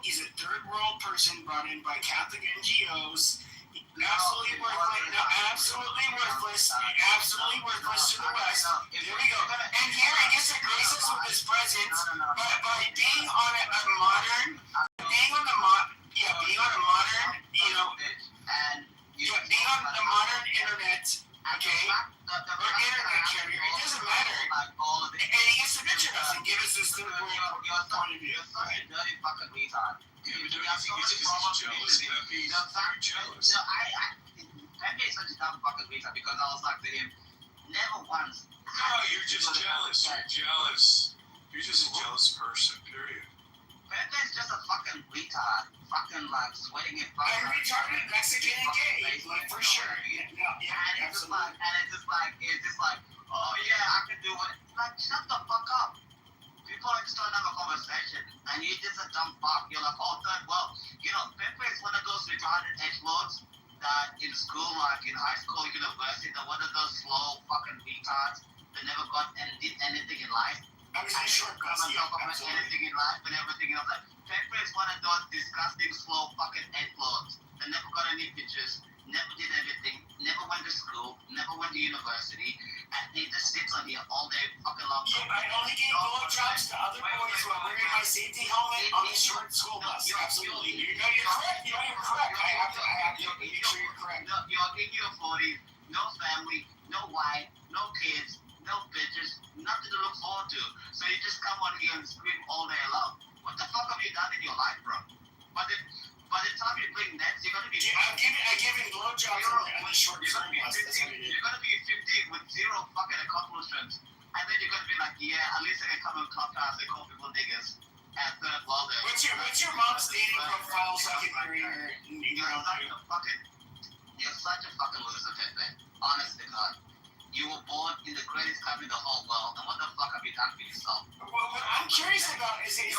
he's a third world person brought in by Catholic NGOs. Absolutely worthless to the West. There we go. And here he gets to grace us with his presence by being on a modern, being on a modern internet, okay, or internet carrier. It doesn't matter. And he gets to picture us and give us this third world point of view. Dirty fucking retard. He's jealous. Pepe is such a dumb fucking retard because I was like to him, never once. No, you're just jealous. You're just a jealous person, period. Pepe is just a fucking retard. Fucking like sweating it. I'm retarded, Mexican, and gay, like for sure. And it's just like, oh yeah, I can do it. Like, shut the fuck up. People are just trying to have a conversation, and you're just a dumb fuck. You're like, oh, third world. You know, Pepe is one of those retarded edgelords that in school, like in high school, university, they're one of those slow fucking retards that never got and did anything in life. I was in short class, anything in life and everything else. Like, Pepe is one of those disgusting, slow fucking edgelords that never got any pictures, never did anything, never went to school, never went to university, and he just sits on here all day fucking long. Yeah, I only gave blowjobs to other boys while wearing my safety helmet on the short school bus. Absolutely. You're correct. You're correct. I have to make sure you're correct. You're in your 40s, no family, no wife, no kids, no bitches, nothing to look forward to. So you just come on here and scream all day long. What the fuck have you done in your life, bro? By the time you bring nets, you're gonna be. I'm giving blowjobs on the short school bus. You're gonna be 15 with zero fucking accomplishments, and then you're gonna be like, yeah, at least I can come in clubhouse and call people niggas. And third world. What's your mom's dating profile so I can marry her? You're such a fucking loser, Pepe. Honest to God. You were born in the greatest country in the whole world, and what the fuck have you done for yourself? Well, what I'm curious about is you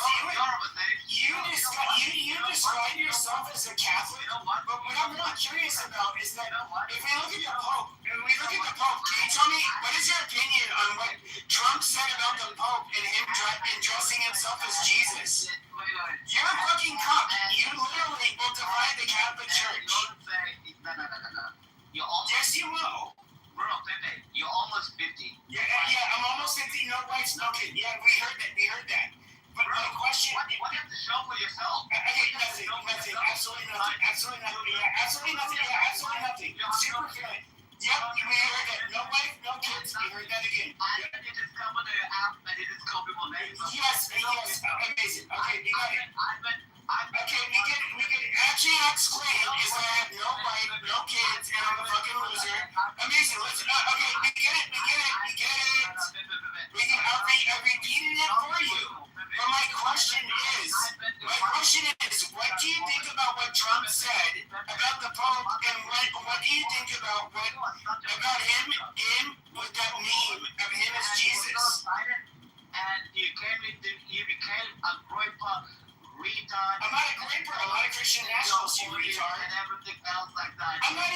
describe yourself as a Catholic, but what I'm really curious about is that if we look at the Pope, can you tell me, what is your opinion on what Trump said about the Pope and him dressing himself as Jesus? You're a fucking cuck. You literally will divide the Catholic Church. No. Yes, you will. Bro, Pepe, you're almost 50. Yeah, I'm almost 50, no wife, no kid. Yeah, we heard that. But my question... What do you have to show for yourself? Okay, nothing. Absolutely nothing. Super good. Yep, we heard that. No wife, no kids. We heard that again. I think you just come on the app and you just call people names. Yes, amazing. Okay, you got it. Okay, we get it. Actually, exclaim is that I have no wife, no kids, and I'm a fucking loser. Amazing. Listen, okay, we get it. I repeated it for you. But my question is, what do you think about what Trump said about the Pope, and what do you think about him with that meme of him as Jesus? And you became a groyper retard. I'm not a groyper. I'm not a Christian nationalist, you retard. And everything else like that. I'm not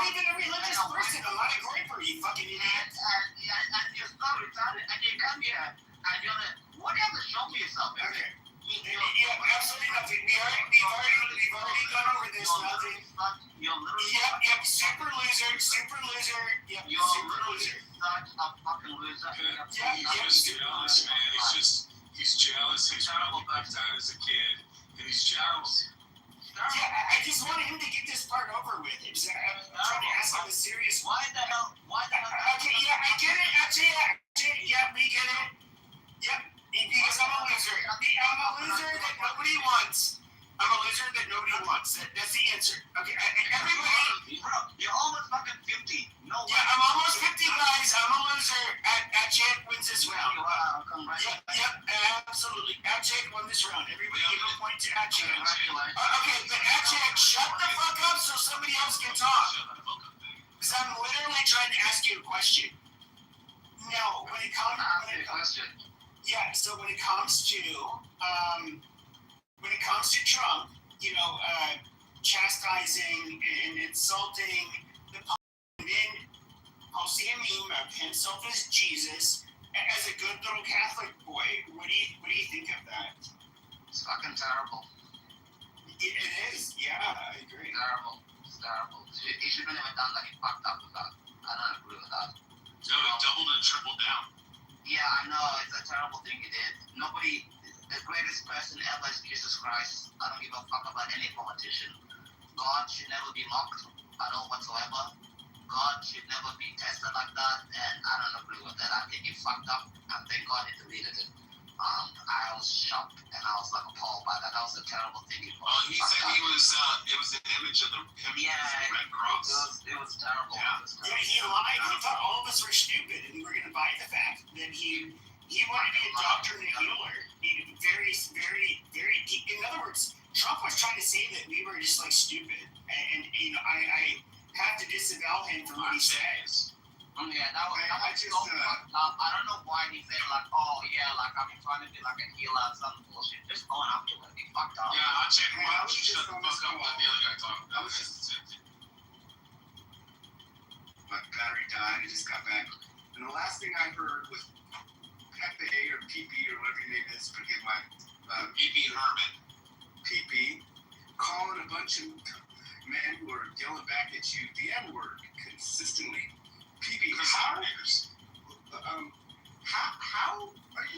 even a religious person. I'm not a groyper, you fucking idiot. And you're so retarded. And you come here and you're like, what do you have to show for yourself? Okay. Yeah, absolutely nothing. We've already gone over this. Nothing. Yep. Super loser. Yep. Super loser. Such a fucking loser. He's jealous, man. He's jealous. He's probably picked out as a kid, and he's jealous. Yeah, I just wanted him to get this part over with. I'm trying to ask him a serious. Why the hell? Okay, yeah, I get it. Actually, yeah, we get it. Yep, because I'm a loser. I'm a loser that nobody wants. That's the answer. Okay, everybody. Bro, you're almost fucking somebody else can talk. Because I'm literally trying to ask you a question. No, when it comes to Trump, chastising and insulting the public, and then posting a meme of himself as Jesus, as a good little Catholic boy, what do you think of that? It's fucking terrible. It is, yeah, I agree. It's terrible. He shouldn't have done that. He fucked up with that. I don't agree with that. No, he doubled and tripled down. Yeah, I know. It's a terrible thing he did. The greatest person ever is Jesus Christ. I don't give a fuck about any politician. God should never be mocked at all whatsoever. God should never be tested like that, and I don't agree with that. I think he fucked up, and thank God he deleted it. I was shocked, and I was like appalled by that. That was a terrible thing. He said it was an image of the Red Cross. It was terrible. Yeah, he lied. He thought all of us were stupid, and we were going to buy the fact that he wanted to be a doctor and a healer. Very, very, very deep. In other words, Trump was trying to say that we were just like stupid, and I have to disavow him for what he says. Yeah, that was so fucked up. I don't know why he said like, oh yeah, like I'm trying to be like a healer or some bullshit. Just going up to it. He fucked up. Yeah, I'll check him out. You shut the fuck up. Let the other guy talk. That was just the same thing. My battery died. I just got back. And the last thing I heard was Pepe or PP or whatever your name is, forget my PP Herman. PP calling a bunch of men who are yelling back at you the N word consistently. PP, how are you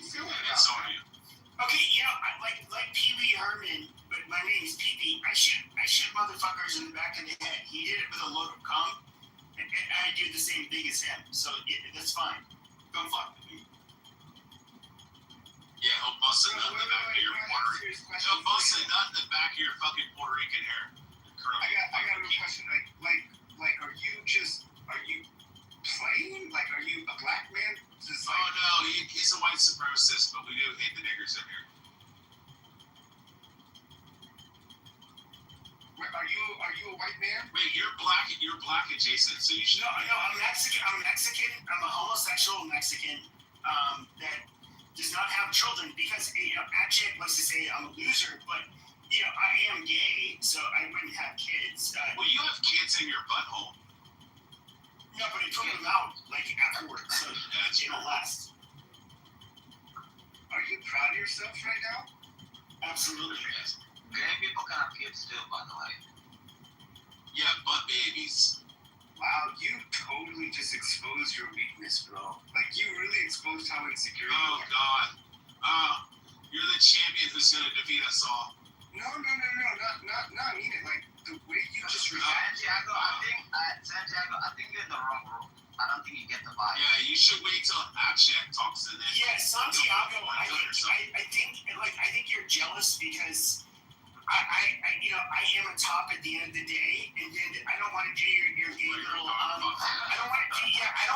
feeling about that? Okay, like Pee Wee Herman, but my name is PP. I shoot motherfuckers in the back of the head. He did it with a load of cum, and I do the same thing as him. So that's fine. Don't fuck with me. Yeah, he'll bust a nut in the back of your Puerto Rican. He'll bust a nut in the back of your fucking Puerto Rican hair. I got a question. Are you playing? Like, are you a black man? Just like, oh no, he's a white supremacist, but we do hate the niggers in here. Are you a white man? Wait, you're black adjacent, so you should. No, I'm Mexican. I'm a homosexual Mexican that does not have children because actually I'd like to say I'm a loser, but I am gay, so I wouldn't have kids. Well, you have kids in your butthole. No, but I took them out afterwards, so it'll last. Are you proud of yourself right now? Absolutely. Gay people can have kids too, by the way. Yeah, butt babies. Wow, you totally just exposed your weakness, bro. Like, you really exposed how insecure you are. Oh, God. You're the champion who's going to defeat us all. No, not mean it. Like, the way you just react. Santiago, I think you're in the wrong room. I don't think you get the vibe. Yeah, you should wait till Abshak talks to them. Yeah, Santiago, I think you're jealous because I am a top at the end of the day, and then I don't want to do your gay little I don't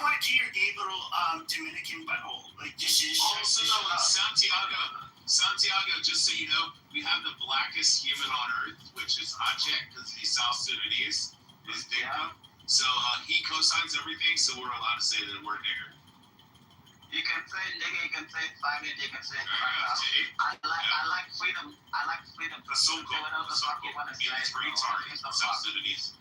want to do your gay little Dominican butthole. Like just also Santiago, just so you know, we have the blackest human on earth, which is Ajek, because he's South Sudanese. His dictum. So he co-signs everything, so we're allowed to say the word nigger. You can say nigger, you can say faggot, you can say I like freedom. I like freedom to say whatever the fuck you want to say. It's retard in South Sudanese.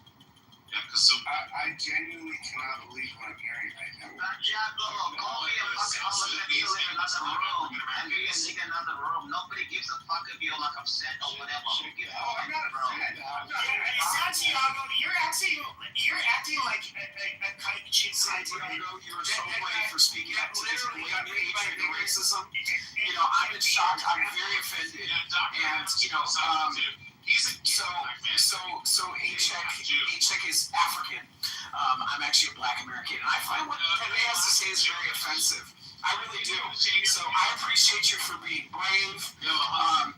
Yeah, I genuinely cannot believe what I'm hearing right now. Santiago, call me a fucking homosexual in another room, and be a nigga in another room. Nobody gives a fuck if you're like upset or whatever. I'm not upset. Santiago, you're acting like a kike chick. Santiago, you're so funny for speaking up to this blatant hatred and racism. I'm in shock. I'm very offended. And So Achek is African. I'm actually a black American. And I find what Pepe has to say is very offensive. I really do. So I appreciate you for being brave. I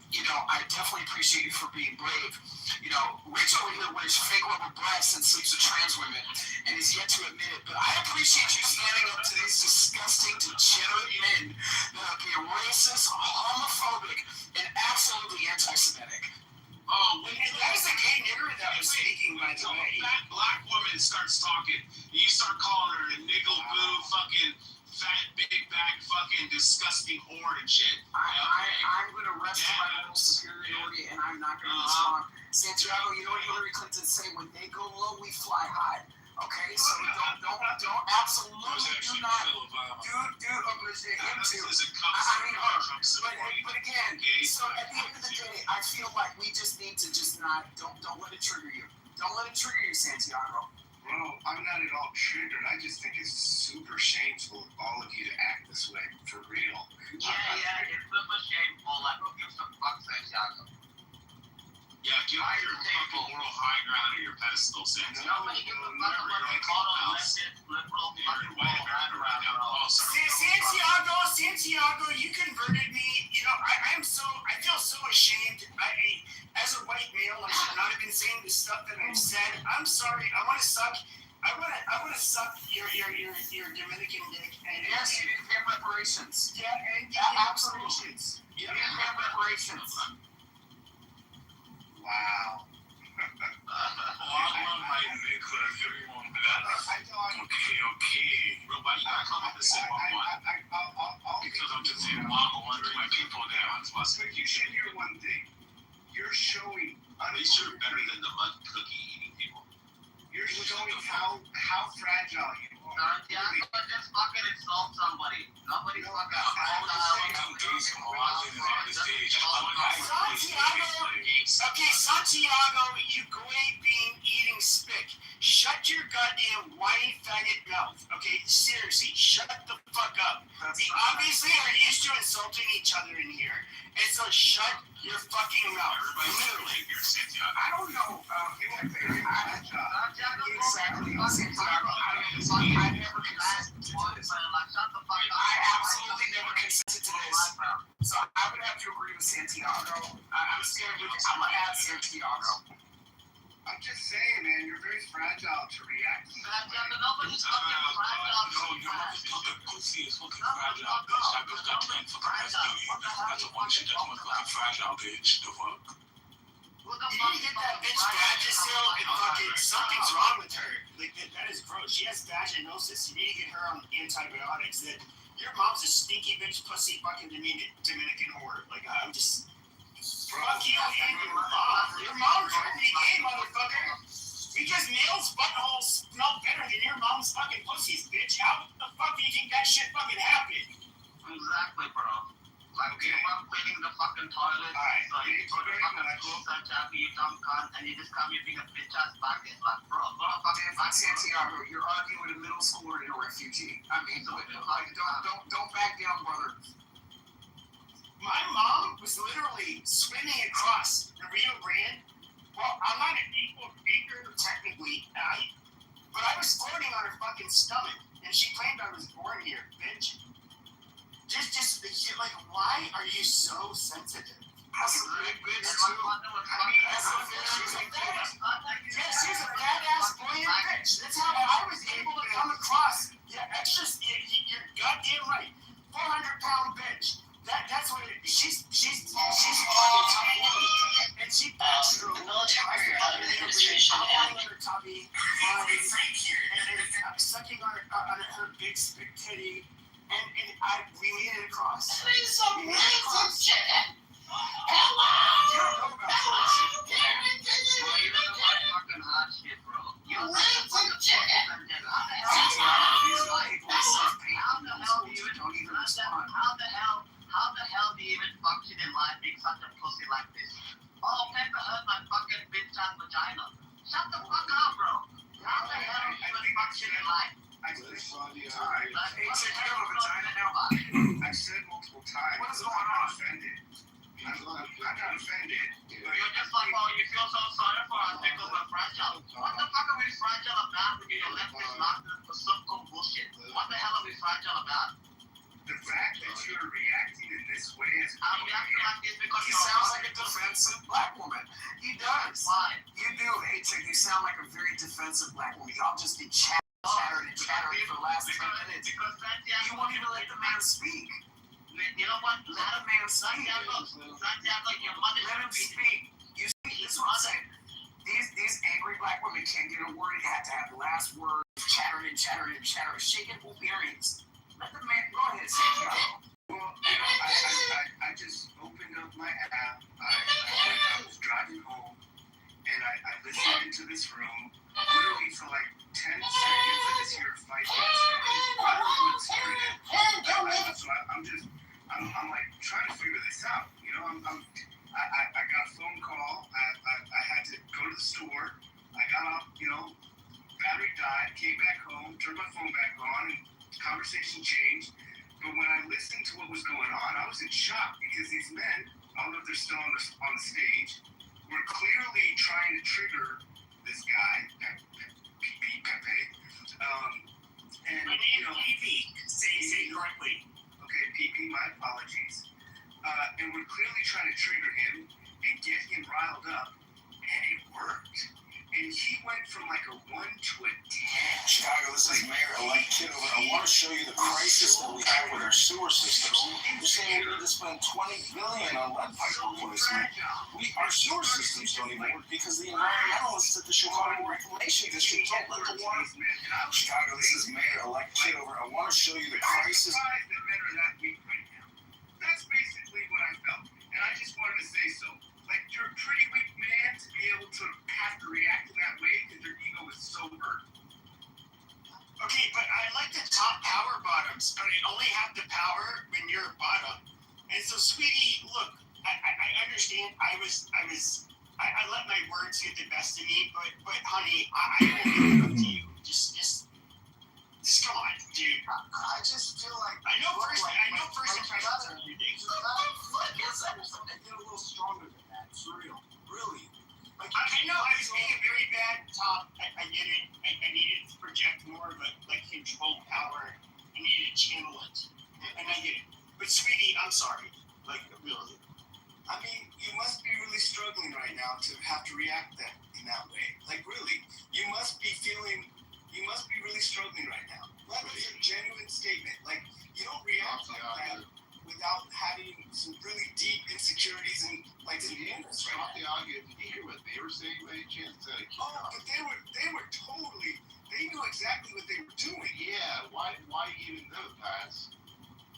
definitely appreciate you for being brave. Rich over here wears fake rubber breasts and sleeps with trans women and is yet to admit it. But I appreciate you standing up to these disgusting, degenerate men that are being racist, homophobic, and absolutely anti-Semitic. Oh, that was a gay nigger that was speaking, by the way. starts talking, you start calling her a niggle boo, fucking fat, big back, fucking disgusting whore and shit. I'm going to rest my moral superiority, and I'm not going to respond. Santiago, you know what Hillary Clinton say? When they go low, we fly high. Okay, so don't, absolutely do not, dude, him too. I mean, but again, so at the end of the day, I feel like we just need to just not, don't let it trigger you. Don't let it trigger you, Santiago. Well, I'm not at all triggered. I just think it's super shameful of all of you to act this way, for real. Yeah, it's super shameful. Like, who gives a fuck, Santiago? Yeah, give your fucking moral high ground or your pedestal, Santiago. Nobody gives a fuck about the moral, leftist, liberal, Santiago, you converted me. You know, I feel so ashamed. As a white male, I should not have been saying the stuff that I've said. I'm sorry. I want to suck your Dominican dick. And Yes, you didn't pay reparations. Yeah, and absolutely. You didn't pay reparations. Wow. I love my Nicholas. Everyone, okay. Bro, why you gotta come up and say one? Because I'm just saying, Mom, I want to my people down. But you should hear one thing. You're showing. At least you're better than the mud cookie eating people. You're showing how fragile you are. Santiago just fucking insult somebody. Nobody's fucking Santiago, you great bean eating spick. Shut your goddamn whiny faggot mouth. Okay, seriously, shut the fuck up. We obviously are used to insulting each other in here, and so shut your fucking mouth. Literally. I don't know. Exactly. Santiago, I never consented to this. I absolutely never consented to this. So I would have to agree with Santiago. I'm gonna add Santiago. I'm just saying, man, you're very fragile to react. Santiago, nobody's fucking fragile. The pussy is fucking fragile, bitch. I just got trained for capacity. That's a one shit that's my fucking fragile, bitch. The fuck? You need to get that bitch Vagisil and fucking something's wrong with her. Like that is gross. She has vaginosis. You need to get her on antibiotics. That your mom's a stinky bitch, pussy, fucking Dominican whore. Like I'm just. Fuck you and your mom. Your mom's pretty gay, motherfucker. Because males' buttholes smell better than your mom's fucking pussies, bitch. How the fuck do you think that shit fucking happened? Exactly, bro. Like, you weren't cleaning the fucking toilet, so you go to fucking school, Santiago, you dumb cunt, and you just come here being a bitch-ass faggot. Like, bro, go to fucking Santiago, you're arguing with a middle schooler and a refugee. I mean, don't back down, brother. My mom was literally swimming across the Rio Grande. Well, I'm not an equal speaker, technically, but I was floating on her fucking stomach, and she claimed I was born here, bitch. Just like, why are you so sensitive? That's a good bitch, too. She's a badass, buoyant bitch. That's how I was able to come across. Yeah, you're goddamn right. 400-pound bitch. That's what it is. She's fucking tough, and she passed through. The military administration and tummy, and sucking on her big spit titty, and we made it across. Eating some random chicken. Hello. You don't know about that shit. fucking hot shit, bro. You Random chicken. How the hell do you even function in life being such a pussy like this? Oh, Pepper hurt my fucking bitch ass vagina. Shut the fuck up, bro. How the hell do you even function in life? I said multiple times. What's going on? I'm not offended. You're just like, oh, you feel so sorry for us because we're fragile. What the fuck are we fragile about with your leftist nonsense for so-called bullshit? What the hell are we fragile about? The fact that you're reacting in this way is. I'm reacting like this because He sounds like a defensive black woman. He does. Why? You do, H.A. You sound like a very defensive black woman. Y'all just be chattering for the last 10 minutes. Because Santiago, You won't even let the man speak. you know what? Let a man speak. Santiago, your mother Let him should be. speak. You see, this is what I'm saying. These angry black women can't get a word. They have to have the last word, chattering, shaking full earrings. Let the man go ahead, say it. Well, I just opened up my app. I was driving home, and I listened into this room. Literally for like 10 seconds, I just hear a fight. I don't know what's hearing it. So I'm like trying to figure this out. You know, I got a phone call. I had to go to the store. I got off, you know, battery died, came back home, turned my phone back on, and conversation changed. But when I listened to what was going on, I was in shock because these men, I don't know if they're still on the stage, were clearly trying to trigger this guy, Pepe. And my name is Pepe. Say correctly. Okay, Pepe, my apologies. And we're clearly trying to trigger him and get him riled up, and it worked. And he went from like a 1 to a 10. Chicago, this is Mayor-elect Kitover. I want to show you the crisis that we have with our sewer systems. You're saying we need to spend $20 billion on lead pipe replacement. Our sewer systems don't even work because the environmentalists at the Chicago Reclamation District don't let the water. Chicago, this is Mayor-elect Kitover. I want to show you the crisis. That's basically what I felt. And I just wanted to say so. Like, you're a pretty weak man to be able to have to react in that way because your ego is so hurt. Okay, but I like the top power bottoms, but I only have the power when you're a bottom. And so, sweetie, look, I understand. I let my words get the best of me, but honey, I won't give it up to you. Just come on, dude. I just feel like I know first impressions are everything. I get a little stronger than that. It's real. Really. Like, I know I was being a very bad top. I get it. I needed to project more of a control power. I needed to channel it. And I get it. But sweetie, I'm sorry. Like, really. I mean, you must be really struggling right now to have to react in that way. Like, really. You must be really struggling right now. That is a genuine statement. Like, you don't react like that without having some really deep insecurities and like some illness, right? Did you hear what they were saying by any chance? But they were totally, they knew exactly what they were doing. Yeah, why even know, Paz?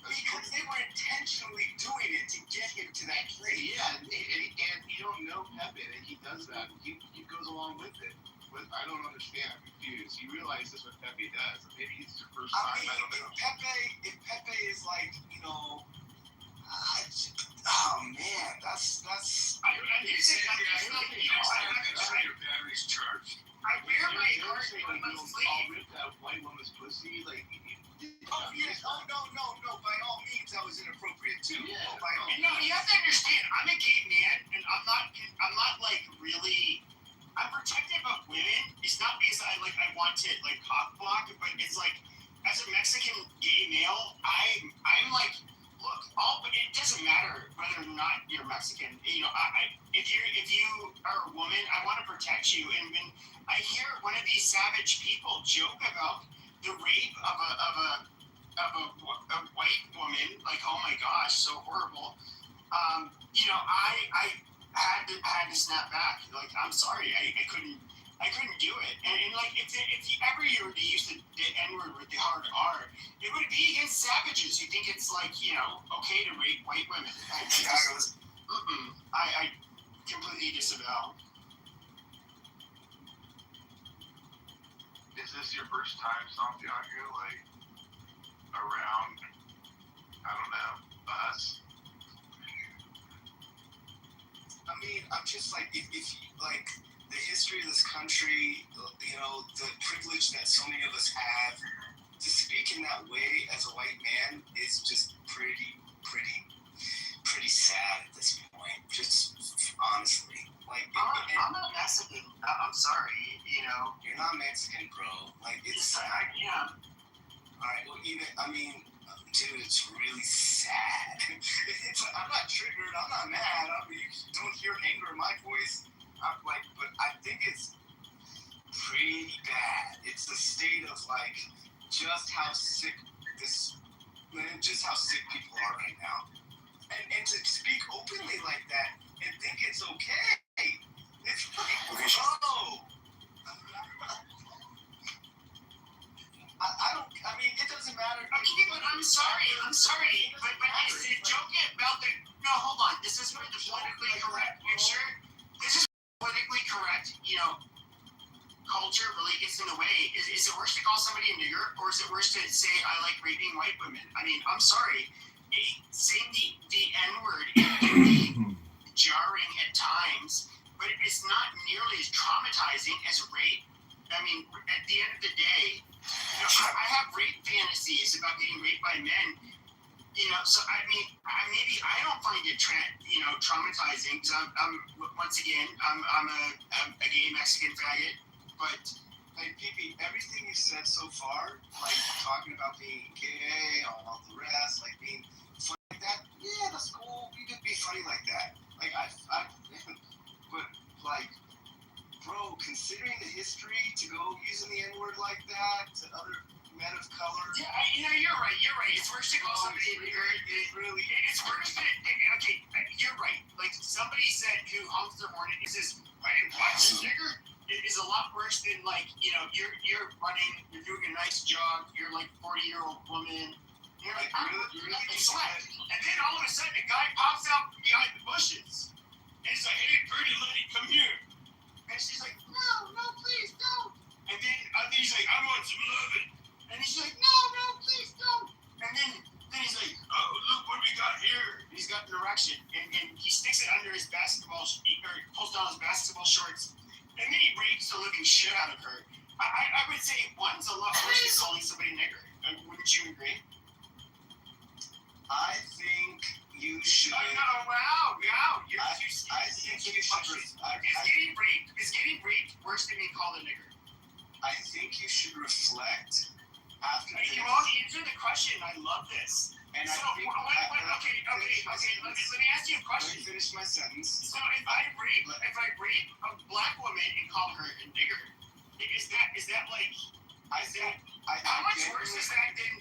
Because they were intentionally doing it to get him to that place. Yeah, and you don't know Pepe, and he does that. He goes along with it. But I don't understand. I'm confused. You realize this is what Pepe does. Maybe it's your first time. I don't know. If Pepe is like, you know, oh man, that's. I battery's charged. I wear my heart on my sleeve. I'll rip that white woman's pussy. Like, oh yes. Oh no. By all means, that was inappropriate too. Yeah. Oh, by all means. No, you have to understand. I'm a gay man, and I'm not like really. I'm protective of women. It's not because I want to like cock block, but it's like as a Mexican gay male, I'm like, look, but it doesn't matter whether or not you're Mexican. You know, if you are a woman, I want to protect you. And when I hear one of these savage people joke about the rape of a white woman, like, oh my gosh, so horrible. You know, I had to snap back. Like, I'm sorry, I couldn't do it. And like, if you ever were to use the N-word with the hard R, it would be against savages who think it's like, you know, okay to rape white women. I completely disavow. Is this your first time, Santiago? Like, around, I don't know, us? I mean, I'm just like, if you, like, the history of this country, you know, the privilege that so many of us have, to speak in that way as a white man is just pretty sad at this point. Just honestly, like, I'm not Mexican. I'm sorry, you know. You're not Mexican, bro. Like, it's sad. Yeah. All right. Well, even I mean, dude, it's really sad. I'm not triggered. I'm not mad. I mean, you don't hear anger in my voice. I'm like, but I think it's pretty bad. It's the state of like just how sick people are right now, and to speak openly like that and think it's okay. It's Okay, bro. I don't. I mean, it doesn't matter. Okay, but I'm sorry, but is the joke about the? No, hold on. This is where the politically correct picture. This is politically correct. You know, culture really gets in the way. Is it worse to call somebody a nigger, or is it worse to say I like raping white women? I mean, I'm sorry. Saying the N word can be jarring at times, but it's not nearly as traumatizing as rape. I mean, at the end of the day, you know, I have rape fantasies about getting raped by men. You know, so I mean, maybe I don't find it traumatizing because I'm once again I'm a gay Mexican faggot, but. Like, PP, everything you said so far, like talking about being gay, all the rest, like being funny like that, yeah, that's cool. You could be funny like that. Like, but like, bro, considering the history to go using the N-word like that to other men of color. Yeah, you're right. It's worse to call somebody a nigger. It's worse to, okay, you're right. Like, somebody said who honks their horn and says, what's a nigger? It is a lot worse than, like, you know, you're running, you're doing a nice job, you're like 40-year-old woman, you're like, you're really sweat. And then all of a sudden a guy pops out behind the bushes. And he's like, hey, pretty lady, come here. And she's like, no, please don't. And then he's like, I want some loving. And he's like, no, please don't. And then he's like, oh, look what we got here. And he's got an erection. And he sticks it under his basketball, or pulls down his basketball shorts. And then he rapes the living shit out of her. I would say one's a lot worse than calling somebody nigger. Wouldn't you agree? I think you should. Wow. I think you should. Is getting raped worse than being called a nigger? I think you should reflect after this. You won't answer the question. I love this. And so, I think, okay. Let me ask you a question. Let me finish my sentence. So if I rape a black woman and call her a nigger, is that like? How much worse is that than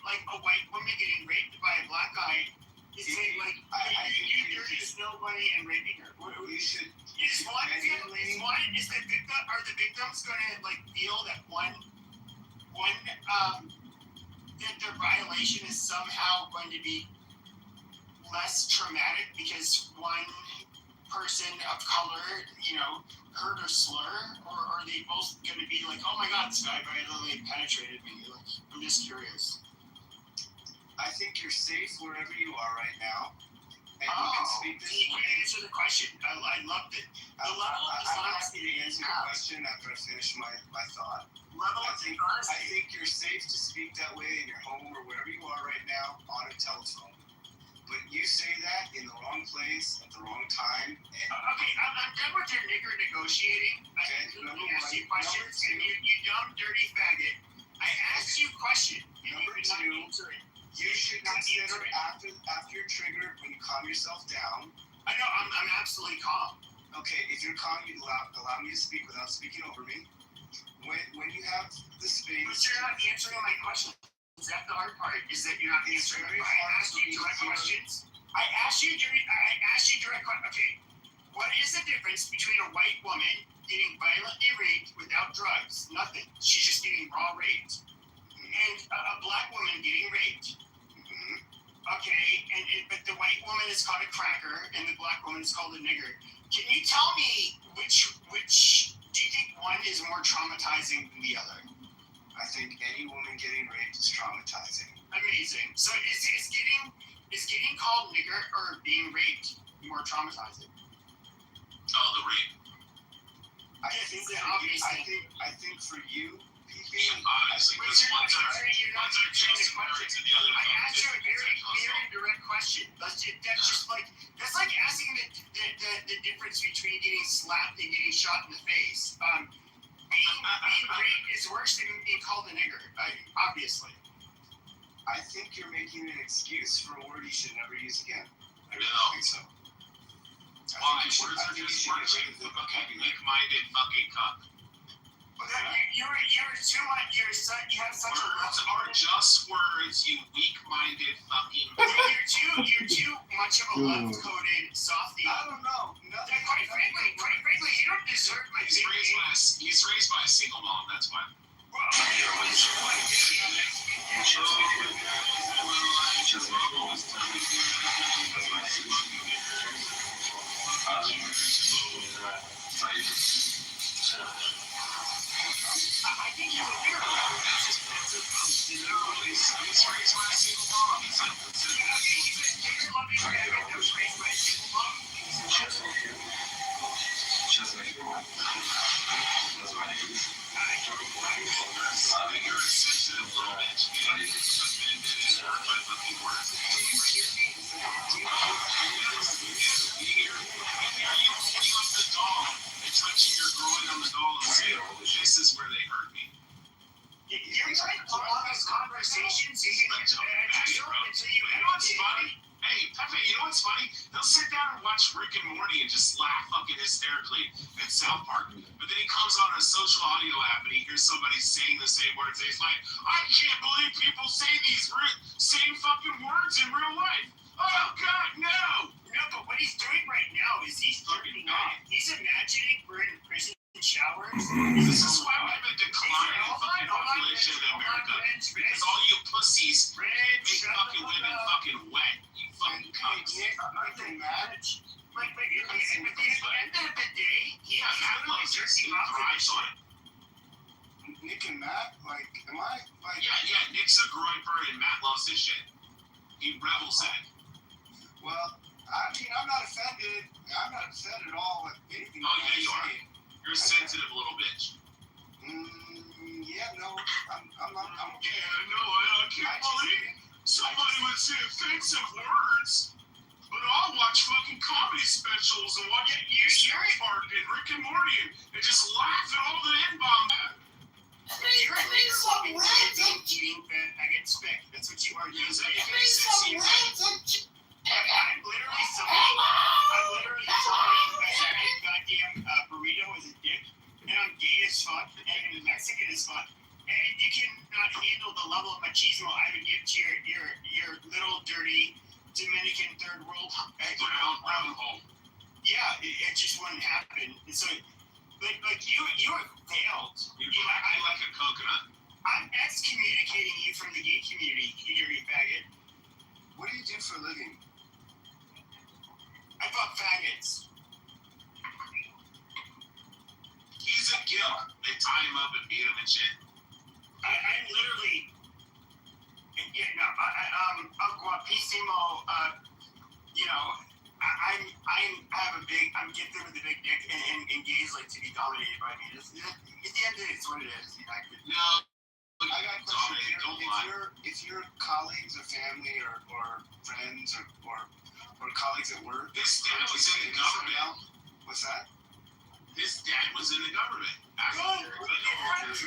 like a white woman getting raped by a black guy? Is saying like you dirty nobody and raping her? You should. Are the victims gonna like feel that that their violation is somehow going to be less traumatic because one person of color, you know, heard or slur, or are they both going to be like, oh my god, this guy violently penetrated me? Like, I'm just curious. I think you're safe wherever you are right now. And you can speak this way. Answer the question. I loved it. I'm happy to answer your question after I finish my thought. I think you're safe to speak that way in your home or wherever you are right now on a telephone. But you say that in the wrong place at the wrong time. And okay, I'm done with your nigger negotiating. I asked you questions, and you dumb, dirty faggot. I asked you a question. Number two, you should consider after you're triggered, when you calm yourself down. I know, I'm absolutely calm. Okay, if you're calm, you allow me to speak without speaking over me. When you have the space. But you're not answering my question. Is that the hard part? Is that you're not answering? I asked you direct questions. I asked you direct questions. Okay, what is the difference between a white woman getting violently raped without drugs? Nothing. She's just getting raw raped. And a black woman getting raped. Okay, but the white woman is called a cracker, and the black woman is called a nigger. Can you tell me which do you think one is more traumatizing than the other? I think any woman getting raped is traumatizing. Amazing. So is getting called nigger or being raped more traumatizing? Oh, the rape. I think for you, honestly, because one's are just married to the other. I asked you a very direct question. That's like asking the difference between getting slapped and getting shot in the face. Being raped is worse than being called a nigger, obviously. I think you're making an excuse for a word you should never use again. I really think so. Why? Words are just words. You fucking weak-minded fucking cuck. You You're too much. You have such Words a are just words, you weak-minded fucking. You're too much of a love-coded softie. I don't know. Quite frankly, you don't deserve my He's raised by a single mom. That's why. I think you're a hero. He's raised by a single mom. You're a sensitive little bitch. Touching your groin on the doll and saying, this is where they hurt me. You're trying to prolong this conversation so you can until you end on funny. Hey, Pepe, you know what's funny? They'll sit down and watch Rick and Morty and just laugh fucking hysterically at South Park. But then he comes on a social audio app and he hears somebody saying the same words. And he's like, I can't believe people say these same fucking words in real life. Oh, God, no! No, but what he's doing right now is he's jerking off. He's imagining we're in prison showers. This is why we have a decline in fucking population in America. Because all you pussies make fucking women fucking wet. You fucking cunts. But at the end of the day, he literally jerking off. Nick and Matt, like, am I like? Yeah. Nick's a groiper and Matt loves his shit. He rebels in it. Well, I mean, I'm not offended. I'm not upset at all with anything. Oh yeah, you are. You're a sensitive little bitch. Yeah, no, I'm not. Yeah, no, I can't believe somebody would say offensive words. But I'll watch fucking comedy specials and watch South Park and Rick and Morty and just laugh at all the N-bomb. You're a eating fan. I get spick. That's what you are. I'm literally somebody who has a goddamn burrito as a dick, and I'm gay as fuck, and I'm Mexican as fuck, and you cannot handle the level of machismo I would give to your little dirty Dominican third world brown hole. Yeah, it just wouldn't happen. And so, like you have failed. You like a coconut. I'm excommunicating you from the gay community, you dirty faggot. What do you do for a living? I fuck faggots. He's a gimp. They tie him up and beat him and shit. I'm literally. Yeah, no, I'm guapissimo. You know, I'm gifted with a big dick, and gays like to be dominated by me. At the end of it, it's what it is. No. I got a question. If your colleagues or family or friends or colleagues at work, his dad was in the government. What's that? His dad was in the government. What if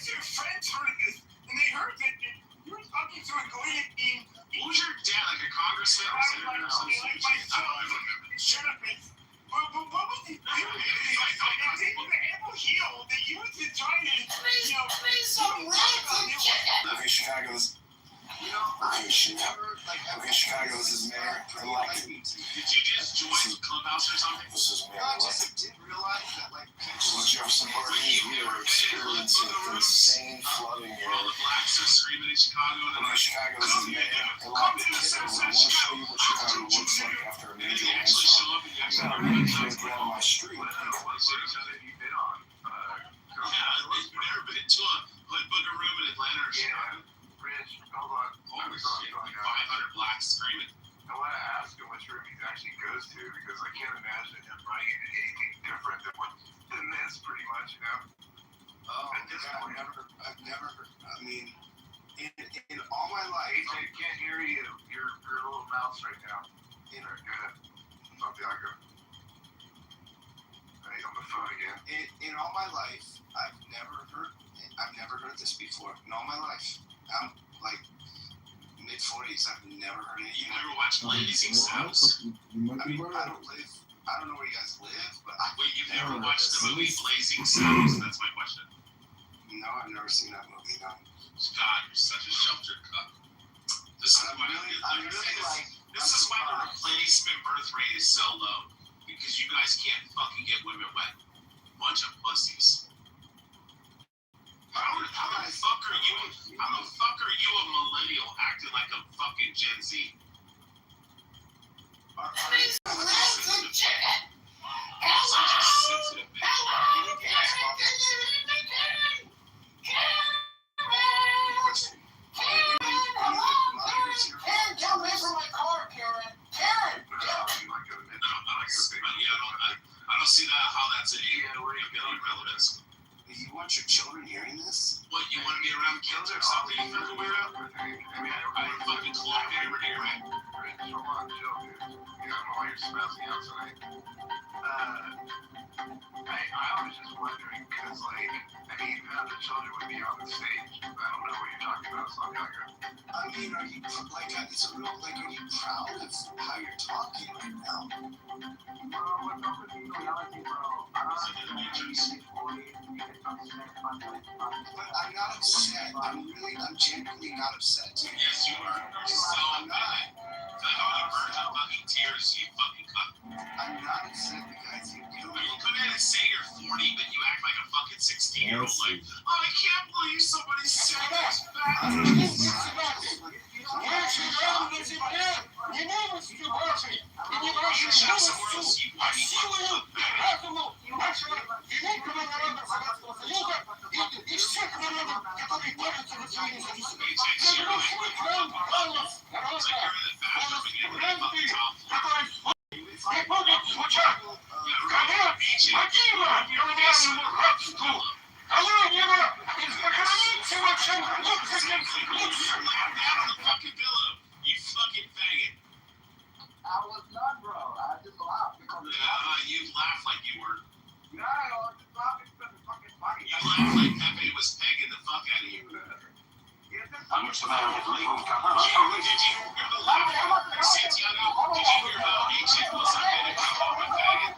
your friends heard this and they heard that you were talking to a goy? What was your dad, like a congressman or senator or something? Shut up, bitch. What was he doing? If they were able to heal, that you would try to, Chicago's. Chicago's his mayor elected. Did you just join Clubhouse or something? This is mayor elected. I just didn't realize that, people in Jefferson Park we are experiencing insane flooding here. All the blacks are screaming in Chicago. Chicago's his mayor elected. I want to show you what Chicago looks like after a major rainstorm. I'm on my street. You've never been to a hood booger room in Atlanta or Chicago? Rich, hold on. Holy shit, 500 blacks screaming. I want to ask him which room he actually goes to because I can't imagine him running into anything different than this, pretty much, you know? At this point. I've never heard, I mean, in all my life. I can't hear you. Your little mouse right now. Good. Santiago. He's on the phone again. In all my life, I've never heard this before. In all my life. I'm like mid-40s. I've never heard it. You never watched Blazing Saddles? I don't know where you guys live, but wait, you've never watched the movie Blazing Saddles? That's my question. I've never seen that movie. No. God, you're such a sheltered cuck. This is why this is why the replacement birth rate is so low. Because you guys can't fucking get women wet. Bunch of pussies. How the fuck are you a millennial acting like a fucking Gen Z? Such a sensitive bitch. Karen, get away from my car, Karen. Karen! I don't see how that's an relevance. You want your children hearing this? What, you want to be around kids or something? You fucking weirdo? I mean, I fucking clock everybody, right? So on, chill, dude. You know, all your smells outside. I was just wondering, because, like, I mean, the children would be on the stage. I don't know what you're talking about, so I'm not gonna. I mean, are you, like, it's a real, like, are you proud of how you're talking right now? Bro, what's up with you? Reality, bro. But I'm not upset. I'm genuinely not upset. Yes, you are. You're so mad. I know the verge of fucking tears, you fucking cunt. I'm not upset, guys. You come in and say you're 40, but you act like a fucking 16-year-old. Like, oh, I can't believe somebody said this back. You fucking faggot. I was not, bro. I just laughed because you laugh like you were. No, I just laughed because it's fucking funny. You laugh like Pepe was pegging the fuck out of you. I'm just about to Did you hear the laugh? Santiago, did you hear how ancient was I made it call him a faggot?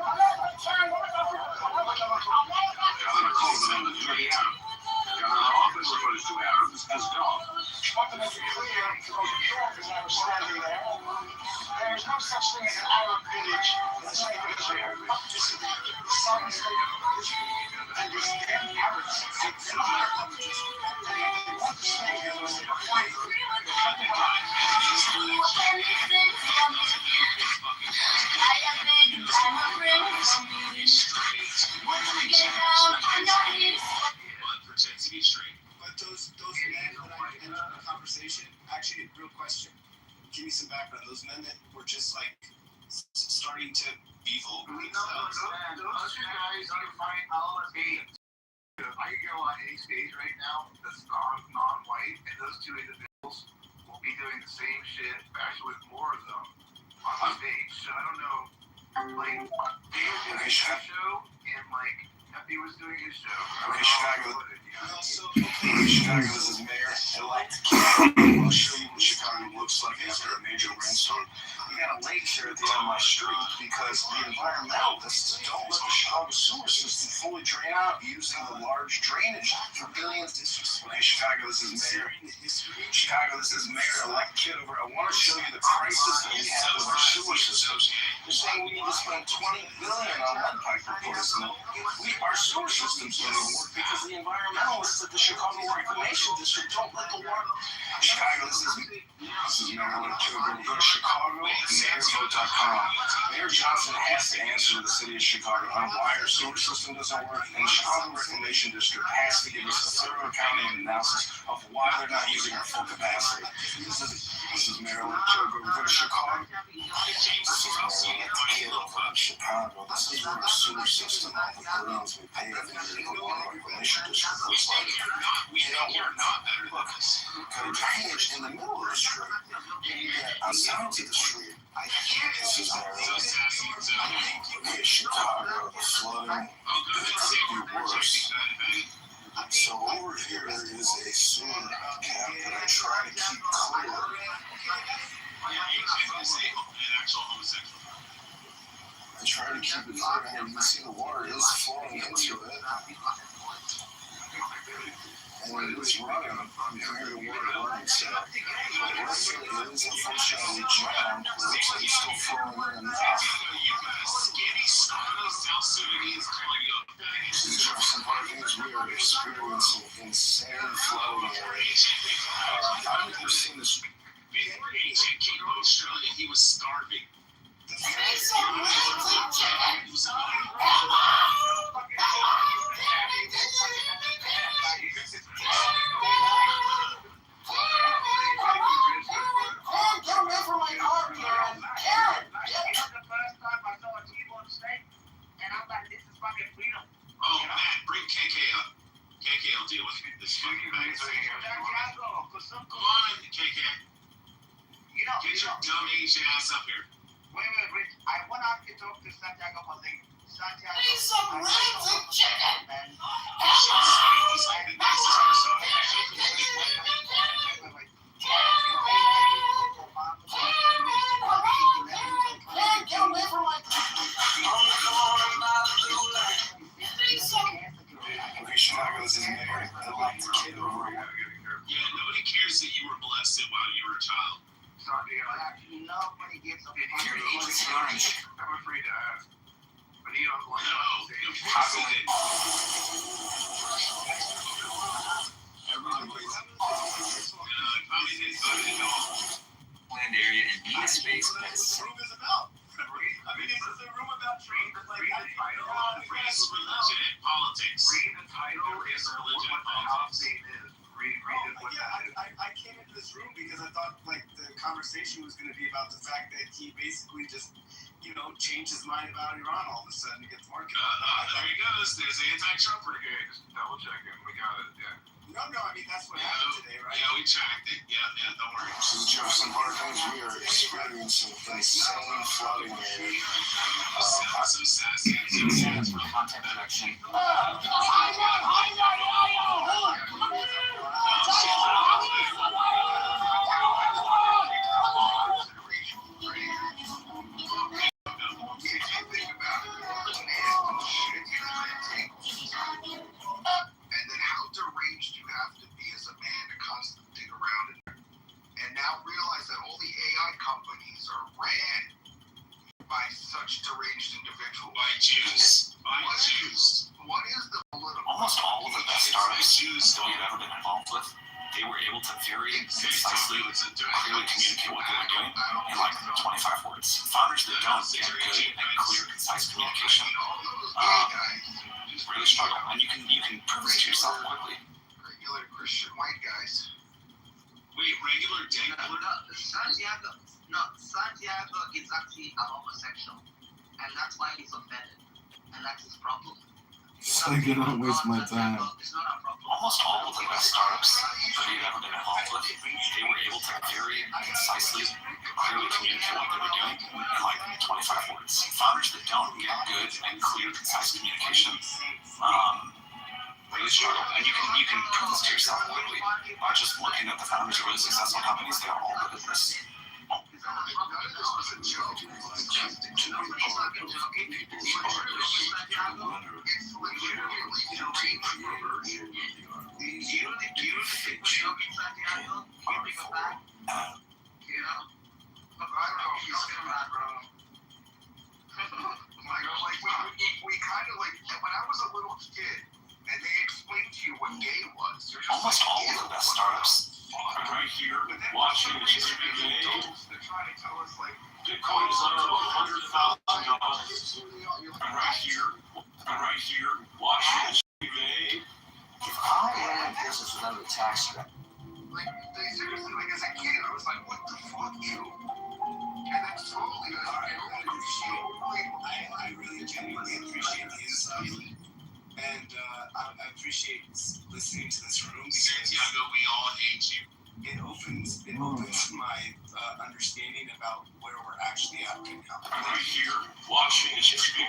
There's no such thing as an Arab village in the state of Israel. Some state of Israel. And there's 10 Arabs. They want to stay here and they fight. Pretend to be straight. But those men that I entered the conversation, actually, real question. Give me some background. Those men that were just like starting to be vulgar. Those guys are fighting all of me. I can go on any stage right now that's non-white, and those two individuals will be doing the same shit, actually with more of them on stage. So I don't know, like, they were doing his show, and like, Pepe was doing his show. Okay, Chicago. Chicago, this is Mayor-elect Kitover. I'll show you what Chicago looks like after a major rainstorm. You got a lake here at the end of my street because the environmentalists don't let the Chicago sewer system fully drain out using the large drainage for billions. Okay, Chicago, this is Mayor. Chicago, this is Mayor-elect Kitover. I want to show you the crisis that we have with our sewer systems. They're saying we need to spend $20 billion on lead pipe replacement. Our sewer systems don't even work because the environmentalists at the Chicago Reclamation District don't let the water. Chicago, this is Mayor-elect Kitover. Go to Chicago, mayorvote.com. Mayor Johnson has to answer to the city of Chicago on why our sewer system doesn't work, and the Chicago Reclamation District has to give us a thorough accounting analysis of why they're not using our full capacity. This is Mayor-elect Kitover. Go to Chicago. This is Mayor-elect Kitover in Chicago. This is where our sewer system, all the billions we pay every year to the Water Reclamation District looks like. You're not better than this. Got drainage in the middle of the street. On sides of the street. This is Mayor-elect Chicago. The flooding could be worse. So over here is a sewer cap that I try to keep clear. I try to keep it clear, and you can see the water is flowing into it. And when it's running, you can hear the water running. So, but where it is, unfortunately, jammed, where it's like still flowing in enough. Jefferson Park is we are experiencing insane flow here. I've never seen this. Before he came to Australia, he was starving. Oh, Matt, bring KK up. KK will deal with this fucking bag. Come on, KK. Get your dumb Asian ass up here. Wait, Rich. I want to talk to Santiago for thing. Santiago. Need some ribs and chicken. Okay, Chicago, this is Mayor. Elect Kitover. Yeah, nobody cares that you were molested while you were a child. Nobody gives a fuck. Your age is orange. I'm afraid to ask. But he don't want to. Land area and need a space that is room is about. I mean, this is a room about trees. Race, religion, and politics. Read the title is religion and what the house name is. Read it. What I came into this room because I thought like the conversation was going to be about the fact that he basically just, changed his mind about Iran all of a sudden to get the market. There he goes. There's the anti-Trump brigade. Just double checking. We got it. Yeah. No, I mean that's what happened today, right? Yeah, we tracked it. Yeah, don't worry. This is Jefferson Park, we are experiencing insane flooding here. So sassy. for content production. And then how deranged you have to be as a man to constantly dig around and now realize that all the AI companies are ran by such deranged individuals. By Jews. What is the political? Almost all of the best startups we've ever been involved with, they were able to very concisely, clearly communicate what they were doing in like 25 words. Founders that don't get good and clear, concise communication really struggle, and you can prove this to yourself quickly. Regular Christian white guys. Wait, regular day? Santiago is actually a homosexual, and that's why he's offended, and that's his problem. So you don't waste my time. Almost all of the best startups that we've ever been involved with, they were able to very concisely, clearly communicate what they were doing in like 25 words. Founders that don't get good and clear, concise communication really struggle, and you can prove this to yourself quickly by just looking at the founders of really successful companies. They are all good at this. We kind of like, when I was a little kid, and they explained to you what gay was. Almost all of the best startups are right here watching this video. They're trying to tell us like Bitcoin's under $100,000. I'm right here watching this video. If I ran a business without a tax credit, Like, they seriously, like as a kid, I was like, what the fuck, you? And then slowly, I really genuinely appreciate the insight. And I appreciate listening to this room because Santiago, we all hate you. It opens my understanding about where we're actually at right now. I'm right here watching this video.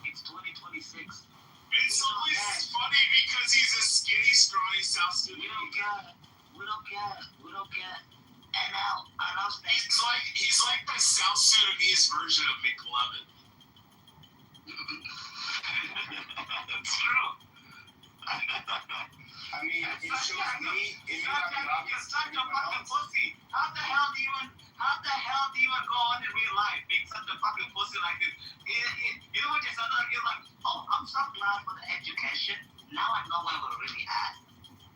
It's 2026. It's always funny because he's a care. And now, He's like the South Sudanese version of McLovin. It's true. I mean, it shows me, it may not be obvious to such a anyone fucking else. pussy. How the hell do you even go on in real life being such a fucking pussy like this? You know what you're saying? You're like, oh, I'm so glad for the education. Now I know where we're really at.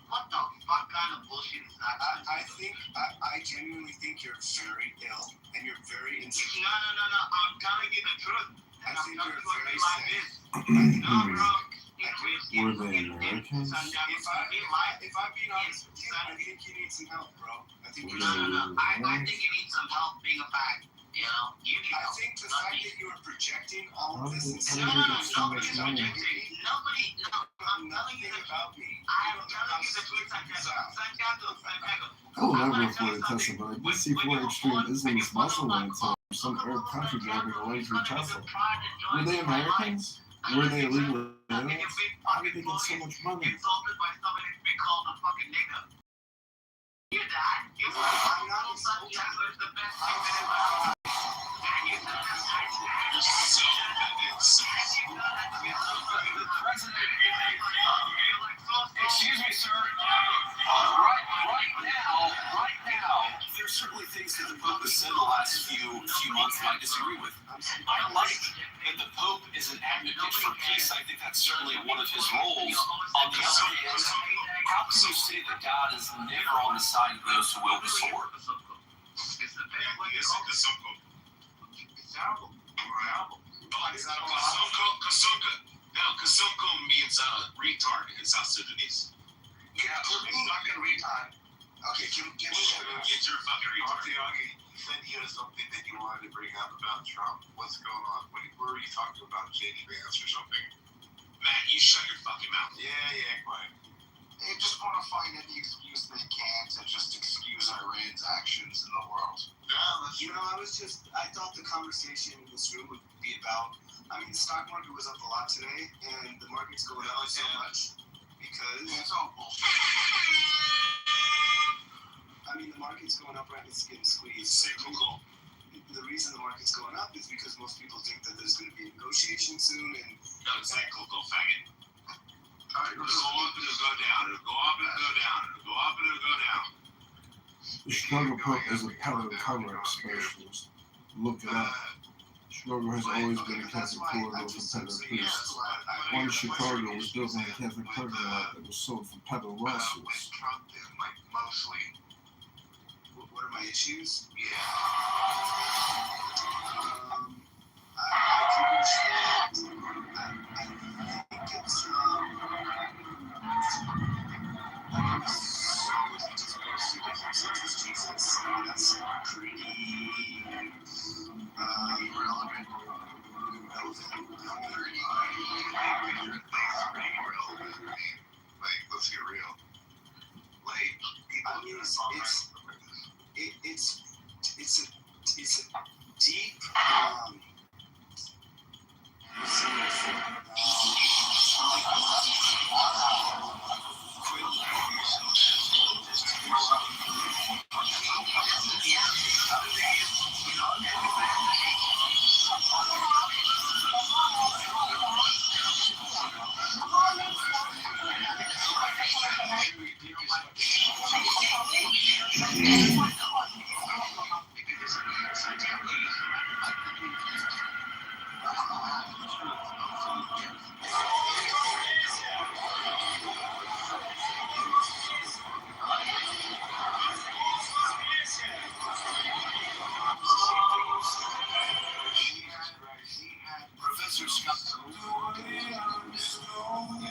What the fuck kind of bullshit is that? I genuinely think you're very ill and you're very insecure. No. I'm telling you the truth. I think you're very sick. No, bro. Were they Americans? If I'm being honest with you, I think you need some help, bro. I think you No. I think you need some help being a fag. You know, you need help. I think the fact that you are projecting all of this No, nobody's projecting. Nobody, no. I'm telling you nothing the about me. I'm telling you the truth, Santiago. I will never afford a Tesla, but I did see four extreme Islamist Muslim lights on some Arab country driving a luxury Tesla. Were they Americans? Were they illegal aliens? How did they get so much money? Insulted by somebody being called a fucking nigger. You're that. You're Santiago is the best thing that ever happened. And you know that. So Excuse me, sir. Right now, there's certainly things that the Pope has said the last few months that I disagree with. I like that the Pope is an advocate for peace. I think that's certainly one of his roles. On the other hand, how can you say that God is never on the side of those who wield the sword? it's the best way to go. It's terrible. Kasoko means retard in South Sudanese. Yeah, fucking retard. Okay, give me Get your fucking retard. You said you had something that you wanted to bring up about Trump. What's going on? What were you talking about, JD Vance or something? Matt, you shut your fucking mouth. Yeah, quiet. They just want to find any excuse they can to just excuse Iran's actions in the world. Yeah, You know, I thought the conversation in this room would be about, I mean, the stock market was up a lot today, and the market's going up so much because, it's all bullshit. I mean, the market's going up right, it's getting squeezed. Cyclical. The reason the market's going up is because most people think that there's going to be a negotiation soon, and No, cyclical, faggot. It'll go up and it'll go down. It'll go up and it'll go down. It'll go up and it'll go down. The Chicago Pope is a pattern cover-up specialist. Look it up. Chicago has always been a Catholic corridor for peddler priests. One in Chicago was built on a Catholic parking lot that was sold for peddler lawsuits. Trump is like mostly. what are my issues? Yeah. I can understand. I think it's Jesus. That's pretty relevant. Like, let's get real. Like, I mean, it's a deep Professor Scott,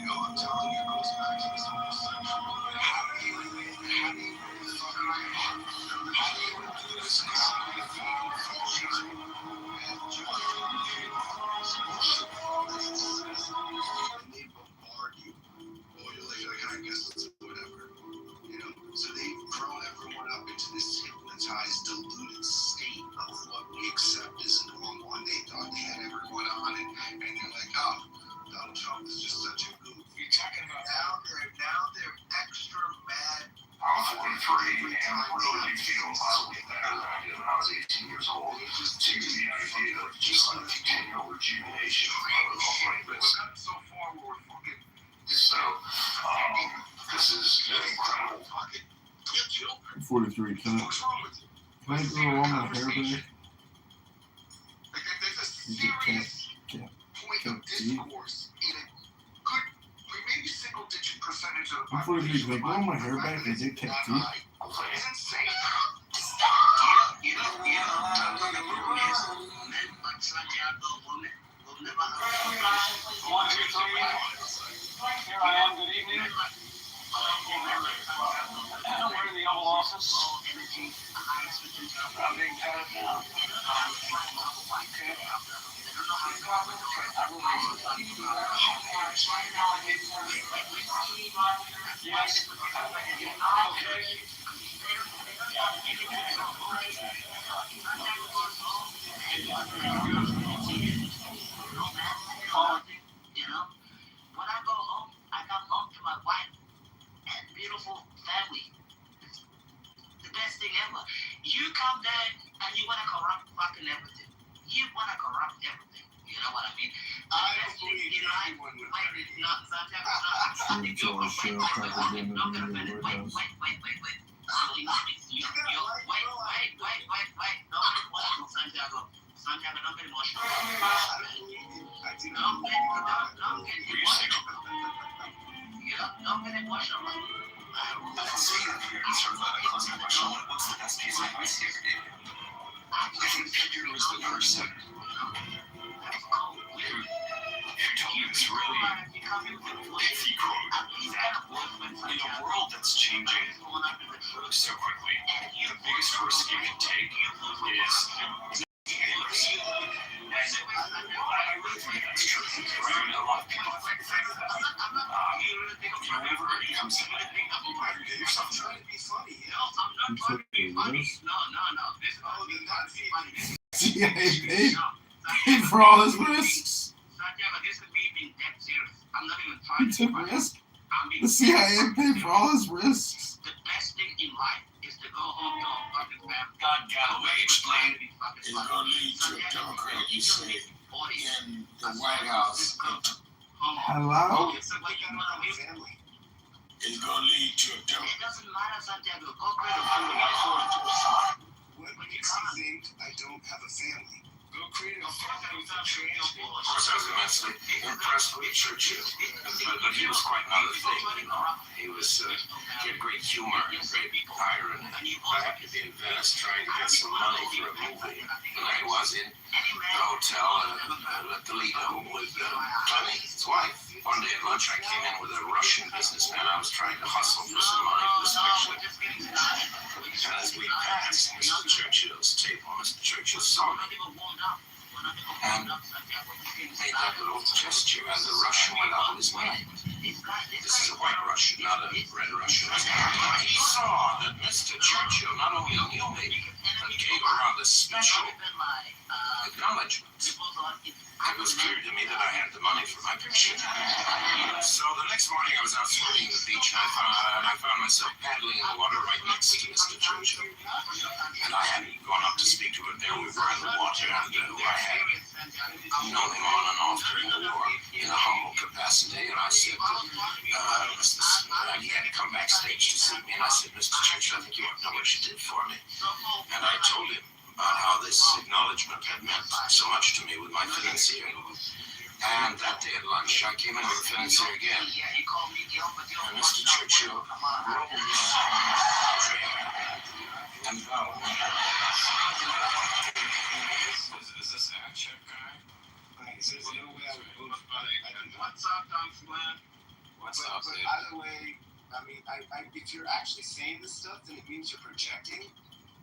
I'm telling you, it goes back to this whole section. How do you really feel possibly better than I did when I was 18 years old. To the idea of just like continual rejuvenation of like this. We've gotten so far where we're fucking. So, this is an incredible fucking. 43. Can I grow all my hair back? There's a serious point of discourse in a good, maybe single-digit percentage of the population. Can I grow my hair back and get cat teeth? It's insane. One, two, three. Here I am. Good evening. We're in the Oval Office. I'm being cut now. Yes. You know, when I go home, I come home to my wife and beautiful family. It's the best thing ever. You come there and you want to corrupt fucking everything. You want to corrupt everything. You know what I mean? I don't believe anyone would wait. Santiago, don't get emotional. Don't get emotional. What's the best piece of advice you ever gave? I think Peter was the person who told me this really pithy quote that in a world that's changing so quickly, the biggest risk you can take is I really think that's true. Right? A lot of people think that whenever it comes to yourself trying to be funny, you know? I'm not trying to be funny. No. This is all the not funny. CIA paid for all his risks. Santiago, this is me being dead serious. I'm not even trying to be funny. Risk? The CIA paid for all his risks. The best thing in life is to go home to a fucking family. God Galloway explained it's going to lead to a Democrat, you say, in the White House. Hello? It's going to lead to a Democrat. It doesn't matter, Santiago. Go create a family. I fall into a side. What makes you think I don't have a family? Go create a family without Churchill. Of course, I was immensely impressed with Churchill, but he was quite another thing, you know. He had great humor and great irony. Back in Venice, trying to get some money for a movie, and I was in the hotel at the Lido with Clemmy, his wife. One day at lunch, I came in with a Russian businessman. I was trying to hustle for some money for this picture. And as we passed Mr. Churchill's table, Mr. Churchill saw me. And made that little gesture, and the Russian went out of his mind. This is a white Russian, not a red Russian. He saw that Mr. Churchill not only knew me, but gave a rather special acknowledgement. It was clear to me that I had the money for my picture. So the next morning I was out swimming at the beach, and I found myself paddling in the water right next to Mr. Churchill. And I hadn't gone up to speak to him there. We were in the water, and I had known him on and off during the war in a humble capacity. And I said, he had to come backstage to see me. And I said, Mr. Churchill, I think you don't know what you did for me. And I told him about how this acknowledgement had meant so much to me with my financier. And that day at lunch, I came in with the financier again. And Mr. Churchill rolled his and bowed. Is this ad check guy? There's no way I would vote for it. What's up, Congressman? What's up, but either way, I mean, if you're actually saying this stuff, then it means you're projecting.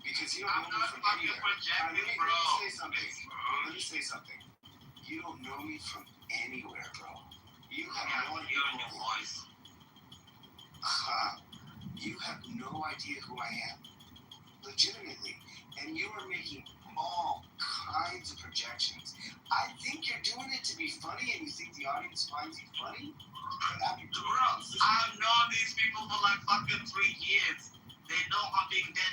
Because you don't know me from anywhere. Let me say something. You don't know me from anywhere, bro. You have no idea who I am. You have no idea who I am. Legitimately. And you are making all kinds of projections. I think you're doing it to be funny, and you think the audience finds you funny? Bro, I've known these people for like fucking 3 years. They know I'm being dead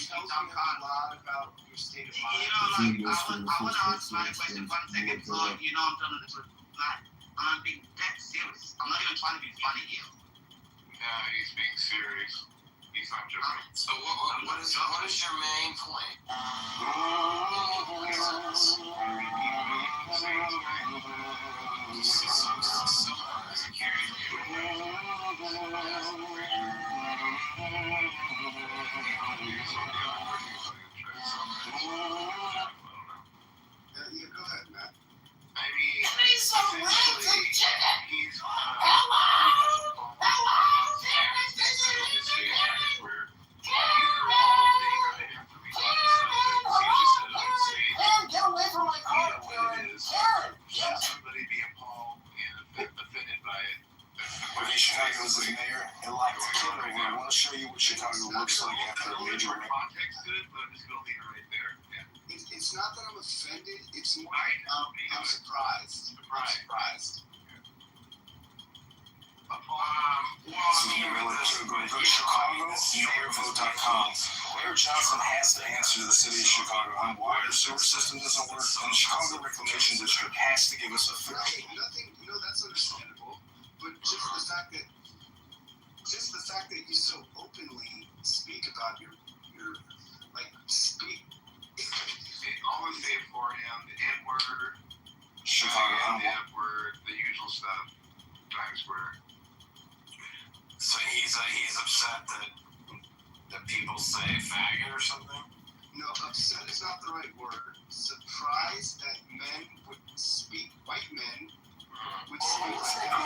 tells me a lot about your state of mind. Between those I want to ask my question 1 second, so you know I'm trying to do like, I'm being dead serious. I'm not even trying to be funny here. No, he's being serious. He's not joking. So what is your main point? Yeah, go ahead, Matt. I mean, Give me some ribs and chicken. he's Hello, Karen, this is Karen, get away from my car, Karen. Should somebody be appalled and offended by it? Okay, Chicago is the mayor, and like Kitover, I want to show you what Chicago looks like after a major Context to it, but I'm just going to leave it right there. Yeah. It's not that I'm offended. It's more I'm surprised. Surprised. Go to ChicagoMayorVote.com. Mayor Johnson has to answer the city of Chicago on why the sewer system doesn't work, and the Chicago Reclamation District has to give us a fair. Nothing, that's understandable. But just the fact that you so openly speak about your speak. All I'm saying for him, the N-word, Chicago, the F-word, the usual stuff, Times Square. So he's upset that people say faggot or something? No, upset is not the right word. Surprised that men would speak, white men would speak like that.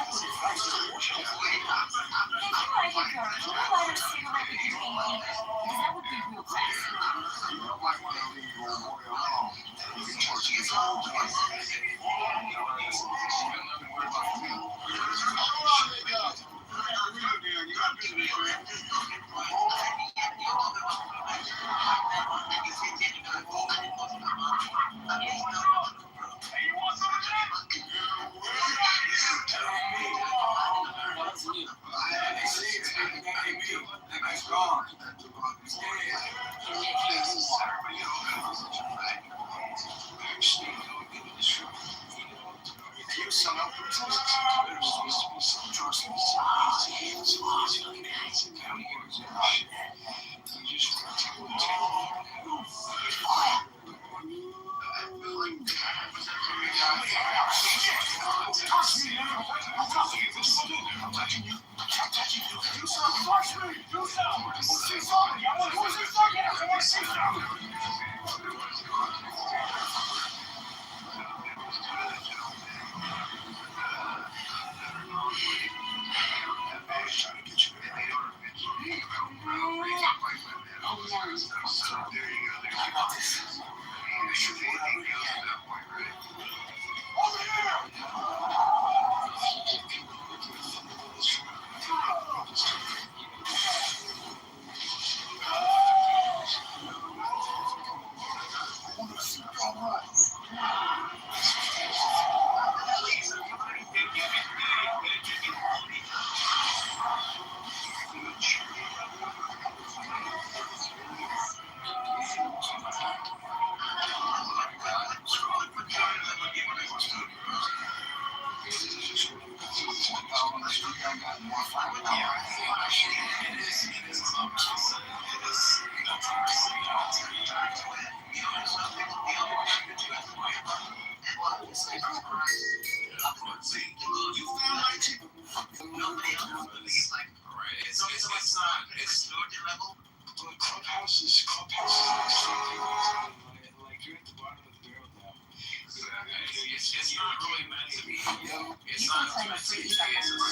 Clubhouse is like you're at the bottom of the barrel now. It's not really meant to be. It's not meant to be. Santiago,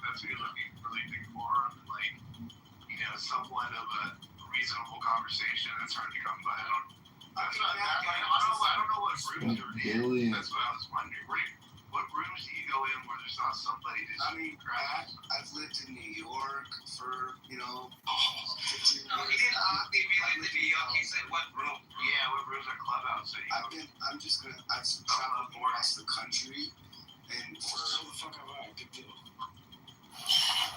that's what you're looking for, like, somewhat of a reasonable conversation. That's hard to come by. I don't know what rooms you're in. That's what I was wondering. What rooms do you go in where there's not somebody to I've lived in New York for, 15 years. No, he didn't ask me if he lived in New York. He said what room. Yeah, what rooms are clubhouse? I've traveled across the country, and So the fuck am I? Good deal.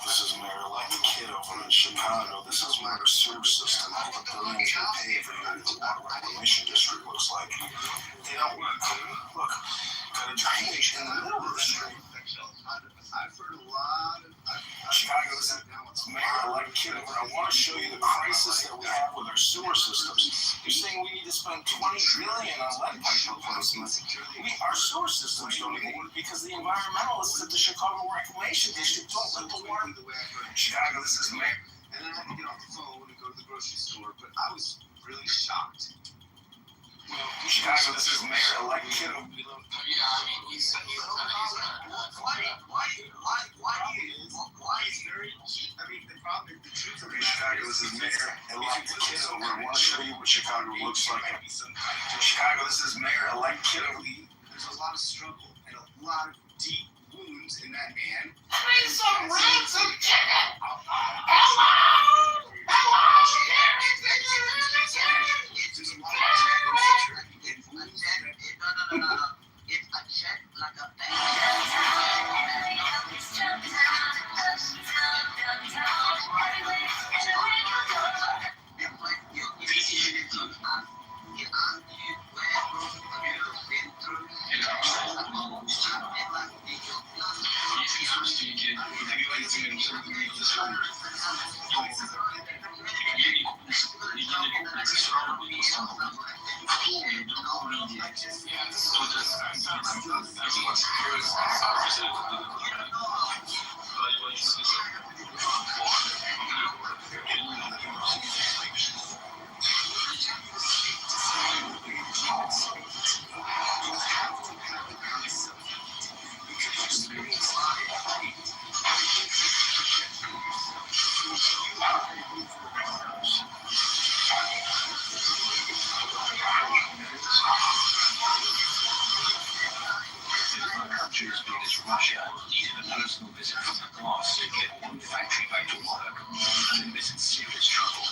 This is Mayor-elect Kitover in Chicago. This is my in the middle of the street. I've heard a lot of. Chicago's Mayor-elect Kitover, I want to show you the crisis that we have with our sewer systems. You're saying we need to spend $20 billion on lead pipe replacement. Our sewer systems don't even work because the environmentalists at the Chicago Reclamation District don't let the water. Chicago, this is Mayor. And then I had to get off the phone and go to the grocery store, but I was really shocked. Well, Chicago, this is Mayor-elect Kitover. Yeah, I mean, he's why is very, I mean, the problem is the truth of Chicago, this is Mayor-elect Kitover. I want to show you what Chicago looks like. Chicago, this is Mayor-elect Kitover. There's a lot of struggle and a lot of deep wounds in that man. Bring some ransom chicken! It's a check like a bank. Russia needed a personal visit from the boss to get one factory back to work. And this is serious trouble.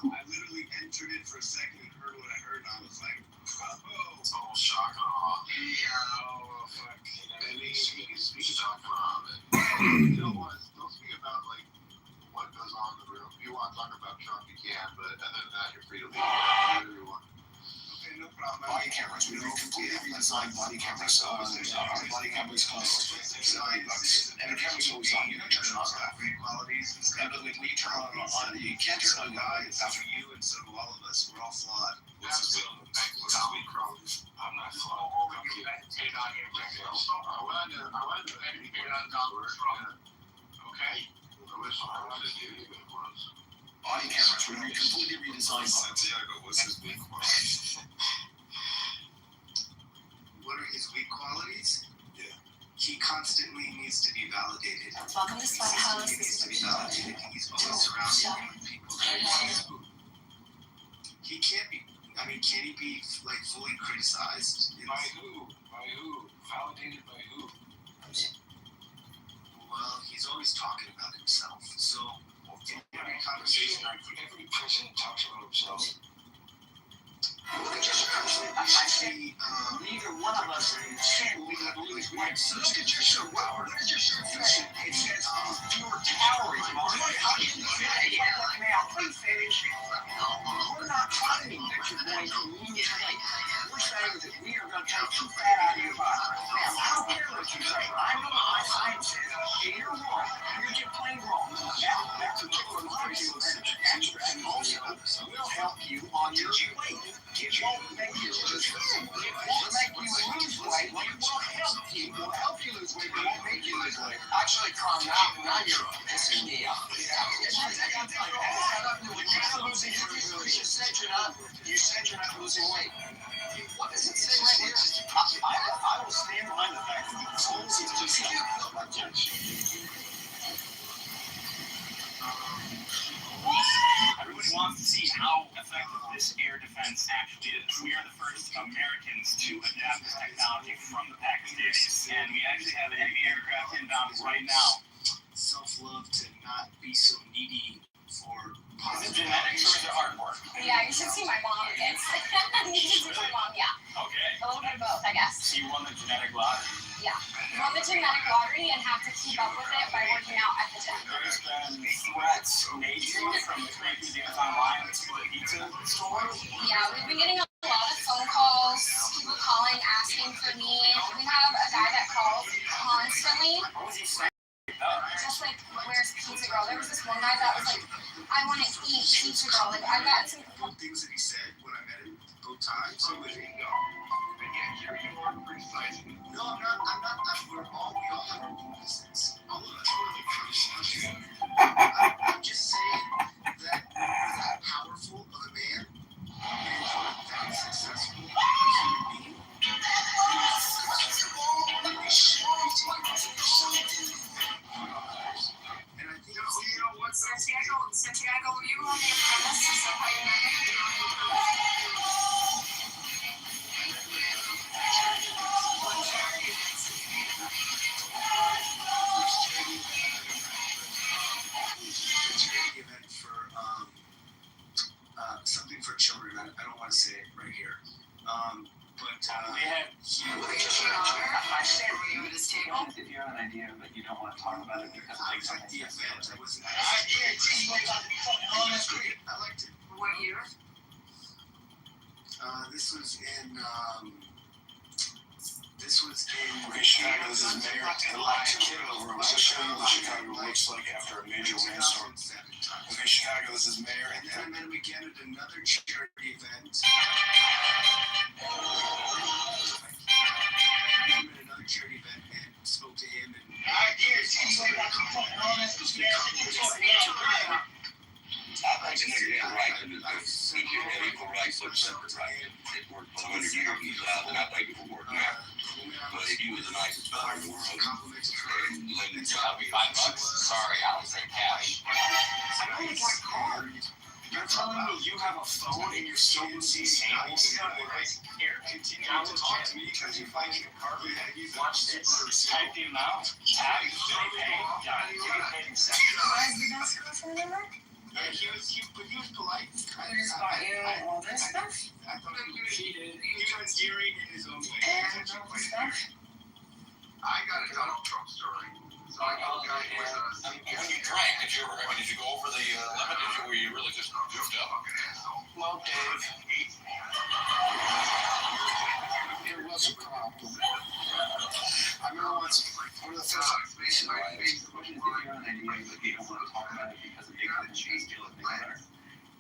I literally entered it for a second and heard what I heard, and I was like, oh. It's almost shocking, huh? Yeah. Oh, fuck. And he talk about it. You don't want to speak about, like, what goes on in the room. If you want to talk about Trump, you can, but other than that, you're free to leave. Whatever you want. Okay, no problem. Body cameras. We completely redesigned body cameras. Our body cameras cost $9. And the camera's always on. You can turn it on. Great qualities. And when you turn it on, you can't turn it on. It's for you, and so do all of us. We're all flawed. I'm not flawed. Okay? Body cameras. We completely redesigned. Santiago, what's his weak qualities? What are his weak qualities? Yeah. He constantly needs to be validated. Welcome to Sweat House. He needs to be validated. He's always surrounded with people. He can't be. I mean, can he be like fully criticized? By who? By who? Validated by who? Well, he's always talking about himself. So in every conversation, every president talks about himself. Actually, neither one of us can we lose weight. Look at your shirt. What does your shirt say? It says fewer calories. How do you do that? Now, please finish. We're not claiming that you're going to lose weight. We're saying that we are going to take some fat out of your body. Now, I don't care what you say. I know what my science says. And you're wrong. You're just plain wrong. That particular molecule extract also will help you on your weight. It won't make you lose weight. It won't make you lose weight. It will help you lose weight, but it won't make you lose weight. Actually, calm down. Now you're pissing me off. You said you're not losing weight. What does it say right here? I will stand behind the fact that you told me to just look like that. Everybody wants to see how effective this air defense actually is. We are the first Americans to adapt this technology from the Pakistanis, and we actually have an enemy aircraft inbound right now. Self-love to not be so needy for Is it genetics or is it hard work? Yeah, you should see my mom. You should see my mom, yeah. Okay. A little bit of both, I guess. So you won the genetic lottery? Yeah. Won the genetic lottery and have to keep up with it by working out at the gym. been threats made to you from the museums online to the pizza store? Yeah, we've been getting a lot of phone calls, people calling, asking for me. We have a guy that calls constantly. What was he saying? Just like, where's Pizza Girl? There was this one guy that was like, I want to eat Pizza Girl. Like, I got some things that he said when I met him both times. He was, no, I'm not. We all have our weaknesses. I'm not totally criticizing. I'm just saying that powerful of a man and that successful as a human being. And I think you know what, Santiago, were you on the apprentice? Is that how you met him? Charity event for something for children. I don't want to say it right here. But We had I stand with you at this table. if you have an idea but you don't want to talk about it because it takes the event. I wasn't. I liked it. What year? This was in. Okay, Chicago, this is Mayor-elect Kitover. Let's just show you what Chicago looks like after a major rainstorm. Okay, Chicago, this is Mayor. And then I met him again at another charity event. I met another charity event and spoke to him. And I'd like to hear him right to do this. We give him equal rights or separate rights. It worked for 100 years, he's out, and I think it will work now. But if you was the nicest fellow in the world, let me tell you, $5. Sorry, I was in cash. You're telling me you have a phone and you're still using tables? Here, continue to talk to me because you find your carbon and you watch this. Type the amount, tag, pay, yeah, you get paid in seconds. Yeah, he was polite. I just got you all this stuff. I thought he cheated. He was endearing in his own way. And all this stuff. I got a Donald Trump story. So I got a guy who was when you drank, did you go over the limit? Or were you really just goofed up? Well, Dave, there was a problem. I remember once, one of the first observations I made, if you have an idea that you don't want to talk about it because it makes the cheese deal with better.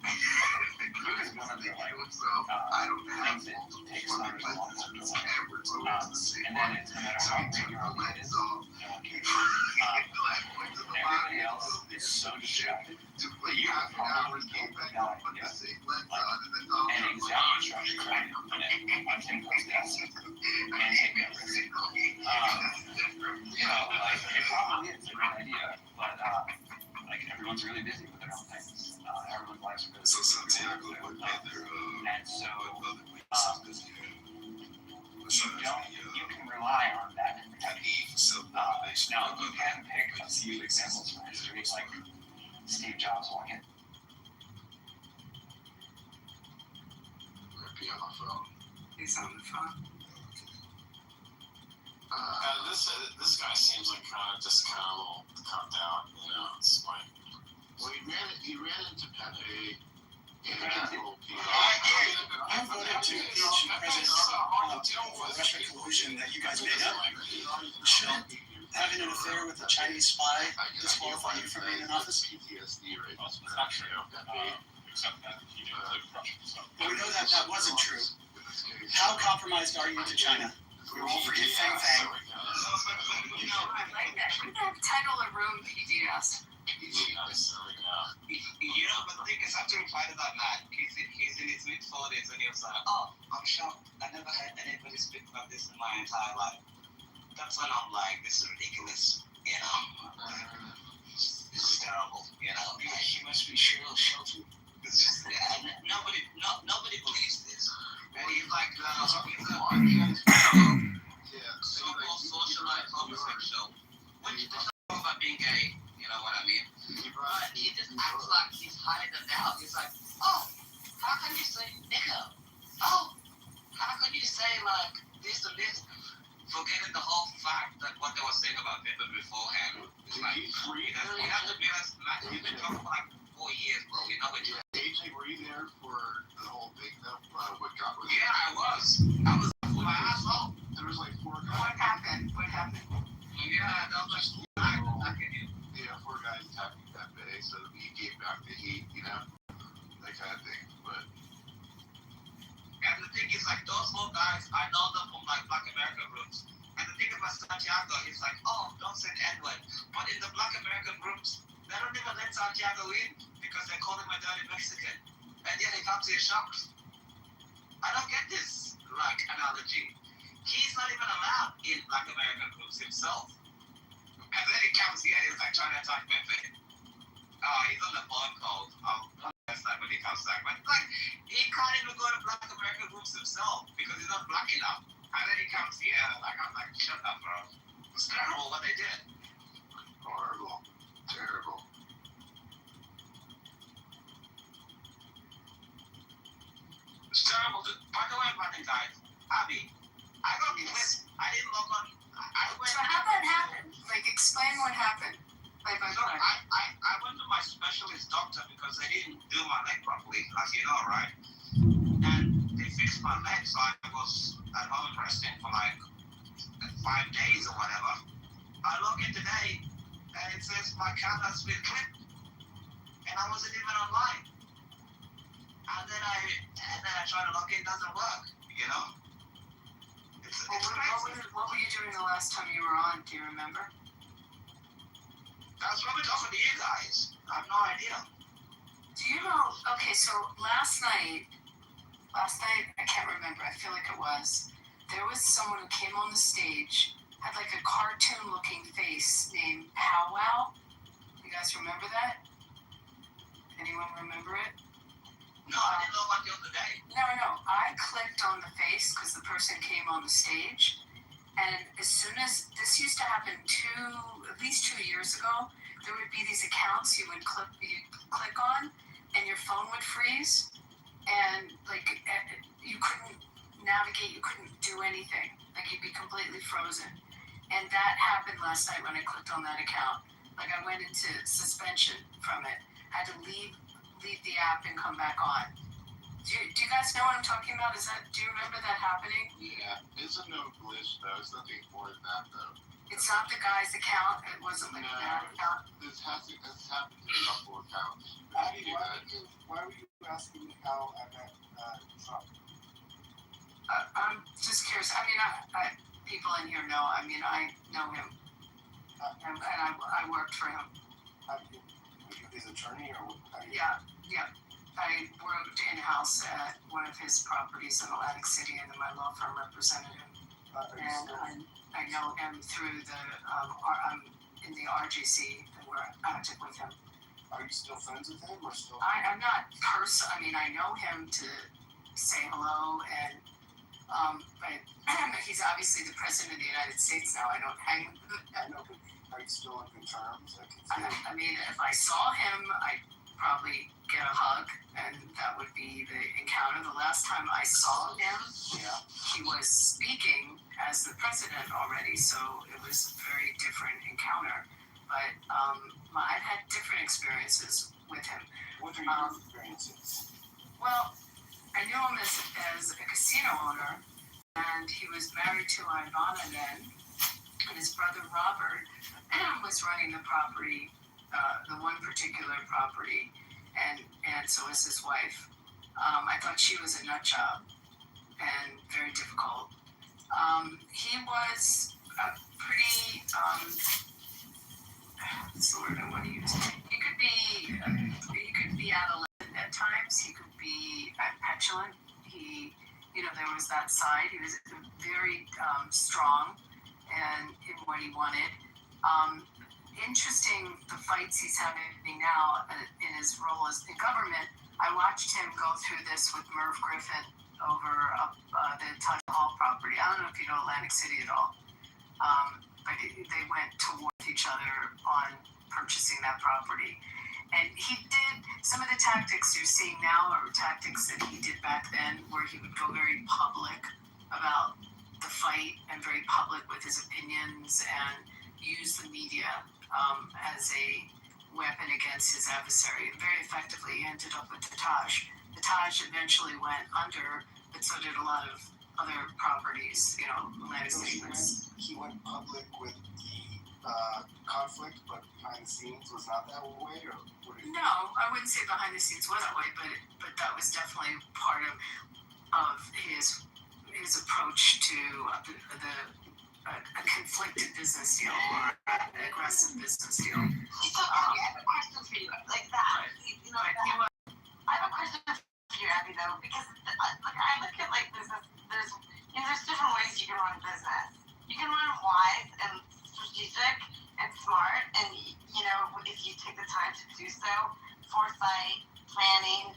Because one of the things that takes time is long term. And then it's no matter how big your idea is, everybody else is so distracted that you have probably gave the guy an exact instruction right on Tim Cook's desk and take that risk. Like, it probably is a great idea, but like everyone's really busy with their own things. Everyone's lives are really busy. And so you can rely on that. Now, you can pick a few examples from history, like Steve Jobs walking. Be on the phone. He's on the phone. This guy seems like kind of a little cuffed out. You know, it's like. Well, he ran into Pepe in a couple people. I voted to impeach President Trump for Russian collusion that you guys made up. Should having an affair with a Chinese spy disqualify you from being in office? PTSD right now. It's not true. Except that he didn't live in Russia. So. But we know that that wasn't true. How compromised are you to China? We won't forget Fang Fang. You know, I like that. Title of room PDS. You know, but the thing is, after we find that man, he's in his mid-40s and he was like, oh, I'm shocked. I never had anybody speak about this in my entire life. That's when I'm like, this is ridiculous, you know. This is terrible, you know. He must be sheltered. It's just, nobody believes this. And he's like, so-called socialite homosexual. When you talk about being gay, you know what I mean? But he just acts like he's hiding them out. He's like, oh, how can you say nigger? Oh, how can you say like this and this? forgetting the whole fact that what they were saying about people beforehand. Like, we have to be as you've been talking for like 4 years, bro. You know what you AJ, were you there for the whole thing though? What got was Yeah, I was my asshole. There was like 4 guys. What happened? What happened? Yeah, that was yeah, 4 guys attacking that bay, so he gave back the heat, you know, that kind of thing. But and the thing is, like, those 4 guys, I know them from like Black American groups. And the thing about Santiago, he's like, oh, don't say N-word. But in the Black American groups, they don't even let Santiago in because they call him a dirty Mexican. And yet he comes here shocked. I don't get this, like, analogy. He's not even allowed in Black American groups himself. And then he comes here, he's like trying to attack Pepe. He's on the phone call. That's like when he comes back. But like, he can't even go to Black American groups himself because he's not black enough. And then he comes here, like, I'm like, shut up, bro. It's terrible what they did. horrible, terrible. It's terrible. By the way, running guys, Abby, I got this. I didn't log on. I went. So how'd that happen? Like, explain what happened. Like, I went to my specialist doctor because they didn't do my leg properly, as you know, right? And they fixed my leg, so I was at home resting for like 5 days or whatever. I log in today, and it says my account has been clipped, and I wasn't even online. And then I try to log in, it doesn't work, you know? It's crazy. what were you doing the last time you were on? Do you remember? I was probably talking to you guys. I have no idea. Do you know? Okay, so last night, I can't remember. I feel like it was. There was someone who came on the stage, had like a cartoon-looking face named Powwow. You guys remember that? Anyone remember it? No, I didn't know about the other day. No. I clicked on the face because the person came on the stage. And as soon as this used to happen at least 2 years ago, there would be these accounts you would click on, and your phone would freeze, and like you couldn't navigate, you couldn't do anything, like you'd be completely frozen. And that happened last night when I clicked on that account. Like I went into suspension from it, had to leave the app and come back on. Do you guys know what I'm talking about? Do you remember that happening? Yeah, it's a known glitch though. It's nothing more than that though. It's not the guy's account. It wasn't like that account. This happened to a couple accounts. Abby, why were you asking me how I met Trump? I'm just curious. I mean, I people in here know. I mean, I know him, and I worked for him. Were you his attorney or how do you? Yeah. I worked in-house at one of his properties in Atlantic City, and then my law firm represented him. And I know him through I'm in the RGC, and we're active with him. Are you still friends with him or still? I'm not I mean, I know him to say hello, and but he's obviously the president of the United States now. I don't hang with him. I know, but are you still on good terms? I mean, if I saw him, I'd probably get a hug, and that would be the encounter. The last time I saw him, he was speaking as the president already, so it was a very different encounter. But I've had different experiences with him. What are your experiences? Well, I knew him as a casino owner, and he was married to Ivana then, and his brother Robert was running the property, the one particular property, and so was his wife. I thought she was a nut job and very difficult. He was a pretty, what's the word I want to use? He could be adolescent at times. He could be petulant. There was that side. He was very strong and in what he wanted. Interesting, the fights he's having now in his role as in government. I watched him go through this with Merv Griffin over the Taj Mahal property. I don't know if you know Atlantic City at all. But they went to war with each other on purchasing that property. And he did some of the tactics you're seeing now are tactics that he did back then, where he would go very public about the fight and very public with his opinions and used the media as a weapon against his adversary. Very effectively, he ended up with the Taj. The Taj eventually went under, but so did a lot of other properties, land estates. He went public with the conflict, but behind the scenes was not that way, or would it? No, I wouldn't say behind the scenes was that way, but that was definitely part of his approach to a conflicted business deal or an aggressive business deal. So, I have a question for you, like that. I have a question for you, Abby, though, because I look at like business. There's different ways you can run a business. You can run wise and strategic and smart, and if you take the time to do so, foresight, planning,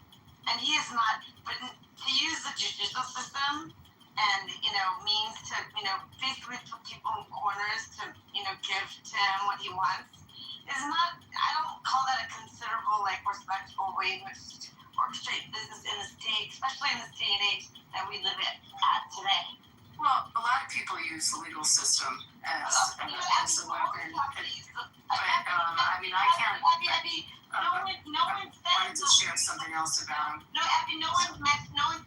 and he is not. But to use the judicial system and means to basically put people in corners to give to him what he wants is not. I don't call that a considerable, respectful way in which to orchestrate business in the state, especially in this day and age that we live at today. Well, a lot of people use the legal system as a weapon, but I can't. No one wanted to share something else about him. No, Abby, no one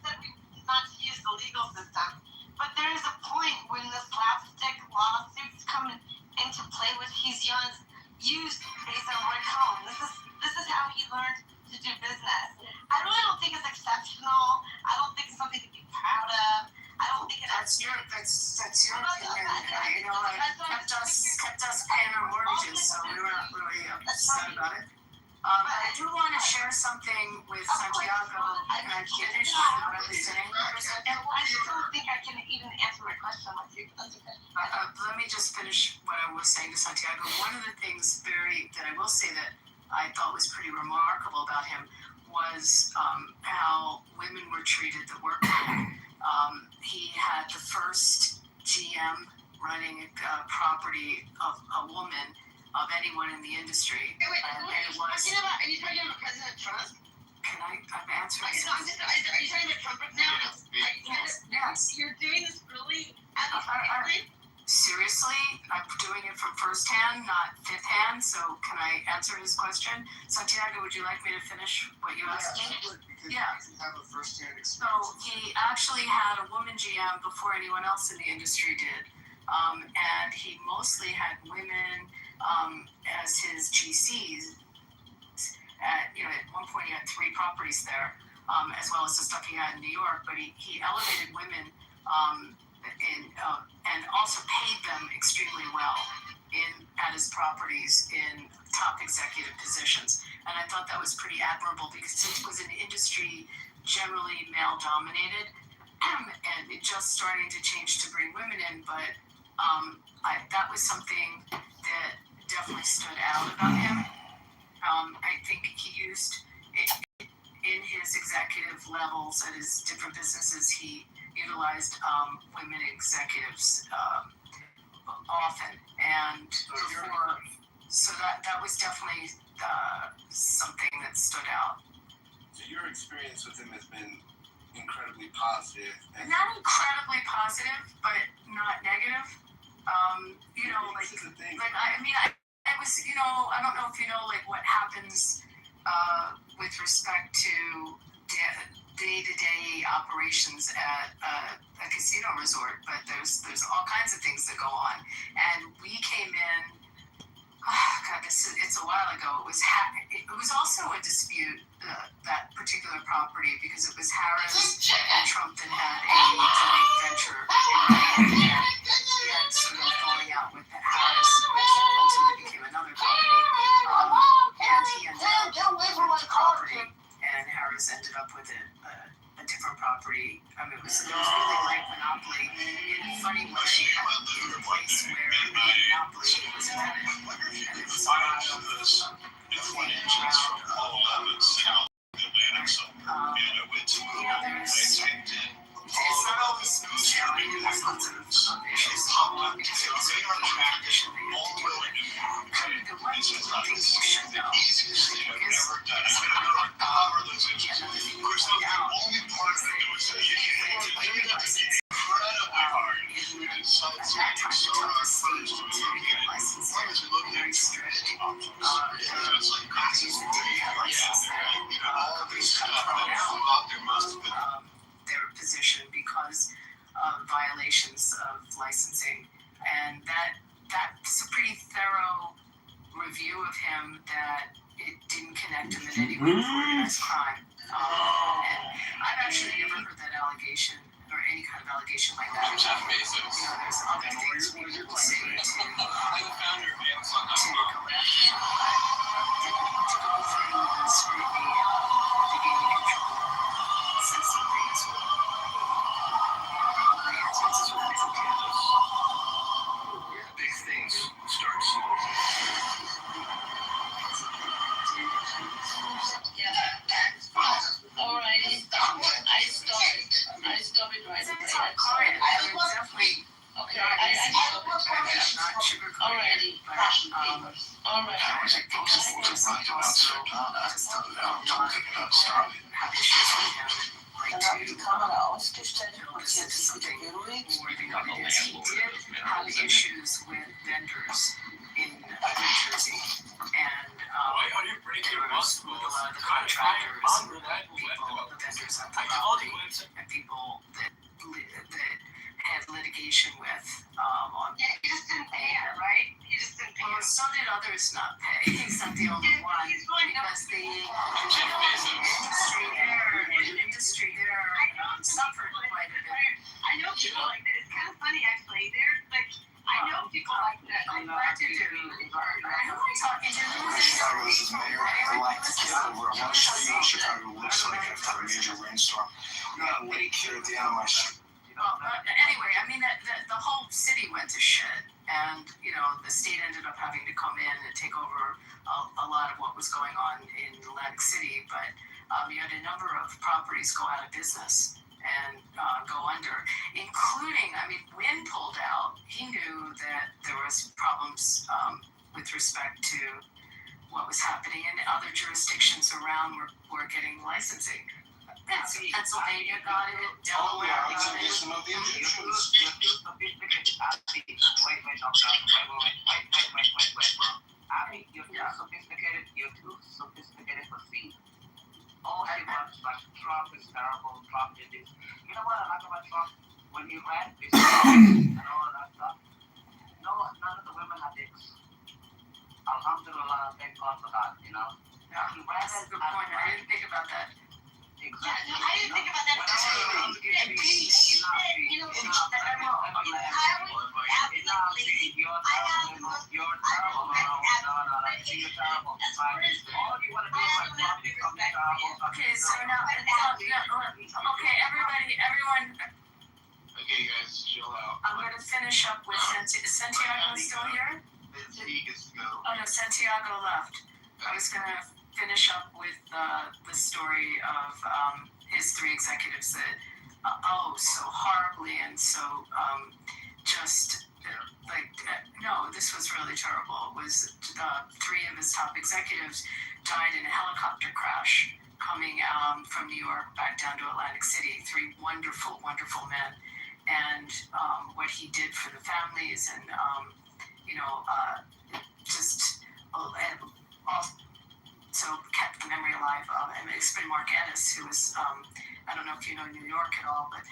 said we not to use the legal system, but there is a point when the slapstick lawsuits come into play, which he's used based on Rick Cohen. This is how he learned to do business. I really don't think it's exceptional. I don't think it's something to be proud of. I don't think that's your opinion. It kept us paying our mortgages, so we were not really upset about it. I do want to share something with Santiago. Can I finish what I was saying for a second? I don't think I can even answer my question with you. Let me just finish what I was saying to Santiago. One of the things that I will say that I thought was pretty remarkable about him was how women were treated that worked for him. He had the first GM running a property of a woman of anyone in the industry. Wait, are you talking about President Trump? Can I'm answering? Are you talking about Trump right now? Yes. You're doing this really seriously? I'm doing it from first hand, not fifth hand, so can I answer his question? Santiago, would you like me to finish what you asked me? Yeah. You have a first-hand experience. So he actually had a woman GM before anyone else in the industry did. And he mostly had women as his GCs. At one point he had 3 properties there, as well as the stuff he had in New York, but he elevated women and also paid them extremely well at his properties in top executive positions. And I thought that was pretty admirable because it was an industry generally male dominated, and it just starting to change to bring women in, but that was something that definitely stood out about him. I think he used it in his executive levels at his different businesses. He utilized women executives often, and so that was definitely something that stood out. So your experience with him has been incredibly positive. Not incredibly positive, but not negative. I was, I don't know if you know, what happens with respect to day-to-day operations at a casino resort, but there's all kinds of things that go on. And we came in, it's a while ago. It was also a dispute, that particular property, because it was Harris and Trump that had a joint venture. And he had sort of falling out with Harris, which ultimately became another property. And he ended up with the property, and Harris ended up with a different property. I mean, it was really like Monopoly in a funny way, in a place where Monopoly was invented. And it was a lot of it's not always smooth sailing, and there's lots of issues that come up because it's a tradition that you have to deal with. The one thing you should know is victim in any way for organized crime. And I've actually never heard that allegation or any kind of allegation like that. Jeff Bezos. There's other things people say to I'm the founder of go Amazon.com. after him, but to go through the scrutiny of the gaming control says something as well. My answer is Big things start small. Alrighty. I stop it right It's not quiet. I would definitely. Okay, I'm not sugarcoating alrighty. it, but Alright. I think just also have issues with him, like to listen to something more than what it is. He did have issues with vendors in New Jersey, and Why are you breaking there was with a lot of the contractors, people, the vendors at the property, and people that had litigation with on. Yeah, he just didn't pay her, right? He just didn't pay her. Well, so did others not pay. He's not the only one. He's going up. Because the industry there suffered quite a bit. I know people like that. It's kind of funny, actually. They're like, I know people like that. I'm glad you do. I know I'm talking to Chicago, this is Mayor. I like to Kitover. I want to show you what Chicago looks like after a major rainstorm. You got a lake here at the end of my street. Anyway, I mean, the whole city went to shit, and the state ended up having to come in and take over a lot of what was going on in Atlantic City. But you had a number of properties go out of business and go under, including, I mean, Wynn pulled out. He knew that there was problems with respect to what was happening, and other jurisdictions around were getting licensing. Pennsylvania got it, Delaware got it. You're too sophisticated for speed. All he wants is like Trump is terrible, Trump did this. You know what I like about Trump? When he ran this and all of that stuff, none of the women had dicks. Alhamdulillah, thank God for that, He ran That's a good point. I didn't think about that. Yeah, no, I didn't think about that Okay, so now, okay, everyone. Okay, guys, chill out. I'm going to finish up with Santiago still here? He gets to go. Oh no, Santiago left. I was going to finish up with the story of his three executives that, so horribly and so this was really terrible. It was three of his top executives died in a helicopter crash coming from New York back down to Atlantic City. Three wonderful, wonderful men. And what he did for the families and, also kept the memory alive. It's been Mark Edis, who was, I don't know if you know New York at all, but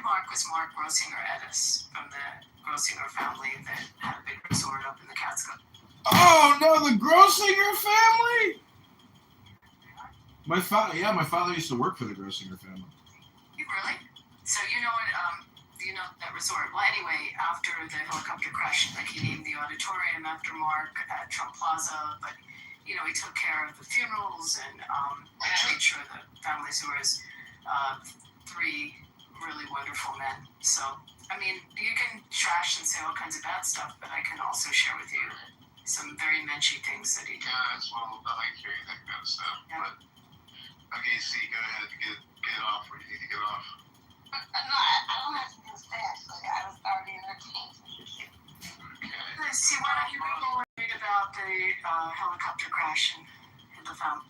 Mark was Mark Grossinger Edis from the Grossinger family that had a big resort up in the Catskills. Oh no, the Grossinger family! My father used to work for the Grossinger family. You really? So you know that resort. Well, anyway, after the helicopter crash, he named the auditorium after Mark at Trump Plaza, but he took care of the funerals and made sure the families who was three really wonderful men. So, I mean, you can trash and say all kinds of bad stuff, but I can also share with you some very menschy things that he did. Yeah, that's I like hearing that kind of stuff. Yeah. But okay, see, go ahead, get it off where you need to get off. No, I don't have to do that. Actually, I was already entertained. See, why don't you read about the helicopter crash in the family?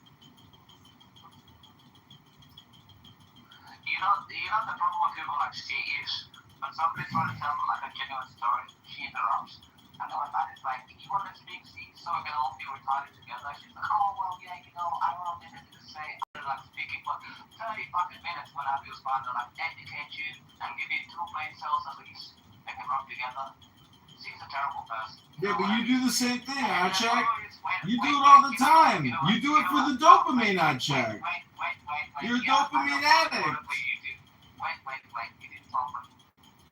The problem with people like Steve is when somebody's trying to tell them like a genuine story, she interrupts. I know about it. Like, you want to speak, Steve, so we can all be retarded together. She's like, oh, well, yeah, I don't have anything to say. I'm like speaking for 30 fucking minutes when I was trying to like educate you and give you 2 brain cells at least that can rub together. He's a terrible person. Yeah, but you do the same thing, I check. You do it all the time. You do it for the dopamine, I check. You're a dopamine addict. Wait. You didn't talk about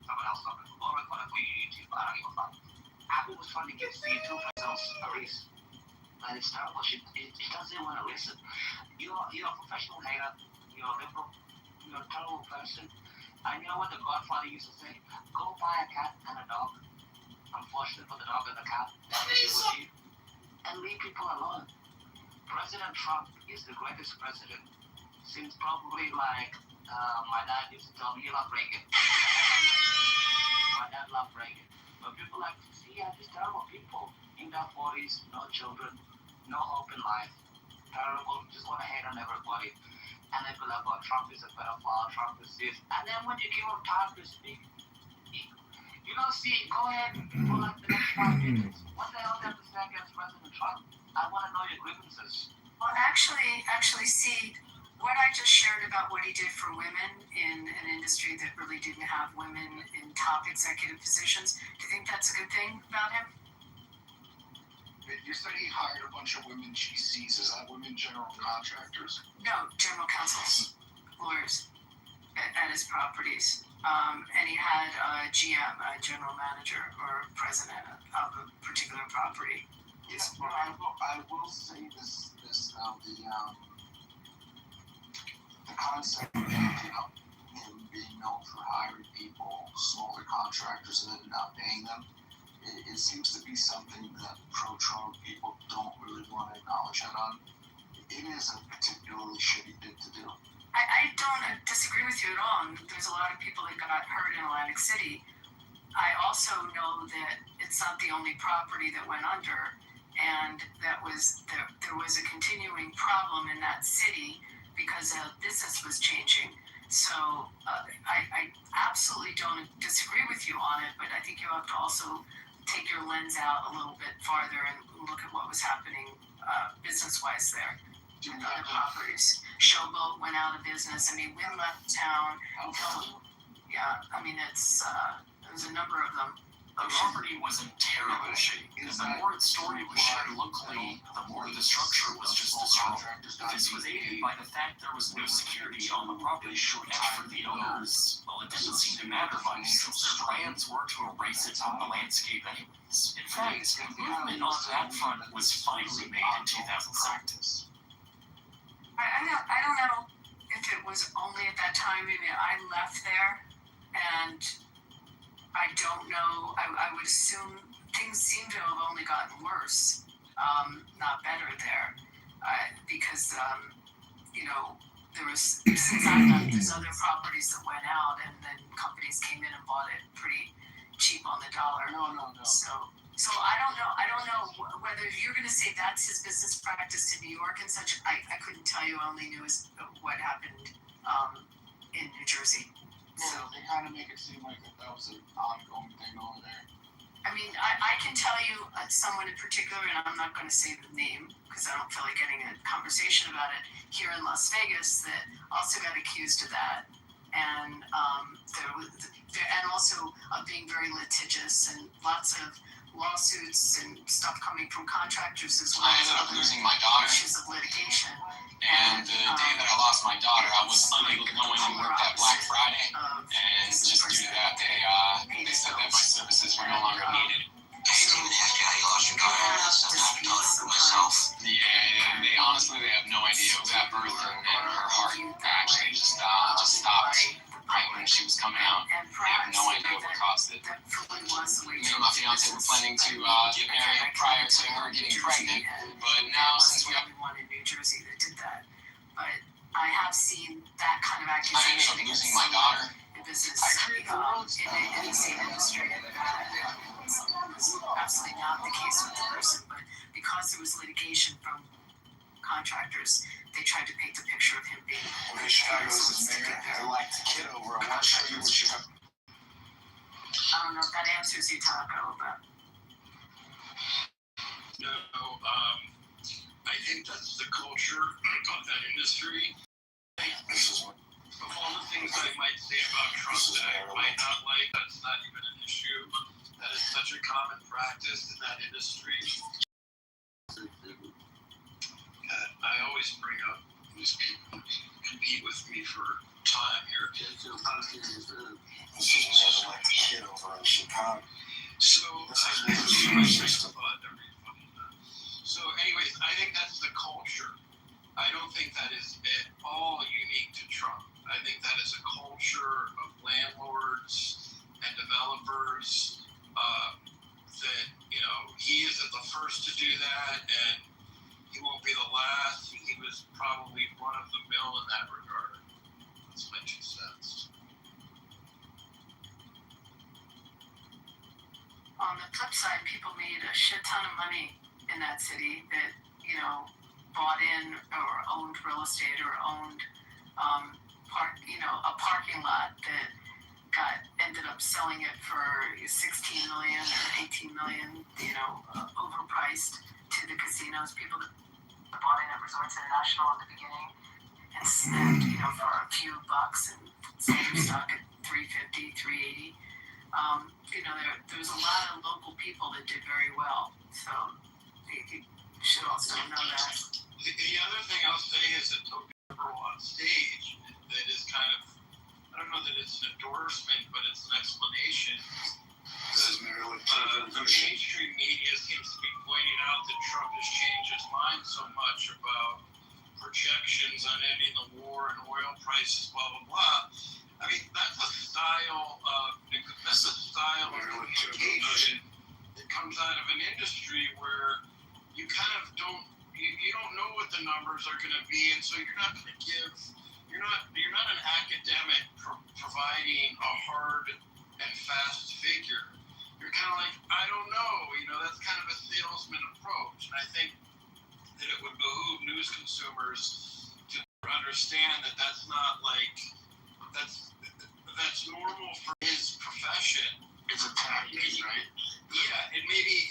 someone else talking. Or recorded for YouTube. I don't give a fuck. Apple was trying to give C2 themselves a raise. And it's terrible. It doesn't want to listen. You're a professional hater. You're a liberal. You're a terrible person. And you know what the Godfather used to say? Go buy a cat and a dog. Unfortunate for the dog and the cat. That is with you. And leave people alone. President Trump is the greatest president since probably like my dad used to tell me, you love Reagan. My dad loved Reagan. But people like to see these terrible people in their 40s, no children, no hope in life, terrible, just want to hate on everybody. And they feel like, oh, Trump is a pedophile, Trump is this. And then when you give him time to speak, you don't see it. Go ahead for like the next 5 minutes. What the hell do you have to say against President Trump? I want to know your grievances. Well, actually, see, what I just shared about what he did for women in an industry that really didn't have women in top executive positions, do you think that's a good thing about him? You said he hired a bunch of women GCs. Is that women general contractors? No, general counsels, lawyers at his properties. And he had a GM, a general manager, or president of a particular property. Yes, but I will say this the concept of him being known for hiring people, smaller contractors, and then not paying them, it seems to be something that pro-Trump people don't really want to acknowledge head on. It is a particularly shitty thing to do. I don't disagree with you at all. And there's a lot of people that got hurt in Atlantic City. I also know that it's not the only property that went under, and there was a continuing problem in that city because business was changing. So I absolutely don't disagree with you on it, but I think you have to also take your lens out a little bit farther and look at what was happening business-wise there. And other properties. Showboat went out of business. I mean, Wynn left town. Yeah, I mean, there's a number of them. The property was in terrible shape, and the more its story was shared locally, the more the structure was just destroyed. This was aided by the fact there was no security on the property, and for the owners, well, it didn't seem to matter much since their plans were to erase it from the landscape anyways. In fact, movement on that front was finally made in 2006. I don't know if it was only at that time. I mean, I left there, and I don't know. I would assume things seem to have only gotten worse, not better there, because there was, since I left, there's other properties that went out, and then companies came in and bought it pretty cheap on the dollar. No. So I don't know whether you're going to say that's his business practice in New York and such. I couldn't tell you. I only knew what happened in New Jersey. So they kind of make it seem like that was an ongoing thing over there. I mean, I can tell you someone in particular, and I'm not going to say the name because I don't feel like getting a conversation about it, here in Las Vegas that also got accused of that. And and also of being very litigious and lots of lawsuits and stuff coming from contractors as well. I ended up losing my daughter. Issues of litigation. And the day that I lost my daughter, I was unable to go in and work that Black Friday. And just due to that, they said that my services were no longer needed. I didn't even ask you how you lost your daughter. That's not my daughter myself. Yeah, they honestly have no idea. It was at birth, and her heart actually just stopped right when she was coming out. They have no idea what caused it. Me and my fiance were planning to get married prior to her getting pregnant, but now since we have one in New Jersey that did that, but I have seen that kind of I ended accusation up losing my daughter. in business in the same industry. It's absolutely not the case with the person, but because there was litigation from contractors, they tried to paint the picture of him being. Okay, Chicago is mayor. I like Kitover. I want to show you what you have. I don't know if that answers you, Taco, but. No, I think that's the culture of that industry. Of all the things I might say about Trump that I might not like, that's not even an issue. That is such a common practice in that industry. I always bring up these people who compete with me for time here. This is where they like the Kitover in Chicago. So, anyways, I think that's the culture. I don't think that is at all unique to Trump. I think that is a culture of landlords and developers that, he isn't the first to do that, and he won't be the last. He was probably one of the mill in that regard. That's my 2 cents. On the flip side, people made a shit ton of money in that city that, bought in or owned real estate or owned a parking lot that ended up selling it for $16 million or $18 million, overpriced to the casinos. People that bought in at Resorts International in the beginning and for a few bucks and sold their stock at $350, $380. There was a lot of local people that did very well. So you should also know that. The other thing I'll say is that Kitover on stage that is kind of, I don't know that it's an endorsement, but it's an explanation. This is merely the mainstream media seems to be pointing out that Trump has changed his mind so much about projections on ending the war and oil prices, blah, blah, blah. I mean, that's a style of communication that comes out of an industry where you kind of don't know what the numbers are going to be, and so you're not an academic providing a hard and fast figure. You're kind of like, I don't know, that's kind of a salesman approach, and I think that it would behoove news consumers to understand that that's not that's normal for his profession. It's a tactic, right? Yeah, it maybe